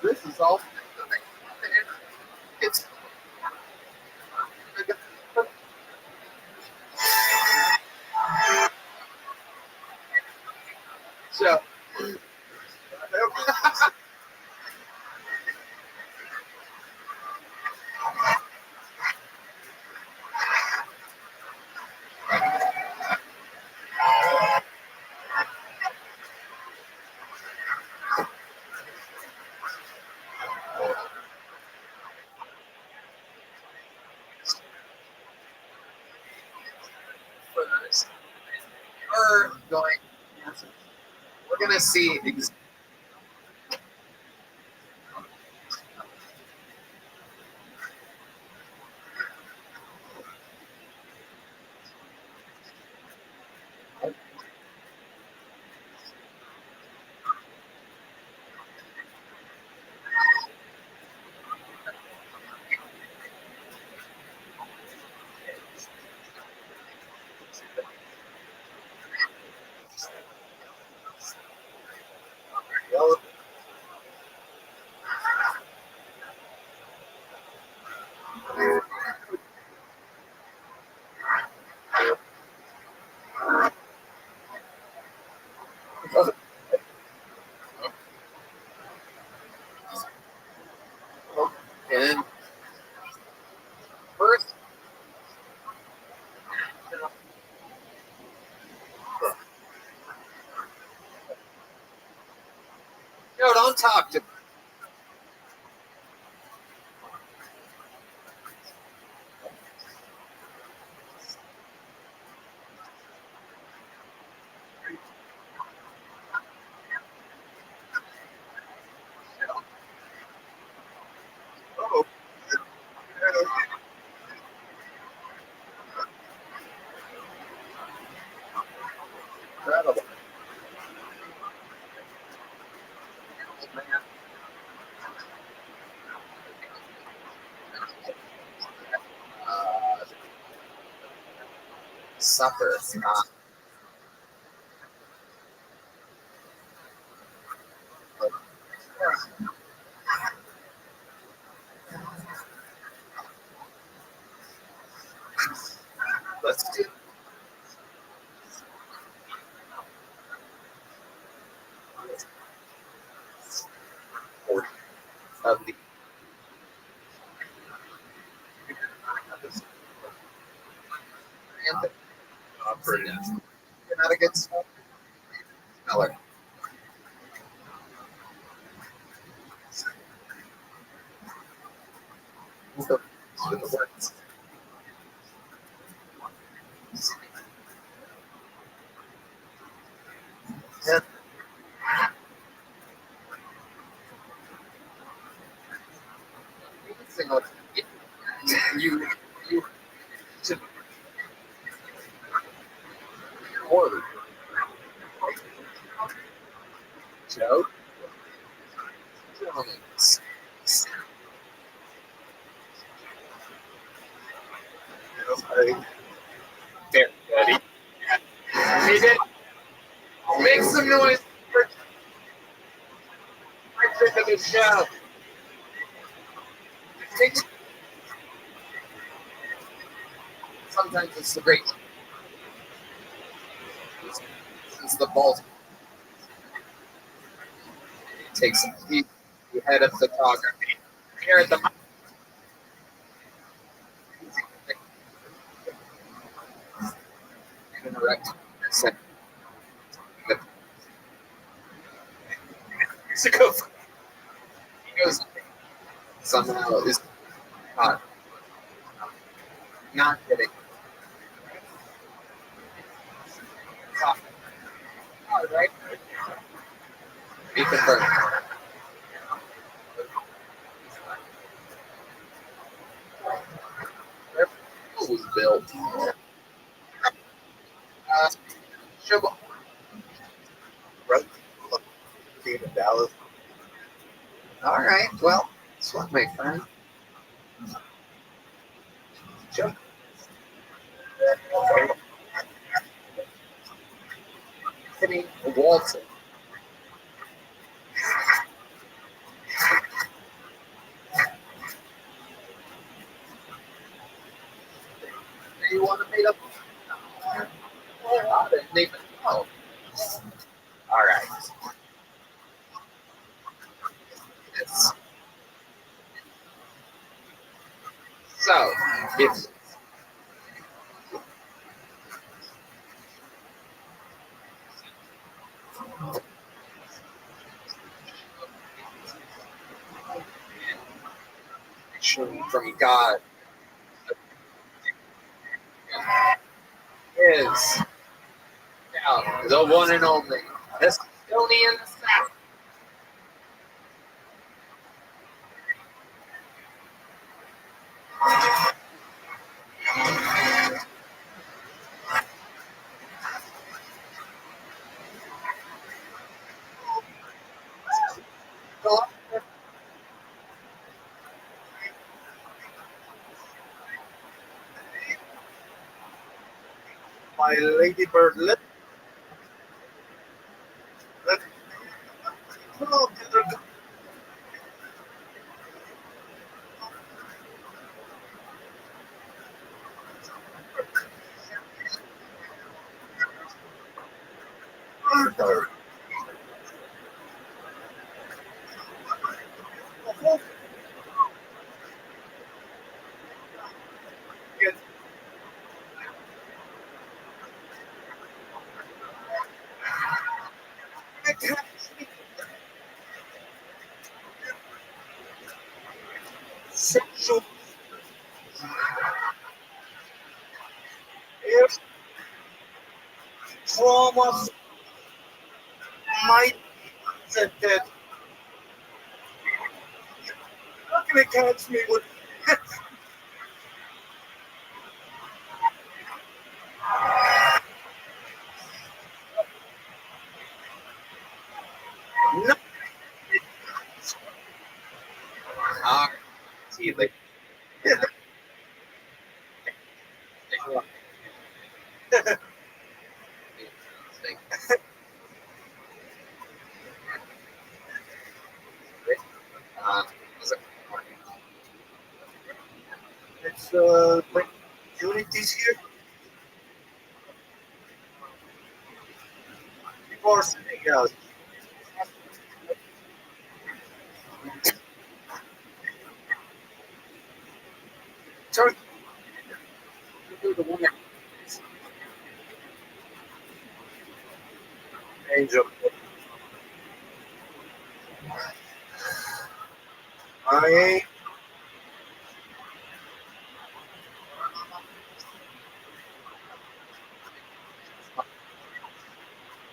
This is all. It's. So. We're going. We're gonna see. And first, no, don't talk to me. Oh. Incredible. Supper. Let's do. Of the a good smeller. Yeah. You to order. Joe? There, buddy. Hey, Dad, make some noise for my trip to the show. Sometimes it's the great. It's the ball. It takes the head of photography. Here at the interact. Mexico. He goes somehow is not kidding. All right. Be confirmed. Where was built? Sugar. Right. Team in Dallas. All right. Well, that's what, my friend. Sure. Anthony Walton. You want to meet up? I didn't even know. All right. Yes. So, it's from God is the one and only Estonian South. My Lady Bird lip. Sexual. If trauma might said that not gonna catch me with no. See you later. It's opportunities here. People are sitting out. Sorry. The one that Angel. I ain't.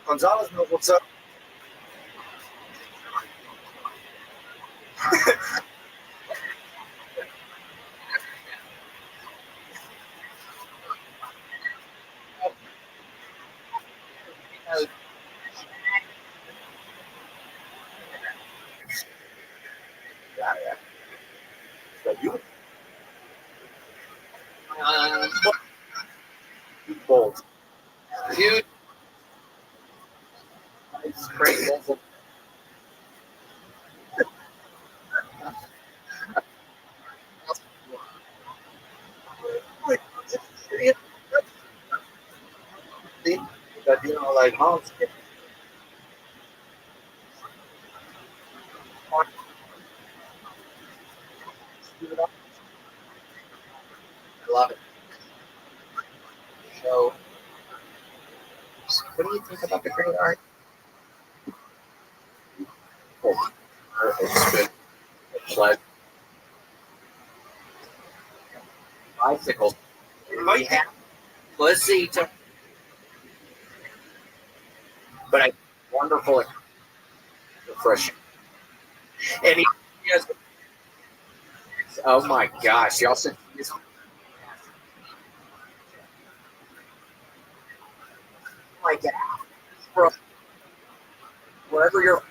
Gonzalez knows what's up. Yeah. So you bold. Huge. It's crazy. That like moms. I love it. So, what do you think about the great art? Oh, it's good. Like Bicycles. We have pussy to, but I wonderful, refreshing. And he has. Oh my gosh! Y'all said this. Like from wherever you're.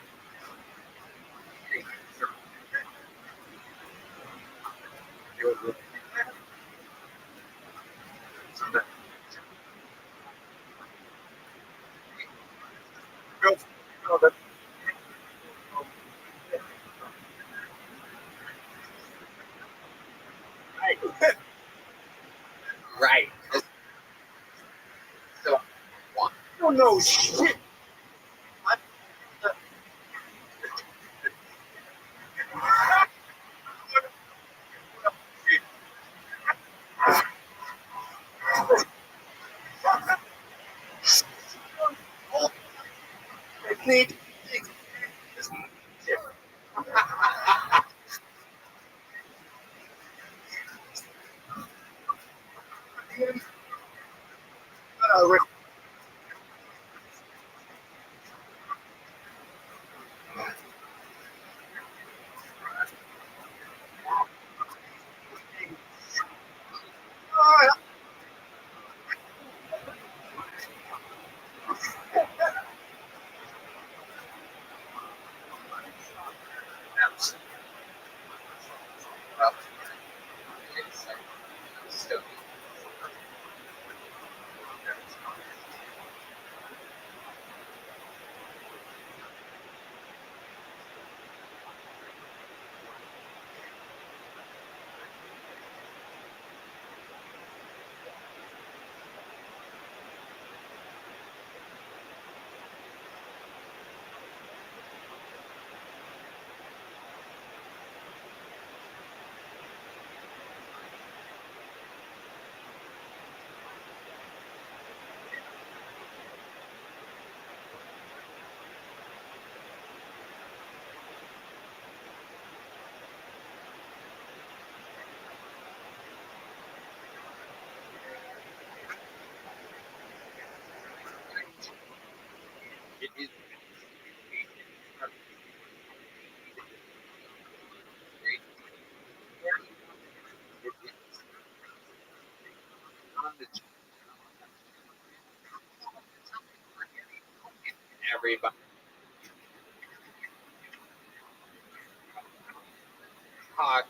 Right. So, Oh no shit. Technique. Everybody. Talk.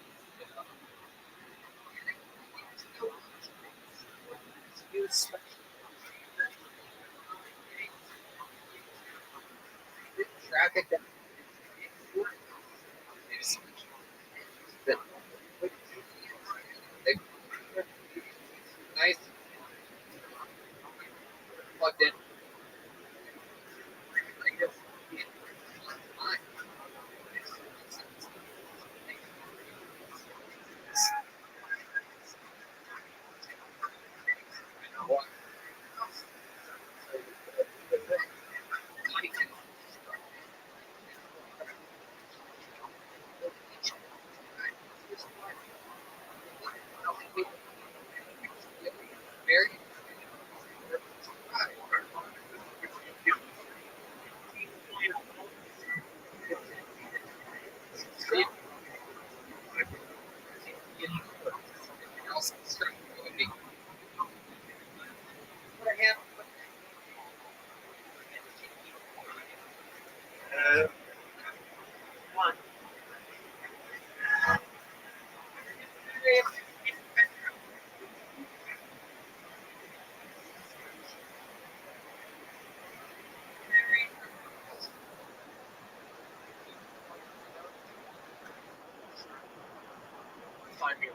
Traffic. Nice. Plugged in. else would be put a hand. One. Find me.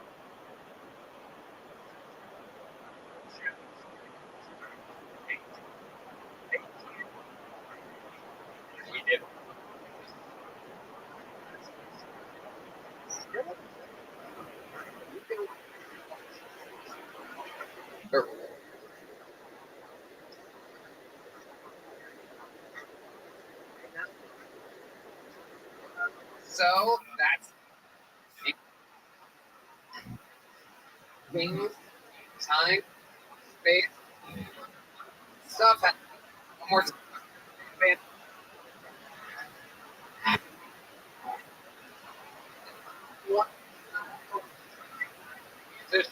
We did. So that's things, time, space, stuff. One more time. One. Just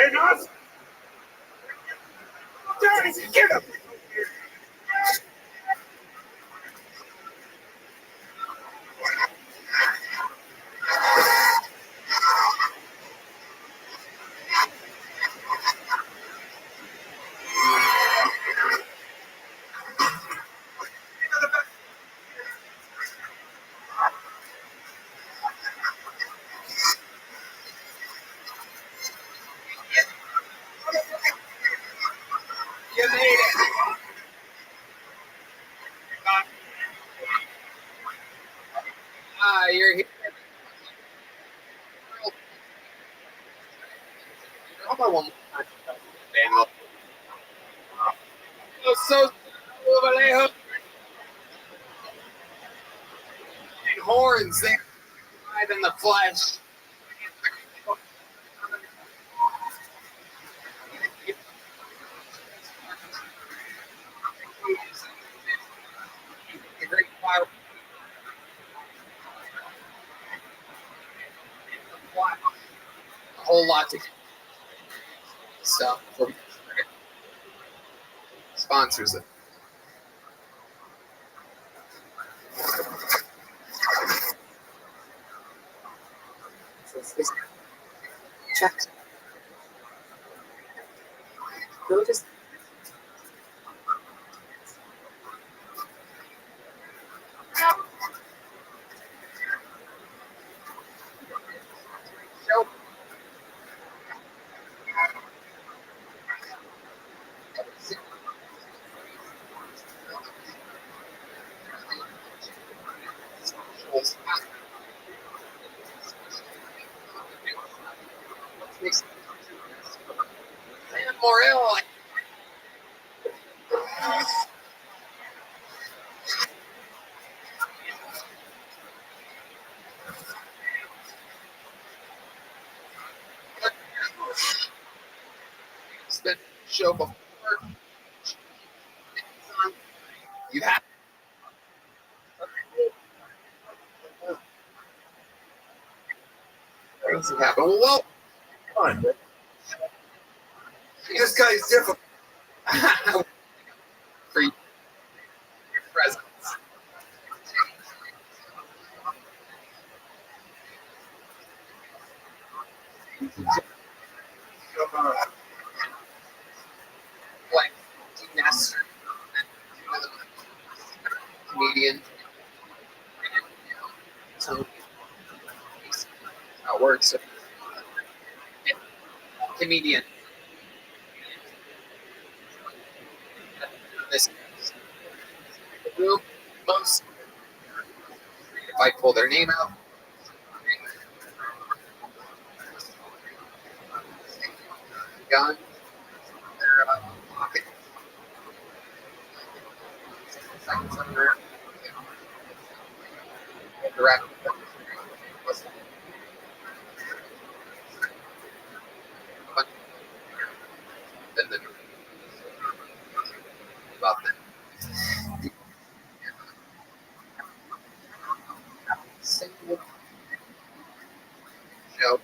Hey, Nas. Daddy, get him. You made it. You're here. How about one more time? Daniel. So Vallejo. And horns there, alive in the flesh. A great fire. A whole lot to stuff. Sponsors it. Check. Go to Sam Morrell. It's been a show before. You have. Things have happened. Well, Fine. This guy's difficult. For your presence. Like Nestor, comedian. So how it works. Comedian. This room, most. If I pull their name out, gun, their pocket, seconds under, direct. Then the about that. Single show.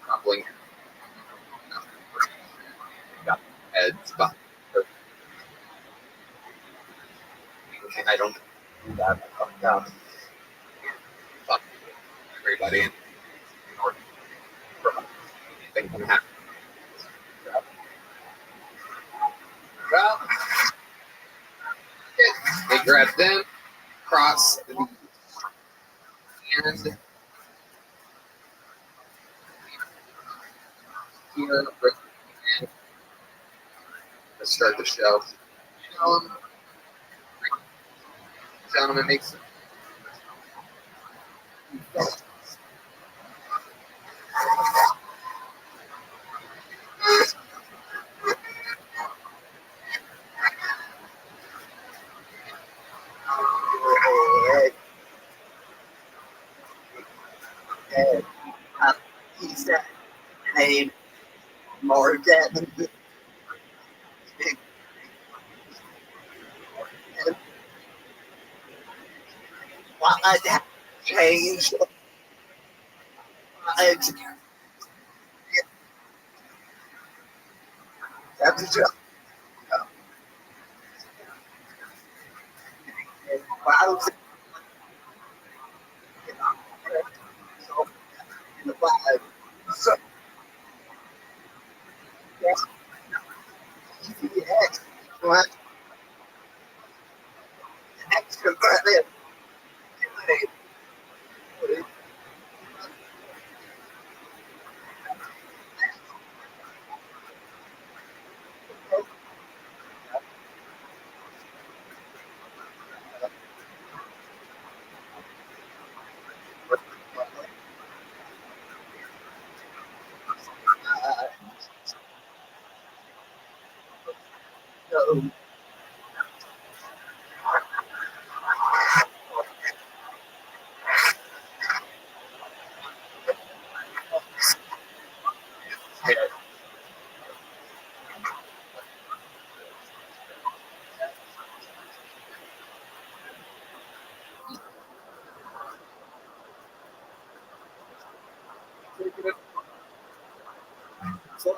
Crumbling. Got heads, but I don't do that. Fuck down. Fuck everybody in order for anything can happen. Well, they grab them, cross the and here and let's start the show. Gentlemen, makes He said, "Hey, Morgan." What has changed? flags. That's a job. Clouds in the flag. So, yes. Yes. What? Extra credit. No. So,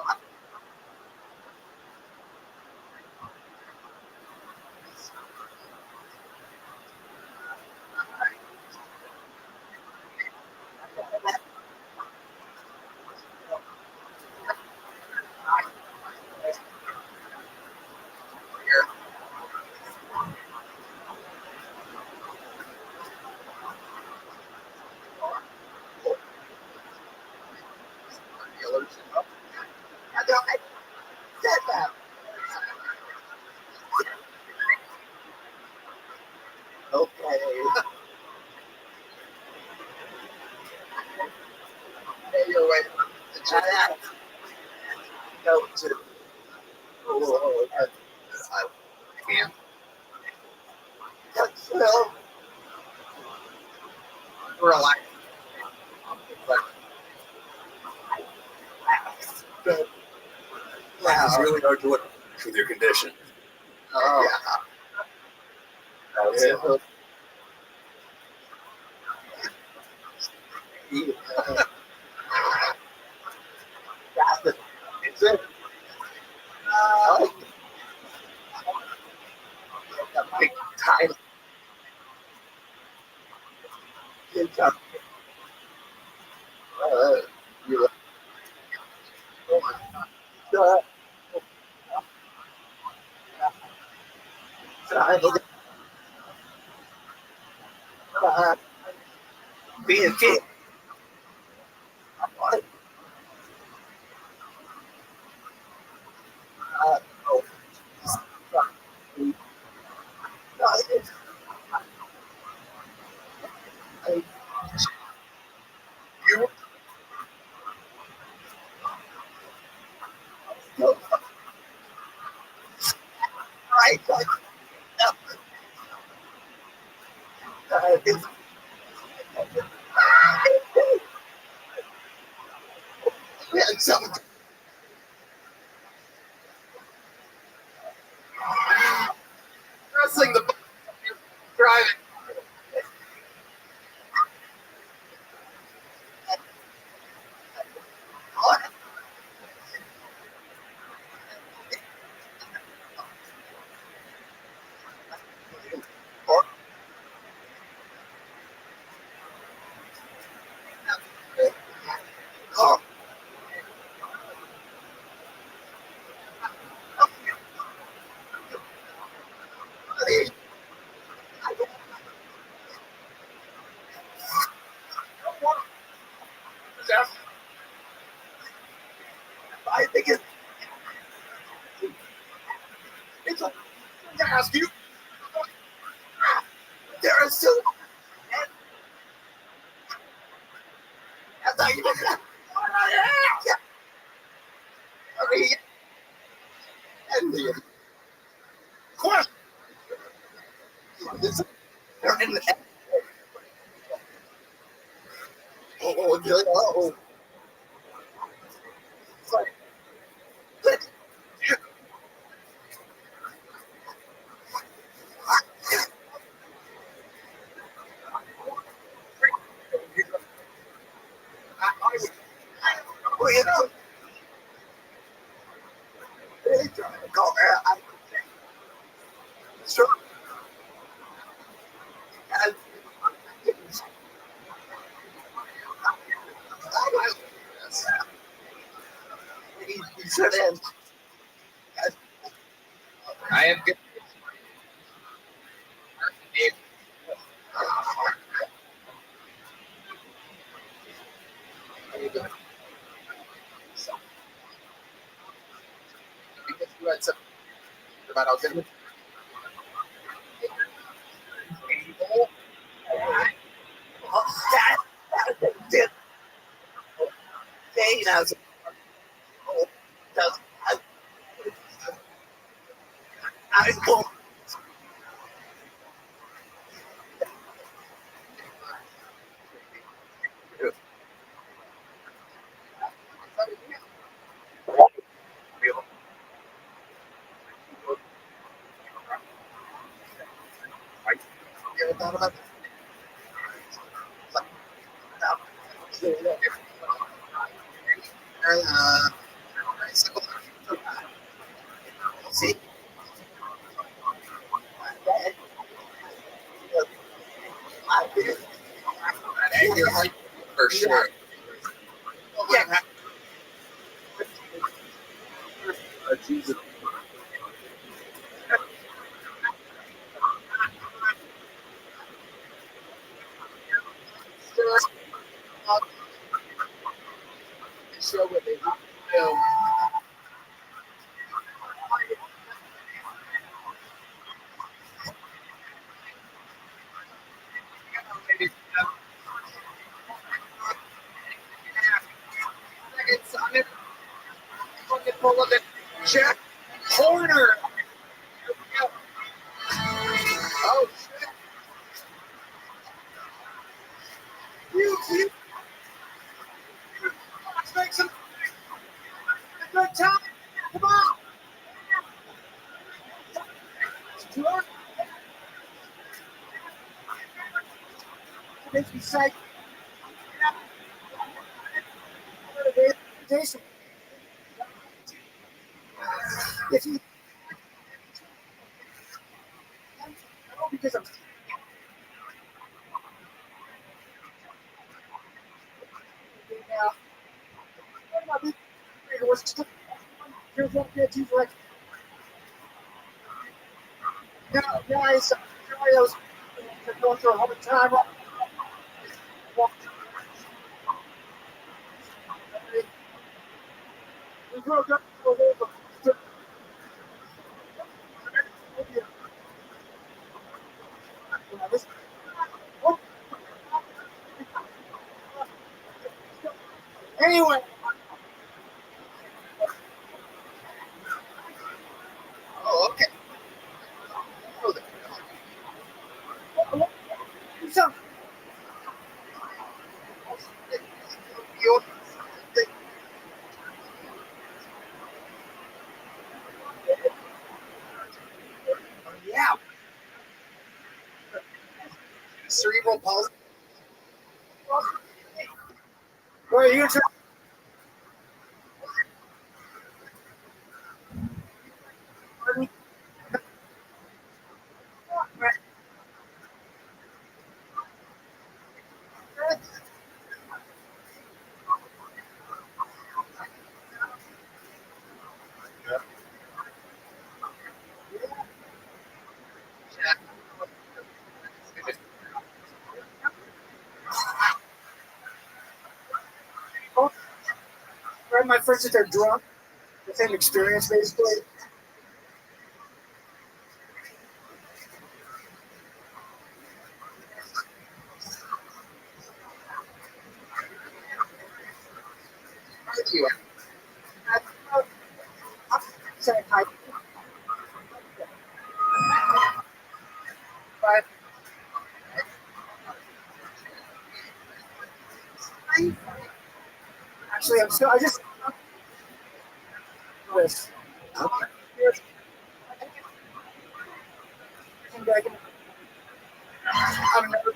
I don't said that. Okay. Hey, you're right. I go to. Oh, I can't. Well, we're alive. But Life is really hard to look with your condition. oh, That's yeah. it. That's it. It's it. The big time. It's up. You being king. You right, like, it's some wrestling the driving. Oh, I think it's a to ask you. There are still. As I even. And the question. They're in the. Oh. Sorry. I was Sit in. I have good. Because you had some about how good. He knows. I won't. You ever thought about see? Your heart for sure. Yeah. Jesus. Show what they do. Jack Horner. Oh shit. You let's make some a good time. Come on. Sure. Makes me sick. Jason. If you because I'm here's what kids he's like. No, guys, I was going through a hard time. We broke up for a little bit. Anyway. Oh, okay. So, yeah. Cerebral palsy. Where are you trying? My friends that they're drunk, the same experience basically. Saying hi. But actually, I'm still. I just. This. Okay. I'm never.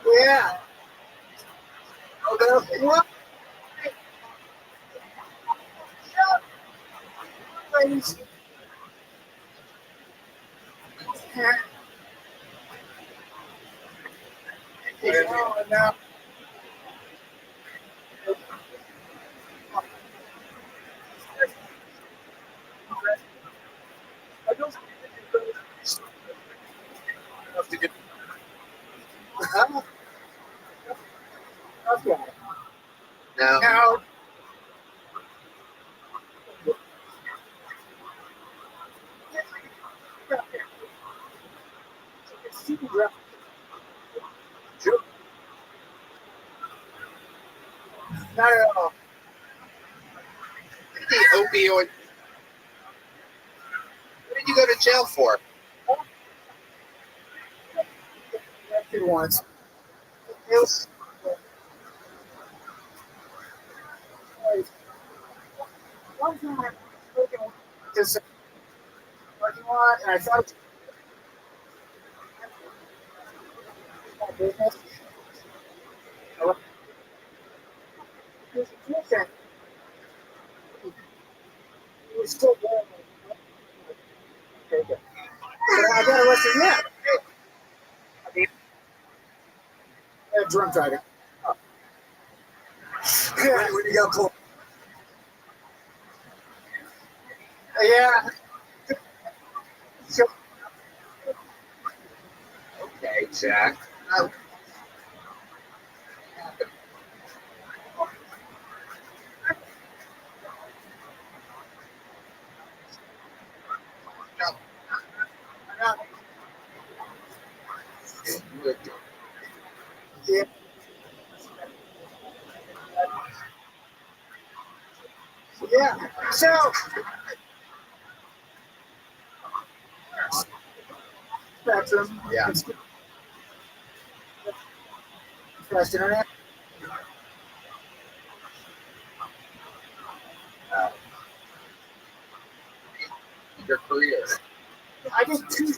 Yeah. What? Ladies. Now. Okay. No. Now, not at all. The opioid. What did you go to jail for? Arrested once. It was, one time I was looking at this parking lot, and I thought it was my business. He was a kid. He was still there. Okay, good. So I got arrested. Yeah. Drunk driving. When you got pulled. Yeah. So, Okay, Jack. yeah. Yeah. So, spectrum. Yeah. Fast internet. Your career. I did two.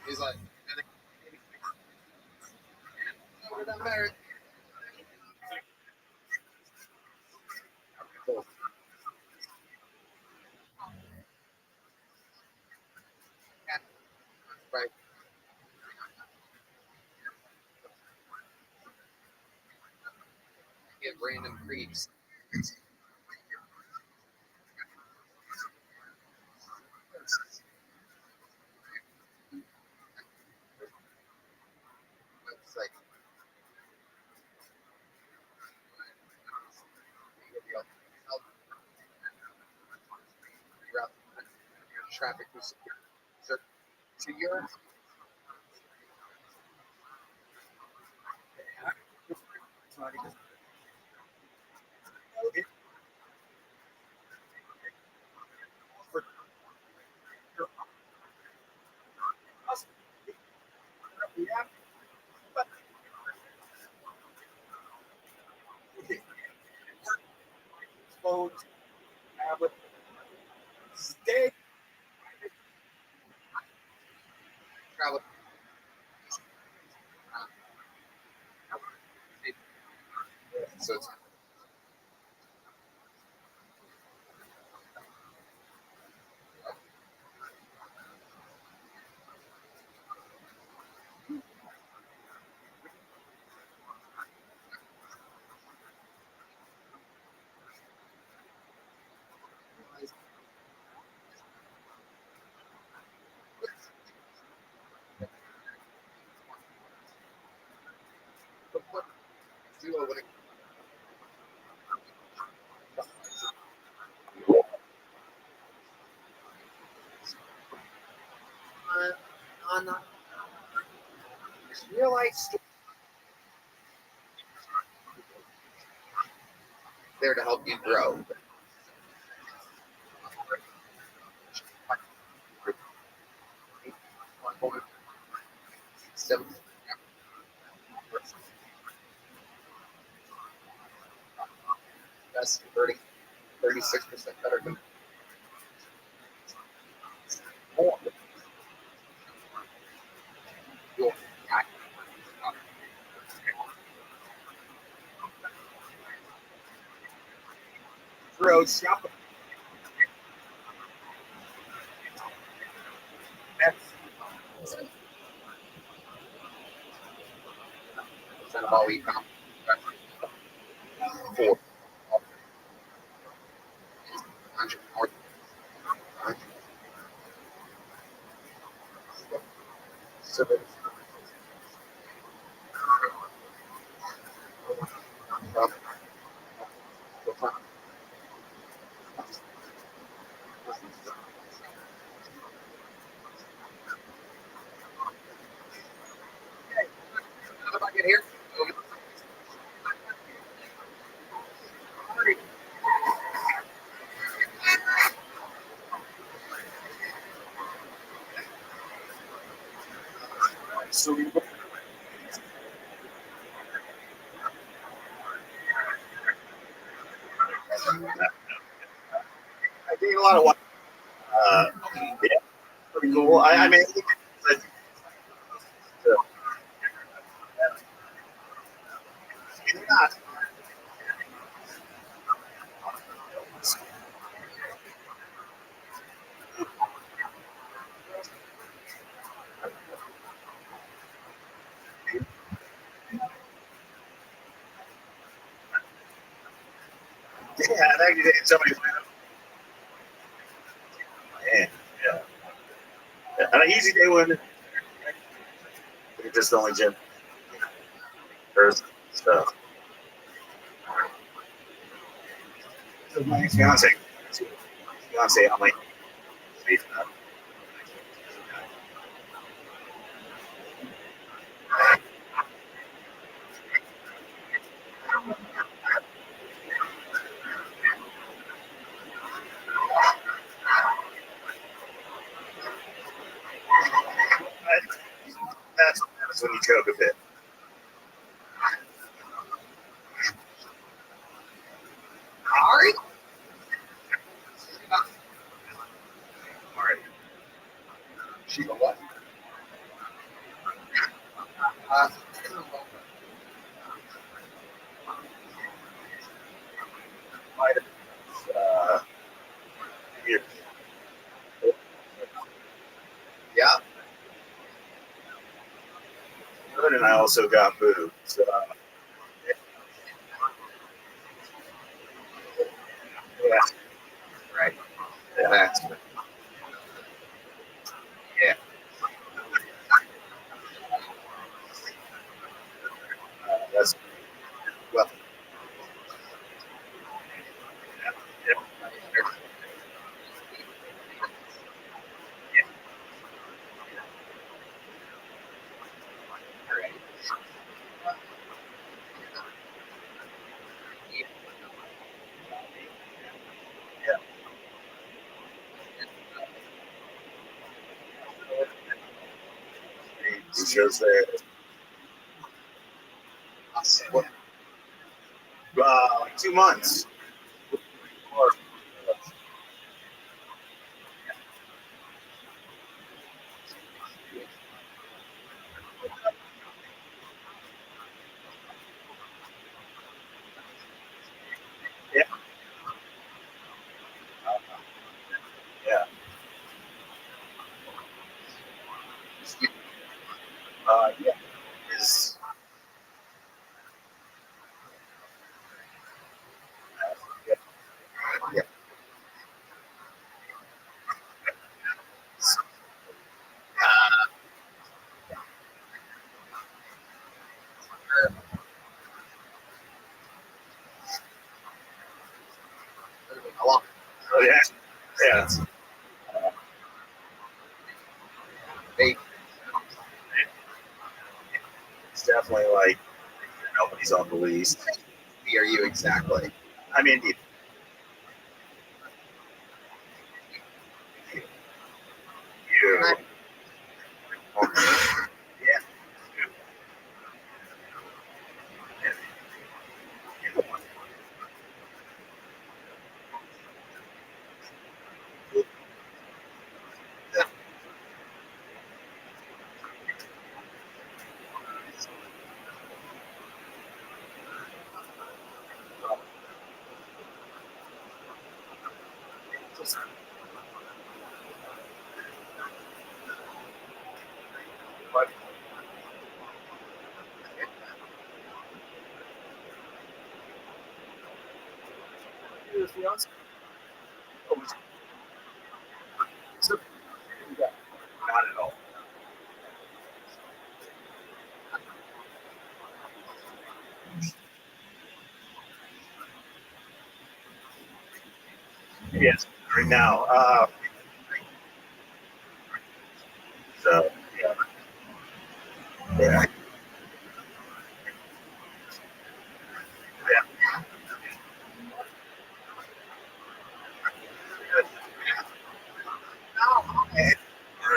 He's like, we're not married. Right. Get random creeps. It's like, you're out traffic was so you're On the real life story there to help you grow. So, that's 36% better than more. Road shopping. That's all we come. 4. 100 more. So how do I get here? So we I gained a lot of weight. Yeah, pretty cool. I mean, not. Yeah, thank you. Somebody. Man, yeah. And an easy day when you're just the only gym person. So, my fiance, I'm like, that's when you choke a bit. All right. All right. She go what? Here. Yeah. Good, and I also got boobs. Yeah. Right. Yeah. That's good. Yeah. That's well. Yep. He shows there. 2 months. Yeah. Yeah. Yeah. Is Yeah. Yeah. It's definitely like nobody's on the lease. Who are you exactly? I'm Indian. You. Yeah. Not at all. Yes, right now. So, yeah. Yeah. Yeah.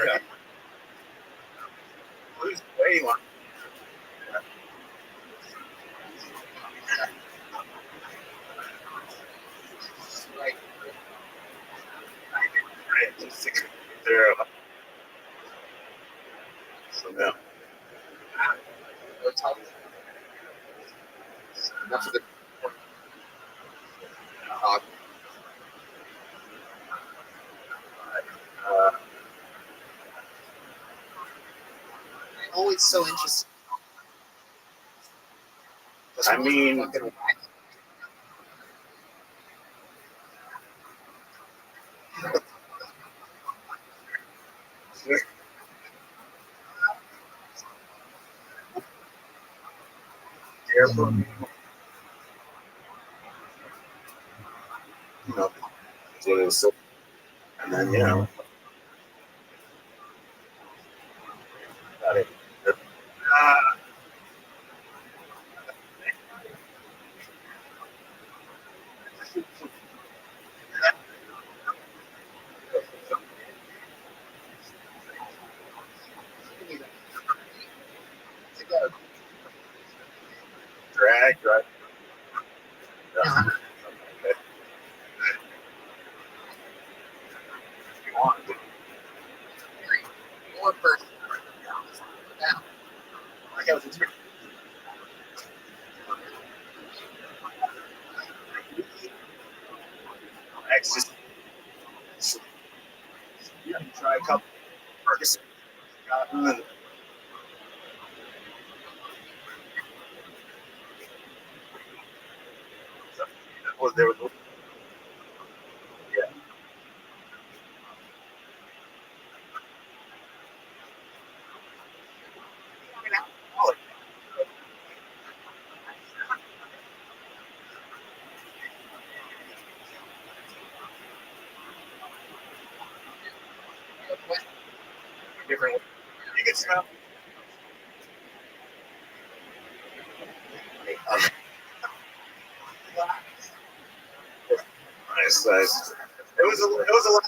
Yeah. Who's waiting on? Right. Right. 6-0. So, no. No tell me. Enough of the talk. I'm always so interested. I mean, you know, that's what it was. And then, you know, got it. Drag, right? Yeah. Okay. You want to. More person. Now. I got it. Just yeah, try a couple. Ferguson. Was there? Yeah. Different. You can smell. Nice, nice. It was a lot.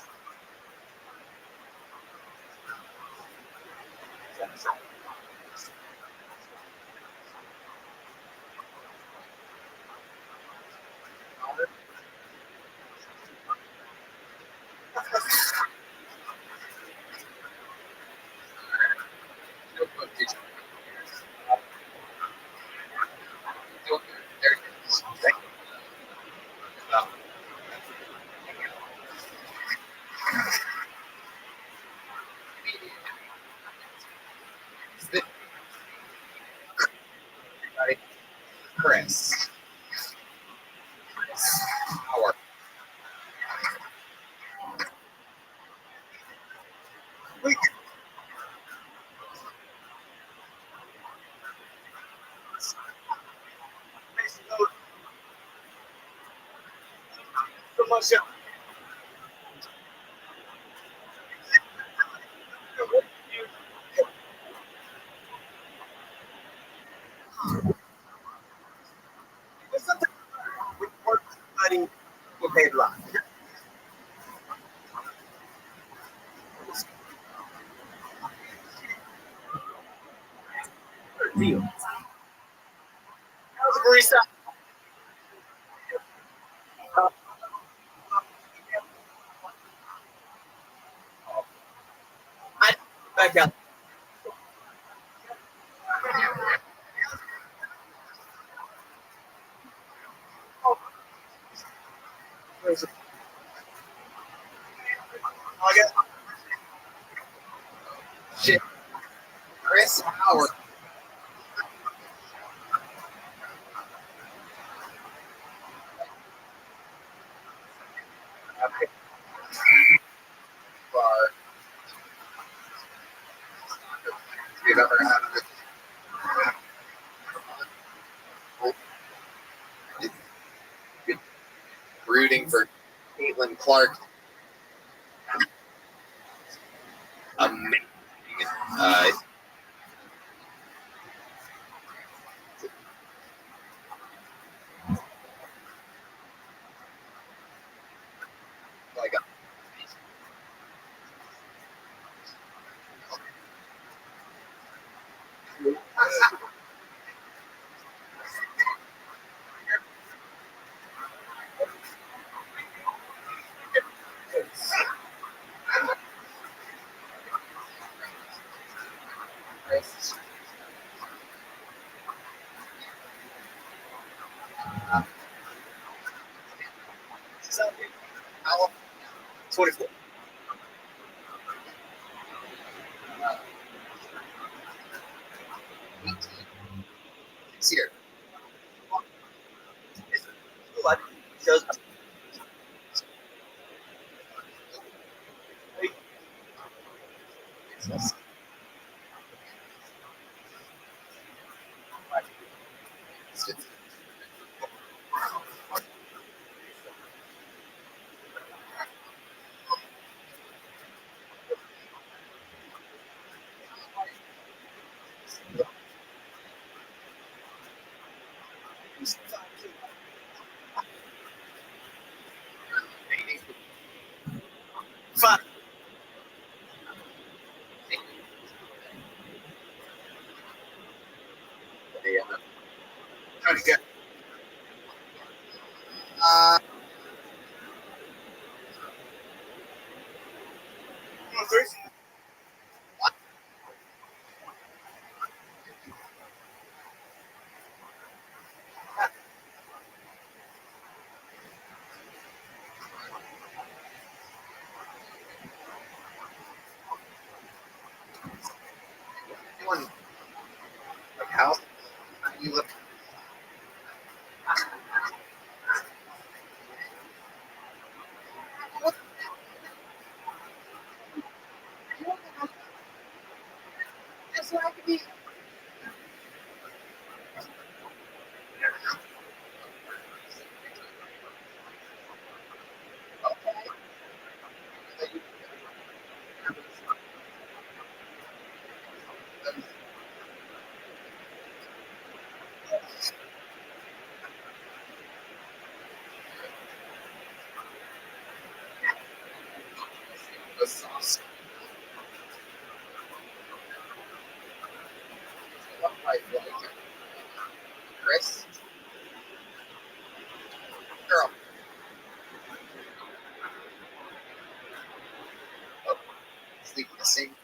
Chris. Howard. So much. luck. Deal. How's the barista? I back out. Shit. Chris Howard. Okay. Bar. We've ever had rooting for Caitlin Clark. Amazing. Like a how 24. It's here. What? Shows fuck. Trying to get. First. One. Like how you look. So I could be. The sauce. Chris. Girl. Oh, sleep in the same.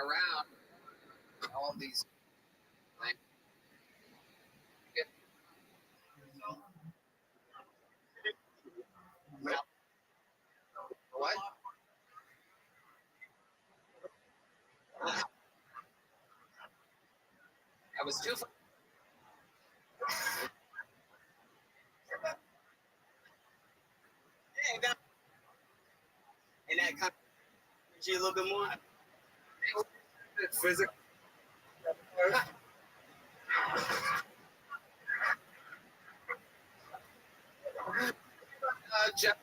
around all these things. What? I was too. And that kind of you a little bit more. Physical. Jeff.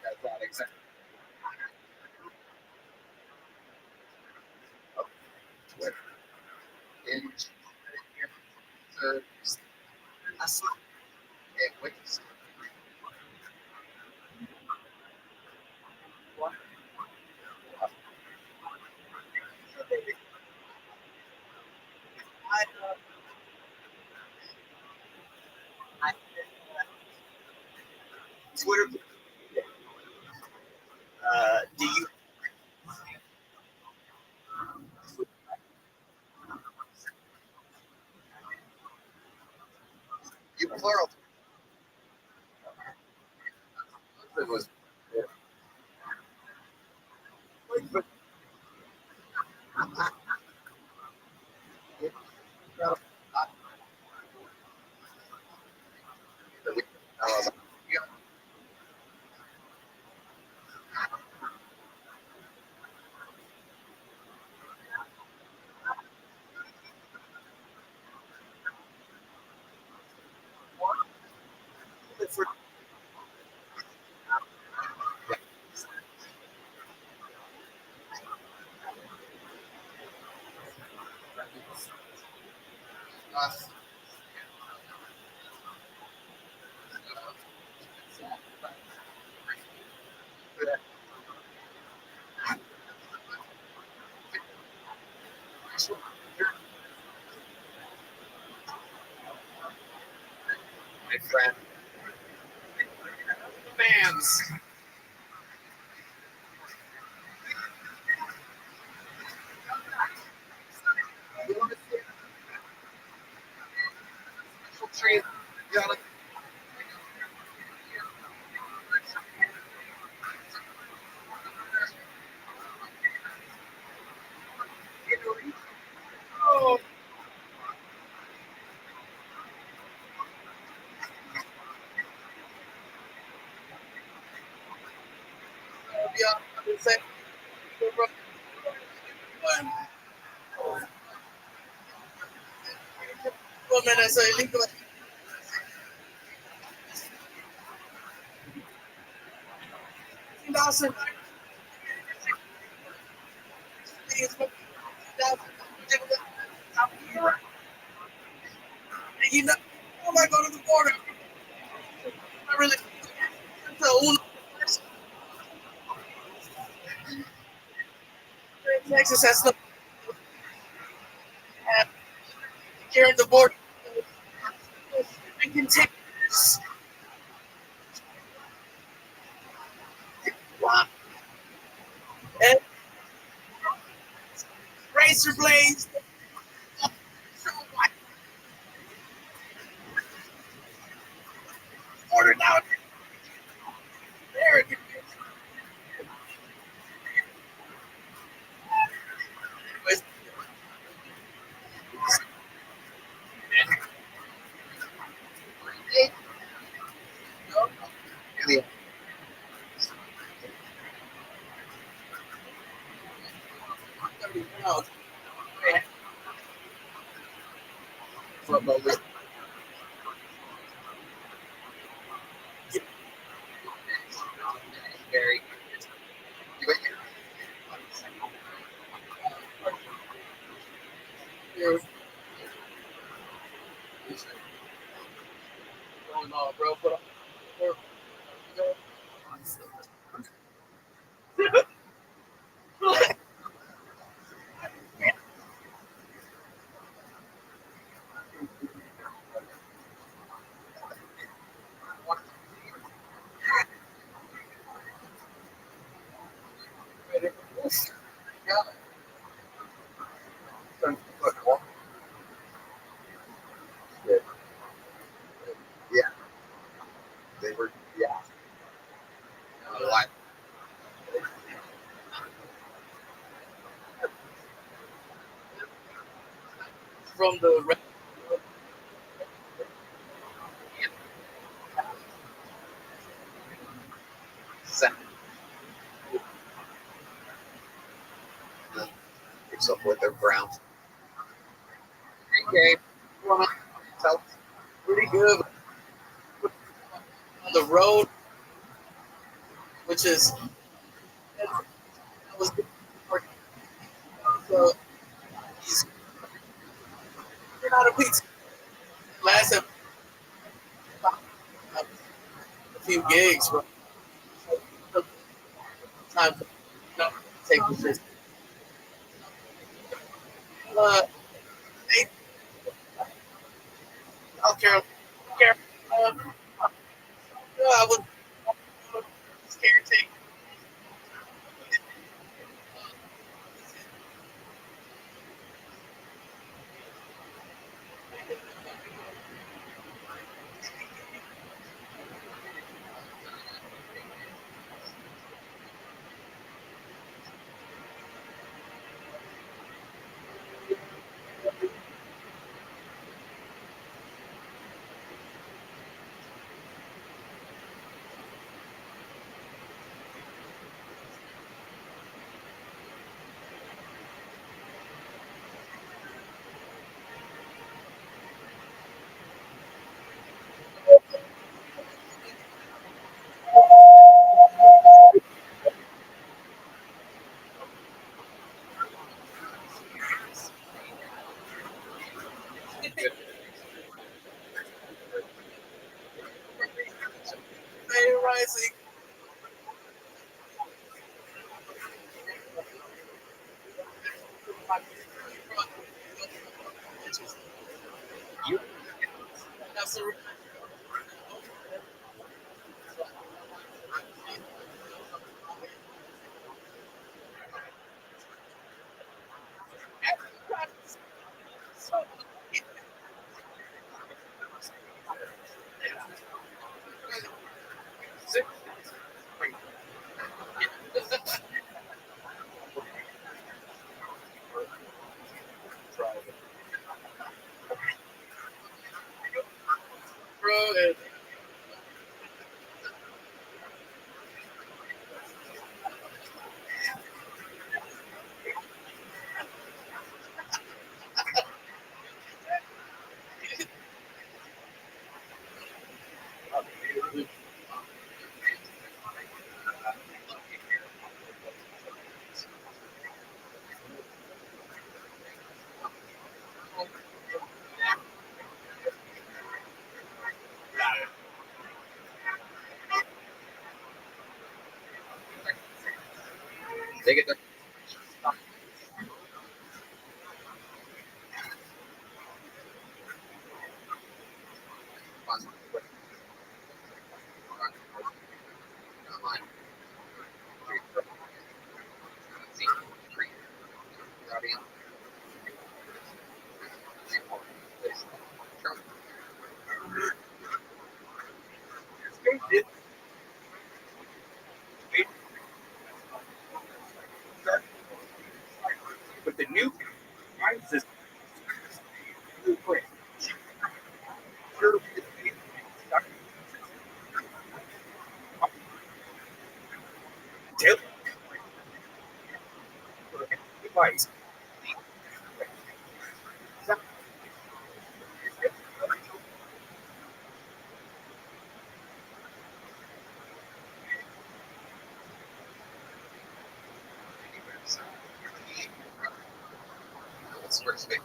That's not exactly. Twitter. In I saw it. Wait. What? Twitter. Do you? You plural. It was. My friend. Fans. Tree. Oh. Dawson. You know, I might go to the border. I really. Texas has no. Here at the border. And containers. And razor blades. Ordered out. There it is. Very. Here's going on, bro. Put on. Yeah. They were, yeah. What? From the Except with their brown. game, tell pretty good on the road, which is that was so he's out of pizza. Last time a few gigs, but time to take the shit. South Carolina, I was scared to take. Rising. You Bro, and they get the With the new system, device. It's pretty big.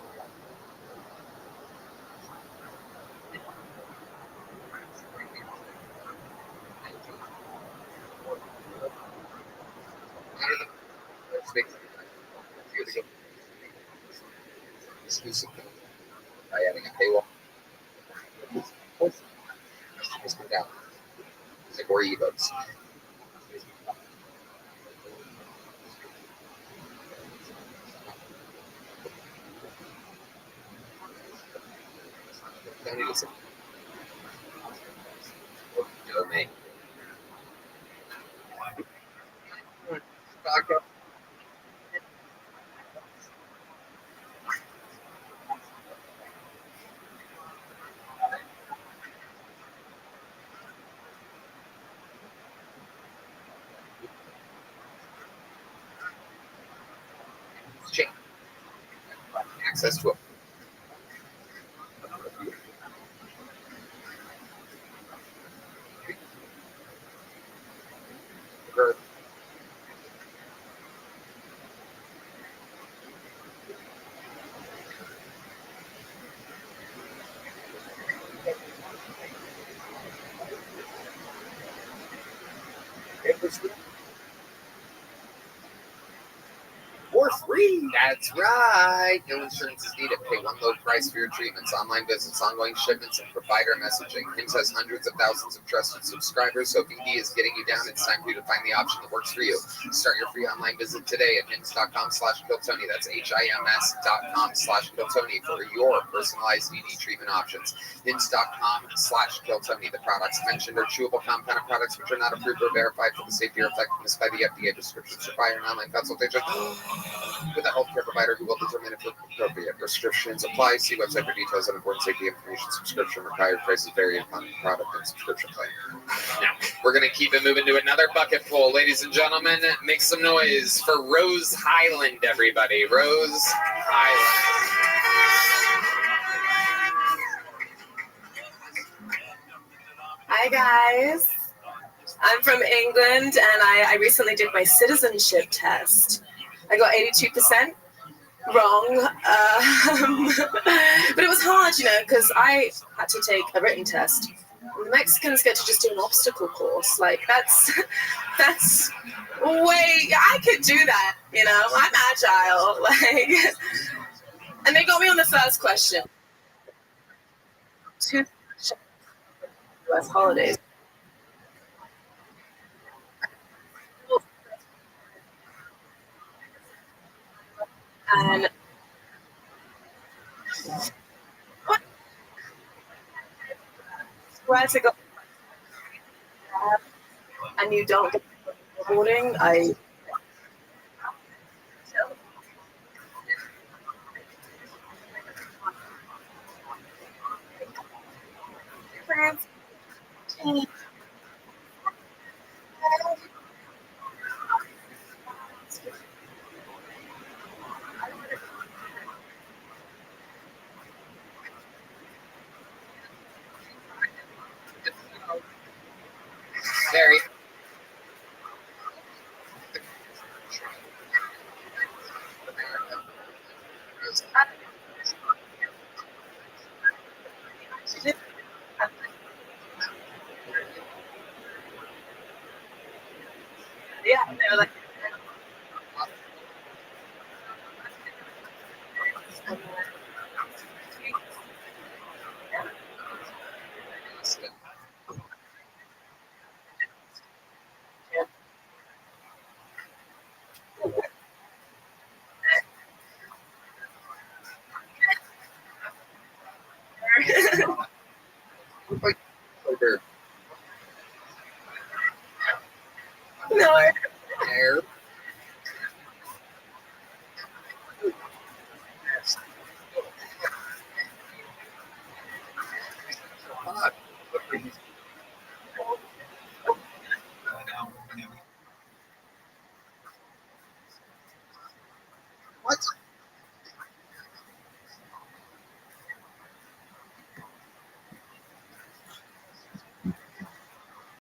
exclusive by adding a paywall. Just go down. It's like more ebooks. Don't need to say. Domain. Change. Access to it. For free. That's right. No insurance is needed. Pay one low price for your treatments, online visits, ongoing shipments, and provider messaging. HIMSS has hundreds of thousands of trusted subscribers, so if ED is getting you down, it's time for you to find the option that works for you. Start your free online visit today at hims.com/Kiltony. That's HIMS.com/Kiltony for your personalized ED treatment options. hims.com/Kiltony. The products mentioned are chewable compounded products which are not approved or verified for the safety or effectiveness by the FDA. Prescriptions require an online consultation with a healthcare provider who will determine if appropriate. Restrictions apply. See website for details on important safety information. Subscription required. Prices vary upon product and subscription plan. Now, we're going to keep it moving to another bucket pool. Ladies and gentlemen, make some noise for Rose Highland, everybody. Rose Highland. Hi, guys. I'm from England, and I recently did my citizenship test. I got 82% wrong, but it was hard, because I had to take a written test. The Mexicans get to just do an obstacle course. Like, that's way, I could do that, I'm agile, and they got me on the first question. 2 US holidays. And where to go, and you don't get boarding, I